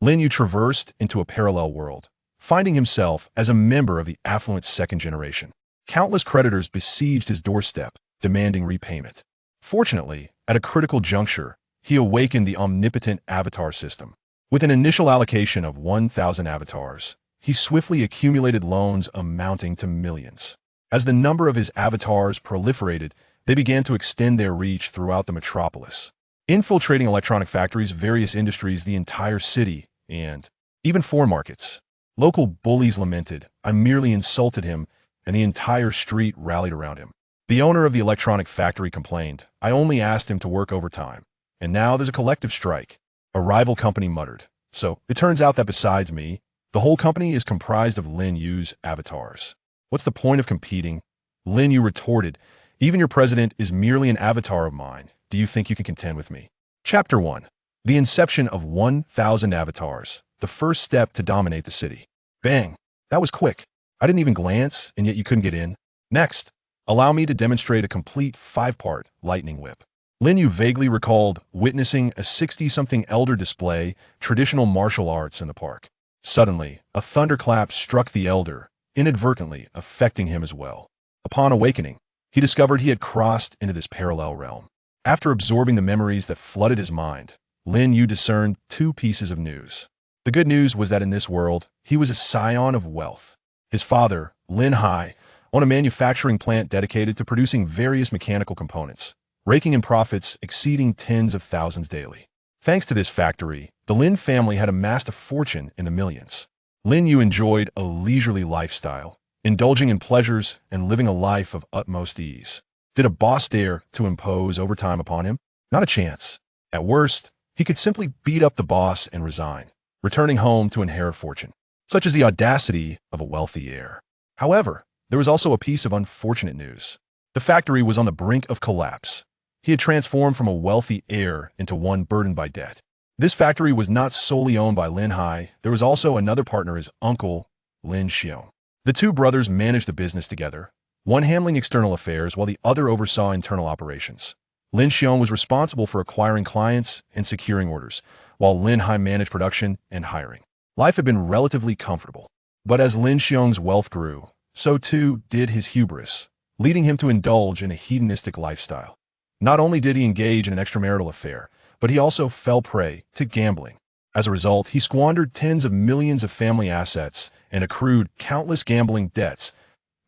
Lin Yu traversed into a parallel world, finding himself as a member of the affluent second generation. Countless creditors besieged his doorstep, demanding repayment. Fortunately, at a critical juncture, he awakened the Omnipotent Avatar system. With an initial allocation of 1,000 avatars, he swiftly accumulated loans amounting to millions. As the number of his avatars proliferated, they began to extend their reach throughout the metropolis, infiltrating electronic factories, various industries, the entire city, and even foreign markets. Local bullies lamented, "I merely insulted him," and the entire street rallied around him. The owner of the electronic factory complained, "I only asked him to work overtime, and now there's a collective strike." A rival company muttered, "So, it turns out that besides me, the whole company is comprised of Lin Yu's avatars. What's the point of competing?" Lin Yu retorted, "Even your president is merely an avatar of mine. Do you think you can contend with me?" Chapter 1. The inception of 1,000 avatars, the first step to dominate the city. Bang! That was quick. I didn't even glance, and yet you couldn't get in. Next, allow me to demonstrate a complete 5-part lightning whip. Lin Yu vaguely recalled witnessing a 60-something elder display traditional martial arts in the park. Suddenly, a thunderclap struck the elder, inadvertently affecting him as well. Upon awakening, he discovered he had crossed into this parallel realm. After absorbing the memories that flooded his mind, Lin Yu discerned 2 pieces of news. The good news was that in this world, he was a scion of wealth. His father, Lin Hai, owned a manufacturing plant dedicated to producing various mechanical components, raking in profits exceeding tens of thousands daily. Thanks to this factory, the Lin family had amassed a fortune in the millions. Lin Yu enjoyed a leisurely lifestyle, indulging in pleasures and living a life of utmost ease. Did a boss dare to impose overtime upon him? Not a chance. At worst, he could simply beat up the boss and resign, returning home to inherit fortune. Such is the audacity of a wealthy heir. However, there was also a piece of unfortunate news. The factory was on the brink of collapse. He had transformed from a wealthy heir into one burdened by debt. This factory was not solely owned by Lin Hai. There was also another partner, his uncle, Lin Xiong. The 2 brothers managed the business together, one handling external affairs while the other oversaw internal operations. Lin Xiong was responsible for acquiring clients and securing orders, while Lin Hai managed production and hiring. Life had been relatively comfortable. But as Lin Xiong's wealth grew, so too did his hubris, leading him to indulge in a hedonistic lifestyle. Not only did he engage in an extramarital affair, but he also fell prey to gambling. As a result, he squandered tens of millions of family assets and accrued countless gambling debts.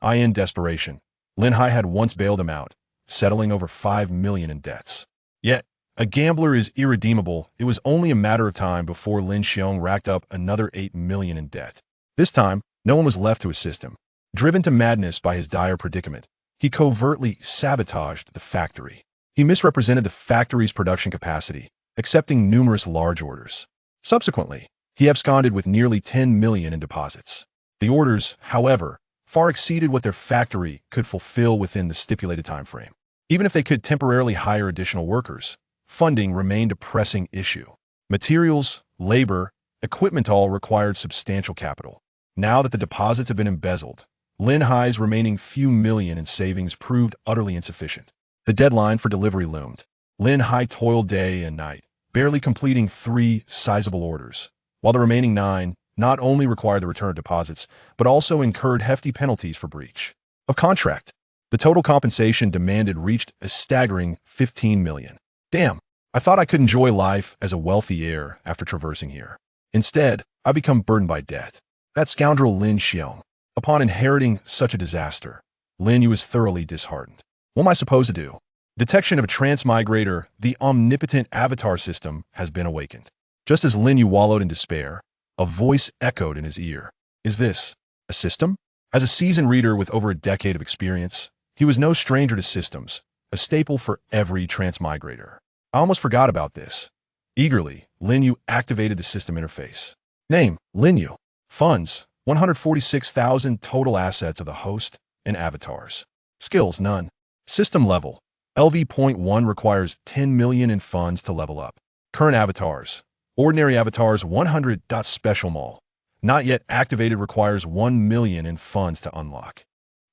In desperation, Lin Hai had once bailed him out, settling over 5 million in debts. Yet, a gambler is irredeemable. It was only a matter of time before Lin Xiong racked up another 8 million in debt. This time, no one was left to assist him. Driven to madness by his dire predicament, he covertly sabotaged the factory. He misrepresented the factory's production capacity, accepting numerous large orders. Subsequently, he absconded with nearly 10 million in deposits. The orders, however, far exceeded what their factory could fulfill within the stipulated time frame. Even if they could temporarily hire additional workers, funding remained a pressing issue. Materials, labor, equipment all required substantial capital. Now that the deposits had been embezzled, Lin Hai's remaining few million in savings proved utterly insufficient. The deadline for delivery loomed. Lin Hai toiled day and night, barely completing 3 sizable orders, while the remaining 9 not only required the return of deposits, but also incurred hefty penalties for breach of contract. The total compensation demanded reached a staggering 15 million. Damn, I thought I could enjoy life as a wealthy heir after traversing here. Instead, I become burdened by debt. That scoundrel Lin Xiong. Upon inheriting such a disaster, Lin Yu was thoroughly disheartened. What am I supposed to do? Detection of a transmigrator, the omnipotent avatar system, has been awakened. Just as Lin Yu wallowed in despair, a voice echoed in his ear. Is this a system? As a seasoned reader with over a decade of experience, he was no stranger to systems, a staple for every transmigrator. I almost forgot about this. Eagerly, Lin Yu activated the system interface. Name, Lin Yu. Funds, 146,000 total assets of the host and avatars. Skills, none. System level. LV.1 requires 10 million in funds to level up. Current avatars. Ordinary avatars 100. Special mall. Not yet activated requires 1 million in funds to unlock.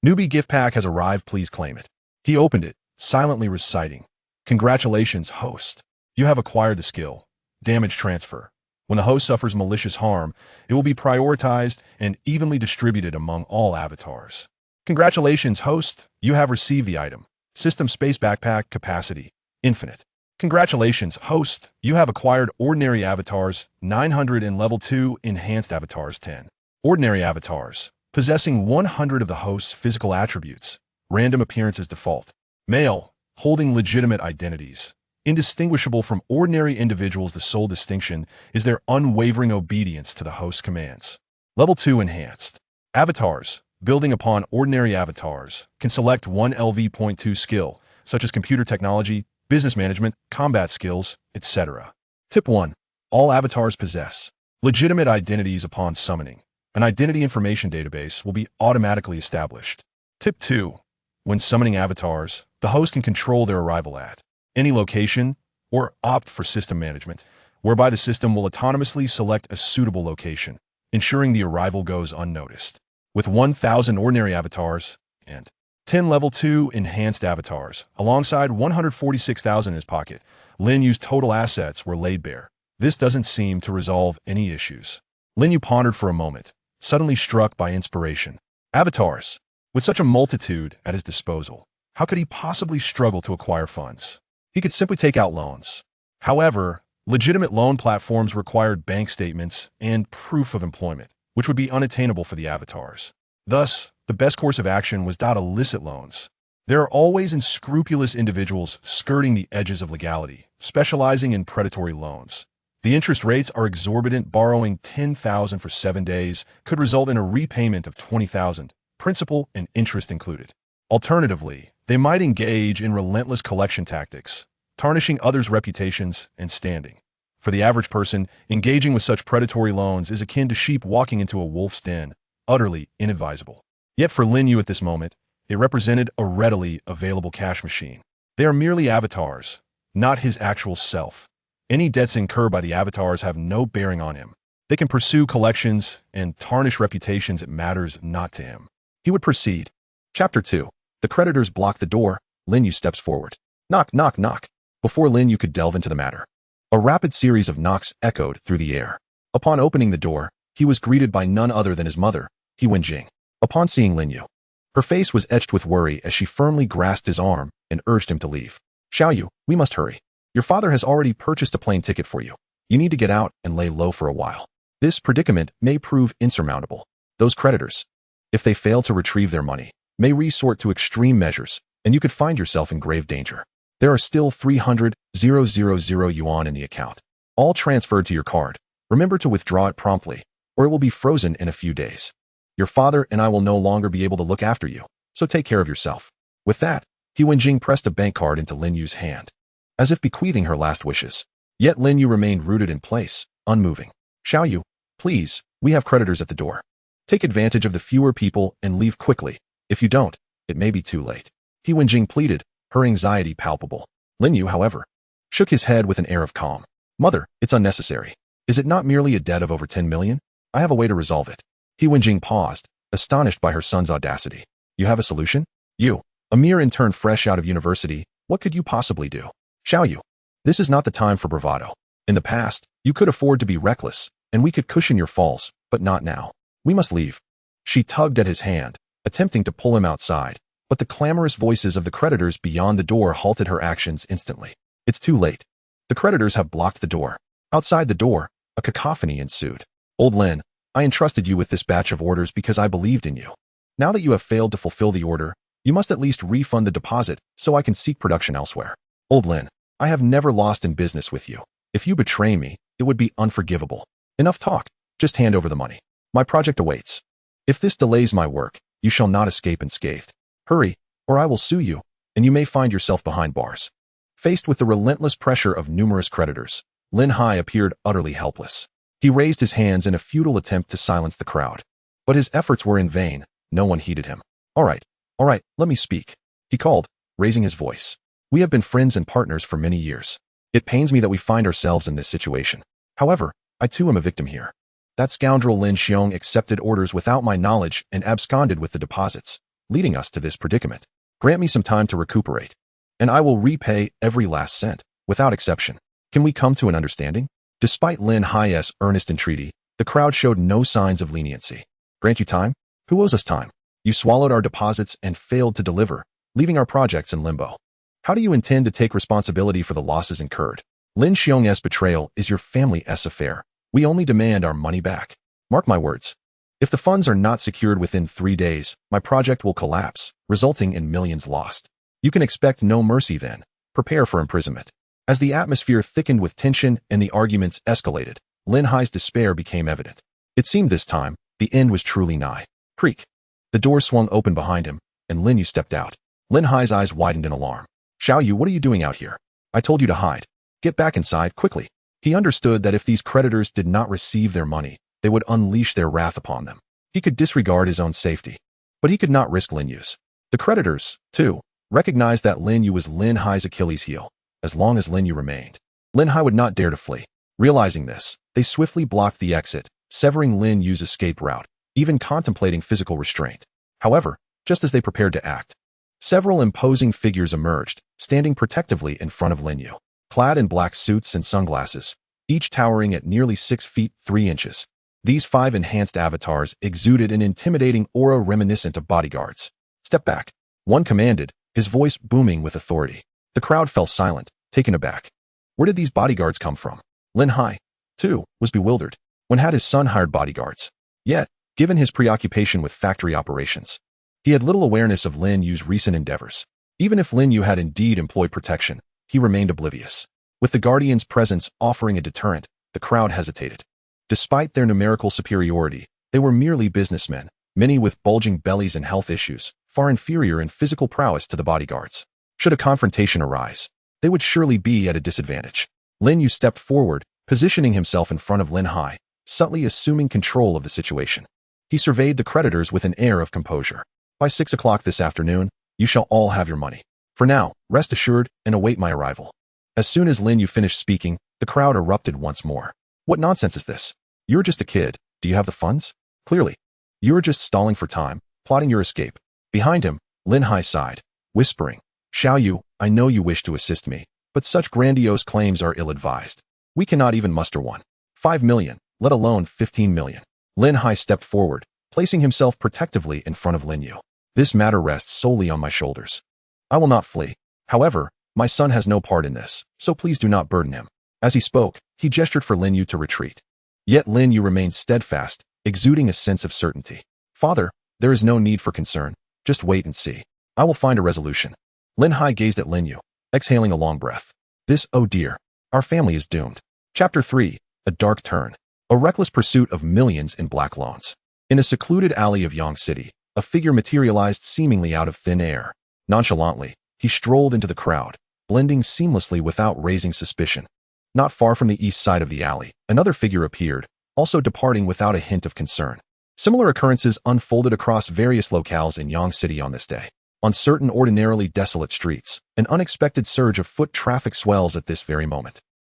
Newbie gift pack has arrived, please claim it. He opened it, silently reciting. Congratulations, host. You have acquired the skill. Damage transfer. When the host suffers malicious harm, it will be prioritized and evenly distributed among all avatars. Congratulations, host! You have received the item. System Space Backpack Capacity Infinite. Congratulations, host! You have acquired Ordinary Avatars 900 and Level 2 Enhanced Avatars 10. Ordinary Avatars, possessing 100 of the host's physical attributes. Random appearance as default. Male, holding legitimate identities. Indistinguishable from ordinary individuals, the sole distinction is their unwavering obedience to the host's commands. Level 2 Enhanced. Avatars, building upon ordinary avatars, can select one LV.2 skill, such as computer technology, business management, combat skills, etc. Tip 1. All avatars possess legitimate identities upon summoning. An identity information database will be automatically established. Tip 2. When summoning avatars, the host can control their arrival at any location or opt for system management, whereby the system will autonomously select a suitable location, ensuring the arrival goes unnoticed. With 1,000 ordinary avatars and 10 Level 2 Enhanced Avatars, alongside 146,000 in his pocket, Lin Yu's total assets were laid bare. This doesn't seem to resolve any issues. Lin Yu pondered for a moment, suddenly struck by inspiration. Avatars. With such a multitude at his disposal, how could he possibly struggle to acquire funds? He could simply take out loans. However, legitimate loan platforms required bank statements and proof of employment, which would be unattainable for the avatars. Thus, the best course of action was illicit loans. There are always unscrupulous individuals skirting the edges of legality, specializing in predatory loans. The interest rates are exorbitant. Borrowing $10,000 for 7 days could result in a repayment of $20,000, principal and interest included. Alternatively, they might engage in relentless collection tactics, tarnishing others' reputations and standing. For the average person, engaging with such predatory loans is akin to sheep walking into a wolf's den, utterly inadvisable. Yet for Lin Yu at this moment, they represented a readily available cash machine. They are merely avatars, not his actual self. Any debts incurred by the avatars have no bearing on him. They can pursue collections and tarnish reputations. It matters not to him. He would proceed. Chapter 2. The creditors block the door. Lin Yu steps forward. Knock, knock, knock. Before Lin Yu could delve into the matter, a rapid series of knocks echoed through the air. Upon opening the door, he was greeted by none other than his mother, He Wenjing. Upon seeing Lin Yu, her face was etched with worry as she firmly grasped his arm and urged him to leave. Xiaoyu, we must hurry. Your father has already purchased a plane ticket for you. You need to get out and lay low for a while. This predicament may prove insurmountable. Those creditors, if they fail to retrieve their money, may resort to extreme measures, and you could find yourself in grave danger. There are still 300,000 yuan in the account, all transferred to your card. Remember to withdraw it promptly, or it will be frozen in a few days. Your father and I will no longer be able to look after you, so take care of yourself. With that, He Wenjing pressed a bank card into Lin Yu's hand, as if bequeathing her last wishes. Yet Lin Yu remained rooted in place, unmoving. Xiaoyu, please, we have creditors at the door. Take advantage of the fewer people and leave quickly. If you don't, it may be too late. He Wenjing pleaded, her anxiety palpable. Lin Yu, however, shook his head with an air of calm. Mother, it's unnecessary. Is it not merely a debt of over 10 million? I have a way to resolve it. He Wenjing paused, astonished by her son's audacity. You have a solution? You, a mere intern fresh out of university, what could you possibly do? Xiaoyu, this is not the time for bravado. In the past, you could afford to be reckless, and we could cushion your falls, but not now. We must leave. She tugged at his hand, attempting to pull him outside, but the clamorous voices of the creditors beyond the door halted her actions instantly. It's too late. The creditors have blocked the door. Outside the door, a cacophony ensued. Old Lin, I entrusted you with this batch of orders because I believed in you. Now that you have failed to fulfill the order, you must at least refund the deposit so I can seek production elsewhere. Old Lin, I have never lost in business with you. If you betray me, it would be unforgivable. Enough talk. Just hand over the money. My project awaits. If this delays my work, you shall not escape unscathed. Hurry, or I will sue you, and you may find yourself behind bars. Faced with the relentless pressure of numerous creditors, Lin Hai appeared utterly helpless. He raised his hands in a futile attempt to silence the crowd. But his efforts were in vain. No one heeded him. All right, let me speak. He called, raising his voice. We have been friends and partners for many years. It pains me that we find ourselves in this situation. However, I too am a victim here. That scoundrel Lin Xiong accepted orders without my knowledge and absconded with the deposits, leading us to this predicament. Grant me some time to recuperate, and I will repay every last cent, without exception. Can we come to an understanding? Despite Lin Yu's earnest entreaty, the crowd showed no signs of leniency. Grant you time? Who owes us time? You swallowed our deposits and failed to deliver, leaving our projects in limbo. How do you intend to take responsibility for the losses incurred? Lin Xiong's betrayal is your family's affair. We only demand our money back. Mark my words. If the funds are not secured within 3 days, my project will collapse, resulting in millions lost. You can expect no mercy then. Prepare for imprisonment. As the atmosphere thickened with tension and the arguments escalated, Lin Yu's despair became evident. It seemed this time, the end was truly nigh. Creak. The door swung open behind him, and Lin Yu stepped out. Lin Yu's eyes widened in alarm. Xiao Yu, what are you doing out here? I told you to hide. Get back inside, quickly. He understood that if these creditors did not receive their money, they would unleash their wrath upon them. He could disregard his own safety, but he could not risk Lin Yu's. The creditors, too, recognized that Lin Yu was Lin Yu's Achilles heel. As long as Lin Yu remained, Lin Yu would not dare to flee. Realizing this, they swiftly blocked the exit, severing Lin Yu's escape route, even contemplating physical restraint. However, just as they prepared to act, several imposing figures emerged, standing protectively in front of Lin Yu, clad in black suits and sunglasses, each towering at nearly 6 feet 3 inches. These 5 enhanced avatars exuded an intimidating aura reminiscent of bodyguards. Step back. One commanded, his voice booming with authority. The crowd fell silent, taken aback. Where did these bodyguards come from? Lin Yu, too, was bewildered. When had his son hired bodyguards? Yet, given his preoccupation with factory operations, he had little awareness of Lin Yu's recent endeavors. Even if Lin Yu had indeed employed protection, he remained oblivious. With the Guardian's presence offering a deterrent, the crowd hesitated. Despite their numerical superiority, they were merely businessmen, many with bulging bellies and health issues, far inferior in physical prowess to the bodyguards. Should a confrontation arise, they would surely be at a disadvantage. Lin Yu stepped forward, positioning himself in front of Lin Yu, subtly assuming control of the situation. He surveyed the creditors with an air of composure. By 6 o'clock this afternoon, you shall all have your money. For now, rest assured and await my arrival. As soon as Lin Yu finished speaking, the crowd erupted once more. What nonsense is this? You're just a kid. Do you have the funds? Clearly. You're just stalling for time, plotting your escape. Behind him, Lin Yu sighed, whispering, Xiao Yu, I know you wish to assist me, but such grandiose claims are ill-advised. We cannot even muster one. 5 million, let alone 15 million. Lin Yu stepped forward, placing himself protectively in front of Lin Yu. This matter rests solely on my shoulders. I will not flee. However, my son has no part in this, so please do not burden him. As he spoke, he gestured for Lin Yu to retreat. Yet Lin Yu remained steadfast, exuding a sense of certainty. Father, there is no need for concern. Just wait and see. I will find a resolution. Lin Yu gazed at Lin Yu, exhaling a long breath. This, oh dear. Our family is doomed. Chapter 3. A dark turn. A reckless pursuit of millions in black loans. In a secluded alley of Yang City, a figure materialized seemingly out of thin air. Nonchalantly, he strolled into the crowd, blending seamlessly without raising suspicion. Not far from the east side of the alley, another figure appeared, also departing without a hint of concern. Similar occurrences unfolded across various locales in Yang City on this day. On certain ordinarily desolate streets, an unexpected surge of foot traffic swells at this very moment.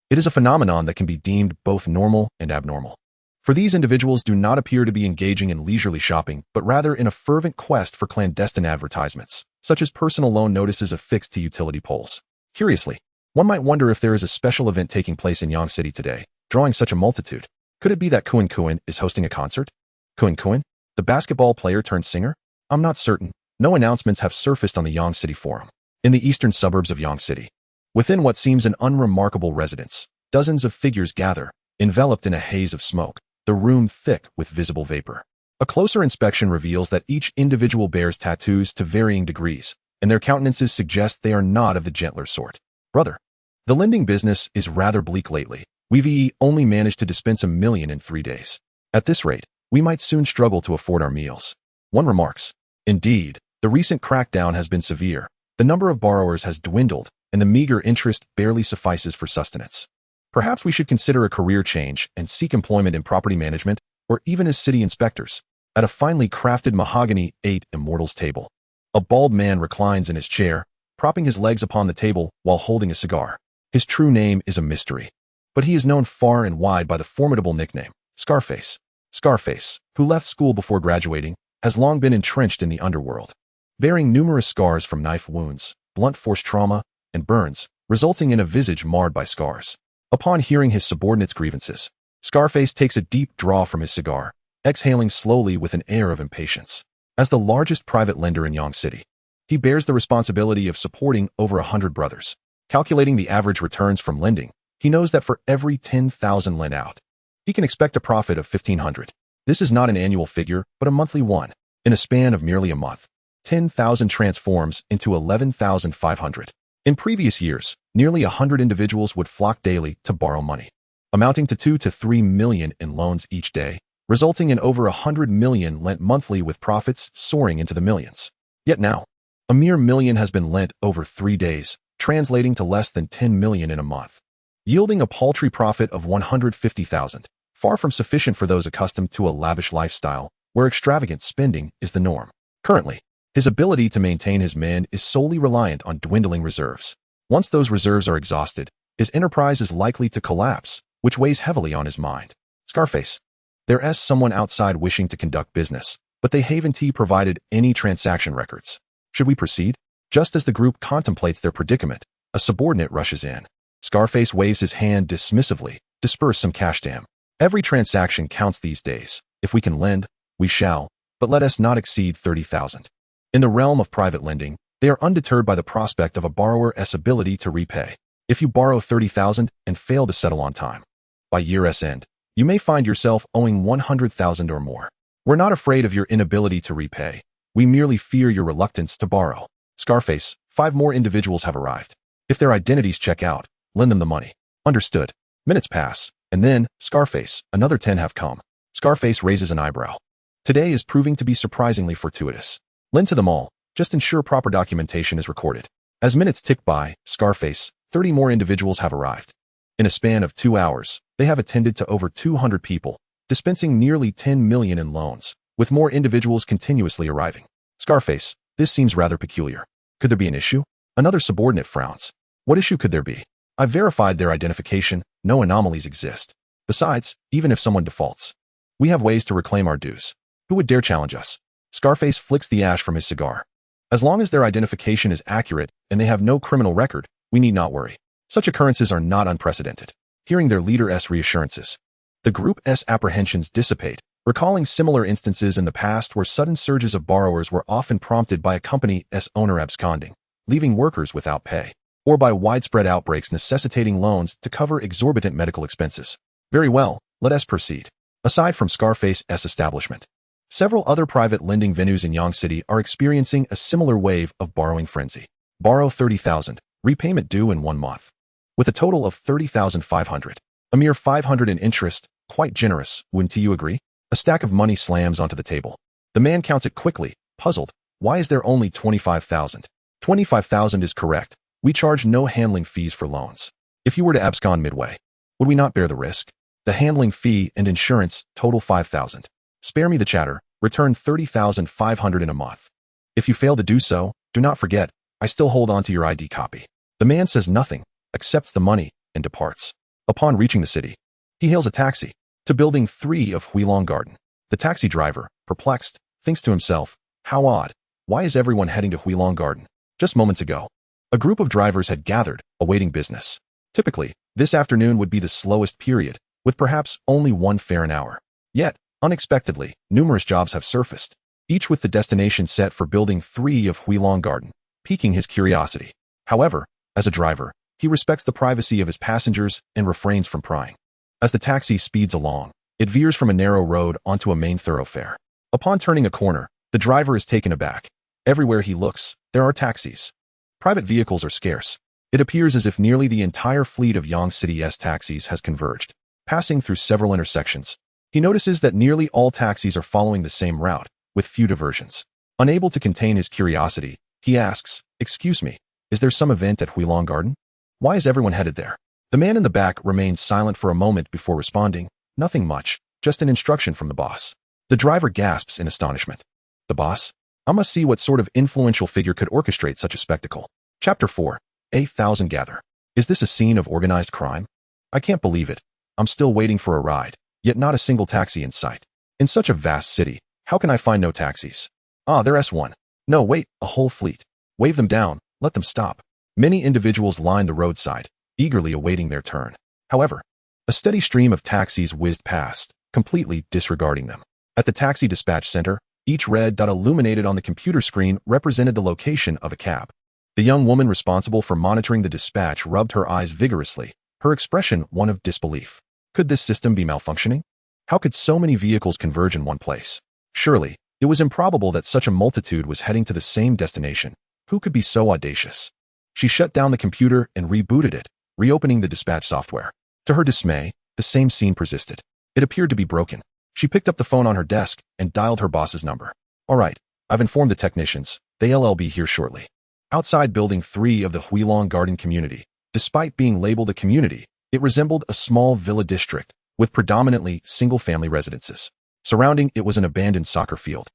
It is a phenomenon that can be deemed both normal and abnormal. For these individuals do not appear to be engaging in leisurely shopping, but rather in a fervent quest for clandestine advertisements, such as personal loan notices affixed to utility poles. Curiously, one might wonder if there is a special event taking place in Yang City today, drawing such a multitude. Could it be that Kuan Kuan is hosting a concert? Kuan Kuan, the basketball player turned singer? I'm not certain. No announcements have surfaced on the Yang City forum. In the eastern suburbs of Yang City, within what seems an unremarkable residence, dozens of figures gather, enveloped in a haze of smoke, the room thick with visible vapor. A closer inspection reveals that each individual bears tattoos to varying degrees, and their countenances suggest they are not of the gentler sort. Brother, the lending business is rather bleak lately. We've only managed to dispense 1 million in 3 days. At this rate, we might soon struggle to afford our meals. One remarks. Indeed, the recent crackdown has been severe. The number of borrowers has dwindled, and the meager interest barely suffices for sustenance. Perhaps we should consider a career change and seek employment in property management, or even as city inspectors. At a finely crafted mahogany 8 immortals table, a bald man reclines in his chair, propping his legs upon the table while holding a cigar. His true name is a mystery, but he is known far and wide by the formidable nickname, Scarface. Scarface, who left school before graduating, has long been entrenched in the underworld, bearing numerous scars from knife wounds, blunt force trauma, and burns, resulting in a visage marred by scars. Upon hearing his subordinate's grievances, Scarface takes a deep draw from his cigar, exhaling slowly with an air of impatience. As the largest private lender in Yang City, he bears the responsibility of supporting over 100 brothers. Calculating the average returns from lending, he knows that for every 10,000 lent out, he can expect a profit of 1,500. This is not an annual figure, but a monthly one. In a span of merely a month, 10,000 transforms into 11,500. In previous years, nearly 100 individuals would flock daily to borrow money, amounting to 2 to 3 million in loans each day, resulting in over 100 million lent monthly with profits soaring into the millions. Yet now, a mere million has been lent over 3 days, translating to less than 10 million in a month, yielding a paltry profit of 150,000, far from sufficient for those accustomed to a lavish lifestyle where extravagant spending is the norm. Currently, his ability to maintain his men is solely reliant on dwindling reserves. Once those reserves are exhausted, his enterprise is likely to collapse, which weighs heavily on his mind. Scarface. There's someone outside wishing to conduct business, but they haven't provided any transaction records. Should we proceed? Just as the group contemplates their predicament, a subordinate rushes in. Scarface waves his hand dismissively. Disperse some cash to him. Every transaction counts these days. If we can lend, we shall, but let us not exceed 30,000. In the realm of private lending, they are undeterred by the prospect of a borrower's ability to repay. If you borrow 30,000 and fail to settle on time, by year's end, you may find yourself owing 100,000 or more. We're not afraid of your inability to repay. We merely fear your reluctance to borrow. Scarface, 5 more individuals have arrived. If their identities check out, lend them the money. Understood. Minutes pass, and then, Scarface, another 10 have come. Scarface raises an eyebrow. Today is proving to be surprisingly fortuitous. Lend to them all, just ensure proper documentation is recorded. As minutes tick by, Scarface, 30 more individuals have arrived. In a span of 2 hours, they have attended to over 200 people, dispensing nearly 10 million in loans, with more individuals continuously arriving. Scarface, this seems rather peculiar. Could there be an issue? Another subordinate frowns. What issue could there be? I've verified their identification, no anomalies exist. Besides, even if someone defaults, we have ways to reclaim our dues. Who would dare challenge us? Scarface flicks the ash from his cigar. As long as their identification is accurate and they have no criminal record, we need not worry. Such occurrences are not unprecedented. Hearing their leader's reassurances, the group's apprehensions dissipate, recalling similar instances in the past where sudden surges of borrowers were often prompted by a company's owner absconding, leaving workers without pay, or by widespread outbreaks necessitating loans to cover exorbitant medical expenses. Very well, let us proceed. Aside from Scarface's establishment, several other private lending venues in Yang City are experiencing a similar wave of borrowing frenzy. Borrow 30,000, repayment due in 1 month. With a total of 30,500. A mere 500 in interest, quite generous, wouldn't you agree? A stack of money slams onto the table. The man counts it quickly, puzzled. Why is there only 25,000? 25,000 is correct. We charge no handling fees for loans. If you were to abscond midway, would we not bear the risk? The handling fee and insurance total 5,000. Spare me the chatter, return 30,500 in a month. If you fail to do so, do not forget, I still hold on to your ID copy. The man says nothing, accepts the money, and departs. Upon reaching the city, he hails a taxi to Building 3 of Huilong Garden. The taxi driver, perplexed, thinks to himself, how odd, why is everyone heading to Huilong Garden? Just moments ago, a group of drivers had gathered, awaiting business. Typically, this afternoon would be the slowest period, with perhaps only 1 fare an hour. Yet, unexpectedly, numerous jobs have surfaced, each with the destination set for Building 3 of Huilong Garden, piquing his curiosity. However, as a driver, he respects the privacy of his passengers and refrains from prying. As the taxi speeds along, it veers from a narrow road onto a main thoroughfare. Upon turning a corner, the driver is taken aback. Everywhere he looks, there are taxis. Private vehicles are scarce. It appears as if nearly the entire fleet of Yang City's taxis has converged. Passing through several intersections, he notices that nearly all taxis are following the same route, with few diversions. Unable to contain his curiosity, he asks, excuse me, is there some event at Huilong Garden? Why is everyone headed there? The man in the back remains silent for a moment before responding, nothing much, just an instruction from the boss. The driver gasps in astonishment. The boss? I must see what sort of influential figure could orchestrate such a spectacle. Chapter 4. 8,000 gather. Is this a scene of organized crime? I can't believe it. I'm still waiting for a ride, yet not a single taxi in sight. In such a vast city, how can I find no taxis? Ah, there's one. No, wait, a whole fleet. Wave them down, let them stop. Many individuals line the roadside, eagerly awaiting their turn. However, a steady stream of taxis whizzed past, completely disregarding them. At the taxi dispatch center, each red dot illuminated on the computer screen represented the location of a cab. The young woman responsible for monitoring the dispatch rubbed her eyes vigorously, her expression one of disbelief. Could this system be malfunctioning? How could so many vehicles converge in one place? Surely, it was improbable that such a multitude was heading to the same destination. Who could be so audacious? She shut down the computer and rebooted it, reopening the dispatch software. To her dismay, the same scene persisted. It appeared to be broken. She picked up the phone on her desk and dialed her boss's number. All right, I've informed the technicians. They'll be here shortly. Outside Building 3 of the Huilong Garden community, despite being labeled a community, it resembled a small villa district with predominantly single-family residences. Surrounding it was an abandoned soccer field,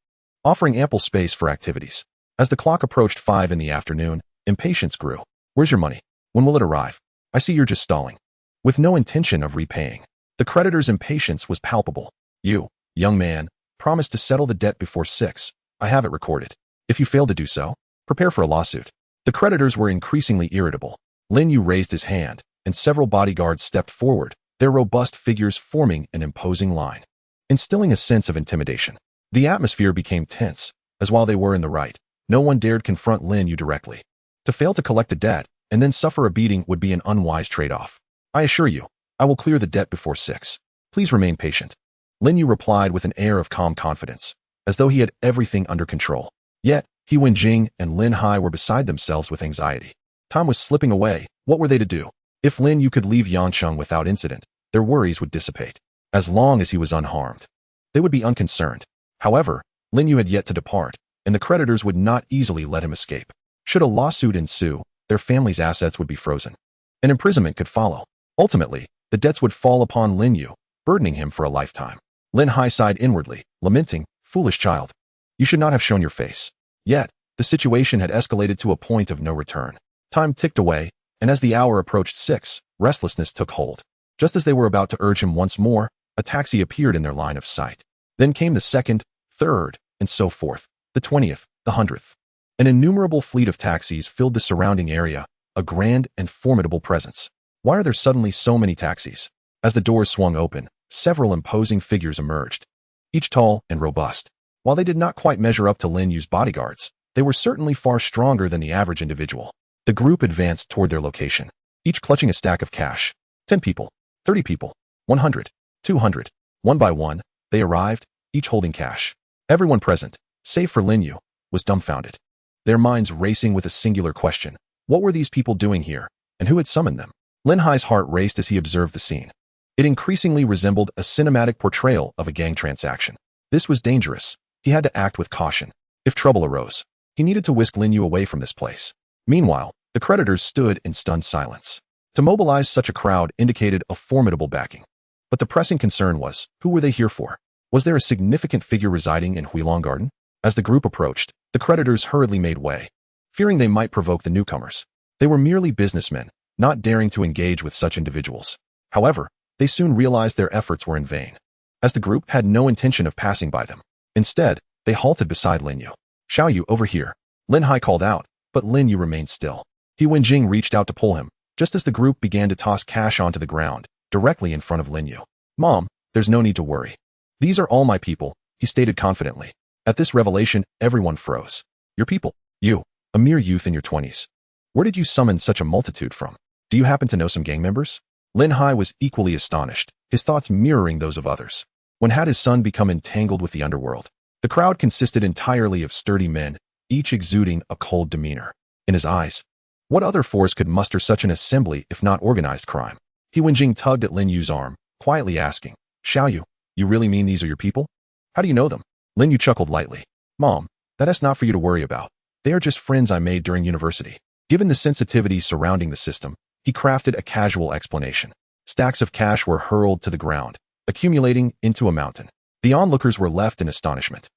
offering ample space for activities. As the clock approached 5 in the afternoon, impatience grew. Where's your money? When will it arrive? I see you're just stalling. With no intention of repaying. The creditor's impatience was palpable. You, young man, promised to settle the debt before 6. I have it recorded. If you fail to do so, prepare for a lawsuit. The creditors were increasingly irritable. Lin Yu raised his hand, and several bodyguards stepped forward, their robust figures forming an imposing line, instilling a sense of intimidation. The atmosphere became tense, as while they were in the right, no one dared confront Lin Yu directly. To fail to collect a debt and then suffer a beating would be an unwise trade-off. I assure you, I will clear the debt before 6. Please remain patient. Lin Yu replied with an air of calm confidence, as though he had everything under control. Yet, He Wenjing and Lin Hai were beside themselves with anxiety. Time was slipping away. What were they to do? If Lin Yu could leave Yancheng without incident, their worries would dissipate. As long as he was unharmed, they would be unconcerned. However, Lin Yu had yet to depart, and the creditors would not easily let him escape. Should a lawsuit ensue, their family's assets would be frozen. An imprisonment could follow. Ultimately, the debts would fall upon Lin Yu, burdening him for a lifetime. Lin Hai sighed inwardly, lamenting, "Foolish child. You should not have shown your face." Yet, the situation had escalated to a point of no return. Time ticked away, and as the hour approached 6, restlessness took hold. Just as they were about to urge him once more, a taxi appeared in their line of sight. Then came the 2nd, 3rd, and so forth, the 20th, the 100th. An innumerable fleet of taxis filled the surrounding area, a grand and formidable presence. Why are there suddenly so many taxis? As the doors swung open, several imposing figures emerged, each tall and robust. While they did not quite measure up to Lin Yu's bodyguards, they were certainly far stronger than the average individual. The group advanced toward their location, each clutching a stack of cash. 10 people, 30 people, 100, 200. One by one, they arrived, each holding cash. Everyone present, save for Lin Yu, was dumbfounded, their minds racing with a singular question. What were these people doing here, and who had summoned them? Lin Hai's heart raced as he observed the scene. It increasingly resembled a cinematic portrayal of a gang transaction. This was dangerous. He had to act with caution. If trouble arose, he needed to whisk Lin Yu away from this place. Meanwhile, the creditors stood in stunned silence. To mobilize such a crowd indicated a formidable backing. But the pressing concern was, who were they here for? Was there a significant figure residing in Huilong Garden? As the group approached, the creditors hurriedly made way, fearing they might provoke the newcomers. They were merely businessmen, not daring to engage with such individuals. However, they soon realized their efforts were in vain, as the group had no intention of passing by them. Instead, they halted beside Lin Yu. "Xiao Yu, over here." Lin Hai called out, but Lin Yu remained still. He Wenjing reached out to pull him, just as the group began to toss cash onto the ground, directly in front of Lin Yu. "Mom, there's no need to worry. These are all my people," he stated confidently. At this revelation, everyone froze. "Your people? You, a mere youth in your 20s. Where did you summon such a multitude from? Do you happen to know some gang members?" Lin Hai was equally astonished, his thoughts mirroring those of others. When had his son become entangled with the underworld? The crowd consisted entirely of sturdy men, each exuding a cold demeanor. In his eyes, what other force could muster such an assembly if not organized crime? He Wenjing tugged at Lin Yu's arm, quietly asking, "Xiao Yu, you really mean these are your people? How do you know them?" Lin Yu chuckled lightly. "Mom, that's not for you to worry about. They are just friends I made during university." Given the sensitivity surrounding the system, he crafted a casual explanation. Stacks of cash were hurled to the ground, accumulating into a mountain. The onlookers were left in astonishment.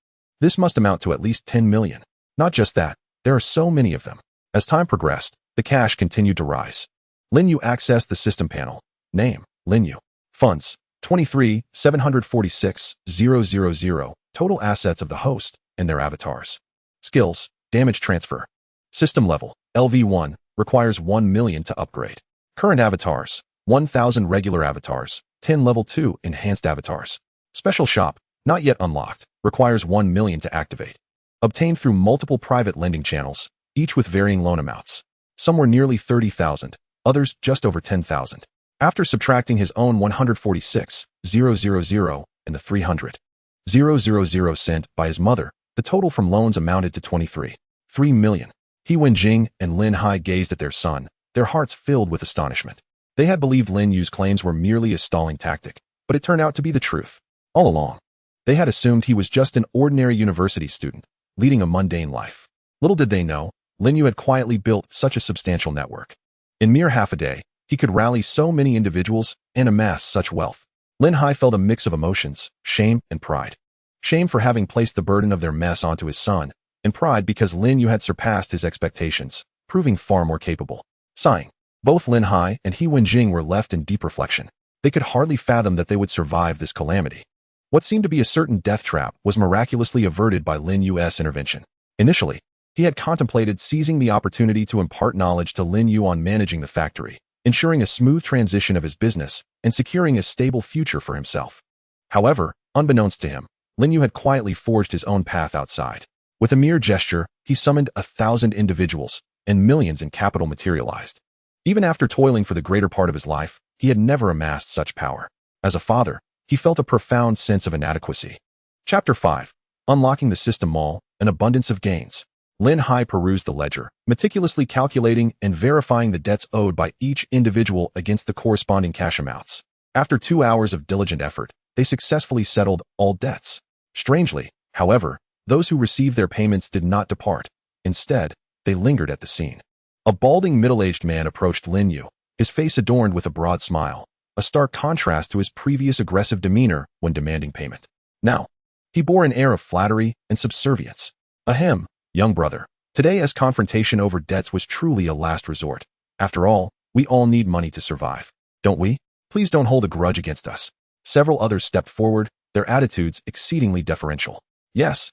This must amount to at least 10 million. Not just that, there are so many of them. As time progressed, the cash continued to rise. Lin Yu accessed the system panel. Name, Lin Yu. Funds, 23,746,000. Total assets of the host and their avatars. Skills, damage transfer. System level, LV1, requires 1 million to upgrade. Current avatars, 1,000 regular avatars, 10 level 2 enhanced avatars. Special shop, not yet unlocked, requires 1 million to activate. Obtained through multiple private lending channels, each with varying loan amounts. Some were nearly 30,000, others just over 10,000. After subtracting his own 146,000 and the 300,000 sent by his mother, the total from loans amounted to 23.3 million. He Wenjing and Lin Hai gazed at their son, their hearts filled with astonishment. They had believed Lin Yu's claims were merely a stalling tactic, but it turned out to be the truth. All along, they had assumed he was just an ordinary university student, leading a mundane life. Little did they know, Lin Yu had quietly built such a substantial network. In mere half a day, he could rally so many individuals and amass such wealth. Lin Hai felt a mix of emotions, shame and pride. Shame for having placed the burden of their mess onto his son, and pride because Lin Yu had surpassed his expectations, proving far more capable. Sighing, both Lin Hai and He Wenjing were left in deep reflection. They could hardly fathom that they would survive this calamity. What seemed to be a certain death trap was miraculously averted by Lin Yu's intervention. Initially, he had contemplated seizing the opportunity to impart knowledge to Lin Yu on managing the factory, ensuring a smooth transition of his business, and securing a stable future for himself. However, unbeknownst to him, Lin Yu had quietly forged his own path outside. With a mere gesture, he summoned 1,000 individuals, and millions in capital materialized. Even after toiling for the greater part of his life, he had never amassed such power. As a father, he felt a profound sense of inadequacy. Chapter 5. Unlocking the System Mall, an Abundance of Gains. Lin Hai perused the ledger, meticulously calculating and verifying the debts owed by each individual against the corresponding cash amounts. After 2 hours of diligent effort, they successfully settled all debts. Strangely, however, those who received their payments did not depart. Instead, they lingered at the scene. A balding middle-aged man approached Lin Yu, his face adorned with a broad smile, a stark contrast to his previous aggressive demeanor when demanding payment. Now, he bore an air of flattery and subservience. Ahem, young brother, today's confrontation over debts was truly a last resort. After all, we all need money to survive, don't we? Please don't hold a grudge against us. Several others stepped forward, their attitudes exceedingly deferential. Yes,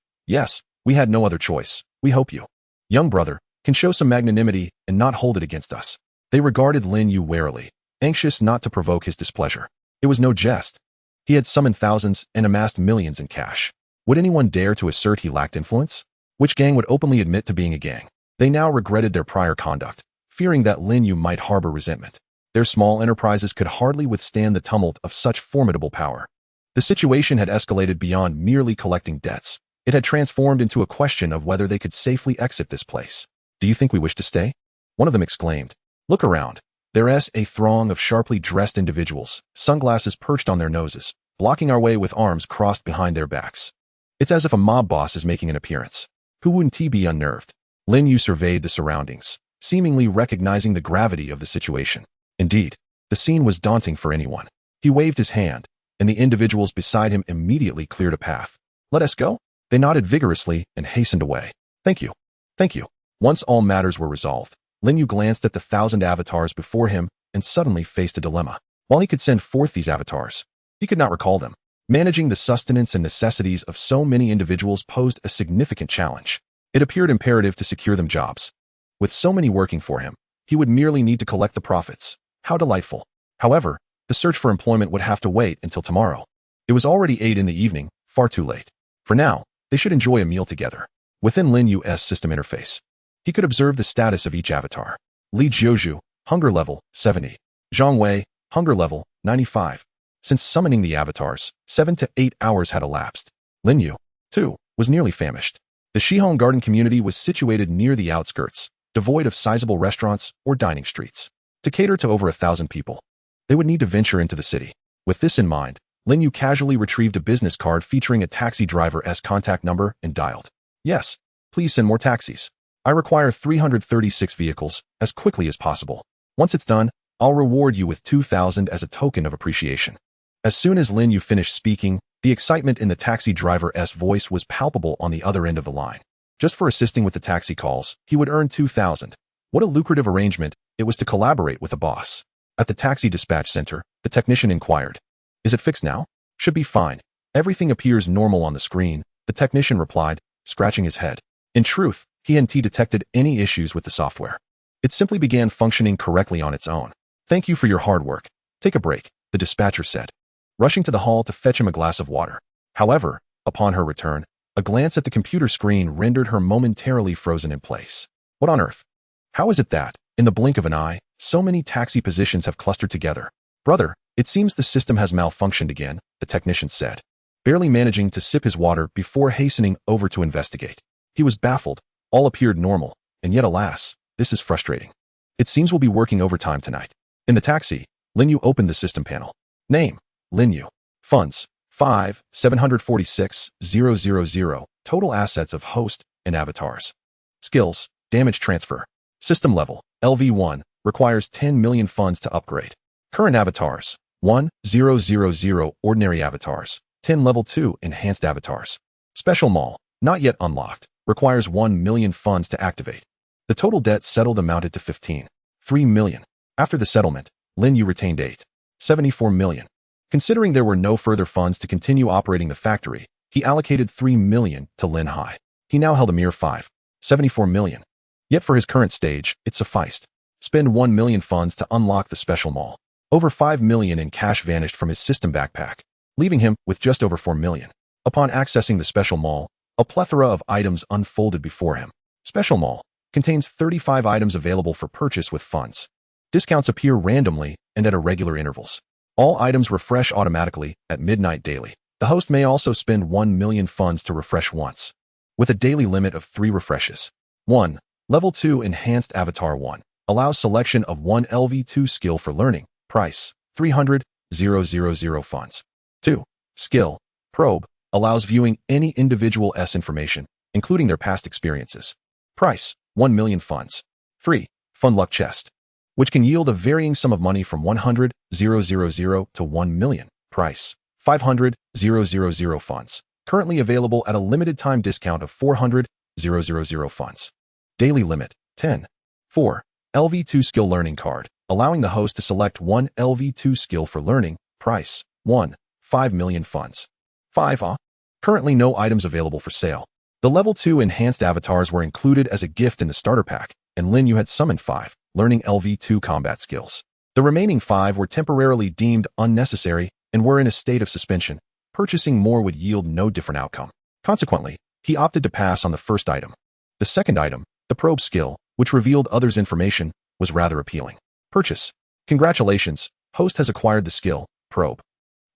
we had no other choice. We hope you, young brother, can show some magnanimity and not hold it against us. They regarded Lin Yu warily, anxious not to provoke his displeasure. It was no jest. He had summoned thousands and amassed millions in cash. Would anyone dare to assert he lacked influence? Which gang would openly admit to being a gang? They now regretted their prior conduct, fearing that Lin Yu might harbor resentment. Their small enterprises could hardly withstand the tumult of such formidable power. The situation had escalated beyond merely collecting debts. It had transformed into a question of whether they could safely exit this place. Do you think we wish to stay? One of them exclaimed. Look around. There's a throng of sharply dressed individuals, sunglasses perched on their noses, blocking our way with arms crossed behind their backs. It's as if a mob boss is making an appearance. Who wouldn't he be unnerved? Lin Yu surveyed the surroundings, seemingly recognizing the gravity of the situation. Indeed, the scene was daunting for anyone. He waved his hand, and the individuals beside him immediately cleared a path. Let us go? They nodded vigorously and hastened away. Thank you. Thank you. Once all matters were resolved, Lin Yu glanced at the 1,000 avatars before him and suddenly faced a dilemma. While he could send forth these avatars, he could not recall them. Managing the sustenance and necessities of so many individuals posed a significant challenge. It appeared imperative to secure them jobs. With so many working for him, he would merely need to collect the profits. How delightful. However, the search for employment would have to wait until tomorrow. It was already 8 in the evening, far too late. For now, they should enjoy a meal together. Within Lin Yu's system interface, he could observe the status of each avatar. Li Jiuzhu, hunger level, 70. Zhang Wei, hunger level, 95. Since summoning the avatars, 7 to 8 hours had elapsed. Lin Yu, too, was nearly famished. The Shihong Garden community was situated near the outskirts, devoid of sizable restaurants or dining streets. To cater to over 1,000 people, they would need to venture into the city. With this in mind, Lin Yu casually retrieved a business card featuring a taxi driver's contact number and dialed. Yes, please send more taxis. I require 336 vehicles as quickly as possible. Once it's done, I'll reward you with 2,000 as a token of appreciation. As soon as Lin Yu finished speaking, the excitement in the taxi driver's voice was palpable on the other end of the line. Just for assisting with the taxi calls, he would earn 2,000. What a lucrative arrangement it was to collaborate with a boss. At the taxi dispatch center, the technician inquired. Is it fixed now? Should be fine. Everything appears normal on the screen, the technician replied, scratching his head. In truth, he hadn't detected any issues with the software. It simply began functioning correctly on its own. Thank you for your hard work. Take a break, the dispatcher said, rushing to the hall to fetch him a glass of water. However, upon her return, a glance at the computer screen rendered her momentarily frozen in place. What on earth? How is it that, in the blink of an eye, so many taxi positions have clustered together? Brother, it seems the system has malfunctioned again, the technician said, barely managing to sip his water before hastening over to investigate. He was baffled. All appeared normal, and yet alas, this is frustrating. It seems we'll be working overtime tonight. In the taxi, Lin Yu opened the system panel. Name, Lin Yu. Funds, 5,746,000. Total assets of host and avatars. Skills, damage transfer. System level, LV1, requires 10 million funds to upgrade. Current avatars, 1,000 ordinary avatars, 10 level 2 enhanced avatars. Special mall, not yet unlocked, requires 1 million funds to activate. The total debt settled amounted to 15.3 million. After the settlement, Lin Yu retained 8.74 million. Considering there were no further funds to continue operating the factory, he allocated 3 million to Lin Hai. He now held a mere 5.74 million. Yet for his current stage, it sufficed. Spend 1 million funds to unlock the special mall. Over 5 million in cash vanished from his system backpack, leaving him with just over 4 million. Upon accessing the special mall, a plethora of items unfolded before him. Special mall contains 35 items available for purchase with funds. Discounts appear randomly and at irregular intervals. All items refresh automatically at midnight daily. The host may also spend 1 million funds to refresh once, with a daily limit of 3 refreshes. 1. Level 2 Enhanced Avatar 1 allows selection of 1 LV2 skill for learning. Price, 300,000 funds. 2. Skill, Probe, allows viewing any individual S information, including their past experiences. Price, 1 million funds. 3. Fun Luck Chest, which can yield a varying sum of money from 100,000 to 1 million. Price, 500,000 funds. Currently available at a limited time discount of 400,000 funds. Daily limit, 10. 4. LV2 Skill Learning Card, allowing the host to select 1 LV2 skill for learning. Price, 5 million funds. 5. Currently no items available for sale. The level 2 enhanced avatars were included as a gift in the starter pack, and Lin Yu had summoned 5 learning LV2 combat skills. The remaining 5 were temporarily deemed unnecessary and were in a state of suspension. Purchasing more would yield no different outcome. Consequently, he opted to pass on the first item. The second item, the probe skill, which revealed others' information, was rather appealing. Purchase. Congratulations, host has acquired the skill, probe.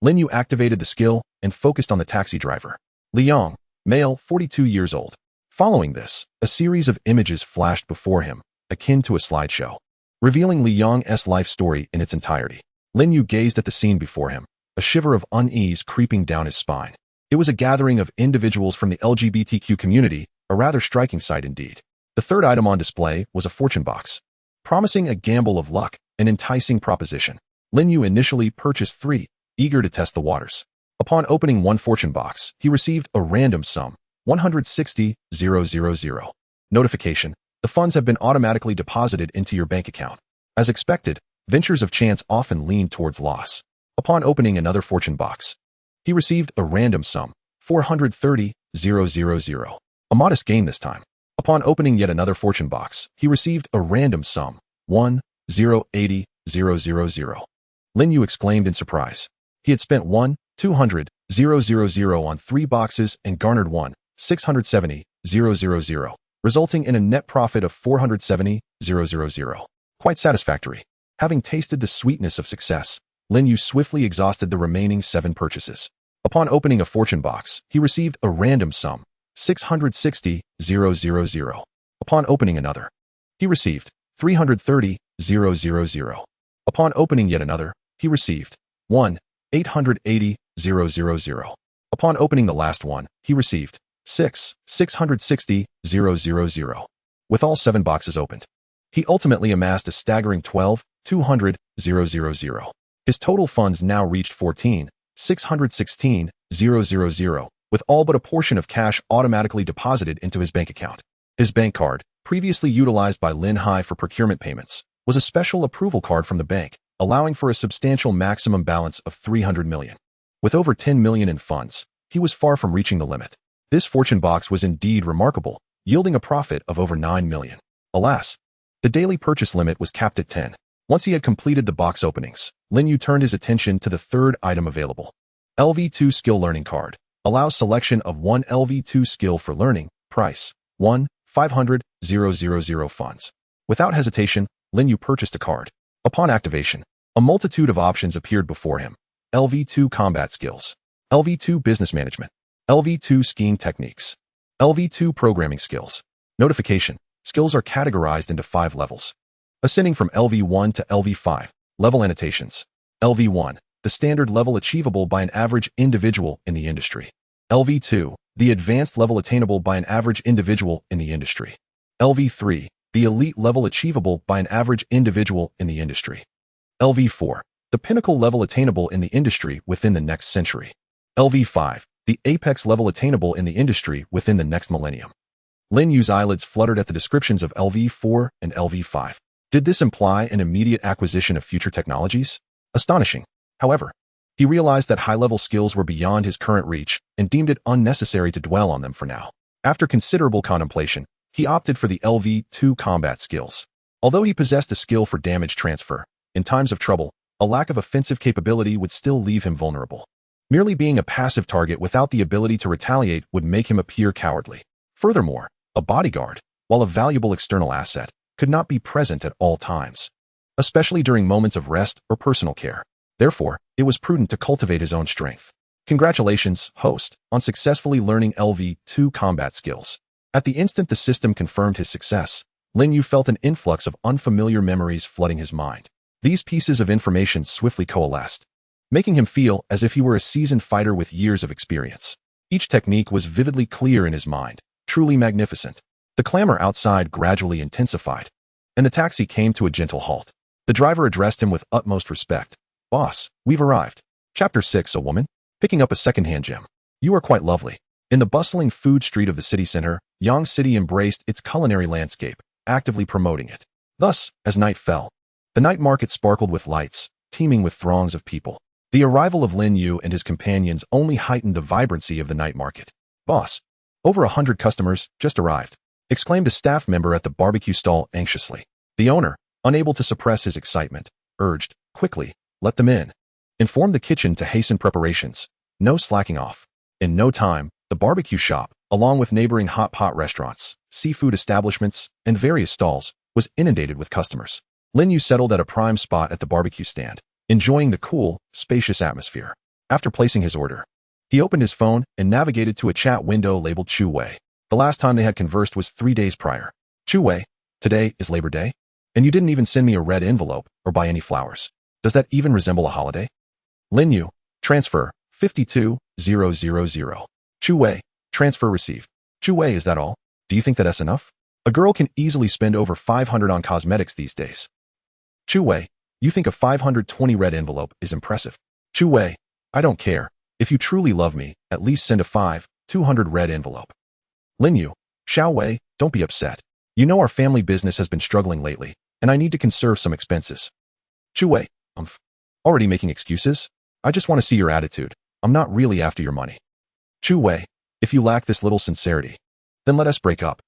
Lin Yu activated the skill and focused on the taxi driver. Liang, male, 42 years old. Following this, a series of images flashed before him, akin to a slideshow, revealing Liang's life story in its entirety. Lin Yu gazed at the scene before him, a shiver of unease creeping down his spine. It was a gathering of individuals from the LGBTQ community, a rather striking sight indeed. The third item on display was a fortune box, promising a gamble of luck, an enticing proposition. Lin Yu initially purchased 3, eager to test the waters. Upon opening one fortune box, he received a random sum, 160,000. Notification: the funds have been automatically deposited into your bank account. As expected, ventures of chance often lean towards loss. Upon opening another fortune box, he received a random sum, 430,000. A modest gain this time. Upon opening yet another fortune box, he received a random sum, 1,080,000. Lin Yu exclaimed in surprise. He had spent 1,200,000 on 3 boxes and garnered 1,670,000, resulting in a net profit of 470,000. Quite satisfactory. Having tasted the sweetness of success, Lin Yu swiftly exhausted the remaining 7 purchases. Upon opening a fortune box, he received a random sum, 660,000. Upon opening another, he received 330,000. Upon opening yet another, he received 1,880,000. Upon opening the last one, he received 660,000. With all 7 boxes opened, he ultimately amassed a staggering 12,200,000. His total funds now reached 14,616,000, with all but a portion of cash automatically deposited into his bank account. His bank card, previously utilized by Lin Hai for procurement payments, was a special approval card from the bank, allowing for a substantial maximum balance of 300 million. With over 10 million in funds, he was far from reaching the limit. This fortune box was indeed remarkable, yielding a profit of over 9 million. Alas, the daily purchase limit was capped at 10. Once he had completed the box openings, Lin Yu turned his attention to the third item available. LV2 Skill Learning Card. Allows selection of one LV2 skill for learning. Price, 1,500,000 funds. Without hesitation, Lin Yu purchased a card. Upon activation, a multitude of options appeared before him. LV2 Combat Skills. LV2 Business Management. LV2 Skiing Techniques. LV2 Programming Skills. Notification. Skills are categorized into 5 levels, ascending from LV1 to LV5. Level annotations. LV1, the standard level achievable by an average individual in the industry. LV2, the advanced level attainable by an average individual in the industry. LV3, the elite level achievable by an average individual in the industry. LV4, the pinnacle level attainable in the industry within the next century. LV5, the apex level attainable in the industry within the next millennium. Lin Yu's eyelids fluttered at the descriptions of LV4 and LV5. Did this imply an immediate acquisition of future technologies? Astonishing. However, he realized that high-level skills were beyond his current reach and deemed it unnecessary to dwell on them for now. After considerable contemplation, he opted for the LV2 combat skills. Although he possessed a skill for damage transfer, in times of trouble, a lack of offensive capability would still leave him vulnerable. Merely being a passive target without the ability to retaliate would make him appear cowardly. Furthermore, a bodyguard, while a valuable external asset, could not be present at all times, especially during moments of rest or personal care. Therefore, it was prudent to cultivate his own strength. Congratulations, host, on successfully learning LV2 combat skills. At the instant the system confirmed his success, Lin Yu felt an influx of unfamiliar memories flooding his mind. These pieces of information swiftly coalesced, making him feel as if he were a seasoned fighter with years of experience. Each technique was vividly clear in his mind, truly magnificent. The clamor outside gradually intensified, and the taxi came to a gentle halt. The driver addressed him with utmost respect. "Boss, we've arrived." Chapter 6. A woman picking up a second-hand gem. You are quite lovely. In the bustling food street of the city center, Yang City embraced its culinary landscape, actively promoting it. Thus, as night fell, the night market sparkled with lights, teeming with throngs of people. The arrival of Lin Yu and his companions only heightened the vibrancy of the night market. "Boss, over 100 customers just arrived," exclaimed a staff member at the barbecue stall anxiously. The owner, unable to suppress his excitement, urged, "Quickly, let them in. Inform the kitchen to hasten preparations. No slacking off." In no time, the barbecue shop, along with neighboring hot pot restaurants, seafood establishments, and various stalls, was inundated with customers. Lin Yu settled at a prime spot at the barbecue stand, enjoying the cool, spacious atmosphere. After placing his order, he opened his phone and navigated to a chat window labeled Chu Wei. The last time they had conversed was 3 days prior. "Chu Wei, today is Labor Day, and you didn't even send me a red envelope or buy any flowers. Does that even resemble a holiday?" Lin Yu, transfer, 52,000. Chu Wei, transfer received. "Chu Wei, is that all? Do you think that's enough? A girl can easily spend over 500 on cosmetics these days." "Chu Wei, you think a 520 red envelope is impressive." "Chu Wei, I don't care. If you truly love me, at least send a 200 red envelope." Lin Yu, "Xiao Wei, don't be upset. You know our family business has been struggling lately, and I need to conserve some expenses." "Chu Wei, already making excuses? I just want to see your attitude. I'm not really after your money." "Chu Wei, if you lack this little sincerity, then let us break up."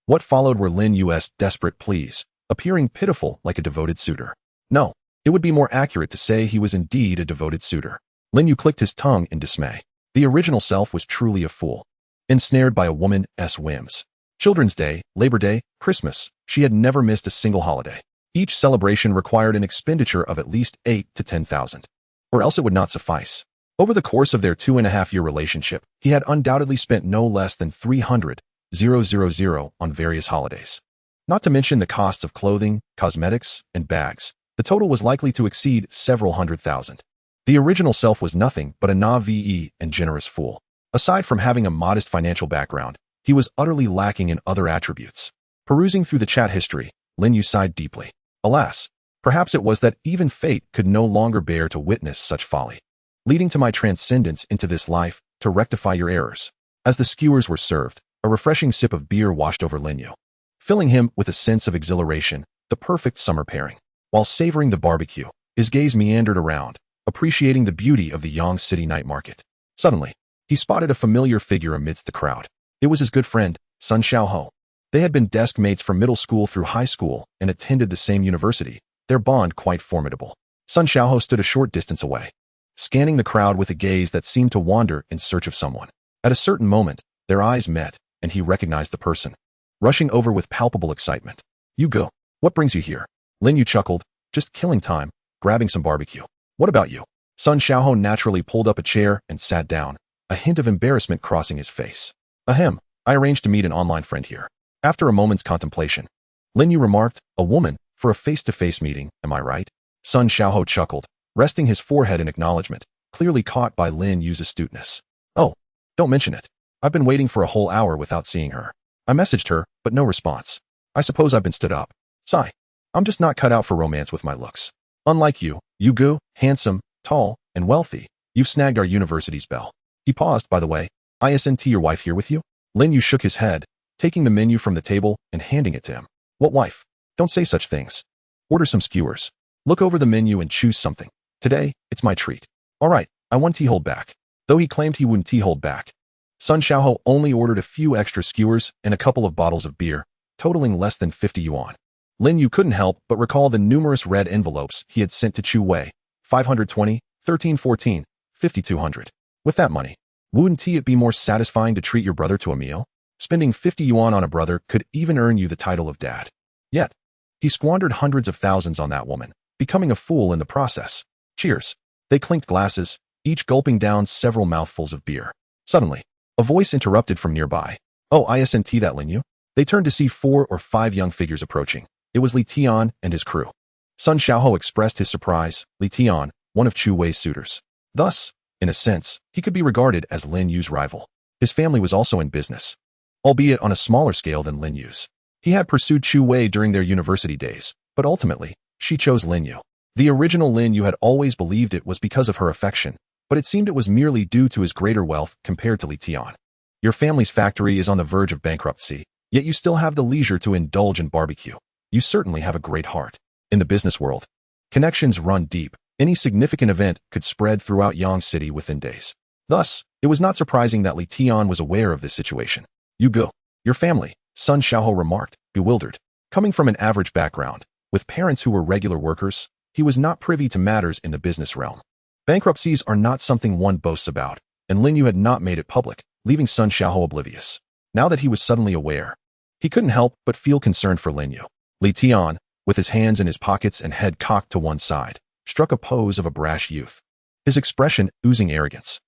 What followed were Lin Yu's desperate pleas, appearing pitiful like a devoted suitor. No, it would be more accurate to say he was indeed a devoted suitor. Lin Yu clicked his tongue in dismay. The original self was truly a fool, ensnared by a woman's whims. Children's Day, Labor Day, Christmas, she had never missed a single holiday. Each celebration required an expenditure of at least 8 to 10,000, or else it would not suffice. Over the course of their 2.5-year relationship, he had undoubtedly spent no less than 300,000 on various holidays. Not to mention the costs of clothing, cosmetics, and bags. The total was likely to exceed several 100,000. The original self was nothing but a naive and generous fool. Aside from having a modest financial background, he was utterly lacking in other attributes. Perusing through the chat history, Lin Yu sighed deeply. Alas, perhaps it was that even fate could no longer bear to witness such folly. "Leading to my transcendence into this life, to rectify your errors." As the skewers were served, a refreshing sip of beer washed over Lin Yu, filling him with a sense of exhilaration, the perfect summer pairing. While savoring the barbecue, his gaze meandered around, appreciating the beauty of the Yang City night market. Suddenly, he spotted a familiar figure amidst the crowd. It was his good friend, Sun Xiaoho. They had been desk mates from middle school through high school and attended the same university, their bond quite formidable. Sun Xiaohou stood a short distance away, scanning the crowd with a gaze that seemed to wander in search of someone. At a certain moment, their eyes met, and he recognized the person, rushing over with palpable excitement. "You go. What brings you here?" Lin Yu chuckled. "Just killing time, grabbing some barbecue. What about you?" Sun Xiaohou naturally pulled up a chair and sat down, a hint of embarrassment crossing his face. "Ahem, I arranged to meet an online friend here." After a moment's contemplation, Lin Yu remarked, "A woman, for a face-to-face meeting, am I right?" Sun Xiaohou chuckled, resting his forehead in acknowledgement, clearly caught by Lin Yu's astuteness. "Oh, don't mention it. I've been waiting for a whole hour without seeing her. I messaged her, but no response. I suppose I've been stood up. Sigh. I'm just not cut out for romance with my looks. Unlike you, Gu, handsome, tall, and wealthy, you've snagged our university's belle." He paused, "By the way, isn't your wife here with you?" Lin Yu shook his head, taking the menu from the table and handing it to him. "What wife? Don't say such things. Order some skewers. Look over the menu and choose something. Today, it's my treat." "All right, I want tea hold back." Though he claimed he wouldn't tea hold back, Sun Xiaohou only ordered a few extra skewers and a couple of bottles of beer, totaling less than 50 yuan. Lin Yu couldn't help but recall the numerous red envelopes he had sent to Chu Wei, 520, 1314, 5200. With that money, wouldn't it be more satisfying to treat your brother to a meal? Spending 50 yuan on a brother could even earn you the title of dad. Yet, he squandered hundreds of thousands on that woman, becoming a fool in the process. Cheers. They clinked glasses, each gulping down several mouthfuls of beer. Suddenly, a voice interrupted from nearby. "Oh, isn't that Lin Yu?" They turned to see 4 or 5 young figures approaching. It was Li Tian and his crew. Sun Xiaohou expressed his surprise. Li Tian, one of Chu Wei's suitors. Thus, in a sense, he could be regarded as Lin Yu's rival. His family was also in business, albeit on a smaller scale than Lin Yu's. He had pursued Chu Wei during their university days, but ultimately, she chose Lin Yu. The original Lin Yu had always believed it was because of her affection, but it seemed it was merely due to his greater wealth compared to Li Tian. Your family's factory is on the verge of bankruptcy, yet you still have the leisure to indulge in barbecue. You certainly have a great heart. In the business world, connections run deep. Any significant event could spread throughout Yang City within days. Thus, it was not surprising that Li Tian was aware of this situation. "You go. Your family," Sun Xiaohou remarked, bewildered. Coming from an average background, with parents who were regular workers, he was not privy to matters in the business realm. Bankruptcies are not something one boasts about, and Lin Yu had not made it public, leaving Sun Xiaohou oblivious. Now that he was suddenly aware, he couldn't help but feel concerned for Lin Yu. Li Tian, with his hands in his pockets and head cocked to one side, struck a pose of a brash youth, his expression oozing arrogance.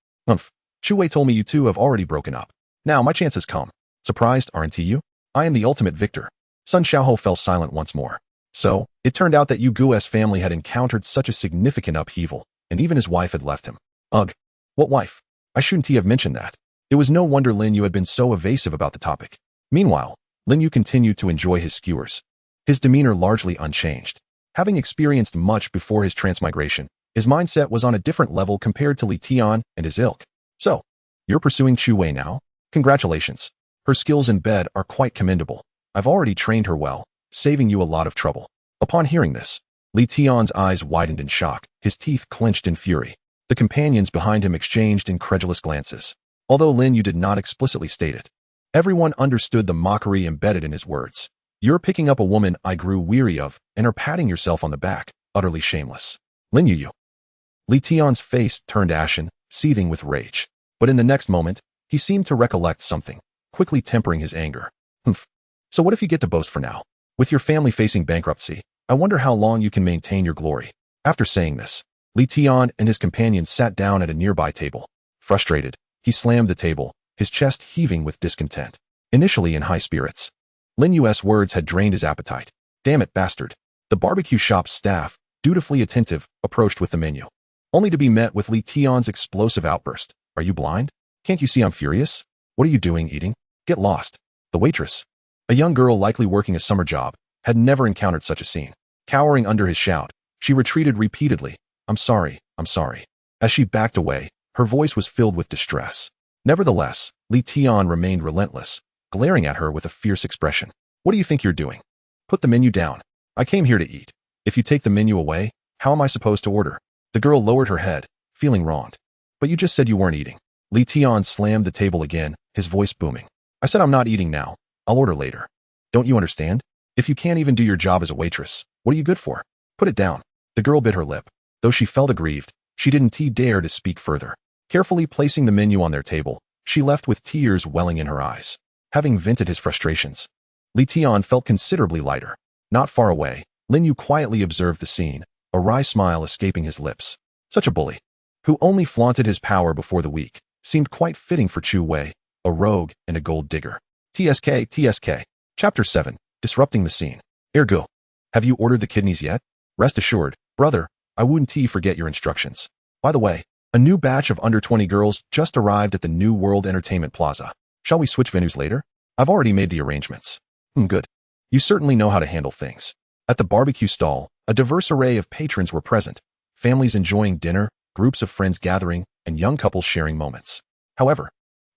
Chu Wei told me you two have already broken up. Now my chance has come. Surprised, aren't you? I am the ultimate victor." Sun Xiaohou fell silent once more. So, it turned out that Yu Guo's family had encountered such a significant upheaval, and even his wife had left him. Ugh. What wife? I shouldn't have mentioned that. It was no wonder Lin Yu had been so evasive about the topic. Meanwhile, Lin Yu continued to enjoy his skewers, his demeanor largely unchanged. Having experienced much before his transmigration, his mindset was on a different level compared to Li Tian and his ilk. "So, you're pursuing Chu Wei now? Congratulations. Her skills in bed are quite commendable. I've already trained her well, saving you a lot of trouble." Upon hearing this, Li Tian's eyes widened in shock, his teeth clenched in fury. The companions behind him exchanged incredulous glances. Although Lin Yu did not explicitly state it, everyone understood the mockery embedded in his words. "You're picking up a woman I grew weary of and are patting yourself on the back, utterly shameless. Lin Yu." Li Tian's face turned ashen, seething with rage. But in the next moment, he seemed to recollect something, quickly tempering his anger. So what if you get to boast for now? With your family facing bankruptcy, I wonder how long you can maintain your glory." After saying this, Li Tian and his companions sat down at a nearby table. Frustrated, he slammed the table, his chest heaving with discontent. Initially in high spirits, Lin Yu's words had drained his appetite. "Damn it, bastard." The barbecue shop's staff, dutifully attentive, approached with the menu, only to be met with Li Tian's explosive outburst. "Are you blind? Can't you see I'm furious? What are you doing eating? Get lost." The waitress, a young girl likely working a summer job, had never encountered such a scene. Cowering under his shout, she retreated repeatedly. I'm sorry. As she backed away, her voice was filled with distress. Nevertheless, Li Tian remained relentless, glaring at her with a fierce expression. "What do you think you're doing? Put the menu down. I came here to eat. If you take the menu away, how am I supposed to order?" The girl lowered her head, feeling wronged. "But you just said you weren't eating." Li Tian slammed the table again, his voice booming. "I said I'm not eating now. I'll order later. Don't you understand? If you can't even do your job as a waitress, what are you good for? Put it down. The girl bit her lip. Though she felt aggrieved, she didn't dare to speak further. Carefully placing the menu on their table, she left with tears welling in her eyes. Having vented his frustrations, Li Tian felt considerably lighter. Not far away, Lin Yu quietly observed the scene, a wry smile escaping his lips. Such a bully, who only flaunted his power before the weak, seemed quite fitting for Chu Wei, a rogue and a gold digger. TSK. Chapter 7. Disrupting the scene. Ergo. Have you ordered the kidneys yet? Rest assured, brother, I wouldn't forget your instructions. By the way, a new batch of under 20 girls just arrived at the New World Entertainment Plaza. Shall we switch venues later? I've already made the arrangements. Good. You certainly know how to handle things. At the barbecue stall, a diverse array of patrons were present, families enjoying dinner, groups of friends gathering, and young couples sharing moments. However,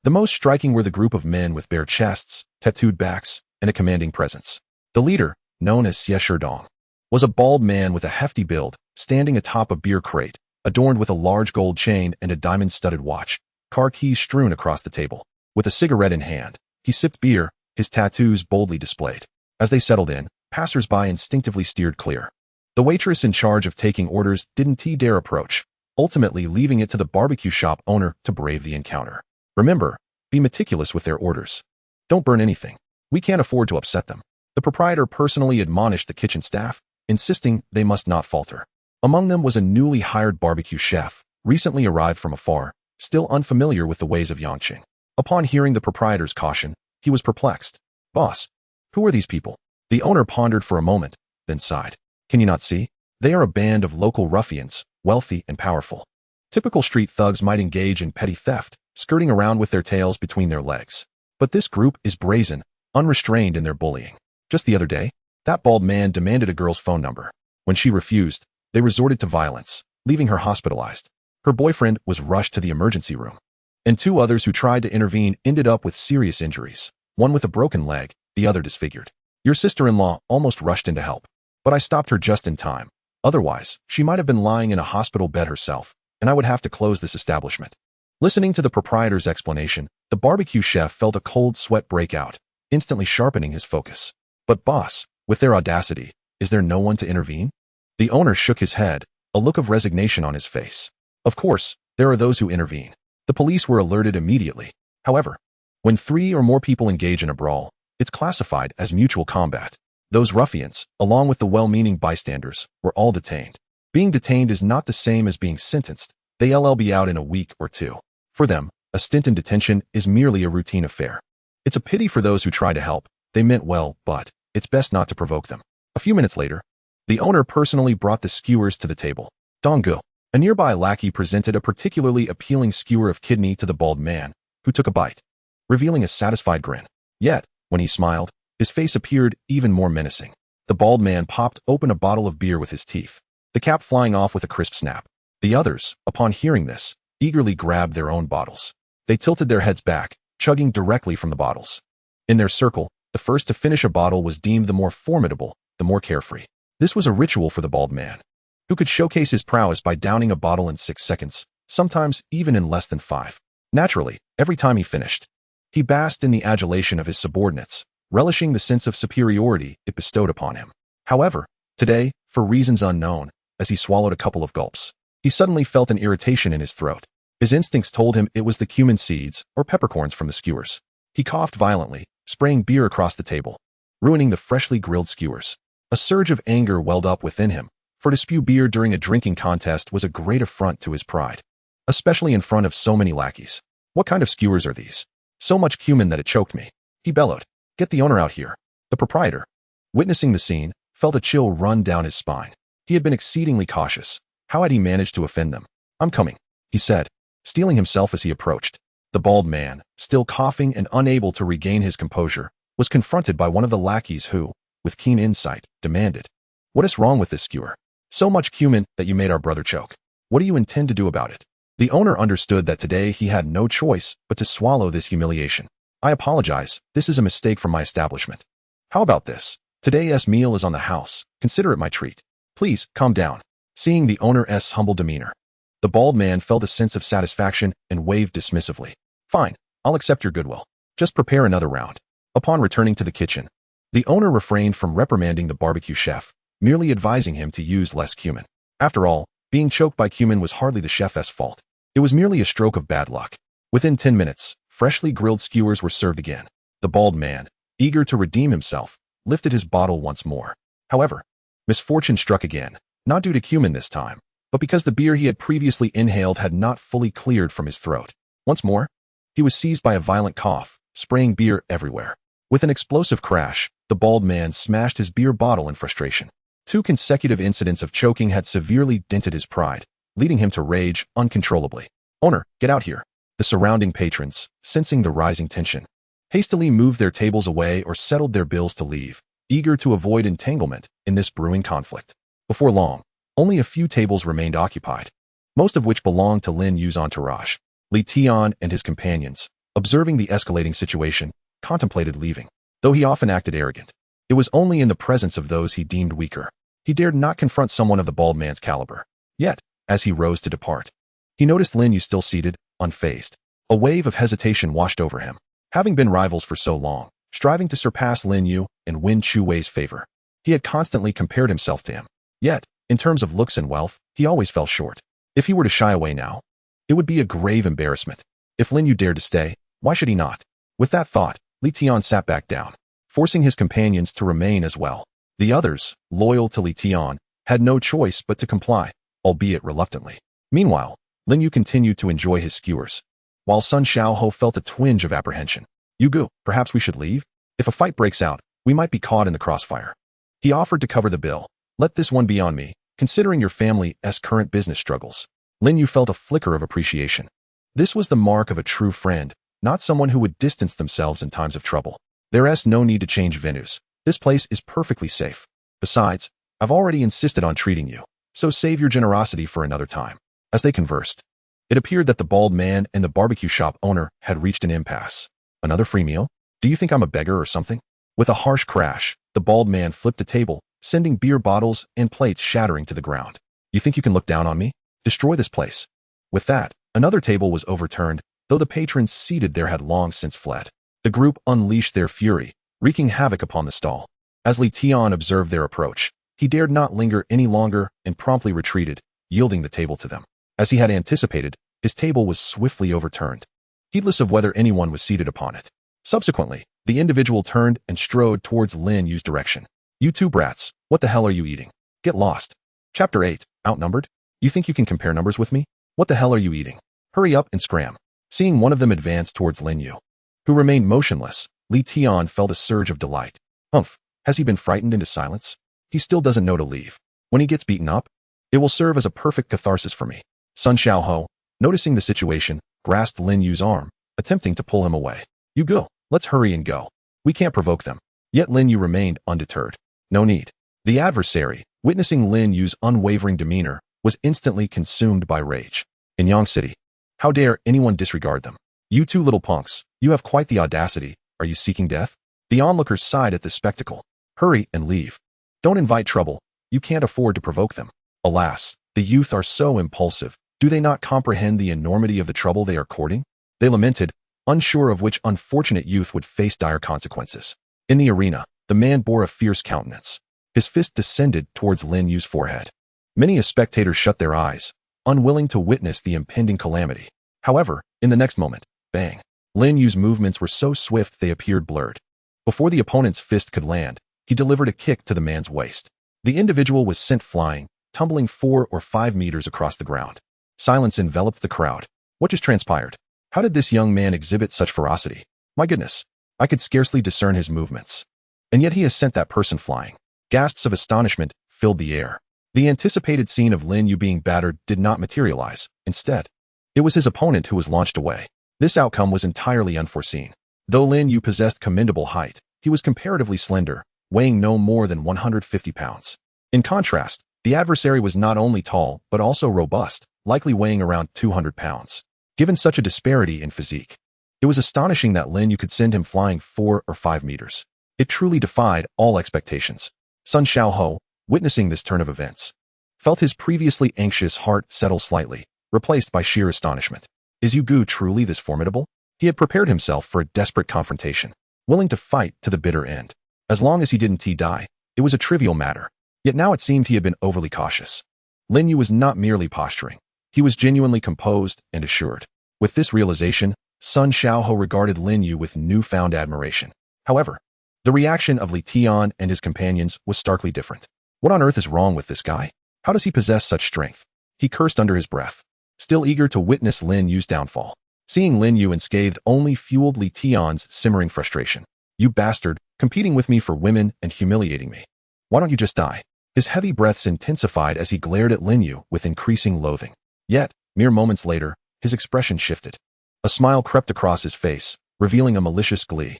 the most striking were the group of men with bare chests, tattooed backs, and a commanding presence. The leader, known as Xie Sherdong, was a bald man with a hefty build, standing atop a beer crate, adorned with a large gold chain and a diamond-studded watch, car keys strewn across the table. With a cigarette in hand, he sipped beer, his tattoos boldly displayed. As they settled in, passers-by instinctively steered clear. The waitress in charge of taking orders didn't dare approach, ultimately leaving it to the barbecue shop owner to brave the encounter. Remember, be meticulous with their orders. Don't burn anything. We can't afford to upset them. The proprietor personally admonished the kitchen staff, insisting they must not falter. Among them was a newly hired barbecue chef, recently arrived from afar, still unfamiliar with the ways of Yangqing. Upon hearing the proprietor's caution, he was perplexed. Boss, who are these people? The owner pondered for a moment, then sighed. Can you not see? They are a band of local ruffians, wealthy and powerful. Typical street thugs might engage in petty theft, skirting around with their tails between their legs. But this group is brazen, unrestrained in their bullying. Just the other day, that bald man demanded a girl's phone number. When she refused, they resorted to violence, leaving her hospitalized. Her boyfriend was rushed to the emergency room. And two others who tried to intervene ended up with serious injuries, one with a broken leg, the other disfigured. Your sister-in-law almost rushed in to help, but I stopped her just in time. Otherwise, she might have been lying in a hospital bed herself, and I would have to close this establishment. Listening to the proprietor's explanation, the barbecue chef felt a cold sweat break out, instantly sharpening his focus. But boss, with their audacity, is there no one to intervene? The owner shook his head, a look of resignation on his face. Of course, there are those who intervene. The police were alerted immediately. However, when 3 or more people engage in a brawl, it's classified as mutual combat. Those ruffians, along with the well-meaning bystanders, were all detained. Being detained is not the same as being sentenced. They'll be out in a week or two. For them, a stint in detention is merely a routine affair. It's a pity for those who try to help. They meant well, but it's best not to provoke them. A few minutes later, the owner personally brought the skewers to the table. Donggu, a nearby lackey, presented a particularly appealing skewer of kidney to the bald man, who took a bite, revealing a satisfied grin. Yet, when he smiled, his face appeared even more menacing. The bald man popped open a bottle of beer with his teeth, the cap flying off with a crisp snap. The others, upon hearing this, eagerly grabbed their own bottles. They tilted their heads back, chugging directly from the bottles. In their circle, the first to finish a bottle was deemed the more formidable, the more carefree. This was a ritual for the bald man, who could showcase his prowess by downing a bottle in 6 seconds, sometimes even in less than 5. Naturally, every time he finished, he basked in the adulation of his subordinates, relishing the sense of superiority it bestowed upon him. However, today, for reasons unknown, as he swallowed a couple of gulps, he suddenly felt an irritation in his throat. His instincts told him it was the cumin seeds or peppercorns from the skewers. He coughed violently, spraying beer across the table, ruining the freshly grilled skewers. A surge of anger welled up within him, for to spew beer during a drinking contest was a great affront to his pride, especially in front of so many lackeys. What kind of skewers are these? So much cumin that it choked me. He bellowed. Get the owner out here. The proprietor, witnessing the scene, felt a chill run down his spine. He had been exceedingly cautious. How had he managed to offend them? I'm coming, he said, steeling himself as he approached. The bald man, still coughing and unable to regain his composure, was confronted by one of the lackeys who, with keen insight, demanded, "What is wrong with this skewer? So much cumin that you made our brother choke. What do you intend to do about it?" The owner understood that today he had no choice but to swallow this humiliation. "I apologize, this is a mistake from my establishment. How about this? Today's meal is on the house, consider it my treat. Please, calm down." Seeing the owner's humble demeanor, the bald man felt a sense of satisfaction and waved dismissively. "Fine, I'll accept your goodwill. Just prepare another round." Upon returning to the kitchen, the owner refrained from reprimanding the barbecue chef, merely advising him to use less cumin. After all, being choked by cumin was hardly the chef's fault. It was merely a stroke of bad luck. Within 10 minutes, freshly grilled skewers were served again. The bald man, eager to redeem himself, lifted his bottle once more. However, misfortune struck again, not due to cumin this time, but because the beer he had previously inhaled had not fully cleared from his throat. Once more, he was seized by a violent cough, spraying beer everywhere. With an explosive crash, the bald man smashed his beer bottle in frustration. 2 consecutive incidents of choking had severely dented his pride, leading him to rage uncontrollably. "Owner, get out here." The surrounding patrons, sensing the rising tension, hastily moved their tables away or settled their bills to leave, eager to avoid entanglement in this brewing conflict. Before long, only a few tables remained occupied, most of which belonged to Lin Yu's entourage. Li Tian and his companions, observing the escalating situation, contemplated leaving. Though he often acted arrogant, it was only in the presence of those he deemed weaker. He dared not confront someone of the bald man's caliber. Yet, as he rose to depart, he noticed Lin Yu still seated, unfazed. A wave of hesitation washed over him. Having been rivals for so long, striving to surpass Lin Yu and win Chu Wei's favor, he had constantly compared himself to him. Yet, in terms of looks and wealth, he always fell short. If he were to shy away now, it would be a grave embarrassment. If Lin Yu dared to stay, why should he not? With that thought, Li Tian sat back down, forcing his companions to remain as well. The others, loyal to Li Tian, had no choice but to comply, albeit reluctantly. Meanwhile, Lin Yu continued to enjoy his skewers, while Sun Xiaohou felt a twinge of apprehension. "Yugu, perhaps we should leave? If a fight breaks out, we might be caught in the crossfire." He offered to cover the bill. "Let this one be on me, considering your family's current business struggles." Lin Yu felt a flicker of appreciation. This was the mark of a true friend, not someone who would distance themselves in times of trouble. "There's no need to change venues. This place is perfectly safe. Besides, I've already insisted on treating you, so save your generosity for another time." As they conversed, it appeared that the bald man and the barbecue shop owner had reached an impasse. "Another free meal? Do you think I'm a beggar or something?" With a harsh crash, the bald man flipped a table, sending beer bottles and plates shattering to the ground. "You think you can look down on me? Destroy this place." With that, another table was overturned, though the patrons seated there had long since fled. The group unleashed their fury, wreaking havoc upon the stall. As Li Tian observed their approach, he dared not linger any longer and promptly retreated, yielding the table to them. As he had anticipated, his table was swiftly overturned, heedless of whether anyone was seated upon it. Subsequently, the individual turned and strode towards Lin Yu's direction. "You two brats, what the hell are you eating? Get lost." Chapter 8, Outnumbered? "You think you can compare numbers with me? What the hell are you eating? Hurry up and scram." Seeing one of them advance towards Lin Yu, who remained motionless, Li Tian felt a surge of delight. Humph, has he been frightened into silence? He still doesn't know to leave. When he gets beaten up, it will serve as a perfect catharsis for me. Sun Xiaohou, noticing the situation, grasped Lin Yu's arm, attempting to pull him away. "You go, let's hurry and go. We can't provoke them." Yet Lin Yu remained undeterred. "No need." The adversary, witnessing Lin Yu's unwavering demeanor, was instantly consumed by rage. "In Yang City, how dare anyone disregard them? You two little punks, you have quite the audacity. Are you seeking death?" The onlookers sighed at this spectacle. "Hurry and leave. Don't invite trouble. You can't afford to provoke them." Alas, the youth are so impulsive. Do they not comprehend the enormity of the trouble they are courting? They lamented, unsure of which unfortunate youth would face dire consequences. In the arena, the man bore a fierce countenance. His fist descended towards Lin Yu's forehead. Many a spectator shut their eyes, unwilling to witness the impending calamity. However, in the next moment, bang! Lin Yu's movements were so swift they appeared blurred. Before the opponent's fist could land, he delivered a kick to the man's waist. The individual was sent flying, tumbling 4 or 5 meters across the ground. Silence enveloped the crowd. What just transpired? How did this young man exhibit such ferocity? My goodness, I could scarcely discern his movements. And yet he has sent that person flying. Gasps of astonishment filled the air. The anticipated scene of Lin Yu being battered did not materialize. Instead, it was his opponent who was launched away. This outcome was entirely unforeseen. Though Lin Yu possessed commendable height, he was comparatively slender, weighing no more than 150 pounds. In contrast, the adversary was not only tall, but also robust, likely weighing around 200 pounds. Given such a disparity in physique, it was astonishing that Lin Yu could send him flying 4 or 5 meters. It truly defied all expectations. Sun Xiaohou, witnessing this turn of events, felt his previously anxious heart settle slightly, replaced by sheer astonishment. Is Yu Gu truly this formidable? He had prepared himself for a desperate confrontation, willing to fight to the bitter end. As long as he didn't die, it was a trivial matter. Yet now it seemed he had been overly cautious. Lin Yu was not merely posturing. He was genuinely composed and assured. With this realization, Sun Xiaohou regarded Lin Yu with newfound admiration. However, the reaction of Li Tian and his companions was starkly different. What on earth is wrong with this guy? How does he possess such strength? He cursed under his breath, still eager to witness Lin Yu's downfall. Seeing Lin Yu unscathed only fueled Li Tian's simmering frustration. You bastard, competing with me for women and humiliating me. Why don't you just die? His heavy breaths intensified as he glared at Lin Yu with increasing loathing. Yet, mere moments later, his expression shifted. A smile crept across his face, revealing a malicious glee.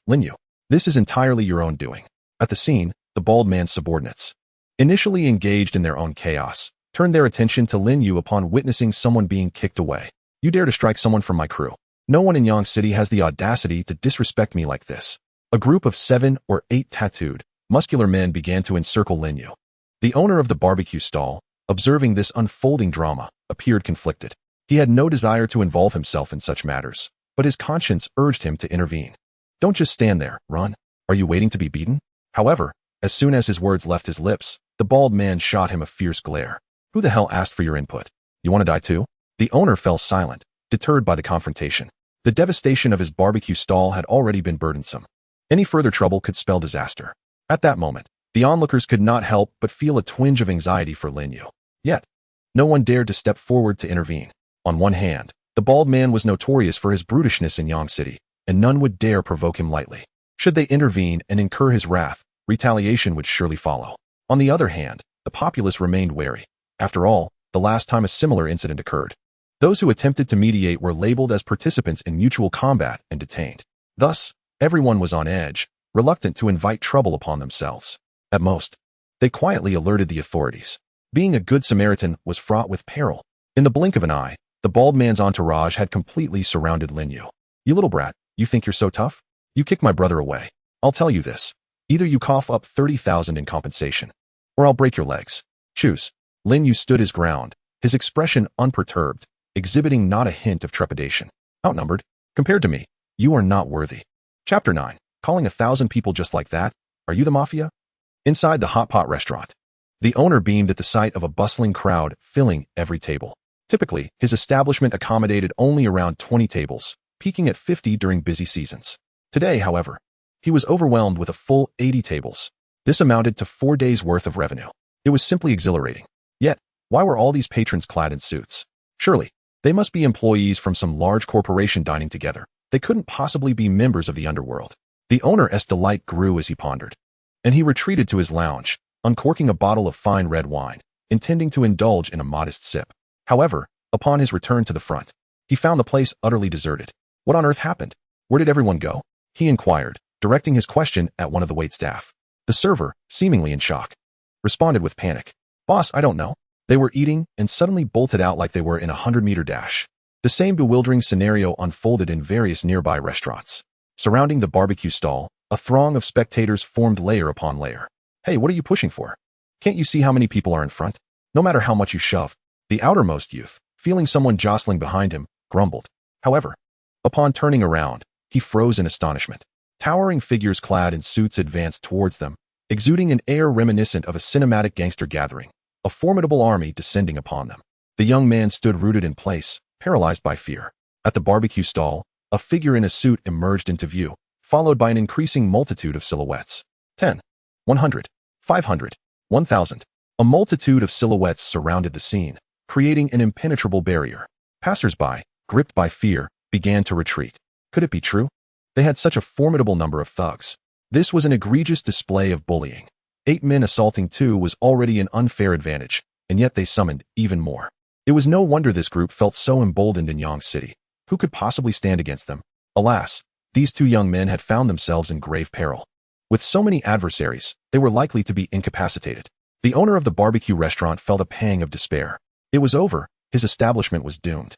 Lin Yu, this is entirely your own doing. At the scene, the bald man's subordinates, initially engaged in their own chaos, turned their attention to Lin Yu upon witnessing someone being kicked away. You dare to strike someone from my crew. No one in Yang City has the audacity to disrespect me like this. A group of 7 or 8 tattooed, muscular men began to encircle Lin Yu. The owner of the barbecue stall, observing this unfolding drama, appeared conflicted. He had no desire to involve himself in such matters, but his conscience urged him to intervene. Don't just stand there, run. Are you waiting to be beaten? However, as soon as his words left his lips, the bald man shot him a fierce glare. Who the hell asked for your input? You want to die too? The owner fell silent, deterred by the confrontation. The devastation of his barbecue stall had already been burdensome. Any further trouble could spell disaster. At that moment, the onlookers could not help but feel a twinge of anxiety for Lin Yu. Yet, no one dared to step forward to intervene. On one hand, the bald man was notorious for his brutishness in Yang City, and none would dare provoke him lightly. Should they intervene and incur his wrath, retaliation would surely follow. On the other hand, the populace remained wary. After all, the last time a similar incident occurred, those who attempted to mediate were labeled as participants in mutual combat and detained. Thus, everyone was on edge, reluctant to invite trouble upon themselves. At most, they quietly alerted the authorities. Being a good Samaritan was fraught with peril. In the blink of an eye, the bald man's entourage had completely surrounded Lin Yu. You little brat, you think you're so tough? You kicked my brother away. I'll tell you this. Either you cough up 30,000 in compensation, or I'll break your legs. Choose. Lin Yu stood his ground, his expression unperturbed, exhibiting not a hint of trepidation. Outnumbered? Compared to me, you are not worthy. Chapter 9. Calling 1,000 people just like that? Are you the mafia? Inside the hot pot restaurant, the owner beamed at the sight of a bustling crowd filling every table. Typically, his establishment accommodated only around 20 tables, peaking at 50 during busy seasons. Today, however, he was overwhelmed with a full 80 tables. This amounted to 4 days' worth of revenue. It was simply exhilarating. Yet, why were all these patrons clad in suits? Surely, they must be employees from some large corporation dining together. They couldn't possibly be members of the underworld. The owner's delight grew as he pondered, and he retreated to his lounge, uncorking a bottle of fine red wine, intending to indulge in a modest sip. However, upon his return to the front, he found the place utterly deserted. What on earth happened? Where did everyone go? He inquired, directing his question at one of the waitstaff. The server, seemingly in shock, responded with panic. Boss, I don't know. They were eating and suddenly bolted out like they were in a 100-meter dash. The same bewildering scenario unfolded in various nearby restaurants. Surrounding the barbecue stall, a throng of spectators formed layer upon layer. Hey, what are you pushing for? Can't you see how many people are in front? No matter how much you shove. The outermost youth, feeling someone jostling behind him, grumbled. However, upon turning around, he froze in astonishment. Towering figures clad in suits advanced towards them, exuding an air reminiscent of a cinematic gangster gathering, a formidable army descending upon them. The young man stood rooted in place, paralyzed by fear. At the barbecue stall, a figure in a suit emerged into view, followed by an increasing multitude of silhouettes. 10, 100, 500, 1,000. A multitude of silhouettes surrounded the scene, creating an impenetrable barrier. Passers-by, gripped by fear, began to retreat. Could it be true? They had such a formidable number of thugs. This was an egregious display of bullying. 8 men assaulting 2 was already an unfair advantage, and yet they summoned even more. It was no wonder this group felt so emboldened in Yang City. Who could possibly stand against them? Alas, these 2 young men had found themselves in grave peril. With so many adversaries, they were likely to be incapacitated. The owner of the barbecue restaurant felt a pang of despair. It was over, his establishment was doomed.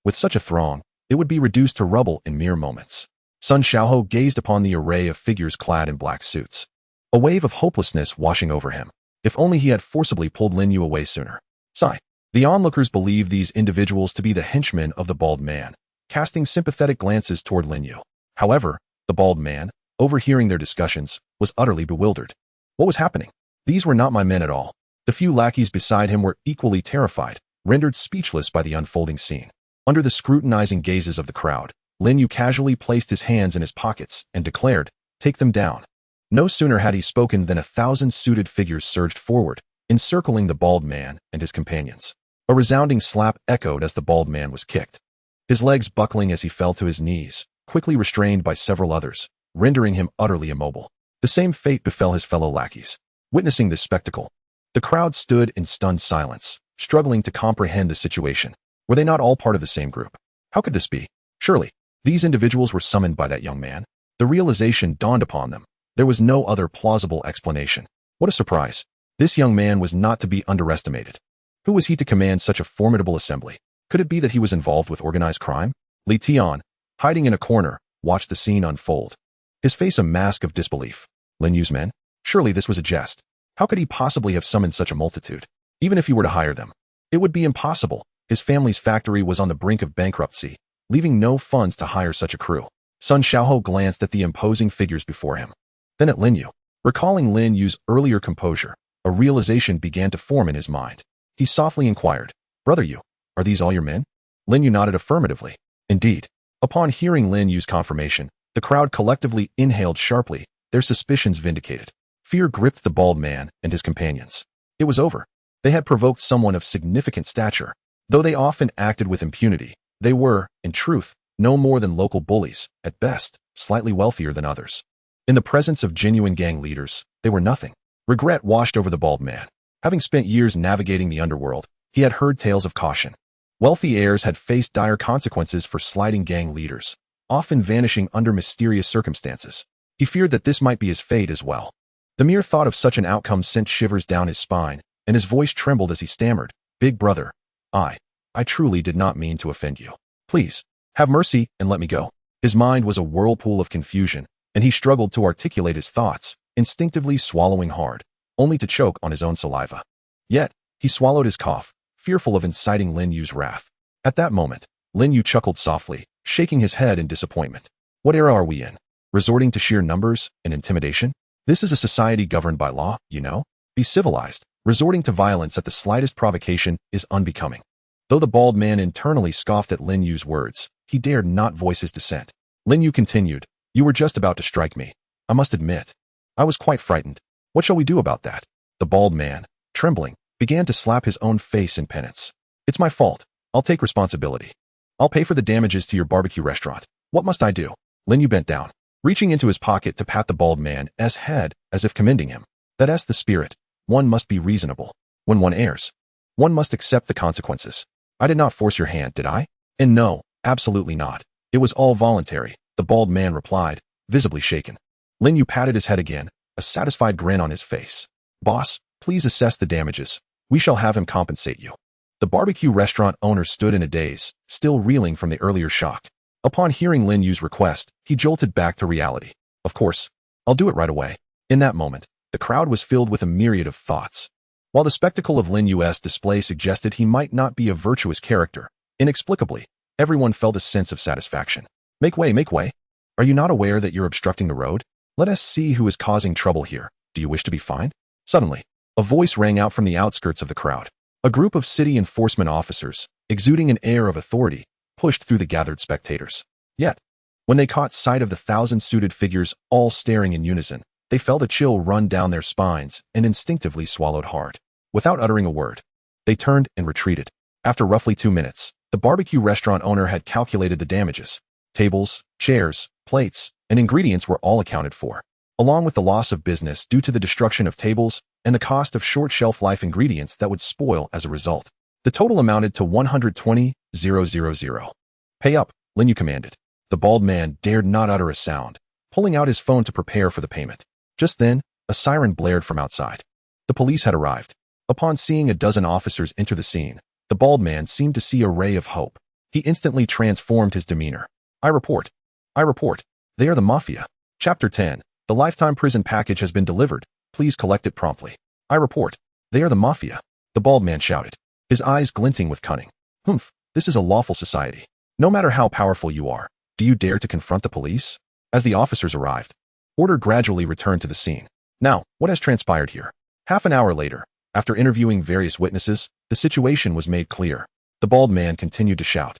With such a throng, it would be reduced to rubble in mere moments. Sun Xiaohou gazed upon the array of figures clad in black suits, a wave of hopelessness washing over him. If only he had forcibly pulled Lin Yu away sooner. Sigh. The onlookers believed these individuals to be the henchmen of the bald man, casting sympathetic glances toward Lin Yu. However, the bald man, overhearing their discussions, was utterly bewildered. What was happening? These were not my men at all. The few lackeys beside him were equally terrified, rendered speechless by the unfolding scene. Under the scrutinizing gazes of the crowd, Lin Yu casually placed his hands in his pockets and declared, "Take them down." No sooner had he spoken than 1,000 suited figures surged forward, encircling the bald man and his companions. A resounding slap echoed as the bald man was kicked, his legs buckling as he fell to his knees, quickly restrained by several others, rendering him utterly immobile. The same fate befell his fellow lackeys. Witnessing this spectacle, the crowd stood in stunned silence, struggling to comprehend the situation. Were they not all part of the same group? How could this be? Surely, these individuals were summoned by that young man. The realization dawned upon them. There was no other plausible explanation. What a surprise. This young man was not to be underestimated. Who was he to command such a formidable assembly? Could it be that he was involved with organized crime? Li Tian, hiding in a corner, watched the scene unfold, his face a mask of disbelief. Lin Yu's men? Surely this was a jest. How could he possibly have summoned such a multitude? Even if he were to hire them, it would be impossible. His family's factory was on the brink of bankruptcy, leaving no funds to hire such a crew. Sun Xiaohou glanced at the imposing figures before him, then at Lin Yu. Recalling Lin Yu's earlier composure, a realization began to form in his mind. He softly inquired, "Brother Yu, are these all your men?" Lin Yu nodded affirmatively. Indeed. Upon hearing Lin Yu's confirmation, the crowd collectively inhaled sharply, their suspicions vindicated. Fear gripped the bald man and his companions. It was over. They had provoked someone of significant stature. Though they often acted with impunity, they were, in truth, no more than local bullies, at best, slightly wealthier than others. In the presence of genuine gang leaders, they were nothing. Regret washed over the bald man. Having spent years navigating the underworld, he had heard tales of caution. Wealthy heirs had faced dire consequences for slighting gang leaders, often vanishing under mysterious circumstances. He feared that this might be his fate as well. The mere thought of such an outcome sent shivers down his spine, and his voice trembled as he stammered, "Big brother, I truly did not mean to offend you. Please, have mercy and let me go." His mind was a whirlpool of confusion, and he struggled to articulate his thoughts, instinctively swallowing hard, only to choke on his own saliva. Yet, he swallowed his cough, fearful of inciting Lin Yu's wrath. At that moment, Lin Yu chuckled softly, shaking his head in disappointment. What era are we in? Resorting to sheer numbers and intimidation? This is a society governed by law, you know? Be civilized. Resorting to violence at the slightest provocation is unbecoming. Though the bald man internally scoffed at Lin Yu's words, he dared not voice his dissent. Lin Yu continued, "You were just about to strike me. I must admit, I was quite frightened. What shall we do about that?" The bald man, trembling, began to slap his own face in penance. "It's my fault. I'll take responsibility. I'll pay for the damages to your barbecue restaurant. What must I do?" Lin Yu bent down, reaching into his pocket to pat the bald man's head as if commending him. "That's the spirit. One must be reasonable. When one errs, one must accept the consequences. I did not force your hand, did I?" "And no, absolutely not. It was all voluntary," the bald man replied, visibly shaken. Lin Yu patted his head again, a satisfied grin on his face. "Boss, please assess the damages. We shall have him compensate you." The barbecue restaurant owner stood in a daze, still reeling from the earlier shock. Upon hearing Lin Yu's request, he jolted back to reality. "Of course, I'll do it right away." In that moment, the crowd was filled with a myriad of thoughts. While the spectacle of Lin Yu's display suggested he might not be a virtuous character, inexplicably, everyone felt a sense of satisfaction. Make way, make way. Are you not aware that you're obstructing the road? Let us see who is causing trouble here. Do you wish to be fined?" Suddenly, a voice rang out from the outskirts of the crowd. A group of city enforcement officers, exuding an air of authority, pushed through the gathered spectators. Yet, when they caught sight of the 1,000 suited figures all staring in unison, they felt a chill run down their spines and instinctively swallowed hard. Without uttering a word, they turned and retreated. After roughly 2 minutes, the barbecue restaurant owner had calculated the damages. Tables, chairs, plates, and ingredients were all accounted for, along with the loss of business due to the destruction of tables and the cost of short shelf life ingredients that would spoil as a result. The total amounted to 120,000. "Pay up," Lin Yu commanded. The bald man dared not utter a sound, pulling out his phone to prepare for the payment. Just then, a siren blared from outside. The police had arrived. Upon seeing a dozen officers enter the scene, the bald man seemed to see a ray of hope. He instantly transformed his demeanor. I report. They are the mafia." Chapter 10. The lifetime prison package has been delivered. Please collect it promptly. I report. They are the mafia. The bald man shouted, his eyes glinting with cunning. "Humph, this is a lawful society. No matter how powerful you are, do you dare to confront the police?" As the officers arrived, order gradually returned to the scene. "Now, what has transpired here?" Half an hour later, after interviewing various witnesses, the situation was made clear. The bald man continued to shout,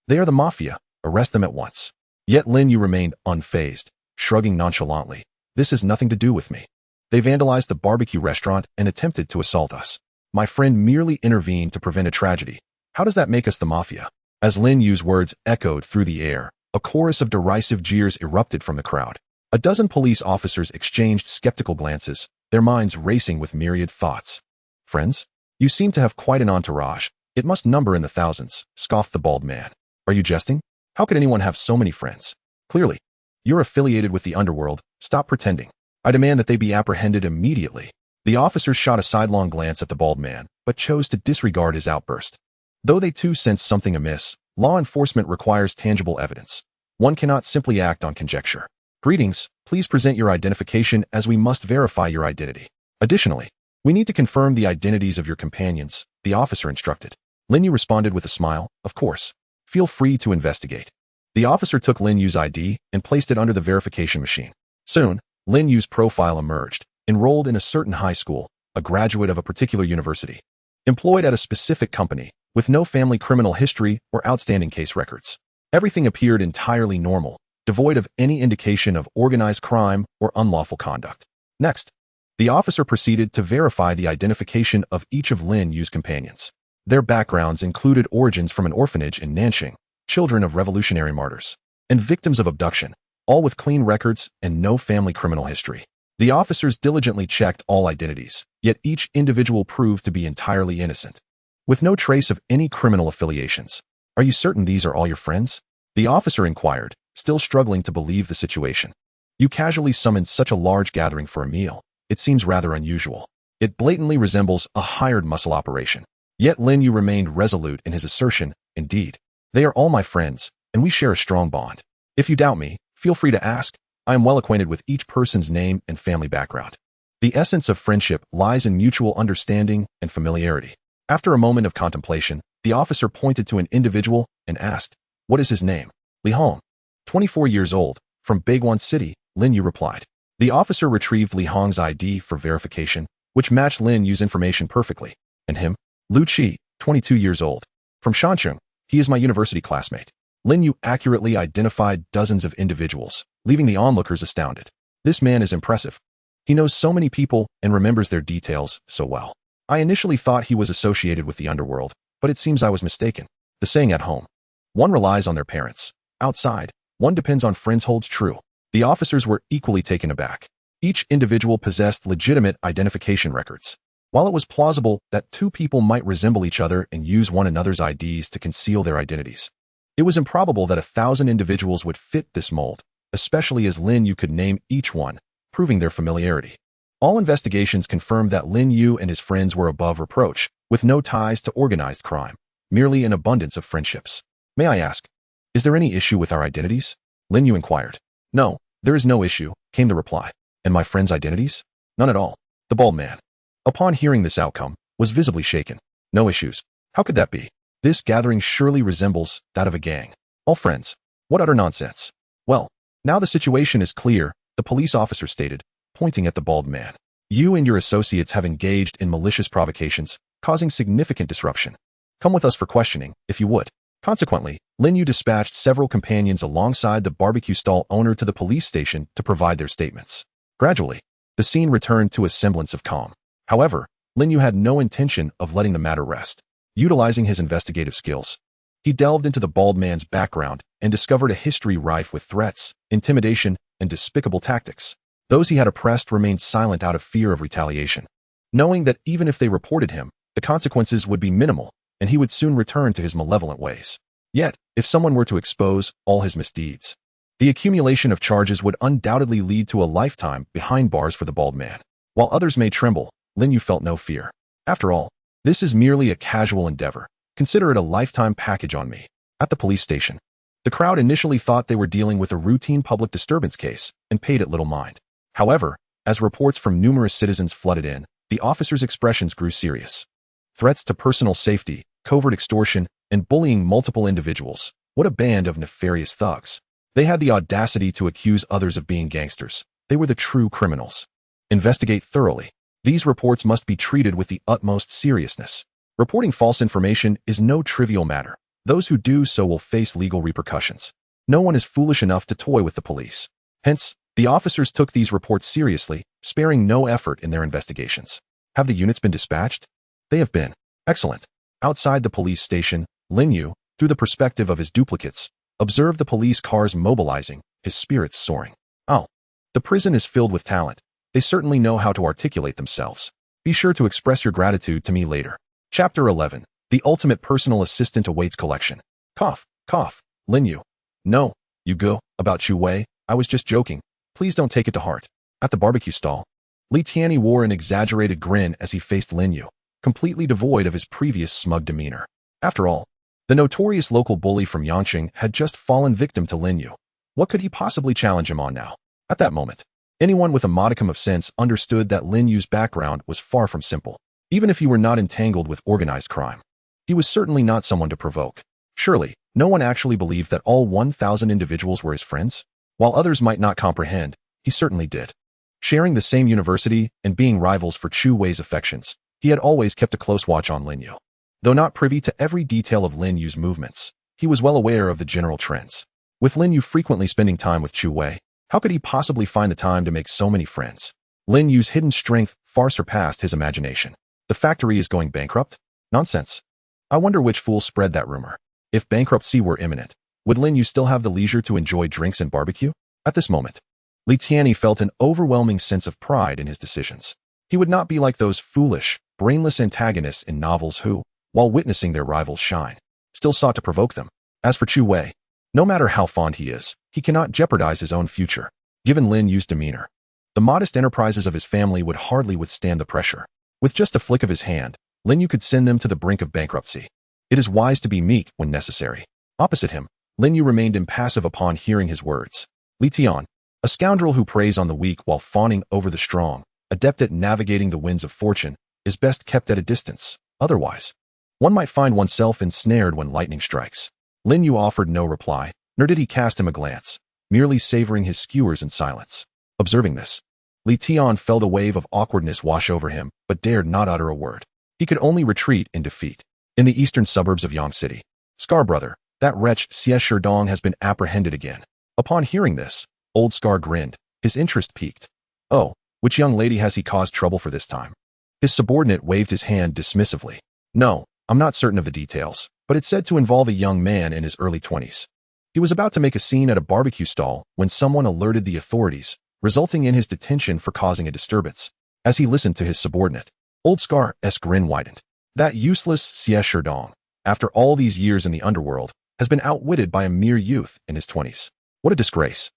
"They are the mafia. Arrest them at once." Yet Lin Yu remained unfazed, shrugging nonchalantly. "This has nothing to do with me. They vandalized the barbecue restaurant and attempted to assault us. My friend merely intervened to prevent a tragedy. How does that make us the mafia?" As Lin Yu's words echoed through the air, a chorus of derisive jeers erupted from the crowd. A dozen police officers exchanged skeptical glances, their minds racing with myriad thoughts. "Friends? You seem to have quite an entourage. It must number in the thousands," scoffed the bald man. "Are you jesting? How could anyone have so many friends? Clearly, you're affiliated with the underworld. Stop pretending. I demand that they be apprehended immediately." The officers shot a sidelong glance at the bald man, but chose to disregard his outburst. Though they too sensed something amiss, law enforcement requires tangible evidence. One cannot simply act on conjecture. "Greetings, please present your identification as we must verify your identity. Additionally, we need to confirm the identities of your companions," the officer instructed. Lin Yu responded with a smile, "Of course. Feel free to investigate." The officer took Lin Yu's ID and placed it under the verification machine. Soon, Lin Yu's profile emerged, enrolled in a certain high school, a graduate of a particular university, employed at a specific company, with no family criminal history or outstanding case records. Everything appeared entirely normal, devoid of any indication of organized crime or unlawful conduct. Next, the officer proceeded to verify the identification of each of Lin Yu's companions. Their backgrounds included origins from an orphanage in Nanxing, children of revolutionary martyrs, and victims of abduction, all with clean records and no family criminal history. The officers diligently checked all identities, yet each individual proved to be entirely innocent, with no trace of any criminal affiliations. "Are you certain these are all your friends?" the officer inquired, still struggling to believe the situation. "You casually summoned such a large gathering for a meal. It seems rather unusual. It blatantly resembles a hired muscle operation." Yet Lin Yu remained resolute in his assertion. "Indeed, they are all my friends, and we share a strong bond. If you doubt me, feel free to ask. I am well acquainted with each person's name and family background." The essence of friendship lies in mutual understanding and familiarity. After a moment of contemplation, the officer pointed to an individual and asked, "What is his name?" "Li Hong, 24 years old, from Baiguan City," Lin Yu replied. The officer retrieved Li Hong's ID for verification, which matched Lin Yu's information perfectly. "And him?" "Lu Qi, 22 years old, from Shancheng. He is my university classmate." Lin Yu accurately identified dozens of individuals, leaving the onlookers astounded. "This man is impressive. He knows so many people and remembers their details so well. I initially thought he was associated with the underworld, but it seems I was mistaken." The saying at home, "One relies on their parents. Outside, one depends on friends," holds true. The officers were equally taken aback. Each individual possessed legitimate identification records. While it was plausible that two people might resemble each other and use one another's IDs to conceal their identities, it was improbable that 1,000 individuals would fit this mold, especially as Lin Yu could name each one, proving their familiarity. All investigations confirmed that Lin Yu and his friends were above reproach, with no ties to organized crime, merely an abundance of friendships. "May I ask, is there any issue with our identities?" Lin Yu inquired. "No, there is no issue," came the reply. "And my friends' identities?" "None at all." The bald man, upon hearing this outcome, was visibly shaken. "No issues? How could that be? This gathering surely resembles that of a gang. All friends. What utter nonsense." "Well, now the situation is clear," the police officer stated, pointing at the bald man. "You and your associates have engaged in malicious provocations, causing significant disruption. Come with us for questioning, if you would." Consequently, Lin Yu dispatched several companions alongside the barbecue stall owner to the police station to provide their statements. Gradually, the scene returned to a semblance of calm. However, Lin Yu had no intention of letting the matter rest. Utilizing his investigative skills, he delved into the bald man's background and discovered a history rife with threats, intimidation, and despicable tactics. Those he had oppressed remained silent out of fear of retaliation, knowing that even if they reported him, the consequences would be minimal, and he would soon return to his malevolent ways. Yet, if someone were to expose all his misdeeds, the accumulation of charges would undoubtedly lead to a lifetime behind bars for the bald man. While others may tremble, Lin Yu felt no fear. "After all, this is merely a casual endeavor. Consider it a lifetime package on me." At the police station, the crowd initially thought they were dealing with a routine public disturbance case and paid it little mind. However, as reports from numerous citizens flooded in, the officers' expressions grew serious. Threats to personal safety, covert extortion, and bullying multiple individuals. What a band of nefarious thugs. They had the audacity to accuse others of being gangsters. They were the true criminals. "Investigate thoroughly. These reports must be treated with the utmost seriousness. Reporting false information is no trivial matter. Those who do so will face legal repercussions. No one is foolish enough to toy with the police. Hence, the officers took these reports seriously, sparing no effort in their investigations. Have the units been dispatched? They have been. Excellent. Outside the police station, Lin Yu, through the perspective of his duplicates, observed the police cars mobilizing, his spirits soaring. Oh, the prison is filled with talent. They certainly know how to articulate themselves. Be sure to express your gratitude to me later. Chapter 11. The Ultimate Personal Assistant Awaits Collection. Cough, cough, Lin Yu. No, you go, about Chu Wei, I was just joking. Please don't take it to heart. At the barbecue stall, Li Tianyi wore an exaggerated grin as he faced Lin Yu, completely devoid of his previous smug demeanor. After all, the notorious local bully from Yangqing had just fallen victim to Lin Yu. What could he possibly challenge him on now? At that moment, anyone with a modicum of sense understood that Lin Yu's background was far from simple. Even if he were not entangled with organized crime, he was certainly not someone to provoke. Surely, no one actually believed that all 1,000 individuals were his friends? While others might not comprehend, he certainly did. Sharing the same university and being rivals for Chu Wei's affections, he had always kept a close watch on Lin Yu. Though not privy to every detail of Lin Yu's movements, he was well aware of the general trends. With Lin Yu frequently spending time with Chu Wei, how could he possibly find the time to make so many friends? Lin Yu's hidden strength far surpassed his imagination. The factory is going bankrupt? Nonsense. I wonder which fool spread that rumor. If bankruptcy were imminent, would Lin Yu still have the leisure to enjoy drinks and barbecue? At this moment, Li Tianyi felt an overwhelming sense of pride in his decisions. He would not be like those foolish, brainless antagonists in novels who, while witnessing their rivals shine, still sought to provoke them. As for Chu Wei, no matter how fond he is, he cannot jeopardize his own future. Given Lin Yu's demeanor, the modest enterprises of his family would hardly withstand the pressure. With just a flick of his hand, Lin Yu could send them to the brink of bankruptcy. It is wise to be meek when necessary. Opposite him, Lin Yu remained impassive upon hearing his words. Li Tian, a scoundrel who preys on the weak while fawning over the strong, adept at navigating the winds of fortune, is best kept at a distance. Otherwise, one might find oneself ensnared when lightning strikes. Lin Yu offered no reply, nor did he cast him a glance, merely savoring his skewers in silence. Observing this, Li Tian felt a wave of awkwardness wash over him, but dared not utter a word. He could only retreat in defeat. In the eastern suburbs of Yang City, Scar brother, that wretch Xie Sherdong has been apprehended again. Upon hearing this, old Scar grinned, his interest piqued. Oh, which young lady has he caused trouble for this time? His subordinate waved his hand dismissively. No, I'm not certain of the details, but it's said to involve a young man in his early 20s. He was about to make a scene at a barbecue stall when someone alerted the authorities, resulting in his detention for causing a disturbance. As he listened to his subordinate, old Scar's grin widened. That useless Xie Sherdong, after all these years in the underworld, has been outwitted by a mere youth in his 20s. What a disgrace.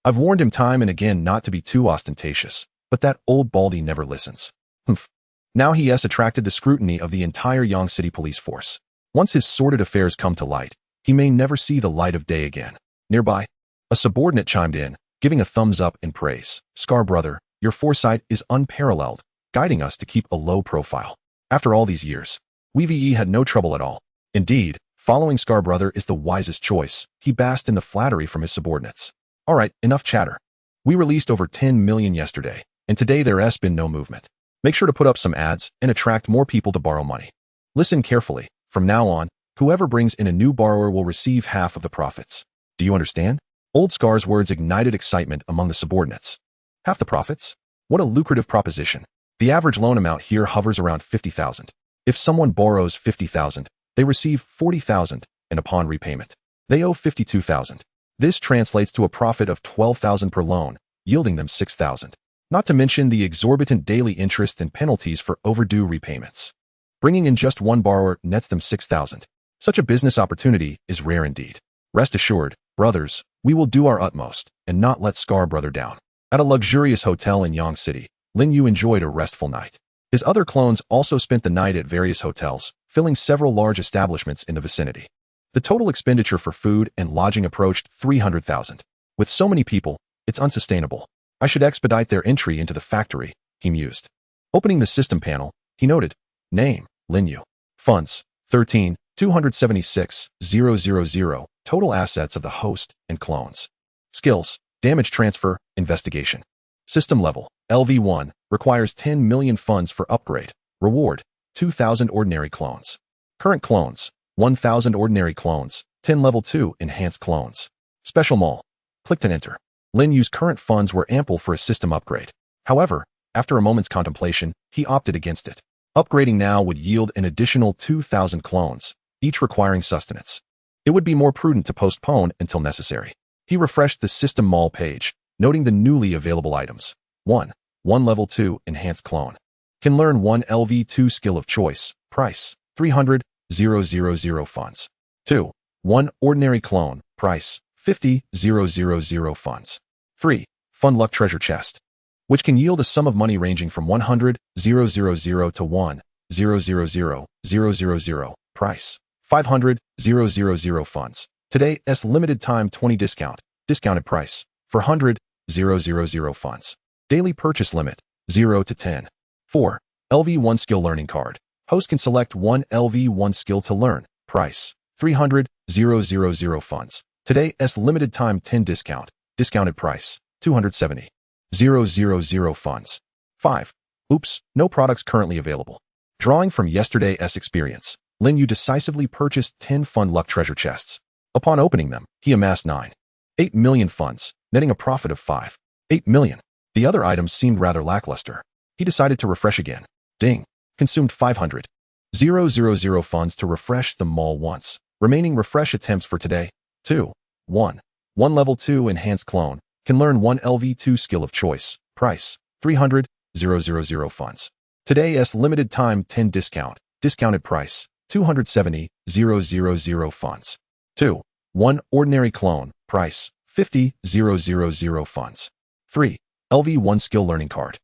I've warned him time and again not to be too ostentatious, but that old baldy never listens. Humph. Now he has attracted the scrutiny of the entire Yang City police force. Once his sordid affairs come to light, he may never see the light of day again. Nearby, a subordinate chimed in, giving a thumbs up in praise. Scar brother, your foresight is unparalleled, guiding us to keep a low profile. After all these years, we had no trouble at all. Indeed, following Scar brother is the wisest choice. He basked in the flattery from his subordinates. All right, enough chatter. We released over 10 million yesterday, and today there has been no movement. Make sure to put up some ads and attract more people to borrow money. Listen carefully. From now on, whoever brings in a new borrower will receive half of the profits. Do you understand? Old Scar's words ignited excitement among the subordinates. Half the profits? What a lucrative proposition. The average loan amount here hovers around 50,000. If someone borrows 50,000, they receive 40,000, and upon repayment, they owe 52,000. This translates to a profit of 12,000 per loan, yielding them 6,000. Not to mention the exorbitant daily interest and penalties for overdue repayments. Bringing in just one borrower nets them 6,000. Such a business opportunity is rare indeed. Rest assured, brothers, we will do our utmost and not let Scar brother down. At a luxurious hotel in Yang City, Lin Yu enjoyed a restful night. His other clones also spent the night at various hotels, filling several large establishments in the vicinity. The total expenditure for food and lodging approached 300,000. With so many people, it's unsustainable. I should expedite their entry into the factory, he mused. Opening the system panel, he noted, name, Lin Yu. Funds, 13,276,000. Total assets of the host and clones. Skills, damage transfer, investigation. System level, LV1, Requires 10 million funds for upgrade. Reward, 2,000 ordinary clones. Current clones, 1,000 ordinary clones, 10 level 2 enhanced clones. Special mall. Click to enter. Lin Yu's current funds were ample for a system upgrade. However, after a moment's contemplation, he opted against it. Upgrading now would yield an additional 2,000 clones, each requiring sustenance. It would be more prudent to postpone until necessary. He refreshed the system mall page, noting the newly available items. 1 level 2 enhanced clone. Can learn 1 LV2 skill of choice. Price, 300,000 funds. 2 1 ordinary clone. Price, 50,000 funds. 3 fun luck treasure chest, which can yield a sum of money ranging from 100,000 to 1,000,000. Price, 500,000 funds. Today's limited time 20 discount. Discounted price, 400,000 funds. Daily purchase limit, 0 to 10. 4 LV1 skill learning card. Host can select 1 LV1 skill to learn. Price, 300,000 funds. Today's limited time 10 discount. Discounted price, 270,000 funds. 5 Oops, no products currently available. Drawing from yesterday's experience, Lin Yu decisively purchased 10 fun luck treasure chests. Upon opening them, he amassed 9.8 million funds, netting a profit of 5.8 million. The other items seemed rather lackluster. He decided to refresh again. Ding. Consumed 500,000 funds to refresh the mall once. Remaining refresh attempts for today. 2 1 level 2 enhanced clone. Can learn 1 LV2 skill of choice. Price, 300,000 funds. Today's limited time 10 discount. Discounted price, 270,000 funds. 2 1 ordinary clone. Price, 50,000 funds. 3 LV1 skill learning card.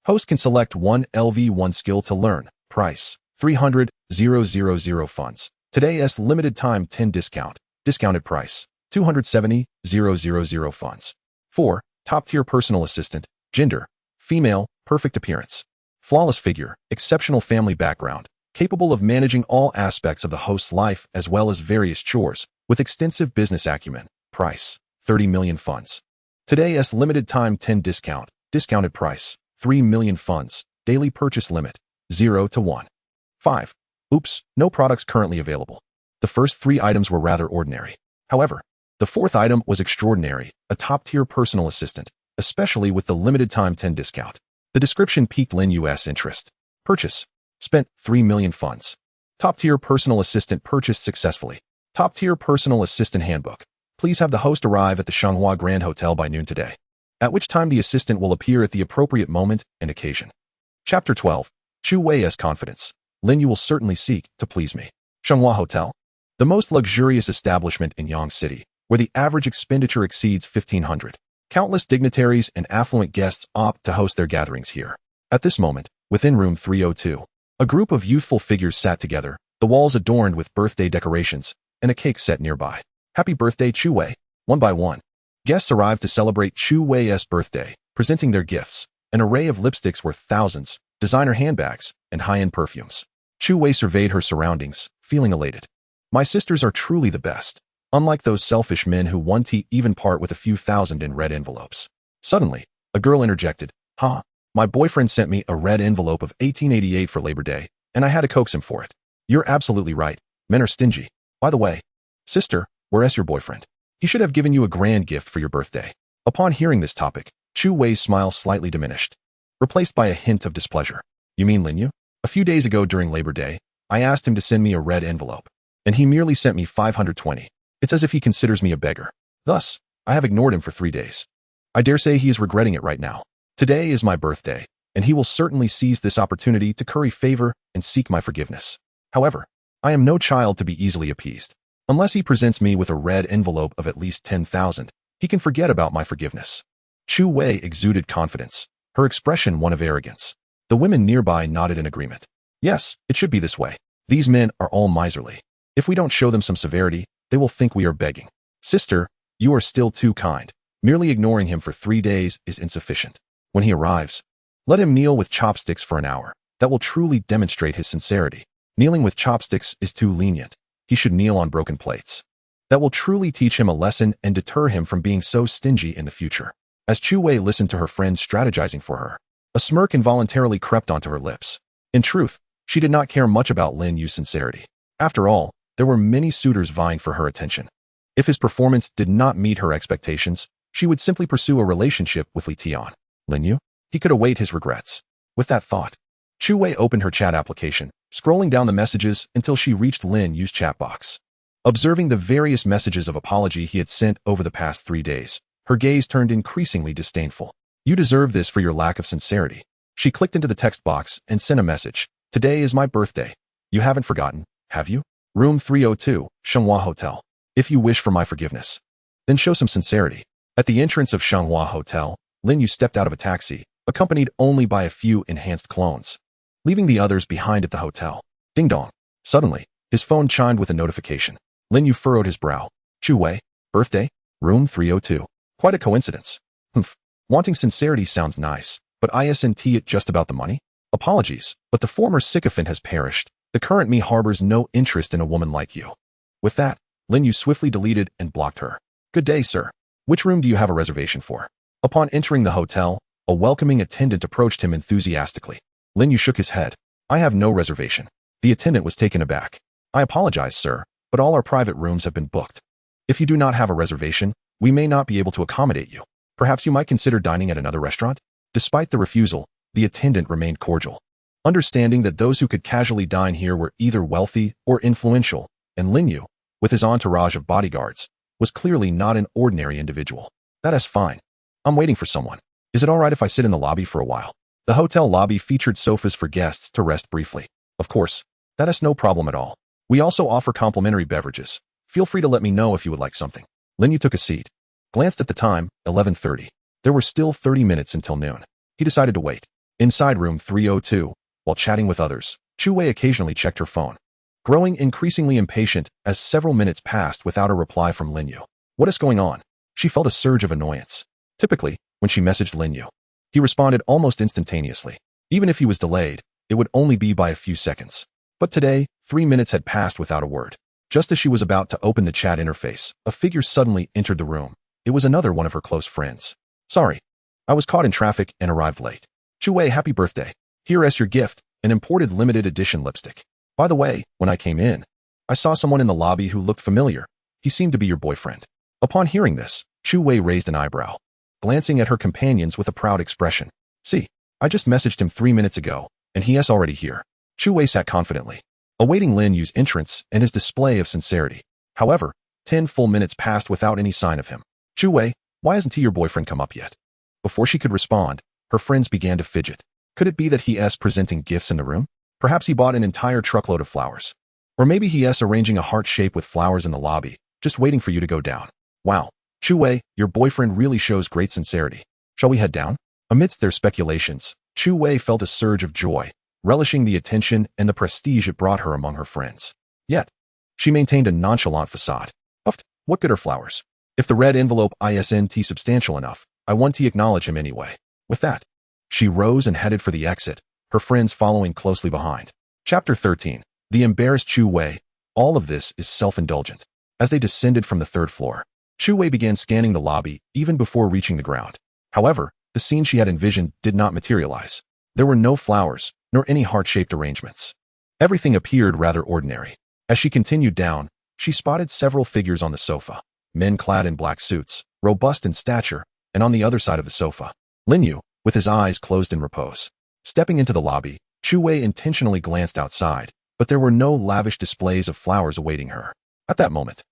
Host can select 1 LV1 skill to learn. Price, 300,000 funds. Today's limited time 10 discount. Discounted price, 270,000 funds. 4 top tier personal assistant. Gender, female, perfect appearance. Flawless figure, exceptional family background. Capable of managing all aspects of the host's life as well as various chores, with extensive business acumen. Price, 30 million funds. Today's limited time 10 discount. Discounted price, 3 million funds. Daily purchase limit, 0 to 1. 5 Oops, no products currently available. The first 3 items were rather ordinary. However, the 4th item was extraordinary, a top-tier personal assistant, especially with the limited time 10 discount. The description piqued Lin Yu's interest. Purchase. Spent 3 million funds. Top-tier personal assistant purchased successfully. Top-tier personal assistant handbook. Please have the host arrive at the Shanghua Grand Hotel by noon today, at which time the assistant will appear at the appropriate moment and occasion. Chapter 12. Chu Wei's confidence. Lin Yu will certainly seek to please me. Shanghua Hotel, the most luxurious establishment in Yang City, where the average expenditure exceeds 1,500. Countless dignitaries and affluent guests opt to host their gatherings here. At this moment, within room 302, a group of youthful figures sat together, the walls adorned with birthday decorations, and a cake set nearby. Happy birthday, Chu Wei. One by one, guests arrived to celebrate Chu Wei's birthday, presenting their gifts, an array of lipsticks worth thousands, designer handbags, and high-end perfumes. Chu Wei surveyed her surroundings, feeling elated. My sisters are truly the best, unlike those selfish men who want to even part with a few thousand in red envelopes. Suddenly, a girl interjected, my boyfriend sent me a red envelope of 1888 for Labor Day, and I had to coax him for it. You're absolutely right. Men are stingy. By the way, sister, where's your boyfriend? He should have given you a grand gift for your birthday. Upon hearing this topic, Chu Wei's smile slightly diminished, replaced by a hint of displeasure. You mean Lin Yu? A few days ago during Labor Day, I asked him to send me a red envelope, and he merely sent me 520. It's as if he considers me a beggar. Thus, I have ignored him for 3 days. I dare say he is regretting it right now. Today is my birthday, and he will certainly seize this opportunity to curry favor and seek my forgiveness. However, I am no child to be easily appeased. Unless he presents me with a red envelope of at least 10,000, he can forget about my forgiveness. Chu Wei exuded confidence, her expression one of arrogance. The women nearby nodded in agreement. Yes, it should be this way. These men are all miserly. If we don't show them some severity, they will think we are begging. Sister, you are still too kind. Merely ignoring him for 3 days is insufficient. When he arrives, let him kneel with chopsticks for an hour. That will truly demonstrate his sincerity. Kneeling with chopsticks is too lenient. He should kneel on broken plates. That will truly teach him a lesson and deter him from being so stingy in the future. As Chu Wei listened to her friends strategizing for her, A smirk involuntarily crept onto her lips. In truth, she did not care much about Lin Yu's sincerity. After all, there were many suitors vying for her attention. If his performance did not meet her expectations, she would simply pursue a relationship with Lin Yu. He could await his regrets. With that thought, Chu Wei opened her chat application, scrolling down the messages until she reached Lin Yu's chat box. Observing the various messages of apology he had sent over the past 3 days, her gaze turned increasingly disdainful. You deserve this for your lack of sincerity. She clicked into the text box and sent a message. Today is my birthday. You haven't forgotten, have you? Room 302, Shenghua Hotel. If you wish for my forgiveness, then show some sincerity. At the entrance of Shenghua Hotel, Lin Yu stepped out of a taxi, accompanied only by a few enhanced clones, leaving the others behind at the hotel. Ding dong. Suddenly, his phone chimed with a notification. Lin Yu furrowed his brow. Chu Wei, birthday? Room 302. Quite a coincidence. Humph. Wanting sincerity sounds nice, but isn't it just about the money? Apologies, but the former sycophant has perished. The current me harbors no interest in a woman like you. With that, Lin Yu swiftly deleted and blocked her. Good day, sir. Which room do you have a reservation for? Upon entering the hotel, a welcoming attendant approached him enthusiastically. Lin Yu shook his head. I have no reservation. The attendant was taken aback. I apologize, sir, but all our private rooms have been booked. If you do not have a reservation, we may not be able to accommodate you. Perhaps you might consider dining at another restaurant? Despite the refusal, the attendant remained cordial. Understanding that those who could casually dine here were either wealthy or influential, and Lin Yu, with his entourage of bodyguards, was clearly not an ordinary individual. That is fine. I'm waiting for someone. Is it all right if I sit in the lobby for a while? The hotel lobby featured sofas for guests to rest briefly. Of course, that is no problem at all. We also offer complimentary beverages. Feel free to let me know if you would like something. Lin Yu took a seat. Glanced at the time, 11:30. There were still 30 minutes until noon. He decided to wait. Inside room 302, while chatting with others, Chu Wei occasionally checked her phone, growing increasingly impatient as several minutes passed without a reply from Lin Yu. What is going on? She felt a surge of annoyance. Typically, when she messaged Lin Yu, he responded almost instantaneously. Even if he was delayed, it would only be by a few seconds. But today, 3 minutes had passed without a word. Just as she was about to open the chat interface, a figure suddenly entered the room. It was another one of her close friends. Sorry, I was caught in traffic and arrived late. Chu Wei, happy birthday. Here as your gift, an imported limited edition lipstick. By the way, when I came in, I saw someone in the lobby who looked familiar. He seemed to be your boyfriend. Upon hearing this, Chu Wei raised an eyebrow, glancing at her companions with a proud expression. See, I just messaged him 3 minutes ago, and he is already here. Chu Wei sat confidently, awaiting Lin Yu's entrance and his display of sincerity. However, 10 full minutes passed without any sign of him. Chu Wei, why hasn't your boyfriend come up yet? Before she could respond, her friends began to fidget. Could it be that he is presenting gifts in the room? Perhaps he bought an entire truckload of flowers. Or maybe he is arranging a heart shape with flowers in the lobby, just waiting for you to go down. Wow, Chu Wei, your boyfriend really shows great sincerity. Shall we head down? Amidst their speculations, Chu Wei felt a surge of joy, relishing the attention and the prestige it brought her among her friends. Yet, she maintained a nonchalant facade. Uffed, what good are flowers? If the red envelope isn't substantial enough, I want to acknowledge him anyway. With that, she rose and headed for the exit, her friends following closely behind. Chapter 13. The embarrassed Chu Wei. All of this is self-indulgent. As they descended from the 3rd floor, Chu Wei began scanning the lobby even before reaching the ground. However, the scene she had envisioned did not materialize. There were no flowers, nor any heart-shaped arrangements. Everything appeared rather ordinary. As she continued down, she spotted several figures on the sofa, men clad in black suits, robust in stature, and on the other side of the sofa, Lin Yu, with his eyes closed in repose. Stepping into the lobby, Chu Wei intentionally glanced outside, but there were no lavish displays of flowers awaiting her. At that moment,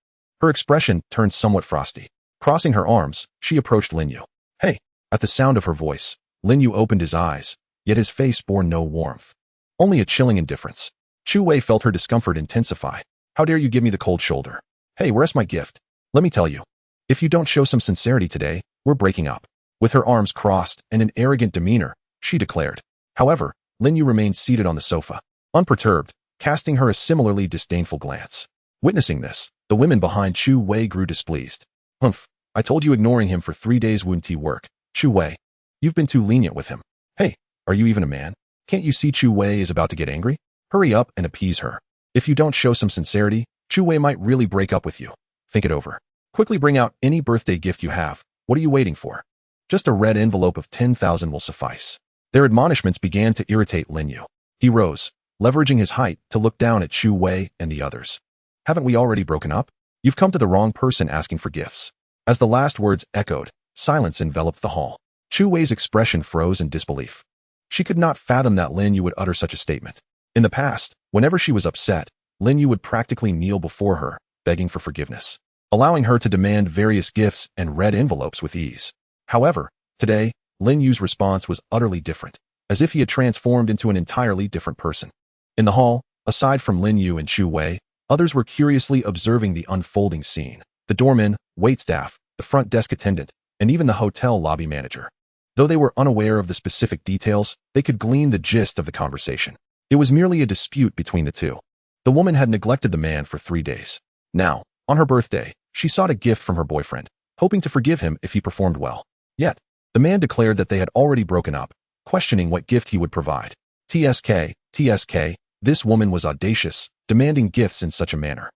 her expression turned somewhat frosty. Crossing her arms, she approached Lin Yu. Hey! At the sound of her voice, Lin Yu opened his eyes, yet his face bore no warmth. Only a chilling indifference. Chu Wei felt her discomfort intensify. How dare you give me the cold shoulder? Hey, where's my gift? Let me tell you. If you don't show some sincerity today, we're breaking up. With her arms crossed and an arrogant demeanor, she declared. However, Lin Yu remained seated on the sofa, unperturbed, casting her a similarly disdainful glance. Witnessing this, the women behind Chu Wei grew displeased. Humph, I told you ignoring him for 3 days wouldn't work. Chu Wei, you've been too lenient with him. Hey, are you even a man? Can't you see Chu Wei is about to get angry? Hurry up and appease her. If you don't show some sincerity, Chu Wei might really break up with you. Think it over. Quickly bring out any birthday gift you have. What are you waiting for? Just a red envelope of 10,000 will suffice. Their admonishments began to irritate Lin Yu. He rose, leveraging his height to look down at Chu Wei and the others. Haven't we already broken up? You've come to the wrong person asking for gifts. As the last words echoed, silence enveloped the hall. Chu Wei's expression froze in disbelief. She could not fathom that Lin Yu would utter such a statement. In the past, whenever she was upset, Lin Yu would practically kneel before her, begging for forgiveness, allowing her to demand various gifts and red envelopes with ease. However, today, Lin Yu's response was utterly different, as if he had transformed into an entirely different person. In the hall, aside from Lin Yu and Chu Wei, others were curiously observing the unfolding scene. The doorman, waitstaff, the front desk attendant, and even the hotel lobby manager. Though they were unaware of the specific details, they could glean the gist of the conversation. It was merely a dispute between the two. The woman had neglected the man for 3 days. Now, on her birthday, she sought a gift from her boyfriend, hoping to forgive him if he performed well. Yet, the man declared that they had already broken up, questioning what gift he would provide. TSK, this woman was audacious, demanding gifts in such a manner.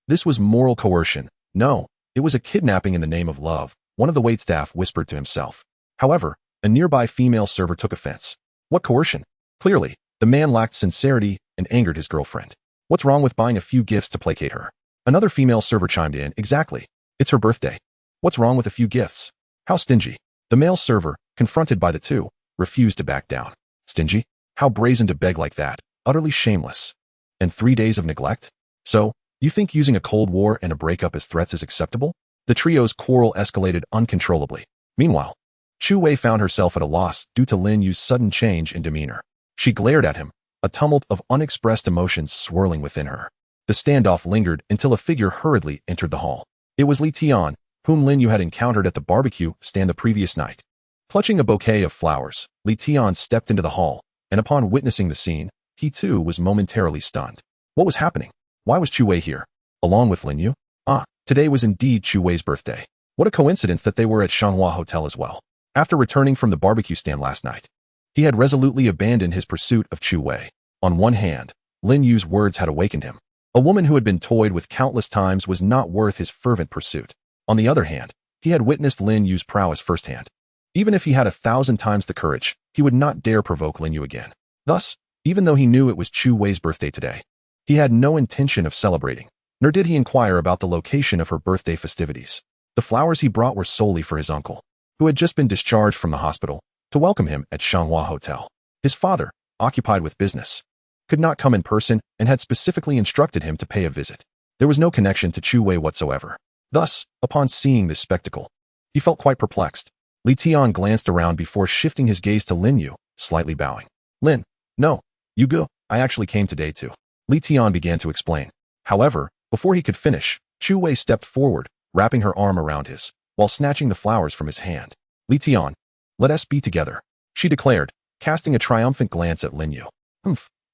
This was moral coercion. No, it was a kidnapping in the name of love, one of the waitstaff whispered to himself. However, a nearby female server took offense. What coercion? Clearly, the man lacked sincerity and angered his girlfriend. What's wrong with buying a few gifts to placate her? Another female server chimed in. Exactly. It's her birthday. What's wrong with a few gifts? How stingy. The male server, confronted by the two, refused to back down. Stingy? How brazen to beg like that. Utterly shameless. And 3 days of neglect? So, you think using a Cold War and a breakup as threats is acceptable? The trio's quarrel escalated uncontrollably. Meanwhile, Chu Wei found herself at a loss due to Lin Yu's sudden change in demeanor. She glared at him, a tumult of unexpressed emotions swirling within her. The standoff lingered until a figure hurriedly entered the hall. It was Li Tian, whom Lin Yu had encountered at the barbecue stand the previous night. Clutching a bouquet of flowers, Li Tian stepped into the hall, and upon witnessing the scene, he too was momentarily stunned. What was happening? Why was Chu Wei here? Along with Lin Yu? Today was indeed Chu Wei's birthday. What a coincidence that they were at Shanghua Hotel as well. After returning from the barbecue stand last night, he had resolutely abandoned his pursuit of Chu Wei. On one hand, Lin Yu's words had awakened him. A woman who had been toyed with countless times was not worth his fervent pursuit. On the other hand, he had witnessed Lin Yu's prowess firsthand. Even if he had 1,000 times the courage, he would not dare provoke Lin Yu again. Thus, even though he knew it was Chu Wei's birthday today, he had no intention of celebrating, nor did he inquire about the location of her birthday festivities. The flowers he brought were solely for his uncle, who had just been discharged from the hospital, to welcome him at Shanghua Hotel. His father, occupied with business, could not come in person and had specifically instructed him to pay a visit. There was no connection to Chu Wei whatsoever. Thus, upon seeing this spectacle, he felt quite perplexed. Li Tian glanced around before shifting his gaze to Lin Yu, slightly bowing. Lin, no, you go. I actually came today too. Li Tian began to explain. However, before he could finish, Chu Wei stepped forward, wrapping her arm around his, while snatching the flowers from his hand. Li Tian, let us be together, she declared, casting a triumphant glance at Lin Yu.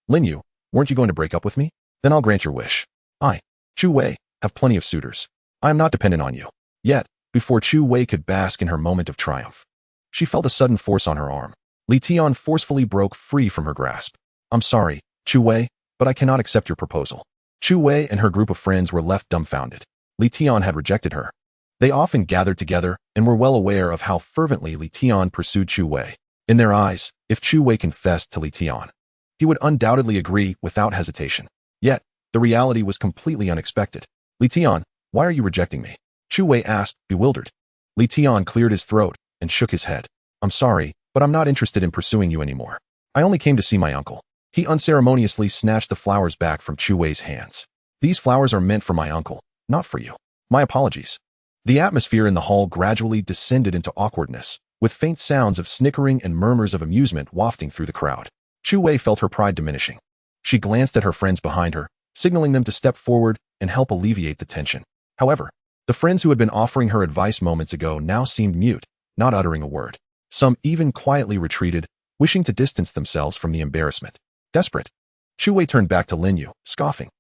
Lin Yu, weren't you going to break up with me? Then I'll grant your wish. I, Chu Wei, have plenty of suitors. I am not dependent on you. Yet, before Chu Wei could bask in her moment of triumph, she felt a sudden force on her arm. Li Tian forcefully broke free from her grasp. I'm sorry, Chu Wei, but I cannot accept your proposal. Chu Wei and her group of friends were left dumbfounded. Li Tian had rejected her. They often gathered together and were well aware of how fervently Li Tian pursued Chu Wei. In their eyes, if Chu Wei confessed to Li Tian, he would undoubtedly agree without hesitation. Yet, the reality was completely unexpected. Li Tian, why are you rejecting me? Chu Wei asked, bewildered. Li Tian cleared his throat and shook his head. I'm sorry, but I'm not interested in pursuing you anymore. I only came to see my uncle. He unceremoniously snatched the flowers back from Chu Wei's hands. These flowers are meant for my uncle, not for you. My apologies. The atmosphere in the hall gradually descended into awkwardness, with faint sounds of snickering and murmurs of amusement wafting through the crowd. Chu Wei felt her pride diminishing. She glanced at her friends behind her, signaling them to step forward and help alleviate the tension. However, the friends who had been offering her advice moments ago now seemed mute, not uttering a word. Some even quietly retreated, wishing to distance themselves from the embarrassment. Desperate, Chu Wei turned back to Lin Yu, scoffing.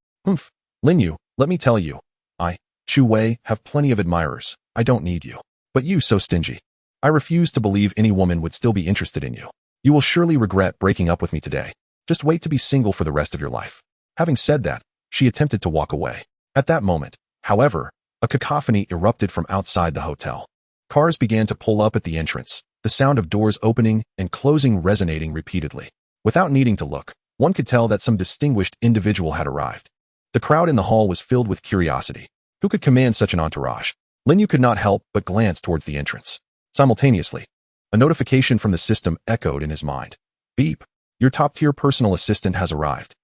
Lin Yu, let me tell you, I, Chu Wei, have plenty of admirers. I don't need you. But you so stingy. I refuse to believe any woman would still be interested in you. You will surely regret breaking up with me today. Just wait to be single for the rest of your life. Having said that, she attempted to walk away. At that moment, however, a cacophony erupted from outside the hotel. Cars began to pull up at the entrance, the sound of doors opening and closing resonating repeatedly. Without needing to look, one could tell that some distinguished individual had arrived. The crowd in the hall was filled with curiosity. Who could command such an entourage? Lin Yu could not help but glance towards the entrance. Simultaneously, a notification from the system echoed in his mind. Beep. Your top-tier personal assistant has arrived.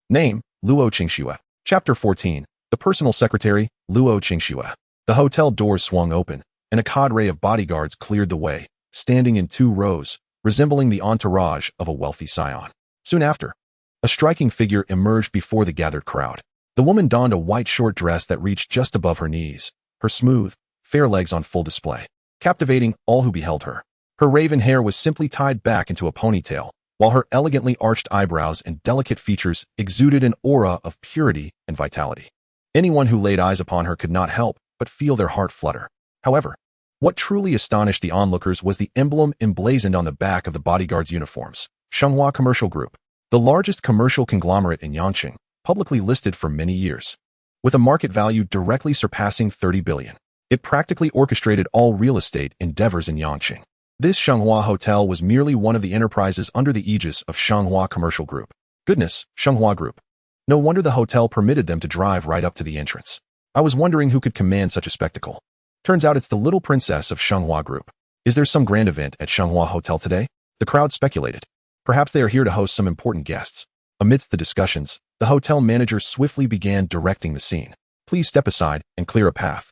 Name, Luo Qingxue. Chapter 14. The Personal Secretary, Luo Qingxue. The hotel doors swung open, and a cadre of bodyguards cleared the way, standing in 2 rows, resembling the entourage of a wealthy scion. Soon after, a striking figure emerged before the gathered crowd. The woman donned a white short dress that reached just above her knees, her smooth, fair legs on full display, captivating all who beheld her. Her raven hair was simply tied back into a ponytail, while her elegantly arched eyebrows and delicate features exuded an aura of purity and vitality. Anyone who laid eyes upon her could not help but feel their heart flutter. However, what truly astonished the onlookers was the emblem emblazoned on the back of the bodyguards' uniforms. Shenghua Commercial Group, the largest commercial conglomerate in Yangqing, publicly listed for many years. With a market value directly surpassing 30 billion, it practically orchestrated all real estate endeavors in Yangqing. This Shenghua Hotel was merely one of the enterprises under the aegis of Shenghua Commercial Group. Goodness, Shenghua Group. No wonder the hotel permitted them to drive right up to the entrance. I was wondering who could command such a spectacle. Turns out it's the little princess of Shenghua Group. Is there some grand event at Shenghua Hotel today? The crowd speculated. Perhaps they are here to host some important guests. Amidst the discussions, the hotel manager swiftly began directing the scene. Please step aside and clear a path.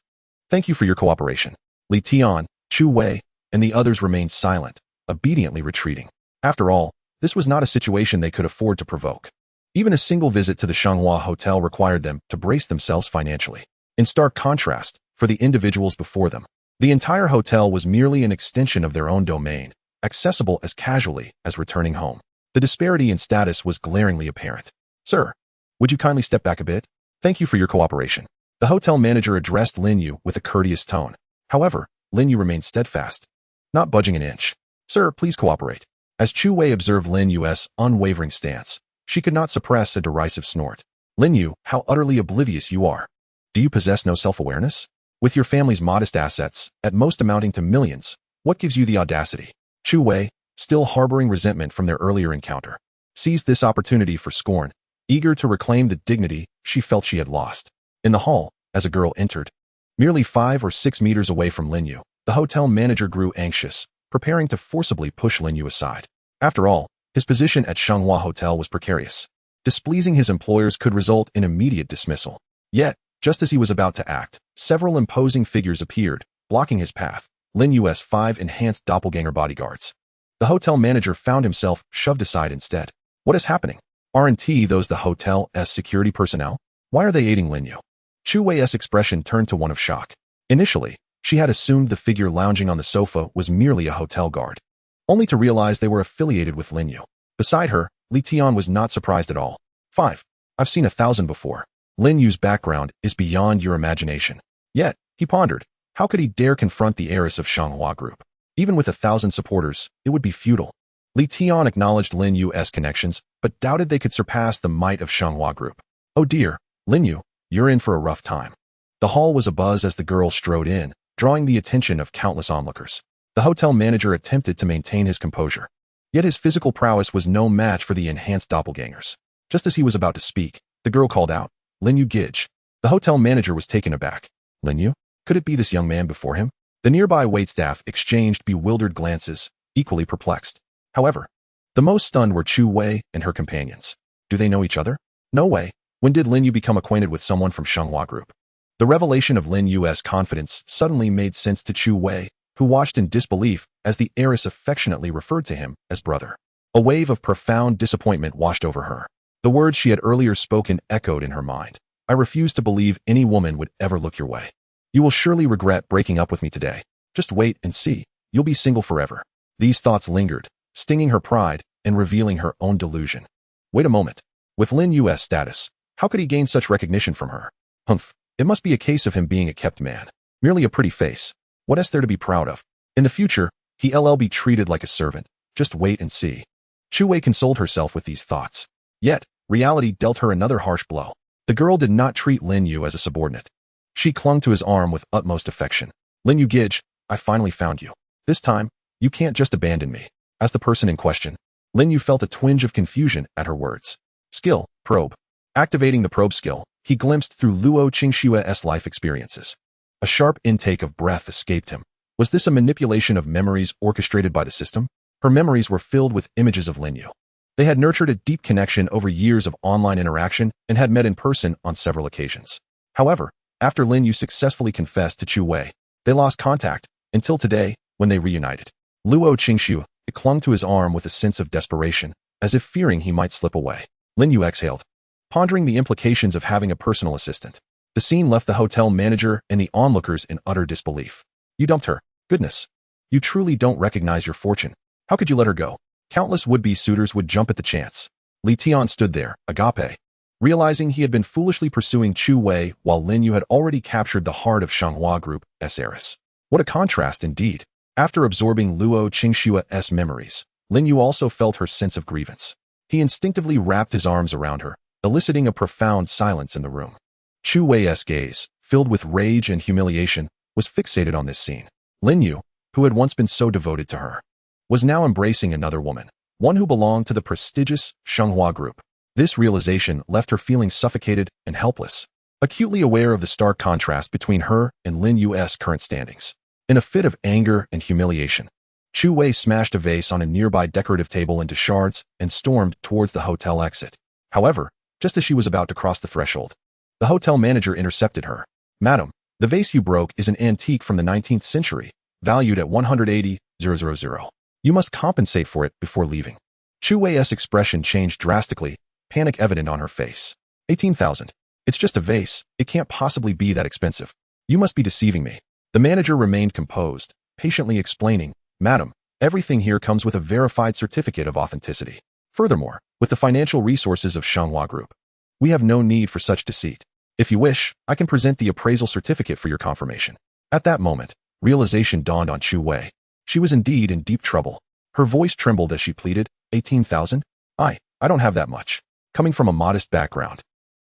Thank you for your cooperation. Li Tian, Chu Wei, and the others remained silent, obediently retreating. After all, this was not a situation they could afford to provoke. Even a single visit to the Shenghua Hotel required them to brace themselves financially. In stark contrast, for the individuals before them, the entire hotel was merely an extension of their own domain, accessible as casually as returning home. The disparity in status was glaringly apparent. Sir, would you kindly step back a bit? Thank you for your cooperation. The hotel manager addressed Lin Yu with a courteous tone. However, Lin Yu remained steadfast, not budging an inch. Sir, please cooperate. As Chu Wei observed Lin Yu's unwavering stance, she could not suppress a derisive snort. Lin Yu, how utterly oblivious you are. Do you possess no self-awareness? With your family's modest assets, at most amounting to millions, what gives you the audacity? Chu Wei, still harboring resentment from their earlier encounter, seized this opportunity for scorn, eager to reclaim the dignity she felt she had lost. In the hall, as a girl entered, merely 5 or 6 meters away from Lin Yu, the hotel manager grew anxious, preparing to forcibly push Lin Yu aside. After all, his position at Shenghua Hotel was precarious. Displeasing his employers could result in immediate dismissal. Yet, just as he was about to act, several imposing figures appeared, blocking his path. Lin Yu's 5 enhanced doppelganger bodyguards. The hotel manager found himself shoved aside instead. What is happening? Aren't those the hotel's security personnel? Why are they aiding Lin Yu? Chu Wei's expression turned to one of shock. Initially, she had assumed the figure lounging on the sofa was merely a hotel guard, only to realize they were affiliated with Lin Yu. Beside her, Li Tian was not surprised at all. 5. I've seen 1,000 before. Lin Yu's background is beyond your imagination. Yet, he pondered, how could he dare confront the heiress of Shenghua Group? Even with 1,000 supporters, it would be futile. Li Tian acknowledged Lin Yu's connections, but doubted they could surpass the might of Shenghua Group. Oh dear, Lin Yu, you're in for a rough time. The hall was abuzz as the girl strode in, drawing the attention of countless onlookers. The hotel manager attempted to maintain his composure. Yet his physical prowess was no match for the enhanced doppelgangers. Just as he was about to speak, the girl called out, Lin Yu Gidge. The hotel manager was taken aback. Lin Yu? Could it be this young man before him? The nearby waitstaff exchanged bewildered glances, equally perplexed. However, the most stunned were Chu Wei and her companions. Do they know each other? No way. When did Lin Yu become acquainted with someone from Shenghua Group? The revelation of Lin Yu's confidence suddenly made sense to Chu Wei, who watched in disbelief as the heiress affectionately referred to him as brother. A wave of profound disappointment washed over her. The words she had earlier spoken echoed in her mind. I refuse to believe any woman would ever look your way. You will surely regret breaking up with me today. Just wait and see. You'll be single forever. These thoughts lingered, stinging her pride and revealing her own delusion. Wait a moment. With Lin Yu's status, how could he gain such recognition from her? Humph. It must be a case of him being a kept man. Merely a pretty face. What is there to be proud of? In the future, he'll be treated like a servant. Just wait and see. Chu Wei consoled herself with these thoughts. Yet, reality dealt her another harsh blow. The girl did not treat Lin Yu as a subordinate. She clung to his arm with utmost affection. Lin Yu Gidge, I finally found you. This time, You can't just abandon me. As the person in question, Lin Yu felt a twinge of confusion at her words. Skill, probe. Activating the probe skill, he glimpsed through Luo Qingshua's life experiences. A sharp intake of breath escaped him. Was this a manipulation of memories orchestrated by the system? Her memories were filled with images of Lin Yu. They had nurtured a deep connection over years of online interaction and had met in person on several occasions. However, after Lin Yu successfully confessed to Chu Wei, they lost contact, until today, when they reunited. Luo Qingshu clung to his arm with a sense of desperation, as if fearing he might slip away. Lin Yu exhaled, pondering the implications of having a personal assistant. The scene left the hotel manager and the onlookers in utter disbelief. You dumped her. Goodness. You truly don't recognize your fortune. How could you let her go? Countless would-be suitors would jump at the chance. Li Tian stood there, agape, realizing he had been foolishly pursuing Chu Wei while Lin Yu had already captured the heart of Shanghua Group's heiress. What a contrast indeed. After absorbing Luo Qingshua's memories, Lin Yu also felt her sense of grievance. He instinctively wrapped his arms around her, eliciting a profound silence in the room. Chu Wei's gaze, filled with rage and humiliation, was fixated on this scene. Lin Yu, who had once been so devoted to her, was now embracing another woman, one who belonged to the prestigious Shanghua Group. This realization left her feeling suffocated and helpless, acutely aware of the stark contrast between her and Lin Yu's current standings. In a fit of anger and humiliation, Chu Wei smashed a vase on a nearby decorative table into shards and stormed towards the hotel exit. However, just as she was about to cross the threshold, the hotel manager intercepted her. Madam, the vase you broke is an antique from the 19th century, valued at 180,000. You must compensate for it before leaving. Chu Wei's expression changed drastically, panic evident on her face. 18,000. It's just a vase. It can't possibly be that expensive. You must be deceiving me. The manager remained composed, patiently explaining, Madam, everything here comes with a verified certificate of authenticity. Furthermore, with the financial resources of Shanghua Group, we have no need for such deceit. If you wish, I can present the appraisal certificate for your confirmation. At that moment, realization dawned on Chu Wei. She was indeed in deep trouble. Her voice trembled as she pleaded, 18,000? I don't have that much. Coming from a modest background,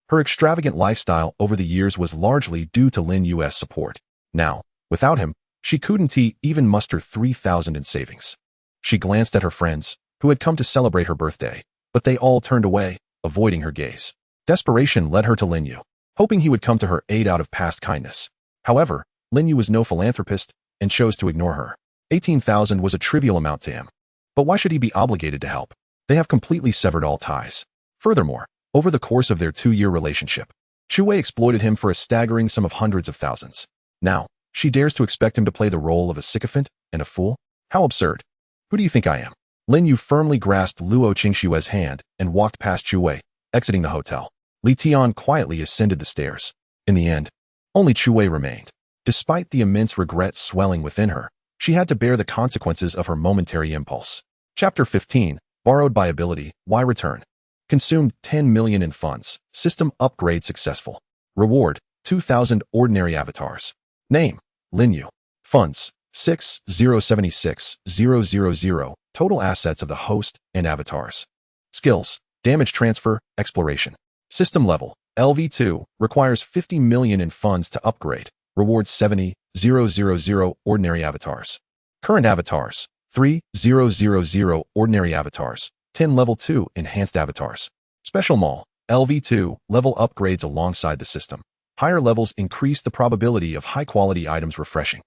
her extravagant lifestyle over the years was largely due to Lin Yu's support. Now, without him, she couldn't even muster 3,000 in savings. She glanced at her friends, who had come to celebrate her birthday, but they all turned away, avoiding her gaze. Desperation led her to Lin Yu, hoping he would come to her aid out of past kindness. However, Lin Yu was no philanthropist and chose to ignore her. 18,000 was a trivial amount to him. But why should he be obligated to help? They have completely severed all ties. Furthermore, over the course of their 2-year relationship, Chu Wei exploited him for a staggering sum of hundreds of thousands. Now, she dares to expect him to play the role of a sycophant and a fool? How absurd. Who do you think I am? Lin Yu firmly grasped Luo Qingshua's hand and walked past Chu Wei, exiting the hotel. Li Tian quietly ascended the stairs. In the end, only Chu Wei remained. Despite the immense regret swelling within her, she had to bear the consequences of her momentary impulse. Chapter 15, Borrowed by Ability, Why Return? Consumed 10 million in funds. System upgrade successful. Reward, 2,000 ordinary avatars. Name, Lin Yu. Funds, 6,076,000. Total assets of the host and avatars. Skills, damage transfer, exploration. System level, LV2, requires 50 million in funds to upgrade. Rewards 70,000 ordinary avatars. Current avatars, 3,000 ordinary avatars. 10 level 2 enhanced avatars. Special Mall, LV2, level upgrades alongside the system. Higher levels increase the probability of high-quality items refreshing.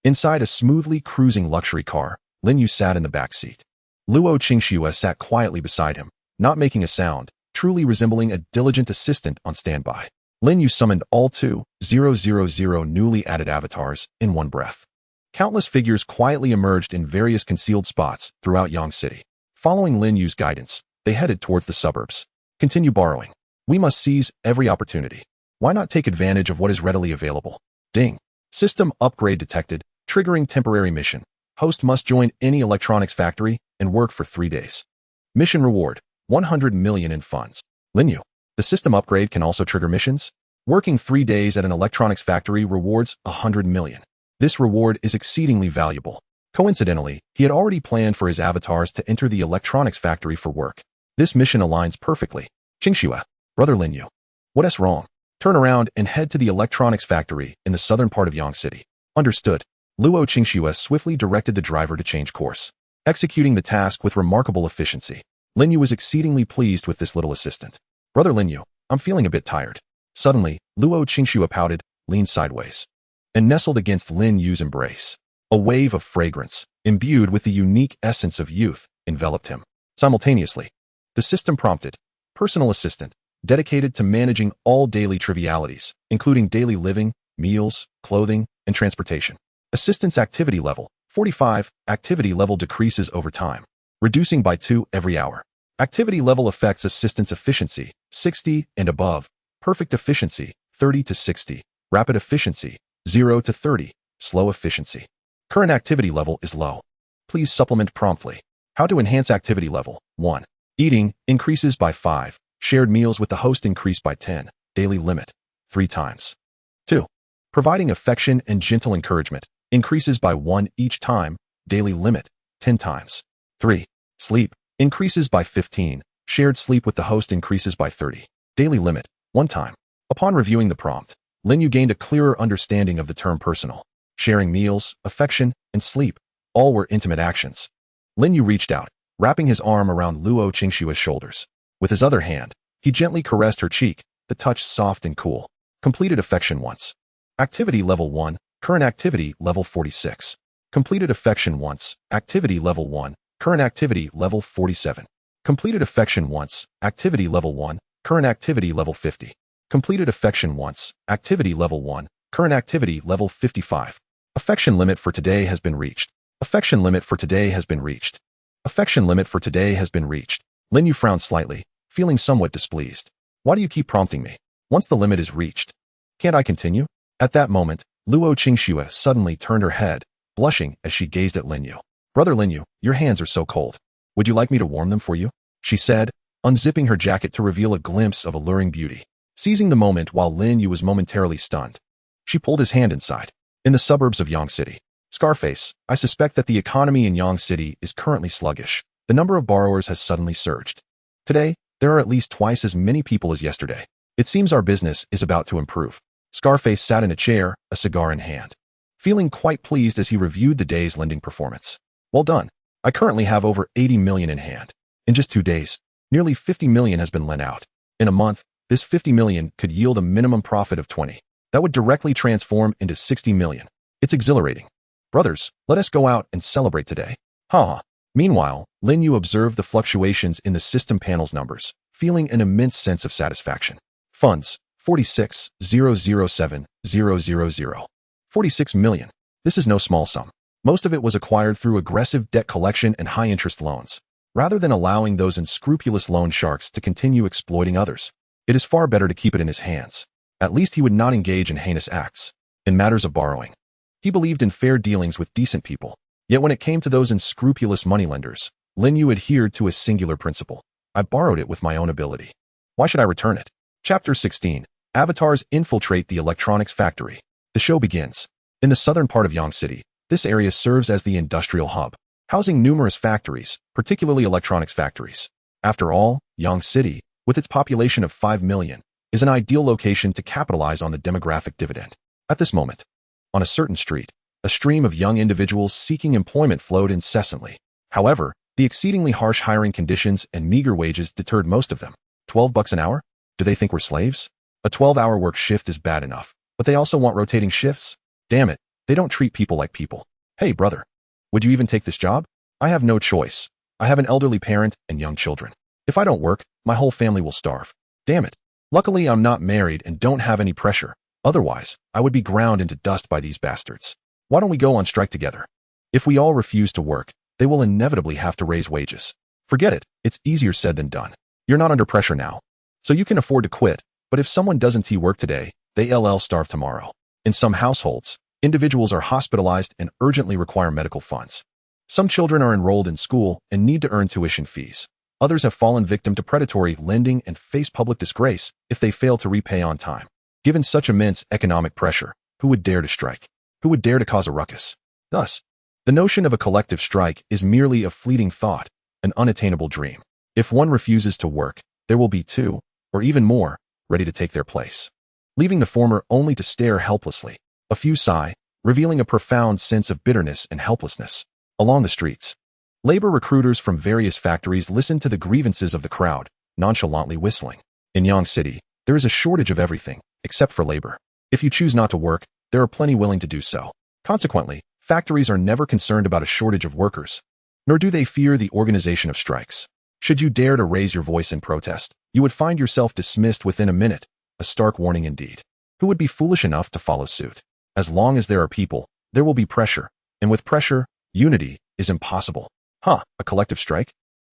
Inside a smoothly cruising luxury car, Lin Yu sat in the back seat. Luo Qingxue sat quietly beside him, not making a sound, truly resembling a diligent assistant on standby. Lin Yu summoned all 2,000 newly added avatars in one breath. Countless figures quietly emerged in various concealed spots throughout Yang City. Following Lin Yu's guidance, they headed towards the suburbs. Continue borrowing. We must seize every opportunity. Why not take advantage of what is readily available? Ding. System upgrade detected, triggering temporary mission. Host must join any electronics factory and work for 3 days. Mission reward, 100 million in funds. Lin Yu. The system upgrade can also trigger missions. Working 3 days at an electronics factory rewards 100 million. This reward is exceedingly valuable. Coincidentally, he had already planned for his avatars to enter the electronics factory for work. This mission aligns perfectly. Qingxue, brother Lin Yu. What's wrong? Turn around and head to the electronics factory in the southern part of Yang City. Understood. Luo Qingxue swiftly directed the driver to change course, executing the task with remarkable efficiency. Lin Yu was exceedingly pleased with this little assistant. Brother Lin Yu, I'm feeling a bit tired. Suddenly, Luo Qingxue pouted, leaned sideways, and nestled against Lin Yu's embrace. A wave of fragrance, imbued with the unique essence of youth, enveloped him. Simultaneously, the system prompted, personal assistant, dedicated to managing all daily trivialities, including daily living, meals, clothing, and transportation. Assistant's activity level, 45, activity level decreases over time, reducing by 2 every hour. Activity level affects assistant's efficiency, 60 and above, perfect efficiency, 30 to 60, rapid efficiency, 0 to 30, slow efficiency. Current activity level is low. Please supplement promptly. How to enhance activity level? 1. Eating increases by 5. Shared meals with the host increase by 10. Daily limit 3 times. 2. Providing affection and gentle encouragement increases by 1 each time. Daily limit 10 times. 3. Sleep increases by 15. Shared sleep with the host increases by 30. Daily limit 1 time. Upon reviewing the prompt, Lin Yu gained a clearer understanding of the term personal. Sharing meals, affection, and sleep, all were intimate actions. Lin Yu reached out, wrapping his arm around Luo Qingxue's shoulders. With his other hand, he gently caressed her cheek, the touch soft and cool. Completed affection once. Activity level 1, current activity level 46. Completed affection once, activity level 1, current activity level 47. Completed affection once, activity level 1, current activity level 50. Completed affection once, activity level 1, current activity level 55. Affection limit for today has been reached. Affection limit for today has been reached. Affection limit for today has been reached. Lin Yu frowned slightly, feeling somewhat displeased. Why do you keep prompting me? Once the limit is reached, can't I continue? At that moment, Luo Qingxue suddenly turned her head, blushing as she gazed at Lin Yu. Brother Lin Yu, your hands are so cold. Would you like me to warm them for you? She said, unzipping her jacket to reveal a glimpse of alluring beauty. Seizing the moment while Lin Yu was momentarily stunned, she pulled his hand inside. In the suburbs of Yang City, Scarface, I suspect that the economy in Yang City is currently sluggish. The number of borrowers has suddenly surged. Today, there are at least twice as many people as yesterday. It seems our business is about to improve. Scarface sat in a chair, a cigar in hand, feeling quite pleased as he reviewed the day's lending performance. Well done. I currently have over 80 million in hand. In just 2 days, nearly 50 million has been lent out. In a month, this 50 million could yield a minimum profit of 20. That would directly transform into 60 million. It's exhilarating. Brothers, let us go out and celebrate today. Ha. Meanwhile, Lin Yu observed the fluctuations in the system panel's numbers, feeling an immense sense of satisfaction. Funds, 46,007,000. 46 million. This is no small sum. Most of it was acquired through aggressive debt collection and high-interest loans. Rather than allowing those unscrupulous loan sharks to continue exploiting others, it is far better to keep it in his hands. At least he would not engage in heinous acts. In matters of borrowing, he believed in fair dealings with decent people. Yet when it came to those unscrupulous moneylenders, Lin Yu adhered to a singular principle. I borrowed it with my own ability. Why should I return it? Chapter 16. Avatars infiltrate the electronics factory. The show begins. In the southern part of Yang City, this area serves as the industrial hub, housing numerous factories, particularly electronics factories. After all, Yang City, with its population of 5 million, is an ideal location to capitalize on the demographic dividend. At this moment, on a certain street, a stream of young individuals seeking employment flowed incessantly. However, the exceedingly harsh hiring conditions and meager wages deterred most of them. $12 an hour? Do they think we're slaves? A 12-hour work shift is bad enough, but they also want rotating shifts? Damn it, they don't treat people like people. Hey, brother, would you even take this job? I have no choice. I have an elderly parent and young children. If I don't work, my whole family will starve. Damn it. Luckily, I'm not married and don't have any pressure. Otherwise, I would be ground into dust by these bastards. Why don't we go on strike together? If we all refuse to work, they will inevitably have to raise wages. Forget it, it's easier said than done. You're not under pressure now, so you can afford to quit, but if someone doesn't work today, they'll starve tomorrow. In some households, individuals are hospitalized and urgently require medical funds. Some children are enrolled in school and need to earn tuition fees. Others have fallen victim to predatory lending and face public disgrace if they fail to repay on time. Given such immense economic pressure, who would dare to strike? Who would dare to cause a ruckus? Thus, the notion of a collective strike is merely a fleeting thought, an unattainable dream. If one refuses to work, there will be 2, or even more, ready to take their place, leaving the former only to stare helplessly. A few sigh, revealing a profound sense of bitterness and helplessness. Along the streets, labor recruiters from various factories listened to the grievances of the crowd, nonchalantly whistling. In Yang City, there is a shortage of everything, except for labor. If you choose not to work, there are plenty willing to do so. Consequently, factories are never concerned about a shortage of workers, nor do they fear the organization of strikes. Should you dare to raise your voice in protest, you would find yourself dismissed within a minute, a stark warning indeed. Who would be foolish enough to follow suit? As long as there are people, there will be pressure, and with pressure, unity is impossible. A collective strike?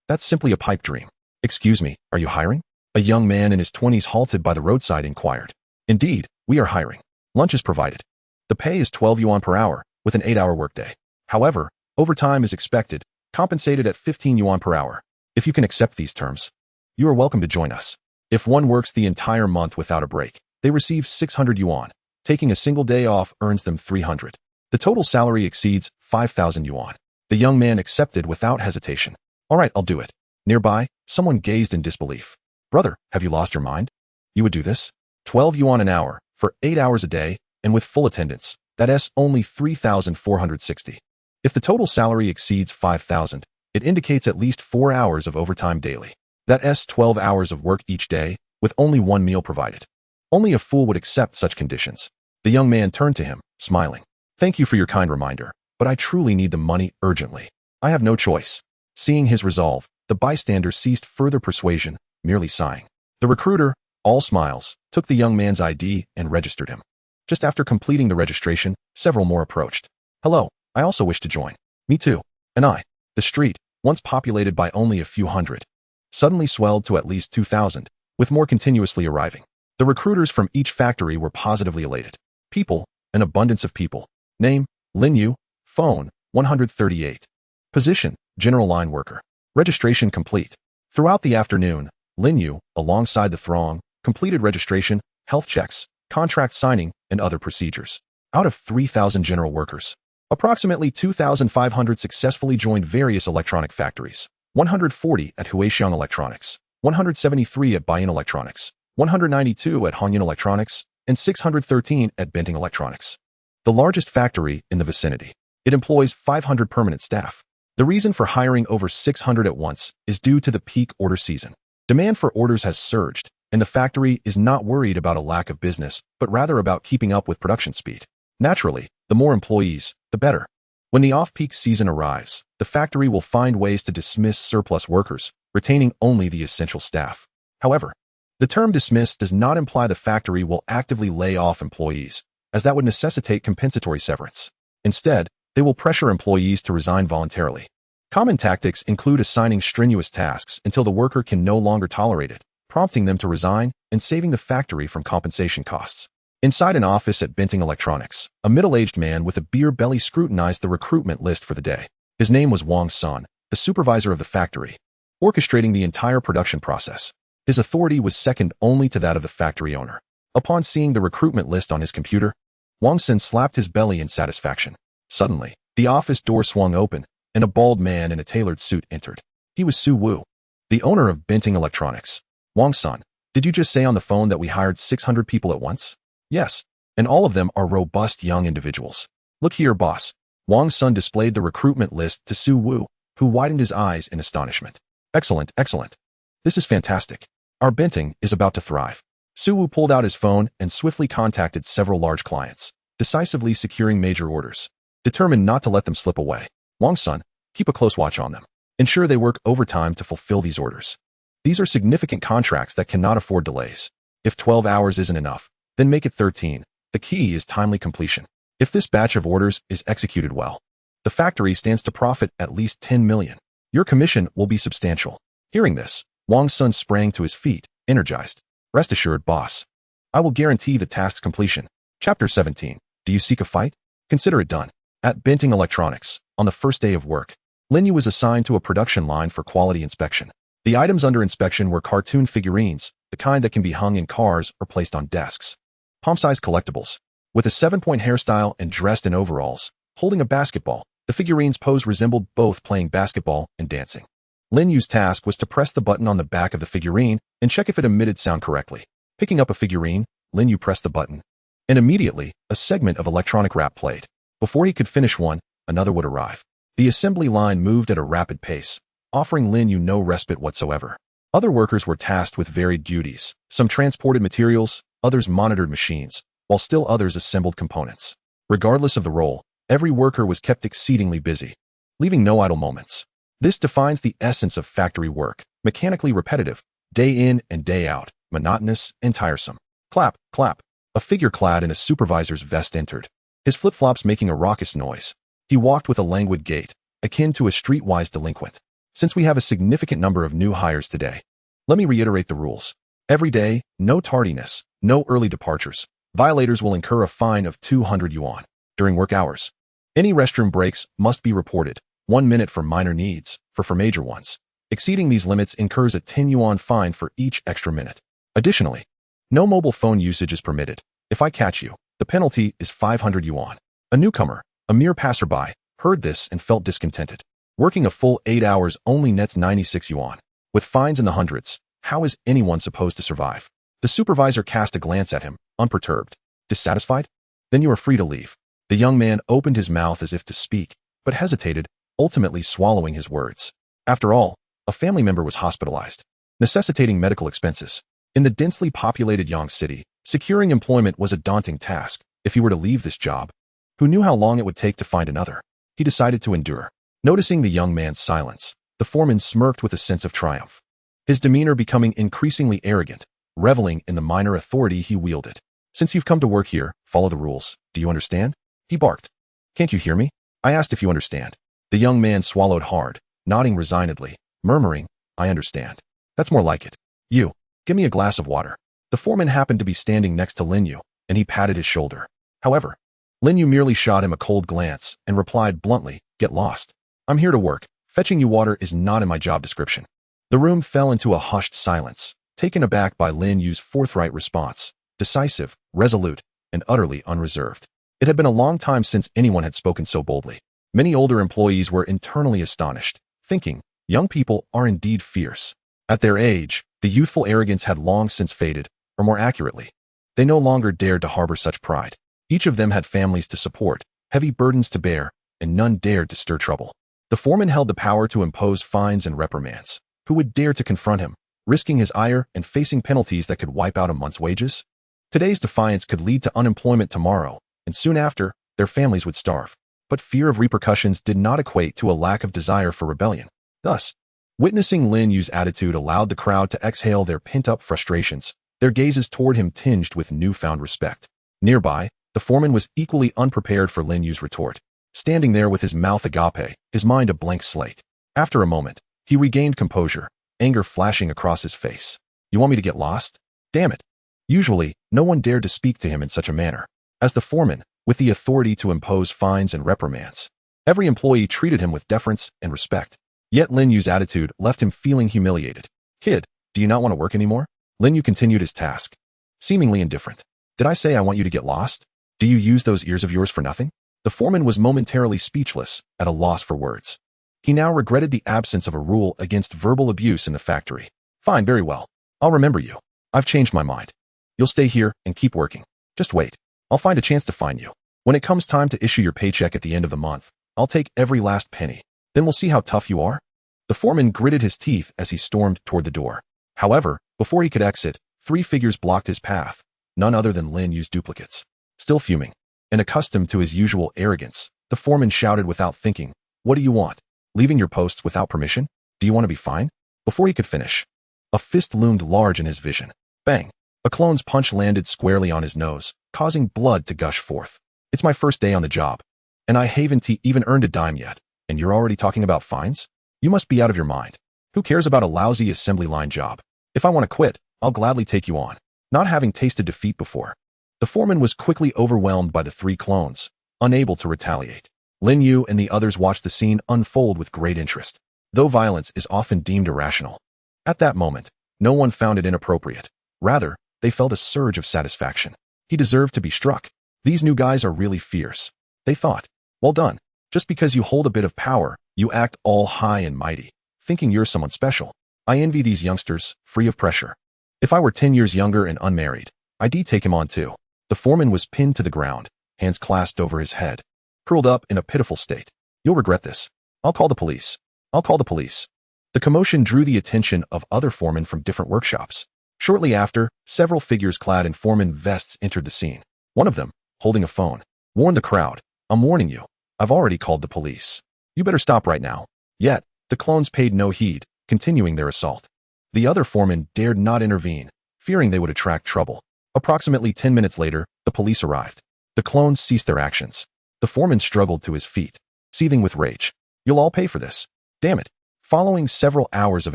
That's simply a pipe dream. Excuse me, are you hiring? A young man in his 20s halted by the roadside inquired. Indeed, we are hiring. Lunch is provided. The pay is 12 yuan per hour, with an 8-hour workday. However, overtime is expected, compensated at 15 yuan per hour. If you can accept these terms, you are welcome to join us. If one works the entire month without a break, they receive 600 yuan. Taking a single day off earns them 300. The total salary exceeds 5,000 yuan. The young man accepted without hesitation. All right, I'll do it. Nearby, someone gazed in disbelief. Brother, have you lost your mind? You would do this? 12 yuan an hour, for 8 hours a day, and with full attendance, that's only 3,460. If the total salary exceeds 5,000, it indicates at least 4 hours of overtime daily. That's 12 hours of work each day, with only one meal provided. Only a fool would accept such conditions. The young man turned to him, smiling. Thank you for your kind reminder, but I truly need the money urgently. I have no choice. Seeing his resolve, the bystander ceased further persuasion, merely sighing. The recruiter, all smiles, took the young man's ID and registered him. Just after completing the registration, several more approached. Hello, I also wish to join. Me too. And I. The street, once populated by only a few hundred, suddenly swelled to at least 2,000, with more continuously arriving. The recruiters from each factory were positively elated. People, an abundance of people. Name, Lin Yu. Phone, 138. Position, general line worker. Registration complete. Throughout the afternoon, Lin Yu, alongside the throng, completed registration, health checks, contract signing, and other procedures. Out of 3,000 general workers, approximately 2,500 successfully joined various electronic factories. 140 at Huixiang Electronics, 173 at Bayan Electronics, 192 at Hongyan Electronics, and 613 at Benting Electronics. The largest factory in the vicinity. It employs 500 permanent staff. The reason for hiring over 600 at once is due to the peak order season. Demand for orders has surged, and the factory is not worried about a lack of business, but rather about keeping up with production speed. Naturally, the more employees, the better. When the off-peak season arrives, the factory will find ways to dismiss surplus workers, retaining only the essential staff. However, the term dismiss does not imply the factory will actively lay off employees, as that would necessitate compensatory severance. Instead, they will pressure employees to resign voluntarily. Common tactics include assigning strenuous tasks until the worker can no longer tolerate it, prompting them to resign and saving the factory from compensation costs. Inside an office at Benting Electronics, a middle-aged man with a beer belly scrutinized the recruitment list for the day. His name was Wang Sun, the supervisor of the factory, orchestrating the entire production process. His authority was second only to that of the factory owner. Upon seeing the recruitment list on his computer, Wang Sun slapped his belly in satisfaction. Suddenly, the office door swung open, and a bald man in a tailored suit entered. He was Su Wu, the owner of Benting Electronics. Wang Sun, did you just say on the phone that we hired 600 people at once? Yes, and all of them are robust young individuals. Look here, boss. Wang Sun displayed the recruitment list to Su Wu, who widened his eyes in astonishment. Excellent, excellent. This is fantastic. Our Benting is about to thrive. Su Wu pulled out his phone and swiftly contacted several large clients, decisively securing major orders. Determined not to let them slip away. Wang Sun, keep a close watch on them. Ensure they work overtime to fulfill these orders. These are significant contracts that cannot afford delays. If 12 hours isn't enough, then make it 13. The key is timely completion. If this batch of orders is executed well, the factory stands to profit at least 10 million. Your commission will be substantial. Hearing this, Wang Sun sprang to his feet, energized. Rest assured, boss. I will guarantee the task's completion. Chapter 17. Do you seek a fight? Consider it done. At Benting Electronics, on the first day of work, Lin Yu was assigned to a production line for quality inspection. The items under inspection were cartoon figurines, the kind that can be hung in cars or placed on desks. Palm-sized collectibles. With a 7-point hairstyle and dressed in overalls, holding a basketball, the figurines' pose resembled both playing basketball and dancing. Lin Yu's task was to press the button on the back of the figurine and check if it emitted sound correctly. Picking up a figurine, Lin Yu pressed the button, and immediately, a segment of electronic rap played. Before he could finish one, another would arrive. The assembly line moved at a rapid pace, offering Lin Yu no respite whatsoever. Other workers were tasked with varied duties. Some transported materials, others monitored machines, while still others assembled components. Regardless of the role, every worker was kept exceedingly busy, leaving no idle moments. This defines the essence of factory work: mechanically repetitive, day in and day out, monotonous and tiresome. Clap, clap. A figure clad in a supervisor's vest entered, his flip-flops making a raucous noise. He walked with a languid gait, akin to a streetwise delinquent. Since we have a significant number of new hires today, let me reiterate the rules. Every day, no tardiness, no early departures. Violators will incur a fine of 200 yuan. During work hours, any restroom breaks must be reported. 1 minute for minor needs, for major ones. Exceeding these limits incurs a 10 yuan fine for each extra minute. Additionally, no mobile phone usage is permitted. If I catch you, the penalty is 500 yuan. A newcomer, a mere passerby, heard this and felt discontented. Working a full 8 hours only nets 96 yuan. With fines in the hundreds, how is anyone supposed to survive? The supervisor cast a glance at him, unperturbed. Dissatisfied? Then you are free to leave. The young man opened his mouth as if to speak, but hesitated, ultimately swallowing his words. After all, a family member was hospitalized, necessitating medical expenses. In the densely populated Yang city, securing employment was a daunting task. If he were to leave this job, who knew how long it would take to find another? He decided to endure. Noticing the young man's silence, the foreman smirked with a sense of triumph, his demeanor becoming increasingly arrogant, reveling in the minor authority he wielded. Since you've come to work here, follow the rules. Do you understand? He barked. Can't you hear me? I asked if you understand. The young man swallowed hard, nodding resignedly, murmuring, I understand. That's more like it. You, give me a glass of water. The foreman happened to be standing next to Lin Yu, and he patted his shoulder. However, Lin Yu merely shot him a cold glance and replied bluntly, get lost. I'm here to work. Fetching you water is not in my job description. The room fell into a hushed silence, taken aback by Lin Yu's forthright response, decisive, resolute, and utterly unreserved. It had been a long time since anyone had spoken so boldly. Many older employees were internally astonished, thinking, young people are indeed fierce. At their age, the youthful arrogance had long since faded, or more accurately, they no longer dared to harbor such pride. Each of them had families to support, heavy burdens to bear, and none dared to stir trouble. The foreman held the power to impose fines and reprimands. Who would dare to confront him, risking his ire and facing penalties that could wipe out a month's wages? Today's defiance could lead to unemployment tomorrow, and soon after, their families would starve. But fear of repercussions did not equate to a lack of desire for rebellion. Thus, witnessing Lin Yu's attitude allowed the crowd to exhale their pent-up frustrations, their gazes toward him tinged with newfound respect. Nearby, the foreman was equally unprepared for Lin Yu's retort, standing there with his mouth agape, his mind a blank slate. After a moment, he regained composure, anger flashing across his face. You want me to get lost? Damn it. Usually, no one dared to speak to him in such a manner. As the foreman, with the authority to impose fines and reprimands, every employee treated him with deference and respect. Yet Lin Yu's attitude left him feeling humiliated. Kid, do you not want to work anymore? Lin Yu continued his task, seemingly indifferent. Did I say I want you to get lost? Do you use those ears of yours for nothing? The foreman was momentarily speechless, at a loss for words. He now regretted the absence of a rule against verbal abuse in the factory. Fine, very well. I'll remember you. I've changed my mind. You'll stay here and keep working. Just wait. I'll find a chance to fine you. When it comes time to issue your paycheck at the end of the month, I'll take every last penny. Then we'll see how tough you are. The foreman gritted his teeth as he stormed toward the door. However, before he could exit, 3 figures blocked his path, none other than Lin Yu's duplicates. Still fuming, and accustomed to his usual arrogance, the foreman shouted without thinking, What do you want? Leaving your posts without permission? Do you want to be fined? Before he could finish, a fist loomed large in his vision. Bang! A clone's punch landed squarely on his nose, causing blood to gush forth. It's my first day on the job, and I haven't even earned a dime yet, and you're already talking about fines? You must be out of your mind. Who cares about a lousy assembly line job? If I want to quit, I'll gladly take you on. Not having tasted defeat before, the foreman was quickly overwhelmed by the 3 clones, unable to retaliate. Lin Yu and the others watched the scene unfold with great interest, though violence is often deemed irrational. At that moment, no one found it inappropriate. Rather, they felt a surge of satisfaction. He deserved to be struck. These new guys are really fierce, they thought. Well done. Just because you hold a bit of power, you act all high and mighty, thinking you're someone special. I envy these youngsters, free of pressure. If I were 10 years younger and unmarried, I'd take him on too. The foreman was pinned to the ground, hands clasped over his head, curled up in a pitiful state. You'll regret this. I'll call the police. I'll call the police. The commotion drew the attention of other foremen from different workshops. Shortly after, several figures clad in foreman vests entered the scene. One of them, holding a phone, warned the crowd, I'm warning you. I've already called the police. You better stop right now. Yet, the clones paid no heed, continuing their assault. The other foreman dared not intervene, fearing they would attract trouble. Approximately 10 minutes later, the police arrived. The clones ceased their actions. The foreman struggled to his feet, seething with rage. You'll all pay for this. Damn it. Following several hours of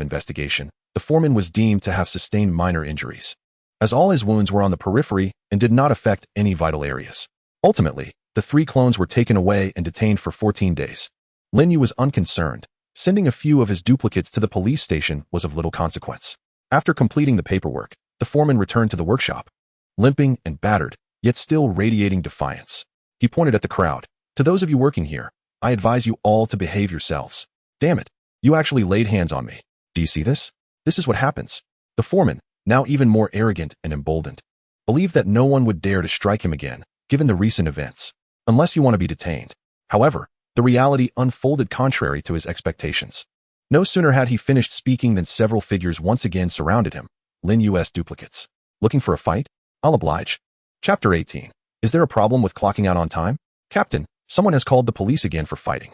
investigation, the foreman was deemed to have sustained minor injuries, as all his wounds were on the periphery and did not affect any vital areas. Ultimately, the 3 clones were taken away and detained for 14 days. Lin Yu was unconcerned. Sending a few of his duplicates to the police station was of little consequence. After completing the paperwork, the foreman returned to the workshop, limping and battered, yet still radiating defiance. He pointed at the crowd. To those of you working here, I advise you all to behave yourselves. Damn it. You actually laid hands on me. Do you see this? This is what happens. The foreman, now even more arrogant and emboldened, believed that no one would dare to strike him again, given the recent events, unless you want to be detained. However, the reality unfolded contrary to his expectations. No sooner had he finished speaking than several figures once again surrounded him. Lin Yu's duplicates. Looking for a fight? I'll oblige. Chapter 18. Is there a problem with clocking out on time? Captain, someone has called the police again for fighting.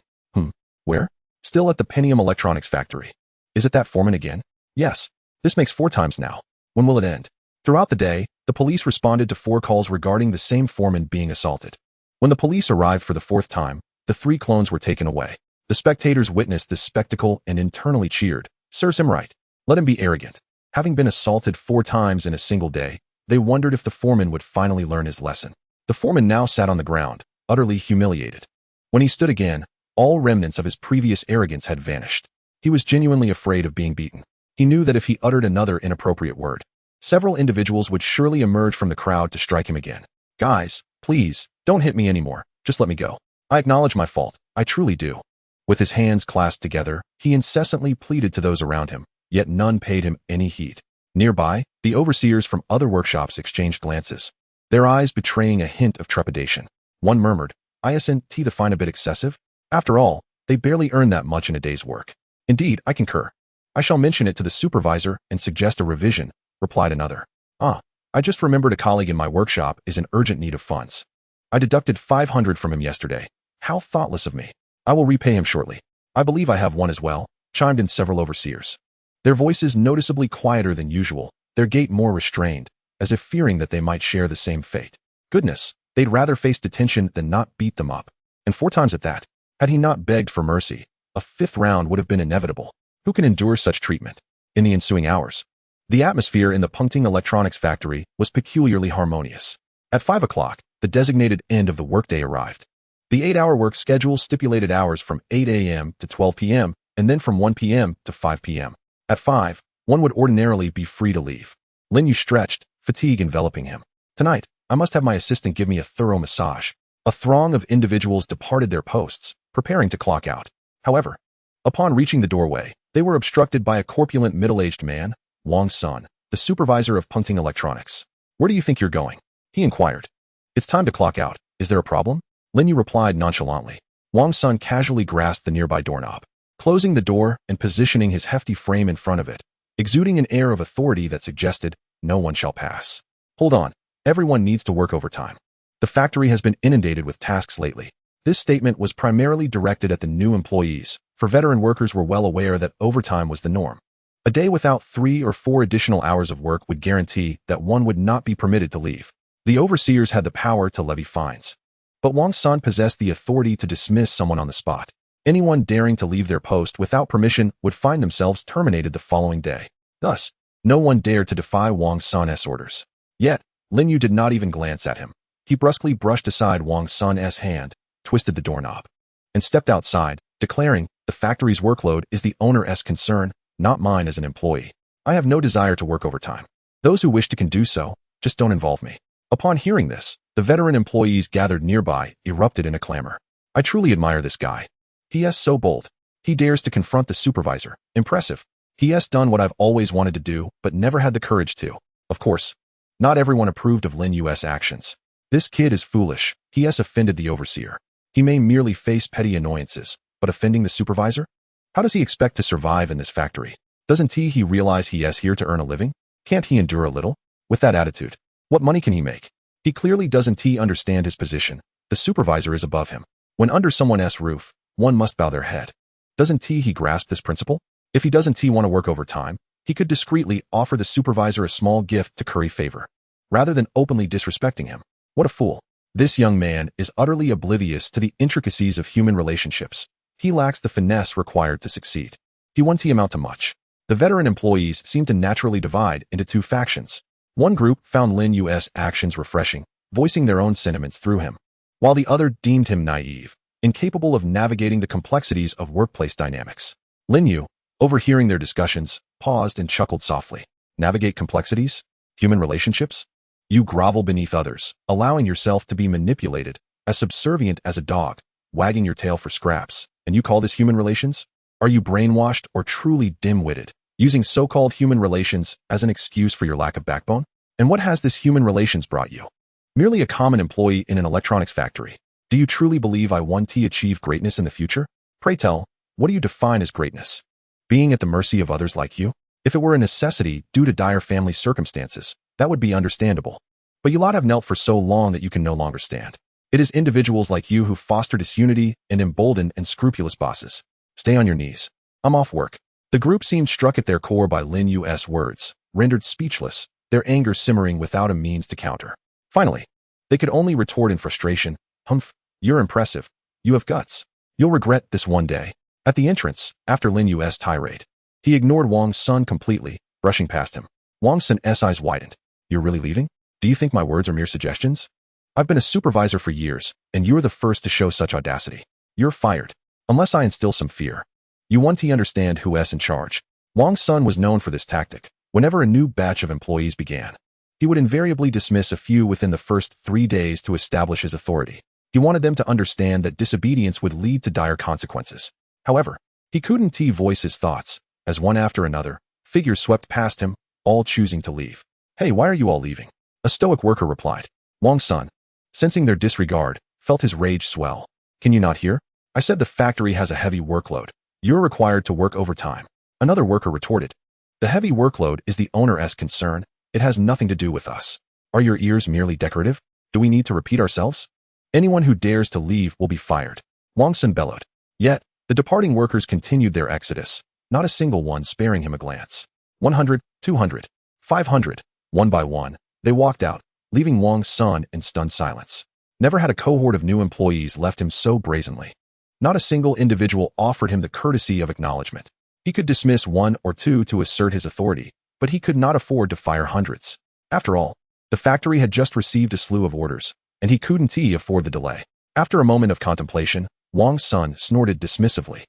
Where? Still at the Pentium Electronics factory. Is it that foreman again? Yes. This makes 4 times now. When will it end? Throughout the day, the police responded to 4 calls regarding the same foreman being assaulted. When the police arrived for the 4th time, the 3 clones were taken away. The spectators witnessed this spectacle and internally cheered. Serves him right. Let him be arrogant. Having been assaulted 4 times in a single day, they wondered if the foreman would finally learn his lesson. The foreman now sat on the ground, utterly humiliated. When he stood again, all remnants of his previous arrogance had vanished. He was genuinely afraid of being beaten. He knew that if he uttered another inappropriate word, several individuals would surely emerge from the crowd to strike him again. Guys, please, don't hit me anymore. Just let me go. I acknowledge my fault. I truly do. With his hands clasped together, he incessantly pleaded to those around him, yet none paid him any heed. Nearby, the overseers from other workshops exchanged glances, their eyes betraying a hint of trepidation. One murmured, "Isn't the fine a bit excessive? After all, they barely earn that much in a day's work." "Indeed, I concur. I shall mention it to the supervisor and suggest a revision," replied another. I just remembered a colleague in my workshop is in urgent need of funds. I deducted 500 from him yesterday. How thoughtless of me. I will repay him shortly. I believe I have one as well," chimed in several overseers. Their voices noticeably quieter than usual, their gait more restrained, as if fearing that they might share the same fate. Goodness, they'd rather face detention than not beat them up. And 4 times at that. Had he not begged for mercy, a 5th round would have been inevitable. Who can endure such treatment? In the ensuing hours, the atmosphere in the Pentium Electronics factory was peculiarly harmonious. At 5 o'clock, the designated end of the workday arrived. The 8-hour work schedule stipulated hours from 8 a.m. to 12 p.m. and then from 1 p.m. to 5 p.m. At 5, one would ordinarily be free to leave. Lin Yu stretched, fatigue enveloping him. Tonight, I must have my assistant give me a thorough massage. A throng of individuals departed their posts, preparing to clock out. However, upon reaching the doorway, they were obstructed by a corpulent middle-aged man, Wang Sun, the supervisor of Pentium Electronics. "Where do you think you're going?" he inquired. "It's time to clock out. Is there a problem?" Lin Yu replied nonchalantly. Wang Sun casually grasped the nearby doorknob, closing the door and positioning his hefty frame in front of it, exuding an air of authority that suggested, "No one shall pass." "Hold on. Everyone needs to work overtime. The factory has been inundated with tasks lately." This statement was primarily directed at the new employees, for veteran workers were well aware that overtime was the norm. A day without 3 or 4 additional hours of work would guarantee that one would not be permitted to leave. The overseers had the power to levy fines, but Wang Sun possessed the authority to dismiss someone on the spot. Anyone daring to leave their post without permission would find themselves terminated the following day. Thus, no one dared to defy Wang Sun's orders. Yet, Lin Yu did not even glance at him. He brusquely brushed aside Wang Sun's hand, twisted the doorknob, and stepped outside, declaring, "The factory's workload is the owner's concern, not mine as an employee. I have no desire to work overtime. Those who wish to can do so, just don't involve me." Upon hearing this, the veteran employees gathered nearby erupted in a clamor. "I truly admire this guy. He is so bold. He dares to confront the supervisor. Impressive. He has done what I've always wanted to do, but never had the courage to." Of course, not everyone approved of Lin Yu's actions. "This kid is foolish. He has offended the overseer. He may merely face petty annoyances, but offending the supervisor? How does he expect to survive in this factory? Doesn't he realize he is here to earn a living? Can't he endure a little? With that attitude, what money can he make? He clearly doesn't understand his position. The supervisor is above him. When under someone else's roof, one must bow their head. Doesn't he grasp this principle? If he doesn't want to work overtime, he could discreetly offer the supervisor a small gift to curry favor, rather than openly disrespecting him. What a fool. This young man is utterly oblivious to the intricacies of human relationships. He lacks the finesse required to succeed. He won't amount to much. The veteran employees seem to naturally divide into two factions. One group found Lin Yu's actions refreshing, voicing their own sentiments through him, while the other deemed him naive, incapable of navigating the complexities of workplace dynamics. Lin Yu, overhearing their discussions, paused and chuckled softly. Navigate complexities? Human relationships? You grovel beneath others, allowing yourself to be manipulated, as subservient as a dog, wagging your tail for scraps, and you call this human relations? Are you brainwashed or truly dim-witted, using so-called human relations as an excuse for your lack of backbone? And what has this human relations brought you? Merely a common employee in an electronics factory. Do you truly believe I want to achieve greatness in the future? Pray tell, what do you define as greatness? Being at the mercy of others like you? If it were a necessity due to dire family circumstances, that would be understandable. But you lot have knelt for so long that you can no longer stand. It is individuals like you who foster disunity and embolden unscrupulous bosses. Stay on your knees. I'm off work. The group seemed struck at their core by Lin Yu's words, rendered speechless, their anger simmering without a means to counter. Finally, they could only retort in frustration, "Humph, you're impressive. You have guts. You'll regret this one day." At the entrance, after Lin Yu's tirade, he ignored Wang's son completely, brushing past him. Wang Sun's eyes widened. "You're really leaving? Do you think my words are mere suggestions? I've been a supervisor for years, and you're the first to show such audacity. You're fired, unless I instill some fear. You want to understand who's in charge." Wang's son was known for this tactic. Whenever a new batch of employees began, he would invariably dismiss a few within the first 3 days to establish his authority. He wanted them to understand that disobedience would lead to dire consequences. However, he couldn't voice his thoughts, as one after another, figures swept past him, all choosing to leave. "Hey, why are you all leaving?" A stoic worker replied. Wang's son, sensing their disregard, felt his rage swell. "Can you not hear? I said the factory has a heavy workload. You're required to work overtime." Another worker retorted. "The heavy workload is the owner's concern. It has nothing to do with us. Are your ears merely decorative? Do we need to repeat ourselves? Anyone who dares to leave will be fired." Wang Sun bellowed. Yet, the departing workers continued their exodus, not a single one sparing him a glance. 100, 200, 500, one by one, they walked out, leaving Wang's son in stunned silence. Never had a cohort of new employees left him so brazenly. Not a single individual offered him the courtesy of acknowledgement. He could dismiss one or two to assert his authority, but he could not afford to fire hundreds. After all, the factory had just received a slew of orders, and he couldn't afford the delay. After a moment of contemplation, Wang's son snorted dismissively.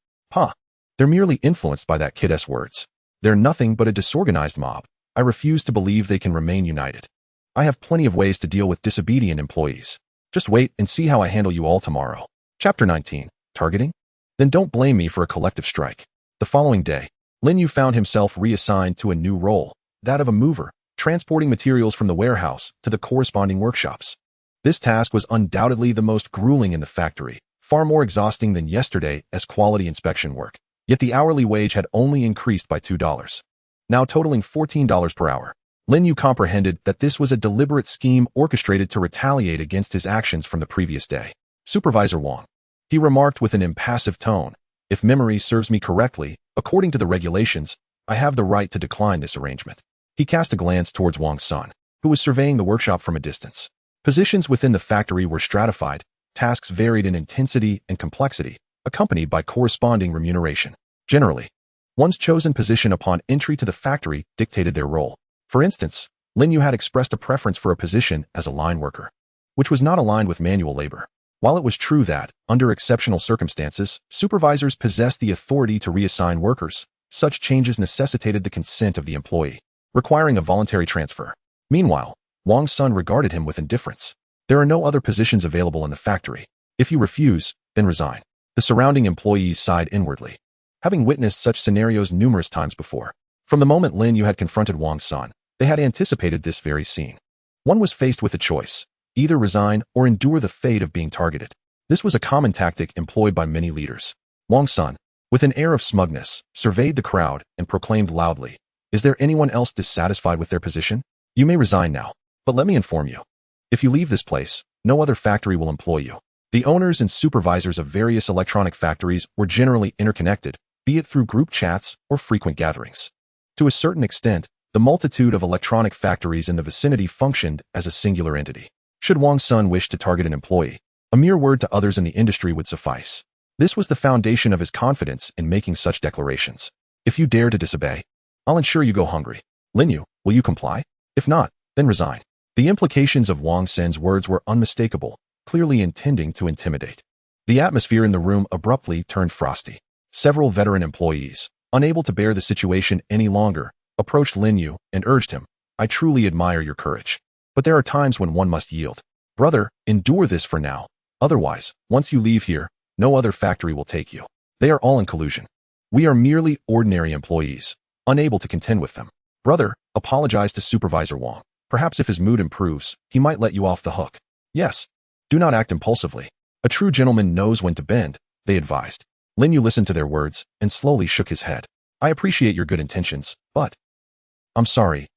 They're merely influenced by that kid's words. They're nothing but a disorganized mob. I refuse to believe they can remain united. I have plenty of ways to deal with disobedient employees. Just wait and see how I handle you all tomorrow." Chapter 19. Targeting? Then don't blame me for a collective strike. The following day, Lin Yu found himself reassigned to a new role, that of a mover, transporting materials from the warehouse to the corresponding workshops. This task was undoubtedly the most grueling in the factory, far more exhausting than yesterday as quality inspection work. Yet the hourly wage had only increased by $2, now totaling $14 per hour. Lin Yu comprehended that this was a deliberate scheme orchestrated to retaliate against his actions from the previous day. "Supervisor Wang," he remarked with an impassive tone, "if memory serves me correctly, according to the regulations, I have the right to decline this arrangement." He cast a glance towards Wang's son, who was surveying the workshop from a distance. Positions within the factory were stratified, tasks varied in intensity and complexity, accompanied by corresponding remuneration. Generally, one's chosen position upon entry to the factory dictated their role. For instance, Lin Yu had expressed a preference for a position as a line worker, which was not aligned with manual labor. While it was true that, under exceptional circumstances, supervisors possessed the authority to reassign workers, such changes necessitated the consent of the employee, requiring a voluntary transfer. Meanwhile, Wang's son regarded him with indifference. "There are no other positions available in the factory. If you refuse, then resign." The surrounding employees sighed inwardly, having witnessed such scenarios numerous times before. From the moment Lin Yu had confronted Wang's son, they had anticipated this very scene. One was faced with a choice: either resign or endure the fate of being targeted. This was a common tactic employed by many leaders. Wang Sun, with an air of smugness, surveyed the crowd and proclaimed loudly, "Is there anyone else dissatisfied with their position? You may resign now, but let me inform you. If you leave this place, no other factory will employ you." The owners and supervisors of various electronic factories were generally interconnected, be it through group chats or frequent gatherings. To a certain extent, the multitude of electronic factories in the vicinity functioned as a singular entity. Should Wang Sun wish to target an employee, a mere word to others in the industry would suffice. This was the foundation of his confidence in making such declarations. "If you dare to disobey, I'll ensure you go hungry. Lin Yu, will you comply? If not, then resign." The implications of Wang Sun's words were unmistakable, clearly intending to intimidate. The atmosphere in the room abruptly turned frosty. Several veteran employees, unable to bear the situation any longer, approached Lin Yu and urged him, "I truly admire your courage. But there are times when one must yield. Brother, endure this for now. Otherwise, once you leave here, no other factory will take you. They are all in collusion. We are merely ordinary employees, unable to contend with them. Brother, apologize to Supervisor Wang. Perhaps if his mood improves, he might let you off the hook. Yes. Do not act impulsively. A true gentleman knows when to bend," they advised. Lin Yu listened to their words and slowly shook his head. "I appreciate your good intentions, but I'm sorry.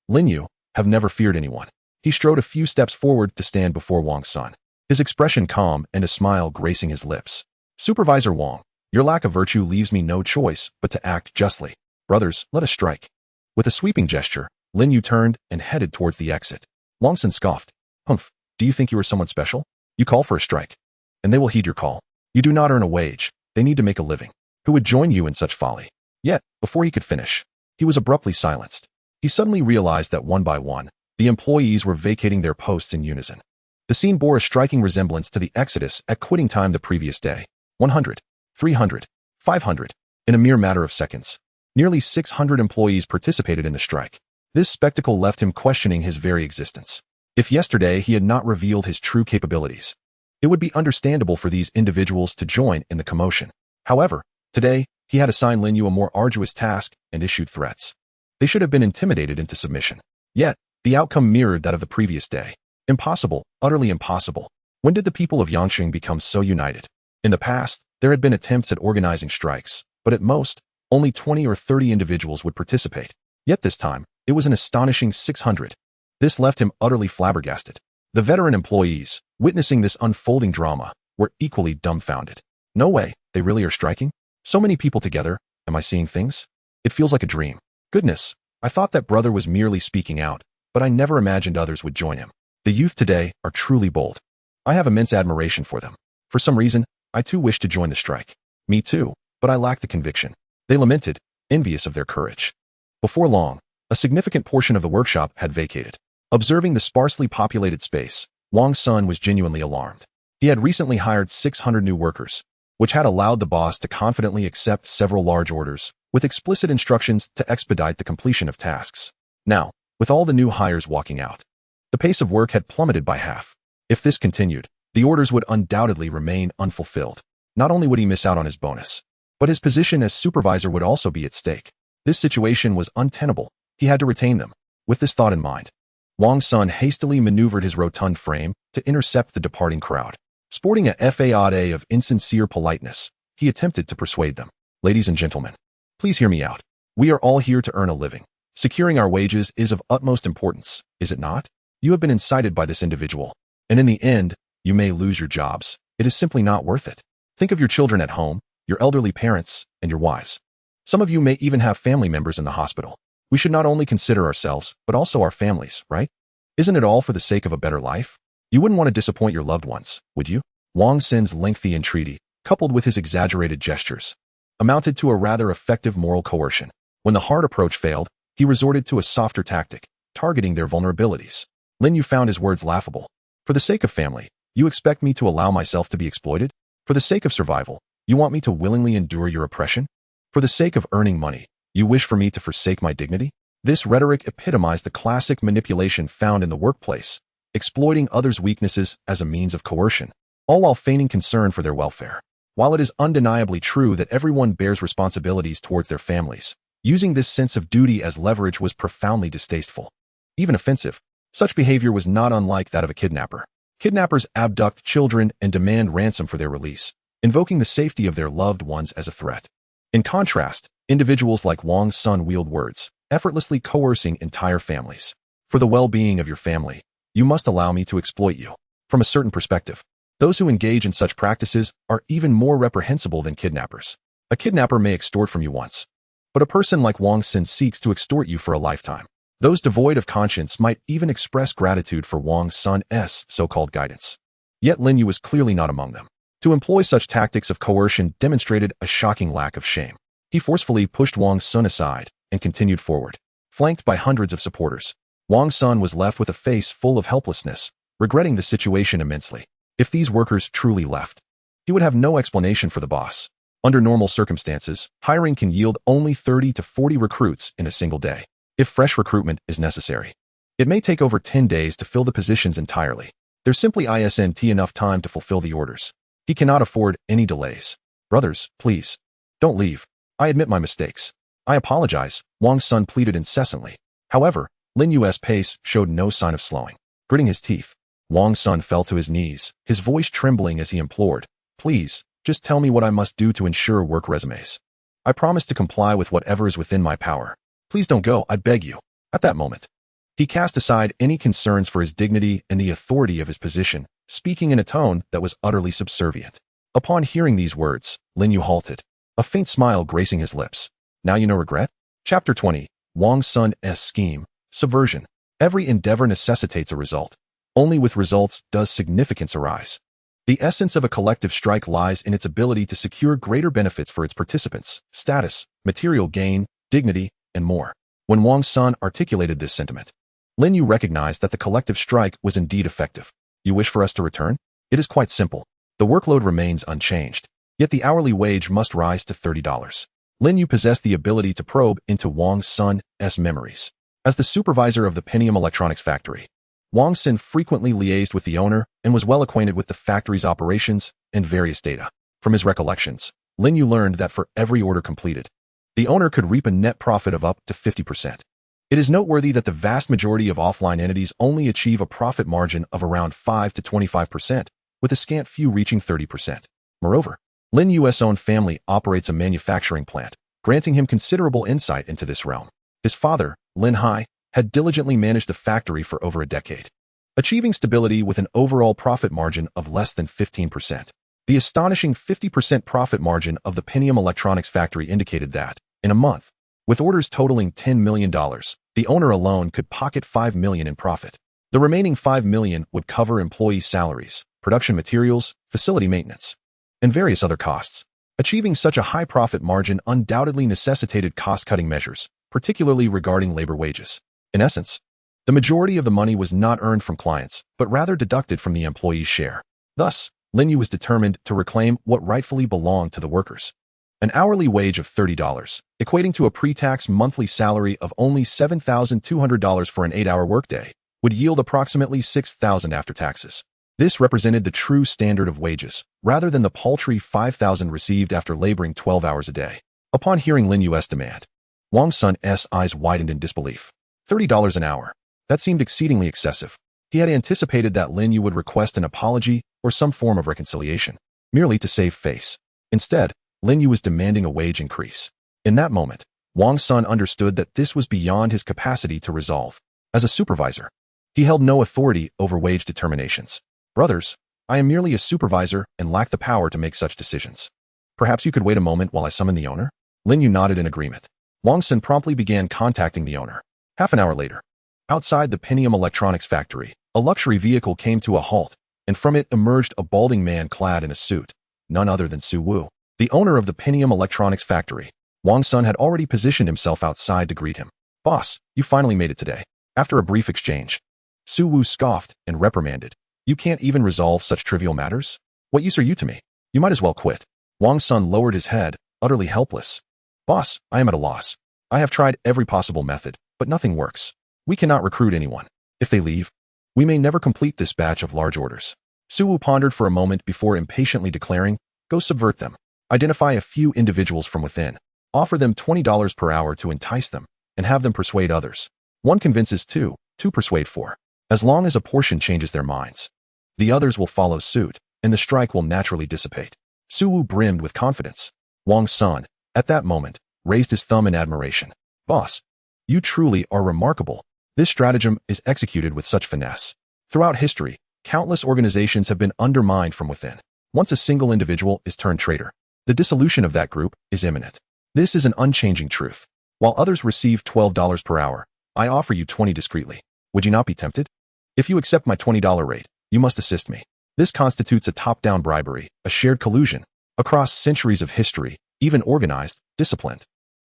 Lin Yu, have never feared anyone." He strode a few steps forward to stand before Wang Sun, his expression calm and a smile gracing his lips. "Supervisor Wang, your lack of virtue leaves me no choice but to act justly. Brothers, let us strike." With a sweeping gesture, Lin Yu turned and headed towards the exit. Wang Sun scoffed. "Humph, do you think you are someone special? You call for a strike, and they will heed your call. You do not earn a wage, they need to make a living. Who would join you in such folly?" Yet, before he could finish, he was abruptly silenced. He suddenly realized that one by one, the employees were vacating their posts in unison. The scene bore a striking resemblance to the exodus at quitting time the previous day. 100, 300, 500. In a mere matter of seconds, nearly 600 employees participated in the strike. This spectacle left him questioning his very existence. If yesterday he had not revealed his true capabilities, it would be understandable for these individuals to join in the commotion. However, today, he had assigned Lin Yu a more arduous task and issued threats. They should have been intimidated into submission. Yet, the outcome mirrored that of the previous day. Impossible, utterly impossible. When did the people of Yangqing become so united? In the past, there had been attempts at organizing strikes, but at most, only 20 or 30 individuals would participate. Yet this time, it was an astonishing 600. This left him utterly flabbergasted. The veteran employees, witnessing this unfolding drama, were equally dumbfounded. "No way, they really are striking? So many people together, am I seeing things? It feels like a dream. Goodness, I thought that brother was merely speaking out, but I never imagined others would join him. The youth today are truly bold. I have immense admiration for them. For some reason, I too wish to join the strike." "Me too, but I lack the conviction," they lamented, envious of their courage. Before long, a significant portion of the workshop had vacated. Observing the sparsely populated space, Wang Sun was genuinely alarmed. He had recently hired 600 new workers, which had allowed the boss to confidently accept several large orders, with explicit instructions to expedite the completion of tasks. Now, with all the new hires walking out, the pace of work had plummeted by half. If this continued, the orders would undoubtedly remain unfulfilled. Not only would he miss out on his bonus, but his position as supervisor would also be at stake. This situation was untenable. He had to retain them. With this thought in mind, Wang Sun hastily maneuvered his rotund frame to intercept the departing crowd. Sporting a facade of insincere politeness, he attempted to persuade them. "Ladies and gentlemen, please hear me out. We are all here to earn a living. Securing our wages is of utmost importance, is it not? You have been incited by this individual, and in the end, you may lose your jobs. It is simply not worth it. Think of your children at home, your elderly parents, and your wives. Some of you may even have family members in the hospital. We should not only consider ourselves, but also our families, right? Isn't it all for the sake of a better life? You wouldn't want to disappoint your loved ones, would you?" Wang Sun's lengthy entreaty, coupled with his exaggerated gestures, amounted to a rather effective moral coercion. When the hard approach failed, he resorted to a softer tactic, targeting their vulnerabilities. Lin Yu found his words laughable. "For the sake of family, you expect me to allow myself to be exploited? For the sake of survival, you want me to willingly endure your oppression? For the sake of earning money, you wish for me to forsake my dignity?" This rhetoric epitomized the classic manipulation found in the workplace, exploiting others' weaknesses as a means of coercion, all while feigning concern for their welfare. While it is undeniably true that everyone bears responsibilities towards their families, using this sense of duty as leverage was profoundly distasteful, even offensive. Such behavior was not unlike that of a kidnapper. Kidnappers abduct children and demand ransom for their release, invoking the safety of their loved ones as a threat. In contrast, individuals like Wang's son wield words, effortlessly coercing entire families. For the well-being of your family, you must allow me to exploit you. From a certain perspective, those who engage in such practices are even more reprehensible than kidnappers. A kidnapper may extort from you once, but a person like Wang Xin seeks to extort you for a lifetime. Those devoid of conscience might even express gratitude for Wang's son's so-called guidance. Yet Lin Yu was clearly not among them. To employ such tactics of coercion demonstrated a shocking lack of shame. He forcefully pushed Wang's son aside and continued forward. Flanked by hundreds of supporters, Wang's son was left with a face full of helplessness, regretting the situation immensely. If these workers truly left, he would have no explanation for the boss. Under normal circumstances, hiring can yield only 30 to 40 recruits in a single day. If fresh recruitment is necessary, it may take over 10 days to fill the positions entirely. There's simply isn't enough time to fulfill the orders. He cannot afford any delays. Brothers, please, don't leave. I admit my mistakes. I apologize, Wang's son pleaded incessantly. However, Lin Yu's pace showed no sign of slowing. Gritting his teeth, Wang's son fell to his knees, his voice trembling as he implored, "Please, just tell me what I must do to ensure work resumes. I promise to comply with whatever is within my power. Please don't go, I beg you." At that moment, he cast aside any concerns for his dignity and the authority of his position, speaking in a tone that was utterly subservient. Upon hearing these words, Lin Yu halted, a faint smile gracing his lips. Now you know regret? Chapter 20, Wang's son's scheme, subversion. Every endeavor necessitates a result. Only with results does significance arise. The essence of a collective strike lies in its ability to secure greater benefits for its participants, status, material gain, dignity, and more. When Wang's son articulated this sentiment, Lin Yu recognized that the collective strike was indeed effective. You wish for us to return? It is quite simple. The workload remains unchanged, yet the hourly wage must rise to $30. Lin Yu possessed the ability to probe into Wang's son's memories. As the supervisor of the Pentium Electronics factory, Wang Xin frequently liaised with the owner and was well acquainted with the factory's operations and various data. From his recollections, Lin Yu learned that for every order completed, the owner could reap a net profit of up to 50%. It is noteworthy that the vast majority of offline entities only achieve a profit margin of around 5 to 25%, with a scant few reaching 30%. Moreover, Lin Yu's own family operates a manufacturing plant, granting him considerable insight into this realm. His father, Lin Hai, had diligently managed the factory for over a decade, achieving stability with an overall profit margin of less than 15%. The astonishing 50% profit margin of the Pentium Electronics factory indicated that, in a month, with orders totaling $10 million, the owner alone could pocket $5 million in profit. The remaining $5 million would cover employee salaries, production materials, facility maintenance, and various other costs. Achieving such a high profit margin undoubtedly necessitated cost-cutting measures, particularly regarding labor wages. In essence, the majority of the money was not earned from clients, but rather deducted from the employee's share. Thus, Lin Yu was determined to reclaim what rightfully belonged to the workers. An hourly wage of $30, equating to a pre-tax monthly salary of only $7,200 for an 8-hour workday, would yield approximately $6,000 after taxes. This represented the true standard of wages, rather than the paltry $5,000 received after laboring 12 hours a day. Upon hearing Lin Yu's demand, Wang's son's eyes widened in disbelief. $30 an hour. That seemed exceedingly excessive. He had anticipated that Lin Yu would request an apology or some form of reconciliation, merely to save face. Instead, Lin Yu was demanding a wage increase. In that moment, Wang's son understood that this was beyond his capacity to resolve. As a supervisor, he held no authority over wage determinations. Brothers, I am merely a supervisor and lack the power to make such decisions. Perhaps you could wait a moment while I summon the owner? Lin Yu nodded in agreement. Wang Xin promptly began contacting the owner. Half an hour later, outside the Pentium Electronics factory, a luxury vehicle came to a halt, and from it emerged a balding man clad in a suit, none other than Su Wu, the owner of the Pentium Electronics factory. Wang's son had already positioned himself outside to greet him. Boss, you finally made it today. After a brief exchange, Su Wu scoffed and reprimanded. You can't even resolve such trivial matters? What use are you to me? You might as well quit. Wang's son lowered his head, utterly helpless. Boss, I am at a loss. I have tried every possible method, but nothing works. We cannot recruit anyone. If they leave, we may never complete this batch of large orders. Su Wu pondered for a moment before impatiently declaring, go subvert them. Identify a few individuals from within. Offer them $20 per hour to entice them, and have them persuade others. One convinces two persuade four. As long as a portion changes their minds, The others will follow suit, and the strike will naturally dissipate. Suwu brimmed with confidence. Wang Sun, at that moment, raised his thumb in admiration. Boss, you truly are remarkable. This stratagem is executed with such finesse. Throughout history, countless organizations have been undermined from within. Once a single individual is turned traitor, the dissolution of that group is imminent. This is an unchanging truth. While others receive $12 per hour, I offer you 20 discreetly. Would you not be tempted? If you accept my $20 rate, you must assist me. This constitutes a top-down bribery, a shared collusion, across centuries of history, even organized, disciplined.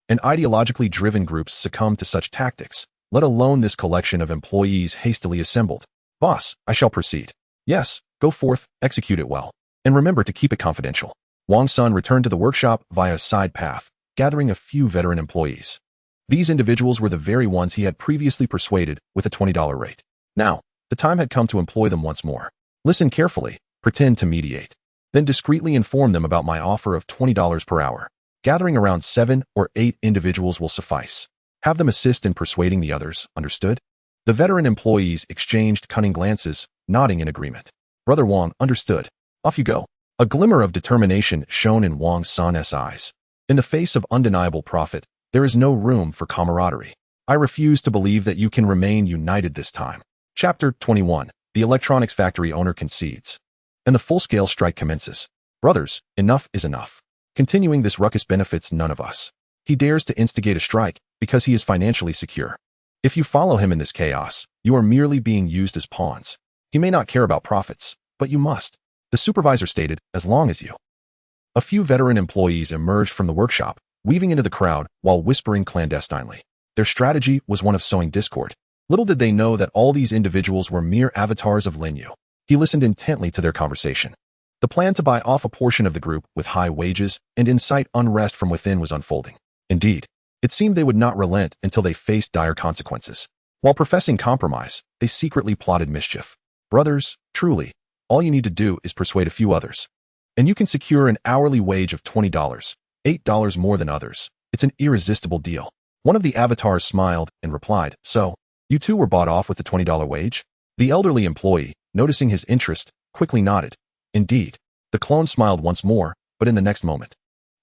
And ideologically driven groups succumb to such tactics, let alone this collection of employees hastily assembled. Boss, I shall proceed. Yes, go forth, execute it well. And remember to keep it confidential. Wang Sun returned to the workshop via a side path, gathering a few veteran employees. These individuals were the very ones he had previously persuaded with a $20 rate. Now, the time had come to employ them once more. Listen carefully, pretend to mediate. Then discreetly inform them about my offer of $20 per hour. Gathering around 7 or 8 individuals will suffice. Have them assist in persuading the others, understood? The veteran employees exchanged cunning glances, nodding in agreement. Brother Wang understood. Off you go. A glimmer of determination shone in Wang Sun's eyes. In the face of undeniable profit, there is no room for camaraderie. I refuse to believe that you can remain united this time. Chapter 21. The electronics factory owner concedes. And the full-scale strike commences. Brothers, enough is enough. Continuing this ruckus benefits none of us. He dares to instigate a strike because he is financially secure. If you follow him in this chaos, you are merely being used as pawns. He may not care about profits, but you must. The supervisor stated, as long as you. A few veteran employees emerged from the workshop, weaving into the crowd while whispering clandestinely. Their strategy was one of sowing discord. Little did they know that all these individuals were mere avatars of Lin Yu. He listened intently to their conversation. The plan to buy off a portion of the group with high wages and incite unrest from within was unfolding. Indeed, it seemed they would not relent until they faced dire consequences. While professing compromise, they secretly plotted mischief. Brothers, truly, all you need to do is persuade a few others. And you can secure an hourly wage of $20, $8 more than others. It's an irresistible deal. One of the avatars smiled and replied, so, you too were bought off with the $20 wage? The elderly employee, noticing his interest, quickly nodded. Indeed. The clone smiled once more, but in the next moment,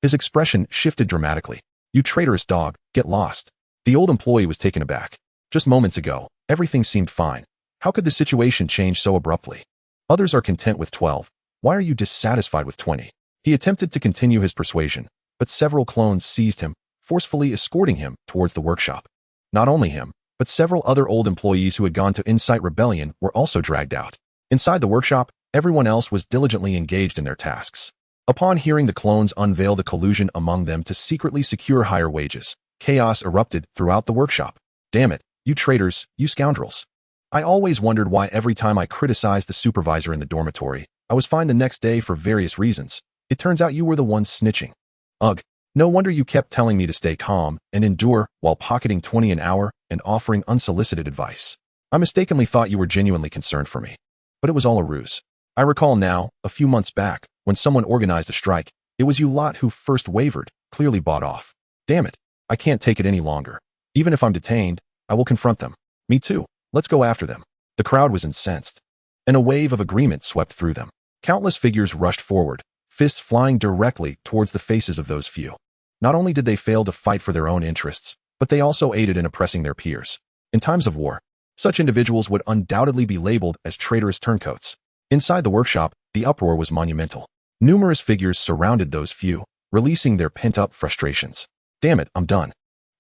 his expression shifted dramatically. You traitorous dog, get lost. The old employee was taken aback. Just moments ago, everything seemed fine. How could the situation change so abruptly? Others are content with 12. Why are you dissatisfied with 20? He attempted to continue his persuasion, but several clones seized him, forcefully escorting him towards the workshop. Not only him, but several other old employees who had gone to incite rebellion were also dragged out. Inside the workshop, everyone else was diligently engaged in their tasks. Upon hearing the clones unveil the collusion among them to secretly secure higher wages, chaos erupted throughout the workshop. Damn it, you traitors, you scoundrels. I always wondered why every time I criticized the supervisor in the dormitory, I was fined the next day for various reasons. It turns out you were the ones snitching. Ugh, no wonder you kept telling me to stay calm and endure while pocketing 20 an hour and offering unsolicited advice. I mistakenly thought you were genuinely concerned for me. But it was all a ruse. I recall now, a few months back, when someone organized a strike, it was you lot who first wavered, clearly bought off. Damn it, I can't take it any longer. Even if I'm detained, I will confront them. Me too, let's go after them. The crowd was incensed, and a wave of agreement swept through them. Countless figures rushed forward, fists flying directly towards the faces of those few. Not only did they fail to fight for their own interests, but they also aided in oppressing their peers. In times of war, such individuals would undoubtedly be labeled as traitorous turncoats. Inside the workshop, the uproar was monumental. Numerous figures surrounded those few, releasing their pent-up frustrations. Damn it, I'm done.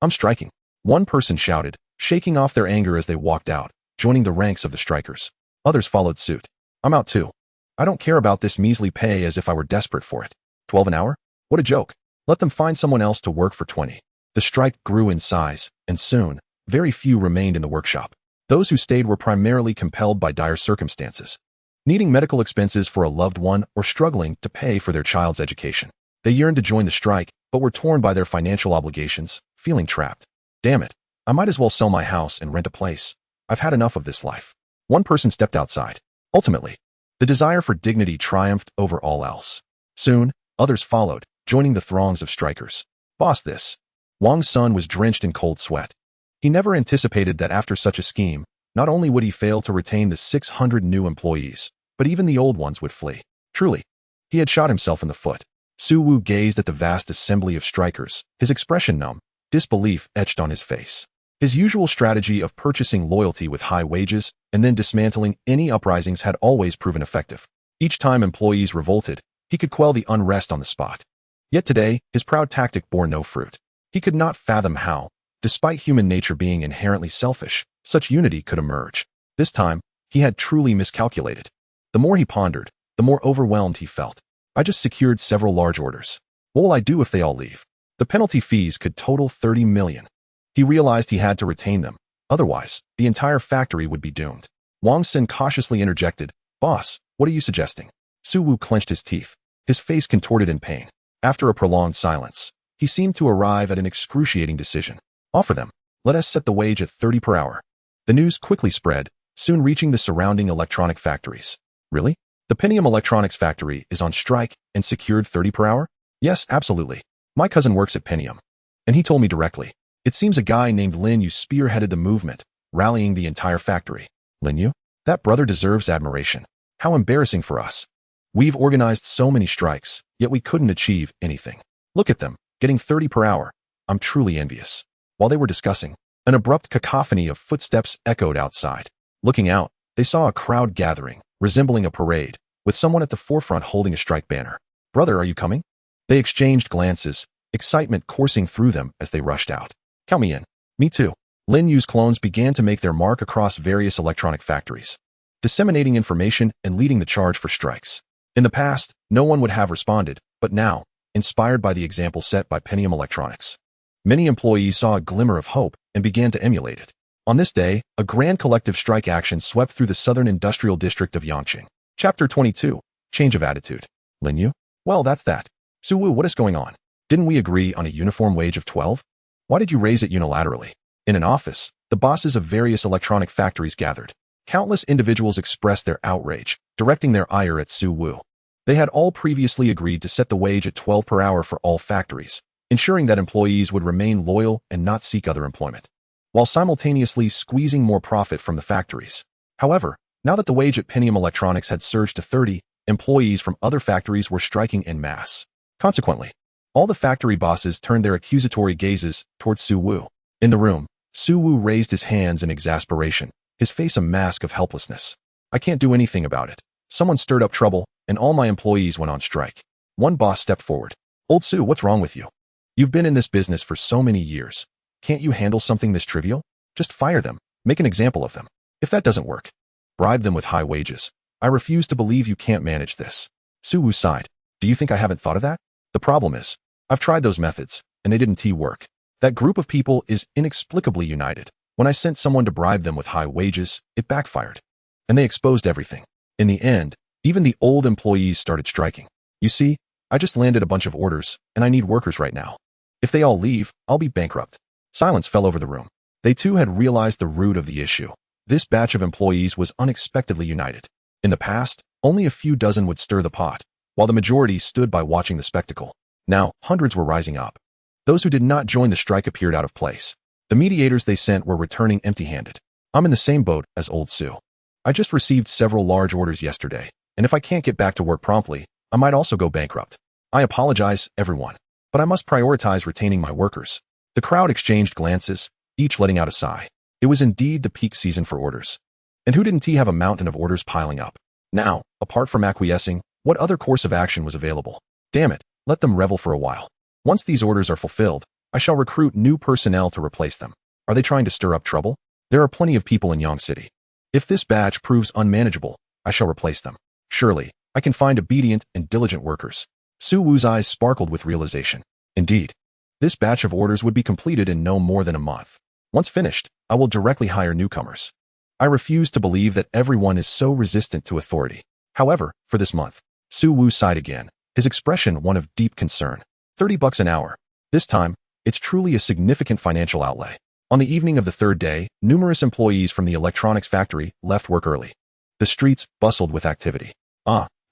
I'm striking. One person shouted, shaking off their anger as they walked out, joining the ranks of the strikers. Others followed suit. I'm out too. I don't care about this measly pay as if I were desperate for it. 12 an hour? What a joke. Let them find someone else to work for 20. The strike grew in size, and soon, very few remained in the workshop. Those who stayed were primarily compelled by dire circumstances, needing medical expenses for a loved one or struggling to pay for their child's education. They yearned to join the strike, but were torn by their financial obligations, feeling trapped. Damn it, I might as well sell my house and rent a place. I've had enough of this life. One person stepped outside. Ultimately, the desire for dignity triumphed over all else. Soon, others followed, joining the throngs of strikers. Boss this. Wang's son was drenched in cold sweat. He never anticipated that after such a scheme, not only would he fail to retain the 600 new employees, but even the old ones would flee. Truly, he had shot himself in the foot. Su Wu gazed at the vast assembly of strikers, his expression numb, disbelief etched on his face. His usual strategy of purchasing loyalty with high wages and then dismantling any uprisings had always proven effective. Each time employees revolted, he could quell the unrest on the spot. Yet today, his proud tactic bore no fruit. He could not fathom how, despite human nature being inherently selfish, such unity could emerge. This time, he had truly miscalculated. The more he pondered, the more overwhelmed he felt. I just secured several large orders. What will I do if they all leave? The penalty fees could total 30 million. He realized he had to retain them. Otherwise, the entire factory would be doomed. Wang Xin cautiously interjected, "Boss, what are you suggesting?" Su Wu clenched his teeth, his face contorted in pain. After a prolonged silence, he seemed to arrive at an excruciating decision. "Offer them. Let us set the wage at 30 per hour." The news quickly spread, soon reaching the surrounding electronic factories. "Really? The Pentium Electronics factory is on strike and secured 30 per hour?" "Yes, absolutely. My cousin works at Pentium, and he told me directly. It seems a guy named Lin Yu spearheaded the movement, rallying the entire factory." "Lin Yu? That brother deserves admiration. How embarrassing for us. We've organized so many strikes, yet we couldn't achieve anything. Look at them, getting 30 per hour. I'm truly envious." While they were discussing, an abrupt cacophony of footsteps echoed outside. Looking out, they saw a crowd gathering, resembling a parade, with someone at the forefront holding a strike banner. "Brother, are you coming?" They exchanged glances, excitement coursing through them as they rushed out. "Count me in." "Me too." Lin Yu's clones began to make their mark across various electronic factories, disseminating information and leading the charge for strikes. In the past, no one would have responded, but now, inspired by the example set by Pentium Electronics, many employees saw a glimmer of hope and began to emulate it. On this day, a grand collective strike action swept through the southern industrial district of Yangqing. Chapter 22, Change of Attitude. "Lin Yu? Well, that's that. Su Wu, what is going on? Didn't we agree on a uniform wage of 12? Why did you raise it unilaterally?" In an office, the bosses of various electronic factories gathered. Countless individuals expressed their outrage, directing their ire at Su Wu. They had all previously agreed to set the wage at 12 per hour for all factories, ensuring that employees would remain loyal and not seek other employment, while simultaneously squeezing more profit from the factories. However, now that the wage at Pentium Electronics had surged to 30, employees from other factories were striking en masse. Consequently, all the factory bosses turned their accusatory gazes towards Su Wu. In the room, Su Wu raised his hands in exasperation, his face a mask of helplessness. "I can't do anything about it. Someone stirred up trouble, and all my employees went on strike." One boss stepped forward. "Old Su, what's wrong with you? You've been in this business for so many years. Can't you handle something this trivial? Just fire them. Make an example of them. If that doesn't work, bribe them with high wages. I refuse to believe you can't manage this." Su Wu sighed. "Do you think I haven't thought of that? The problem is, I've tried those methods, and they didn't work. That group of people is inexplicably united. When I sent someone to bribe them with high wages, it backfired, and they exposed everything. In the end, even the old employees started striking. You see, I just landed a bunch of orders, and I need workers right now. If they all leave, I'll be bankrupt." Silence fell over the room. They too had realized the root of the issue. This batch of employees was unexpectedly united. In the past, only a few dozen would stir the pot, while the majority stood by watching the spectacle. Now, hundreds were rising up. Those who did not join the strike appeared out of place. The mediators they sent were returning empty-handed. "I'm in the same boat as old Su. I just received several large orders yesterday, and if I can't get back to work promptly, I might also go bankrupt. I apologize, everyone, but I must prioritize retaining my workers." The crowd exchanged glances, each letting out a sigh. It was indeed the peak season for orders. And who didn't have a mountain of orders piling up? Now, apart from acquiescing, what other course of action was available? Damn it, let them revel for a while. Once these orders are fulfilled, I shall recruit new personnel to replace them. Are they trying to stir up trouble? There are plenty of people in Yang City. If this batch proves unmanageable, I shall replace them. Surely, I can find obedient and diligent workers. Su Wu's eyes sparkled with realization. Indeed, this batch of orders would be completed in no more than a month. Once finished, I will directly hire newcomers. I refuse to believe that everyone is so resistant to authority. However, for this month, Su Wu sighed again, his expression one of deep concern. $30 an hour. This time, it's truly a significant financial outlay. On the evening of the third day, numerous employees from the electronics factory left work early. The streets bustled with activity.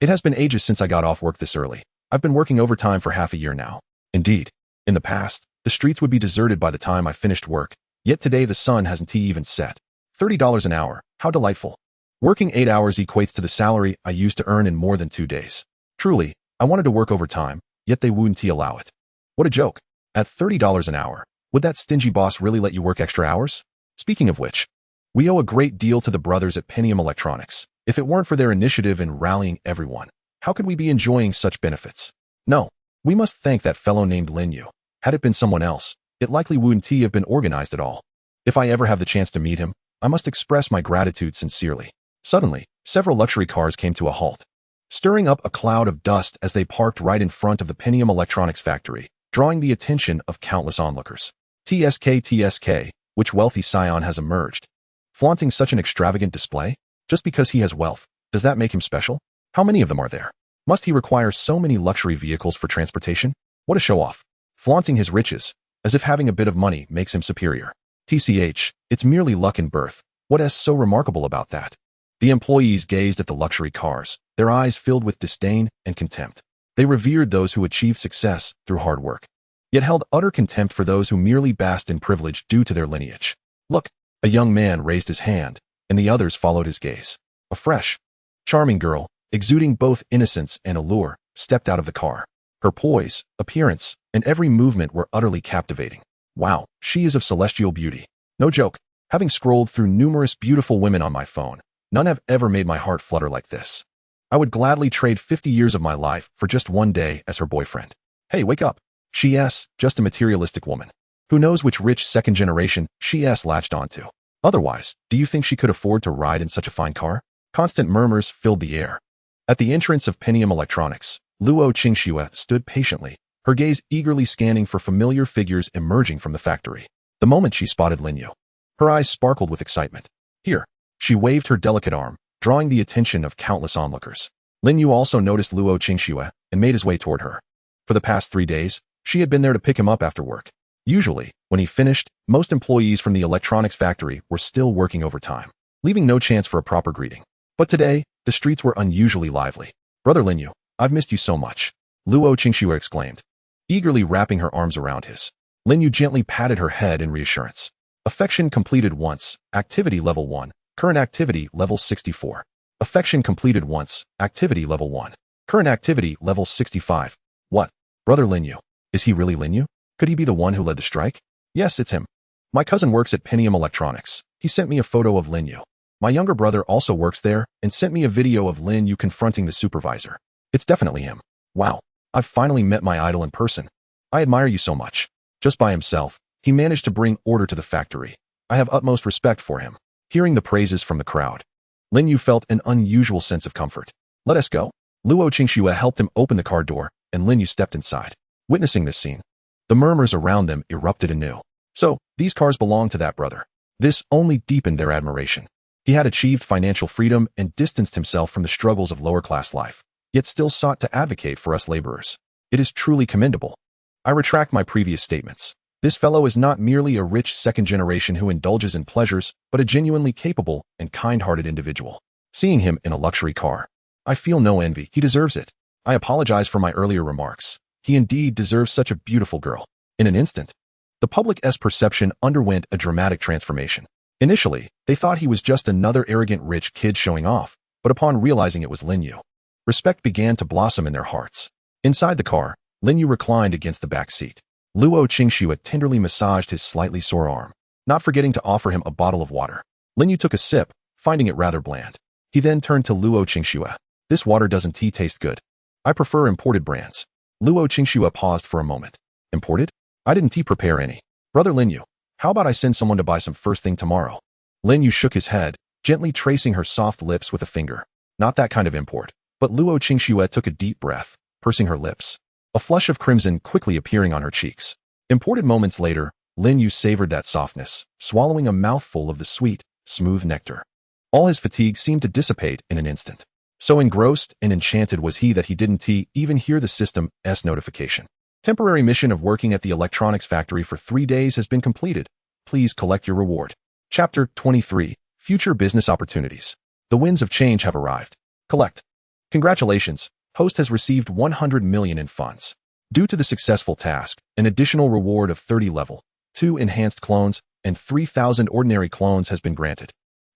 It has been ages since I got off work this early. I've been working overtime for half a year now. Indeed, in the past, the streets would be deserted by the time I finished work, yet today the sun hasn't even set. $30 an hour, how delightful. Working 8 hours equates to the salary I used to earn in more than 2 days. Truly, I wanted to work overtime, yet they wouldn't allow it. What a joke. At $30 an hour, would that stingy boss really let you work extra hours? Speaking of which, we owe a great deal to the brothers at Pentium Electronics. If it weren't for their initiative in rallying everyone, how could we be enjoying such benefits? No, we must thank that fellow named Lin Yu. Had it been someone else, it likely wouldn't have been organized at all. If I ever have the chance to meet him, I must express my gratitude sincerely. Suddenly, several luxury cars came to a halt, stirring up a cloud of dust as they parked right in front of the Pentium Electronics factory, drawing the attention of countless onlookers. TSK, which wealthy scion has emerged? Flaunting such an extravagant display? Just because he has wealth, does that make him special? How many of them are there? Must he require so many luxury vehicles for transportation? What a show-off. Flaunting his riches, as if having a bit of money makes him superior. TCH, it's merely luck in birth. What is so remarkable about that? The employees gazed at the luxury cars, their eyes filled with disdain and contempt. They revered those who achieved success through hard work, yet held utter contempt for those who merely basked in privilege due to their lineage. Look, a young man raised his hand, and the others followed his gaze. A fresh, charming girl, exuding both innocence and allure, stepped out of the car. Her poise, appearance, and every movement were utterly captivating. Wow, she is of celestial beauty. No joke, having scrolled through numerous beautiful women on my phone, none have ever made my heart flutter like this. I would gladly trade 50 years of my life for just one day as her boyfriend. Hey, wake up. She s just a materialistic woman. Who knows which rich second generation she s latched onto. Otherwise, do you think she could afford to ride in such a fine car? Constant murmurs filled the air. At the entrance of Pentium Electronics, Luo Qingxue stood patiently, her gaze eagerly scanning for familiar figures emerging from the factory. The moment she spotted Lin Yu, her eyes sparkled with excitement. Here, she waved her delicate arm, drawing the attention of countless onlookers. Lin Yu also noticed Luo Qingxue and made his way toward her. For the past 3 days, she had been there to pick him up after work. Usually, when he finished, most employees from the electronics factory were still working overtime, leaving no chance for a proper greeting. But today, the streets were unusually lively. Brother Lin Yu, I've missed you so much, Luo Qingxue exclaimed, eagerly wrapping her arms around his. Lin Yu gently patted her head in reassurance. Affection completed once, activity level 1, current activity level 64. Affection completed once, activity level 1, current activity level 65. What? Brother Lin Yu? Is he really Lin Yu? Could he be the one who led the strike? Yes, it's him. My cousin works at Pentium Electronics. He sent me a photo of Lin Yu. My younger brother also works there and sent me a video of Lin Yu confronting the supervisor. It's definitely him. Wow, I've finally met my idol in person. I admire you so much. Just by himself, he managed to bring order to the factory. I have utmost respect for him. Hearing the praises from the crowd, Lin Yu felt an unusual sense of comfort. Let us go. Luo Qingxue helped him open the car door, and Lin Yu stepped inside. Witnessing this scene, the murmurs around them erupted anew. So, these cars belonged to that brother. This only deepened their admiration. He had achieved financial freedom and distanced himself from the struggles of lower-class life, yet still sought to advocate for us laborers. It is truly commendable. I retract my previous statements. This fellow is not merely a rich second generation who indulges in pleasures, but a genuinely capable and kind-hearted individual. Seeing him in a luxury car, I feel no envy. He deserves it. I apologize for my earlier remarks. He indeed deserves such a beautiful girl. In an instant, the public's perception underwent a dramatic transformation. Initially, they thought he was just another arrogant rich kid showing off, but upon realizing it was Lin Yu, respect began to blossom in their hearts. Inside the car, Lin Yu reclined against the back seat. Luo Qingxue tenderly massaged his slightly sore arm, not forgetting to offer him a bottle of water. Lin Yu took a sip, finding it rather bland. He then turned to Luo Qingxue. This water doesn't taste good. I prefer imported brands. Luo Qingxue paused for a moment. Imported? I didn't prepare any. Brother Lin Yu, how about I send someone to buy some first thing tomorrow? Lin Yu shook his head, gently tracing her soft lips with a finger. Not that kind of import. But Luo Qingxue took a deep breath, pursing her lips, a flush of crimson quickly appearing on her cheeks. Imported moments later, Lin Yu savored that softness, swallowing a mouthful of the sweet, smooth nectar. All his fatigue seemed to dissipate in an instant. So engrossed and enchanted was he that he didn't even hear the system's notification. Temporary mission of working at the electronics factory for 3 days has been completed. Please collect your reward. Chapter 23. Future Business Opportunities. The winds of change have arrived. Collect. Congratulations, host has received 100 million in funds. Due to the successful task, an additional reward of 30 level 2 enhanced clones and 3,000 ordinary clones has been granted.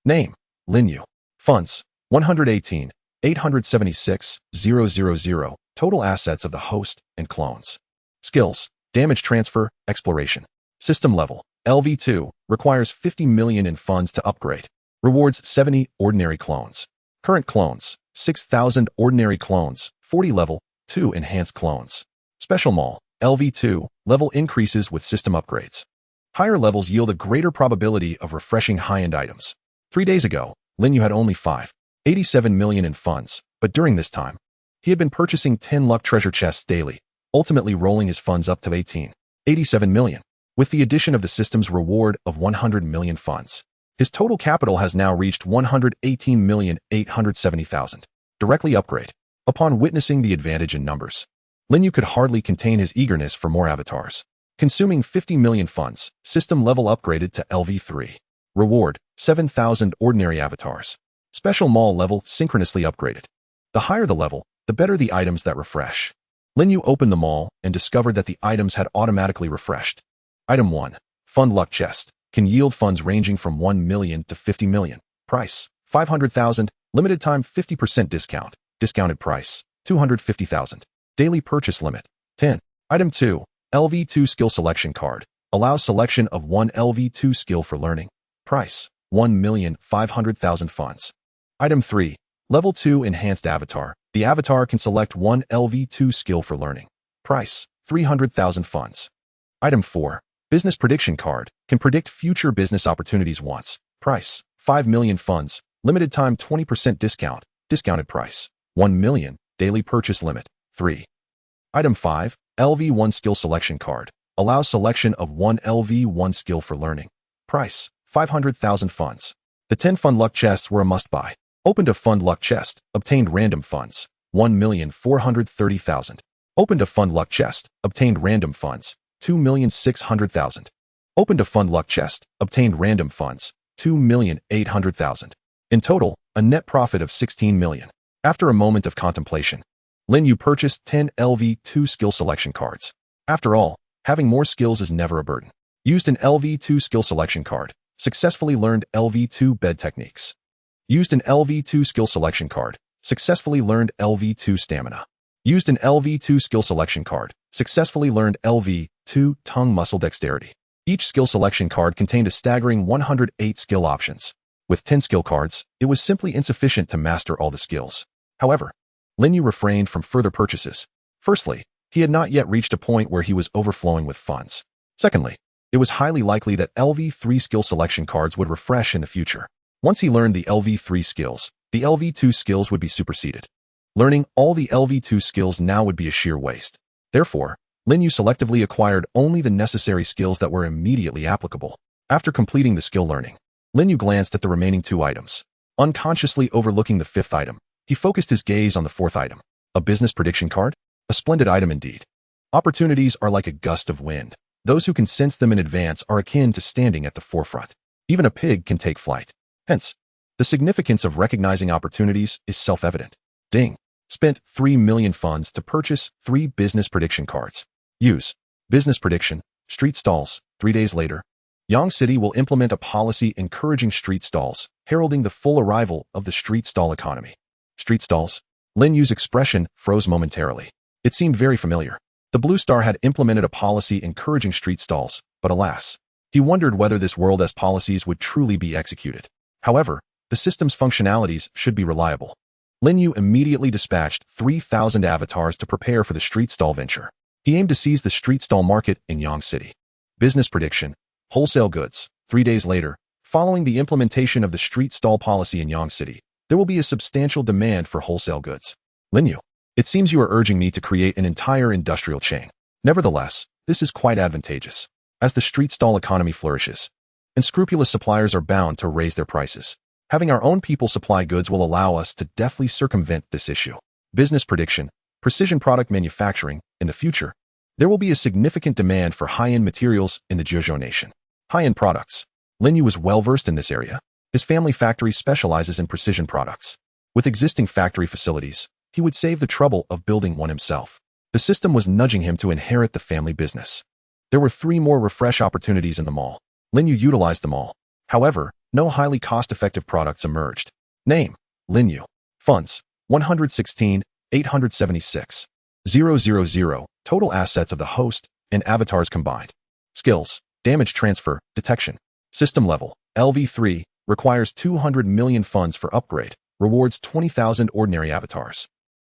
Name, Lin Yu. Funds, 118,876,000. Total assets of the host and clones. Skills, damage transfer, exploration. System level, LV2, requires 50 million in funds to upgrade. Rewards 70 ordinary clones. Current clones, 6,000 ordinary clones, 40 level 2 enhanced clones. Special Mall, LV2, level increases with system upgrades. Higher levels yield a greater probability of refreshing high-end items. 3 days ago, Lin Yu had only 87 million in funds, but during this time, he had been purchasing 10 luck treasure chests daily, ultimately rolling his funds up to 87 million. With the addition of the system's reward of 100 million funds, his total capital has now reached 118,870,000. Directly upgrade. Upon witnessing the advantage in numbers, Lin Yu could hardly contain his eagerness for more avatars. Consuming 50 million funds, system level upgraded to LV3. Reward, 7,000 ordinary avatars. Special Mall level synchronously upgraded. The higher the level, the better the items that refresh. Lin Yu opened the mall and discovered that the items had automatically refreshed. Item 1. Fund Luck Chest. Can yield funds ranging from 1 million to 50 million. Price, 500,000. Limited time 50% discount. Discounted price, 250,000. Daily purchase limit, 10. Item 2. LV2 Skill Selection Card. Allows selection of 1 LV2 skill for learning. Price, 1,500,000 funds. Item 3. Level 2 Enhanced Avatar. The avatar can select 1 LV2 skill for learning. Price, 300,000 funds. Item 4. Business Prediction Card. Can predict future business opportunities once. Price, 5 million funds. Limited time 20% discount. Discounted price, 1 million. Daily purchase limit, 3. Item 5. LV1 Skill Selection Card. Allows selection of 1 LV1 skill for learning. Price, 500,000 funds. The 10 Fund Luck Chests were a must-buy. Opened a Fund Luck Chest. Obtained random funds, 1,430,000. Opened a Fund Luck Chest. Obtained random funds, 2,600,000. Opened a Fund Luck Chest. Obtained random funds, 2,800,000. In total, a net profit of 16 million. After a moment of contemplation, Lin Yu purchased 10 LV2 skill selection cards. After all, having more skills is never a burden. Used an LV2 skill selection card. Successfully learned LV2 bed techniques. Used an LV2 skill selection card. Successfully learned LV2 stamina. Used an LV2 skill selection card. Successfully learned LV2 tongue muscle dexterity. Each skill selection card contained a staggering 108 skill options. With 10 skill cards, it was simply insufficient to master all the skills. However, Lin Yu refrained from further purchases. Firstly, he had not yet reached a point where he was overflowing with funds. Secondly, it was highly likely that LV3 skill selection cards would refresh in the future. Once he learned the LV3 skills, the LV2 skills would be superseded. Learning all the LV2 skills now would be a sheer waste. Therefore, Lin Yu selectively acquired only the necessary skills that were immediately applicable. After completing the skill learning, Lin Yu glanced at the remaining 2 items. Unconsciously overlooking the 5th item, he focused his gaze on the 4th item. A business prediction card? A splendid item indeed. Opportunities are like a gust of wind. Those who can sense them in advance are akin to standing at the forefront. Even a pig can take flight. Hence, the significance of recognizing opportunities is self-evident. Ding. Spent 3 million funds to purchase 3 business prediction cards. Use. Business prediction. Street stalls. 3 days later, Yang City will implement a policy encouraging street stalls, heralding the full arrival of the street stall economy. Street stalls? Lin Yu's expression froze momentarily. It seemed very familiar. The Blue Star had implemented a policy encouraging street stalls, but alas, he wondered whether this world-as policies would truly be executed. However, the system's functionalities should be reliable. Lin Yu immediately dispatched 3,000 avatars to prepare for the street stall venture. He aimed to seize the street stall market in Yang City. Business prediction. Wholesale goods. 3 days later, following the implementation of the street stall policy in Yang City, there will be a substantial demand for wholesale goods. Lin Yu, it seems you are urging me to create an entire industrial chain. Nevertheless, this is quite advantageous. As the street stall economy flourishes, unscrupulous suppliers are bound to raise their prices. Having our own people supply goods will allow us to deftly circumvent this issue. Business prediction. Precision product manufacturing. In the future, there will be a significant demand for high-end materials in the Zhejiang nation. High-end products. Lin Yu was well-versed in this area. His family factory specializes in precision products. With existing factory facilities, he would save the trouble of building one himself. The system was nudging him to inherit the family business. There were 3 more refresh opportunities in the mall. Lin Yu utilized them all. However, no highly cost-effective products emerged. Name: Lin Yu. Funds: 116,876,000. Total assets of the host and avatars combined. Skills: damage transfer, detection. System level: LV3, requires 200 million funds for upgrade, rewards 20,000 ordinary avatars.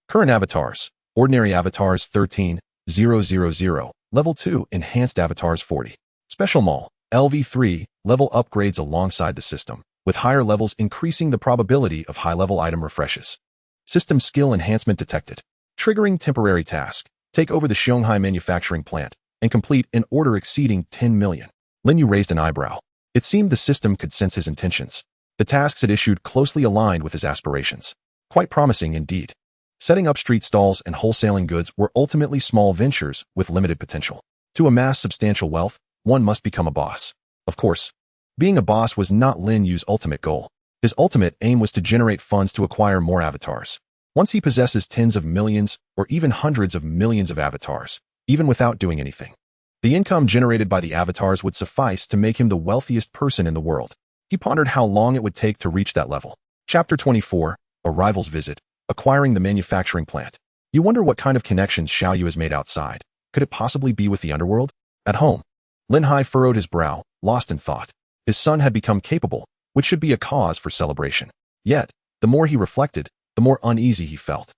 Current avatars: ordinary avatars 13,000, level 2 enhanced avatars 40. Special Mall: LV3, level upgrades alongside the system, with higher levels increasing the probability of high-level item refreshes. System skill enhancement detected. Triggering temporary task: take over the Shanghai manufacturing plant and complete an order exceeding 10 million. Lin Yu raised an eyebrow. It seemed the system could sense his intentions. The tasks it issued closely aligned with his aspirations. Quite promising indeed. Setting up street stalls and wholesaling goods were ultimately small ventures with limited potential. To amass substantial wealth, one must become a boss. Of course, being a boss was not Lin Yu's ultimate goal. His ultimate aim was to generate funds to acquire more avatars. Once he possesses tens of millions or even hundreds of millions of avatars, even without doing anything, the income generated by the avatars would suffice to make him the wealthiest person in the world. He pondered how long it would take to reach that level. Chapter 24, A Rival's Visit, Acquiring the Manufacturing Plant. You wonder what kind of connections Xiao Yu has made outside. Could it possibly be with the underworld? At home, Lin Hai furrowed his brow, lost in thought. His son had become capable, which should be a cause for celebration. Yet, the more he reflected, the more uneasy he felt.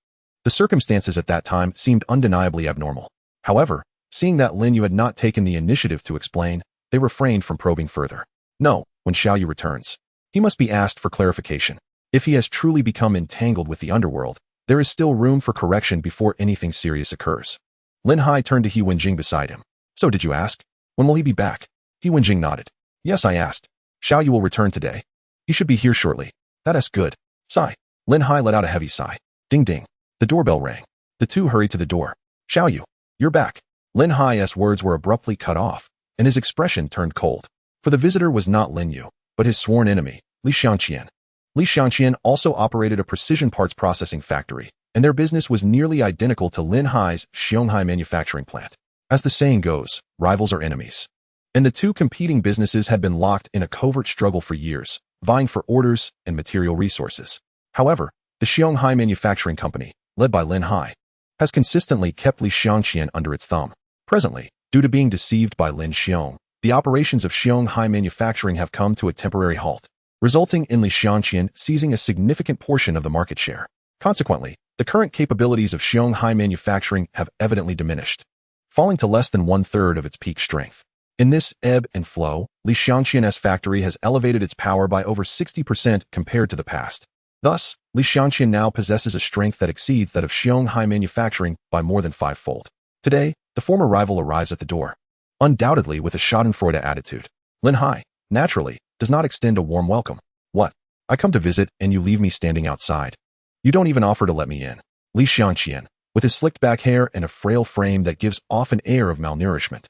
The circumstances at that time seemed undeniably abnormal. However, seeing that Lin Yu had not taken the initiative to explain, they refrained from probing further. No, when Xiao Yu returns, he must be asked for clarification. If he has truly become entangled with the underworld, there is still room for correction before anything serious occurs. Lin Hai turned to He Wenjing beside him. So did you ask? When will he be back? He Wenjing nodded. Yes, I asked. Xiao Yu will return today. He should be here shortly. That is good. Sigh. Lin Hai let out a heavy sigh. Ding ding. The doorbell rang. The two hurried to the door. Xiao Yu, you're back. Lin Hai's words were abruptly cut off, and his expression turned cold. For the visitor was not Lin Yu, but his sworn enemy, Li Xiangqian. Li Xiangqian also operated a precision parts processing factory, and their business was nearly identical to Lin Hai's Shanghai manufacturing plant. As the saying goes, rivals are enemies. And the two competing businesses had been locked in a covert struggle for years, vying for orders and material resources. However, the Shanghai Manufacturing Company, led by Lin Hai, has consistently kept Li Xiangqian under its thumb. Presently, due to being deceived by Lin Xiong, the operations of Shanghai Manufacturing have come to a temporary halt, resulting in Li Xiangqian seizing a significant portion of the market share. Consequently, the current capabilities of Shanghai Manufacturing have evidently diminished, falling to less than one-third of its peak strength. In this ebb and flow, Li Xiangqian's factory has elevated its power by over 60% compared to the past. Thus, Li Xiangqian now possesses a strength that exceeds that of Shanghai Manufacturing by more than fivefold. Today, the former rival arrives at the door, undoubtedly with a schadenfreude attitude. Lin Hai, naturally, does not extend a warm welcome. What? I come to visit and you leave me standing outside. You don't even offer to let me in. Li Xiangqian, with his slicked back hair and a frail frame that gives off an air of malnourishment,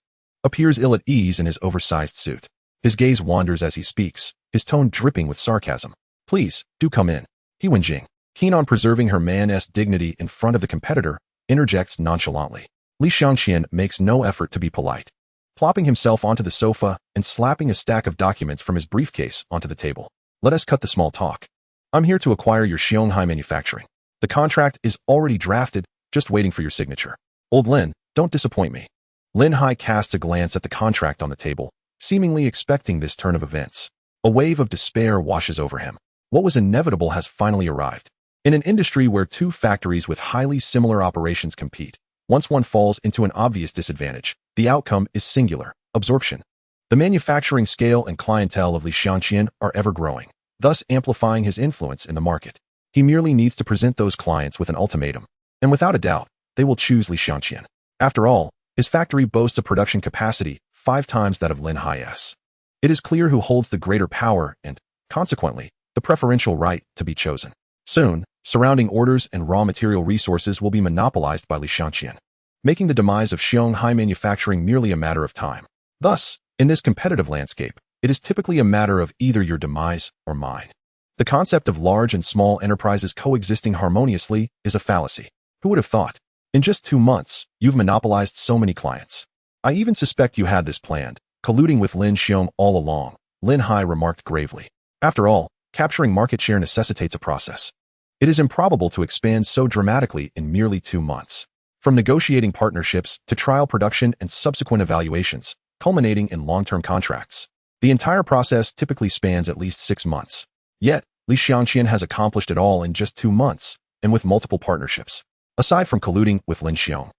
appears ill at ease in his oversized suit. His gaze wanders as he speaks, his tone dripping with sarcasm. Please, do come in. He Wenjing, keen on preserving her man's dignity in front of the competitor, interjects nonchalantly. Li Xiangqian makes no effort to be polite, plopping himself onto the sofa and slapping a stack of documents from his briefcase onto the table. Let us cut the small talk. I'm here to acquire your Shanghai manufacturing. The contract is already drafted, just waiting for your signature. Old Lin, don't disappoint me. Lin Hai casts a glance at the contract on the table, seemingly expecting this turn of events. A wave of despair washes over him. What was inevitable has finally arrived. In an industry where two factories with highly similar operations compete, once one falls into an obvious disadvantage, the outcome is singular: absorption. The manufacturing scale and clientele of Li Xiangqian are ever growing, thus amplifying his influence in the market. He merely needs to present those clients with an ultimatum, and without a doubt, they will choose Li Xiangqian. After all, his factory boasts a production capacity 5 times that of Lin Hai's. It is clear who holds the greater power and, consequently, the preferential right to be chosen. Soon, surrounding orders and raw material resources will be monopolized by Li Xiangqian, making the demise of Shanghai Manufacturing merely a matter of time. Thus, in this competitive landscape, it is typically a matter of either your demise or mine. The concept of large and small enterprises coexisting harmoniously is a fallacy. Who would have thought? In just 2 months, you've monopolized so many clients. I even suspect you had this planned, colluding with Lin Xiong all along, Lin Hai remarked gravely. After all, capturing market share necessitates a process. It is improbable to expand so dramatically in merely 2 months. From negotiating partnerships to trial production and subsequent evaluations, culminating in long-term contracts. The entire process typically spans at least 6 months. Yet, Li Xiangqian has accomplished it all in just 2 months, and with multiple partnerships. Aside from colluding with Lin Xiong,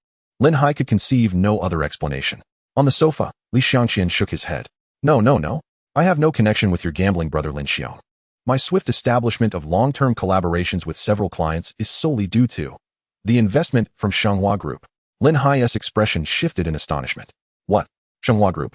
Lin Hai could conceive no other explanation. On the sofa, Li Xiangqian shook his head. No. I have no connection with your gambling brother Lin Xiong. My swift establishment of long-term collaborations with several clients is solely due to the investment from Shanghua Group. Lin Hai's expression shifted in astonishment. What? Shanghua Group?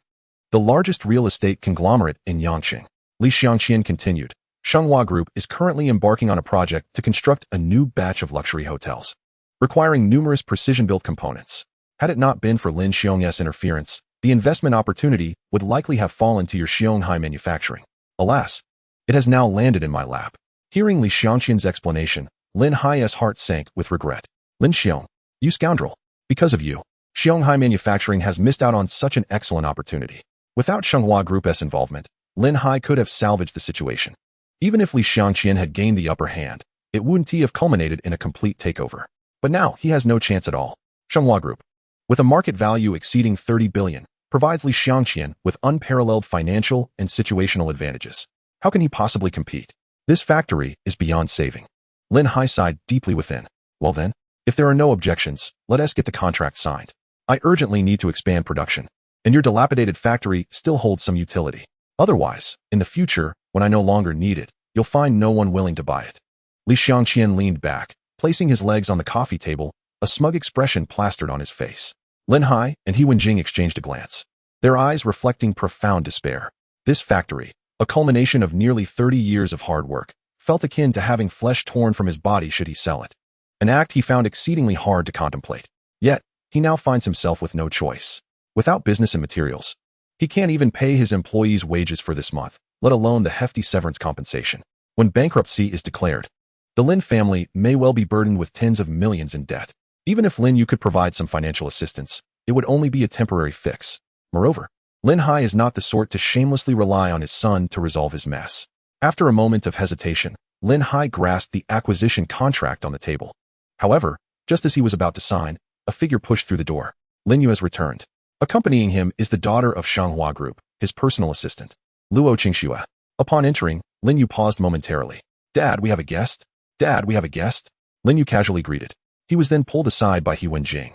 The largest real estate conglomerate in Yangqing. Li Xiangqian continued. Shanghua Group is currently embarking on a project to construct a new batch of luxury hotels, requiring numerous precision-built components. Had it not been for Lin Xiong's interference, the investment opportunity would likely have fallen to your Xianghai manufacturing. Alas, it has now landed in my lap. Hearing Li Xiangqian's explanation, Lin Hai's heart sank with regret. Lin Xiong, you scoundrel. Because of you, Xianghai Manufacturing has missed out on such an excellent opportunity. Without Shanghua Group's involvement, Lin Hai could have salvaged the situation. Even if Li Xiangqian had gained the upper hand, it wouldn't have culminated in a complete takeover. But now he has no chance at all. Shanghua Group, with a market value exceeding 30 billion, provides Li Xiangqian with unparalleled financial and situational advantages. How can he possibly compete? This factory is beyond saving. Lin Hai sighed deeply within. Well then, if there are no objections, let us get the contract signed. I urgently need to expand production, and your dilapidated factory still holds some utility. Otherwise, in the future, when I no longer need it, you'll find no one willing to buy it. Li Xiangqian leaned back, placing his legs on the coffee table, a smug expression plastered on his face. Lin Hai and He Wenjing exchanged a glance, their eyes reflecting profound despair. This factory, a culmination of nearly 30 years of hard work, felt akin to having flesh torn from his body should he sell it. An act he found exceedingly hard to contemplate. Yet, he now finds himself with no choice. Without business and materials, he can't even pay his employees' wages for this month, let alone the hefty severance compensation. When bankruptcy is declared, the Lin family may well be burdened with tens of millions in debt. Even if Lin Yu could provide some financial assistance, it would only be a temporary fix. Moreover, Lin Hai is not the sort to shamelessly rely on his son to resolve his mess. After a moment of hesitation, Lin Hai grasped the acquisition contract on the table. However, just as he was about to sign, a figure pushed through the door. Lin Yu has returned. Accompanying him is the daughter of Shanghua Group, his personal assistant, Luo Qingxue. Upon entering, Lin Yu paused momentarily. Dad, we have a guest? Dad, we have a guest? Lin Yu casually greeted. He was then pulled aside by He Wenjing,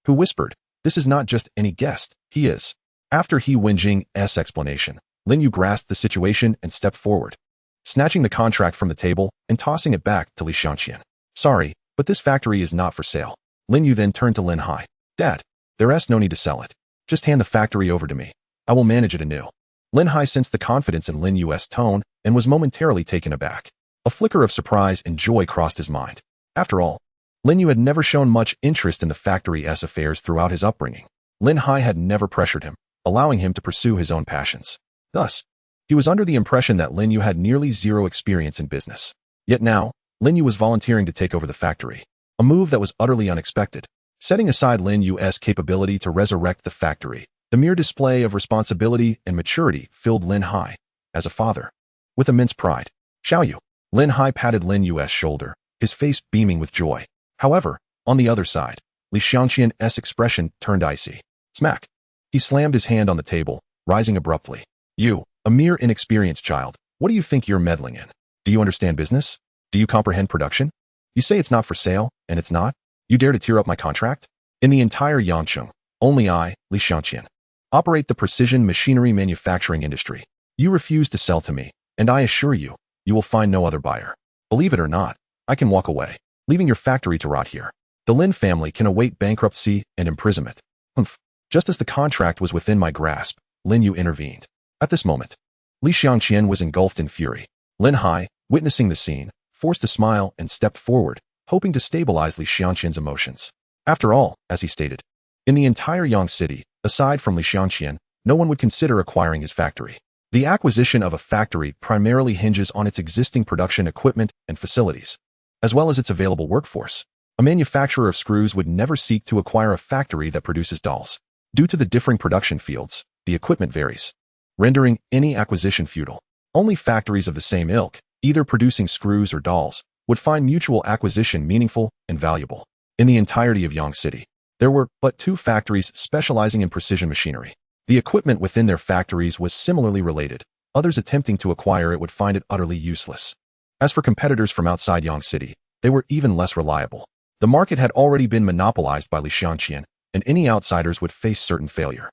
who whispered, this is not just any guest, he is. After He Wenjing's explanation, Lin Yu grasped the situation and stepped forward, snatching the contract from the table and tossing it back to Li Xiangqian. Sorry, but this factory is not for sale. Lin Yu then turned to Lin Hai. Dad, there's no need to sell it. Just hand the factory over to me. I will manage it anew. Lin Hai sensed the confidence in Lin Yu's tone and was momentarily taken aback. A flicker of surprise and joy crossed his mind. After all, Lin Yu had never shown much interest in the factory's affairs throughout his upbringing. Lin Hai had never pressured him, allowing him to pursue his own passions. Thus, he was under the impression that Lin Yu had nearly zero experience in business. Yet now, Lin Yu was volunteering to take over the factory, a move that was utterly unexpected. Setting aside Lin Yu's capability to resurrect the factory, the mere display of responsibility and maturity filled Lin Hai, as a father, with immense pride. Shall you? Lin Hai patted Lin Yu's shoulder, his face beaming with joy. However, on the other side, Li Xiangqian's expression turned icy. Smack. He slammed his hand on the table, rising abruptly. You, a mere inexperienced child, what do you think you're meddling in? Do you understand business? Do you comprehend production? You say it's not for sale, and it's not? You dare to tear up my contract? In the entire Yangqing, only I, Li Xiangqian, operate the precision machinery manufacturing industry. You refuse to sell to me, and I assure you, you will find no other buyer. Believe it or not, I can walk away, leaving your factory to rot here. The Lin family can await bankruptcy and imprisonment. Humph. Just as the contract was within my grasp, Lin Yu intervened. At this moment, Li Xiangqian was engulfed in fury. Lin Hai, witnessing the scene, forced a smile and stepped forward, hoping to stabilize Li Xiangqian's emotions. After all, as he stated, in the entire Yang city, aside from Li Xiangqian, no one would consider acquiring his factory. The acquisition of a factory primarily hinges on its existing production equipment and facilities, as well as its available workforce. A manufacturer of screws would never seek to acquire a factory that produces dolls. Due to the differing production fields, the equipment varies, rendering any acquisition futile. Only factories of the same ilk, either producing screws or dolls, would find mutual acquisition meaningful and valuable. In the entirety of Yang City, there were but 2 factories specializing in precision machinery. The equipment within their factories was similarly related. Others attempting to acquire it would find it utterly useless. As for competitors from outside Yang City, they were even less reliable. The market had already been monopolized by Li Xiangqian, and any outsiders would face certain failure.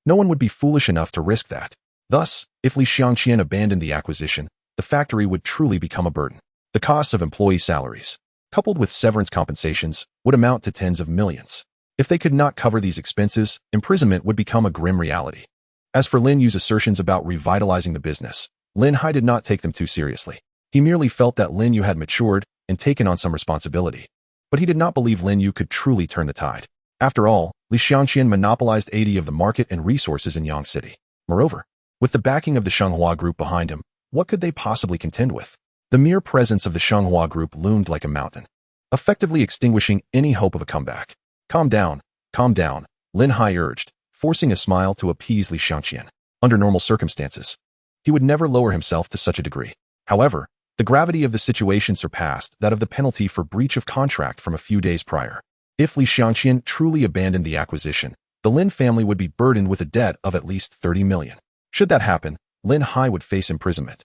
No one would be foolish enough to risk that. Thus, if Li Xiangqian abandoned the acquisition, the factory would truly become a burden. The costs of employee salaries, coupled with severance compensations, would amount to tens of millions. If they could not cover these expenses, imprisonment would become a grim reality. As for Lin Yu's assertions about revitalizing the business, Lin Hai did not take them too seriously. He merely felt that Lin Yu had matured and taken on some responsibility. But he did not believe Lin Yu could truly turn the tide. After all, Li Xiangqian monopolized 80% of the market and resources in Yang City. Moreover, with the backing of the Shenghua Group behind him, what could they possibly contend with? The mere presence of the Shenghua Group loomed like a mountain, effectively extinguishing any hope of a comeback. Calm down, Lin Hai urged, forcing a smile to appease Li Xiangqian. Under normal circumstances, he would never lower himself to such a degree. However, the gravity of the situation surpassed that of the penalty for breach of contract from a few days prior. If Li Xiangqian truly abandoned the acquisition, the Lin family would be burdened with a debt of at least 30 million. Should that happen, Lin Hai would face imprisonment,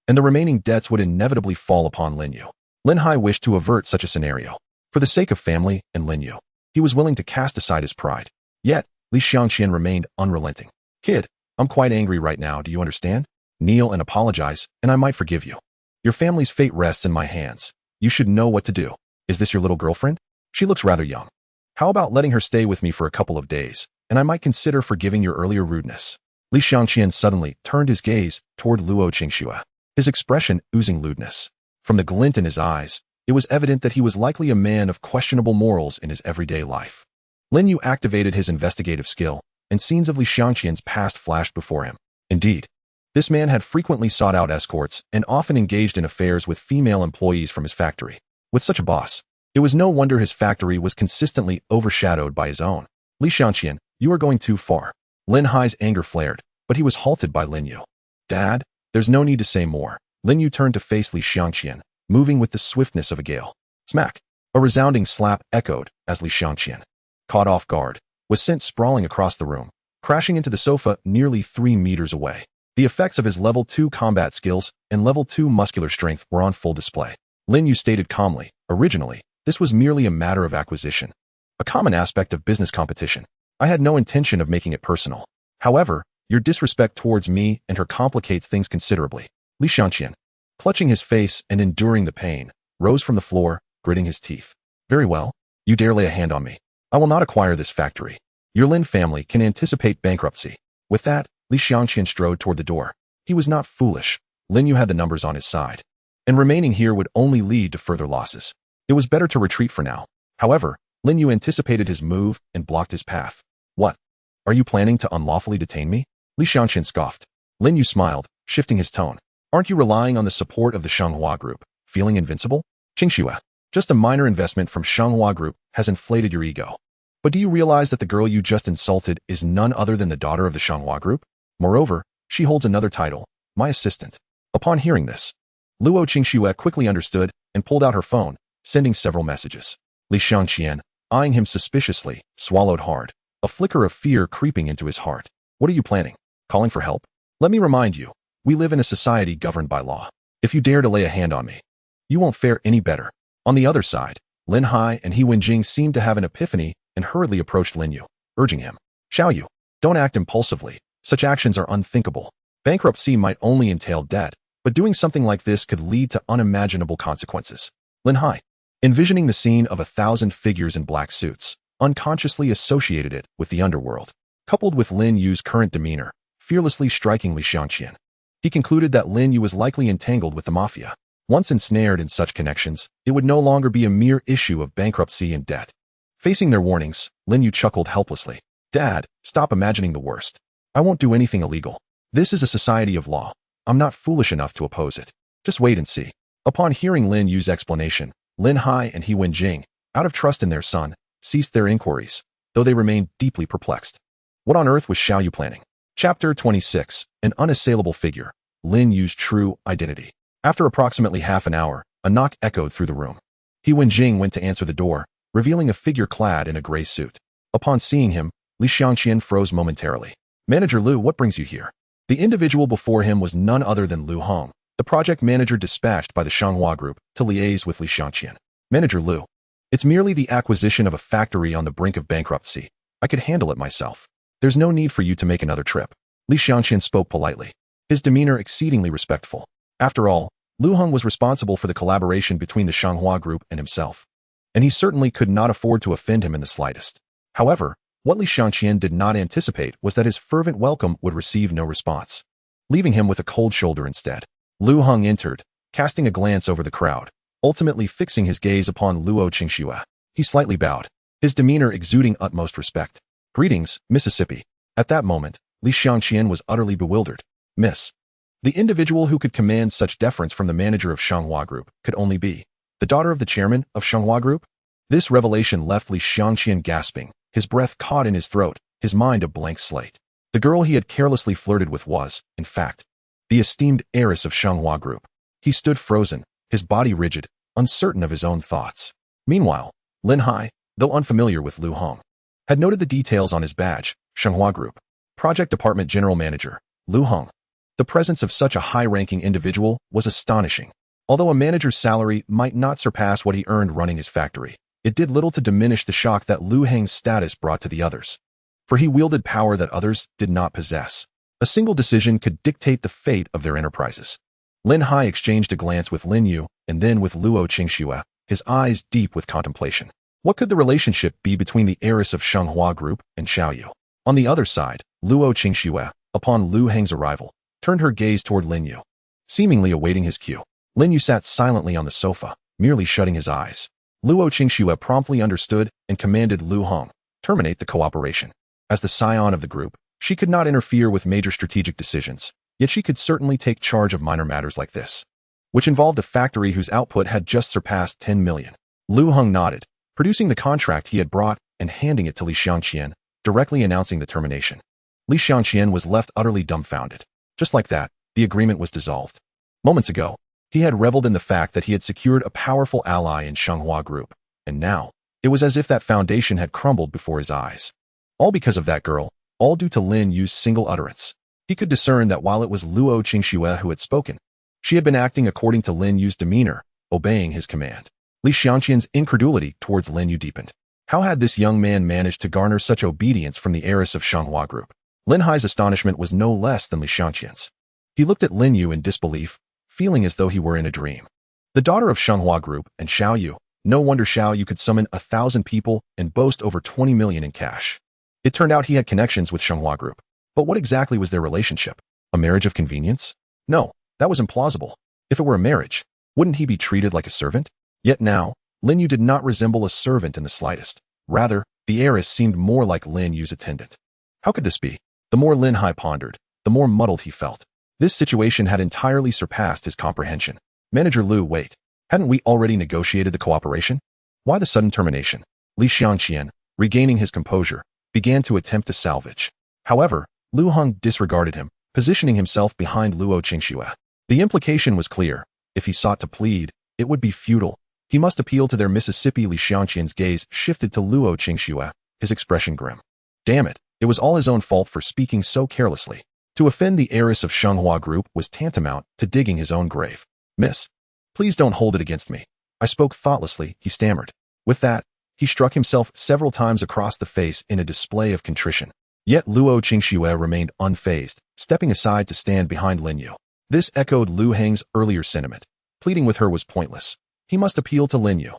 and the remaining debts would inevitably fall upon Lin Yu. Lin Hai wished to avert such a scenario. For the sake of family and Lin Yu, he was willing to cast aside his pride. Yet, Li Xiangqian remained unrelenting. Kid, I'm quite angry right now, do you understand? Kneel and apologize, and I might forgive you. Your family's fate rests in my hands. You should know what to do. Is this your little girlfriend? She looks rather young. How about letting her stay with me for a couple of days, and I might consider forgiving your earlier rudeness. Li Xiangqian suddenly turned his gaze toward Luo Qingxue, his expression oozing lewdness. From the glint in his eyes, it was evident that he was likely a man of questionable morals in his everyday life. Lin Yu activated his investigative skill, and scenes of Li Xiangqian's past flashed before him. Indeed, this man had frequently sought out escorts and often engaged in affairs with female employees from his factory. With such a boss, it was no wonder his factory was consistently overshadowed by his own. Li Xiangqian, you are going too far. Lin Hai's anger flared, but he was halted by Lin Yu. Dad, there's no need to say more. Lin Yu turned to face Li Xiangqian, moving with the swiftness of a gale. Smack! A resounding slap echoed as Li Xiangqian, caught off guard, was sent sprawling across the room, crashing into the sofa nearly 3 meters away. The effects of his level 2 combat skills and level 2 muscular strength were on full display. Lin Yu stated calmly, originally, this was merely a matter of acquisition, a common aspect of business competition. I had no intention of making it personal. However, your disrespect towards me and her complicates things considerably. Li Xiangqian, clutching his face and enduring the pain, rose from the floor, gritting his teeth. Very well, you dare lay a hand on me. I will not acquire this factory. Your Lin family can anticipate bankruptcy. With that, Li Xiangqian strode toward the door. He was not foolish. Lin Yu had the numbers on his side, and remaining here would only lead to further losses. It was better to retreat for now. However, Lin Yu anticipated his move and blocked his path. What? Are you planning to unlawfully detain me? Li Xiangqian scoffed. Lin Yu smiled, shifting his tone. Aren't you relying on the support of the Shenghua Group, feeling invincible? Qingxue, just a minor investment from Shenghua Group has inflated your ego. But do you realize that the girl you just insulted is none other than the daughter of the Shenghua Group? Moreover, she holds another title, my assistant. Upon hearing this, Luo Qingxue quickly understood and pulled out her phone, sending several messages. Li Xiangqian, eyeing him suspiciously, swallowed hard, a flicker of fear creeping into his heart. What are you planning? Calling for help? Let me remind you, we live in a society governed by law. If you dare to lay a hand on me, you won't fare any better. On the other side, Lin Hai and He Wenjing seemed to have an epiphany and hurriedly approached Lin Yu, urging him. Xiao Yu, don't act impulsively. Such actions are unthinkable. Bankruptcy might only entail debt, but doing something like this could lead to unimaginable consequences. Lin Hai, envisioning the scene of 1,000 figures in black suits, unconsciously associated it with the underworld. Coupled with Lin Yu's current demeanor, fearlessly striking Li Xiangqian, he concluded that Lin Yu was likely entangled with the mafia. Once ensnared in such connections, it would no longer be a mere issue of bankruptcy and debt. Facing their warnings, Lin Yu chuckled helplessly. Dad, stop imagining the worst. I won't do anything illegal. This is a society of law. I'm not foolish enough to oppose it. Just wait and see. Upon hearing Lin Yu's explanation, Lin Hai and He Wenjing, out of trust in their son, ceased their inquiries, though they remained deeply perplexed. What on earth was Xiao Yu planning? Chapter 26, An Unassailable Figure, Lin Yu's True Identity. After approximately half an hour, a knock echoed through the room. He Wenjing went to answer the door, revealing a figure clad in a gray suit. Upon seeing him, Li Xiangqian froze momentarily. Manager Lu, what brings you here? The individual before him was none other than Lu Hong, the project manager dispatched by the Shanghua Group to liaise with Li Xiangqian. Manager Lu, it's merely the acquisition of a factory on the brink of bankruptcy. I could handle it myself. There's no need for you to make another trip. Li Xiangqian spoke politely, his demeanor exceedingly respectful. After all, Lu Hong was responsible for the collaboration between the Shanghua Group and himself, and he certainly could not afford to offend him in the slightest. However, what Li Xiangqian did not anticipate was that his fervent welcome would receive no response, leaving him with a cold shoulder instead. Lu Hong entered, casting a glance over the crowd, ultimately fixing his gaze upon Luo Qingxue. He slightly bowed, his demeanor exuding utmost respect. Greetings, Mississippi. At that moment, Li Xiangqian was utterly bewildered. Miss. The individual who could command such deference from the manager of Shanghua Group could only be the daughter of the chairman of Shanghua Group? This revelation left Li Xiangqian gasping, his breath caught in his throat, his mind a blank slate. The girl he had carelessly flirted with was, in fact, the esteemed heiress of Shanghua Group. He stood frozen, his body rigid, uncertain of his own thoughts. Meanwhile, Lin Hai, though unfamiliar with Lu Hong, had noted the details on his badge, Shanghua Group, Project Department General Manager, Lu Hong. The presence of such a high-ranking individual was astonishing. Although a manager's salary might not surpass what he earned running his factory, it did little to diminish the shock that Lu Heng's status brought to the others. For he wielded power that others did not possess. A single decision could dictate the fate of their enterprises. Lin Hai exchanged a glance with Lin Yu and then with Luo Qingxue, his eyes deep with contemplation. What could the relationship be between the heiress of Shanghua Group and Xiaoyu? On the other side, Luo Qingxue, upon Lu Heng's arrival, turned her gaze toward Lin Yu. Seemingly awaiting his cue, Lin Yu sat silently on the sofa, merely shutting his eyes. Luo Qingxue promptly understood and commanded Lu Hong, terminate the cooperation. As the scion of the group, she could not interfere with major strategic decisions, yet she could certainly take charge of minor matters like this, which involved a factory whose output had just surpassed 10 million. Lu Hong nodded, producing the contract he had brought and handing it to Li Xiangqian, directly announcing the termination. Li Xiangqian was left utterly dumbfounded. Just like that, the agreement was dissolved. Moments ago, he had reveled in the fact that he had secured a powerful ally in Shanghua Group, and now, it was as if that foundation had crumbled before his eyes. All because of that girl, all due to Lin Yu's single utterance. He could discern that while it was Luo Qingxue who had spoken, she had been acting according to Lin Yu's demeanor, obeying his command. Li Xiangqian's incredulity towards Lin Yu deepened. How had this young man managed to garner such obedience from the heiress of Shanghua Group? Lin Hai's astonishment was no less than Li Xiangqian's. He looked at Lin Yu in disbelief, feeling as though he were in a dream. The daughter of Shanghua Group and Xiaoyu, no wonder Xiaoyu could summon 1,000 people and boast over 20 million in cash. It turned out he had connections with Shanghua Group. But what exactly was their relationship? A marriage of convenience? No, that was implausible. If it were a marriage, wouldn't he be treated like a servant? Yet now, Lin Yu did not resemble a servant in the slightest. Rather, the heiress seemed more like Lin Yu's attendant. How could this be? The more Lin Hai pondered, the more muddled he felt. This situation had entirely surpassed his comprehension. Manager Lu, wait. Hadn't we already negotiated the cooperation? Why the sudden termination? Li Xiangqian, regaining his composure, began to attempt to salvage. However, Lu Hong disregarded him, positioning himself behind Luo Qingxue. The implication was clear. If he sought to plead, it would be futile. He must appeal to their Mississippi. Li Xiangqian's gaze shifted to Luo Qingxue, his expression grim. Damn it, it was all his own fault for speaking so carelessly. To offend the heiress of Shanghua Group was tantamount to digging his own grave. Miss, please don't hold it against me. I spoke thoughtlessly, he stammered. With that, he struck himself several times across the face in a display of contrition. Yet Luo Qingxue remained unfazed, stepping aside to stand behind Lin Yu. This echoed Lu Heng's earlier sentiment. Pleading with her was pointless. He must appeal to Lin Yu.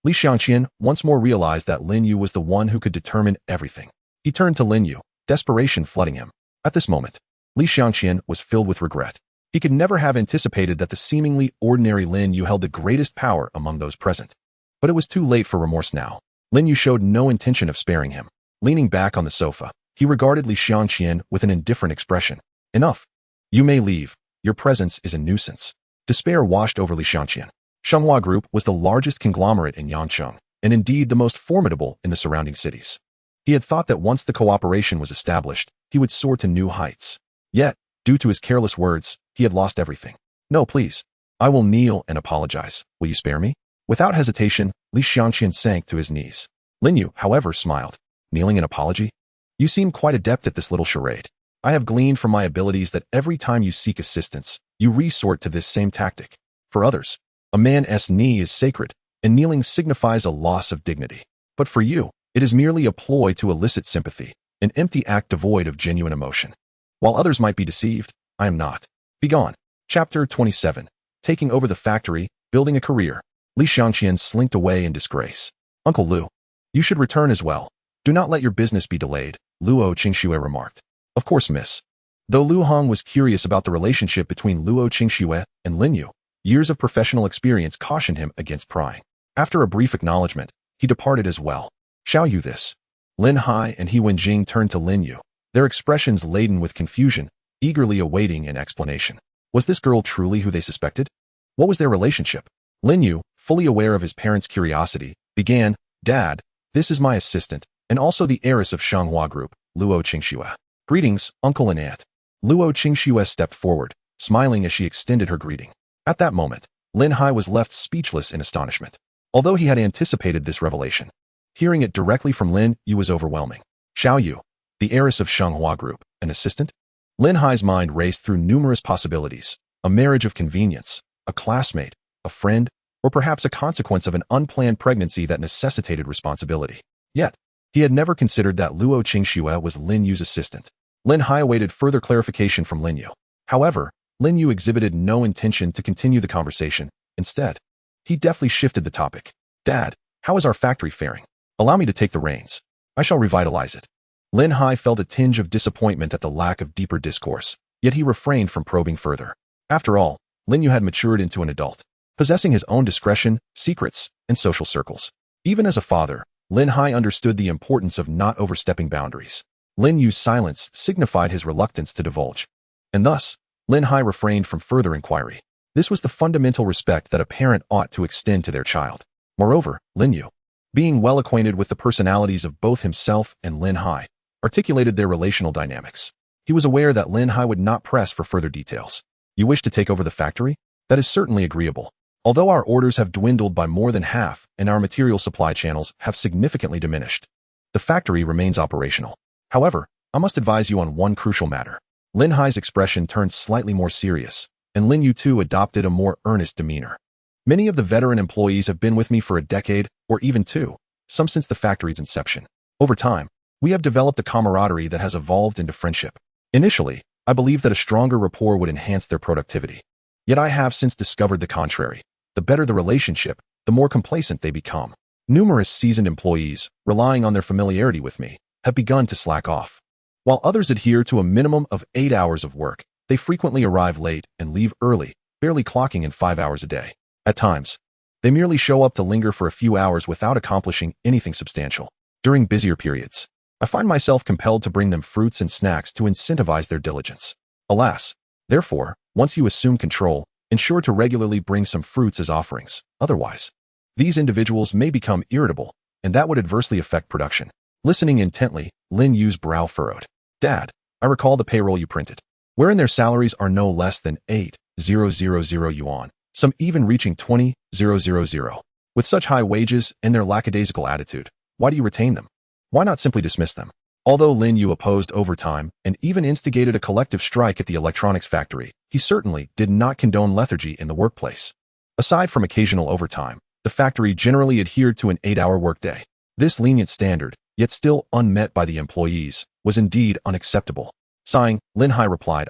Li Xiangqian once more realized that Lin Yu was the one who could determine everything. He turned to Lin Yu, desperation flooding him. At this moment, Li Xiangqian was filled with regret. He could never have anticipated that the seemingly ordinary Lin Yu held the greatest power among those present. But it was too late for remorse now. Lin Yu showed no intention of sparing him. Leaning back on the sofa, he regarded Li Xiangqian with an indifferent expression. Enough. You may leave. Your presence is a nuisance. Despair washed over Li Xiangqian. Shanghua Group was the largest conglomerate in Yangcheng, and indeed the most formidable in the surrounding cities. He had thought that once the cooperation was established, he would soar to new heights. Yet, due to his careless words, he had lost everything. No, please. I will kneel and apologize. Will you spare me? Without hesitation, Li Xiangqian sank to his knees. Lin Yu, however, smiled. Kneeling in apology? You seem quite adept at this little charade. I have gleaned from my abilities that every time you seek assistance, you resort to this same tactic. For others, a man's knee is sacred, and kneeling signifies a loss of dignity. But for you, it is merely a ploy to elicit sympathy, an empty act devoid of genuine emotion. While others might be deceived, I am not. Begone. Chapter 27. Taking over the factory, building a career. Li Xiangqian slinked away in disgrace. Uncle Lu, you should return as well. Do not let your business be delayed, Luo Qingxue remarked. Of course, miss. Though Lu Hong was curious about the relationship between Luo Qingxue and Lin Yu, years of professional experience cautioned him against prying. After a brief acknowledgement, he departed as well. Xiao Yu this. Lin Hai and He Wenjing turned to Lin Yu, their expressions laden with confusion, eagerly awaiting an explanation. Was this girl truly who they suspected? What was their relationship? Lin Yu, fully aware of his parents' curiosity, began, Dad, this is my assistant, and also the heiress of Shanghua Group, Luo Qingxue. Greetings, uncle and aunt. Luo Qingxue stepped forward, smiling as she extended her greeting. At that moment, Lin Hai was left speechless in astonishment. Although he had anticipated this revelation, hearing it directly from Lin Yu was overwhelming. Xiao Yu, the heiress of Shanghua Group, an assistant? Lin Hai's mind raced through numerous possibilities. A marriage of convenience, a classmate, a friend, or perhaps a consequence of an unplanned pregnancy that necessitated responsibility. Yet, he had never considered that Luo Qingxue was Lin Yu's assistant. Lin Hai awaited further clarification from Lin Yu. However, Lin Yu exhibited no intention to continue the conversation. Instead, he deftly shifted the topic. Dad, how is our factory faring? Allow me to take the reins. I shall revitalize it. Lin Hai felt a tinge of disappointment at the lack of deeper discourse, yet he refrained from probing further. After all, Lin Yu had matured into an adult, possessing his own discretion, secrets, and social circles. Even as a father, Lin Hai understood the importance of not overstepping boundaries. Lin Yu's silence signified his reluctance to divulge, and thus, Lin Hai refrained from further inquiry. This was the fundamental respect that a parent ought to extend to their child. Moreover, Lin Yu, being well acquainted with the personalities of both himself and Lin Hai, articulated their relational dynamics. He was aware that Lin Hai would not press for further details. You wish to take over the factory? That is certainly agreeable. Although our orders have dwindled by more than half and our material supply channels have significantly diminished, the factory remains operational. However, I must advise you on one crucial matter. Lin Hai's expression turned slightly more serious, and Lin Yu too adopted a more earnest demeanor. Many of the veteran employees have been with me for a decade, or even two, some since the factory's inception. Over time, we have developed a camaraderie that has evolved into friendship. Initially, I believed that a stronger rapport would enhance their productivity. Yet I have since discovered the contrary. The better the relationship, the more complacent they become. Numerous seasoned employees, relying on their familiarity with me, have begun to slack off. While others adhere to a minimum of 8 hours of work, they frequently arrive late and leave early, barely clocking in 5 hours a day. At times, they merely show up to linger for a few hours without accomplishing anything substantial. During busier periods, I find myself compelled to bring them fruits and snacks to incentivize their diligence. Alas, therefore, once you assume control, ensure to regularly bring some fruits as offerings. Otherwise, these individuals may become irritable, and that would adversely affect production. Listening intently, Lin Yu's brow furrowed. Dad, I recall the payroll you printed, wherein their salaries are no less than 8,000 yuan, some even reaching 20,000. With such high wages and their lackadaisical attitude, why do you retain them? Why not simply dismiss them? Although Lin Yu opposed overtime and even instigated a collective strike at the electronics factory, he certainly did not condone lethargy in the workplace. Aside from occasional overtime, the factory generally adhered to an 8-hour workday. This lenient standard, yet still unmet by the employees, was indeed unacceptable. Sighing, Lin Hai replied,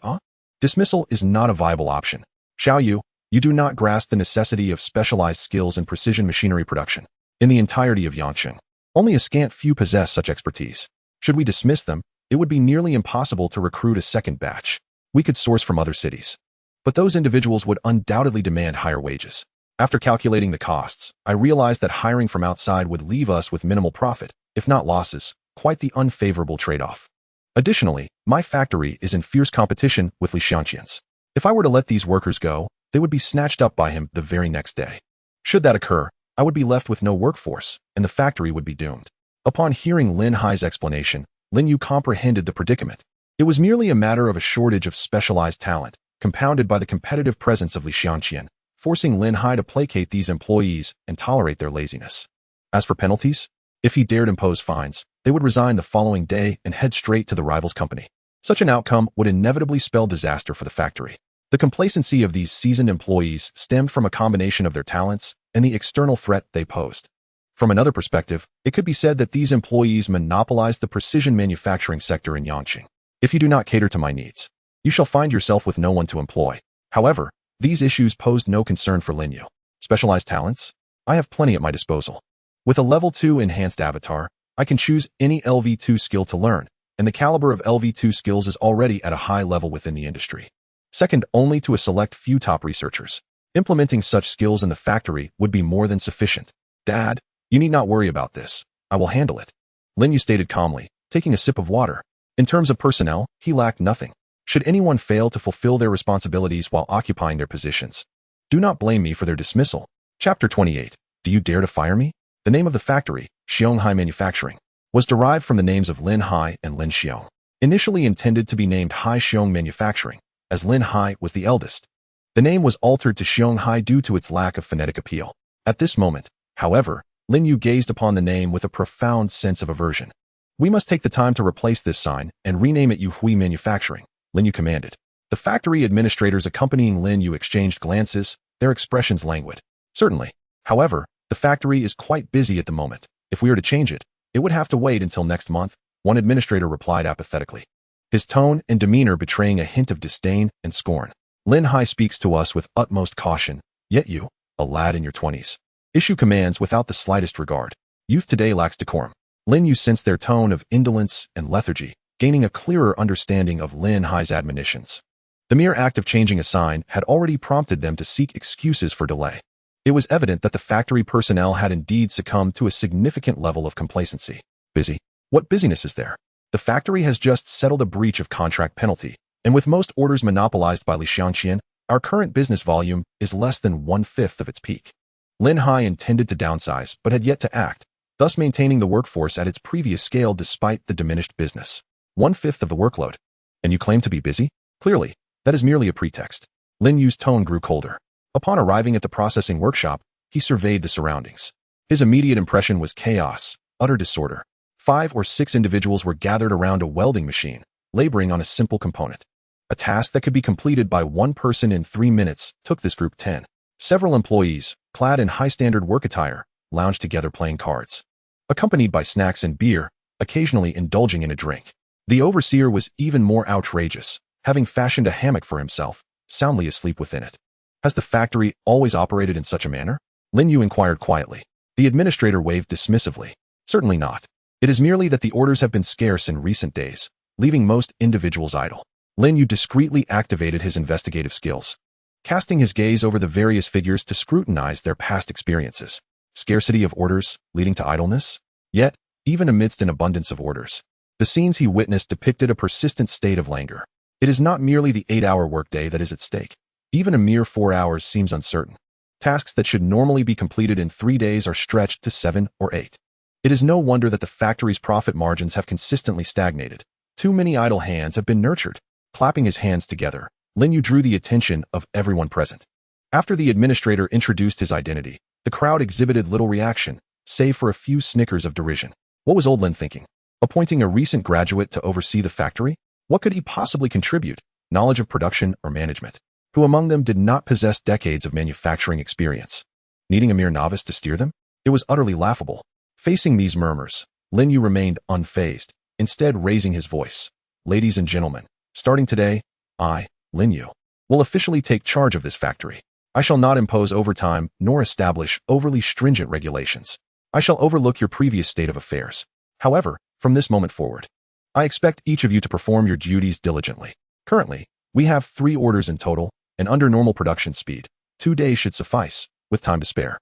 Dismissal is not a viable option. Xiao Yu, you do not grasp the necessity of specialized skills in precision machinery production. In the entirety of Yangqing, only a scant few possess such expertise. Should we dismiss them, it would be nearly impossible to recruit a second batch. We could source from other cities, but those individuals would undoubtedly demand higher wages. After calculating the costs, I realized that hiring from outside would leave us with minimal profit, if not losses, quite the unfavorable trade-off. Additionally, my factory is in fierce competition with Li Xiangqian's. If I were to let these workers go, they would be snatched up by him the very next day. Should that occur, I would be left with no workforce, and the factory would be doomed. Upon hearing Lin Hai's explanation, Lin Yu comprehended the predicament. It was merely a matter of a shortage of specialized talent, compounded by the competitive presence of Li Xiangqian, forcing Lin Hai to placate these employees and tolerate their laziness. As for penalties, if he dared impose fines, they would resign the following day and head straight to the rival's company. Such an outcome would inevitably spell disaster for the factory. The complacency of these seasoned employees stemmed from a combination of their talents and the external threat they posed. From another perspective, it could be said that these employees monopolized the precision manufacturing sector in Yangqing. If you do not cater to my needs, you shall find yourself with no one to employ. However, these issues posed no concern for Lin Yu. Specialized talents? I have plenty at my disposal. With a level 2 enhanced avatar, I can choose any LV2 skill to learn, and the caliber of LV2 skills is already at a high level within the industry. Second only to a select few top researchers. Implementing such skills in the factory would be more than sufficient. Dad, you need not worry about this. I will handle it. Lin Yu stated calmly, taking a sip of water. In terms of personnel, he lacked nothing. Should anyone fail to fulfill their responsibilities while occupying their positions, do not blame me for their dismissal. Chapter 28. Do you dare to fire me? The name of the factory, Xiong Manufacturing, was derived from the names of Lin Hai and Lin Xiong. Initially intended to be named Hai Xiong Manufacturing, as Lin Hai was the eldest. The name was altered to Xiong Hai due to its lack of phonetic appeal. At this moment, however, Lin Yu gazed upon the name with a profound sense of aversion. We must take the time to replace this sign and rename it Yu Manufacturing, Lin Yu commanded. The factory administrators accompanying Lin Yu exchanged glances, their expressions languid. Certainly. However, the factory is quite busy at the moment. If we are to change it, it would have to wait until next month, one administrator replied apathetically, his tone and demeanor betraying a hint of disdain and scorn. Lin Hai speaks to us with utmost caution, yet you, a lad in your 20s, issue commands without the slightest regard. Youth today lacks decorum. Lin Yu sensed their tone of indolence and lethargy, gaining a clearer understanding of Lin Hai's admonitions. The mere act of changing a sign had already prompted them to seek excuses for delay. It was evident that the factory personnel had indeed succumbed to a significant level of complacency. Busy? What busyness is there? The factory has just settled a breach of contract penalty, and with most orders monopolized by Li Xiangqian, our current business volume is less than 1/5 of its peak. Lin Hai intended to downsize, but had yet to act, thus maintaining the workforce at its previous scale despite the diminished business. 1/5 of the workload. And you claim to be busy? Clearly, that is merely a pretext. Lin Yu's tone grew colder. Upon arriving at the processing workshop, he surveyed the surroundings. His immediate impression was chaos, utter disorder. 5 or 6 individuals were gathered around a welding machine, laboring on a simple component. A task that could be completed by one person in 3 minutes took this group 10. Several employees, clad in high-standard work attire, lounged together playing cards, accompanied by snacks and beer, occasionally indulging in a drink. The overseer was even more outrageous, having fashioned a hammock for himself, soundly asleep within it. Has the factory always operated in such a manner? Lin Yu inquired quietly. The administrator waved dismissively. Certainly not. It is merely that the orders have been scarce in recent days, leaving most individuals idle. Lin Yu discreetly activated his investigative skills, casting his gaze over the various figures to scrutinize their past experiences. Scarcity of orders leading to idleness? Yet, even amidst an abundance of orders, the scenes he witnessed depicted a persistent state of languor. It is not merely the 8-hour workday that is at stake. Even a mere 4 hours seems uncertain. Tasks that should normally be completed in 3 days are stretched to 7 or 8. It is no wonder that the factory's profit margins have consistently stagnated. Too many idle hands have been nurtured. Clapping his hands together, Lin Yu drew the attention of everyone present. After the administrator introduced his identity, the crowd exhibited little reaction, save for a few snickers of derision. What was old Lin thinking? Appointing a recent graduate to oversee the factory? What could he possibly contribute? Knowledge of production or management? Who among them did not possess decades of manufacturing experience? Needing a mere novice to steer them? It was utterly laughable. Facing these murmurs, Lin Yu remained unfazed, instead raising his voice. Ladies and gentlemen, starting today, I, Lin Yu, will officially take charge of this factory. I shall not impose overtime nor establish overly stringent regulations. I shall overlook your previous state of affairs. However, from this moment forward, I expect each of you to perform your duties diligently. Currently, we have 3 orders in total, and under normal production speed, 2 days should suffice, with time to spare.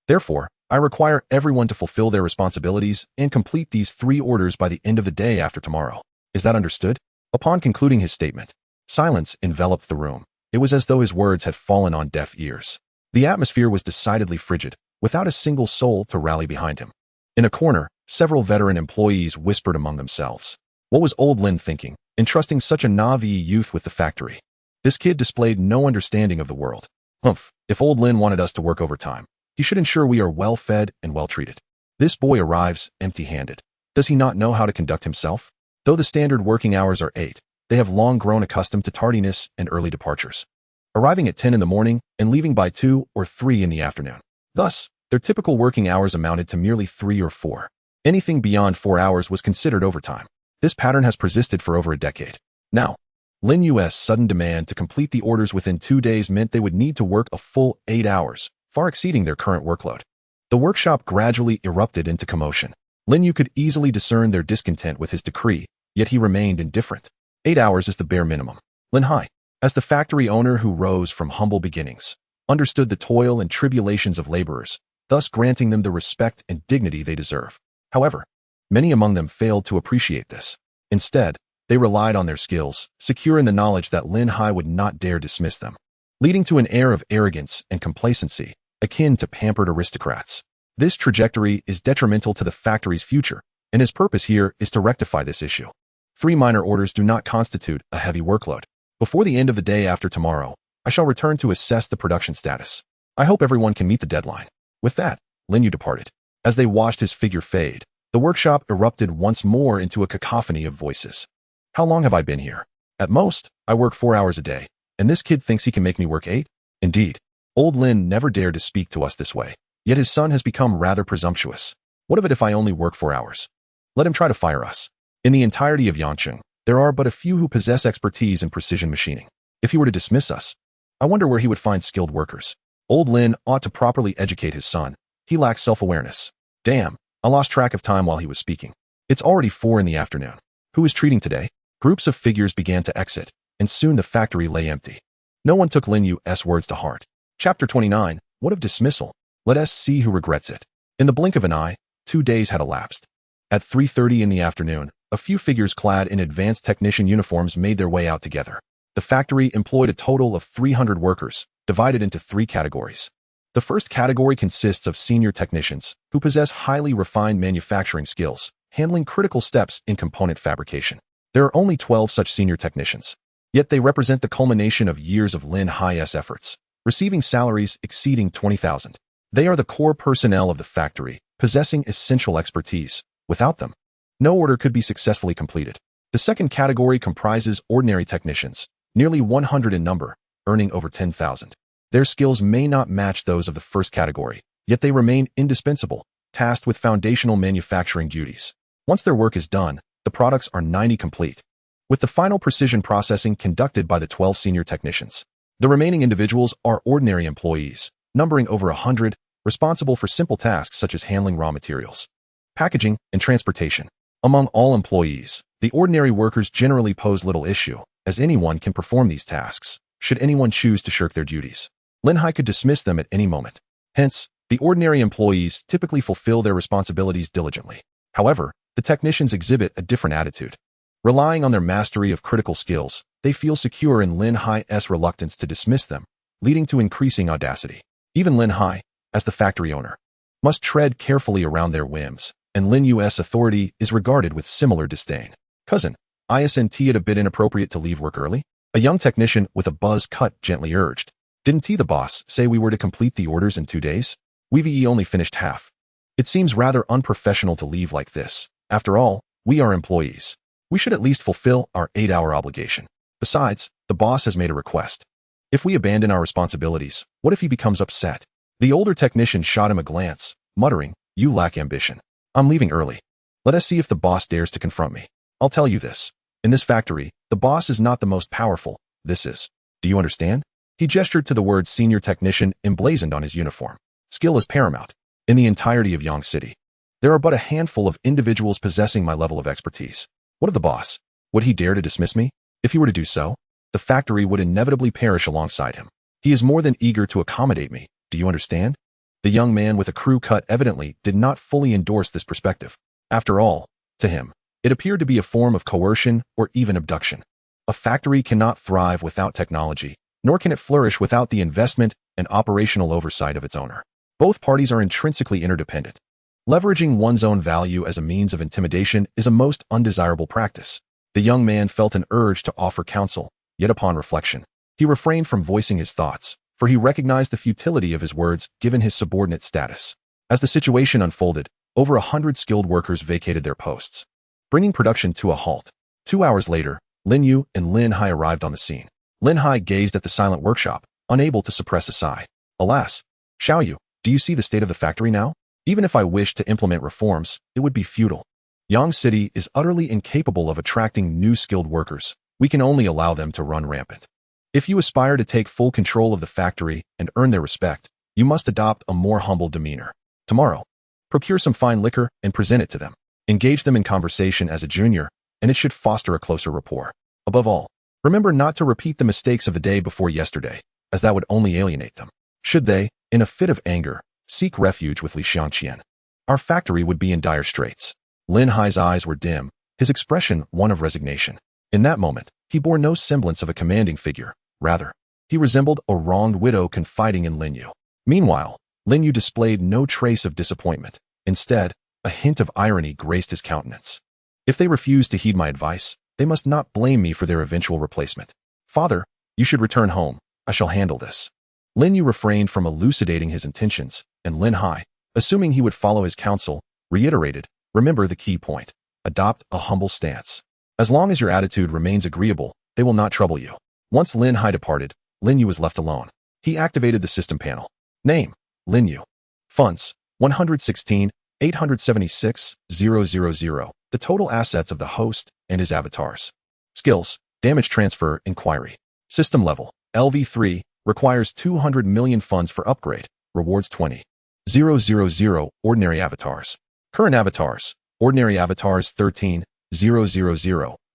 Therefore, I require everyone to fulfill their responsibilities and complete these 3 orders by the end of the day after tomorrow. Is that understood? Upon concluding his statement, silence enveloped the room. It was as though his words had fallen on deaf ears. The atmosphere was decidedly frigid, without a single soul to rally behind him. In a corner, several veteran employees whispered among themselves. What was old Lin thinking, entrusting such a naive youth with the factory? This kid displayed no understanding of the world. Humph, if old Lin wanted us to work overtime, he should ensure we are well fed and well treated. This boy arrives empty-handed. Does he not know how to conduct himself? Though the standard working hours are 8, they have long grown accustomed to tardiness and early departures, arriving at 10 in the morning and leaving by 2 or 3 in the afternoon. Thus, their typical working hours amounted to merely 3 or 4. Anything beyond 4 hours was considered overtime. This pattern has persisted for over a decade. Now, Lin Yu's sudden demand to complete the orders within 2 days meant they would need to work a full 8 hours, far exceeding their current workload. The workshop gradually erupted into commotion. Lin Yu could easily discern their discontent with his decree, yet he remained indifferent. 8 hours is the bare minimum. Lin Hai, as the factory owner who rose from humble beginnings, understood the toil and tribulations of laborers, thus granting them the respect and dignity they deserve. However, many among them failed to appreciate this. Instead, they relied on their skills, secure in the knowledge that Lin Hai would not dare dismiss them, leading to an air of arrogance and complacency, akin to pampered aristocrats. This trajectory is detrimental to the factory's future, and his purpose here is to rectify this issue. 3 minor orders do not constitute a heavy workload. Before the end of the day after tomorrow, I shall return to assess the production status. I hope everyone can meet the deadline. With that, Lin Yu departed. As they watched his figure fade, the workshop erupted once more into a cacophony of voices. How long have I been here? At most, I work 4 hours a day, and this kid thinks he can make me work 8? Indeed, old Lin never dared to speak to us this way, yet his son has become rather presumptuous. What of it if I only work 4 hours? Let him try to fire us. In the entirety of Yangcheng, there are but a few who possess expertise in precision machining. If he were to dismiss us, I wonder where he would find skilled workers. Old Lin ought to properly educate his son. He lacks self-awareness. Damn, I lost track of time while he was speaking. It's already 4 in the afternoon. Who is treating today? Groups of figures began to exit, and soon the factory lay empty. No one took Lin Yu's words to heart. Chapter 29, What of dismissal? Let us see who regrets it. In the blink of an eye, 2 days had elapsed. At 3:30 in the afternoon, a few figures clad in advanced technician uniforms made their way out together. The factory employed a total of 300 workers, divided into 3 categories. The first category consists of senior technicians, who possess highly refined manufacturing skills, handling critical steps in component fabrication. There are only 12 such senior technicians, yet they represent the culmination of years of Lin Hai's efforts, receiving salaries exceeding 20,000. They are the core personnel of the factory, possessing essential expertise. Without them, no order could be successfully completed. The second category comprises ordinary technicians, nearly 100 in number, earning over 10,000. Their skills may not match those of the first category, yet they remain indispensable, tasked with foundational manufacturing duties. Once their work is done, the products are 90 complete, with the final precision processing conducted by the 12 senior technicians. The remaining individuals are ordinary employees, numbering over 100, responsible for simple tasks such as handling raw materials, packaging, and transportation. Among all employees, the ordinary workers generally pose little issue, as anyone can perform these tasks, should anyone choose to shirk their duties. Lin Hai could dismiss them at any moment. Hence, the ordinary employees typically fulfill their responsibilities diligently. However, the technicians exhibit a different attitude. Relying on their mastery of critical skills, they feel secure in Lin Hai's reluctance to dismiss them, leading to increasing audacity. Even Lin Hai, as the factory owner, must tread carefully around their whims, and Lin Yu's authority is regarded with similar disdain. Cousin, isn't it a bit inappropriate to leave work early? A young technician with a buzz cut gently urged. Didn't the boss say we were to complete the orders in 2 days? We've only finished half. It seems rather unprofessional to leave like this. After all, we are employees. We should at least fulfill our 8-hour obligation. Besides, the boss has made a request. If we abandon our responsibilities, what if he becomes upset? The older technician shot him a glance, muttering, You lack ambition. I'm leaving early. Let us see if the boss dares to confront me. I'll tell you this. In this factory, the boss is not the most powerful. This is. Do you understand? He gestured to the word senior technician emblazoned on his uniform. Skill is paramount. In the entirety of Yang City, there are but a handful of individuals possessing my level of expertise. What of the boss? Would he dare to dismiss me? If he were to do so, the factory would inevitably perish alongside him. He is more than eager to accommodate me. Do you understand? The young man with a crew cut evidently did not fully endorse this perspective. After all, to him, it appeared to be a form of coercion or even abduction. A factory cannot thrive without technology, nor can it flourish without the investment and operational oversight of its owner. Both parties are intrinsically interdependent. Leveraging one's own value as a means of intimidation is a most undesirable practice. The young man felt an urge to offer counsel, yet upon reflection, he refrained from voicing his thoughts, for he recognized the futility of his words given his subordinate status. As the situation unfolded, over 100 skilled workers vacated their posts, bringing production to a halt. 2 hours later, Lin Yu and Lin Hai arrived on the scene. Lin Hai gazed at the silent workshop, unable to suppress a sigh. Alas, Xiao Yu, do you see the state of the factory now? Even if I wished to implement reforms, it would be futile. Yang City is utterly incapable of attracting new skilled workers. We can only allow them to run rampant. If you aspire to take full control of the factory and earn their respect, you must adopt a more humble demeanor. Tomorrow, procure some fine liquor and present it to them. Engage them in conversation as a junior, and it should foster a closer rapport. Above all, remember not to repeat the mistakes of the day before yesterday, as that would only alienate them. Should they, in a fit of anger, seek refuge with Li Xiangqian, our factory would be in dire straits. Lin Hai's eyes were dim, his expression one of resignation. In that moment, he bore no semblance of a commanding figure. Rather, he resembled a wronged widow confiding in Lin Yu. Meanwhile, Lin Yu displayed no trace of disappointment. Instead, a hint of irony graced his countenance. If they refuse to heed my advice, they must not blame me for their eventual replacement. Father, you should return home. I shall handle this. Lin Yu refrained from elucidating his intentions, and Lin Hai, assuming he would follow his counsel, reiterated, remember the key point. Adopt a humble stance. As long as your attitude remains agreeable, they will not trouble you. Once Lin Hai departed, Lin Yu was left alone. He activated the system panel. Name, Lin Yu. Funds, 116,876,000. The total assets of the host and his avatars. Skills, damage transfer, inquiry. System level, LV3, requires 200 million funds for upgrade, rewards 20,000. Ordinary avatars. Current avatars, ordinary avatars 13,000.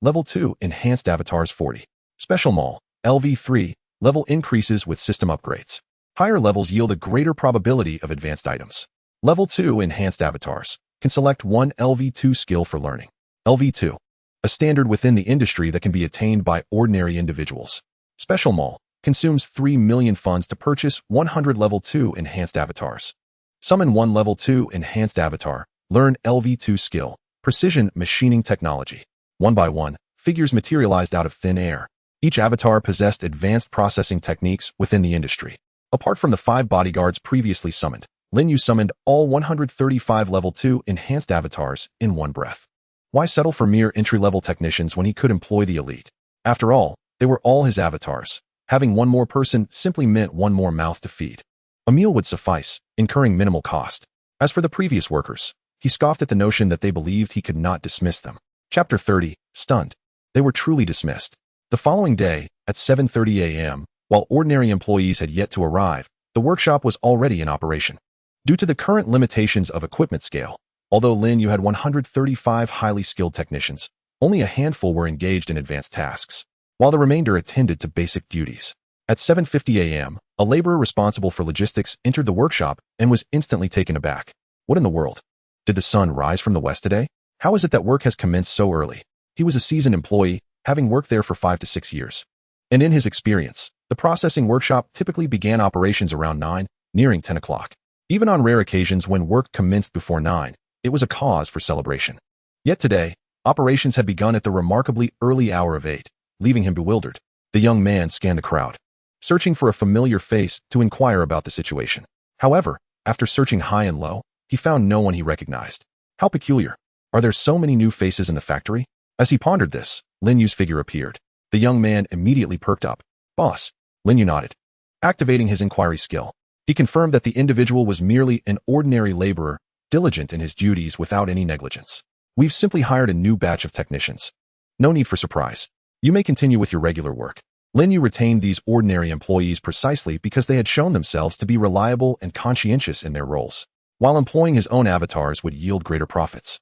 Level 2, enhanced avatars 40. Special Mall, LV3, level increases with system upgrades. Higher levels yield a greater probability of advanced items. Level 2 enhanced avatars can select one LV2 skill for learning. LV2, a standard within the industry that can be attained by ordinary individuals. Special Mall consumes 3 million funds to purchase 100 level 2 enhanced avatars. Summon one level 2 enhanced avatar, learn LV2 skill, precision machining technology. One by one, figures materialized out of thin air. Each avatar possessed advanced processing techniques within the industry. Apart from the 5 bodyguards previously summoned, Lin Yu summoned all 135 level 2 enhanced avatars in one breath. Why settle for mere entry-level technicians when he could employ the elite? After all, they were all his avatars. Having one more person simply meant one more mouth to feed. A meal would suffice, incurring minimal cost. As for the previous workers, he scoffed at the notion that they believed he could not dismiss them. Chapter 30, Stunned. They were truly dismissed. The following day, at 7:30 a.m., while ordinary employees had yet to arrive, the workshop was already in operation. Due to the current limitations of equipment scale, although Lin Yu had 135 highly skilled technicians, only a handful were engaged in advanced tasks, while the remainder attended to basic duties. At 7:50 a.m., a laborer responsible for logistics entered the workshop and was instantly taken aback. What in the world? Did the sun rise from the west today? How is it that work has commenced so early? He was a seasoned employee, having worked there for 5 to 6 years. And in his experience, the processing workshop typically began operations around 9, nearing 10 o'clock. Even on rare occasions when work commenced before 9, it was a cause for celebration. Yet today, operations had begun at the remarkably early hour of 8, leaving him bewildered. The young man scanned the crowd, searching for a familiar face to inquire about the situation. However, after searching high and low, he found no one he recognized. How peculiar. Are there so many new faces in the factory? As he pondered this, Lin Yu's figure appeared. The young man immediately perked up. Boss. Lin Yu nodded. Activating his inquiry skill, he confirmed that the individual was merely an ordinary laborer, diligent in his duties without any negligence. We've simply hired a new batch of technicians. No need for surprise. You may continue with your regular work. Lin Yu retained these ordinary employees precisely because they had shown themselves to be reliable and conscientious in their roles, while employing his own avatars would yield greater profits.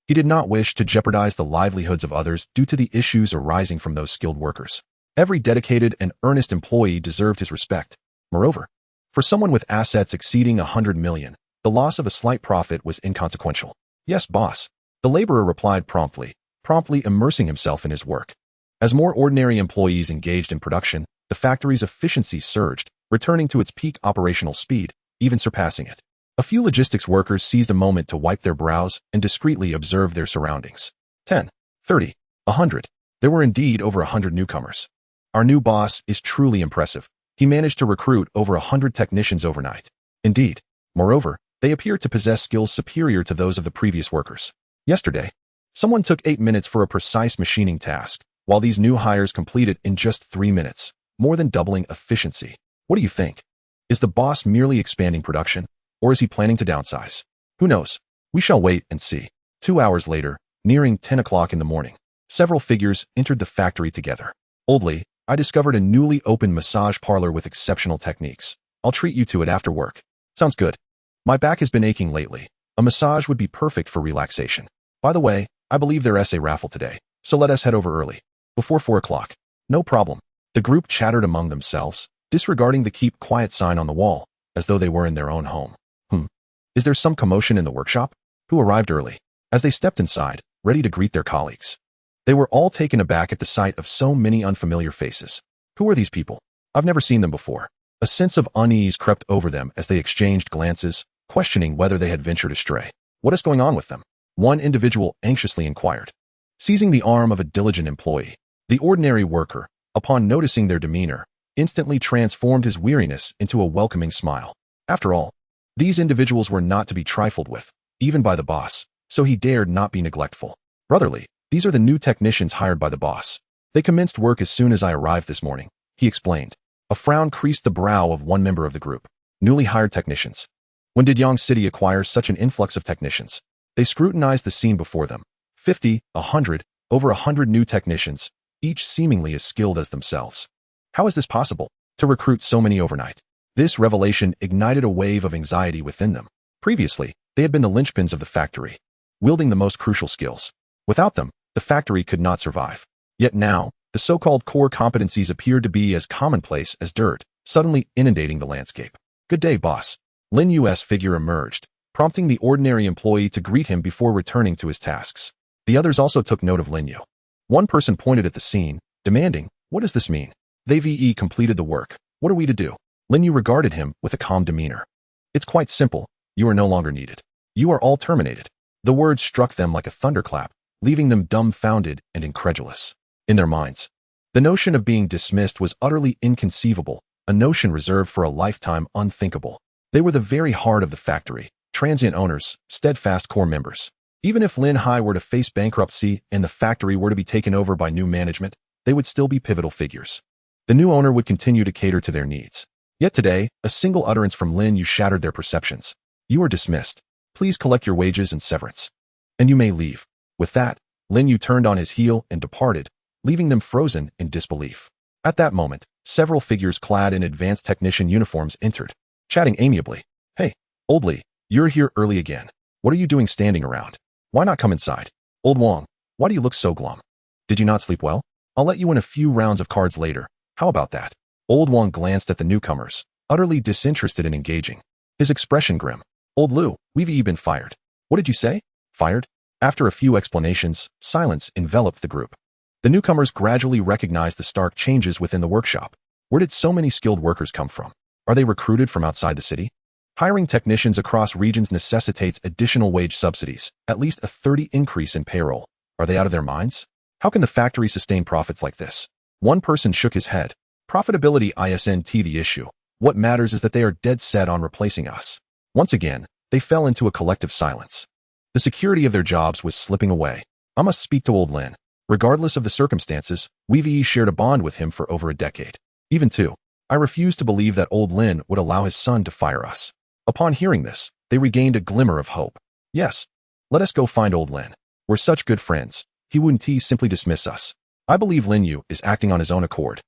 He did not wish to jeopardize the livelihoods of others due to the issues arising from those skilled workers. Every dedicated and earnest employee deserved his respect. Moreover, for someone with assets exceeding 100 million, the loss of a slight profit was inconsequential. Yes, boss. The laborer replied promptly immersing himself in his work. As more ordinary employees engaged in production, the factory's efficiency surged, returning to its peak operational speed, even surpassing it. A few logistics workers seized a moment to wipe their brows and discreetly observe their surroundings. 10, 30, 100. There were indeed over 100 newcomers. Our new boss is truly impressive, He managed to recruit over 100 technicians overnight. Indeed. Moreover, they appear to possess skills superior to those of the previous workers. Yesterday, someone took 8 minutes for a precise machining task, while these new hires completed in just 3 minutes, more than doubling efficiency. What do you think? Is the boss merely expanding production, or is he planning to downsize? Who knows? We shall wait and see. 2 hours later, nearing 10 o'clock in the morning, several figures entered the factory together. Oldly, I discovered a newly opened massage parlor with exceptional techniques. I'll treat you to it after work. Sounds good. My back has been aching lately. A massage would be perfect for relaxation. By the way, I believe their essay raffle today, so let us head over early. Before 4 o'clock. No problem. The group chattered among themselves, disregarding the keep quiet sign on the wall, as though they were in their own home. Is there some commotion in the workshop? Who arrived early? As they stepped inside, ready to greet their colleagues, they were all taken aback at the sight of so many unfamiliar faces. Who are these people? I've never seen them before. A sense of unease crept over them as they exchanged glances, questioning whether they had ventured astray. What is going on with them? One individual anxiously inquired. Seizing the arm of a diligent employee, the ordinary worker, upon noticing their demeanor, instantly transformed his weariness into a welcoming smile. After all, these individuals were not to be trifled with, even by the boss, so he dared not be neglectful. Brotherly, these are the new technicians hired by the boss. They commenced work as soon as I arrived this morning, he explained. A frown creased the brow of one member of the group. Newly hired technicians. When did Yang City acquire such an influx of technicians? They scrutinized the scene before them. 50, 100, over 100 new technicians, each seemingly as skilled as themselves. How is this possible, to recruit so many overnight? This revelation ignited a wave of anxiety within them. Previously, they had been the linchpins of the factory, wielding the most crucial skills. Without them, the factory could not survive. Yet now, the so-called core competencies appeared to be as commonplace as dirt, suddenly inundating the landscape. Good day, boss. Lin Yu's figure emerged, prompting the ordinary employee to greet him before returning to his tasks. The others also took note of Lin Yu. One person pointed at the scene, demanding, "What does this mean?" They've completed the work. What are we to do? Lin Yu regarded him with a calm demeanor. It's quite simple. You are no longer needed. You are all terminated. The words struck them like a thunderclap, leaving them dumbfounded and incredulous. In their minds, the notion of being dismissed was utterly inconceivable, a notion reserved for a lifetime unthinkable. They were the very heart of the factory, transient owners, steadfast core members. Even if Lin Hai were to face bankruptcy and the factory were to be taken over by new management, they would still be pivotal figures. The new owner would continue to cater to their needs. Yet today, a single utterance from Lin Yu shattered their perceptions. You are dismissed. Please collect your wages and severance. And you may leave. With that, Lin Yu turned on his heel and departed, leaving them frozen in disbelief. At that moment, several figures clad in advanced technician uniforms entered, chatting amiably. Hey, Old Li, you're here early again. What are you doing standing around? Why not come inside? Old Wang, why do you look so glum? Did you not sleep well? I'll let you win a few rounds of cards later. How about that? Old Wang glanced at the newcomers, utterly disinterested in engaging. His expression grim. Old Lu, we've been fired. What did you say? Fired? After a few explanations, silence enveloped the group. The newcomers gradually recognized the stark changes within the workshop. Where did so many skilled workers come from? Are they recruited from outside the city? Hiring technicians across regions necessitates additional wage subsidies, at least a 30% increase in payroll. Are they out of their minds? How can the factory sustain profits like this? One person shook his head. Profitability isn't the issue. What matters is that they are dead set on replacing us. Once again, they fell into a collective silence. The security of their jobs was slipping away. I must speak to Old Lin. Regardless of the circumstances, we've shared a bond with him for over a decade. Even too, I refuse to believe that Old Lin would allow his son to fire us. Upon hearing this, they regained a glimmer of hope. Yes, let us go find Old Lin. We're such good friends. He wouldn't simply dismiss us. I believe Lin Yu is acting on his own accord.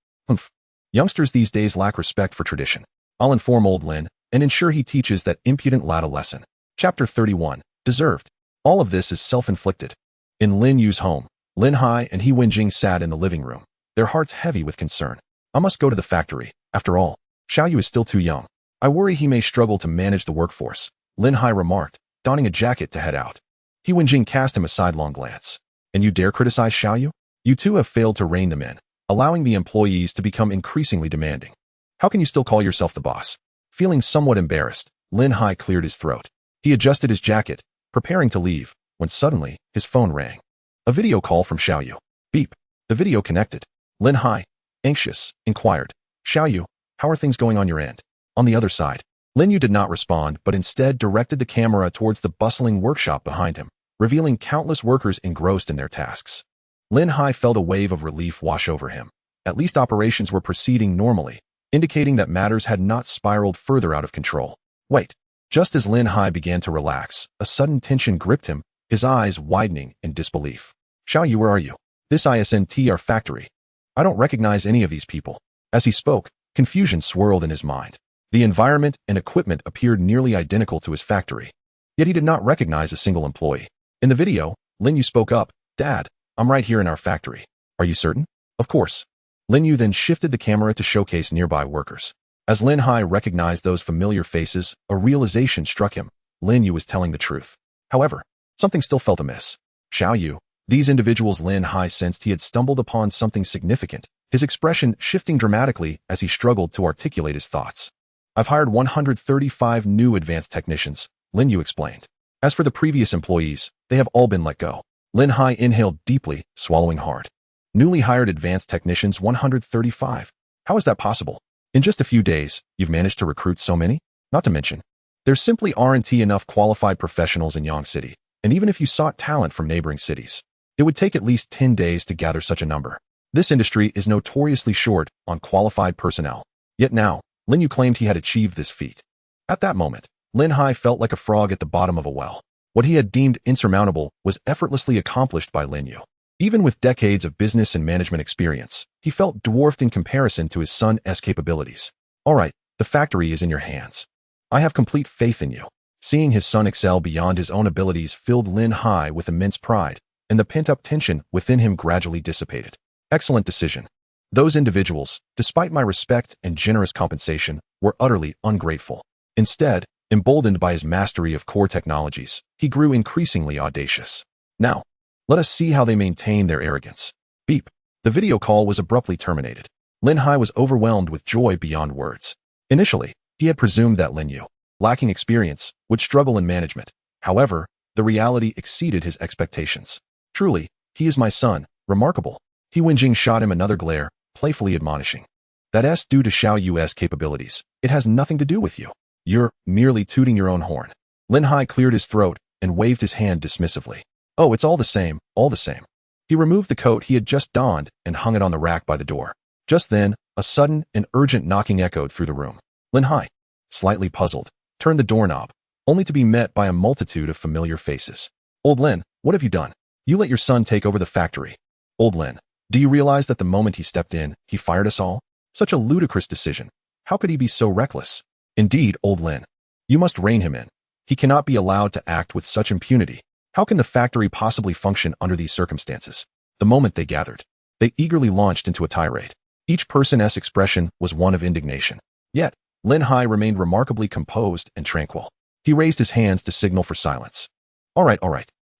Youngsters these days lack respect for tradition. I'll inform Old Lin and ensure he teaches that impudent lad a lesson. Chapter 31. Deserved. All of this is self-inflicted. In Lin Yu's home, Lin Hai and He Wenjing sat in the living room, their hearts heavy with concern. I must go to the factory. After all, Xiaoyu is still too young. I worry he may struggle to manage the workforce, Lin Hai remarked, donning a jacket to head out. He Wenjing cast him a sidelong glance. And you dare criticize Xiaoyu? You two have failed to rein them in, allowing the employees to become increasingly demanding. How can you still call yourself the boss? Feeling somewhat embarrassed, Lin Hai cleared his throat. He adjusted his jacket, preparing to leave, when suddenly, his phone rang. A video call from Xiaoyu. Beep. The video connected. Lin Hai, anxious, inquired. Xiaoyu, How are things going on your end? On the other side, Lin Yu did not respond, but instead directed the camera towards the bustling workshop behind him, revealing countless workers engrossed in their tasks. Lin Hai felt a wave of relief wash over him. At least operations were proceeding normally, indicating that matters had not spiraled further out of control. Wait. Just as Lin Hai began to relax, a sudden tension gripped him, his eyes widening in disbelief. Xiao Yu, where are you? This isn't our factory. I don't recognize any of these people. As he spoke, confusion swirled in his mind. The environment and equipment appeared nearly identical to his factory. Yet he did not recognize a single employee. In the video, Lin Yu spoke up, Dad, I'm right here in our factory. Are you certain? Of course. Lin Yu then shifted the camera to showcase nearby workers. As Lin Hai recognized those familiar faces, a realization struck him. Lin Yu was telling the truth. However, something still felt amiss. Xiao Yu. These individuals. Lin Hai sensed he had stumbled upon something significant, his expression shifting dramatically as he struggled to articulate his thoughts. I've hired 135 new advanced technicians, Lin Yu explained. As for the previous employees, they have all been let go. Lin Hai inhaled deeply, swallowing hard. Newly hired advanced technicians 135. How is that possible? In just a few days, you've managed to recruit so many? Not to mention, there simply aren't enough qualified professionals in Yang City, and even if you sought talent from neighboring cities, it would take at least 10 days to gather such a number. This industry is notoriously short on qualified personnel. Yet now, Lin Yu claimed he had achieved this feat. At that moment, Lin Hai felt like a frog at the bottom of a well. What he had deemed insurmountable was effortlessly accomplished by Lin Yu. Even with decades of business and management experience, he felt dwarfed in comparison to his son's capabilities. All right, the factory is in your hands. I have complete faith in you. Seeing his son excel beyond his own abilities filled Lin Hai with immense pride, and the pent-up tension within him gradually dissipated. Excellent decision. Those individuals, despite my respect and generous compensation, were utterly ungrateful. Instead, emboldened by his mastery of core technologies, he grew increasingly audacious. Now, let us see how they maintain their arrogance. Beep. The video call was abruptly terminated. Lin Hai was overwhelmed with joy beyond words. Initially, he had presumed that Lin Yu, lacking experience, would struggle in management. However, the reality exceeded his expectations. Truly, he is my son, remarkable. He Wenjing shot him another glare, playfully admonishing. That's due to Xiao Yu's capabilities. It has nothing to do with you. You're merely tooting your own horn. Lin Hai cleared his throat and waved his hand dismissively. Oh, it's all the same, all the same. He removed the coat he had just donned and hung it on the rack by the door. Just then, a sudden and urgent knocking echoed through the room. Lin Hai, slightly puzzled, turned the doorknob, only to be met by a multitude of familiar faces. Old Lin, what have you done? You let your son take over the factory. Old Lin, do you realize that the moment he stepped in, he fired us all? Such a ludicrous decision. How could he be so reckless? Indeed, Old Lin, you must rein him in. He cannot be allowed to act with such impunity. How can the factory possibly function under these circumstances? The moment they gathered, they eagerly launched into a tirade. Each person's expression was one of indignation. Yet, Lin Hai remained remarkably composed and tranquil. He raised his hands to signal for silence. All right.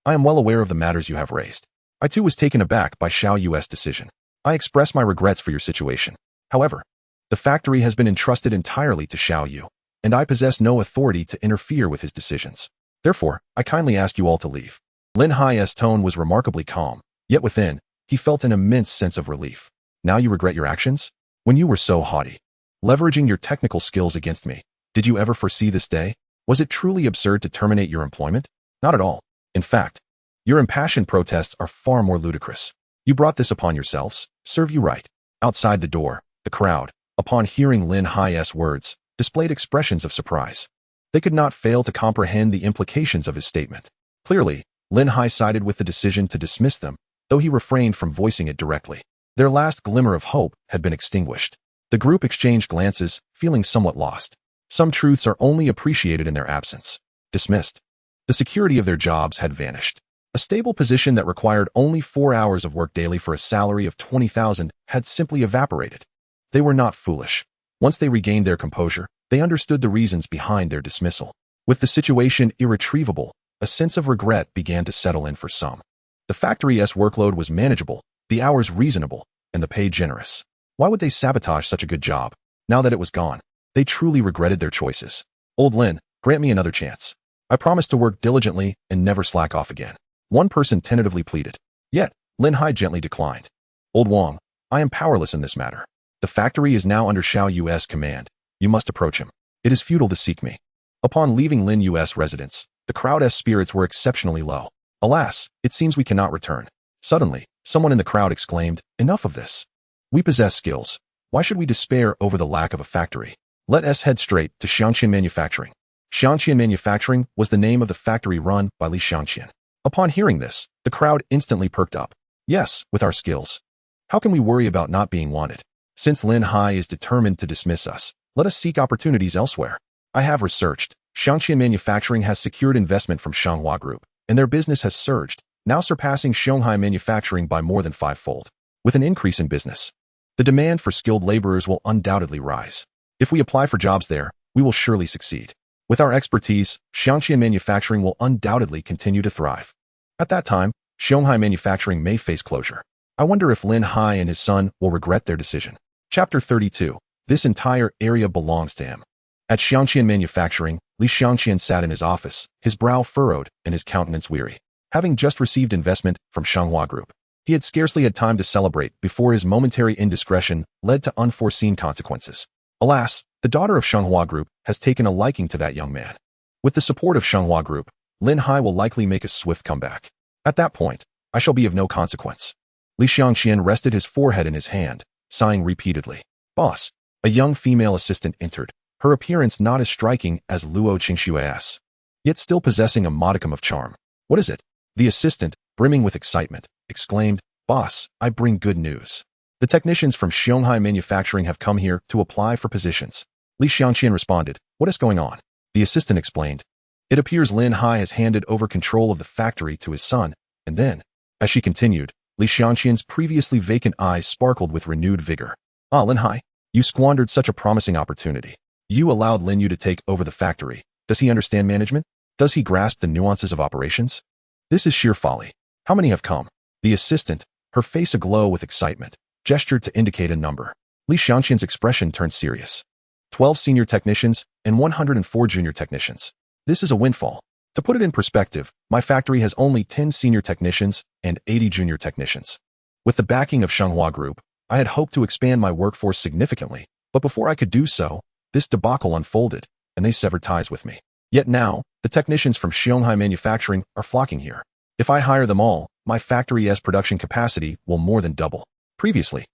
I am well aware of the matters you have raised. I too was taken aback by Xiao Yu's decision. I express my regrets for your situation. However, the factory has been entrusted entirely to Xiao Yu, and I possess no authority to interfere with his decisions. Therefore, I kindly ask you all to leave. Lin Hai's tone was remarkably calm, yet within, he felt an immense sense of relief. Now you regret your actions? When you were so haughty, leveraging your technical skills against me, did you ever foresee this day? Was it truly absurd to terminate your employment? Not at all. In fact, your impassioned protests are far more ludicrous. You brought this upon yourselves. Serve you right. Outside the door, the crowd, upon hearing Lin Hai's words, displayed expressions of surprise. They could not fail to comprehend the implications of his statement. Clearly, Lin Hai sided with the decision to dismiss them, though he refrained from voicing it directly. Their last glimmer of hope had been extinguished. The group exchanged glances, feeling somewhat lost. Some truths are only appreciated in their absence. Dismissed. The security of their jobs had vanished. A stable position that required only 4 hours of work daily for a salary of 20,000 had simply evaporated. They were not foolish. Once they regained their composure, they understood the reasons behind their dismissal. With the situation irretrievable, a sense of regret began to settle in for some. The factory's workload was manageable, the hours reasonable, and the pay generous. Why would they sabotage such a good job? Now that it was gone, they truly regretted their choices. Old Lin, grant me another chance. I promise to work diligently and never slack off again. One person tentatively pleaded. Yet, Lin Hai gently declined. Old Wang, I am powerless in this matter. The factory is now under Xiao Yu's command. You must approach him. It is futile to seek me. Upon leaving Lin Yu's residence, the crowd's spirits were exceptionally low. Alas, it seems we cannot return. Suddenly, someone in the crowd exclaimed, enough of this. We possess skills. Why should we despair over the lack of a factory? Let us head straight to Xiangqian Manufacturing. Xiangqian Manufacturing was the name of the factory run by Li Xiangqian. Upon hearing this, the crowd instantly perked up. Yes, with our skills. How can we worry about not being wanted? Since Lin Hai is determined to dismiss us, let us seek opportunities elsewhere. I have researched. Xiangqian Manufacturing has secured investment from Shanghua Group, and their business has surged, now surpassing Shanghai Manufacturing by more than fivefold. With an increase in business, the demand for skilled laborers will undoubtedly rise. If we apply for jobs there, we will surely succeed. With our expertise, Xiangqian Manufacturing will undoubtedly continue to thrive. At that time, Shanghai Manufacturing may face closure. I wonder if Lin Hai and his son will regret their decision. Chapter 32. This entire area belongs to him. At Xiangqian Manufacturing, Li Xiangqian sat in his office, his brow furrowed and his countenance weary. Having just received investment from Shanghua Group, he had scarcely had time to celebrate before his momentary indiscretion led to unforeseen consequences. Alas, the daughter of Shanghua Group has taken a liking to that young man. With the support of Shanghua Group, Lin Hai will likely make a swift comeback. At that point, I shall be of no consequence. Li Xiangqian rested his forehead in his hand, sighing repeatedly. Boss, a young female assistant entered, her appearance not as striking as Luo Qingshua's, yet still possessing a modicum of charm. What is it? The assistant, brimming with excitement, exclaimed, Boss, I bring good news. The technicians from Shanghai Manufacturing have come here to apply for positions. Li Xiangqian responded, what is going on? The assistant explained. It appears Lin Hai has handed over control of the factory to his son, and then, as she continued, Li Xiangqian's previously vacant eyes sparkled with renewed vigor. Ah, Lin Hai, you squandered such a promising opportunity. You allowed Lin Yu to take over the factory. Does he understand management? Does he grasp the nuances of operations? This is sheer folly. How many have come? The assistant, her face aglow with excitement, gestured to indicate a number. Li Xiangqian's expression turned serious. 12 senior technicians and 104 junior technicians. This is a windfall. To put it in perspective, my factory has only 10 senior technicians and 80 junior technicians. With the backing of Shanghua Group, I had hoped to expand my workforce significantly, but before I could do so, this debacle unfolded, and they severed ties with me. Yet now, the technicians from Shanghai Manufacturing are flocking here. If I hire them all, my factory's production capacity will more than double. Previously,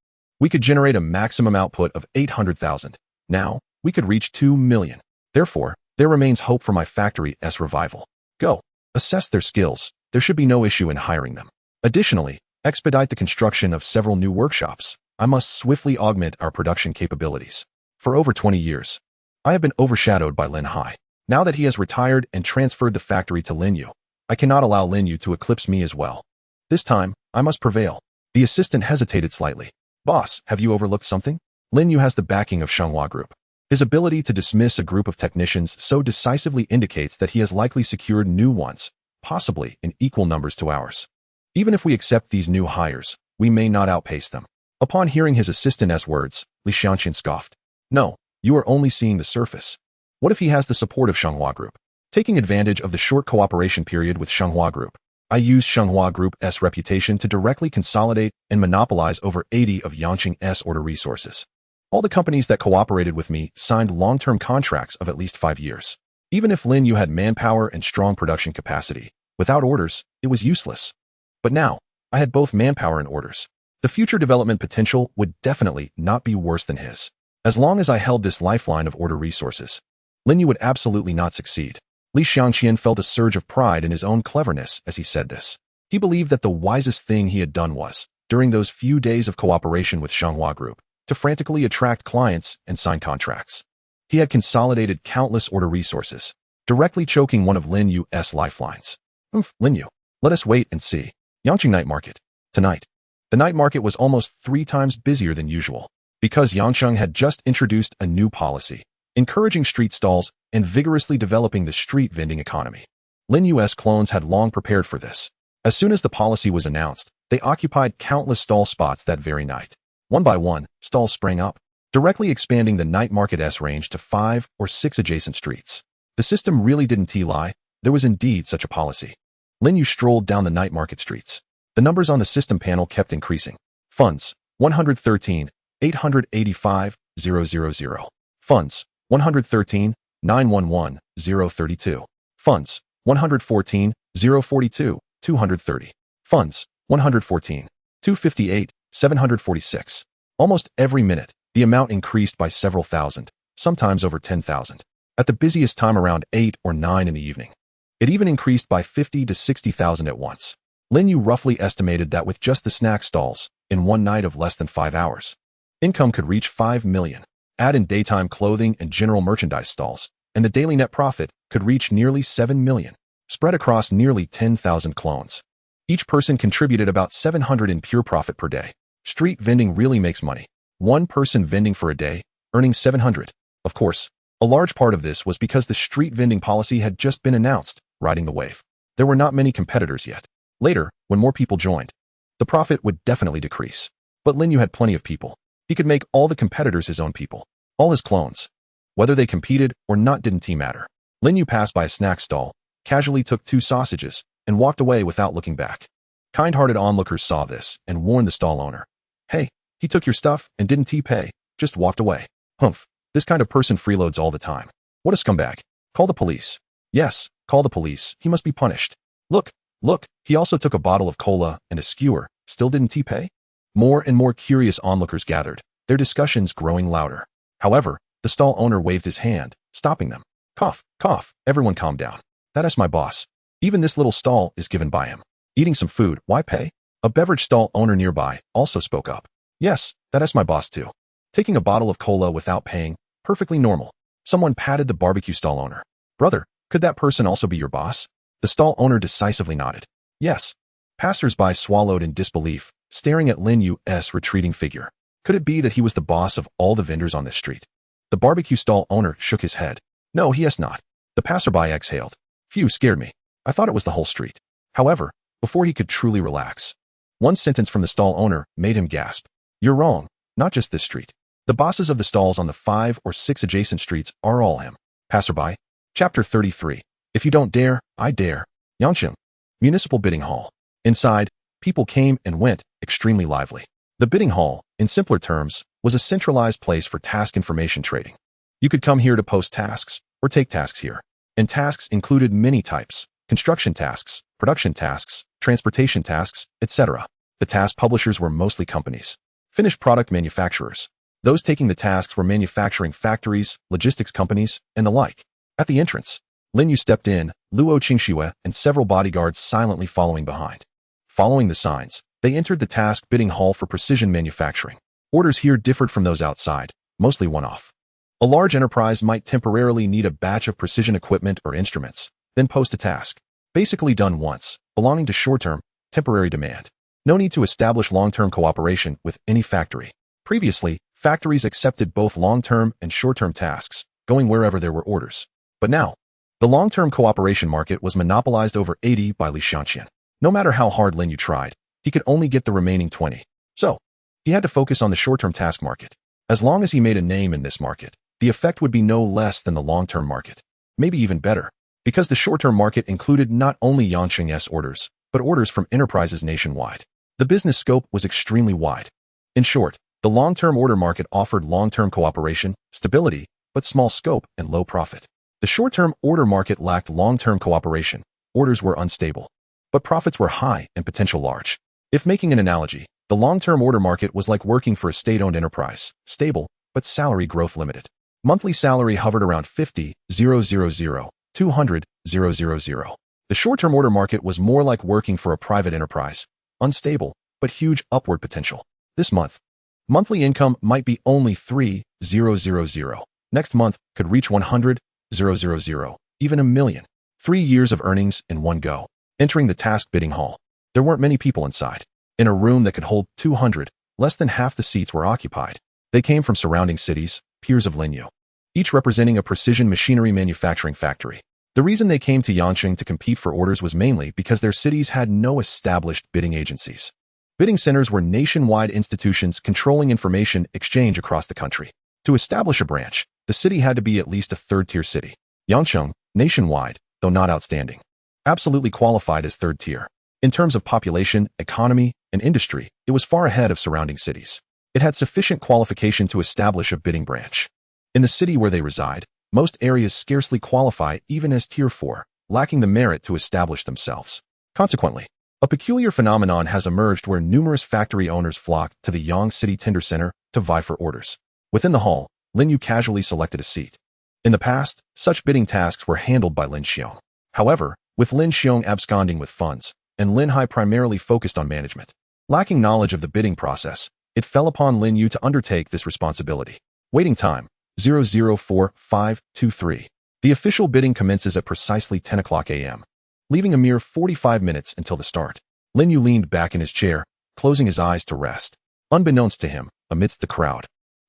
we could generate a maximum output of 800,000. Now, we could reach 2 million. Therefore, there remains hope for my factory's revival. Go. Assess their skills. There should be no issue in hiring them. Additionally, expedite the construction of several new workshops. I must swiftly augment our production capabilities. For over 20 years, I have been overshadowed by Lin Hai. Now that he has retired and transferred the factory to Lin Yu, I cannot allow Lin Yu to eclipse me as well. This time, I must prevail. The assistant hesitated slightly. Boss, have you overlooked something? Lin Yu has the backing of Shanghua Group. His ability to dismiss a group of technicians so decisively indicates that he has likely secured new ones, possibly in equal numbers to ours. Even if we accept these new hires, we may not outpace them. Upon hearing his assistant's words, Li Xiangqian scoffed. No, you are only seeing the surface. What if he has the support of Shanghua Group? Taking advantage of the short cooperation period with Shanghua Group, I used Shanghua Group's reputation to directly consolidate and monopolize over 80 of Yangqing's order resources. All the companies that cooperated with me signed long-term contracts of at least 5 years. Even if Lin Yu had manpower and strong production capacity, without orders, it was useless. But now, I had both manpower and orders. The future development potential would definitely not be worse than his. As long as I held this lifeline of order resources, Lin Yu would absolutely not succeed. Li Xiangqian felt a surge of pride in his own cleverness as he said this. He believed that the wisest thing he had done was, during those few days of cooperation with Shanghua Group, to frantically attract clients and sign contracts. He had consolidated countless order resources, directly choking one of Lin Yu's lifelines. Lin Yu, let us wait and see. Yangqing Night Market. Tonight. The night market was almost 3 times busier than usual, because Yangqing had just introduced a new policy, encouraging street stalls and vigorously developing the street vending economy. Lin Yu's clones had long prepared for this. As soon as the policy was announced, they occupied countless stall spots that very night. One by one, stalls sprang up, directly expanding the night market's range to 5 or 6 adjacent streets. The system really didn't lie. There was indeed such a policy. Lin Yu strolled down the night market streets. The numbers on the system panel kept increasing. Funds, 113, 885,000. Funds, 113,911,032. Funds, 114,042, 230. Funds, 114,258, 746. Almost every minute, the amount increased by several thousand, sometimes over 10,000. At the busiest time around 8 or 9 in the evening. It even increased by 50 to 60,000 at once. Lin Yu roughly estimated that with just the snack stalls, in one night of less than 5 hours, income could reach 5 million. Add in daytime clothing and general merchandise stalls, and the daily net profit could reach nearly 7 million, spread across nearly 10,000 clones. Each person contributed about 700 in pure profit per day. Street vending really makes money. One person vending for a day, earning 700. Of course, a large part of this was because the street vending policy had just been announced, riding the wave. There were not many competitors yet. Later, when more people joined, the profit would definitely decrease. But Lin Yu had plenty of people. He could make all the competitors his own people, all his clones. Whether they competed or not didn't matter. Lin Yu passed by a snack stall, casually took 2 sausages, and walked away without looking back. Kind-hearted onlookers saw this and warned the stall owner. Hey, he took your stuff and didn't pay, just walked away. Humph, this kind of person freeloads all the time. What a scumbag. Call the police. Yes, call the police, he must be punished. Look, he also took a bottle of cola and a skewer, still didn't pay? More and more curious onlookers gathered, their discussions growing louder. However, the stall owner waved his hand, stopping them. Cough, cough, everyone calm down. That is my boss. Even this little stall is given by him. Eating some food, why pay? A beverage stall owner nearby also spoke up. Yes, that is my boss too. Taking a bottle of cola without paying, perfectly normal. Someone patted the barbecue stall owner. Brother, could that person also be your boss? The stall owner decisively nodded. Yes. Passers-by swallowed in disbelief, staring at Lin Yu's retreating figure. Could it be that he was the boss of all the vendors on this street? The barbecue stall owner shook his head. No, he is not. The passerby exhaled. Phew, scared me. I thought it was the whole street. However, before he could truly relax, one sentence from the stall owner made him gasp. You're wrong, not just this street. The bosses of the stalls on the 5 or 6 adjacent streets are all him. Passerby. Chapter 33. If you don't dare, I dare. Yangcheng. Municipal Bidding Hall. Inside, people came and went, extremely lively. The bidding hall, in simpler terms, was a centralized place for task information trading. You could come here to post tasks, or take tasks here. And tasks included many types: construction tasks, production tasks, transportation tasks, etc. The task publishers were mostly companies. Finished product manufacturers. Those taking the tasks were manufacturing factories, logistics companies, and the like. At the entrance, Lin Yu stepped in, Luo Qingxue and several bodyguards silently following behind. Following the signs, they entered the task bidding hall for precision manufacturing. Orders here differed from those outside, mostly one-off. A large enterprise might temporarily need a batch of precision equipment or instruments, then post a task. Basically done once, belonging to short-term, temporary demand. No need to establish long-term cooperation with any factory. Previously, factories accepted both long-term and short-term tasks, going wherever there were orders. But now, the long-term cooperation market was monopolized over 80 by Li Xianqian. No matter how hard Lin Yu tried, he could only get the remaining 20. So, he had to focus on the short-term task market. As long as he made a name in this market, the effect would be no less than the long-term market. Maybe even better, because the short-term market included not only Yangcheng's orders, but orders from enterprises nationwide. The business scope was extremely wide. In short, the long-term order market offered long-term cooperation, stability, but small scope and low profit. The short-term order market lacked long-term cooperation. Orders were unstable, but profits were high and potential large. If making an analogy, the long-term order market was like working for a state-owned enterprise, stable, but salary growth limited. Monthly salary hovered around 50,000, 200,000. The short-term order market was more like working for a private enterprise, unstable, but huge upward potential. This month, monthly income might be only 3,000. Next month could reach 100,000, even a million. 3 years of earnings in one go. Entering the task bidding hall, there weren't many people inside. In a room that could hold 200, less than half the seats were occupied. They came from surrounding cities, peers of Lin Yu, each representing a precision machinery manufacturing factory. The reason they came to Yangcheng to compete for orders was mainly because their cities had no established bidding agencies. Bidding centers were nationwide institutions controlling information exchange across the country. To establish a branch, the city had to be at least a third-tier city. Yangcheng, nationwide, though not outstanding, absolutely qualified as third tier. In terms of population, economy, and industry, it was far ahead of surrounding cities. It had sufficient qualification to establish a bidding branch. In the city where they reside, most areas scarcely qualify even as Tier 4, lacking the merit to establish themselves. Consequently, a peculiar phenomenon has emerged where numerous factory owners flock to the Yang City Tender Center to vie for orders. Within the hall, Lin Yu casually selected a seat. In the past, such bidding tasks were handled by Lin Xiong. However, with Lin Xiong absconding with funds, and Lin Hai primarily focused on management, lacking knowledge of the bidding process, it fell upon Lin Yu to undertake this responsibility. Waiting time, 004523. The official bidding commences at precisely 10 o'clock a.m., leaving a mere 45 minutes until the start. Lin Yu leaned back in his chair, closing his eyes to rest. Unbeknownst to him, amidst the crowd,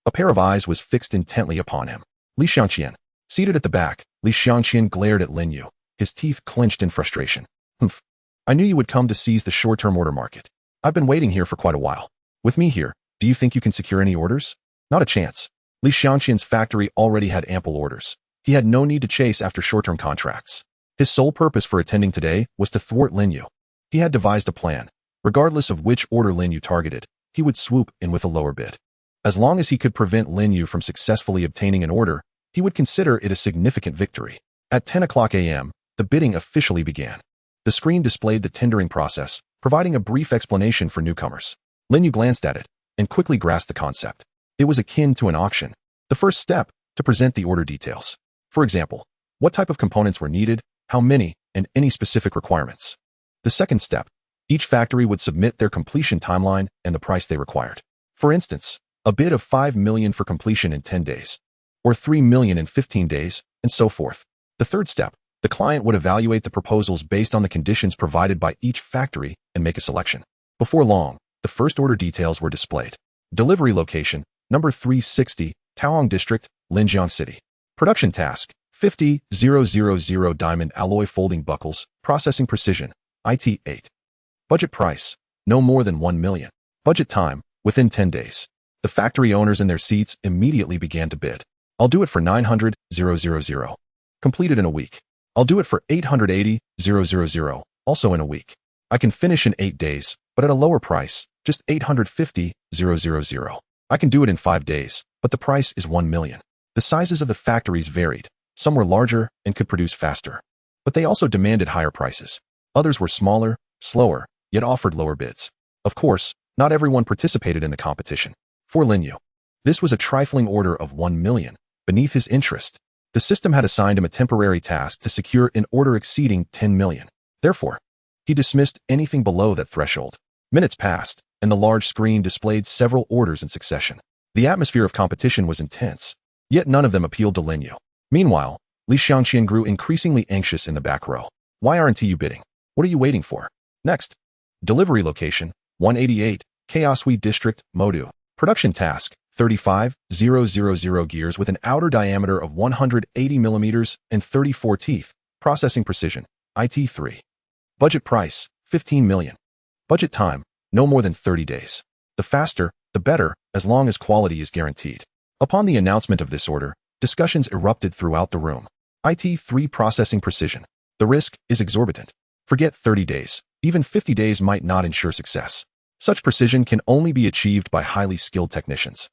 a pair of eyes was fixed intently upon him. Li Xiangqian. Seated at the back, Li Xiangqian glared at Lin Yu, his teeth clenched in frustration. Humph. I knew you would come to seize the short-term order market. I've been waiting here for quite a while. With me here, do you think you can secure any orders? Not a chance. Li Xiangqian's factory already had ample orders. He had no need to chase after short-term contracts. His sole purpose for attending today was to thwart Lin Yu. He had devised a plan. Regardless of which order Lin Yu targeted, he would swoop in with a lower bid. As long as he could prevent Lin Yu from successfully obtaining an order, he would consider it a significant victory. At 10 o'clock a.m., the bidding officially began. The screen displayed the tendering process, providing a brief explanation for newcomers. Lin Yu glanced at it and quickly grasped the concept. It was akin to an auction. The first step, to present the order details. For example, what type of components were needed, how many, and any specific requirements. The second step, each factory would submit their completion timeline and the price they required. For instance, a bid of 5 million for completion in 10 days, or 3 million in 15 days, and so forth. The third step, the client would evaluate the proposals based on the conditions provided by each factory and make a selection. Before long, the first order details were displayed. Delivery location, number 360, Taoyang District, Linjiang City. Production task, 50,000 diamond alloy folding buckles, processing precision, IT 8. Budget price, no more than 1 million. Budget time, within 10 days. The factory owners in their seats immediately began to bid. I'll do it for 900,000. Completed in a week. I'll do it for 880,000, also in a week. I can finish in 8 days, but at a lower price, just 850,000. I can do it in 5 days, but the price is 1 million. The sizes of the factories varied. Some were larger and could produce faster, but they also demanded higher prices. Others were smaller, slower, yet offered lower bids. Of course, not everyone participated in the competition. For Lin Yu, this was a trifling order of 1 million, beneath his interest. The system had assigned him a temporary task to secure an order exceeding 10 million. Therefore, he dismissed anything below that threshold. Minutes passed, and the large screen displayed several orders in succession. The atmosphere of competition was intense, yet none of them appealed to Lin Yu. Meanwhile, Li Xiangqian grew increasingly anxious in the back row. Why aren't you bidding? What are you waiting for? Next. Delivery location, 188, Chaosui District, Modu. Production task, 35,000 gears with an outer diameter of 180 millimeters and 34 teeth. Processing precision, IT 3. Budget price, 15 million. Budget time, no more than 30 days. The faster, the better, as long as quality is guaranteed. Upon the announcement of this order, discussions erupted throughout the room. IT 3 processing precision. The risk is exorbitant. Forget 30 days. Even 50 days might not ensure success. Such precision can only be achieved by highly skilled technicians.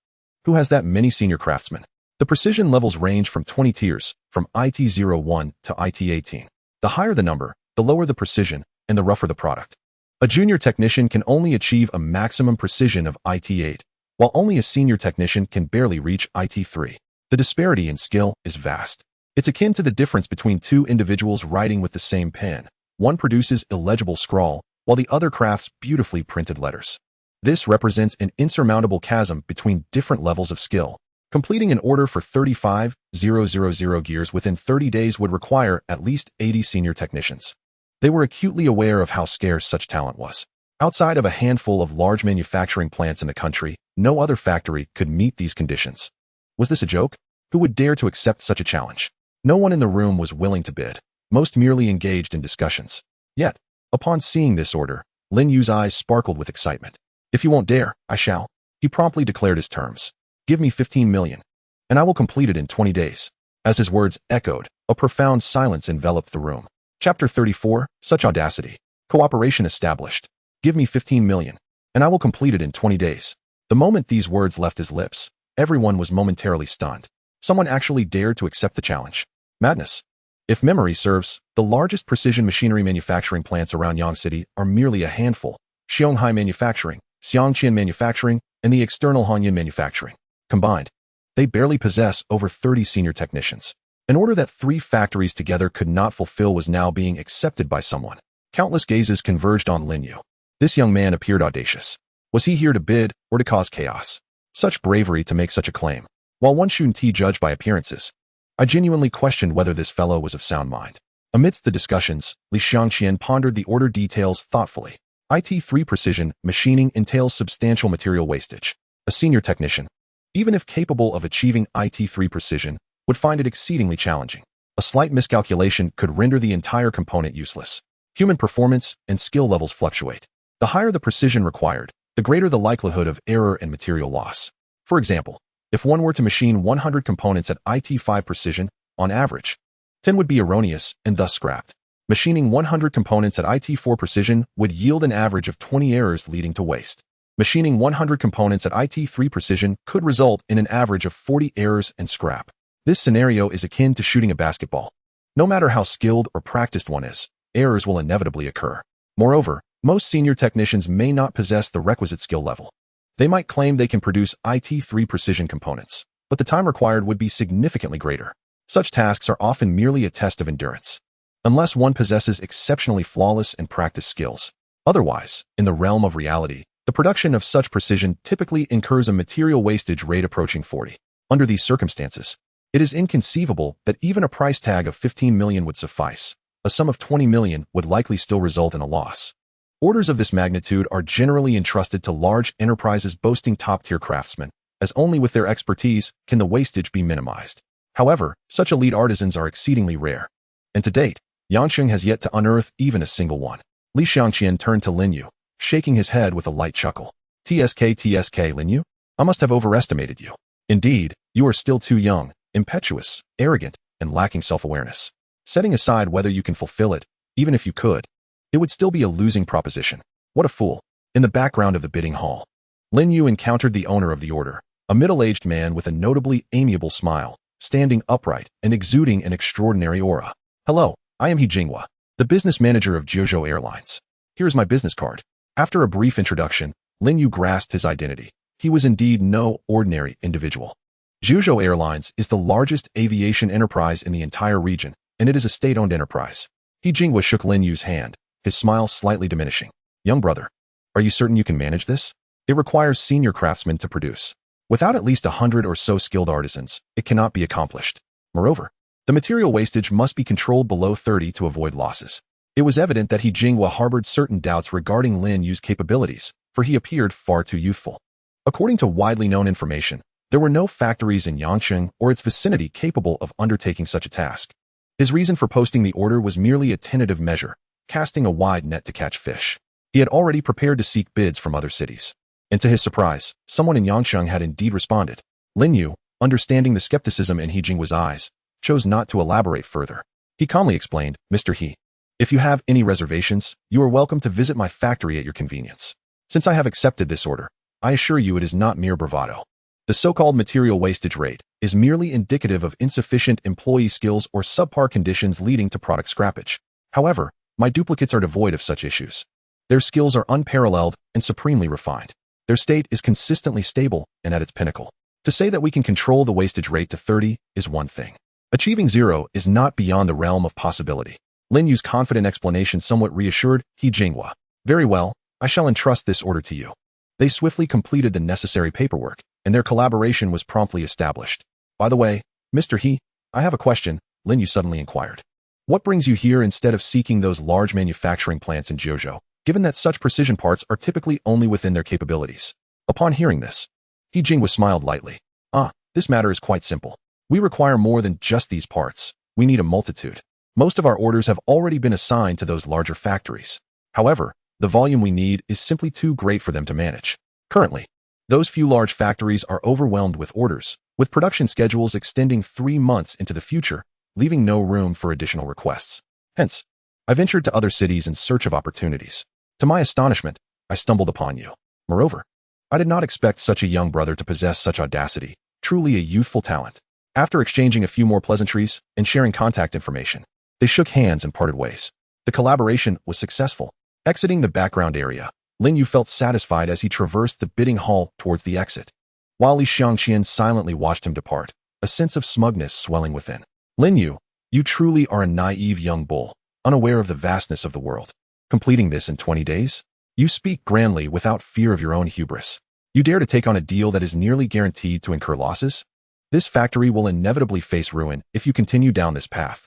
Who has that many senior craftsmen? The precision levels range from 20 tiers, from IT01 to IT18. The higher the number, the lower the precision, and the rougher the product. A junior technician can only achieve a maximum precision of IT8, while only a senior technician can barely reach IT3. The disparity in skill is vast. It's akin to the difference between two individuals writing with the same pen. One produces illegible scrawl, while the other crafts beautifully printed letters. This represents an insurmountable chasm between different levels of skill. Completing an order for 35,000 gears within 30 days would require at least 80 senior technicians. They were acutely aware of how scarce such talent was. Outside of a handful of large manufacturing plants in the country, no other factory could meet these conditions. Was this a joke? Who would dare to accept such a challenge? No one in the room was willing to bid. Most merely engaged in discussions. Yet, upon seeing this order, Lin Yu's eyes sparkled with excitement. If you won't dare, I shall. He promptly declared his terms. Give me 15 million, and I will complete it in 20 days. As his words echoed, a profound silence enveloped the room. Chapter 34, Such Audacity. Cooperation established. Give me 15 million, and I will complete it in 20 days. The moment these words left his lips, everyone was momentarily stunned. Someone actually dared to accept the challenge. Madness. If memory serves, the largest precision machinery manufacturing plants around Yang City are merely a handful: Xianghai Manufacturing, Xiangqian Manufacturing, and the external Hongyan Manufacturing. Combined, they barely possess over 30 senior technicians. An order that 3 factories together could not fulfill was now being accepted by someone. Countless gazes converged on Lin Yu. This young man appeared audacious. Was he here to bid or to cause chaos? Such bravery to make such a claim. While one shouldn't judge by appearances, I genuinely questioned whether this fellow was of sound mind. Amidst the discussions, Li Xiangqian pondered the order details thoughtfully. IT3 precision machining entails substantial material wastage. A senior technician, even if capable of achieving IT3 precision, would find it exceedingly challenging. A slight miscalculation could render the entire component useless. Human performance and skill levels fluctuate. The higher the precision required, the greater the likelihood of error and material loss. For example, if one were to machine 100 components at IT5 precision, on average, 10 would be erroneous and thus scrapped. Machining 100 components at IT4 precision would yield an average of 20 errors, leading to waste. Machining 100 components at IT3 precision could result in an average of 40 errors and scrap. This scenario is akin to shooting a basketball. No matter how skilled or practiced one is, errors will inevitably occur. Moreover, most senior technicians may not possess the requisite skill level. They might claim they can produce IT3 precision components, but the time required would be significantly greater. Such tasks are often merely a test of endurance, unless one possesses exceptionally flawless and practiced skills. Otherwise, in the realm of reality, the production of such precision typically incurs a material wastage rate approaching 40. Under these circumstances, it is inconceivable that even a price tag of 15 million would suffice. A sum of 20 million would likely still result in a loss. Orders of this magnitude are generally entrusted to large enterprises boasting top-tier craftsmen, as only with their expertise can the wastage be minimized. However, such elite artisans are exceedingly rare, and to date, Yangsheng has yet to unearth even a single one. Li Xiangqian turned to Lin Yu, shaking his head with a light chuckle. TSK, Lin Yu? I must have overestimated you. Indeed, you are still too young, impetuous, arrogant, and lacking self-awareness. Setting aside whether you can fulfill it, even if you could, it would still be a losing proposition. What a fool. In the background of the bidding hall, Lin Yu encountered the owner of the order, a middle-aged man with a notably amiable smile, standing upright and exuding an extraordinary aura. Hello, I am He Jinghua, the business manager of Jiuzhou Airlines. Here's my business card. After a brief introduction, Lin Yu grasped his identity. He was indeed no ordinary individual. Jiuzhou Airlines is the largest aviation enterprise in the entire region, and it is a state-owned enterprise. He Jinghua shook Lin Yu's hand, his smile slightly diminishing. Young brother, are you certain you can manage this? It requires senior craftsmen to produce. Without at least 100 or so skilled artisans, it cannot be accomplished. Moreover, the material wastage must be controlled below 30 to avoid losses. It was evident that He Jinghua harbored certain doubts regarding Lin Yu's capabilities, for he appeared far too youthful. According to widely known information, there were no factories in Yangsheng or its vicinity capable of undertaking such a task. His reason for posting the order was merely a tentative measure, casting a wide net to catch fish. He had already prepared to seek bids from other cities. And to his surprise, someone in Yangsheng had indeed responded. Lin Yu, understanding the skepticism in He Jinghua's eyes, chose not to elaborate further. He calmly explained, Mr. He, if you have any reservations, you are welcome to visit my factory at your convenience. Since I have accepted this order, I assure you it is not mere bravado. The so-called material wastage rate is merely indicative of insufficient employee skills or subpar conditions leading to product scrappage. However, my duplicates are devoid of such issues. Their skills are unparalleled and supremely refined. Their state is consistently stable and at its pinnacle. To say that we can control the wastage rate to 30 is one thing. Achieving 0 is not beyond the realm of possibility. Lin Yu's confident explanation somewhat reassured He Jinghua. Very well, I shall entrust this order to you. They swiftly completed the necessary paperwork, and their collaboration was promptly established. By the way, Mr. He, I have a question, Lin Yu suddenly inquired. What brings you here instead of seeking those large manufacturing plants in Jiuzhou, given that such precision parts are typically only within their capabilities? Upon hearing this, He Jinghua smiled lightly. This matter is quite simple. We require more than just these parts. We need a multitude. Most of our orders have already been assigned to those larger factories. However, the volume we need is simply too great for them to manage. Currently, those few large factories are overwhelmed with orders, with production schedules extending 3 months into the future, leaving no room for additional requests. Hence, I ventured to other cities in search of opportunities. To my astonishment, I stumbled upon you. Moreover, I did not expect such a young brother to possess such audacity, truly a youthful talent. After exchanging a few more pleasantries and sharing contact information, they shook hands and parted ways. The collaboration was successful. Exiting the background area, Lin Yu felt satisfied as he traversed the bidding hall towards the exit. While Li Xiangqian silently watched him depart, a sense of smugness swelling within. Lin Yu, you truly are a naive young bull, unaware of the vastness of the world. Completing this in 20 days? You speak grandly without fear of your own hubris. You dare to take on a deal that is nearly guaranteed to incur losses? This factory will inevitably face ruin if you continue down this path.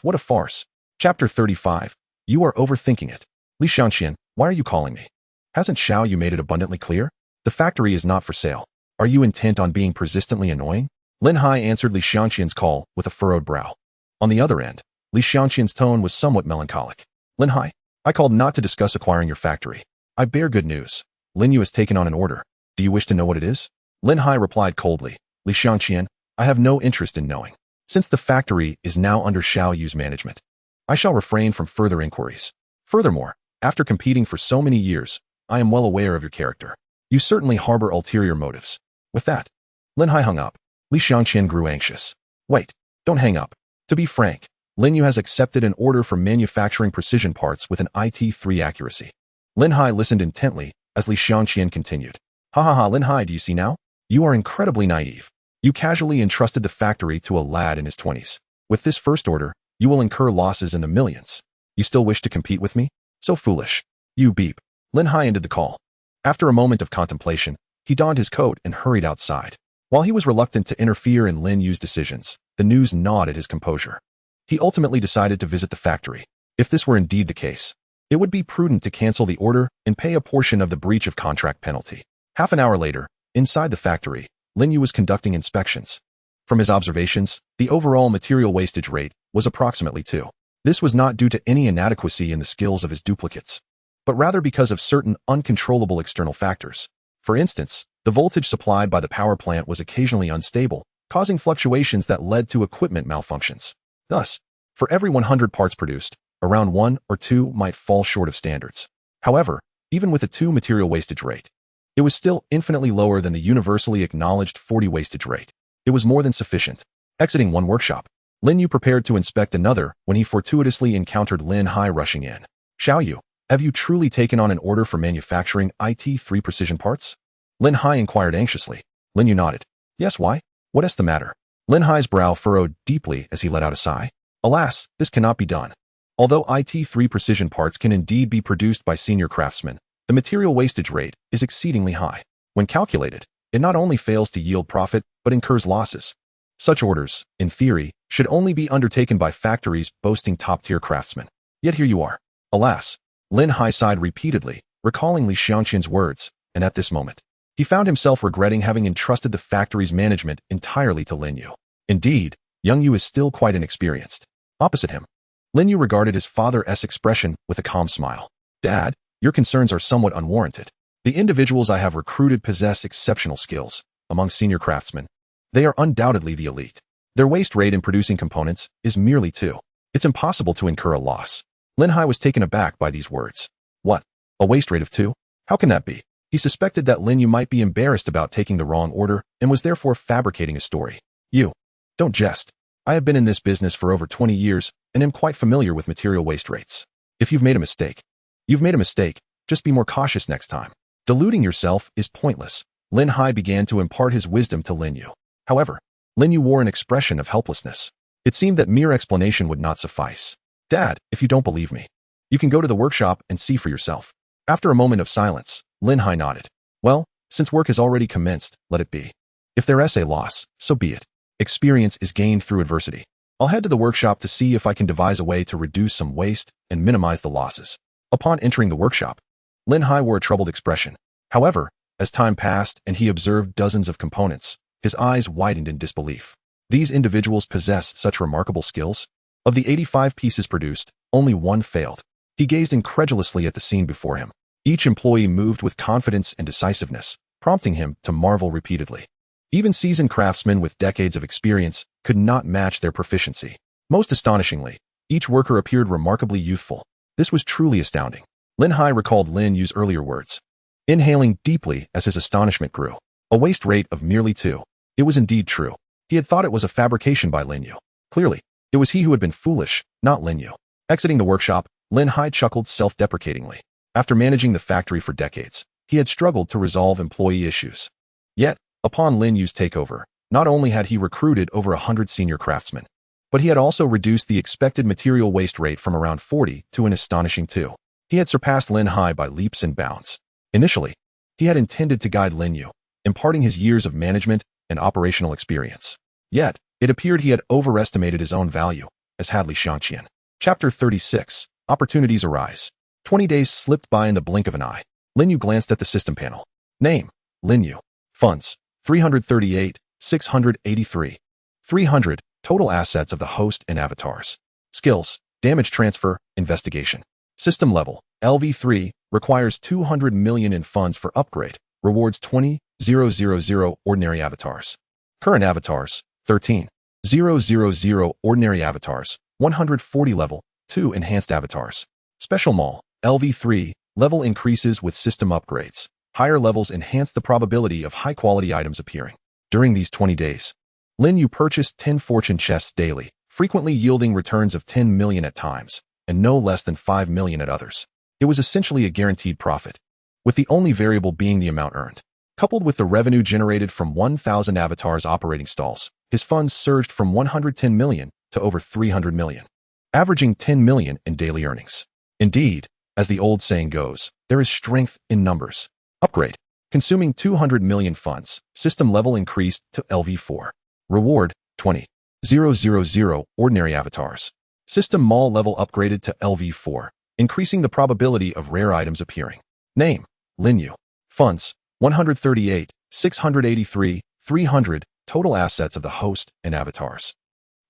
What a farce. Chapter 35. You are overthinking it. Li Xiangqian, why are you calling me? Hasn't Xiao Yu made it abundantly clear? The factory is not for sale. Are you intent on being persistently annoying? Lin Hai answered Li Xiangqian's call with a furrowed brow. On the other end, Li Xiangqian's tone was somewhat melancholic. Lin Hai, I called not to discuss acquiring your factory. I bear good news. Lin Yu has taken on an order. Do you wish to know what it is? Lin Hai replied coldly. Li Xiangqian, I have no interest in knowing. Since the factory is now under Xiao Yu's management, I shall refrain from further inquiries. Furthermore, after competing for so many years, I am well aware of your character. You certainly harbor ulterior motives. With that, Lin Hai hung up. Li Xiangqian grew anxious. Wait, don't hang up. To be frank, Lin Yu has accepted an order for manufacturing precision parts with an IT3 accuracy. Lin Hai listened intently as Li Xiangqian continued. Ha ha ha, Lin Hai, do you see now? You are incredibly naive. You casually entrusted the factory to a lad in his 20s. With this first order, you will incur losses in the millions. You still wish to compete with me? So foolish. You beep. Lin Hai ended the call. After a moment of contemplation, he donned his coat and hurried outside. While he was reluctant to interfere in Lin Yu's decisions, the news gnawed at his composure. He ultimately decided to visit the factory. If this were indeed the case, it would be prudent to cancel the order and pay a portion of the breach of contract penalty. Half an hour later, inside the factory, Lin Yu was conducting inspections. From his observations, the overall material wastage rate was approximately 2. This was not due to any inadequacy in the skills of his duplicates, but rather because of certain uncontrollable external factors. For instance, the voltage supplied by the power plant was occasionally unstable, causing fluctuations that led to equipment malfunctions. Thus, for every 100 parts produced, around 1 or 2 might fall short of standards. However, even with a 2 material wastage rate, it was still infinitely lower than the universally acknowledged 40 wastage rate. It was more than sufficient. Exiting one workshop, Lin Yu prepared to inspect another when he fortuitously encountered Lin Hai rushing in. Xiao Yu, have you truly taken on an order for manufacturing IT3 precision parts? Lin Hai inquired anxiously. Lin Yu nodded. Yes, why? What is the matter? Lin Hai's brow furrowed deeply as he let out a sigh. Alas, this cannot be done. Although IT3 precision parts can indeed be produced by senior craftsmen, the material wastage rate is exceedingly high. When calculated, it not only fails to yield profit, but incurs losses. Such orders, in theory, should only be undertaken by factories boasting top-tier craftsmen. Yet here you are. Alas, Lin Hai sighed repeatedly, recalling Li Xiangqian's words, and at this moment, he found himself regretting having entrusted the factory's management entirely to Lin Yu. Indeed, young Yu is still quite inexperienced. Opposite him, Lin Yu regarded his father's expression with a calm smile. Dad, your concerns are somewhat unwarranted. The individuals I have recruited possess exceptional skills. Among senior craftsmen, they are undoubtedly the elite. Their waste rate in producing components is merely 2. It's impossible to incur a loss. Lin Hai was taken aback by these words. What? A waste rate of 2? How can that be? He suspected that Lin Yu might be embarrassed about taking the wrong order and was therefore fabricating a story. You, don't jest. I have been in this business for over 20 years and am quite familiar with material waste rates. If you've made a mistake, you've made a mistake. Just be more cautious next time. Deluding yourself is pointless. Lin Hai began to impart his wisdom to Lin Yu. However, Lin Yu wore an expression of helplessness. It seemed that mere explanation would not suffice. Dad, if you don't believe me, you can go to the workshop and see for yourself. After a moment of silence, Lin Hai nodded. Well, since work has already commenced, let it be. If there is a loss, so be it. Experience is gained through adversity. I'll head to the workshop to see if I can devise a way to reduce some waste and minimize the losses. Upon entering the workshop, Lin Hai wore a troubled expression. However, as time passed and he observed dozens of components, his eyes widened in disbelief. These individuals possessed such remarkable skills. Of the 85 pieces produced, only 1 failed. He gazed incredulously at the scene before him. Each employee moved with confidence and decisiveness, prompting him to marvel repeatedly. Even seasoned craftsmen with decades of experience could not match their proficiency. Most astonishingly, each worker appeared remarkably youthful. This was truly astounding. Lin Hai recalled Lin Yu's earlier words. inhaling deeply as his astonishment grew. A waste rate of merely 2. It was indeed true. He had thought it was a fabrication by Lin Yu. Clearly, it was he who had been foolish, not Lin Yu. Exiting the workshop, Lin Hai chuckled self-deprecatingly. After managing the factory for decades, he had struggled to resolve employee issues. Yet, upon Lin Yu's takeover, not only had he recruited over 100 senior craftsmen, but he had also reduced the expected material waste rate from around 40 to an astonishing 2. He had surpassed Lin Hai by leaps and bounds. Initially, he had intended to guide Lin Yu, imparting his years of management and operational experience. Yet, it appeared he had overestimated his own value, as Hadley Xiangqian. Chapter 36. Opportunities Arise. 20 days slipped by in the blink of an eye. Lin Yu glanced at the system panel. Name: Lin Yu. Funds: 338, 683. 300. Total assets of the host and avatars. Skills: damage transfer, investigation. System level: LV3, requires 200 million in funds for upgrade, rewards 20,000 ordinary avatars. Current avatars: 13,000 ordinary avatars, 140 level, 2 enhanced avatars. Special Mall: LV3, level increases with system upgrades. Higher levels enhance the probability of high-quality items appearing. During these 20 days, Lin Yu purchased 10 fortune chests daily, frequently yielding returns of 10 million at times, and no less than 5 million at others. It was essentially a guaranteed profit, with the only variable being the amount earned. Coupled with the revenue generated from 1,000 avatars operating stalls, his funds surged from 110 million to over 300 million, averaging 10 million in daily earnings. Indeed, as the old saying goes, there is strength in numbers. Upgrade: consuming 200 million funds, system level increased to LV4. Reward: 20,000 ordinary avatars. System Mall level upgraded to LV4, increasing the probability of rare items appearing. Name: Lin Yu. Funds: 138, 683, 300. Total assets of the host and avatars.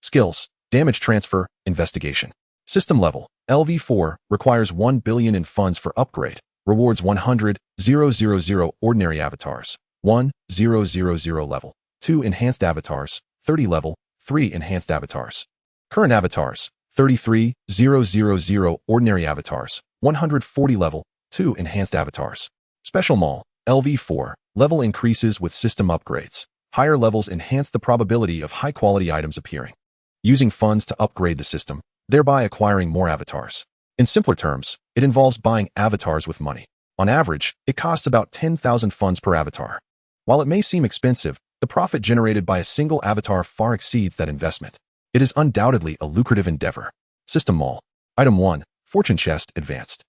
Skills: damage transfer, investigation. System level: LV4, requires 1 billion in funds for upgrade, rewards 100,000 ordinary avatars, 1,000 level, 2 enhanced avatars, 30 level, 3 enhanced avatars. Current avatars: 33,000 ordinary avatars, 140 level, 2 enhanced avatars. Special Mall: LV4, level increases with system upgrades. Higher levels enhance the probability of high-quality items appearing. Using funds to upgrade the system, thereby acquiring more avatars. In simpler terms, it involves buying avatars with money. On average, it costs about 10,000 funds per avatar. While it may seem expensive, the profit generated by a single avatar far exceeds that investment. It is undoubtedly a lucrative endeavor. System Mall. Item 1, Fortune Chest Advanced,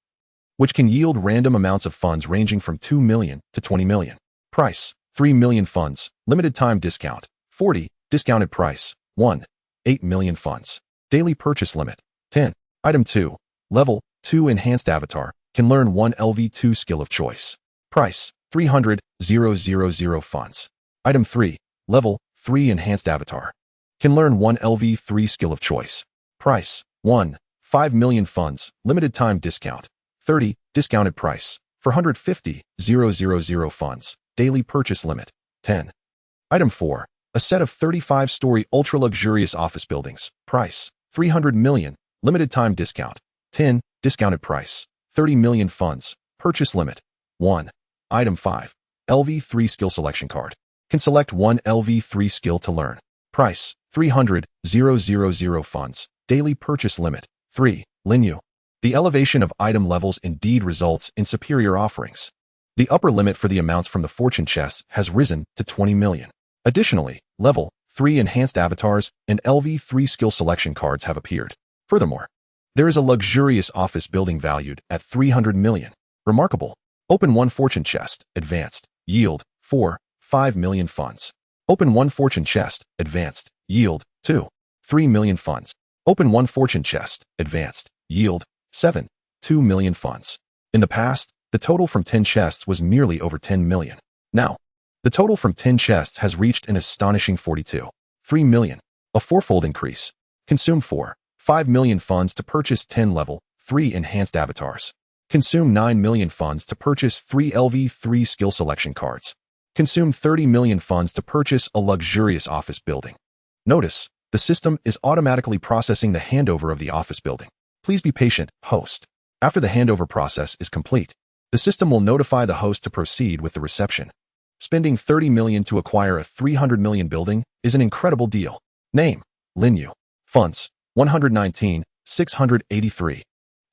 which can yield random amounts of funds ranging from 2 million to 20 million. Price: 3 million funds, limited time discount, 40, discounted price, 1, 8 million funds. Daily purchase limit, 10. Item 2, Level 2 Enhanced Avatar, can learn 1 LV2 skill of choice. Price: 300,000 funds. Item 3, Level 3 Enhanced Avatar, can learn 1 LV3 skill of choice. Price: 1, 5 million funds, limited time discount, 30, discounted price, 450,000 funds. Daily purchase limit, 10. Item 4, a set of 35-story ultra-luxurious office buildings. Price: 300 million, limited time discount, 10, discounted price, 30 million funds. Purchase limit, 1. Item 5, LV3 skill selection card. Can select 1 LV3 skill to learn. Price: 300,000 funds. Daily purchase limit, 3. Lin Yu. The elevation of item levels indeed results in superior offerings. The upper limit for the amounts from the fortune chest has risen to 20 million. Additionally, Level 3 enhanced avatars and LV3 skill selection cards have appeared. Furthermore, there is a luxurious office building valued at 300 million. Remarkable. Open 1 fortune chest, advanced, yield, 4, 5 million funds. Open 1 fortune chest, advanced, yield, 2, 3 million funds. Open 1 fortune chest, advanced, yield, 7, 2 million funds. In the past, the total from 10 chests was merely over 10 million. Now, the total from 10 chests has reached an astonishing 42, 3 million, a fourfold increase. Consume 4, 5 million funds to purchase 10 level 3 enhanced avatars. Consume 9 million funds to purchase 3 LV3 skill selection cards. Consume 30 million funds to purchase a luxurious office building. Notice, the system is automatically processing the handover of the office building. Please be patient, host. After the handover process is complete, The system will notify the host to proceed with the reception. Spending $30 million to acquire a $300 million building is an incredible deal. Name: Lin Yu. Funds: 119,683.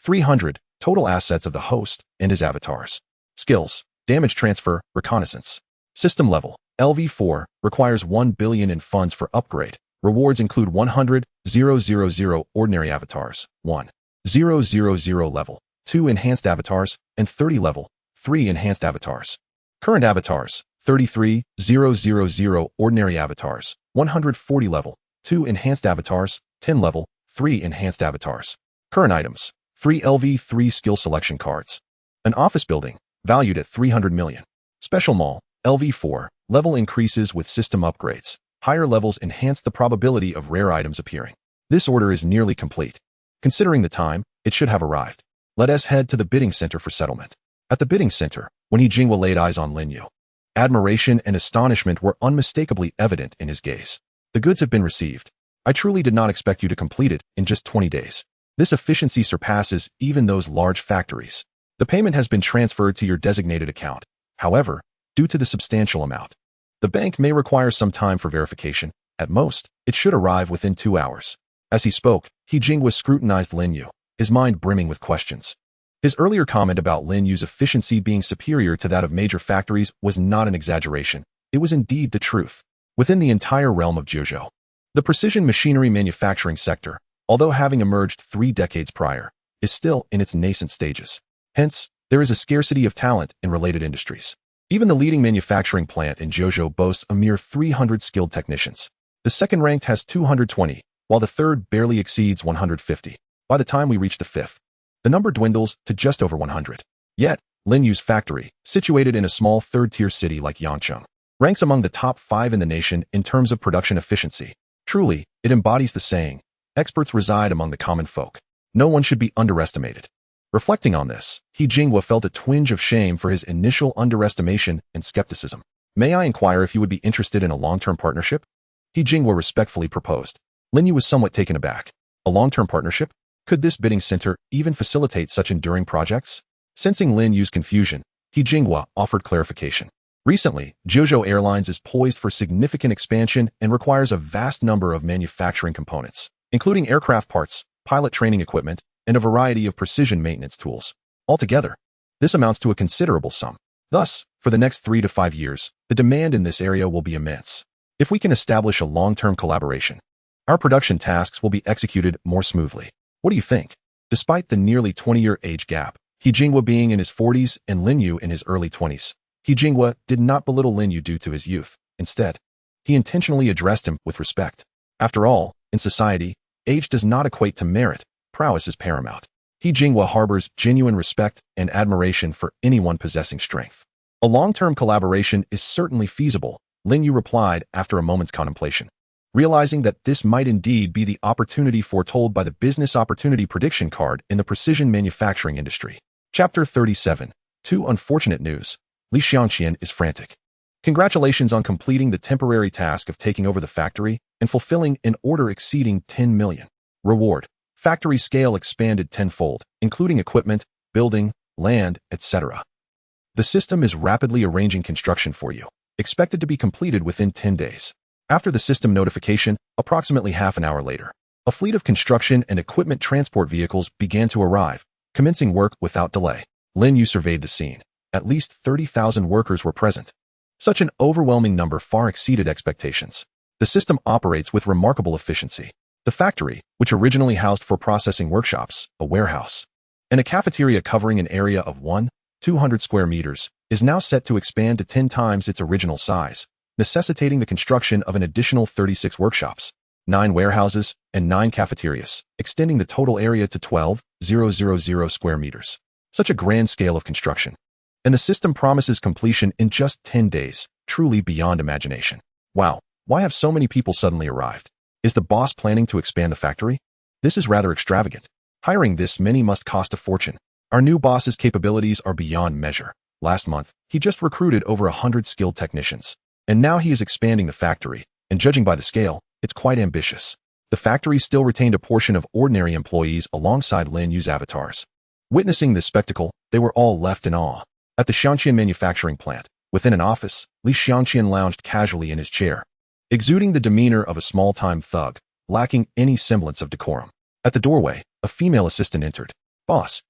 300. Total assets of the host and his avatars. Skills: damage transfer, reconnaissance. System level: LV4, requires 1 billion in funds for upgrade. Rewards include 100,000 ordinary avatars, 1,000 level, 2 enhanced avatars, and 30 level, 3 enhanced avatars. Current avatars: 33,000 ordinary avatars, 140 level, 2 enhanced avatars, 10 level, 3 enhanced avatars. Current items: 3 LV3 skill selection cards. An office building, valued at 300 million. Special mall, LV4, level increases with system upgrades. Higher levels enhance the probability of rare items appearing. This order is nearly complete. Considering the time, it should have arrived. Let us head to the bidding center for settlement. At the bidding center, when He Jingwa laid eyes on Lin Yu, admiration and astonishment were unmistakably evident in his gaze. The goods have been received. I truly did not expect you to complete it in just 20 days. This efficiency surpasses even those large factories. The payment has been transferred to your designated account. However, due to the substantial amount, the bank may require some time for verification. At most, it should arrive within 2 hours. As he spoke, He Jingwa scrutinized Lin Yu, his mind brimming with questions. His earlier comment about Lin Yu's efficiency being superior to that of major factories was not an exaggeration. It was indeed the truth. Within the entire realm of Jiuzhou, the precision machinery manufacturing sector, although having emerged 3 decades prior, is still in its nascent stages. Hence, there is a scarcity of talent in related industries. Even the leading manufacturing plant in Jiuzhou boasts a mere 300 skilled technicians. The second ranked has 220, while the third barely exceeds 150. By the time we reach the fifth, the number dwindles to just over 100. Yet, Lin Yu's factory, situated in a small third-tier city like Yangcheng, ranks among the top 5 in the nation in terms of production efficiency. Truly, it embodies the saying, experts reside among the common folk. No one should be underestimated. Reflecting on this, He Jingwa felt a twinge of shame for his initial underestimation and skepticism. May I inquire if you would be interested in a long-term partnership? He Jingwa respectfully proposed. Lin Yu was somewhat taken aback. A long-term partnership? Could this bidding center even facilitate such enduring projects? Sensing Lin Yu's confusion, He Jingwa offered clarification. Recently, Jiuzhou Airlines is poised for significant expansion and requires a vast number of manufacturing components, including aircraft parts, pilot training equipment, and a variety of precision maintenance tools. Altogether, this amounts to a considerable sum. Thus, for the next 3 to 5 years, the demand in this area will be immense. If we can establish a long-term collaboration, our production tasks will be executed more smoothly. What do you think? Despite the nearly 20-year age gap, He Jingwa being in his 40s and Lin Yu in his early 20s, He Jingwa did not belittle Lin Yu due to his youth. Instead, he intentionally addressed him with respect. After all, in society, age does not equate to merit. Prowess is paramount. He Jingwa harbors genuine respect and admiration for anyone possessing strength. A long-term collaboration is certainly feasible, Lin Yu replied after a moment's contemplation. Realizing that this might indeed be the opportunity foretold by the business opportunity prediction card in the precision manufacturing industry. Chapter 37. 2 Unfortunate news. Li Xiangqian is frantic. Congratulations on completing the temporary task of taking over the factory and fulfilling an order exceeding 10 million. Reward. Factory scale expanded tenfold, including equipment, building, land, etc. The system is rapidly arranging construction for you, expected to be completed within 10 days. After the system notification, approximately half an hour later, a fleet of construction and equipment transport vehicles began to arrive, commencing work without delay. Lin Yu surveyed the scene. At least 30,000 workers were present. Such an overwhelming number far exceeded expectations. The system operates with remarkable efficiency. The factory, which originally housed 4 processing workshops, a warehouse, and a cafeteria covering an area of 200 square meters, is now set to expand to 10 times its original size, necessitating the construction of an additional 36 workshops, 9 warehouses, and 9 cafeterias, extending the total area to 12,000 square meters. Such a grand scale of construction. And the system promises completion in just 10 days, truly beyond imagination. Wow, why have so many people suddenly arrived? Is the boss planning to expand the factory? This is rather extravagant. Hiring this many must cost a fortune. Our new boss's capabilities are beyond measure. Last month, he just recruited over 100 skilled technicians. And now he is expanding the factory, and judging by the scale, it's quite ambitious. The factory still retained a portion of ordinary employees alongside Lin Yu's avatars. Witnessing this spectacle, they were all left in awe. At the Xianqian manufacturing plant, within an office, Li Xianqian lounged casually in his chair, exuding the demeanor of a small-time thug, lacking any semblance of decorum. At the doorway, a female assistant entered. Boss,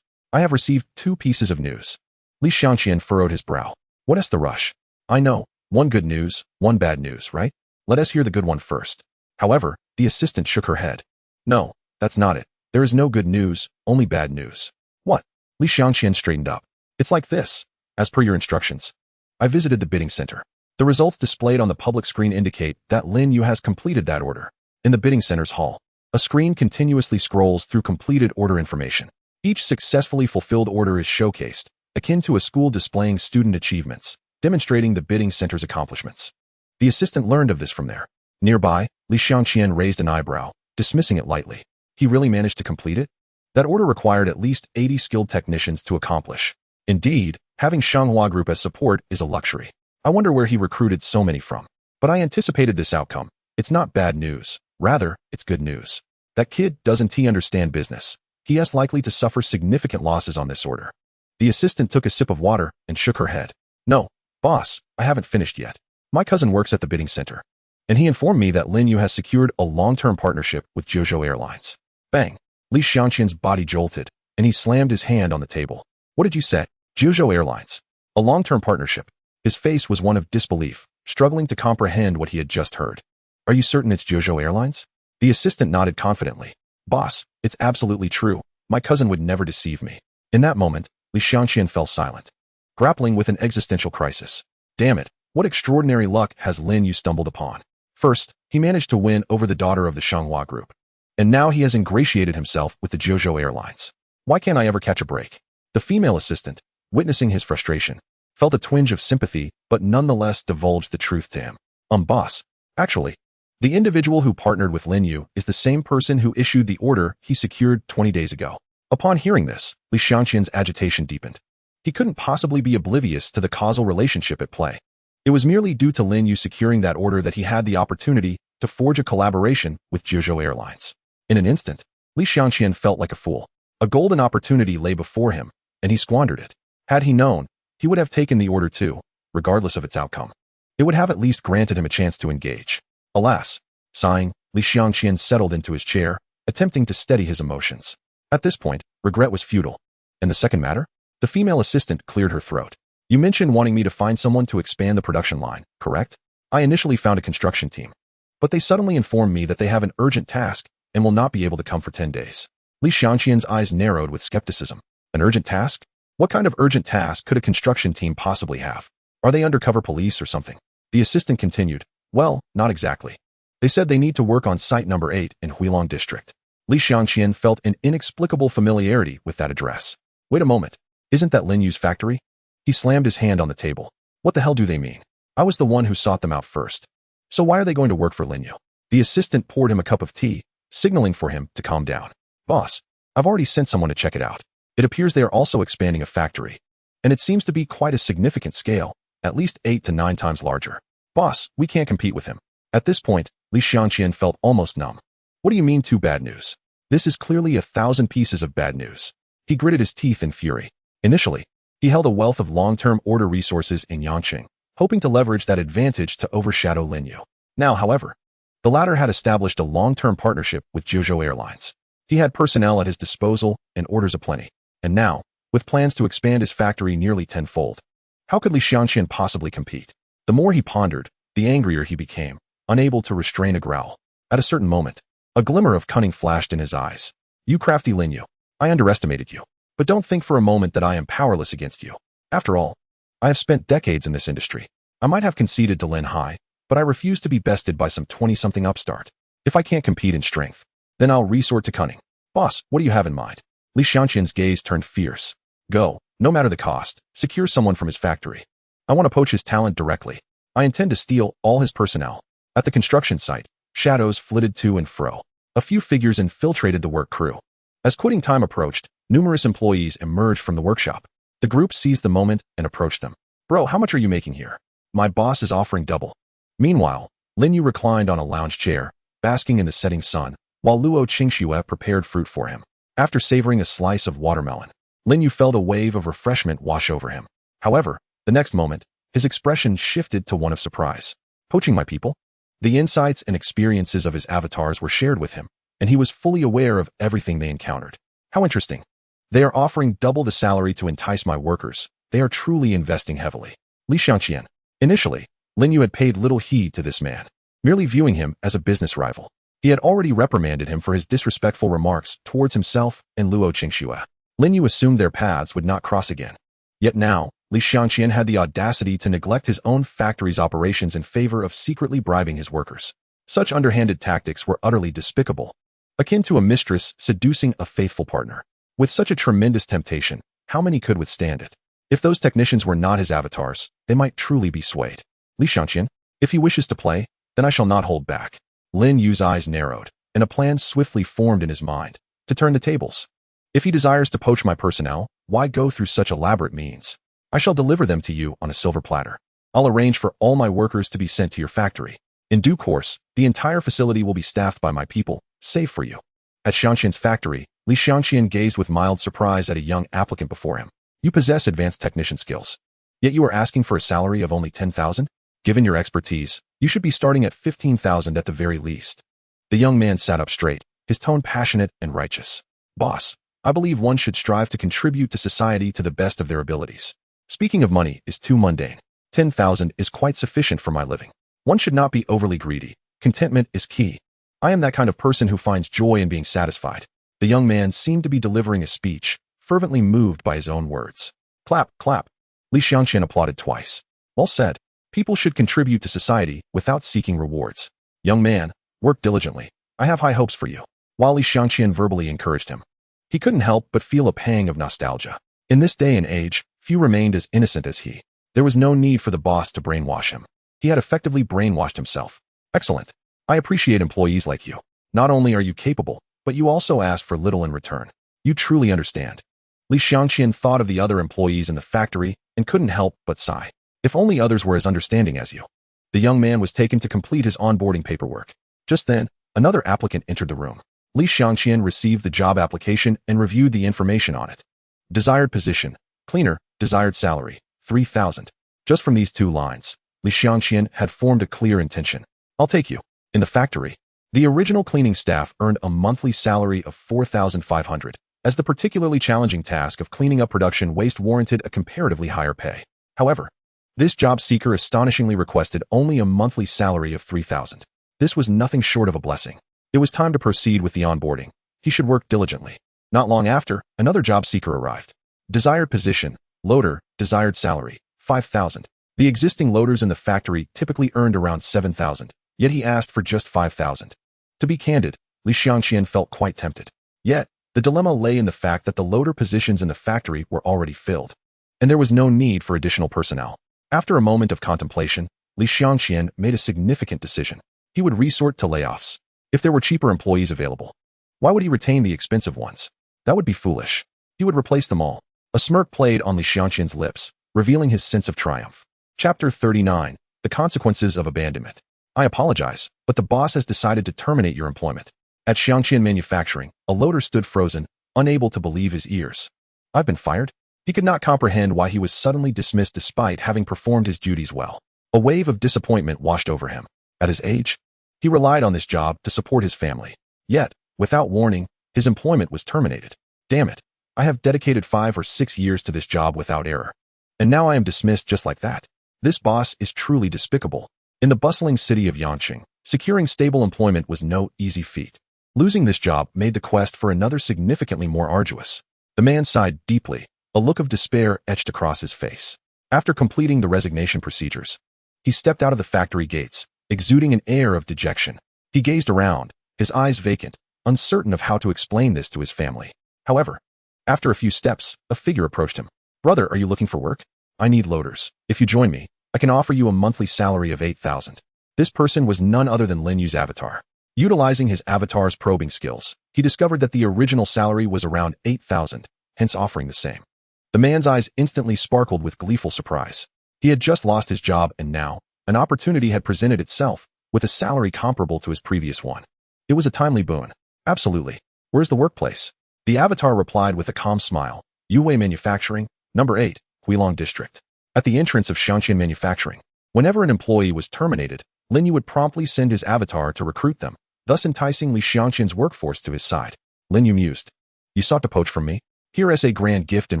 I have received 2 pieces of news. Li Xianqian furrowed his brow. What is the rush? I know, 1 good news, 1 bad news, right? Let us hear the good one first. However, the assistant shook her head. No, that's not it. There is no good news, only bad news. What? Li Xianqian straightened up. It's like this. As per your instructions, I visited the bidding center. The results displayed on the public screen indicate that Lin Yu has completed that order. In the bidding center's hall, a screen continuously scrolls through completed order information. Each successfully fulfilled order is showcased, akin to a school displaying student achievements, demonstrating the bidding center's accomplishments. The assistant learned of this from there. Nearby, Li Xianqian raised an eyebrow, dismissing it lightly. He really managed to complete it? That order required at least 80 skilled technicians to accomplish. Indeed, having Shanghua Group as support is a luxury. I wonder where he recruited so many from. But I anticipated this outcome. It's not bad news. Rather, it's good news. That kid doesn't understand business. He is likely to suffer significant losses on this order. The assistant took a sip of water and shook her head. No, boss, I haven't finished yet. My cousin works at the bidding center, and he informed me that Lin Yu has secured a long-term partnership with Zhuzhou Airlines. Bang! Li Xianqian's body jolted, and he slammed his hand on the table. What did you say? Zhuzhou Airlines. A long-term partnership. His face was one of disbelief, struggling to comprehend what he had just heard. Are you certain it's Zhuzhou Airlines? The assistant nodded confidently. Boss, it's absolutely true. My cousin would never deceive me. In that moment, Li Xianqian fell silent, grappling with an existential crisis. Damn it, what extraordinary luck has Lin Yu stumbled upon? First, he managed to win over the daughter of the Shanghua Group. And now he has ingratiated himself with the Zhuzhou Airlines. Why can't I ever catch a break? The female assistant, witnessing his frustration, felt a twinge of sympathy, but nonetheless divulged the truth to him. Boss, actually, the individual who partnered with Lin Yu is the same person who issued the order he secured 20 days ago. Upon hearing this, Li Xianqian's agitation deepened. He couldn't possibly be oblivious to the causal relationship at play. It was merely due to Lin Yu securing that order that he had the opportunity to forge a collaboration with Zhuzhou Airlines. In an instant, Li Xianqian felt like a fool. A golden opportunity lay before him, and he squandered it. Had he known, he would have taken the order too, regardless of its outcome. It would have at least granted him a chance to engage. Alas, sighing, Li Xianqian settled into his chair, attempting to steady his emotions. At this point, regret was futile. And the second matter? The female assistant cleared her throat. You mentioned wanting me to find someone to expand the production line, correct? I initially found a construction team, but they suddenly informed me that they have an urgent task and will not be able to come for 10 days. Li Xianqian's eyes narrowed with skepticism. An urgent task? What kind of urgent task could a construction team possibly have? Are they undercover police or something? The assistant continued. Well, not exactly. They said they need to work on site number 8 in Huilong District. Li Xianqian felt an inexplicable familiarity with that address. Wait a moment. Isn't that Lin Yu's factory? He slammed his hand on the table. What the hell do they mean? I was the one who sought them out first. So why are they going to work for Lin Yu? The assistant poured him a cup of tea, signaling for him to calm down. Boss, I've already sent someone to check it out. It appears they are also expanding a factory, and it seems to be quite a significant scale, at least 8 to 9 times larger. Boss, we can't compete with him. At this point, Li Xianqian felt almost numb. What do you mean 2 bad news? This is clearly 1,000 pieces of bad news. He gritted his teeth in fury. Initially, he held a wealth of long-term order resources in Yangqing, hoping to leverage that advantage to overshadow Lin Yu. Now, however, the latter had established a long-term partnership with Zhuzhou Airlines. He had personnel at his disposal and orders aplenty. And now, with plans to expand his factory nearly tenfold, how could Li Xianqian possibly compete? The more he pondered, the angrier he became, unable to restrain a growl. At a certain moment, a glimmer of cunning flashed in his eyes. You crafty Lin Yu, I underestimated you. But don't think for a moment that I am powerless against you. After all, I have spent decades in this industry. I might have conceded to Lin Hai, but I refuse to be bested by some 20-something upstart. If I can't compete in strength, then I'll resort to cunning. Boss, what do you have in mind? Li Xianqian's gaze turned fierce. Go, no matter the cost, secure someone from his factory. I want to poach his talent directly. I intend to steal all his personnel. At the construction site, shadows flitted to and fro. A few figures infiltrated the work crew. As quitting time approached, numerous employees emerged from the workshop. The group seized the moment and approached them. Bro, how much are you making here? My boss is offering double. Meanwhile, Lin Yu reclined on a lounge chair, basking in the setting sun, while Luo Qingxue prepared fruit for him. After savoring a slice of watermelon, Lin Yu felt a wave of refreshment wash over him. However, the next moment, his expression shifted to one of surprise. Poaching my people? The insights and experiences of his avatars were shared with him, and he was fully aware of everything they encountered. How interesting. They are offering double the salary to entice my workers. They are truly investing heavily. Li Xiangqian. Initially, Lin Yu had paid little heed to this man, merely viewing him as a business rival. He had already reprimanded him for his disrespectful remarks towards himself and Luo Qingxue. Lin Yu assumed their paths would not cross again. Yet now, Li Xiangqian had the audacity to neglect his own factory's operations in favor of secretly bribing his workers. Such underhanded tactics were utterly despicable, akin to a mistress seducing a faithful partner. With such a tremendous temptation, how many could withstand it? If those technicians were not his avatars, they might truly be swayed. Li Xiangqian, if he wishes to play, then I shall not hold back. Lin Yu's eyes narrowed, and a plan swiftly formed in his mind to turn the tables. If he desires to poach my personnel, why go through such elaborate means? I shall deliver them to you on a silver platter. I'll arrange for all my workers to be sent to your factory. In due course, the entire facility will be staffed by my people, save for you. At Xiangqian's factory, Li Xiangqian gazed with mild surprise at a young applicant before him. You possess advanced technician skills. Yet you are asking for a salary of only 10,000? Given your expertise, you should be starting at 15,000 at the very least. The young man sat up straight, his tone passionate and righteous. Boss, I believe one should strive to contribute to society to the best of their abilities. Speaking of money is too mundane. 10,000 is quite sufficient for my living. One should not be overly greedy. Contentment is key. I am that kind of person who finds joy in being satisfied. The young man seemed to be delivering a speech, fervently moved by his own words. Clap, clap. Li Xiangqian applauded twice. Well said. People should contribute to society without seeking rewards. Young man, work diligently. I have high hopes for you. While Li Xiangqian verbally encouraged him, he couldn't help but feel a pang of nostalgia. In this day and age, few remained as innocent as he. There was no need for the boss to brainwash him. He had effectively brainwashed himself. Excellent. I appreciate employees like you. Not only are you capable, but you also ask for little in return. You truly understand. Li Xiangqian thought of the other employees in the factory and couldn't help but sigh. If only others were as understanding as you. The young man was taken to complete his onboarding paperwork. Just then, another applicant entered the room. Li Xiangqian received the job application and reviewed the information on it. Desired position, cleaner, desired salary, 3,000. Just from these two lines, Li Xiangqian had formed a clear intention. I'll take you. In the factory, the original cleaning staff earned a monthly salary of 4,500, as the particularly challenging task of cleaning up production waste warranted a comparatively higher pay. However, this job seeker astonishingly requested only a monthly salary of 3,000. This was nothing short of a blessing. It was time to proceed with the onboarding. He should work diligently. Not long after, another job seeker arrived. Desired position, loader, desired salary, 5,000. The existing loaders in the factory typically earned around 7,000, yet he asked for just 5,000. To be candid, Li Xiangqian felt quite tempted. Yet, the dilemma lay in the fact that the loader positions in the factory were already filled, and there was no need for additional personnel. After a moment of contemplation, Li Xiangqian made a significant decision. He would resort to layoffs. If there were cheaper employees available, why would he retain the expensive ones? That would be foolish. He would replace them all. A smirk played on Li Xiangqian's lips, revealing his sense of triumph. Chapter 39. The Consequences of Abandonment. I apologize, but the boss has decided to terminate your employment. At Xiangqian Manufacturing, a loader stood frozen, unable to believe his ears. I've been fired? He could not comprehend why he was suddenly dismissed despite having performed his duties well. A wave of disappointment washed over him. At his age, he relied on this job to support his family. Yet, without warning, his employment was terminated. Damn it. I have dedicated 5 or 6 years to this job without error. And now I am dismissed just like that. This boss is truly despicable. In the bustling city of Yanqing, securing stable employment was no easy feat. Losing this job made the quest for another significantly more arduous. The man sighed deeply, a look of despair etched across his face. After completing the resignation procedures, he stepped out of the factory gates, exuding an air of dejection. He gazed around, his eyes vacant, uncertain of how to explain this to his family. However, after a few steps, a figure approached him. Brother, are you looking for work? I need loaders. If you join me, I can offer you a monthly salary of 8,000. This person was none other than Lin Yu's avatar. Utilizing his avatar's probing skills, he discovered that the original salary was around 8,000, hence offering the same. The man's eyes instantly sparkled with gleeful surprise. He had just lost his job and now, an opportunity had presented itself, with a salary comparable to his previous one. It was a timely boon. Absolutely. Where's the workplace? The avatar replied with a calm smile. Yuwei Manufacturing, Number 8, Huilong District. At the entrance of Xiangqian Manufacturing, whenever an employee was terminated, Lin Yu would promptly send his avatar to recruit them, thus enticing Li Xiangqian's workforce to his side. Lin Yu mused. You sought to poach from me? Here is a grand gift in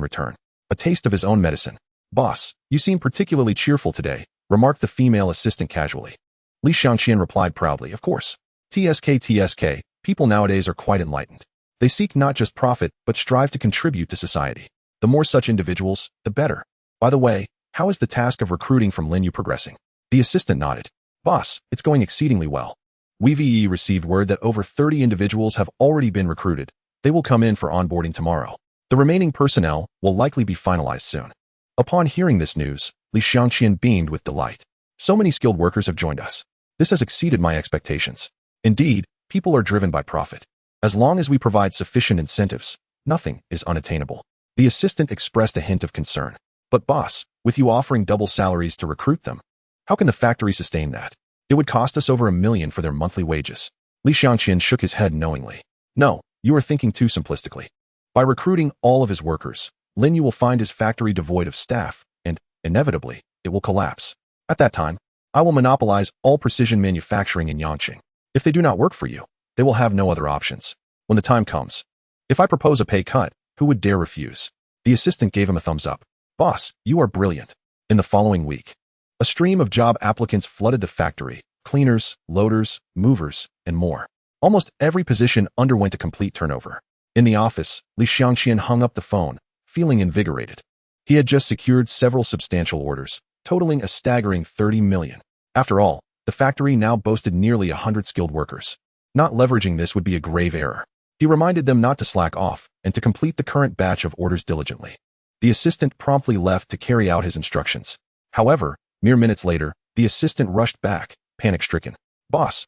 return. A taste of his own medicine. Boss, you seem particularly cheerful today, remarked the female assistant casually. Li Xiangqian replied proudly, of course. TSK, people nowadays are quite enlightened. They seek not just profit, but strive to contribute to society. The more such individuals, the better. By the way, how is the task of recruiting from Lin Yu progressing? The assistant nodded. Boss, it's going exceedingly well. We received word that over 30 individuals have already been recruited. They will come in for onboarding tomorrow. The remaining personnel will likely be finalized soon. Upon hearing this news, Li Xiangqian beamed with delight. So many skilled workers have joined us. This has exceeded my expectations. Indeed, people are driven by profit. As long as we provide sufficient incentives, nothing is unattainable. The assistant expressed a hint of concern. But boss, with you offering double salaries to recruit them, how can the factory sustain that? It would cost us over $1 million for their monthly wages. Li Xiangqian shook his head knowingly. No, you are thinking too simplistically. By recruiting all of his workers, Lin Yu will find his factory devoid of staff, and, inevitably, it will collapse. At that time, I will monopolize all precision manufacturing in Yangqing. If they do not work for you, they will have no other options. When the time comes, if I propose a pay cut, who would dare refuse? The assistant gave him a thumbs up. Boss, you are brilliant. In the following week, a stream of job applicants flooded the factory, cleaners, loaders, movers, and more. Almost every position underwent a complete turnover. In the office, Li Xiangqian hung up the phone, feeling invigorated. He had just secured several substantial orders, totaling a staggering 30 million. After all, the factory now boasted nearly 100 skilled workers. Not leveraging this would be a grave error. He reminded them not to slack off and to complete the current batch of orders diligently. The assistant promptly left to carry out his instructions. However, mere minutes later, the assistant rushed back, panic-stricken. Boss,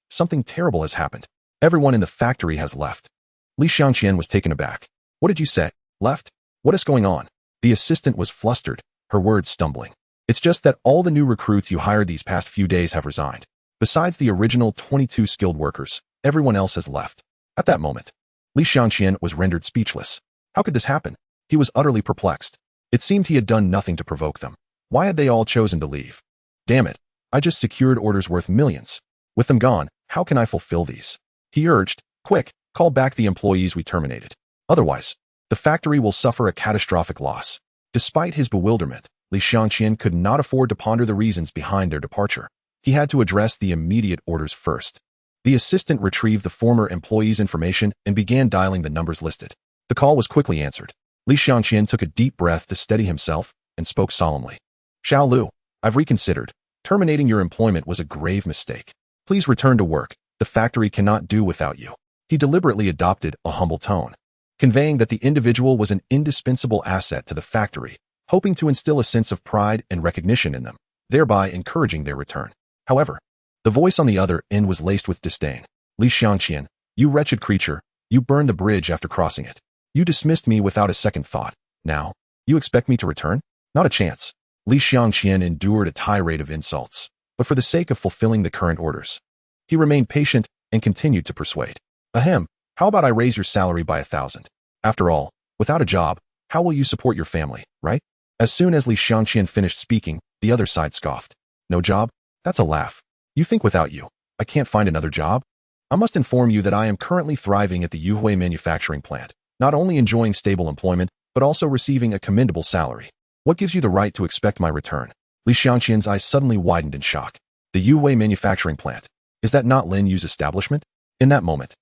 something terrible has happened. Everyone in the factory has left. Li Xiangqian was taken aback. What did you say? Left? What is going on? The assistant was flustered, her words stumbling. It's just that all the new recruits you hired these past few days have resigned. Besides the original 22 skilled workers, everyone else has left. At that moment, Li Xiangqian was rendered speechless. How could this happen? He was utterly perplexed. It seemed he had done nothing to provoke them. Why had they all chosen to leave? Damn it, I just secured orders worth millions. With them gone, how can I fulfill these? He urged, quick, call back the employees we terminated. Otherwise, the factory will suffer a catastrophic loss. Despite his bewilderment, Li Xiangqian could not afford to ponder the reasons behind their departure. He had to address the immediate orders first. The assistant retrieved the former employee's information and began dialing the numbers listed. The call was quickly answered. Li Xiangqian took a deep breath to steady himself and spoke solemnly. Xiao Lu, I've reconsidered. Terminating your employment was a grave mistake. Please return to work. The factory cannot do without you. He deliberately adopted a humble tone, conveying that the individual was an indispensable asset to the factory, hoping to instill a sense of pride and recognition in them, thereby encouraging their return. However, the voice on the other end was laced with disdain. Li Xiangqian, you wretched creature, you burned the bridge after crossing it. You dismissed me without a second thought. Now, you expect me to return? Not a chance. Li Xiangqian endured a tirade of insults, but for the sake of fulfilling the current orders, he remained patient and continued to persuade. Ahem, how about I raise your salary by 1,000? After all, without a job, how will you support your family, right? As soon as Li Xiangqian finished speaking, the other side scoffed. No job? That's a laugh. You think without you, I can't find another job? I must inform you that I am currently thriving at the Yuhui manufacturing plant, not only enjoying stable employment, but also receiving a commendable salary. What gives you the right to expect my return? Li Xiangqian's eyes suddenly widened in shock. The Yuhui manufacturing plant. Is that not Lin Yu's establishment? In that moment,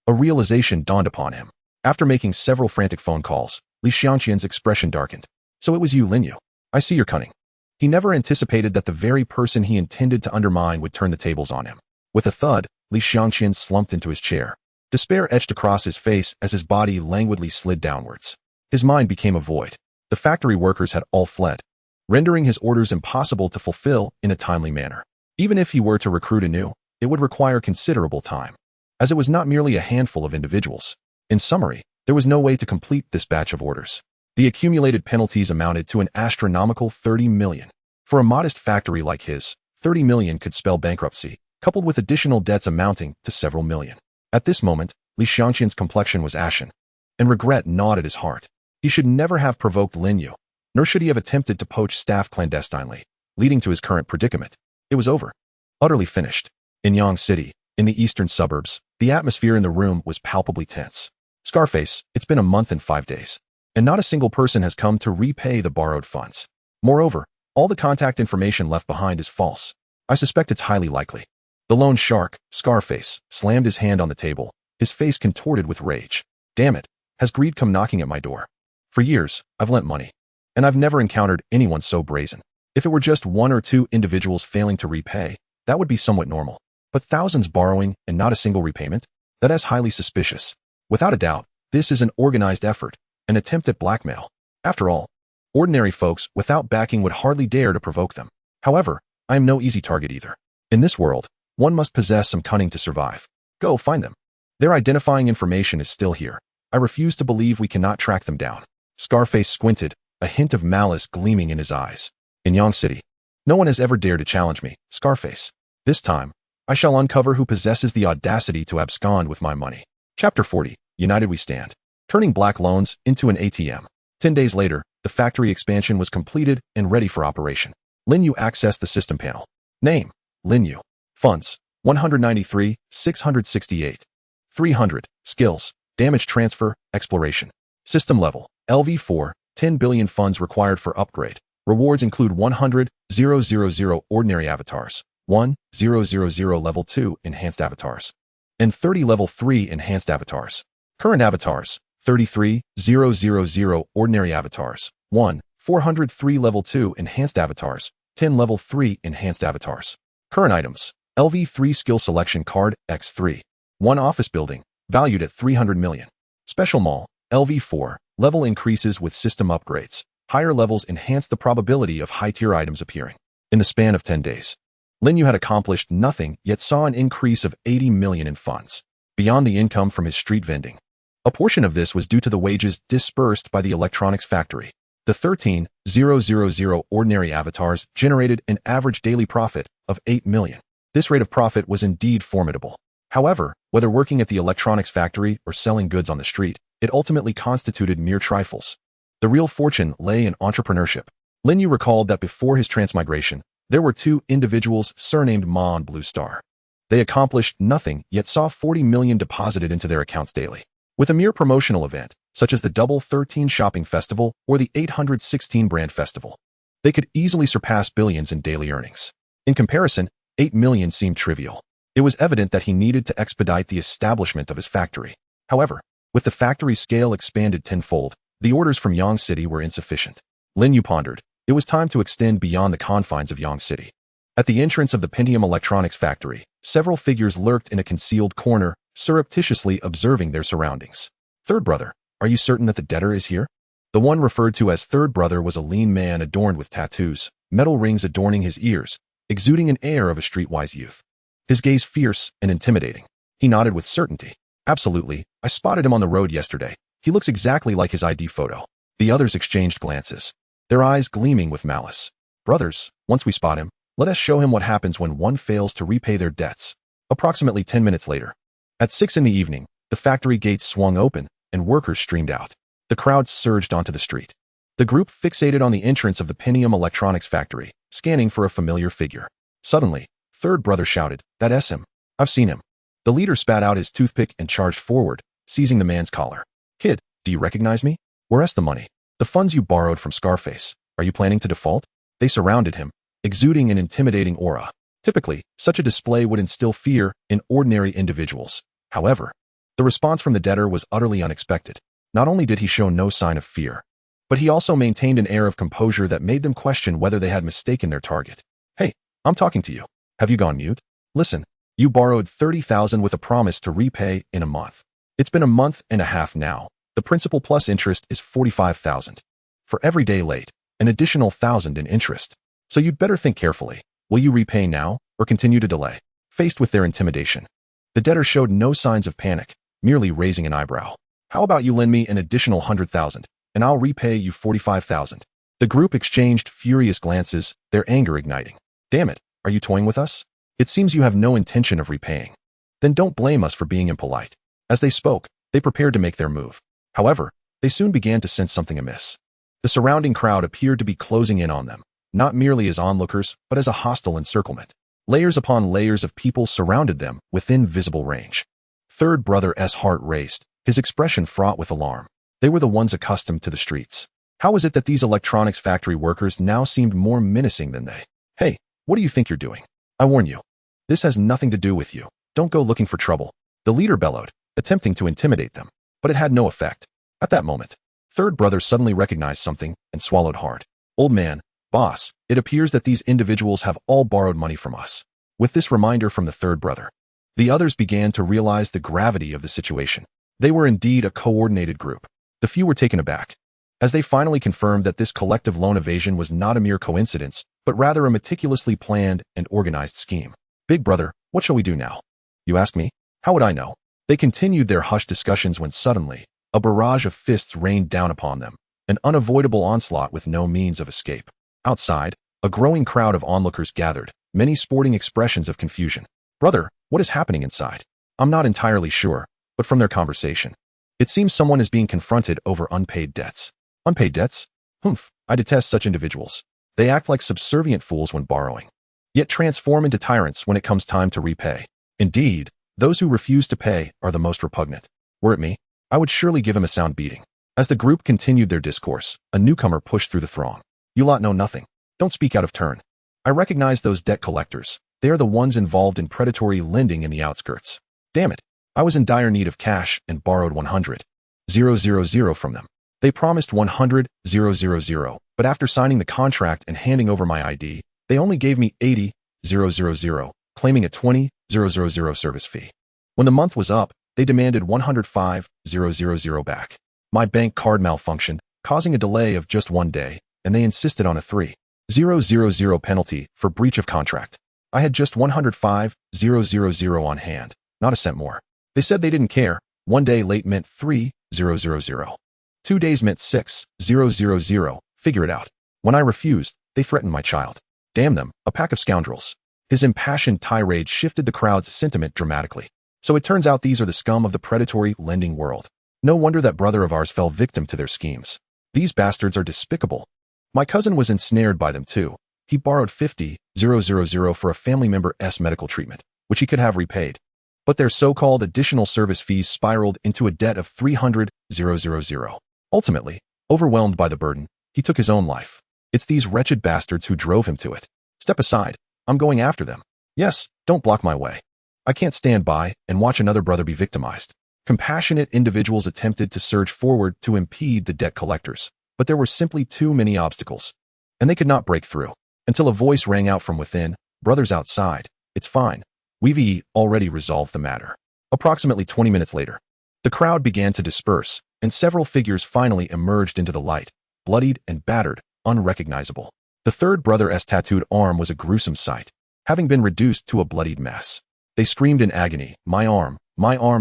a realization dawned upon him. After making several frantic phone calls, Li Xiangqian's expression darkened. So it was you, Lin Yu. I see your cunning. He never anticipated that the very person he intended to undermine would turn the tables on him. With a thud, Li Xiangqian slumped into his chair. Despair etched across his face as his body languidly slid downwards. His mind became a void. The factory workers had all fled, rendering his orders impossible to fulfill in a timely manner. Even if he were to recruit anew, it would require considerable time, as it was not merely a handful of individuals. In summary, there was no way to complete this batch of orders. The accumulated penalties amounted to an astronomical 30 million. For a modest factory like his, 30 million could spell bankruptcy, coupled with additional debts amounting to several million. At this moment, Li Xiangqian's complexion was ashen, and regret gnawed at his heart. He should never have provoked Lin Yu, nor should he have attempted to poach staff clandestinely, leading to his current predicament. It was over. Utterly finished. In Yang City, in the eastern suburbs, the atmosphere in the room was palpably tense. Scarface, it's been a month and 5 days, and not a single person has come to repay the borrowed funds. Moreover, all the contact information left behind is false. I suspect it's highly likely. The lone shark, Scarface, slammed his hand on the table, his face contorted with rage. Damn it, has greed come knocking at my door? For years, I've lent money, and I've never encountered anyone so brazen. If it were just one or two individuals failing to repay, that would be somewhat normal. But thousands borrowing and not a single repayment? That is highly suspicious. Without a doubt, this is an organized effort, an attempt at blackmail. After all, ordinary folks without backing would hardly dare to provoke them. However, I am no easy target either. In this world, one must possess some cunning to survive. Go find them. Their identifying information is still here. I refuse to believe we cannot track them down. Scarface squinted, a hint of malice gleaming in his eyes. In Yang City, no one has ever dared to challenge me, Scarface. This time, I shall uncover who possesses the audacity to abscond with my money. Chapter 40, United We Stand. Turning black loans into an ATM. 10 days later, the factory expansion was completed and ready for operation. Lin Yu accessed the system panel. Name, Lin Yu. Funds, 193, 668. 300, skills, damage transfer, exploration. System level, LV4, 10 billion funds required for upgrade. Rewards include 100,000 ordinary avatars, 1,000 level 2 enhanced avatars, and 30 level 3 enhanced avatars. Current avatars, 33,000 ordinary avatars, 403 level 2 enhanced avatars, 10 level 3 enhanced avatars. Current items, LV3 skill selection card, X3. 1 office building, valued at 300 million. Special mall, LV4, level increases with system upgrades. Higher levels enhance the probability of high-tier items appearing. In the span of 10 days, Lin Yu had accomplished nothing yet saw an increase of 80 million in funds, beyond the income from his street vending. A portion of this was due to the wages disbursed by the electronics factory. The 13,000 ordinary avatars generated an average daily profit of 8 million. This rate of profit was indeed formidable. However, whether working at the electronics factory or selling goods on the street, it ultimately constituted mere trifles. The real fortune lay in entrepreneurship. Lin Yu recalled that before his transmigration, there were 2 individuals surnamed Ma and Blue Star. They accomplished nothing yet saw 40 million deposited into their accounts daily. With a mere promotional event, such as the Double 13 Shopping Festival or the 816 Brand Festival, they could easily surpass billions in daily earnings. In comparison, 8 million seemed trivial. It was evident that he needed to expedite the establishment of his factory. However, with the factory's scale expanded tenfold, the orders from Yang City were insufficient. Lin Yu pondered. It was time to extend beyond the confines of Yang City. At the entrance of the Pentium Electronics factory, several figures lurked in a concealed corner, surreptitiously observing their surroundings. Third brother, are you certain that the debtor is here? The one referred to as third brother was a lean man adorned with tattoos, metal rings adorning his ears, exuding an air of a streetwise youth. His gaze fierce and intimidating. He nodded with certainty. Absolutely, I spotted him on the road yesterday. He looks exactly like his ID photo. The others exchanged glances, their eyes gleaming with malice. Brothers, once we spot him, let us show him what happens when one fails to repay their debts. Approximately 10 minutes later, at 6 in the evening, the factory gates swung open and workers streamed out. The crowd surged onto the street. The group fixated on the entrance of the Pentium Electronics factory, scanning for a familiar figure. Suddenly, third brother shouted, "That's him. I've seen him." The leader spat out his toothpick and charged forward, seizing the man's collar. "Kid, do you recognize me? Where's the money? The funds you borrowed from Scarface. Are you planning to default?" They surrounded him, exuding an intimidating aura. Typically, such a display would instill fear in ordinary individuals. However, the response from the debtor was utterly unexpected. Not only did he show no sign of fear, but he also maintained an air of composure that made them question whether they had mistaken their target. "Hey, I'm talking to you. Have you gone mute? Listen, you borrowed 30,000 with a promise to repay in a month. It's been a month and a half now. The principal plus interest is 45,000. For every day late, an additional 1,000 in interest. So you'd better think carefully. Will you repay now or continue to delay?" Faced with their intimidation, the debtor showed no signs of panic, merely raising an eyebrow. "How about you lend me an additional 100,000, and I'll repay you 45,000. The group exchanged furious glances, their anger igniting. "Damn it, are you toying with us? It seems you have no intention of repaying. Then don't blame us for being impolite." As they spoke, they prepared to make their move. However, They soon began to sense something amiss. The surrounding crowd appeared to be closing in on them, not merely as onlookers, but as a hostile encirclement. Layers upon layers of people surrounded them within visible range. Third brother's heart raced, his expression fraught with alarm. They were the ones accustomed to the streets. How was it that these electronics factory workers now seemed more menacing than they? Hey, what do you think you're doing? I warn you. This has nothing to do with you. Don't go looking for trouble. The leader bellowed, attempting to intimidate them, but it had no effect. At that moment, third brother suddenly recognized something and swallowed hard. Old man, boss, it appears that these individuals have all borrowed money from us. With this reminder from the third brother, the others began to realize the gravity of the situation. They were indeed a coordinated group. The few were taken aback, as they finally confirmed that this collective loan evasion was not a mere coincidence, but rather a meticulously planned and organized scheme. Big brother, what shall we do now? You ask me? How would I know? They continued their hushed discussions when suddenly, a barrage of fists rained down upon them, an unavoidable onslaught with no means of escape. Outside, a growing crowd of onlookers gathered, many sporting expressions of confusion. Brother, what is happening inside? I'm not entirely sure, but from their conversation, it seems someone is being confronted over unpaid debts. Unpaid debts? Humph, I detest such individuals. They act like subservient fools when borrowing, yet transform into tyrants when it comes time to repay. Indeed, those who refuse to pay are the most repugnant. Were it me, I would surely give him a sound beating. As the group continued their discourse, a newcomer pushed through the throng. You lot know nothing. Don't speak out of turn. I recognize those debt collectors. They are the ones involved in predatory lending in the outskirts. Damn it. I was in dire need of cash and borrowed 100,000 from them. They promised 100,000, but after signing the contract and handing over my ID, they only gave me 80,000, claiming a 20,000 service fee. When the month was up, they demanded 105,000 back. My bank card malfunctioned, causing a delay of just 1 day, and they insisted on a 3,000 penalty for breach of contract. I had just 105,000 on hand, not a cent more. They said they didn't care. 1 day late meant 3,000. 2 days meant 6,000. Figure it out. When I refused, they threatened my child. Damn them, a pack of scoundrels. His impassioned tirade shifted the crowd's sentiment dramatically. So it turns out these are the scum of the predatory lending world. No wonder that brother of ours fell victim to their schemes. These bastards are despicable. My cousin was ensnared by them too. He borrowed 50,000 for a family member's medical treatment, which he could have repaid. But their so-called additional service fees spiraled into a debt of 300,000. Ultimately, overwhelmed by the burden, he took his own life. It's these wretched bastards who drove him to it. Step aside. I'm going after them. Yes, don't block my way. I can't stand by and watch another brother be victimized. Compassionate individuals attempted to surge forward to impede the debt collectors, but there were simply too many obstacles, and they could not break through. Until a voice rang out from within, brothers outside, it's fine. We've already resolved the matter. Approximately 20 minutes later, the crowd began to disperse, and several figures finally emerged into the light, bloodied and battered, unrecognizable. The third brother's tattooed arm was a gruesome sight, having been reduced to a bloodied mess. They screamed in agony, my arm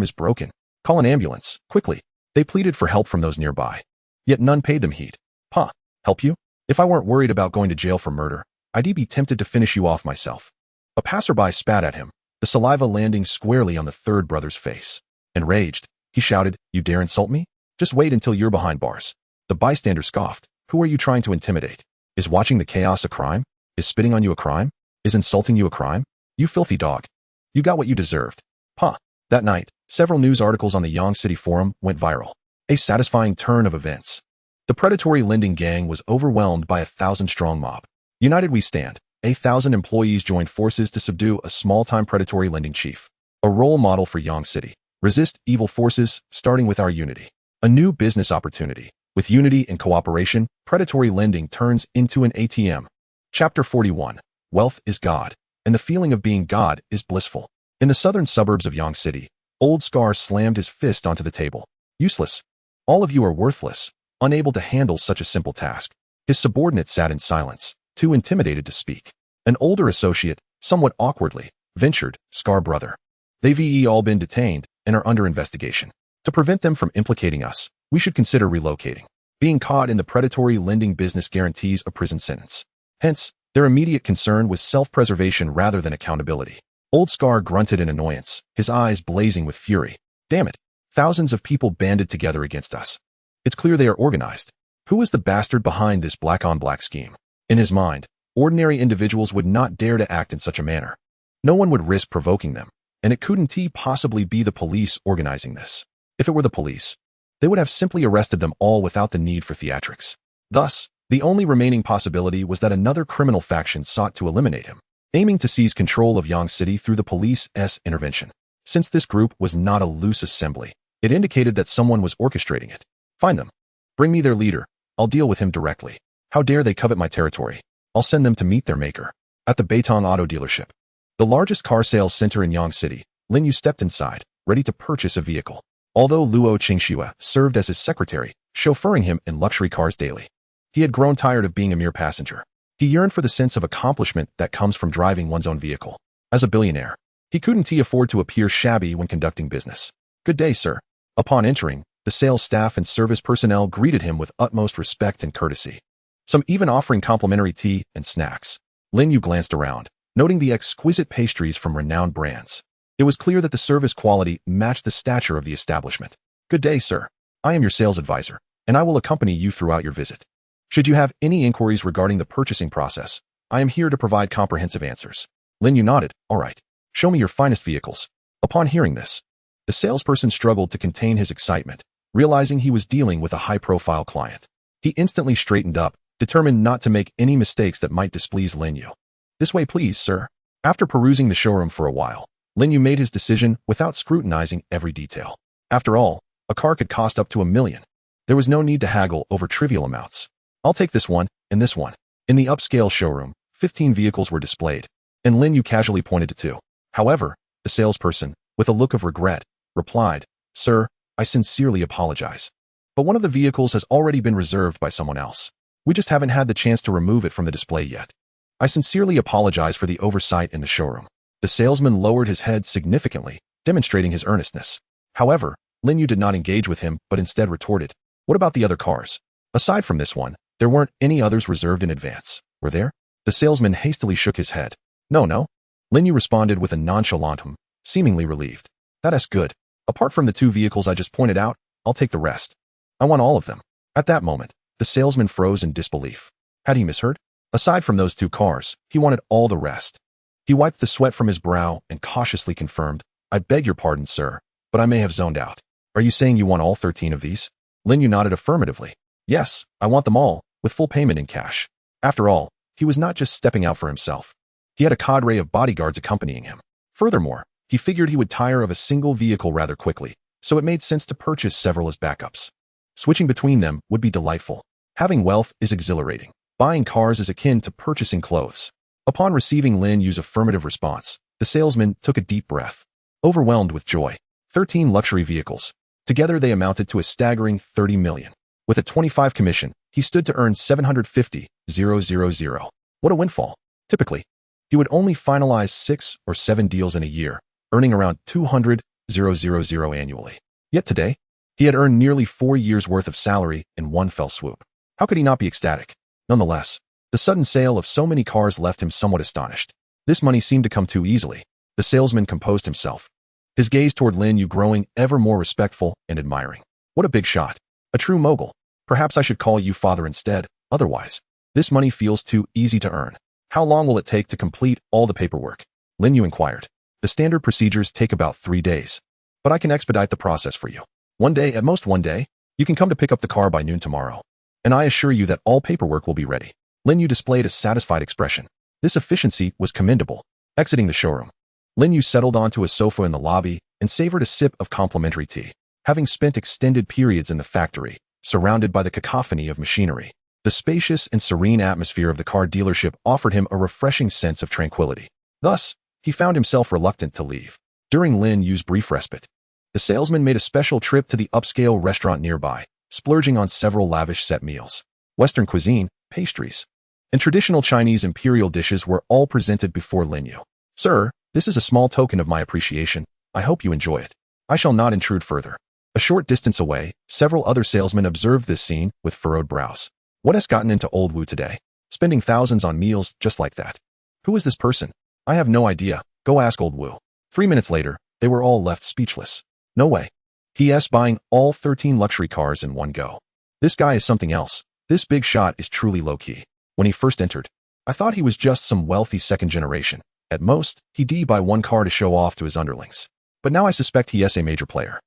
is broken. Call an ambulance, quickly. They pleaded for help from those nearby. Yet none paid them heed. Huh, help you? If I weren't worried about going to jail for murder, I'd be tempted to finish you off myself. A passerby spat at him, the saliva landing squarely on the third brother's face. Enraged, he shouted, you dare insult me? Just wait until you're behind bars. The bystander scoffed. Who are you trying to intimidate? Is watching the chaos a crime? Is spitting on you a crime? Is insulting you a crime? You filthy dog. You got what you deserved. Huh. That night, several news articles on the Yang City Forum went viral. A satisfying turn of events. The predatory lending gang was overwhelmed by a 1,000-strong mob. United we stand. 1,000 employees joined forces to subdue a small-time predatory lending chief. A role model for Yang City. Resist evil forces, starting with our unity. A new business opportunity. With unity and cooperation, predatory lending turns into an ATM. Chapter 41. Wealth is God, and the feeling of being God is blissful. In the southern suburbs of Yang City, Old Scar slammed his fist onto the table. Useless. All of you are worthless, unable to handle such a simple task. His subordinate sat in silence, too intimidated to speak. An older associate, somewhat awkwardly, ventured, Scar brother. They've all been detained and are under investigation. To prevent them from implicating us, we should consider relocating. Being caught in the predatory lending business guarantees a prison sentence. Hence, their immediate concern was self-preservation rather than accountability. Old Scar grunted in annoyance, his eyes blazing with fury. Damn it. Thousands of people banded together against us. It's clear they are organized. Who is the bastard behind this black-on-black scheme? In his mind, ordinary individuals would not dare to act in such a manner. No one would risk provoking them, and it couldn't possibly be the police organizing this. If it were the police, they would have simply arrested them all without the need for theatrics. Thus, the only remaining possibility was that another criminal faction sought to eliminate him, aiming to seize control of Yang City through the police's intervention. Since this group was not a loose assembly, it indicated that someone was orchestrating it. Find them. Bring me their leader. I'll deal with him directly. How dare they covet my territory? I'll send them to meet their maker. At the Beitong Auto Dealership, the largest car sales center in Yang City, Lin Yu stepped inside, ready to purchase a vehicle. Although Luo Qingxue served as his secretary, chauffeuring him in luxury cars daily, he had grown tired of being a mere passenger. He yearned for the sense of accomplishment that comes from driving one's own vehicle. As a billionaire, he couldn't afford to appear shabby when conducting business. Good day, sir. Upon entering, the sales staff and service personnel greeted him with utmost respect and courtesy, some even offering complimentary tea and snacks. Lin Yu glanced around, noting the exquisite pastries from renowned brands. It was clear that the service quality matched the stature of the establishment. Good day, sir. I am your sales advisor, and I will accompany you throughout your visit. Should you have any inquiries regarding the purchasing process, I am here to provide comprehensive answers. Lin Yu nodded. All right. Show me your finest vehicles. Upon hearing this, the salesperson struggled to contain his excitement, realizing he was dealing with a high-profile client. He instantly straightened up, determined not to make any mistakes that might displease Lin Yu. This way, please, sir. After perusing the showroom for a while, Lin Yu made his decision without scrutinizing every detail. After all, a car could cost up to $1 million. There was no need to haggle over trivial amounts. I'll take this one and this one. In the upscale showroom, 15 vehicles were displayed, and Lin Yu casually pointed to 2. However, the salesperson, with a look of regret, replied, Sir, I sincerely apologize, but one of the vehicles has already been reserved by someone else. We just haven't had the chance to remove it from the display yet. I sincerely apologize for the oversight in the showroom. The salesman lowered his head significantly, demonstrating his earnestness. However, Lin Yu did not engage with him, but instead retorted, What about the other cars? Aside from this one, there weren't any others reserved in advance, were there? The salesman hastily shook his head. No. Lin Yu responded with a nonchalant seemingly relieved. That's good. Apart from the 2 vehicles I just pointed out, I'll take the rest. I want all of them. At that moment, the salesman froze in disbelief. Had he misheard? Aside from those 2 cars, he wanted all the rest. He wiped the sweat from his brow and cautiously confirmed, I beg your pardon, sir, but I may have zoned out. Are you saying you want all 13 of these? Lin Yu nodded affirmatively. Yes, I want them all, with full payment in cash. After all, he was not just stepping out for himself. He had a cadre of bodyguards accompanying him. Furthermore, he figured he would tire of a single vehicle rather quickly, so it made sense to purchase several as backups. Switching between them would be delightful. Having wealth is exhilarating. Buying cars is akin to purchasing clothes. Upon receiving Lin Yu's affirmative response, the salesman took a deep breath, overwhelmed with joy. 13 luxury vehicles. Together they amounted to a staggering $30 million. With a 25 commission, he stood to earn $750,000. What a windfall. Typically, he would only finalize 6 or 7 deals in a year, earning around $200,000 annually. Yet today, he had earned nearly 4 years' worth of salary in one fell swoop. How could he not be ecstatic? Nonetheless, the sudden sale of so many cars left him somewhat astonished. This money seemed to come too easily. The salesman composed himself, his gaze toward Lin Yu growing ever more respectful and admiring. What a big shot. A true mogul. Perhaps I should call you father instead, otherwise, this money feels too easy to earn. How long will it take to complete all the paperwork? Lin Yu inquired. The standard procedures take about 3 days, but I can expedite the process for you. 1 day, at most 1 day, you can come to pick up the car by noon tomorrow, and I assure you that all paperwork will be ready. Lin Yu displayed a satisfied expression. This efficiency was commendable. Exiting the showroom, Lin Yu settled onto a sofa in the lobby and savored a sip of complimentary tea. Having spent extended periods in the factory, surrounded by the cacophony of machinery, the spacious and serene atmosphere of the car dealership offered him a refreshing sense of tranquility. Thus, he found himself reluctant to leave. During Lin Yu's brief respite, the salesman made a special trip to the upscale restaurant nearby, splurging on several lavish set meals. Western cuisine, pastries, and traditional Chinese imperial dishes were all presented before Lin Yu. Sir, this is a small token of my appreciation. I hope you enjoy it. I shall not intrude further. A short distance away, several other salesmen observed this scene with furrowed brows. What has gotten into old Wu today? Spending thousands on meals just like that. Who is this person? I have no idea. Go ask old Wu. 3 minutes later, they were all left speechless. No way. P.S. buying all 13 luxury cars in one go. This guy is something else. This big shot is truly low-key. When he first entered, I thought he was just some wealthy second generation. At most, he'd buy one car to show off to his underlings. But now I suspect he is a major player.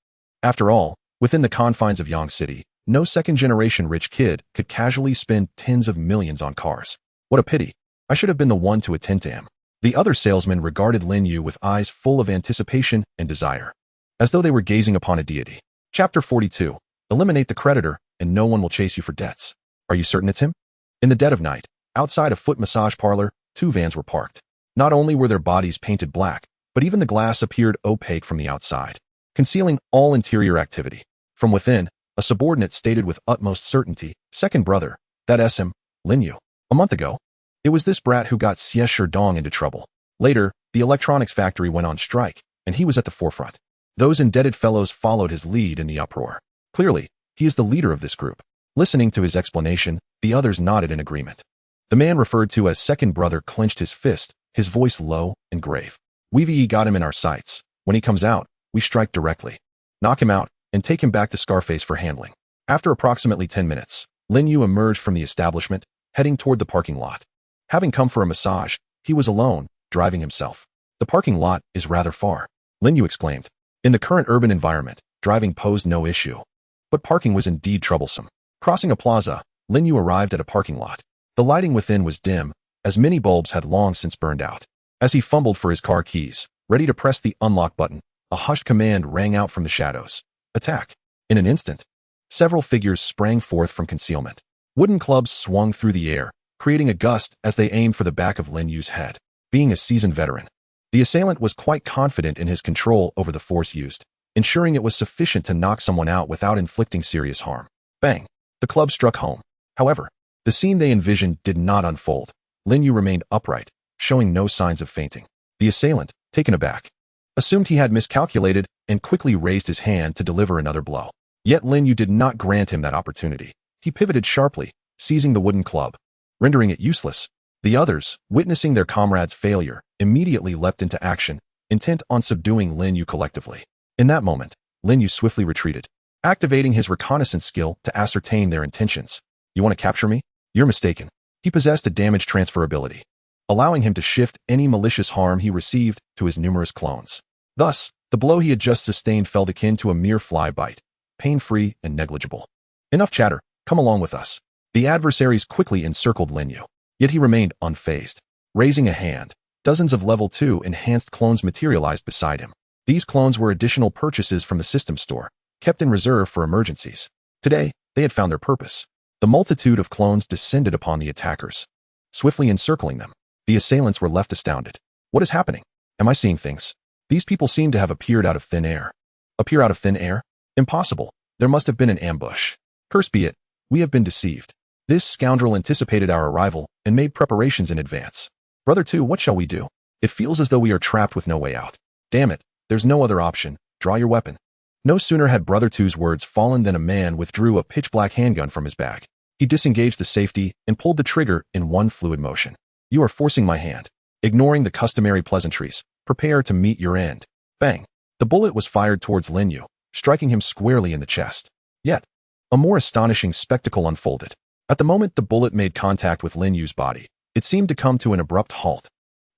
After all, within the confines of Yang City, no second-generation rich kid could casually spend tens of millions on cars. What a pity. I should have been the one to attend to him. The other salesmen regarded Lin Yu with eyes full of anticipation and desire, as though they were gazing upon a deity. Chapter 42. Eliminate the creditor, and no one will chase you for debts. Are you certain it's him? In the dead of night, outside a foot massage parlor, two vans were parked. Not only were their bodies painted black, but even the glass appeared opaque from the outside, concealing all interior activity. From within, a subordinate stated with utmost certainty, "Second brother, that's him, Lin Yu. A month ago, it was this brat who got Xie Dong into trouble. Later, the electronics factory went on strike, and he was at the forefront. Those indebted fellows followed his lead in the uproar. Clearly, he is the leader of this group." Listening to his explanation, the others nodded in agreement. The man referred to as second brother clenched his fist, his voice low and grave. "We've got him in our sights. When he comes out, we strike directly. Knock him out, and take him back to Scarface for handling." After approximately 10 minutes, Lin Yu emerged from the establishment, heading toward the parking lot. Having come for a massage, he was alone, driving himself. "The parking lot is rather far," Lin Yu exclaimed. In the current urban environment, driving posed no issue. But parking was indeed troublesome. Crossing a plaza, Lin Yu arrived at a parking lot. The lighting within was dim, as many bulbs had long since burned out. As he fumbled for his car keys, ready to press the unlock button, a hushed command rang out from the shadows. "Attack." In an instant, several figures sprang forth from concealment. Wooden clubs swung through the air, creating a gust as they aimed for the back of Lin Yu's head. Being a seasoned veteran, the assailant was quite confident in his control over the force used, ensuring it was sufficient to knock someone out without inflicting serious harm. Bang! The club struck home. However, the scene they envisioned did not unfold. Lin Yu remained upright, showing no signs of fainting. The assailant, taken aback, assumed he had miscalculated and quickly raised his hand to deliver another blow. Yet Lin Yu did not grant him that opportunity. He pivoted sharply, seizing the wooden club, rendering it useless. The others, witnessing their comrade's failure, immediately leapt into action, intent on subduing Lin Yu collectively. In that moment, Lin Yu swiftly retreated, activating his reconnaissance skill to ascertain their intentions. "You want to capture me? You're mistaken." He possessed a damage transfer ability, allowing him to shift any malicious harm he received to his numerous clones. Thus, the blow he had just sustained felt akin to a mere fly bite, pain-free and negligible. "Enough chatter, come along with us." The adversaries quickly encircled Lin Yu, yet he remained unfazed. Raising a hand, dozens of level 2 enhanced clones materialized beside him. These clones were additional purchases from the system store, kept in reserve for emergencies. Today, they had found their purpose. The multitude of clones descended upon the attackers, swiftly encircling them. The assailants were left astounded. What is happening? Am I seeing things? These people seem to have appeared out of thin air. Appear out of thin air? Impossible. There must have been an ambush. Cursed be it, we have been deceived. This scoundrel anticipated our arrival and made preparations in advance. Brother 2, what shall we do? It feels as though we are trapped with no way out. Damn it, there's no other option. Draw your weapon. No sooner had Brother 2's words fallen than a man withdrew a pitch-black handgun from his bag. He disengaged the safety and pulled the trigger in one fluid motion. "You are forcing my hand." Ignoring the customary pleasantries, prepare to meet your end. Bang! The bullet was fired towards Lin Yu, striking him squarely in the chest. Yet, a more astonishing spectacle unfolded. At the moment the bullet made contact with Lin Yu's body, it seemed to come to an abrupt halt,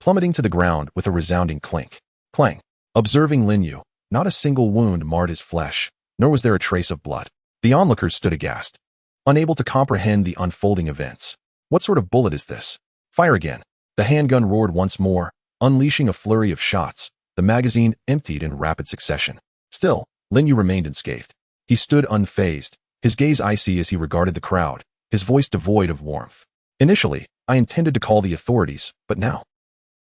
plummeting to the ground with a resounding clink. Clang! Observing Lin Yu, not a single wound marred his flesh, nor was there a trace of blood. The onlookers stood aghast, unable to comprehend the unfolding events. What sort of bullet is this? Fire again. The handgun roared once more, unleashing a flurry of shots. The magazine emptied in rapid succession. Still, Lin Yu remained unscathed. He stood unfazed, his gaze icy as he regarded the crowd, his voice devoid of warmth. "Initially, I intended to call the authorities, but now,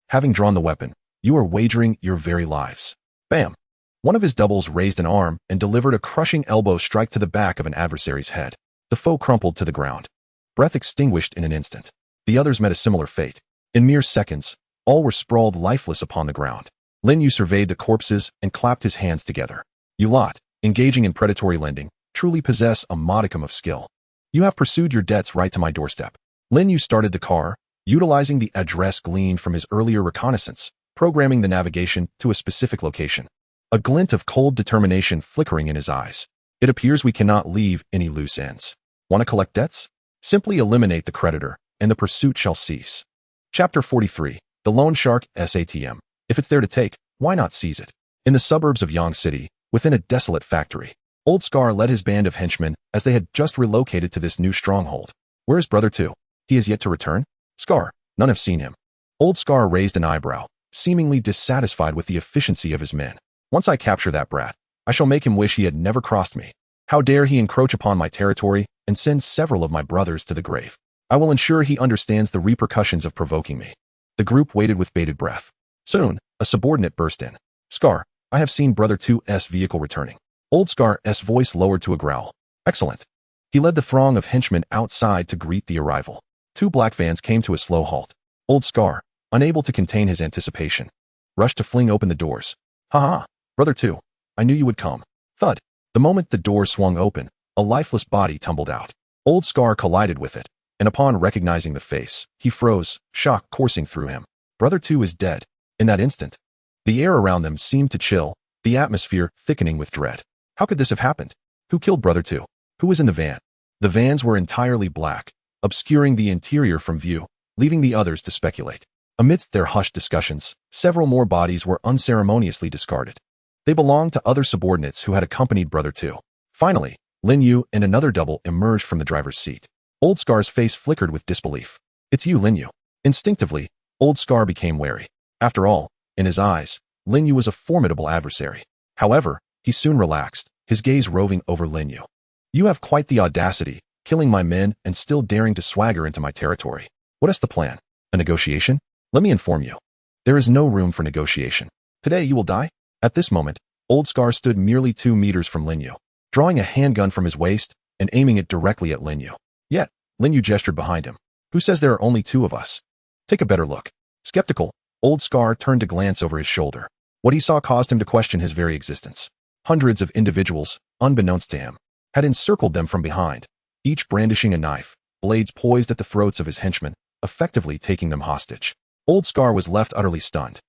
having drawn the weapon, you are wagering your very lives." Bam! One of his doubles raised an arm and delivered a crushing elbow strike to the back of an adversary's head. The foe crumpled to the ground, breath extinguished in an instant. The others met a similar fate. In mere seconds, all were sprawled lifeless upon the ground. Lin Yu surveyed the corpses and clapped his hands together. "You lot, engaging in predatory lending, truly possess a modicum of skill. You have pursued your debts right to my doorstep." Lin Yu started the car, utilizing the address gleaned from his earlier reconnaissance, programming the navigation to a specific location. A glint of cold determination flickering in his eyes. "It appears we cannot leave any loose ends." Want to collect debts? Simply eliminate the creditor, and the pursuit shall cease. Chapter 43. The Loan Shark SATM. If it's there to take, why not seize it? In the suburbs of Yang City, within a desolate factory, Old Scar led his band of henchmen as they had just relocated to this new stronghold. Where is Brother 2? He has yet to return? Scar, none have seen him. Old Scar raised an eyebrow, seemingly dissatisfied with the efficiency of his men. Once I capture that brat, I shall make him wish he had never crossed me. How dare he encroach upon my territory and send several of my brothers to the grave? I will ensure he understands the repercussions of provoking me. The group waited with bated breath. Soon, a subordinate burst in. Scar, I have seen Brother 2's vehicle returning. Old Scar's voice lowered to a growl. Excellent. He led the throng of henchmen outside to greet the arrival. 2 black vans came to a slow halt. Old Scar, unable to contain his anticipation, rushed to fling open the doors. Ha ha, Brother 2, I knew you would come. Thud. The moment the doors swung open, a lifeless body tumbled out. Old Scar collided with it, and upon recognizing the face, he froze, shock coursing through him. Brother 2 is dead. In that instant, the air around them seemed to chill, the atmosphere thickening with dread. How could this have happened? Who killed Brother 2? Who was in the van? The vans were entirely black, obscuring the interior from view, leaving the others to speculate. Amidst their hushed discussions, several more bodies were unceremoniously discarded. They belonged to other subordinates who had accompanied Brother 2. Finally, Lin Yu and another double emerged from the driver's seat. Old Scar's face flickered with disbelief. It's you, Lin Yu. Instinctively, Old Scar became wary. After all, in his eyes, Lin Yu was a formidable adversary. However, he soon relaxed, his gaze roving over Lin Yu. You have quite the audacity, killing my men and still daring to swagger into my territory. What is the plan? A negotiation? Let me inform you. There is no room for negotiation. Today you will die? At this moment, Old Scar stood merely 2 meters from Lin Yu, drawing a handgun from his waist and aiming it directly at Lin Yu. Yet, Lin Yu gestured behind him. Who says there are only 2 of us? Take a better look. Skeptical, Old Scar turned to glance over his shoulder. What he saw caused him to question his very existence. Hundreds of individuals, unbeknownst to him, had encircled them from behind, each brandishing a knife, blades poised at the throats of his henchmen, effectively taking them hostage. Old Scar was left utterly stunned.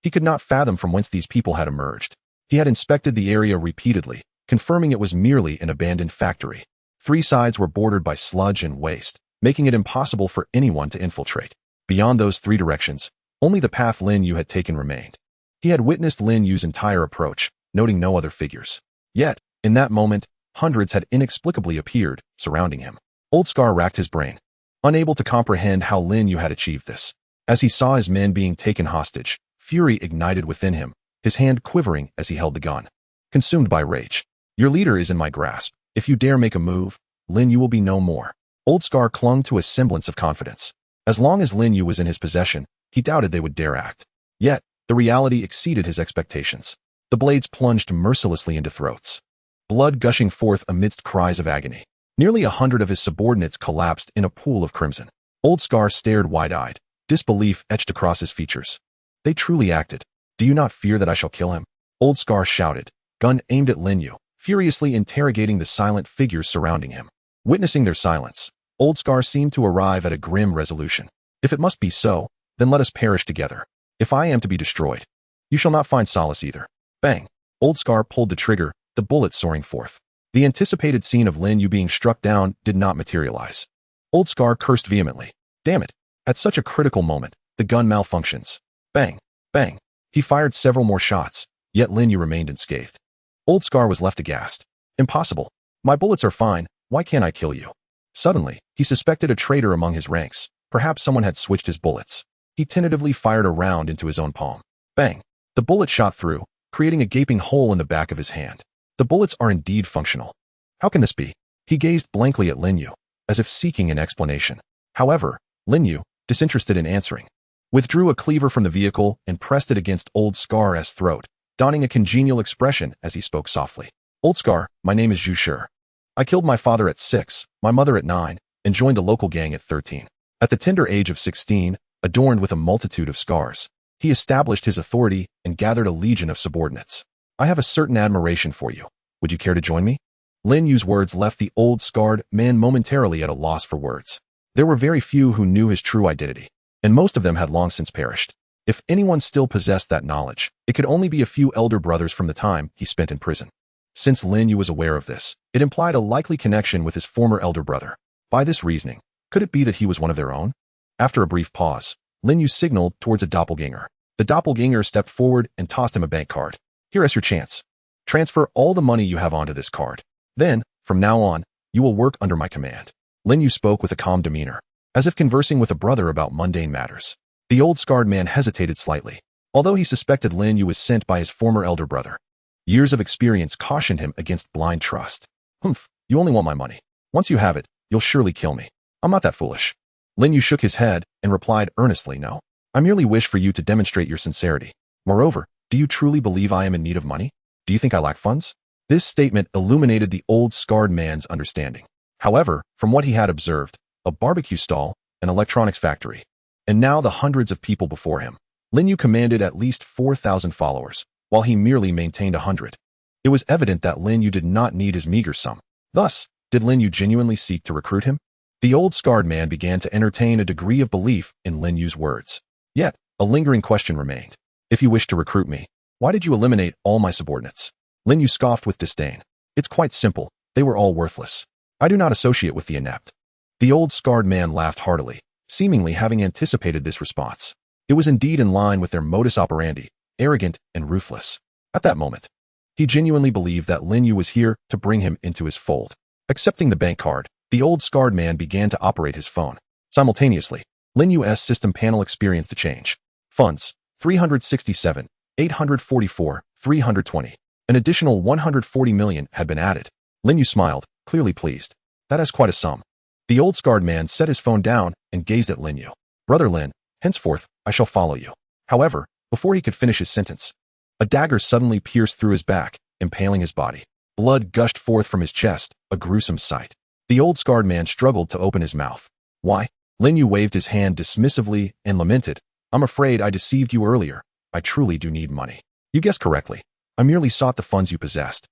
He could not fathom from whence these people had emerged. He had inspected the area repeatedly, confirming it was merely an abandoned factory. 3 sides were bordered by sludge and waste, making it impossible for anyone to infiltrate. Beyond those 3 directions, only the path Lin Yu had taken remained. He had witnessed Lin Yu's entire approach, noting no other figures. Yet, in that moment, hundreds had inexplicably appeared, surrounding him. Old Scar racked his brain, unable to comprehend how Lin Yu had achieved this. As he saw his men being taken hostage, fury ignited within him, his hand quivering as he held the gun. Consumed by rage. Your leader is in my grasp. If you dare make a move, Lin Yu will be no more. Old Scar clung to a semblance of confidence. As long as Lin Yu was in his possession, he doubted they would dare act. Yet, the reality exceeded his expectations. The blades plunged mercilessly into throats, blood gushing forth amidst cries of agony. Nearly 100 of his subordinates collapsed in a pool of crimson. Old Scar stared wide-eyed, disbelief etched across his features. They truly acted. Do you not fear that I shall kill him? Old Scar shouted, gun aimed at Lin Yu, furiously interrogating the silent figures surrounding him. Witnessing their silence, Old Scar seemed to arrive at a grim resolution. If it must be so, then let us perish together. If I am to be destroyed, you shall not find solace either. Bang! Old Scar pulled the trigger, the bullet soaring forth. The anticipated scene of Lin Yu being struck down did not materialize. Old Scar cursed vehemently. Damn it! At such a critical moment, the gun malfunctions. Bang! Bang! He fired several more shots, yet Lin Yu remained unscathed. Old Scar was left aghast. Impossible. My bullets are fine, why can't I kill you? Suddenly, he suspected a traitor among his ranks. Perhaps someone had switched his bullets. He tentatively fired a round into his own palm. Bang! The bullet shot through, creating a gaping hole in the back of his hand. The bullets are indeed functional. How can this be? He gazed blankly at Lin Yu, as if seeking an explanation. However, Lin Yu, disinterested in answering, withdrew a cleaver from the vehicle and pressed it against Old Scar's throat, donning a congenial expression as he spoke softly. Old Scar, my name is Zhu Shi. I killed my father at 6, my mother at 9, and joined the local gang at 13. At the tender age of 16, adorned with a multitude of scars, he established his authority and gathered a legion of subordinates. I have a certain admiration for you. Would you care to join me? Lin Yu's words left the old scarred man momentarily at a loss for words. There were very few who knew his true identity, and most of them had long since perished. If anyone still possessed that knowledge, it could only be a few elder brothers from the time he spent in prison. Since Lin Yu was aware of this, it implied a likely connection with his former elder brother. By this reasoning, could it be that he was one of their own? After a brief pause, Lin Yu signaled towards a doppelganger. The doppelganger stepped forward and tossed him a bank card. Here is your chance. Transfer all the money you have onto this card. Then, from now on, you will work under my command. Lin Yu spoke with a calm demeanor, as if conversing with a brother about mundane matters. The old scarred man hesitated slightly, although he suspected Lin Yu was sent by his former elder brother. Years of experience cautioned him against blind trust. Humph, you only want my money. Once you have it, you'll surely kill me. I'm not that foolish. Lin Yu shook his head and replied earnestly, no. I merely wish for you to demonstrate your sincerity. Moreover, do you truly believe I am in need of money? Do you think I lack funds? This statement illuminated the old scarred man's understanding. However, from what he had observed, a barbecue stall, an electronics factory, and now the hundreds of people before him, Lin Yu commanded at least 4,000 followers, while he merely maintained 100. It was evident that Lin Yu did not need his meager sum. Thus, did Lin Yu genuinely seek to recruit him? The old scarred man began to entertain a degree of belief in Lin Yu's words. Yet, a lingering question remained. If you wish to recruit me, why did you eliminate all my subordinates? Lin Yu scoffed with disdain. It's quite simple. They were all worthless. I do not associate with the inept. The old scarred man laughed heartily, seemingly having anticipated this response. It was indeed in line with their modus operandi, arrogant and ruthless. At that moment, he genuinely believed that Lin Yu was here to bring him into his fold. Accepting the bank card, the old scarred man began to operate his phone. Simultaneously, Lin Yu's system panel experienced a change. Funds, 367, 844, 320. An additional 140 million had been added. Lin Yu smiled, clearly pleased. That is quite a sum. The old scarred man set his phone down and gazed at Lin Yu. Brother Lin, henceforth, I shall follow you. However, before he could finish his sentence, a dagger suddenly pierced through his back, impaling his body. Blood gushed forth from his chest, a gruesome sight. The old scarred man struggled to open his mouth. Why? Lin Yu waved his hand dismissively and lamented. I'm afraid I deceived you earlier. I truly do need money. You guessed correctly. I merely sought the funds you possessed.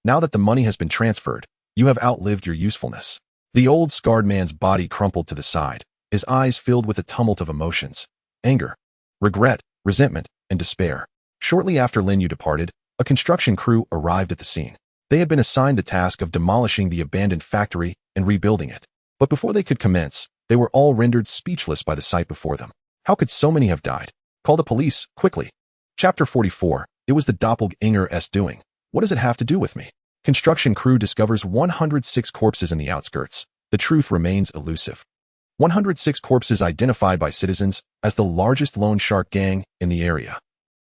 Now that the money has been transferred, you have outlived your usefulness. The old scarred man's body crumpled to the side, his eyes filled with a tumult of emotions. Anger, regret, resentment, and despair. Shortly after Lin Yu departed, a construction crew arrived at the scene. They had been assigned the task of demolishing the abandoned factory and rebuilding it. But before they could commence, they were all rendered speechless by the sight before them. How could so many have died? Call the police, quickly. Chapter 44. It was the doppelganger's doing. What does it have to do with me? Construction crew discovers 106 corpses in the outskirts. The truth remains elusive. 106 corpses identified by citizens as the largest loan shark gang in the area.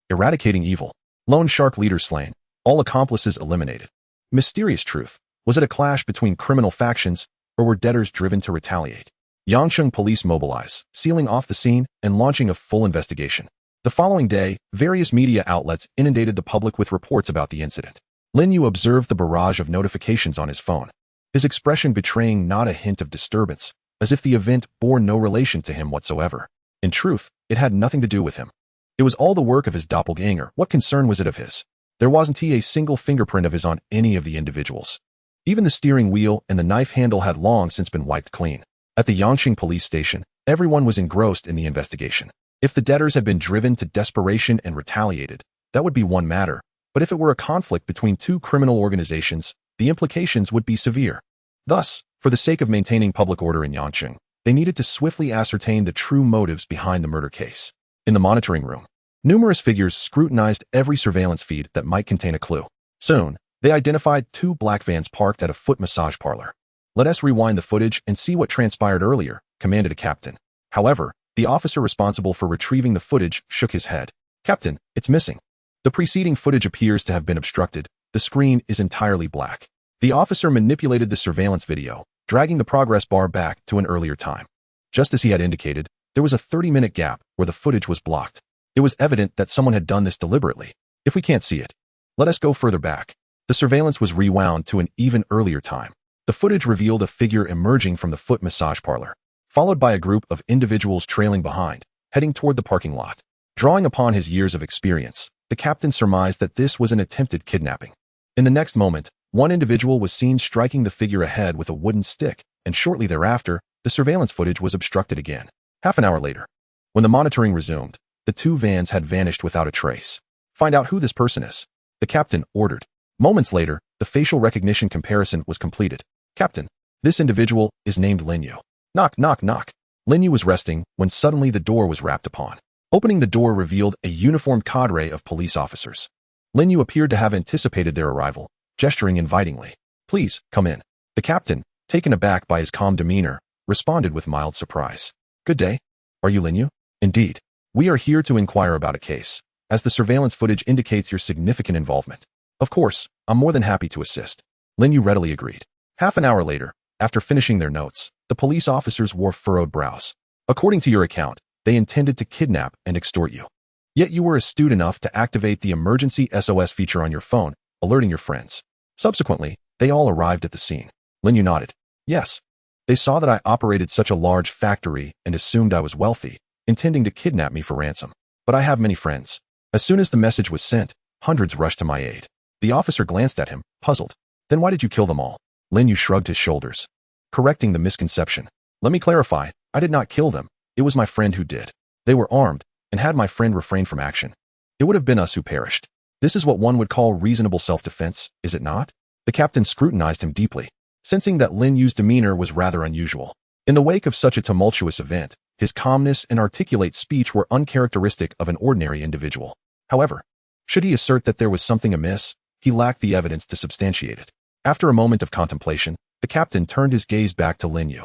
Eradicating evil. Loan shark leader slain. All accomplices eliminated. Mysterious truth. Was it a clash between criminal factions, or were debtors driven to retaliate? Yangcheng police mobilize, sealing off the scene and launching a full investigation. The following day, various media outlets inundated the public with reports about the incident. Lin Yu observed the barrage of notifications on his phone, his expression betraying not a hint of disturbance, as if the event bore no relation to him whatsoever. In truth, it had nothing to do with him. It was all the work of his doppelganger. What concern was it of his? There wasn't a single fingerprint of his on any of the individuals. Even the steering wheel and the knife handle had long since been wiped clean. At the Yangcheng police station, everyone was engrossed in the investigation. If the debtors had been driven to desperation and retaliated, that would be one matter, but if it were a conflict between two criminal organizations, the implications would be severe. Thus, for the sake of maintaining public order in Yangcheng, they needed to swiftly ascertain the true motives behind the murder case. In the monitoring room, numerous figures scrutinized every surveillance feed that might contain a clue. Soon, they identified two black vans parked at a foot massage parlor. Let us rewind the footage and see what transpired earlier, commanded a captain. However, the officer responsible for retrieving the footage shook his head. Captain, it's missing. The preceding footage appears to have been obstructed. The screen is entirely black. The officer manipulated the surveillance video, dragging the progress bar back to an earlier time. Just as he had indicated, there was a 30-minute gap where the footage was blocked. It was evident that someone had done this deliberately. If we can't see it, let us go further back. The surveillance was rewound to an even earlier time. The footage revealed a figure emerging from the foot massage parlor, followed by a group of individuals trailing behind, heading toward the parking lot. Drawing upon his years of experience, the captain surmised that this was an attempted kidnapping. In the next moment, one individual was seen striking the figure ahead with a wooden stick, and shortly thereafter, the surveillance footage was obstructed again. Half an hour later, when the monitoring resumed, the two vans had vanished without a trace. Find out who this person is, the captain ordered. Moments later, The facial recognition comparison was completed. Captain, this individual is named Lin Yu. Knock, knock, knock. Lin Yu was resting when suddenly the door was rapped upon. Opening the door revealed a uniformed cadre of police officers. Lin Yu appeared to have anticipated their arrival, gesturing invitingly. Please, come in. The captain, taken aback by his calm demeanor, responded with mild surprise. Good day. Are you Lin Yu? Indeed. We are here to inquire about a case, as the surveillance footage indicates your significant involvement. Of course, I'm more than happy to assist. Lin Yu readily agreed. Half an hour later, after finishing their notes, the police officers wore furrowed brows. According to your account, they intended to kidnap and extort you. Yet you were astute enough to activate the emergency SOS feature on your phone, alerting your friends. Subsequently, they all arrived at the scene. Lin Yu nodded. Yes. They saw that I operated such a large factory and assumed I was wealthy, intending to kidnap me for ransom. But I have many friends. As soon as the message was sent, hundreds rushed to my aid. The officer glanced at him, puzzled. Then why did you kill them all? Lin Yu shrugged his shoulders. Correcting the misconception. Let me clarify, I did not kill them. It was my friend who did. They were armed, and had my friend refrained from action, it would have been us who perished. This is what one would call reasonable self-defense, is it not? The captain scrutinized him deeply, sensing that Lin Yu's demeanor was rather unusual. In the wake of such a tumultuous event, his calmness and articulate speech were uncharacteristic of an ordinary individual. However, should he assert that there was something amiss, he lacked the evidence to substantiate it. After a moment of contemplation, the captain turned his gaze back to Lin Yu.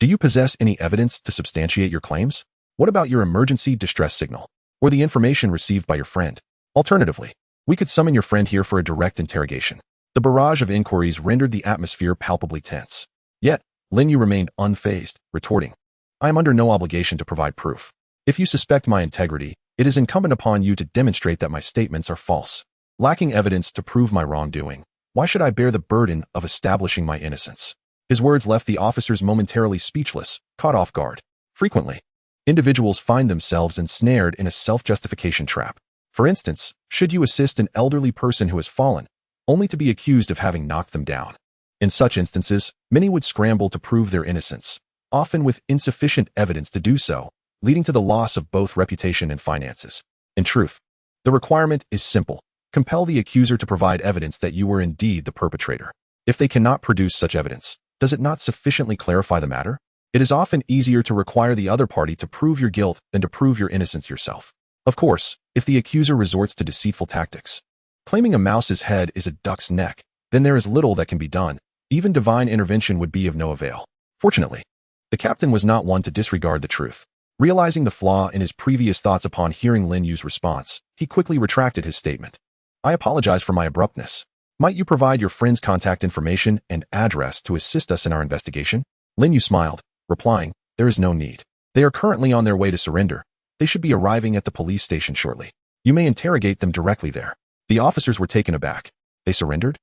Do you possess any evidence to substantiate your claims? What about your emergency distress signal, or the information received by your friend? Alternatively, we could summon your friend here for a direct interrogation. The barrage of inquiries rendered the atmosphere palpably tense. Yet, Lin Yu remained unfazed, retorting, I am under no obligation to provide proof. If you suspect my integrity, it is incumbent upon you to demonstrate that my statements are false. Lacking evidence to prove my wrongdoing, why should I bear the burden of establishing my innocence? His words left the officers momentarily speechless, caught off guard. Frequently, individuals find themselves ensnared in a self-justification trap. For instance, should you assist an elderly person who has fallen, only to be accused of having knocked them down? In such instances, many would scramble to prove their innocence, often with insufficient evidence to do so, leading to the loss of both reputation and finances. In truth, the requirement is simple. Compel the accuser to provide evidence that you were indeed the perpetrator. If they cannot produce such evidence, does it not sufficiently clarify the matter? It is often easier to require the other party to prove your guilt than to prove your innocence yourself. Of course, if the accuser resorts to deceitful tactics, claiming a mouse's head is a duck's neck, then there is little that can be done. Even divine intervention would be of no avail. Fortunately, the captain was not one to disregard the truth. Realizing the flaw in his previous thoughts upon hearing Lin Yu's response, he quickly retracted his statement. I apologize for my abruptness. Might you provide your friend's contact information and address to assist us in our investigation? Lin Yu smiled, replying, there is no need. They are currently on their way to surrender. They should be arriving at the police station shortly. You may interrogate them directly there. The officers were taken aback. They surrendered?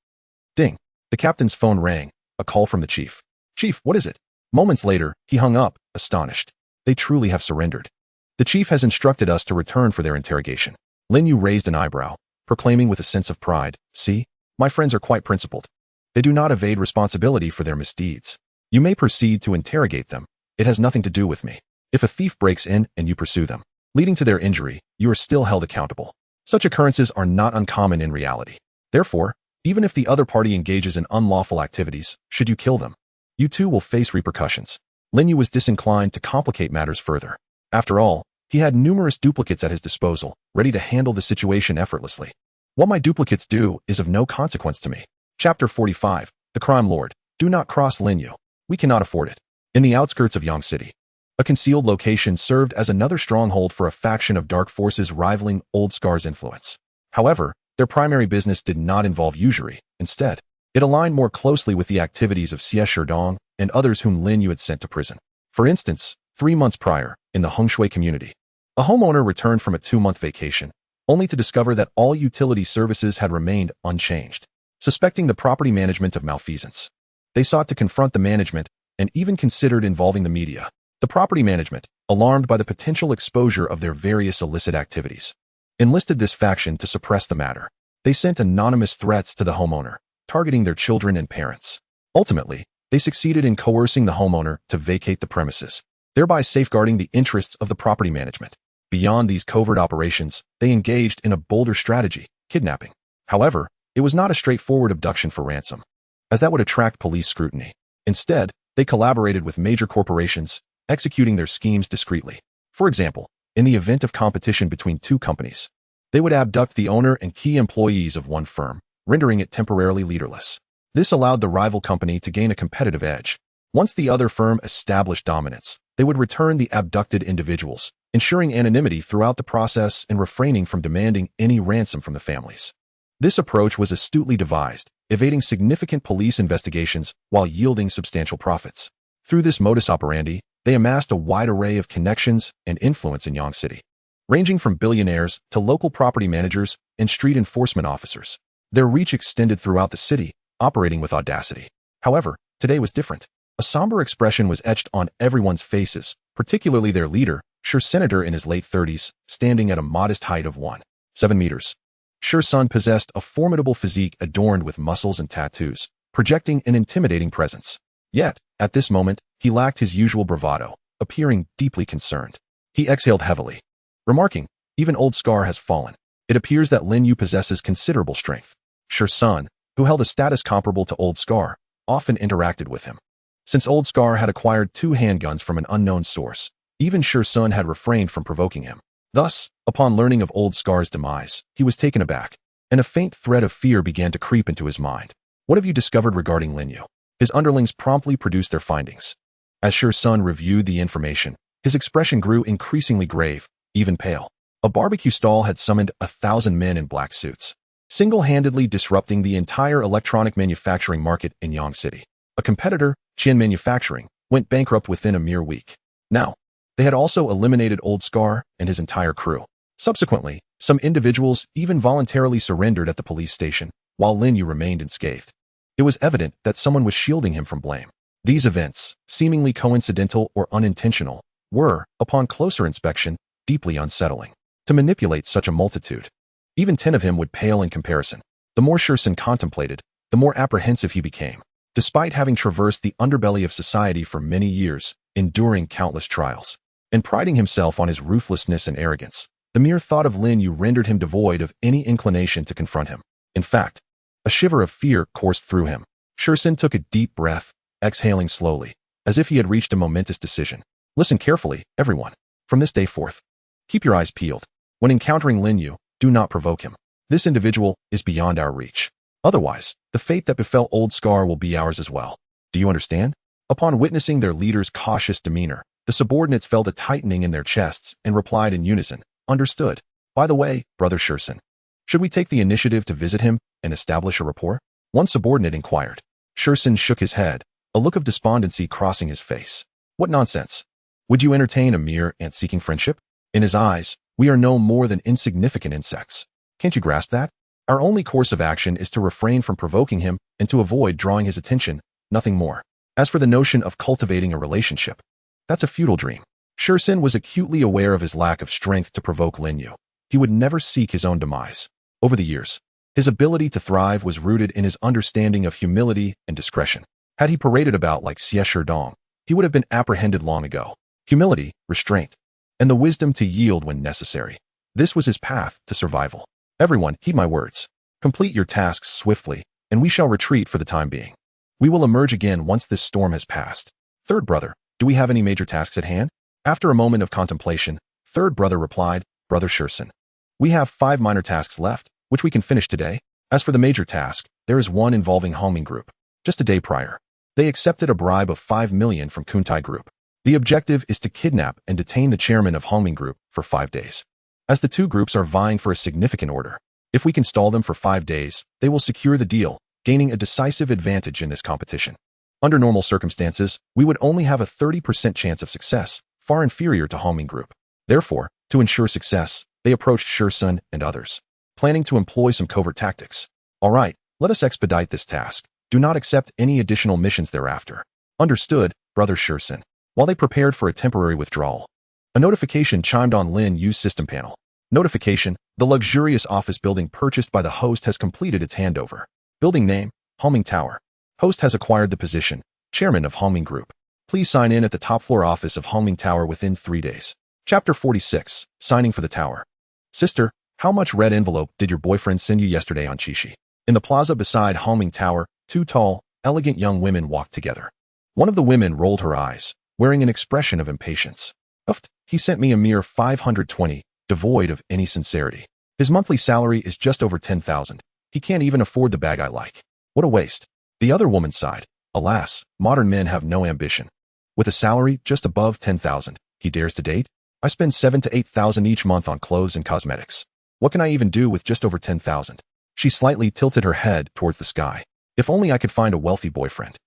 Ding. The captain's phone rang, a call from the chief. Chief, what is it? Moments later, he hung up, astonished. They truly have surrendered. The chief has instructed us to return for their interrogation. Lin Yu raised an eyebrow, proclaiming with a sense of pride, see, my friends are quite principled. They do not evade responsibility for their misdeeds. You may proceed to interrogate them. It has nothing to do with me. If a thief breaks in and you pursue them, leading to their injury, you are still held accountable. Such occurrences are not uncommon in reality. Therefore, even if the other party engages in unlawful activities, should you kill them, you too will face repercussions. Lin Yu was disinclined to complicate matters further. After all, he had numerous duplicates at his disposal, ready to handle the situation effortlessly. What my duplicates do is of no consequence to me. Chapter 45, The Crime Lord. Do not cross Lin Yu. We cannot afford it. In the outskirts of Yang City, a concealed location served as another stronghold for a faction of dark forces rivaling Old Scar's influence. However, their primary business did not involve usury. Instead, it aligned more closely with the activities of Xie Sherdong and others whom Lin Yu had sent to prison. For instance, 3 months prior, in the Hengshui community, a homeowner returned from a 2-month vacation, only to discover that all utility services had remained unchanged. Suspecting the property management of malfeasance, they sought to confront the management and even considered involving the media. The property management, alarmed by the potential exposure of their various illicit activities, enlisted this faction to suppress the matter. They sent anonymous threats to the homeowner, targeting their children and parents. Ultimately, they succeeded in coercing the homeowner to vacate the premises, thereby safeguarding the interests of the property management. Beyond these covert operations, they engaged in a bolder strategy, kidnapping. However, It was not a straightforward abduction for ransom, as that would attract police scrutiny. Instead, they collaborated with major corporations, executing their schemes discreetly. For example, in the event of competition between two companies, they would abduct the owner and key employees of one firm, rendering it temporarily leaderless. This allowed the rival company to gain a competitive edge. Once the other firm established dominance, they would return the abducted individuals, ensuring anonymity throughout the process and refraining from demanding any ransom from the families. This approach was astutely devised, evading significant police investigations while yielding substantial profits. Through this modus operandi, they amassed a wide array of connections and influence in Yang City, ranging from billionaires to local property managers and street enforcement officers. Their reach extended throughout the city, operating with audacity. However, today was different. A somber expression was etched on everyone's faces, particularly their leader, Senator in his late 30s, standing at a modest height of 1.7 meters. Sun possessed a formidable physique adorned with muscles and tattoos, projecting an intimidating presence. Yet, at this moment, he lacked his usual bravado, appearing deeply concerned. He exhaled heavily, remarking, "Even Old Scar has fallen. It appears that Lin Yu possesses considerable strength." Sun, who held a status comparable to Old Scar, often interacted with him. Since Old Scar had acquired 2 handguns from an unknown source, even Sun had refrained from provoking him. Thus, upon learning of Old Scar's demise, he was taken aback, and a faint thread of fear began to creep into his mind. "What have you discovered regarding Lin Yu?" His underlings promptly produced their findings. As Sun reviewed the information, his expression grew increasingly grave, even pale. A barbecue stall had summoned 1,000 men in black suits, single-handedly disrupting the entire electronic manufacturing market in Yang City. A competitor, Qian Manufacturing, went bankrupt within a mere week. Now, they had also eliminated Old Scar and his entire crew. Subsequently, some individuals even voluntarily surrendered at the police station, while Lin Yu remained unscathed. It was evident that someone was shielding him from blame. These events, seemingly coincidental or unintentional, were, upon closer inspection, deeply unsettling. To manipulate such a multitude, even 10 of him would pale in comparison. The more Sun contemplated, the more apprehensive he became. Despite having traversed the underbelly of society for many years, enduring countless trials, and priding himself on his ruthlessness and arrogance, the mere thought of Lin Yu rendered him devoid of any inclination to confront him. In fact, a shiver of fear coursed through him. Sun took a deep breath, exhaling slowly, as if he had reached a momentous decision. "Listen carefully, everyone. From this day forth, keep your eyes peeled. When encountering Lin Yu, do not provoke him. This individual is beyond our reach. Otherwise, the fate that befell Old Scar will be ours as well. Do you understand?" Upon witnessing their leader's cautious demeanor, the subordinates felt a tightening in their chests and replied in unison, "Understood. By the way, Brother Sun, should we take the initiative to visit him and establish a rapport?" One subordinate inquired. Sun shook his head, a look of despondency crossing his face. "What nonsense! Would you entertain a mere ant-seeking friendship? In his eyes, we are no more than insignificant insects. Can't you grasp that? Our only course of action is to refrain from provoking him and to avoid drawing his attention, nothing more. As for the notion of cultivating a relationship, that's a futile dream." Sun was acutely aware of his lack of strength to provoke Lin Yu. He would never seek his own demise. Over the years, his ability to thrive was rooted in his understanding of humility and discretion. Had he paraded about like Xie Dong, he would have been apprehended long ago. Humility, restraint, and the wisdom to yield when necessary. This was his path to survival. "Everyone, heed my words. Complete your tasks swiftly, and we shall retreat for the time being. We will emerge again once this storm has passed." "Third brother, do we have any major tasks at hand?" After a moment of contemplation, Third brother replied, "Brother Sun, we have 5 minor tasks left, which we can finish today. As for the major task, there is one involving Hongming Group. Just a day prior, they accepted a bribe of 5 million from Kuntai Group. The objective is to kidnap and detain the chairman of Hongming Group for 5 days. As the 2 groups are vying for a significant order, if we can stall them for 5 days, they will secure the deal, gaining a decisive advantage in this competition. Under normal circumstances, we would only have a 30% chance of success, far inferior to Hongming Group. Therefore, to ensure success, they approached Sun and others, planning to employ some covert tactics. "All right, let us expedite this task. Do not accept any additional missions thereafter." "Understood, Brother Sun." While they prepared for a temporary withdrawal, a notification chimed on Lin Yu's system panel. Notification: the luxurious office building purchased by the host has completed its handover. Building name: Hongming Tower. Host has acquired the position, Chairman of Hongming Group. Please sign in at the top floor office of Hongming Tower within 3 days. Chapter 46, Signing for the Tower. "Sister, how much red envelope did your boyfriend send you yesterday on Chishi?" In the plaza beside Homing Tower, two tall, elegant young women walked together. One of the women rolled her eyes, wearing an expression of impatience. Uft, he sent me a mere 520, devoid of any sincerity. His monthly salary is just over 10,000. He can't even afford the bag I like. What a waste. The other woman sighed. Alas, modern men have no ambition. With a salary just above 10,000, he dares to date? I spend 7 to 8,000 each month on clothes and cosmetics. What can I even do with just over 10,000? She slightly tilted her head towards the sky. If only I could find a wealthy boyfriend.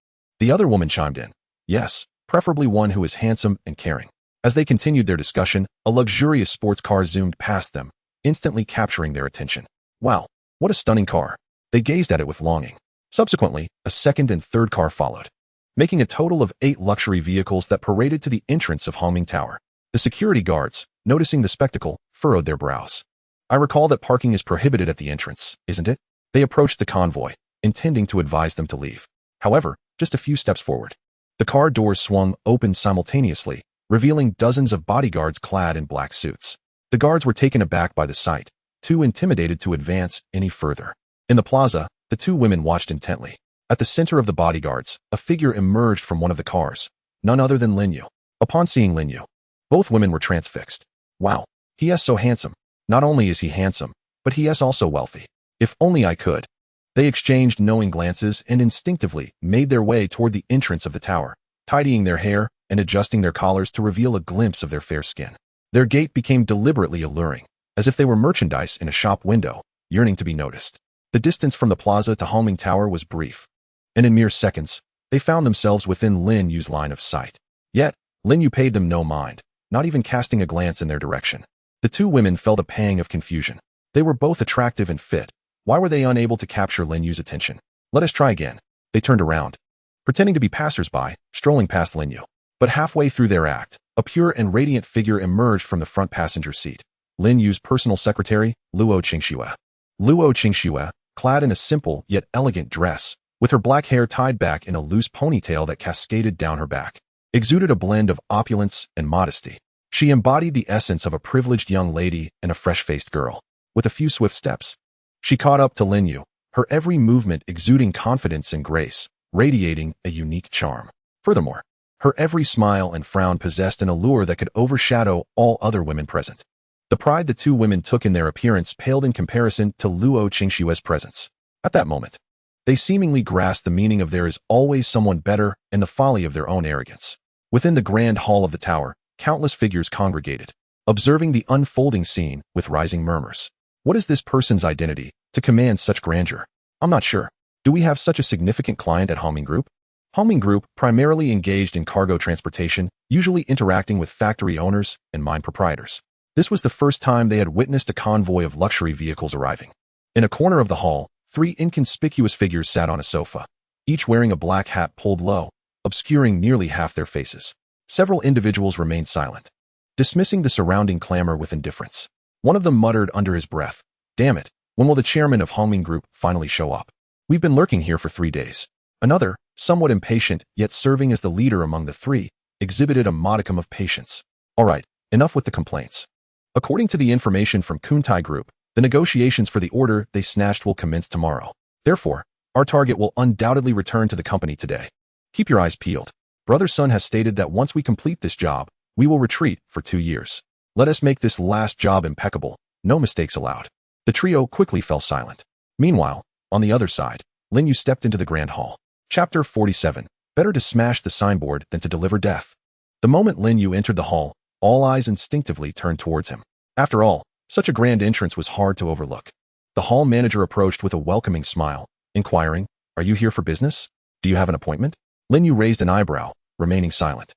The other woman chimed in. Yes, preferably one who is handsome and caring. As they continued their discussion, a luxurious sports car zoomed past them, instantly capturing their attention. Wow, what a stunning car. They gazed at it with longing. Subsequently, a second and third car followed, making a total of 8 luxury vehicles that paraded to the entrance of Homing Tower. The security guards, noticing the spectacle, furrowed their brows. I recall that parking is prohibited at the entrance, isn't it? They approached the convoy, intending to advise them to leave. However, just a few steps forward, the car doors swung open simultaneously, revealing dozens of bodyguards clad in black suits. The guards were taken aback by the sight, too intimidated to advance any further. In the plaza, the two women watched intently. At the center of the bodyguards, a figure emerged from one of the cars, none other than Lin Yu. Upon seeing Lin Yu, both women were transfixed. Wow, he is so handsome. Not only is he handsome, but he is also wealthy. If only I could. They exchanged knowing glances and instinctively made their way toward the entrance of the tower, tidying their hair and adjusting their collars to reveal a glimpse of their fair skin. Their gait became deliberately alluring, as if they were merchandise in a shop window, yearning to be noticed. The distance from the plaza to Homing Tower was brief, and in mere seconds, they found themselves within Lin Yu's line of sight. Yet, Lin Yu paid them no mind, not even casting a glance in their direction. The two women felt a pang of confusion. They were both attractive and fit. Why were they unable to capture Lin Yu's attention? Let us try again. They turned around, pretending to be passersby, strolling past Lin Yu. But halfway through their act, a pure and radiant figure emerged from the front passenger seat. Lin Yu's personal secretary, Luo Qingxue. Luo Qingxue, clad in a simple yet elegant dress, with her black hair tied back in a loose ponytail that cascaded down her back, exuded a blend of opulence and modesty. She embodied the essence of a privileged young lady and a fresh-faced girl. With a few swift steps, she caught up to Lin Yu, her every movement exuding confidence and grace, radiating a unique charm. Furthermore, her every smile and frown possessed an allure that could overshadow all other women present. The pride the two women took in their appearance paled in comparison to Luo Qingxue's presence. At that moment, they seemingly grasped the meaning of there is always someone better and the folly of their own arrogance. Within the grand hall of the tower, countless figures congregated, observing the unfolding scene with rising murmurs. What is this person's identity to command such grandeur? I'm not sure. Do we have such a significant client at Homing Group? Homing Group primarily engaged in cargo transportation, usually interacting with factory owners and mine proprietors. This was the first time they had witnessed a convoy of luxury vehicles arriving. In a corner of the hall, 3 inconspicuous figures sat on a sofa, each wearing a black hat pulled low, obscuring nearly half their faces. Several individuals remained silent, dismissing the surrounding clamor with indifference. One of them muttered under his breath, "Damn it, when will the chairman of Homing Group finally show up? We've been lurking here for 3 days." Another, somewhat impatient yet serving as the leader among the 3, exhibited a modicum of patience. All right, enough with the complaints. According to the information from Kuntai Group, the negotiations for the order they snatched will commence tomorrow. Therefore, our target will undoubtedly return to the company today. Keep your eyes peeled. Brother Sun has stated that once we complete this job, we will retreat for 2 years. Let us make this last job impeccable, no mistakes allowed. The trio quickly fell silent. Meanwhile, on the other side, Lin Yu stepped into the grand hall. Chapter 47. Better to smash the signboard than to deliver death. The moment Lin Yu entered the hall, all eyes instinctively turned towards him. After all, such a grand entrance was hard to overlook. The hall manager approached with a welcoming smile, inquiring, "Are you here for business? Do you have an appointment?" Lin Yu raised an eyebrow, remaining silent.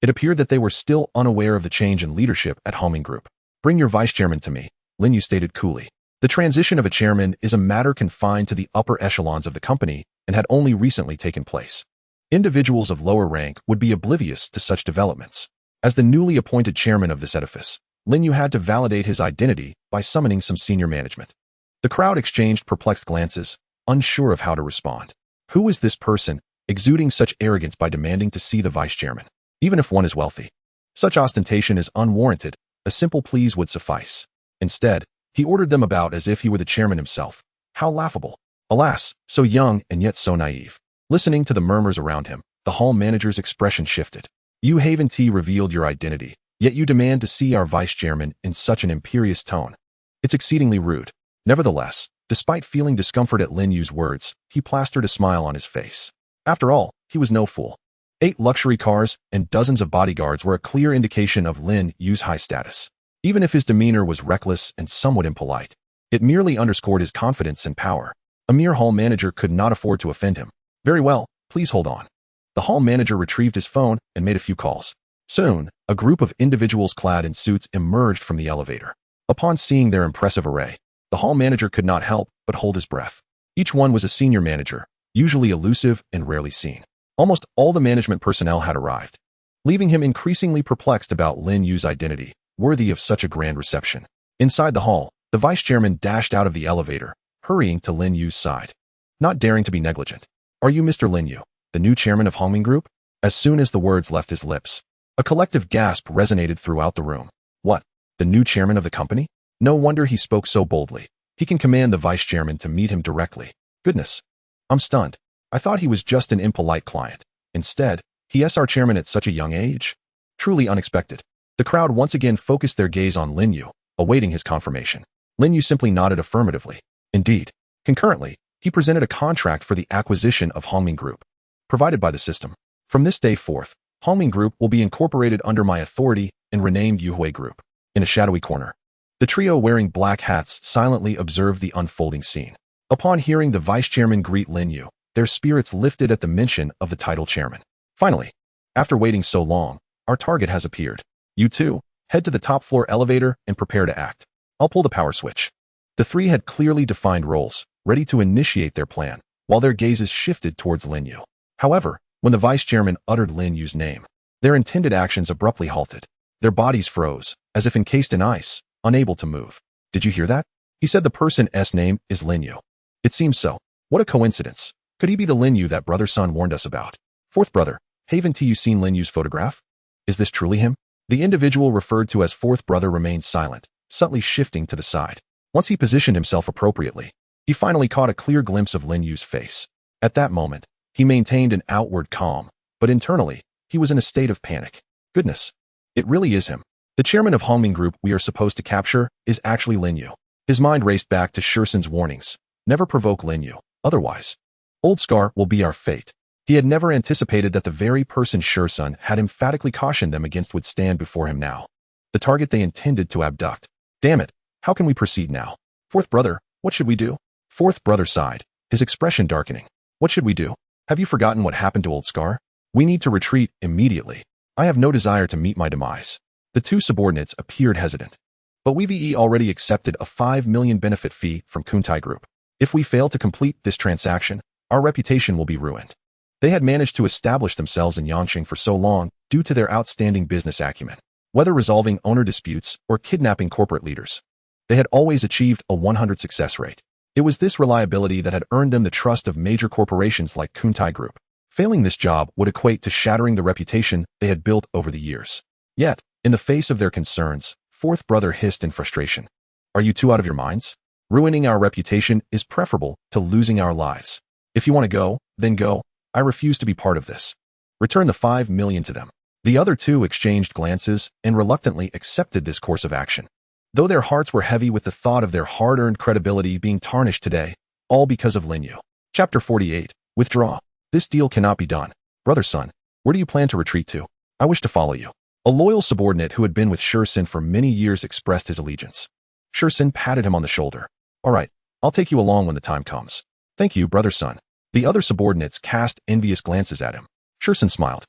It appeared that they were still unaware of the change in leadership at Homing Group. "Bring your vice-chairman to me," Lin Yu stated coolly. The transition of a chairman is a matter confined to the upper echelons of the company and had only recently taken place. Individuals of lower rank would be oblivious to such developments. As the newly appointed chairman of this edifice, Lin Yu had to validate his identity by summoning some senior management. The crowd exchanged perplexed glances, unsure of how to respond. Who is this person, exuding such arrogance by demanding to see the vice-chairman, even if one is wealthy? Such ostentation is unwarranted. A simple please would suffice. Instead, he ordered them about as if he were the chairman himself. How laughable. Alas, so young and yet so naive. Listening to the murmurs around him, the hall manager's expression shifted. You Haven T revealed your identity, yet you demand to see our vice chairman in such an imperious tone. It's exceedingly rude. Nevertheless, despite feeling discomfort at Lin Yu's words, he plastered a smile on his face. After all, he was no fool. 8 luxury cars and dozens of bodyguards were a clear indication of Lin Yu's high status. Even if his demeanor was reckless and somewhat impolite, it merely underscored his confidence and power. A mere hall manager could not afford to offend him. Very well, please hold on. The hall manager retrieved his phone and made a few calls. Soon, a group of individuals clad in suits emerged from the elevator. Upon seeing their impressive array, the hall manager could not help but hold his breath. Each one was a senior manager, usually elusive and rarely seen. Almost all the management personnel had arrived, leaving him increasingly perplexed about Lin Yu's identity, worthy of such a grand reception. Inside the hall, the vice chairman dashed out of the elevator, hurrying to Lin Yu's side. Not daring to be negligent. Are you Mr. Lin Yu, the new chairman of Hongming Group? As soon as the words left his lips, a collective gasp resonated throughout the room. What? The new chairman of the company? No wonder he spoke so boldly. He can command the vice chairman to meet him directly. Goodness. I'm stunned. I thought he was just an impolite client. Instead, he is our chairman at such a young age. Truly unexpected. The crowd once again focused their gaze on Lin Yu, awaiting his confirmation. Lin Yu simply nodded affirmatively. Indeed. Concurrently, he presented a contract for the acquisition of Hongming Group, provided by the system. From this day forth, Hongming Group will be incorporated under my authority and renamed Yuhui Group. In a shadowy corner, the trio wearing black hats silently observed the unfolding scene. Upon hearing the vice chairman greet Lin Yu, their spirits lifted at the mention of the title chairman. Finally, after waiting so long, our target has appeared. You two, head to the top floor elevator and prepare to act. I'll pull the power switch. The three had clearly defined roles, ready to initiate their plan, while their gazes shifted towards Lin Yu. However, when the vice chairman uttered Lin Yu's name, their intended actions abruptly halted. Their bodies froze, as if encased in ice, unable to move. Did you hear that? He said the person's name is Lin Yu. It seems so. What a coincidence. Could he be the Lin Yu that brother Sun warned us about? Fourth brother, haven't you seen Lin Yu's photograph? Is this truly him? The individual referred to as fourth brother remained silent, subtly shifting to the side. Once he positioned himself appropriately, he finally caught a clear glimpse of Lin Yu's face. At that moment, he maintained an outward calm, but internally, he was in a state of panic. Goodness, it really is him. The chairman of Hongming Group we are supposed to capture is actually Lin Yu. His mind raced back to Shursen's warnings. Never provoke Lin Yu, otherwise Old Scar will be our fate. He had never anticipated that the very person Shursen had emphatically cautioned them against would stand before him now. The target they intended to abduct. Damn it, how can we proceed now? Fourth brother, what should we do? Fourth brother sighed, his expression darkening. What should we do? Have you forgotten what happened to Old Scar? We need to retreat immediately. I have no desire to meet my demise. The two subordinates appeared hesitant. But we've already accepted a 5 million benefit fee from Kuntai Group. If we fail to complete this transaction, our reputation will be ruined. They had managed to establish themselves in Yangqing for so long due to their outstanding business acumen. Whether resolving owner disputes or kidnapping corporate leaders, they had always achieved a 100% success rate. It was this reliability that had earned them the trust of major corporations like Kuntai Group. Failing this job would equate to shattering the reputation they had built over the years. Yet, in the face of their concerns, fourth brother hissed in frustration. Are you two out of your minds? Ruining our reputation is preferable to losing our lives. If you want to go, then go. I refuse to be part of this. Return the 5 million to them. The other two exchanged glances and reluctantly accepted this course of action. Though their hearts were heavy with the thought of their hard-earned credibility being tarnished today, all because of Lin Yu. Chapter 48. Withdraw. This deal cannot be done. Brother Sun, where do you plan to retreat to? I wish to follow you. A loyal subordinate who had been with Shursen for many years expressed his allegiance. Shursen patted him on the shoulder. All right, I'll take you along when the time comes. Thank you, Brother Sun. The other subordinates cast envious glances at him. Shursen smiled.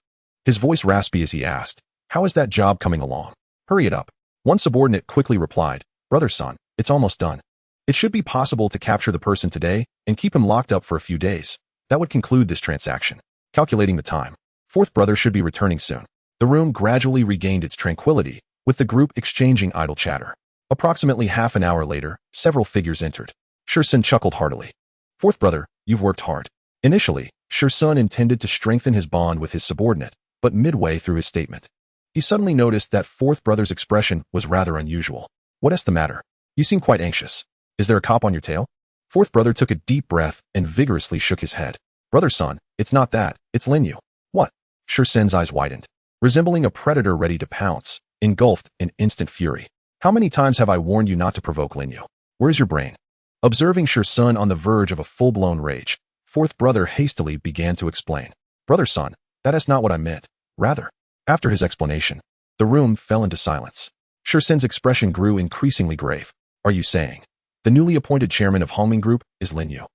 His voice raspy as he asked, how is that job coming along? Hurry it up. One subordinate quickly replied, Brother Sun, it's almost done. It should be possible to capture the person today and keep him locked up for a few days. That would conclude this transaction. Calculating the time. Fourth brother should be returning soon. The room gradually regained its tranquility, with the group exchanging idle chatter. Approximately half an hour later, several figures entered. Shursen chuckled heartily. Fourth brother, you've worked hard. Initially, Shursen intended to strengthen his bond with his subordinate, but midway through his statement, he suddenly noticed that fourth brother's expression was rather unusual. What's the matter? You seem quite anxious. Is there a cop on your tail? Fourth brother took a deep breath and vigorously shook his head. Brother son, it's not that, it's Lin Yu. What? Shursen's eyes widened, resembling a predator ready to pounce, engulfed in instant fury. How many times have I warned you not to provoke Lin Yu? Where's your brain? Observing Shursen on the verge of a full-blown rage, fourth brother hastily began to explain. Brother son, that is not what I meant. Rather, after his explanation, the room fell into silence. Shursen's expression grew increasingly grave. Are you saying the newly appointed chairman of Hongming Group is Lin Yu?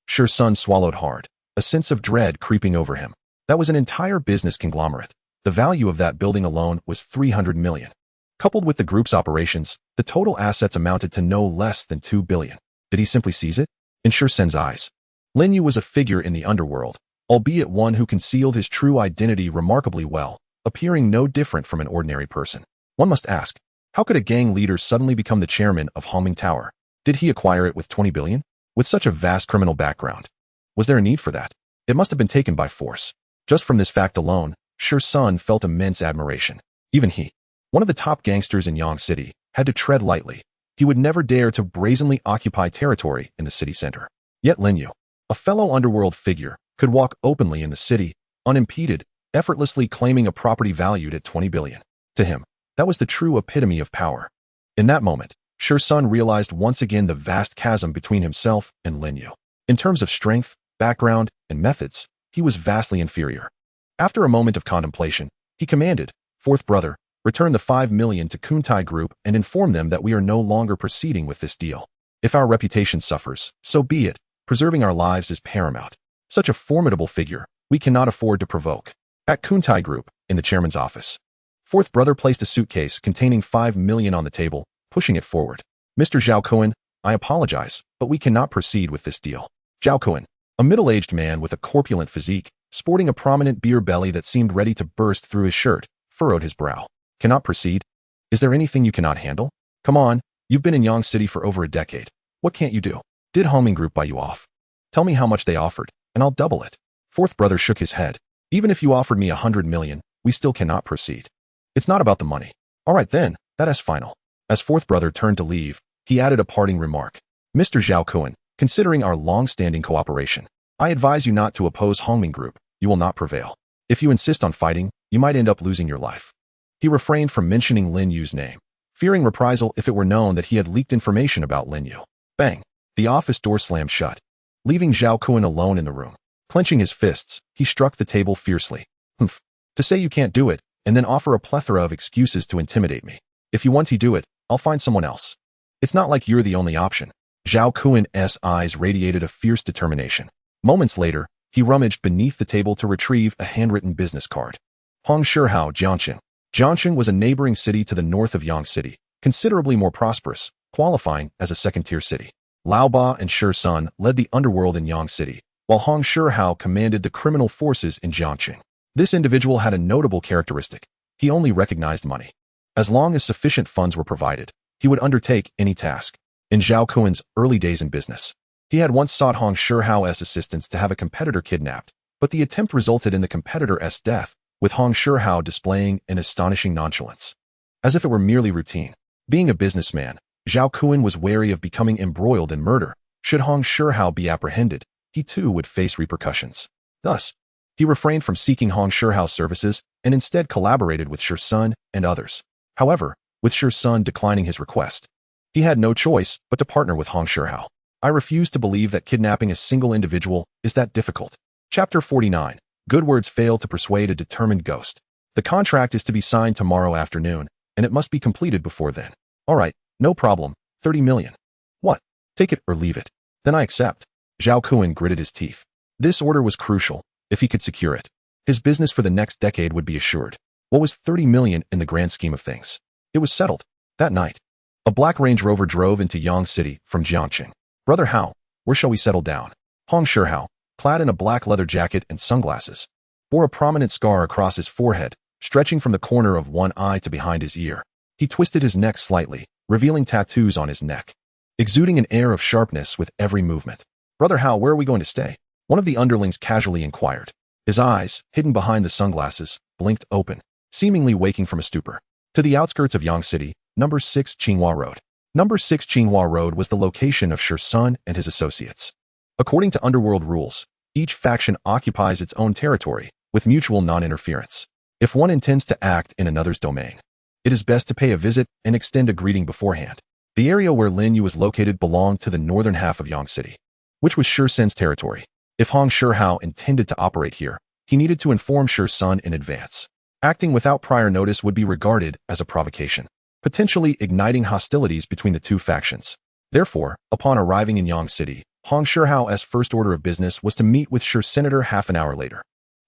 Shursen swallowed hard, a sense of dread creeping over him. That was an entire business conglomerate. The value of that building alone was 300 million. Coupled with the group's operations, the total assets amounted to no less than 2 billion. Did he simply seize it? In Shursen's eyes, Lin Yu was a figure in the underworld, albeit one who concealed his true identity remarkably well, appearing no different from an ordinary person. One must ask, how could a gang leader suddenly become the chairman of Hongming Tower? Did he acquire it with 20 billion? With such a vast criminal background, was there a need for that? It must have been taken by force. Just from this fact alone, Shursen felt immense admiration. Even he, one of the top gangsters in Yang City, had to tread lightly. He would never dare to brazenly occupy territory in the city center. Yet Lin Yu, a fellow underworld figure, could walk openly in the city, unimpeded, effortlessly claiming a property valued at 20 billion. To him, that was the true epitome of power. In that moment, Shursen realized once again the vast chasm between himself and Lin Yu. In terms of strength, background, and methods, he was vastly inferior. After a moment of contemplation, he commanded, Fourth brother, return the 5 million to Kuntai Group and inform them that we are no longer proceeding with this deal. If our reputation suffers, so be it. Preserving our lives is paramount. Such a formidable figure, we cannot afford to provoke. At Kuntai Group, in the chairman's office, fourth brother placed a suitcase containing 5 million on the table, pushing it forward. Mr. Zhao Kuan, I apologize, but we cannot proceed with this deal. Zhao Kuan, a middle-aged man with a corpulent physique, sporting a prominent beer belly that seemed ready to burst through his shirt, furrowed his brow. Cannot proceed? Is there anything you cannot handle? Come on, you've been in Yang City for over a decade. What can't you do? Did Hongming Group buy you off? Tell me how much they offered, and I'll double it. Fourth brother shook his head. Even if you offered me 100 million, we still cannot proceed. It's not about the money. All right then, that is final. As fourth brother turned to leave, he added a parting remark. Mr. Zhao Kuan, considering our long-standing cooperation, I advise you not to oppose Hongming Group. You will not prevail. If you insist on fighting, you might end up losing your life. He refrained from mentioning Lin Yu's name, fearing reprisal if it were known that he had leaked information about Lin Yu. Bang! The office door slammed shut, leaving Zhao Kuan alone in the room. Clenching his fists, he struck the table fiercely. Humph! To say you can't do it, and then offer a plethora of excuses to intimidate me. If you want to do it, I'll find someone else. It's not like you're the only option. Zhao Kuan's eyes radiated a fierce determination. Moments later, he rummaged beneath the table to retrieve a handwritten business card. Hongshihao Jiangxing. Jiangxing was a neighboring city to the north of Yang City, considerably more prosperous, qualifying as a second-tier city. Laoba and Shursen led the underworld in Yang City, while Hongshihao commanded the criminal forces in Jiangxing. This individual had a notable characteristic. He only recognized money. As long as sufficient funds were provided, he would undertake any task. In Zhao Kuan's early days in business, he had once sought Hongshihao's assistance to have a competitor kidnapped, but the attempt resulted in the competitor's death, with Hongshihao displaying an astonishing nonchalance. As if it were merely routine. Being a businessman, Zhao Kuan was wary of becoming embroiled in murder. Should Hongshihao be apprehended, he too would face repercussions. Thus, he refrained from seeking Hongshihao's services and instead collaborated with Shursen and others. However, with Shursen declining his request, he had no choice but to partner with Hongshihao. I refuse to believe that kidnapping a single individual is that difficult. Chapter 49. Good words fail to persuade a determined ghost. The contract is to be signed tomorrow afternoon, and it must be completed before then. All right, no problem, 30 million. What? Take it or leave it. Then I accept. Zhao Kuan gritted his teeth. This order was crucial. If he could secure it, his business for the next decade would be assured. What was 30 million in the grand scheme of things? It was settled. That night, a black Range Rover drove into Yang City from Jiangxing. Brother Hao, where shall we settle down? Hongshihao, clad in a black leather jacket and sunglasses, bore a prominent scar across his forehead, stretching from the corner of one eye to behind his ear. He twisted his neck slightly, revealing tattoos on his neck, exuding an air of sharpness with every movement. Brother Hao, where are we going to stay? One of the underlings casually inquired. His eyes, hidden behind the sunglasses, blinked open, seemingly waking from a stupor. To the outskirts of Yang City, number 6 Qinghua Road. Number 6 Qinghua Road was the location of Sun and his associates. According to underworld rules, each faction occupies its own territory, with mutual non-interference. If one intends to act in another's domain, it is best to pay a visit and extend a greeting beforehand. The area where Lin Yu was located belonged to the northern half of Yang City, which was Sun's territory. If Hong Shihao intended to operate here, he needed to inform Sun in advance. Acting without prior notice would be regarded as a provocation, potentially igniting hostilities between the two factions. Therefore, upon arriving in Yang City, Hong Shihao's first order of business was to meet with Senator half an hour later.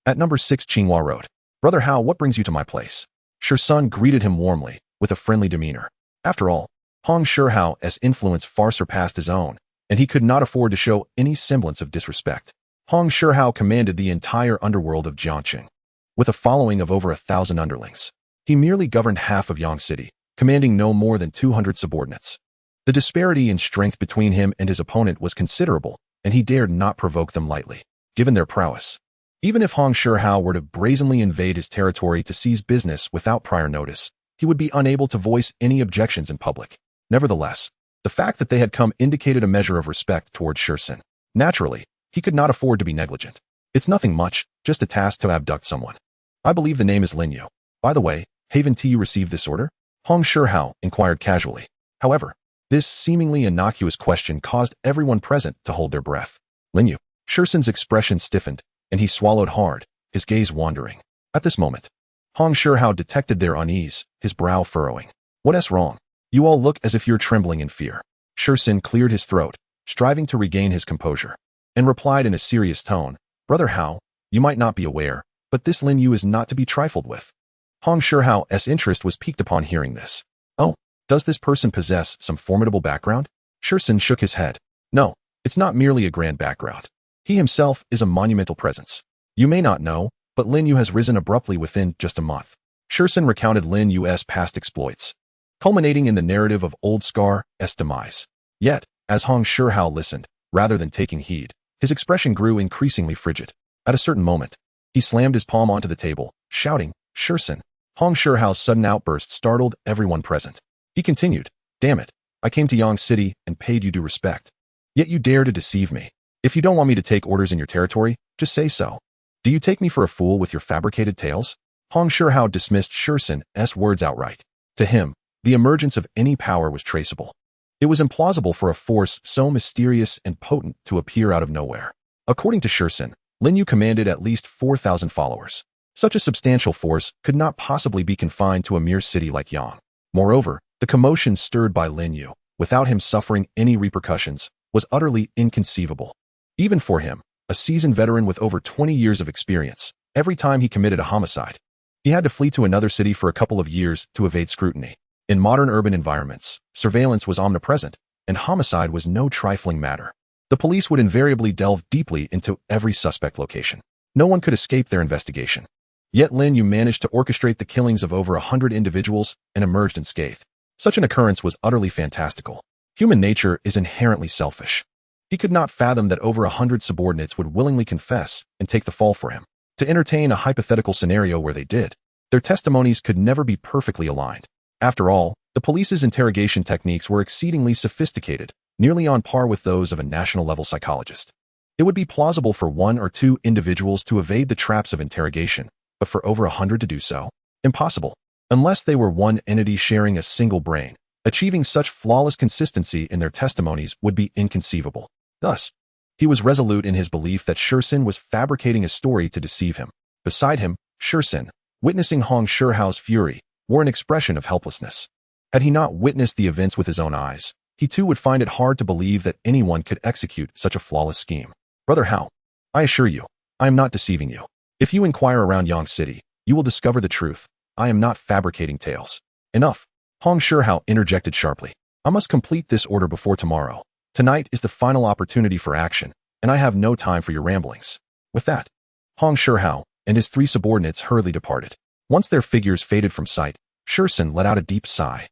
At number 6 Qinghua Road. Brother Hao, what brings you to my place? Sun greeted him warmly, with a friendly demeanor. After all, Hong Shihao's influence far surpassed his own, and he could not afford to show any semblance of disrespect. Hong Shihao commanded the entire underworld of Jiangqing, with a following of over 1,000 underlings. He merely governed half of Yang City, commanding no more than 200 subordinates. The disparity in strength between him and his opponent was considerable, and he dared not provoke them lightly, given their prowess. Even if Hong Shihao were to brazenly invade his territory to seize business without prior notice, he would be unable to voice any objections in public. Nevertheless, the fact that they had come indicated a measure of respect towards Sun. Naturally, he could not afford to be negligent. It's nothing much, just a task to abduct someone. I believe the name is Lin Yu. By the way, haven't you received this order? Hong Shihao inquired casually. However, this seemingly innocuous question caused everyone present to hold their breath. Lin Yu. Sun's expression stiffened, and he swallowed hard, his gaze wandering. At this moment, Hong Shihao detected their unease, his brow furrowing. What's wrong? You all look as if you're trembling in fear. Sun cleared his throat, striving to regain his composure, and replied in a serious tone, Brother Hao, you might not be aware, but this Lin Yu is not to be trifled with. Hong Shihao's interest was piqued upon hearing this. Oh, does this person possess some formidable background? Sun shook his head. No, it's not merely a grand background. He himself is a monumental presence. You may not know, but Lin Yu has risen abruptly within just a month. Sun recounted Lin Yu's past exploits, culminating in the narrative of Old Scar's demise. Yet, as Hong Shihao listened, rather than taking heed, his expression grew increasingly frigid. At a certain moment, he slammed his palm onto the table, shouting, Sun. Hong Shihao's sudden outburst startled everyone present. He continued, Damn it, I came to Yang City and paid you due respect. Yet you dare to deceive me. If you don't want me to take orders in your territory, just say so. Do you take me for a fool with your fabricated tales? Hong Shihao dismissed Sun's words outright. To him, the emergence of any power was traceable. It was implausible for a force so mysterious and potent to appear out of nowhere. According to Sun, Lin Yu commanded at least 4,000 followers. Such a substantial force could not possibly be confined to a mere city like Yang. Moreover, the commotion stirred by Lin Yu, without him suffering any repercussions, was utterly inconceivable. Even for him, a seasoned veteran with over 20 years of experience, every time he committed a homicide, he had to flee to another city for a couple of years to evade scrutiny. In modern urban environments, surveillance was omnipresent, and homicide was no trifling matter. The police would invariably delve deeply into every suspect location. No one could escape their investigation. Yet Lin Yu managed to orchestrate the killings of over 100 individuals and emerged unscathed. Such an occurrence was utterly fantastical. Human nature is inherently selfish. He could not fathom that over 100 subordinates would willingly confess and take the fall for him. To entertain a hypothetical scenario where they did, their testimonies could never be perfectly aligned. After all, the police's interrogation techniques were exceedingly sophisticated, nearly on par with those of a national-level psychologist. It would be plausible for 1 or 2 individuals to evade the traps of interrogation, but for over 100 to do so? Impossible. Unless they were one entity sharing a single brain, achieving such flawless consistency in their testimonies would be inconceivable. Thus, he was resolute in his belief that Sun was fabricating a story to deceive him. Beside him, Sun, witnessing Hong Shihao's fury, wore an expression of helplessness. Had he not witnessed the events with his own eyes, he too would find it hard to believe that anyone could execute such a flawless scheme. Brother Hao, I assure you, I am not deceiving you. If you inquire around Yang City, you will discover the truth. I am not fabricating tales. Enough. Hong Shihao interjected sharply. I must complete this order before tomorrow. Tonight is the final opportunity for action, and I have no time for your ramblings. With that, Hong Shihao and his 3 subordinates hurriedly departed. Once their figures faded from sight, Sun let out a deep sigh.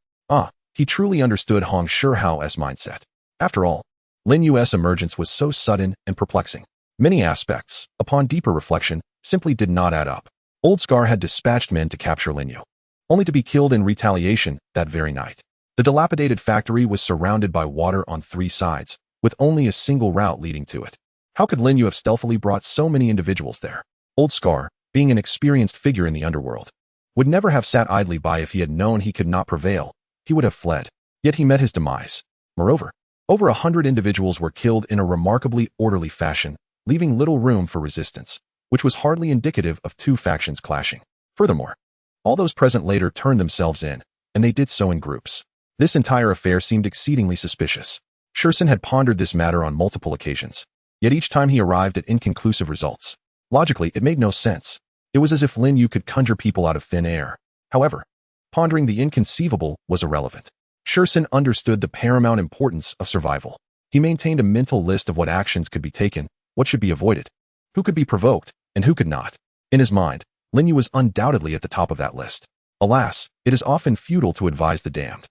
He truly understood Hong Shihao's mindset. After all, Lin Yu's emergence was so sudden and perplexing. Many aspects, upon deeper reflection, simply did not add up. Old Scar had dispatched men to capture Lin Yu, only to be killed in retaliation that very night. The dilapidated factory was surrounded by water on 3 sides, with only a single route leading to it. How could Lin Yu have stealthily brought so many individuals there? Old Scar, being an experienced figure in the underworld, would never have sat idly by if he had known he could not prevail. He would have fled. Yet he met his demise. Moreover, over 100 individuals were killed in a remarkably orderly fashion, leaving little room for resistance, which was hardly indicative of 2 factions clashing. Furthermore, all those present later turned themselves in, and they did so in groups. This entire affair seemed exceedingly suspicious. Shursen had pondered this matter on multiple occasions, yet each time he arrived at inconclusive results. Logically, it made no sense. It was as if Lin Yu could conjure people out of thin air. However, pondering the inconceivable was irrelevant. Shursen understood the paramount importance of survival. He maintained a mental list of what actions could be taken, what should be avoided, who could be provoked, and who could not. In his mind, Lin Yu was undoubtedly at the top of that list. Alas, it is often futile to advise the damned.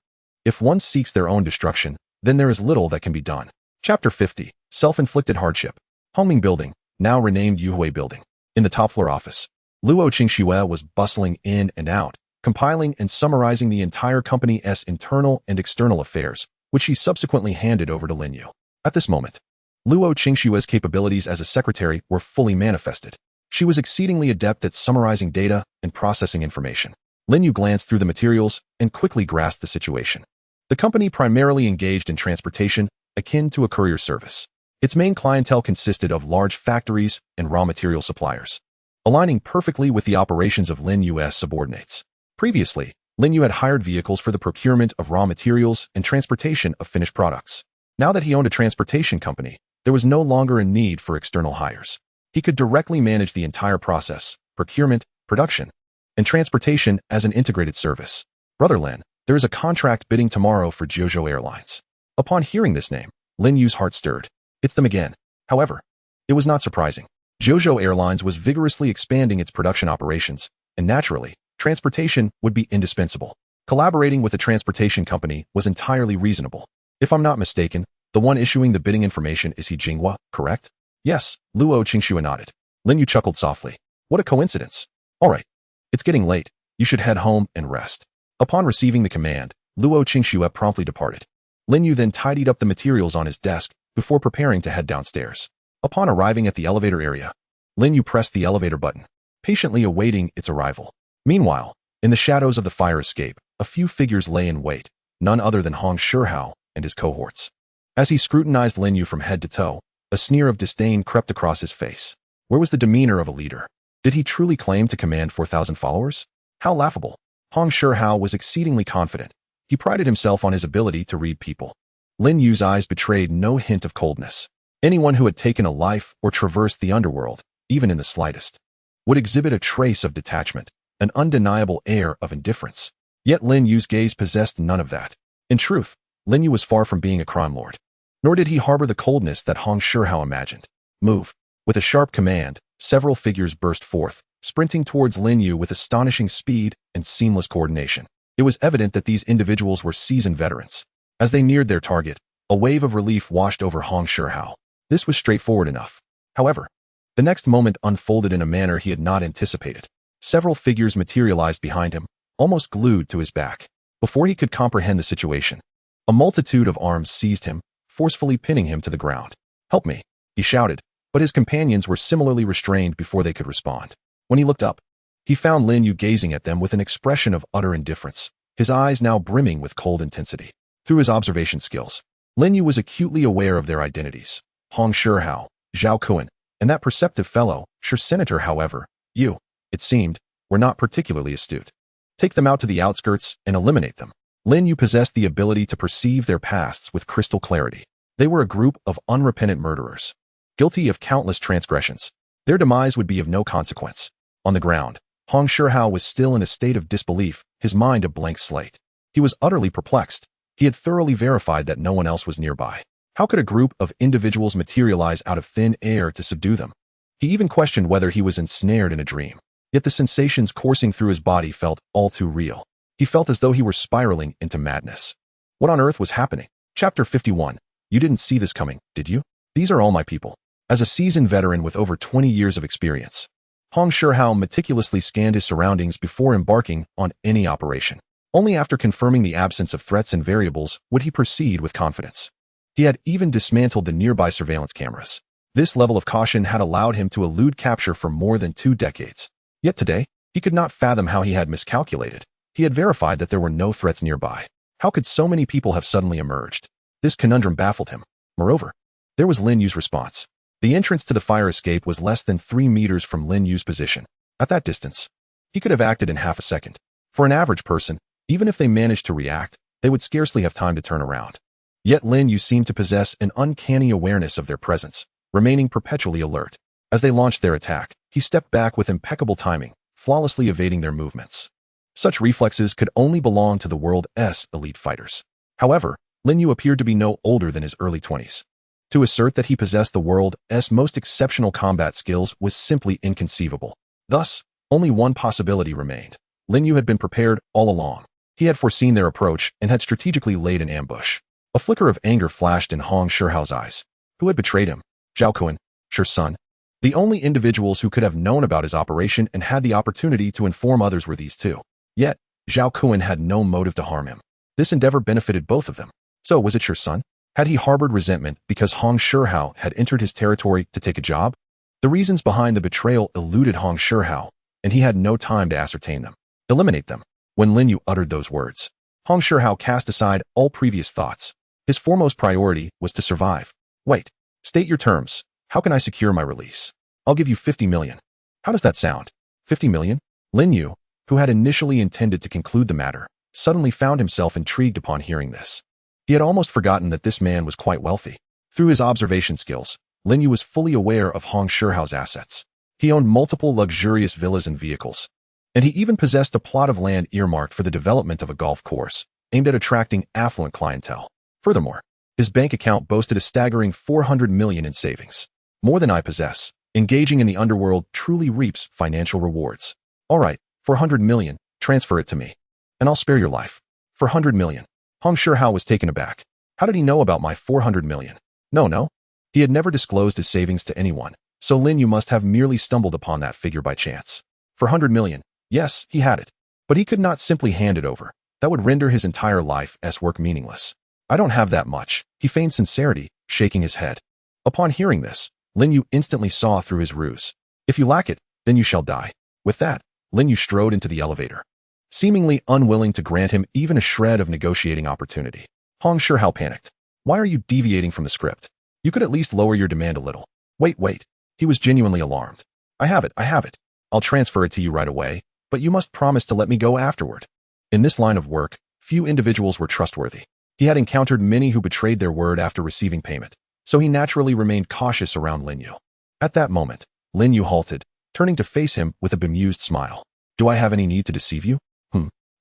If one seeks their own destruction, then there is little that can be done. Chapter 50. Self-inflicted hardship. Hongming Building, now renamed Yuhui Building. In the top-floor office, Luo Qingxue was bustling in and out, compiling and summarizing the entire company's internal and external affairs, which she subsequently handed over to Lin Yu. At this moment, Luo Qingxue's capabilities as a secretary were fully manifested. She was exceedingly adept at summarizing data and processing information. Lin Yu glanced through the materials and quickly grasped the situation. The company primarily engaged in transportation, akin to a courier service. Its main clientele consisted of large factories and raw material suppliers, aligning perfectly with the operations of Lin Yu's subordinates. Previously, Lin Yu had hired vehicles for the procurement of raw materials and transportation of finished products. Now that he owned a transportation company, there was no longer a need for external hires. He could directly manage the entire process, procurement, production, and transportation as an integrated service. Brother Lin, there is a contract bidding tomorrow for Jojo Airlines. Upon hearing this name, Lin Yu's heart stirred. It's them again. However, it was not surprising. Jojo Airlines was vigorously expanding its production operations, and naturally, transportation would be indispensable. Collaborating with a transportation company was entirely reasonable. If I'm not mistaken, the one issuing the bidding information is He Jinghua, correct? Yes, Luo Qingxue nodded. Lin Yu chuckled softly. What a coincidence. All right. It's getting late. You should head home and rest. Upon receiving the command, Luo Qingxue promptly departed. Lin Yu then tidied up the materials on his desk before preparing to head downstairs. Upon arriving at the elevator area, Lin Yu pressed the elevator button, patiently awaiting its arrival. Meanwhile, in the shadows of the fire escape, a few figures lay in wait, none other than Hong Shihao and his cohorts. As he scrutinized Lin Yu from head to toe, a sneer of disdain crept across his face. Where was the demeanor of a leader? Did he truly claim to command 4,000 followers? How laughable. Hong Shihao was exceedingly confident. He prided himself on his ability to read people. Lin Yu's eyes betrayed no hint of coldness. Anyone who had taken a life or traversed the underworld, even in the slightest, would exhibit a trace of detachment, an undeniable air of indifference. Yet Lin Yu's gaze possessed none of that. In truth, Lin Yu was far from being a crime lord. Nor did he harbor the coldness that Hong Shihao imagined. Move. With a sharp command, several figures burst forth, sprinting towards Lin Yu with astonishing speed and seamless coordination. It was evident that these individuals were seasoned veterans. As they neared their target, a wave of relief washed over Hong Shihao. This was straightforward enough. However, the next moment unfolded in a manner he had not anticipated. Several figures materialized behind him, almost glued to his back. Before he could comprehend the situation, a multitude of arms seized him, forcefully pinning him to the ground. "Help me," he shouted, but his companions were similarly restrained before they could respond. When he looked up, he found Lin Yu gazing at them with an expression of utter indifference, his eyes now brimming with cold intensity. Through his observation skills, Lin Yu was acutely aware of their identities. Hong Shihao, Zhao Kuan, and that perceptive fellow, Senator, however, it seemed, were not particularly astute. Take them out to the outskirts and eliminate them. Lin Yu possessed the ability to perceive their pasts with crystal clarity. They were a group of unrepentant murderers, guilty of countless transgressions. Their demise would be of no consequence. On the ground, Hong Shihao was still in a state of disbelief, his mind a blank slate. He was utterly perplexed. He had thoroughly verified that no one else was nearby. How could a group of individuals materialize out of thin air to subdue them? He even questioned whether he was ensnared in a dream. Yet the sensations coursing through his body felt all too real. He felt as though he were spiraling into madness. What on earth was happening? Chapter 51. You didn't see this coming, did you? These are all my people. As a seasoned veteran with over 20 years of experience, Hong Shihao meticulously scanned his surroundings before embarking on any operation. Only after confirming the absence of threats and variables would he proceed with confidence. He had even dismantled the nearby surveillance cameras. This level of caution had allowed him to elude capture for more than 2 decades. Yet today, he could not fathom how he had miscalculated. He had verified that there were no threats nearby. How could so many people have suddenly emerged? This conundrum baffled him. Moreover, there was Lin Yu's response. The entrance to the fire escape was less than 3 meters from Lin Yu's position. At that distance, he could have acted in half a second. For an average person, even if they managed to react, they would scarcely have time to turn around. Yet Lin Yu seemed to possess an uncanny awareness of their presence, remaining perpetually alert. As they launched their attack, he stepped back with impeccable timing, flawlessly evading their movements. Such reflexes could only belong to the world's elite fighters. However, Lin Yu appeared to be no older than his early 20s. To assert that he possessed the world's most exceptional combat skills was simply inconceivable. Thus, only one possibility remained. Lin Yu had been prepared all along. He had foreseen their approach and had strategically laid an ambush. A flicker of anger flashed in Hong Shihao's eyes. Who had betrayed him? Zhao Kun, Shi's son. The only individuals who could have known about his operation and had the opportunity to inform others were these two. Yet, Zhao Kun had no motive to harm him. This endeavor benefited both of them. So was it Shi's son? Had he harbored resentment because Hong Shihao had entered his territory to take a job? The reasons behind the betrayal eluded Hong Shihao, and he had no time to ascertain them. Eliminate them. When Lin Yu uttered those words, Hong Shihao cast aside all previous thoughts. His foremost priority was to survive. Wait. State your terms. How can I secure my release? I'll give you 50 million. How does that sound? 50 million? Lin Yu, who had initially intended to conclude the matter, suddenly found himself intrigued upon hearing this. He had almost forgotten that this man was quite wealthy. Through his observation skills, Lin Yu was fully aware of Hong Shihao's assets. He owned multiple luxurious villas and vehicles, and he even possessed a plot of land earmarked for the development of a golf course, aimed at attracting affluent clientele. Furthermore, his bank account boasted a staggering 400 million in savings. More than I possess. Engaging in the underworld truly reaps financial rewards. All right, 400 million, transfer it to me, and I'll spare your life. 400 million. Hong Shihao was taken aback. How did he know about my 400 million? No. He had never disclosed his savings to anyone, so Lin Yu must have merely stumbled upon that figure by chance. 400 million. Yes, he had it. But he could not simply hand it over. That would render his entire life's work meaningless. I don't have that much, he feigned sincerity, shaking his head. Upon hearing this, Lin Yu instantly saw through his ruse. If you lack it, then you shall die. With that, Lin Yu strode into the elevator, seemingly unwilling to grant him even a shred of negotiating opportunity. Hong Shihao panicked. Why are you deviating from the script? You could at least lower your demand a little. Wait. He was genuinely alarmed. I have it. I'll transfer it to you right away, but you must promise to let me go afterward. In this line of work, few individuals were trustworthy. He had encountered many who betrayed their word after receiving payment, so he naturally remained cautious around Lin Yu. At that moment, Lin Yu halted, turning to face him with a bemused smile. Do I have any need to deceive you?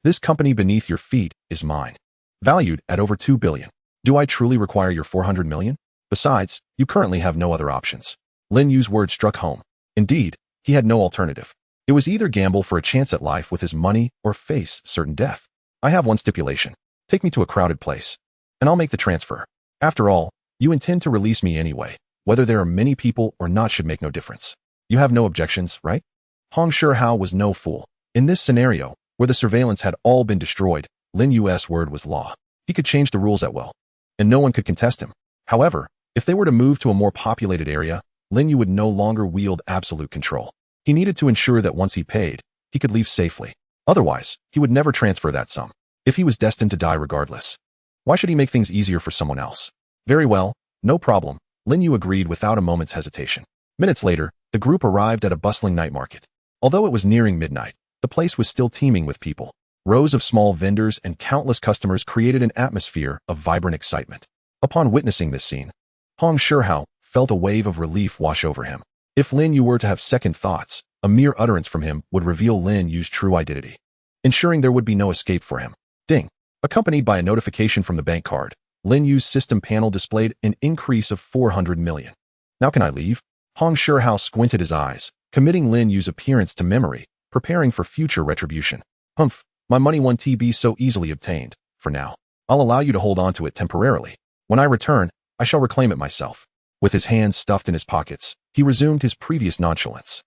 This company beneath your feet is mine. Valued at over 2 billion. Do I truly require your 400 million? Besides, you currently have no other options. Lin Yu's words struck home. Indeed, he had no alternative. It was either gamble for a chance at life with his money or face certain death. I have one stipulation. Take me to a crowded place, and I'll make the transfer. After all, you intend to release me anyway. Whether there are many people or not should make no difference. You have no objections, right? Hong Shihao was no fool. In this scenario, where the surveillance had all been destroyed, Lin Yu's word was law. He could change the rules at will, and no one could contest him. However, if they were to move to a more populated area, Lin Yu would no longer wield absolute control. He needed to ensure that once he paid, he could leave safely. Otherwise, he would never transfer that sum, if he was destined to die regardless. Why should he make things easier for someone else? Very well, no problem, Lin Yu agreed without a moment's hesitation. Minutes later, the group arrived at a bustling night market. Although it was nearing midnight, the place was still teeming with people. Rows of small vendors and countless customers created an atmosphere of vibrant excitement. Upon witnessing this scene, Hong Shihao felt a wave of relief wash over him. If Lin Yu were to have second thoughts, a mere utterance from him would reveal Lin Yu's true identity, ensuring there would be no escape for him. Ding! Accompanied by a notification from the bank card, Lin Yu's system panel displayed an increase of 400 million. Now can I leave? Hong Shihao squinted his eyes, committing Lin Yu's appearance to memory, preparing for future retribution. Humph, my money won't be so easily obtained. For now, I'll allow you to hold on to it temporarily. When I return, I shall reclaim it myself. With his hands stuffed in his pockets, he resumed his previous nonchalance.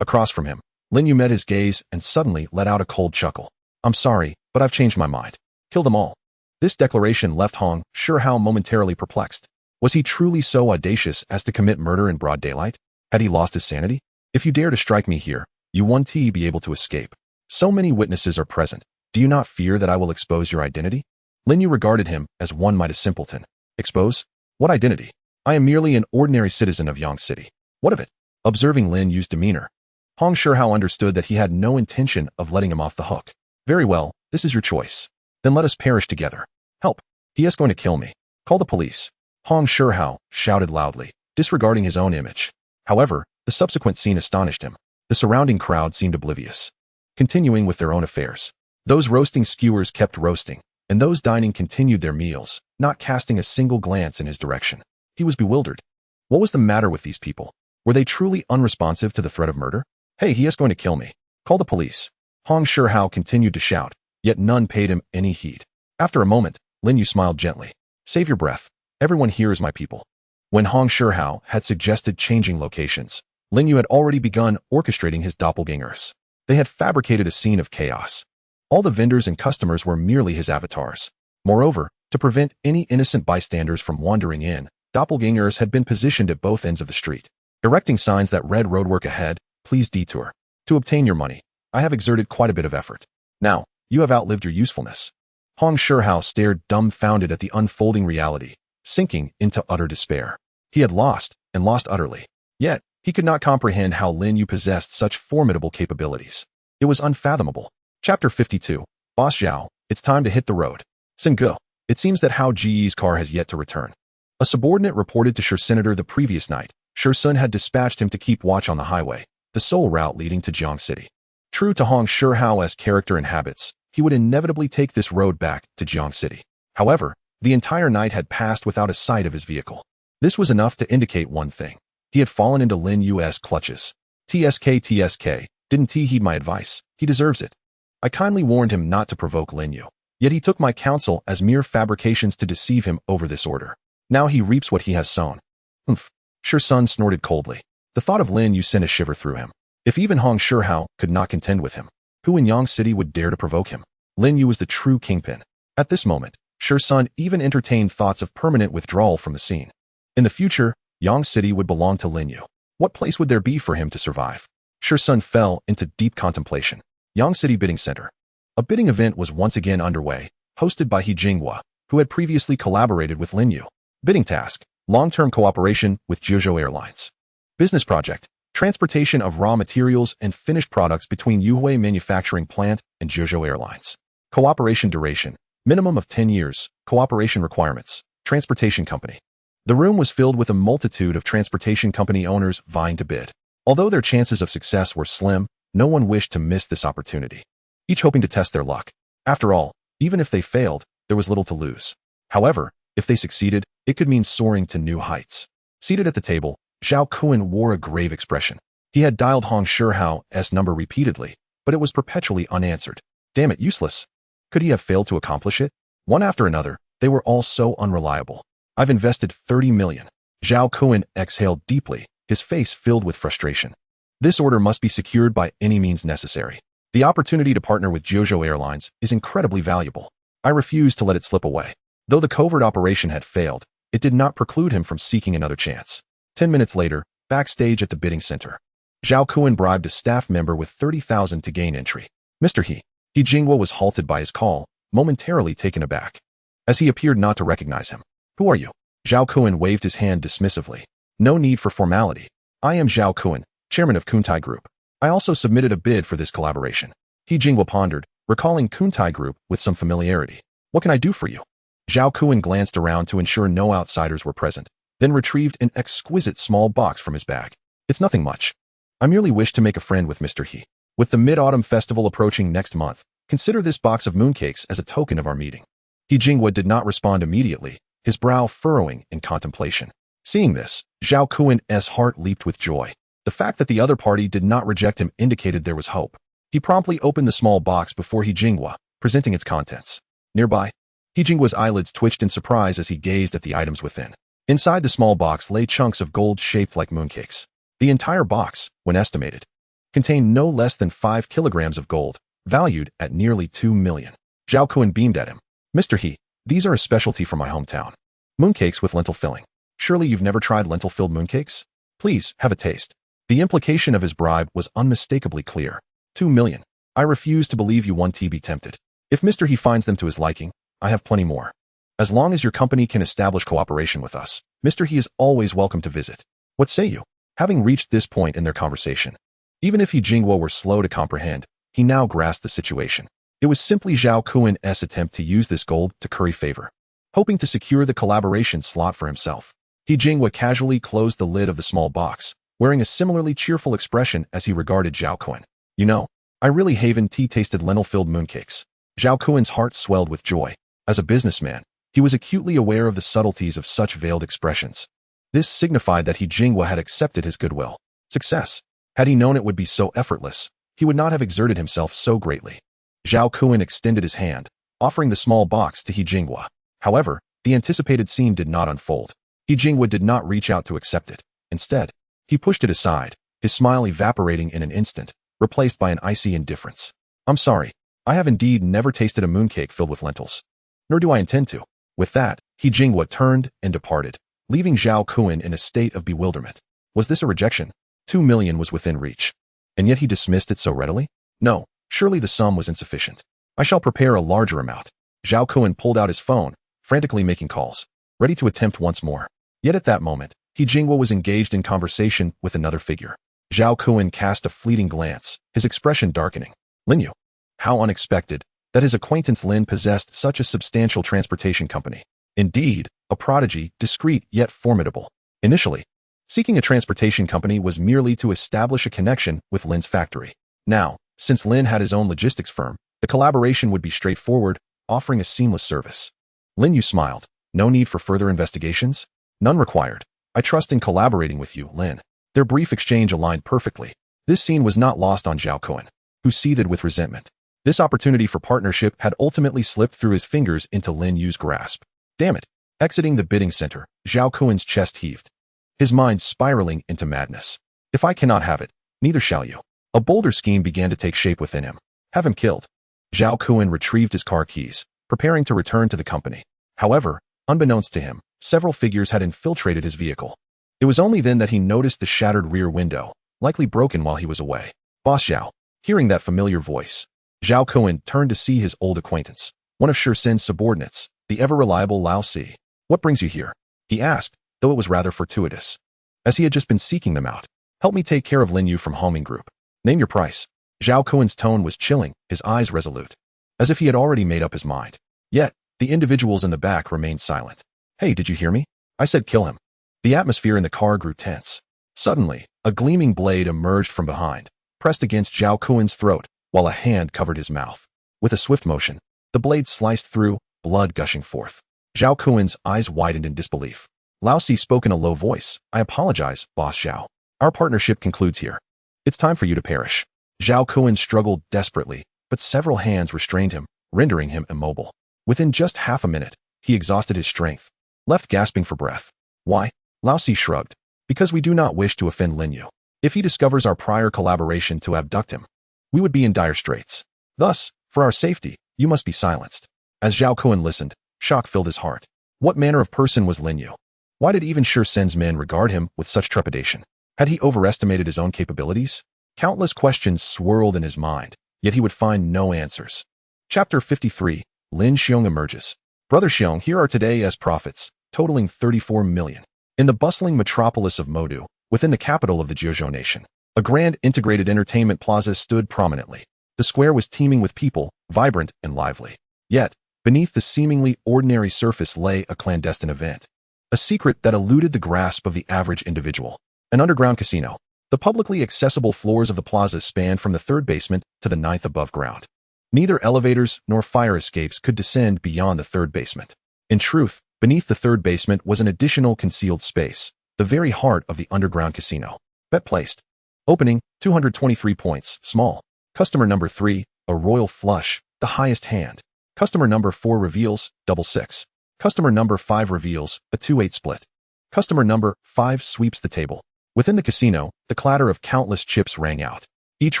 Across from him, Lin Yu met his gaze and suddenly let out a cold chuckle. I'm sorry, but I've changed my mind. Kill them all. This declaration left Hong Shihao momentarily perplexed. Was he truly so audacious as to commit murder in broad daylight? Had he lost his sanity? If you dare to strike me here, you won't be able to escape. So many witnesses are present. Do you not fear that I will expose your identity? Lin Yu regarded him as one might a simpleton. Expose? What identity? I am merely an ordinary citizen of Yang City. What of it? Observing Lin Yu's demeanor, Hong Shihao understood that he had no intention of letting him off the hook. Very well, this is your choice. Then let us perish together. Help! He is going to kill me. Call the police. Hong Shihao shouted loudly, disregarding his own image. However, the subsequent scene astonished him. The surrounding crowd seemed oblivious, continuing with their own affairs. Those roasting skewers kept roasting, and those dining continued their meals, not casting a single glance in his direction. He was bewildered. What was the matter with these people? Were they truly unresponsive to the threat of murder? Hey, he is going to kill me. Call the police. Hong Shihao continued to shout, yet none paid him any heed. After a moment, Lin Yu smiled gently. Save your breath. Everyone here is my people. When Hong Shihao had suggested changing locations, Lin Yu had already begun orchestrating his doppelgangers. They had fabricated a scene of chaos. All the vendors and customers were merely his avatars. Moreover, to prevent any innocent bystanders from wandering in, doppelgangers had been positioned at both ends of the street, erecting signs that read roadwork ahead, please detour. To obtain your money, I have exerted quite a bit of effort. Now, you have outlived your usefulness. Hong Shihao stared dumbfounded at the unfolding reality, sinking into utter despair. He had lost, and lost utterly. Yet, he could not comprehend how Lin Yu possessed such formidable capabilities. It was unfathomable. Chapter 52. Boss Zhao, it's time to hit the road. Sengu. It seems that Hao Ji's car has yet to return. A subordinate reported to Shi Senator the previous night. Shi Sun had dispatched him to keep watch on the highway, the sole route leading to Jiang City. True to Hong Shihao's character and habits, he would inevitably take this road back to Jiang City. However, the entire night had passed without a sight of his vehicle. This was enough to indicate one thing. He had fallen into Lin Yu's clutches. TSK, didn't he heed my advice? He deserves it. I kindly warned him not to provoke Lin Yu, yet he took my counsel as mere fabrications to deceive him over this order. Now he reaps what he has sown. Humph. Shi Sun snorted coldly. The thought of Lin Yu sent a shiver through him. If even Hong Shihao could not contend with him, who in Yang City would dare to provoke him? Lin Yu was the true kingpin. At this moment, Shi Sun even entertained thoughts of permanent withdrawal from the scene. In the future, Yang City would belong to Lin Yu. What place would there be for him to survive? Shi Sun fell into deep contemplation. Yang City Bidding Center. A bidding event was once again underway, hosted by He Jinghua, who had previously collaborated with Lin Yu. Bidding task: long-term cooperation with Zhejiu Airlines. Business project: transportation of raw materials and finished products between Yuhui Manufacturing Plant and Zhejiu Airlines. Cooperation duration: minimum of 10 years. Cooperation requirements: transportation company. The room was filled with a multitude of transportation company owners vying to bid. Although their chances of success were slim, no one wished to miss this opportunity, each hoping to test their luck. After all, even if they failed, there was little to lose. However, if they succeeded, it could mean soaring to new heights. Seated at the table, Zhao Kun wore a grave expression. He had dialed Hong Shihao's number repeatedly, but it was perpetually unanswered. Damn it, useless. Could he have failed to accomplish it? One after another, they were all so unreliable. I've invested 30 million. Zhao Kun exhaled deeply, his face filled with frustration. This order must be secured by any means necessary. The opportunity to partner with Zhejiu Airlines is incredibly valuable. I refuse to let it slip away. Though the covert operation had failed, it did not preclude him from seeking another chance. 10 minutes later, backstage at the bidding center, Zhao Kun bribed a staff member with 30,000 to gain entry. Mr. He Jinghua was halted by his call, momentarily taken aback, as he appeared not to recognize him. Who are you? Zhao Kun waved his hand dismissively. No need for formality. I am Zhao Kun, chairman of Kuntai Group. I also submitted a bid for this collaboration. He Jinghua pondered, recalling Kuntai Group with some familiarity. What can I do for you? Zhao Kun glanced around to ensure no outsiders were present, then retrieved an exquisite small box from his bag. It's nothing much. I merely wish to make a friend with Mr. He. With the Mid-Autumn Festival approaching next month, consider this box of mooncakes as a token of our meeting. He Jinghua did not respond immediately, his brow furrowing in contemplation. Seeing this, Zhao Kun's heart leaped with joy. The fact that the other party did not reject him indicated there was hope. He promptly opened the small box before He Jinghua, presenting its contents. Nearby, He Jinghua's eyelids twitched in surprise as he gazed at the items within. Inside the small box lay chunks of gold shaped like mooncakes. The entire box, when estimated, contained no less than 5 kilograms of gold, valued at nearly 2 million. Zhao Kun beamed at him. Mr. He, these are a specialty from my hometown. Mooncakes with lentil filling. Surely you've never tried lentil-filled mooncakes? Please, have a taste. The implication of his bribe was unmistakably clear. 2 million. I refuse to believe you want to be tempted. If Mr. He finds them to his liking, I have plenty more. As long as your company can establish cooperation with us, Mr. He is always welcome to visit. What say you? Having reached this point in their conversation, even if He Jingwo were slow to comprehend, he now grasped the situation. It was simply Zhao Kun's attempt to use this gold to curry favor. Hoping to secure the collaboration slot for himself, He Jingwo casually closed the lid of the small box, wearing a similarly cheerful expression as he regarded Zhao Kun. You know, I really haven't tasted lentil-filled mooncakes. Zhao Kun's heart swelled with joy. As a businessman, he was acutely aware of the subtleties of such veiled expressions. This signified that He Jingwo had accepted his goodwill. Success. Had he known it would be so effortless, he would not have exerted himself so greatly. Zhao Kun extended his hand, offering the small box to He Jingwo. However, the anticipated scene did not unfold. He Jingwo did not reach out to accept it. Instead, he pushed it aside, his smile evaporating in an instant, replaced by an icy indifference. I'm sorry, I have indeed never tasted a mooncake filled with lentils. Nor do I intend to. With that, He Jingwo turned and departed, leaving Zhao Kun in a state of bewilderment. Was this a rejection? 2 million was within reach. And yet he dismissed it so readily? No, surely the sum was insufficient. I shall prepare a larger amount. Zhao Kun pulled out his phone, frantically making calls, ready to attempt once more. Yet at that moment, He Jingwo was engaged in conversation with another figure. Zhao Kun cast a fleeting glance, his expression darkening. Lin Yu. How unexpected that his acquaintance Lin possessed such a substantial transportation company. Indeed, a prodigy, discreet yet formidable. Initially, seeking a transportation company was merely to establish a connection with Lin's factory. Now, since Lin had his own logistics firm, the collaboration would be straightforward, offering a seamless service. Lin Yu smiled. No need for further investigations? None required. I trust in collaborating with you, Lin. Their brief exchange aligned perfectly. This scene was not lost on Zhao Kun, who seethed with resentment. This opportunity for partnership had ultimately slipped through his fingers into Lin Yu's grasp. Damn it. Exiting the bidding center, Zhao Kun's chest heaved, his mind spiraling into madness. If I cannot have it, neither shall you. A bolder scheme began to take shape within him. Have him killed. Zhao Kun retrieved his car keys, preparing to return to the company. However, unbeknownst to him, several figures had infiltrated his vehicle. It was only then that he noticed the shattered rear window, likely broken while he was away. Boss Zhao. Hearing that familiar voice, Zhao Kun turned to see his old acquaintance, one of Shirsen's subordinates, the ever-reliable Lao Si. What brings you here? He asked, though it was rather fortuitous, as he had just been seeking them out. Help me take care of Lin Yu from Homing Group. Name your price. Zhao Kun's tone was chilling, his eyes resolute, as if he had already made up his mind. Yet, the individuals in the back remained silent. Hey, did you hear me? I said kill him. The atmosphere in the car grew tense. Suddenly, a gleaming blade emerged from behind, pressed against Zhao Kun's throat, while a hand covered his mouth. With a swift motion, the blade sliced through, blood gushing forth. Zhao Kun's eyes widened in disbelief. Lao Si spoke in a low voice. I apologize, Boss Zhao. Our partnership concludes here. It's time for you to perish. Zhao Kun struggled desperately, but several hands restrained him, rendering him immobile. Within just half a minute, he exhausted his strength, left gasping for breath. Why? Lao Si shrugged. Because we do not wish to offend Lin Yu. If he discovers our prior collaboration to abduct him, we would be in dire straits. Thus, for our safety, you must be silenced. As Zhao Kun listened, shock filled his heart. What manner of person was Lin Yu? Why did even Shirsen's men regard him with such trepidation? Had he overestimated his own capabilities? Countless questions swirled in his mind, yet he would find no answers. Chapter 53. Lin Xiong emerges. Brother Xiong, here are today as profits, totaling 34 million. In the bustling metropolis of Modu, within the capital of the Jiuzhou nation, a grand integrated entertainment plaza stood prominently. The square was teeming with people, vibrant and lively. Yet, beneath the seemingly ordinary surface lay a clandestine event. A secret that eluded the grasp of the average individual. An underground casino. The publicly accessible floors of the plaza spanned from the 3rd basement to the 9th above ground. Neither elevators nor fire escapes could descend beyond the 3rd basement. In truth, beneath the 3rd basement was an additional concealed space, the very heart of the underground casino. Bet placed. Opening, 223 points, small. Customer number 3, a royal flush, the highest hand. Customer number 4 reveals, double 6. Customer number 5 reveals, a 2-8 split. Customer number 5 sweeps the table. Within the casino, the clatter of countless chips rang out. Each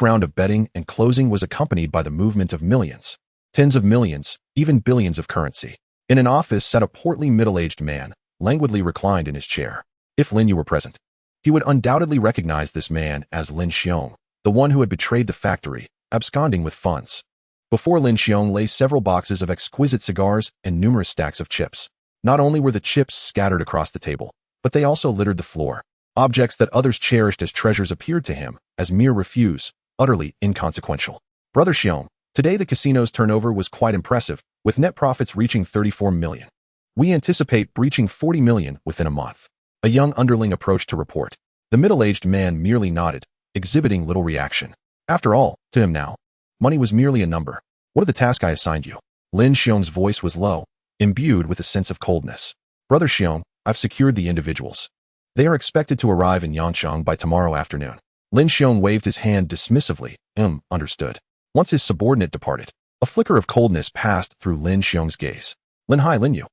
round of betting and closing was accompanied by the movement of millions. Tens of millions, even billions of currency. In an office sat a portly middle-aged man, languidly reclined in his chair. If Lin Yu were present, he would undoubtedly recognize this man as Lin Xiong, the one who had betrayed the factory, absconding with funds. Before Lin Xiong lay several boxes of exquisite cigars and numerous stacks of chips. Not only were the chips scattered across the table, but they also littered the floor. Objects that others cherished as treasures appeared to him as mere refuse, utterly inconsequential. Brother Xiong, today the casino's turnover was quite impressive, with net profits reaching 34 million. We anticipate breaching 40 million within a month. A young underling approached to report. The middle-aged man merely nodded, exhibiting little reaction. After all, to him now, money was merely a number. What are the tasks I assigned you? Lin Xiong's voice was low, imbued with a sense of coldness. Brother Xiong, I've secured the individuals. They are expected to arrive in Yangchang by tomorrow afternoon. Lin Xiong waved his hand dismissively. Understood. Once his subordinate departed, a flicker of coldness passed through Lin Xiong's gaze. Lin Yu.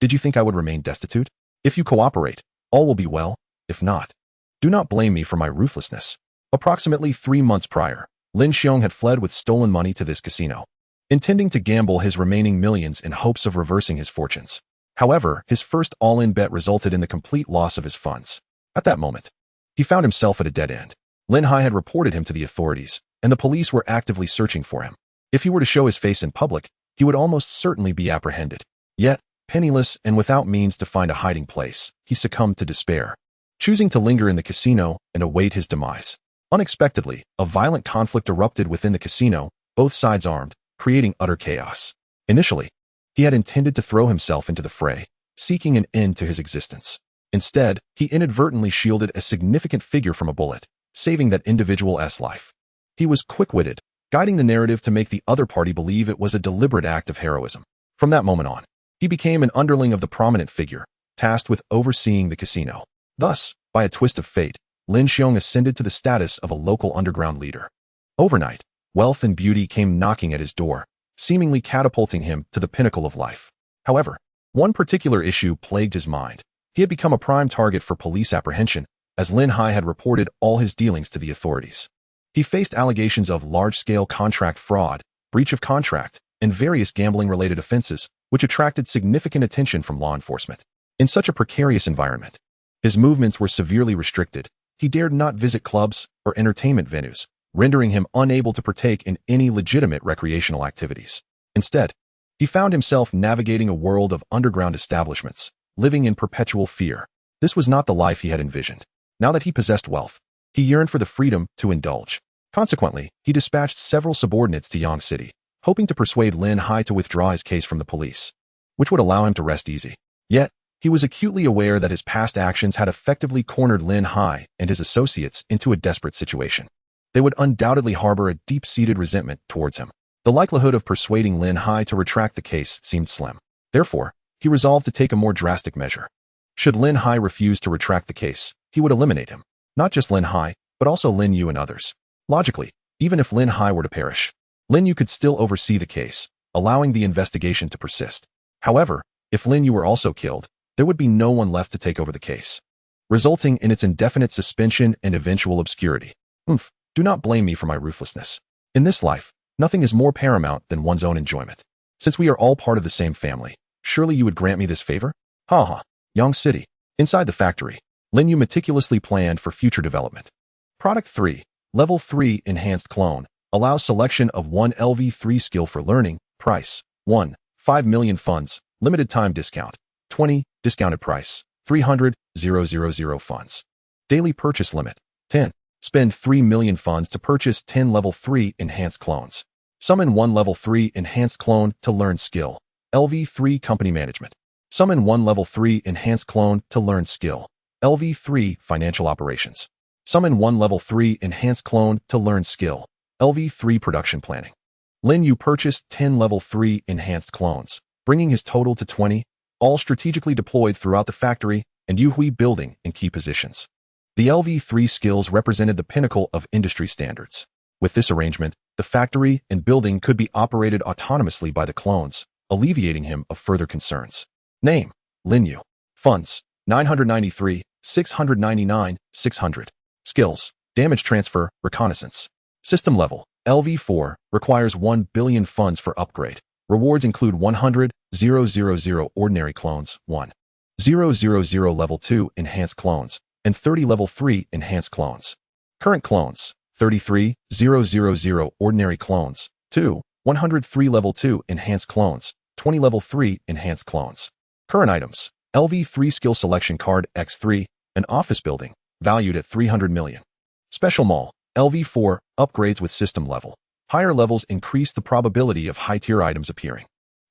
Did you think I would remain destitute? If you cooperate, all will be well. If not, do not blame me for my ruthlessness. Approximately 3 months prior, Lin Xiong had fled with stolen money to this casino, intending to gamble his remaining millions in hopes of reversing his fortunes. However, his first all-in bet resulted in the complete loss of his funds. At that moment, he found himself at a dead end. Lin Hai had reported him to the authorities, and the police were actively searching for him. If he were to show his face in public, he would almost certainly be apprehended. Yet, penniless and without means to find a hiding place, he succumbed to despair, choosing to linger in the casino and await his demise. Unexpectedly, a violent conflict erupted within the casino, both sides armed, creating utter chaos. Initially, he had intended to throw himself into the fray, seeking an end to his existence. Instead, he inadvertently shielded a significant figure from a bullet, saving that individual's life. He was quick-witted, guiding the narrative to make the other party believe it was a deliberate act of heroism. From that moment on, he became an underling of the prominent figure, tasked with overseeing the casino. Thus, by a twist of fate, Lin Xiong ascended to the status of a local underground leader. Overnight, wealth and beauty came knocking at his door, seemingly catapulting him to the pinnacle of life. However, one particular issue plagued his mind. He had become a prime target for police apprehension, as Lin Hai had reported all his dealings to the authorities. He faced allegations of large-scale contract fraud, breach of contract, and various gambling-related offenses, which attracted significant attention from law enforcement. In such a precarious environment, his movements were severely restricted. He dared not visit clubs or entertainment venues, rendering him unable to partake in any legitimate recreational activities. Instead, he found himself navigating a world of underground establishments, living in perpetual fear. This was not the life he had envisioned. Now that he possessed wealth, he yearned for the freedom to indulge. Consequently, he dispatched several subordinates to Yang City, hoping to persuade Lin Hai to withdraw his case from the police, which would allow him to rest easy. Yet, he was acutely aware that his past actions had effectively cornered Lin Hai and his associates into a desperate situation. They would undoubtedly harbor a deep-seated resentment towards him. The likelihood of persuading Lin Hai to retract the case seemed slim. Therefore, he resolved to take a more drastic measure. Should Lin Hai refuse to retract the case, he would eliminate him. Not just Lin Hai, but also Lin Yu and others. Logically, even if Lin Hai were to perish, Lin Yu could still oversee the case, allowing the investigation to persist. However, if Lin Yu were also killed, there would be no one left to take over the case, resulting in its indefinite suspension and eventual obscurity. Do not blame me for my ruthlessness. In this life, nothing is more paramount than one's own enjoyment. Since we are all part of the same family, surely you would grant me this favor? Yang City. Inside the factory, Lin Yu meticulously planned for future development. Product 3. Level 3 Enhanced Clone. Allows selection of 1 LV3 skill for learning. Price. 1. 5 million funds. Limited time discount. 20. Discounted price. 300,000 funds. Daily purchase limit. 10. Spend 3 million funds to purchase 10 level 3 enhanced clones. Summon 1 level 3 enhanced clone to learn skill. LV3 company management. Summon 1 level 3 enhanced clone to learn skill. LV3 financial operations. Summon 1 level 3 enhanced clone to learn skill. LV3 production planning. Lin Yu purchased 10 level 3 enhanced clones, bringing his total to 20, all strategically deployed throughout the factory and Yuhui building in key positions. The LV3 skills represented the pinnacle of industry standards. With this arrangement, the factory and building could be operated autonomously by the clones, alleviating him of further concerns. Name: Lin Yu. Funds: 993, 699, 600. Skills: damage transfer, reconnaissance. System level: LV4 requires 1 billion funds for upgrade. Rewards include 100,000 ordinary clones, 1,000 level 2 enhanced clones, and 30 level 3 enhanced clones. Current clones, 33,000 ordinary clones, 103 level 2 enhanced clones, 20 level 3 enhanced clones. Current items, LV3 skill selection card X3, an office building, valued at 300 million. Special mall, LV4, upgrades with system level. Higher levels increase the probability of high-tier items appearing.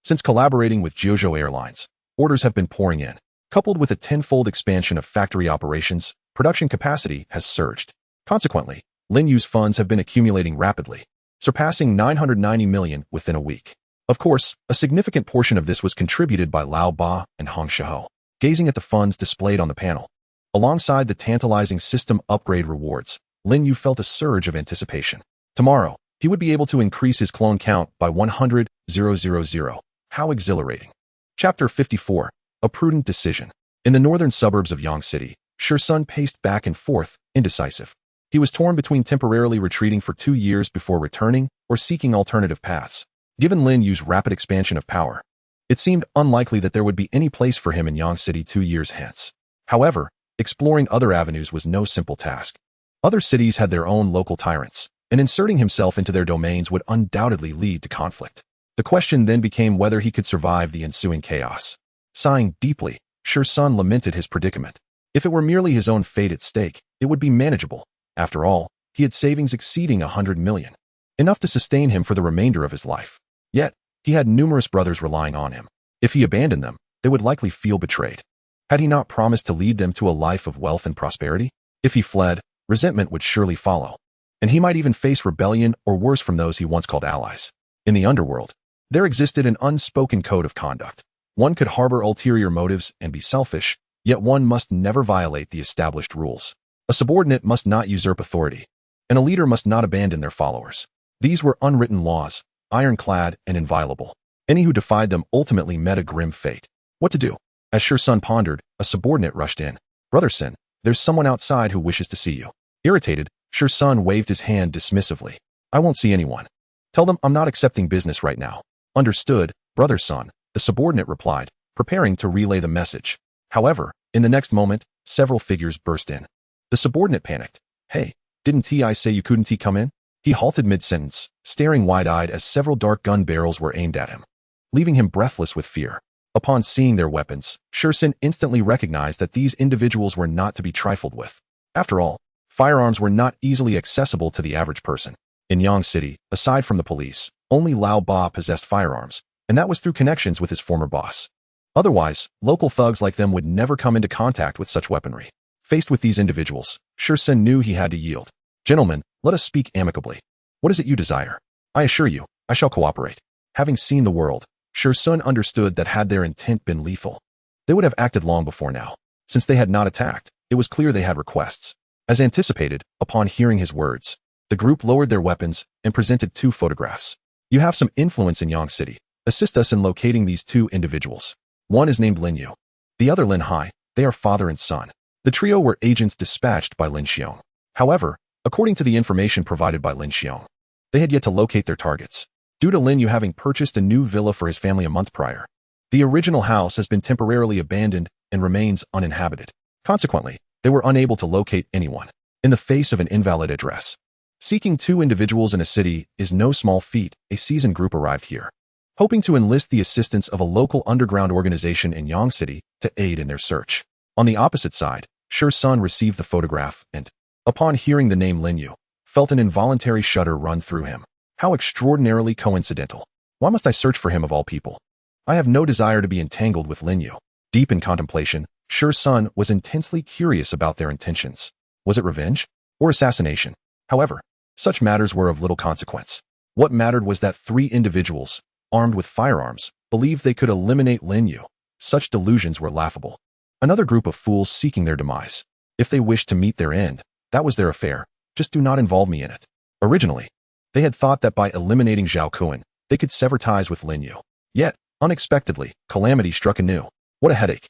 Since collaborating with Jojo Airlines, orders have been pouring in. Coupled with a tenfold expansion of factory operations, production capacity has surged. Consequently, Lin Yu's funds have been accumulating rapidly, surpassing 990 million within a week. Of course, a significant portion of this was contributed by Lao Ba and Hong Shihou. Gazing at the funds displayed on the panel, alongside the tantalizing system upgrade rewards, Lin Yu felt a surge of anticipation. Tomorrow, he would be able to increase his clone count by 100,000. How exhilarating. Chapter 54. A Prudent Decision. In the northern suburbs of Yang City, Sun paced back and forth, indecisive. He was torn between temporarily retreating for 2 years before returning or seeking alternative paths. Given Lin Yu's rapid expansion of power, it seemed unlikely that there would be any place for him in Yang City 2 years hence. However, exploring other avenues was no simple task. Other cities had their own local tyrants, and inserting himself into their domains would undoubtedly lead to conflict. The question then became whether he could survive the ensuing chaos. Sighing deeply, Sun lamented his predicament. If it were merely his own fate at stake, it would be manageable. After all, he had savings exceeding 100 million, enough to sustain him for the remainder of his life. Yet, he had numerous brothers relying on him. If he abandoned them, they would likely feel betrayed. Had he not promised to lead them to a life of wealth and prosperity? If he fled, resentment would surely follow, and he might even face rebellion or worse from those he once called allies. In the underworld, there existed an unspoken code of conduct. One could harbor ulterior motives and be selfish, yet one must never violate the established rules. A subordinate must not usurp authority, and a leader must not abandon their followers. These were unwritten laws, ironclad and inviolable. Any who defied them ultimately met a grim fate. What to do? As Sun pondered, a subordinate rushed in. "Brother Sin, there's someone outside who wishes to see you." Irritated, Sun waved his hand dismissively. "I won't see anyone. Tell them I'm not accepting business right now." "Understood, Brother Sun," the subordinate replied, preparing to relay the message. However, in the next moment, several figures burst in. The subordinate panicked. "Hey, didn't I say you couldn't come in?" He halted mid-sentence, staring wide-eyed as several dark gun barrels were aimed at him, leaving him breathless with fear. Upon seeing their weapons, Sun instantly recognized that these individuals were not to be trifled with. After all, firearms were not easily accessible to the average person. In Yang City, aside from the police, only Lao Ba possessed firearms, and that was through connections with his former boss. Otherwise, local thugs like them would never come into contact with such weaponry. Faced with these individuals, Sun knew he had to yield. "Gentlemen, let us speak amicably. What is it you desire? I assure you, I shall cooperate." Having seen the world, Sun understood that had their intent been lethal, they would have acted long before now. Since they had not attacked, it was clear they had requests. As anticipated, upon hearing his words, the group lowered their weapons and presented 2 photographs. "You have some influence in Yang City. Assist us in locating these 2 individuals. One is named Lin Yu, the other Lin Hai. They are father and son." The trio were agents dispatched by Lin Xiong. However, according to the information provided by Lin Xiong, they had yet to locate their targets. Due to Lin Yu having purchased a new villa for his family a month prior, the original house has been temporarily abandoned and remains uninhabited. Consequently, they were unable to locate anyone. In the face of an invalid address, seeking 2 individuals in a city is no small feat. A seasoned group arrived here, hoping to enlist the assistance of a local underground organization in Yang City to aid in their search. On the opposite side, Sun received the photograph and, upon hearing the name Lin Yu, felt an involuntary shudder run through him. How extraordinarily coincidental. Why must I search for him of all people? I have no desire to be entangled with Lin Yu. Deep in contemplation, Sun was intensely curious about their intentions. Was it revenge or assassination? However, such matters were of little consequence. What mattered was that 3 individuals, armed with firearms, believed they could eliminate Lin Yu. Such delusions were laughable. Another group of fools seeking their demise. If they wished to meet their end, that was their affair. Just do not involve me in it. Originally, they had thought that by eliminating Zhao Kuan, they could sever ties with Lin Yu. Yet, unexpectedly, calamity struck anew. What a headache.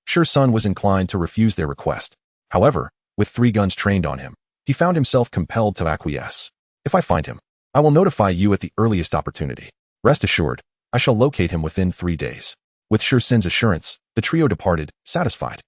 Sun was inclined to refuse their request. However, with 3 guns trained on him, he found himself compelled to acquiesce. "If I find him, I will notify you at the earliest opportunity. Rest assured, I shall locate him within 3 days. With Shursen's assurance, the trio departed, satisfied.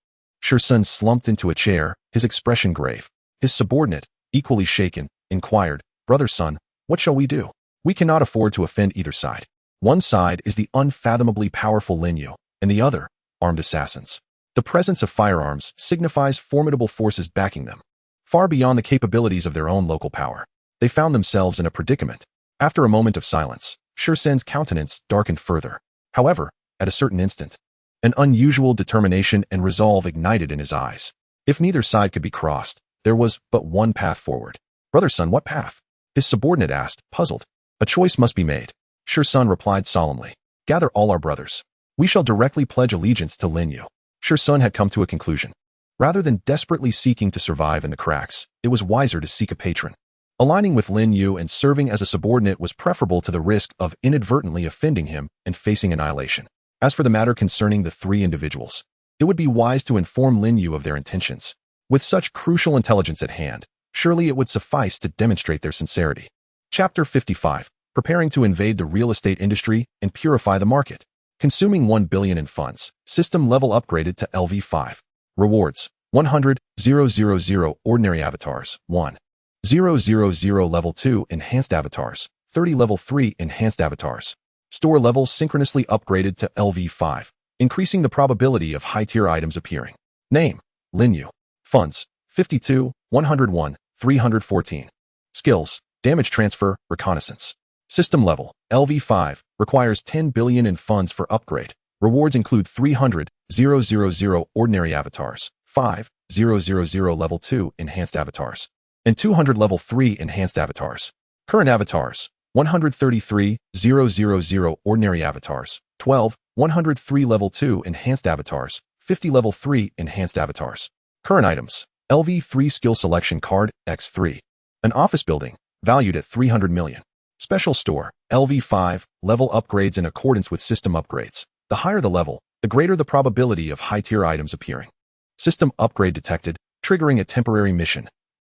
Shursen slumped into a chair, his expression grave. His subordinate, equally shaken, inquired, Brother Sun, what shall we do? We cannot afford to offend either side. One side is the unfathomably powerful Lin Yu, and the other, armed assassins. The presence of firearms signifies formidable forces backing them. Far beyond the capabilities of their own local power, they found themselves in a predicament. After a moment of silence, Shursen's countenance darkened further. However, at a certain instant, an unusual determination and resolve ignited in his eyes. If neither side could be crossed, there was but one path forward. Brother Sun, what path? His subordinate asked, puzzled. A choice must be made. Shursen replied solemnly. Gather all our brothers. We shall directly pledge allegiance to Lin Yu. Shursen had come to a conclusion. Rather than desperately seeking to survive in the cracks, it was wiser to seek a patron. Aligning with Lin Yu and serving as a subordinate was preferable to the risk of inadvertently offending him and facing annihilation. As for the matter concerning the 3 individuals, it would be wise to inform Lin Yu of their intentions. With such crucial intelligence at hand, surely it would suffice to demonstrate their sincerity. Chapter 55. Preparing to invade the real estate industry and purify the market. Consuming 1 billion in funds. System level upgraded to LV5. Rewards. 100,000 ordinary avatars. 1,000 level 2 enhanced avatars. 30 level 3 enhanced avatars. Store level synchronously upgraded to LV5, increasing the probability of high-tier items appearing. Name. Lin Yu. Funds. 52, 101, 314. Skills. Damage transfer, reconnaissance. System level, LV5, requires 10 billion in funds for upgrade. Rewards include 300,000 ordinary avatars, 5,000 level 2 enhanced avatars, and 200 level 3 enhanced avatars. Current avatars, 133,000 ordinary avatars, 103 level 2 enhanced avatars, 50 level 3 enhanced avatars. Current items, LV3 skill selection card, X3. An office building, valued at 300 million. Special store, LV5, level upgrades in accordance with system upgrades. The higher the level, the greater the probability of high-tier items appearing. System upgrade detected, triggering a temporary mission.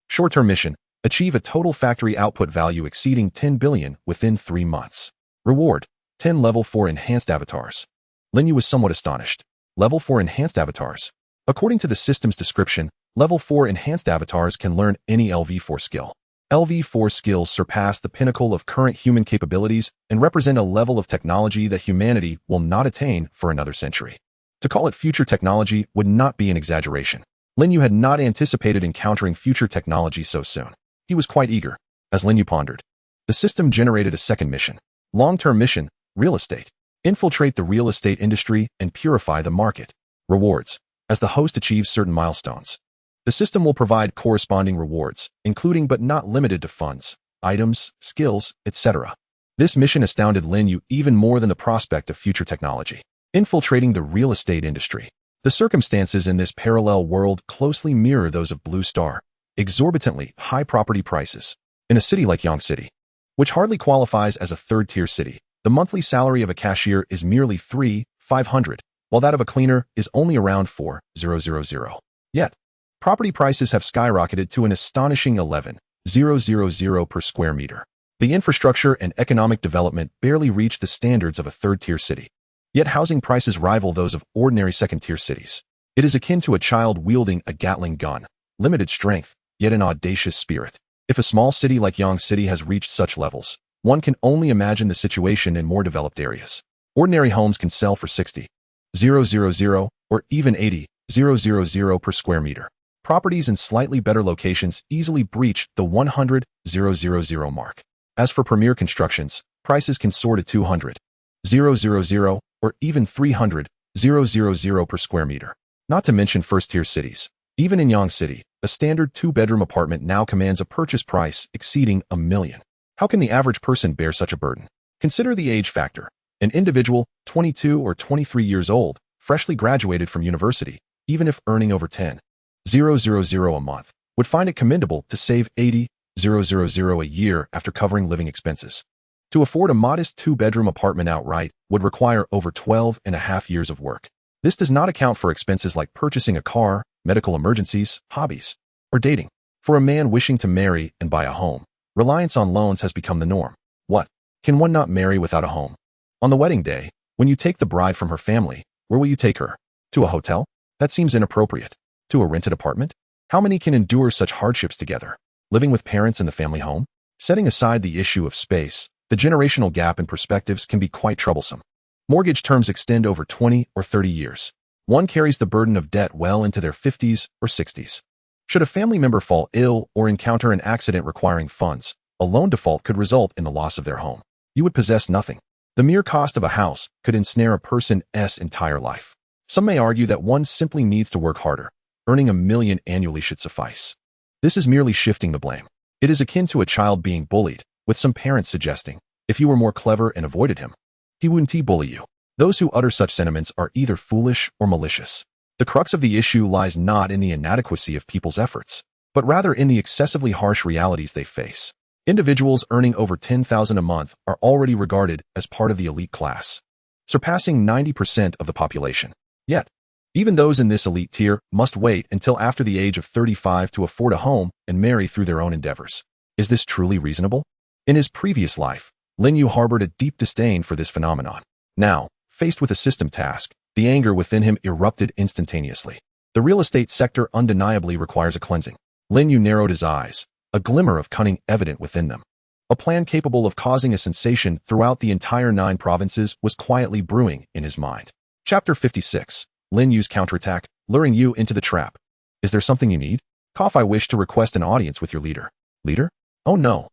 Short-term mission, achieve a total factory output value exceeding 10 billion within 3 months. Reward, 10 level 4 enhanced avatars. Lin Yu was somewhat astonished. Level 4 enhanced avatars. According to the system's description, level 4 enhanced avatars can learn any LV4 skill. LV4 skills surpass the pinnacle of current human capabilities and represent a level of technology that humanity will not attain for another century. To call it future technology would not be an exaggeration. Lin Yu had not anticipated encountering future technology so soon. He was quite eager. As Lin Yu pondered, the system generated a second mission. Long-term mission, real estate. Infiltrate the real estate industry and purify the market. Rewards. As the host achieves certain milestones, the system will provide corresponding rewards, including but not limited to funds, items, skills, etc. This mission astounded Lin Yu even more than the prospect of future technology. Infiltrating the real estate industry. The circumstances in this parallel world closely mirror those of Blue Star. Exorbitantly high property prices. In a city like Yangcity, which hardly qualifies as a third-tier city, the monthly salary of a cashier is merely 3,500, while that of a cleaner is only around 4,000. Yet, property prices have skyrocketed to an astonishing 11,000 per square meter. The infrastructure and economic development barely reach the standards of a third-tier city. Yet housing prices rival those of ordinary second-tier cities. It is akin to a child wielding a Gatling gun. Limited strength, yet an audacious spirit. If a small city like Yangcity has reached such levels, one can only imagine the situation in more developed areas. Ordinary homes can sell for 60,000 or even 80,000 per square meter. Properties in slightly better locations easily breach the 100,000 mark. As for premier constructions, prices can soar to 200,000 or even 300,000 per square meter. Not to mention first-tier cities. Even in Yangcity, a standard 2-bedroom apartment now commands a purchase price exceeding $1 million. How can the average person bear such a burden? Consider the age factor. An individual, 22 or 23 years old, freshly graduated from university, even if earning over 10,000 a month, would find it commendable to save 80,000 a year after covering living expenses. To afford a modest 2-bedroom apartment outright would require over 12 and a half years of work. This does not account for expenses like purchasing a car, medical emergencies, hobbies, or dating. For a man wishing to marry and buy a home, Reliance on loans has become the norm. What? Can one not marry without a home? On the wedding day, when you take the bride from her family, where will you take her? To a hotel? That seems inappropriate. To a rented apartment? How many can endure such hardships together? Living with parents in the family home? Setting aside the issue of space, the generational gap in perspectives can be quite troublesome. Mortgage terms extend over 20 or 30 years. One carries the burden of debt well into their 50s or 60s. Should a family member fall ill or encounter an accident requiring funds, a loan default could result in the loss of their home. You would possess nothing. The mere cost of a house could ensnare a person's entire life. Some may argue that one simply needs to work harder. Earning $1 million annually should suffice. This is merely shifting the blame. It is akin to a child being bullied, with some parents suggesting, if you were more clever and avoided him, he wouldn't bully you. Those who utter such sentiments are either foolish or malicious. The crux of the issue lies not in the inadequacy of people's efforts, but rather in the excessively harsh realities they face. Individuals earning over $10,000 a month are already regarded as part of the elite class, surpassing 90% of the population. Yet, even those in this elite tier must wait until after the age of 35 to afford a home and marry through their own endeavors. Is this truly reasonable? In his previous life, Lin Yu harbored a deep disdain for this phenomenon. Now, faced with a system task, the anger within him erupted instantaneously. The real estate sector undeniably requires a cleansing. Lin Yu narrowed his eyes, a glimmer of cunning evident within them. A plan capable of causing a sensation throughout the entire 9 provinces was quietly brewing in his mind. Chapter 56. Lin Yu's counterattack, luring you into the trap. Is there something you need? I wish to request an audience with your leader. Leader? Oh no,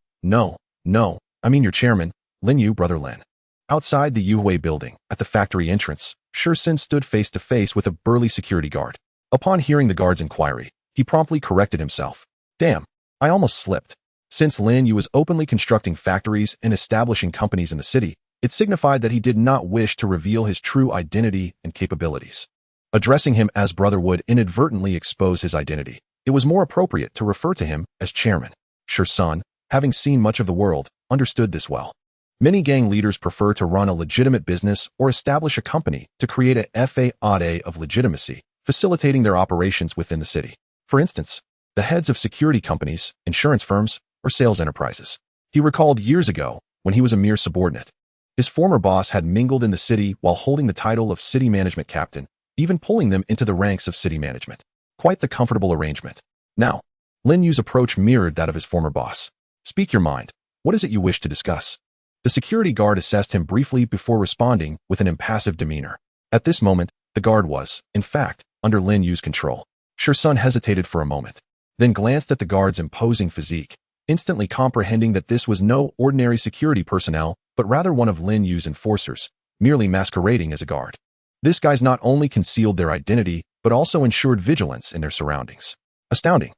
I mean your chairman, Lin Yu, brother Lin. Outside the Yuhui building, at the factory entrance, Shursin stood face to face with a burly security guard. Upon hearing the guard's inquiry, he promptly corrected himself. Damn, I almost slipped. Since Lin Yu was openly constructing factories and establishing companies in the city, it signified that he did not wish to reveal his true identity and capabilities. Addressing him as brother would inadvertently expose his identity. It was more appropriate to refer to him as chairman. Shursin, having seen much of the world, understood this well. Many gang leaders prefer to run a legitimate business or establish a company to create a fade of legitimacy, facilitating their operations within the city. For instance, the heads of security companies, insurance firms, or sales enterprises. He recalled years ago, when he was a mere subordinate. His former boss had mingled in the city while holding the title of city management captain, even pulling them into the ranks of city management. Quite the comfortable arrangement. Now, Lin Yu's approach mirrored that of his former boss. Speak your mind. What is it you wish to discuss? The security guard assessed him briefly before responding with an impassive demeanor. At this moment, the guard was, in fact, under Lin Yu's control. Shursin hesitated for a moment, then glanced at the guard's imposing physique, instantly comprehending that this was no ordinary security personnel, but rather one of Lin Yu's enforcers, merely masquerading as a guard. This guise not only concealed their identity, but also ensured vigilance in their surroundings. Astounding.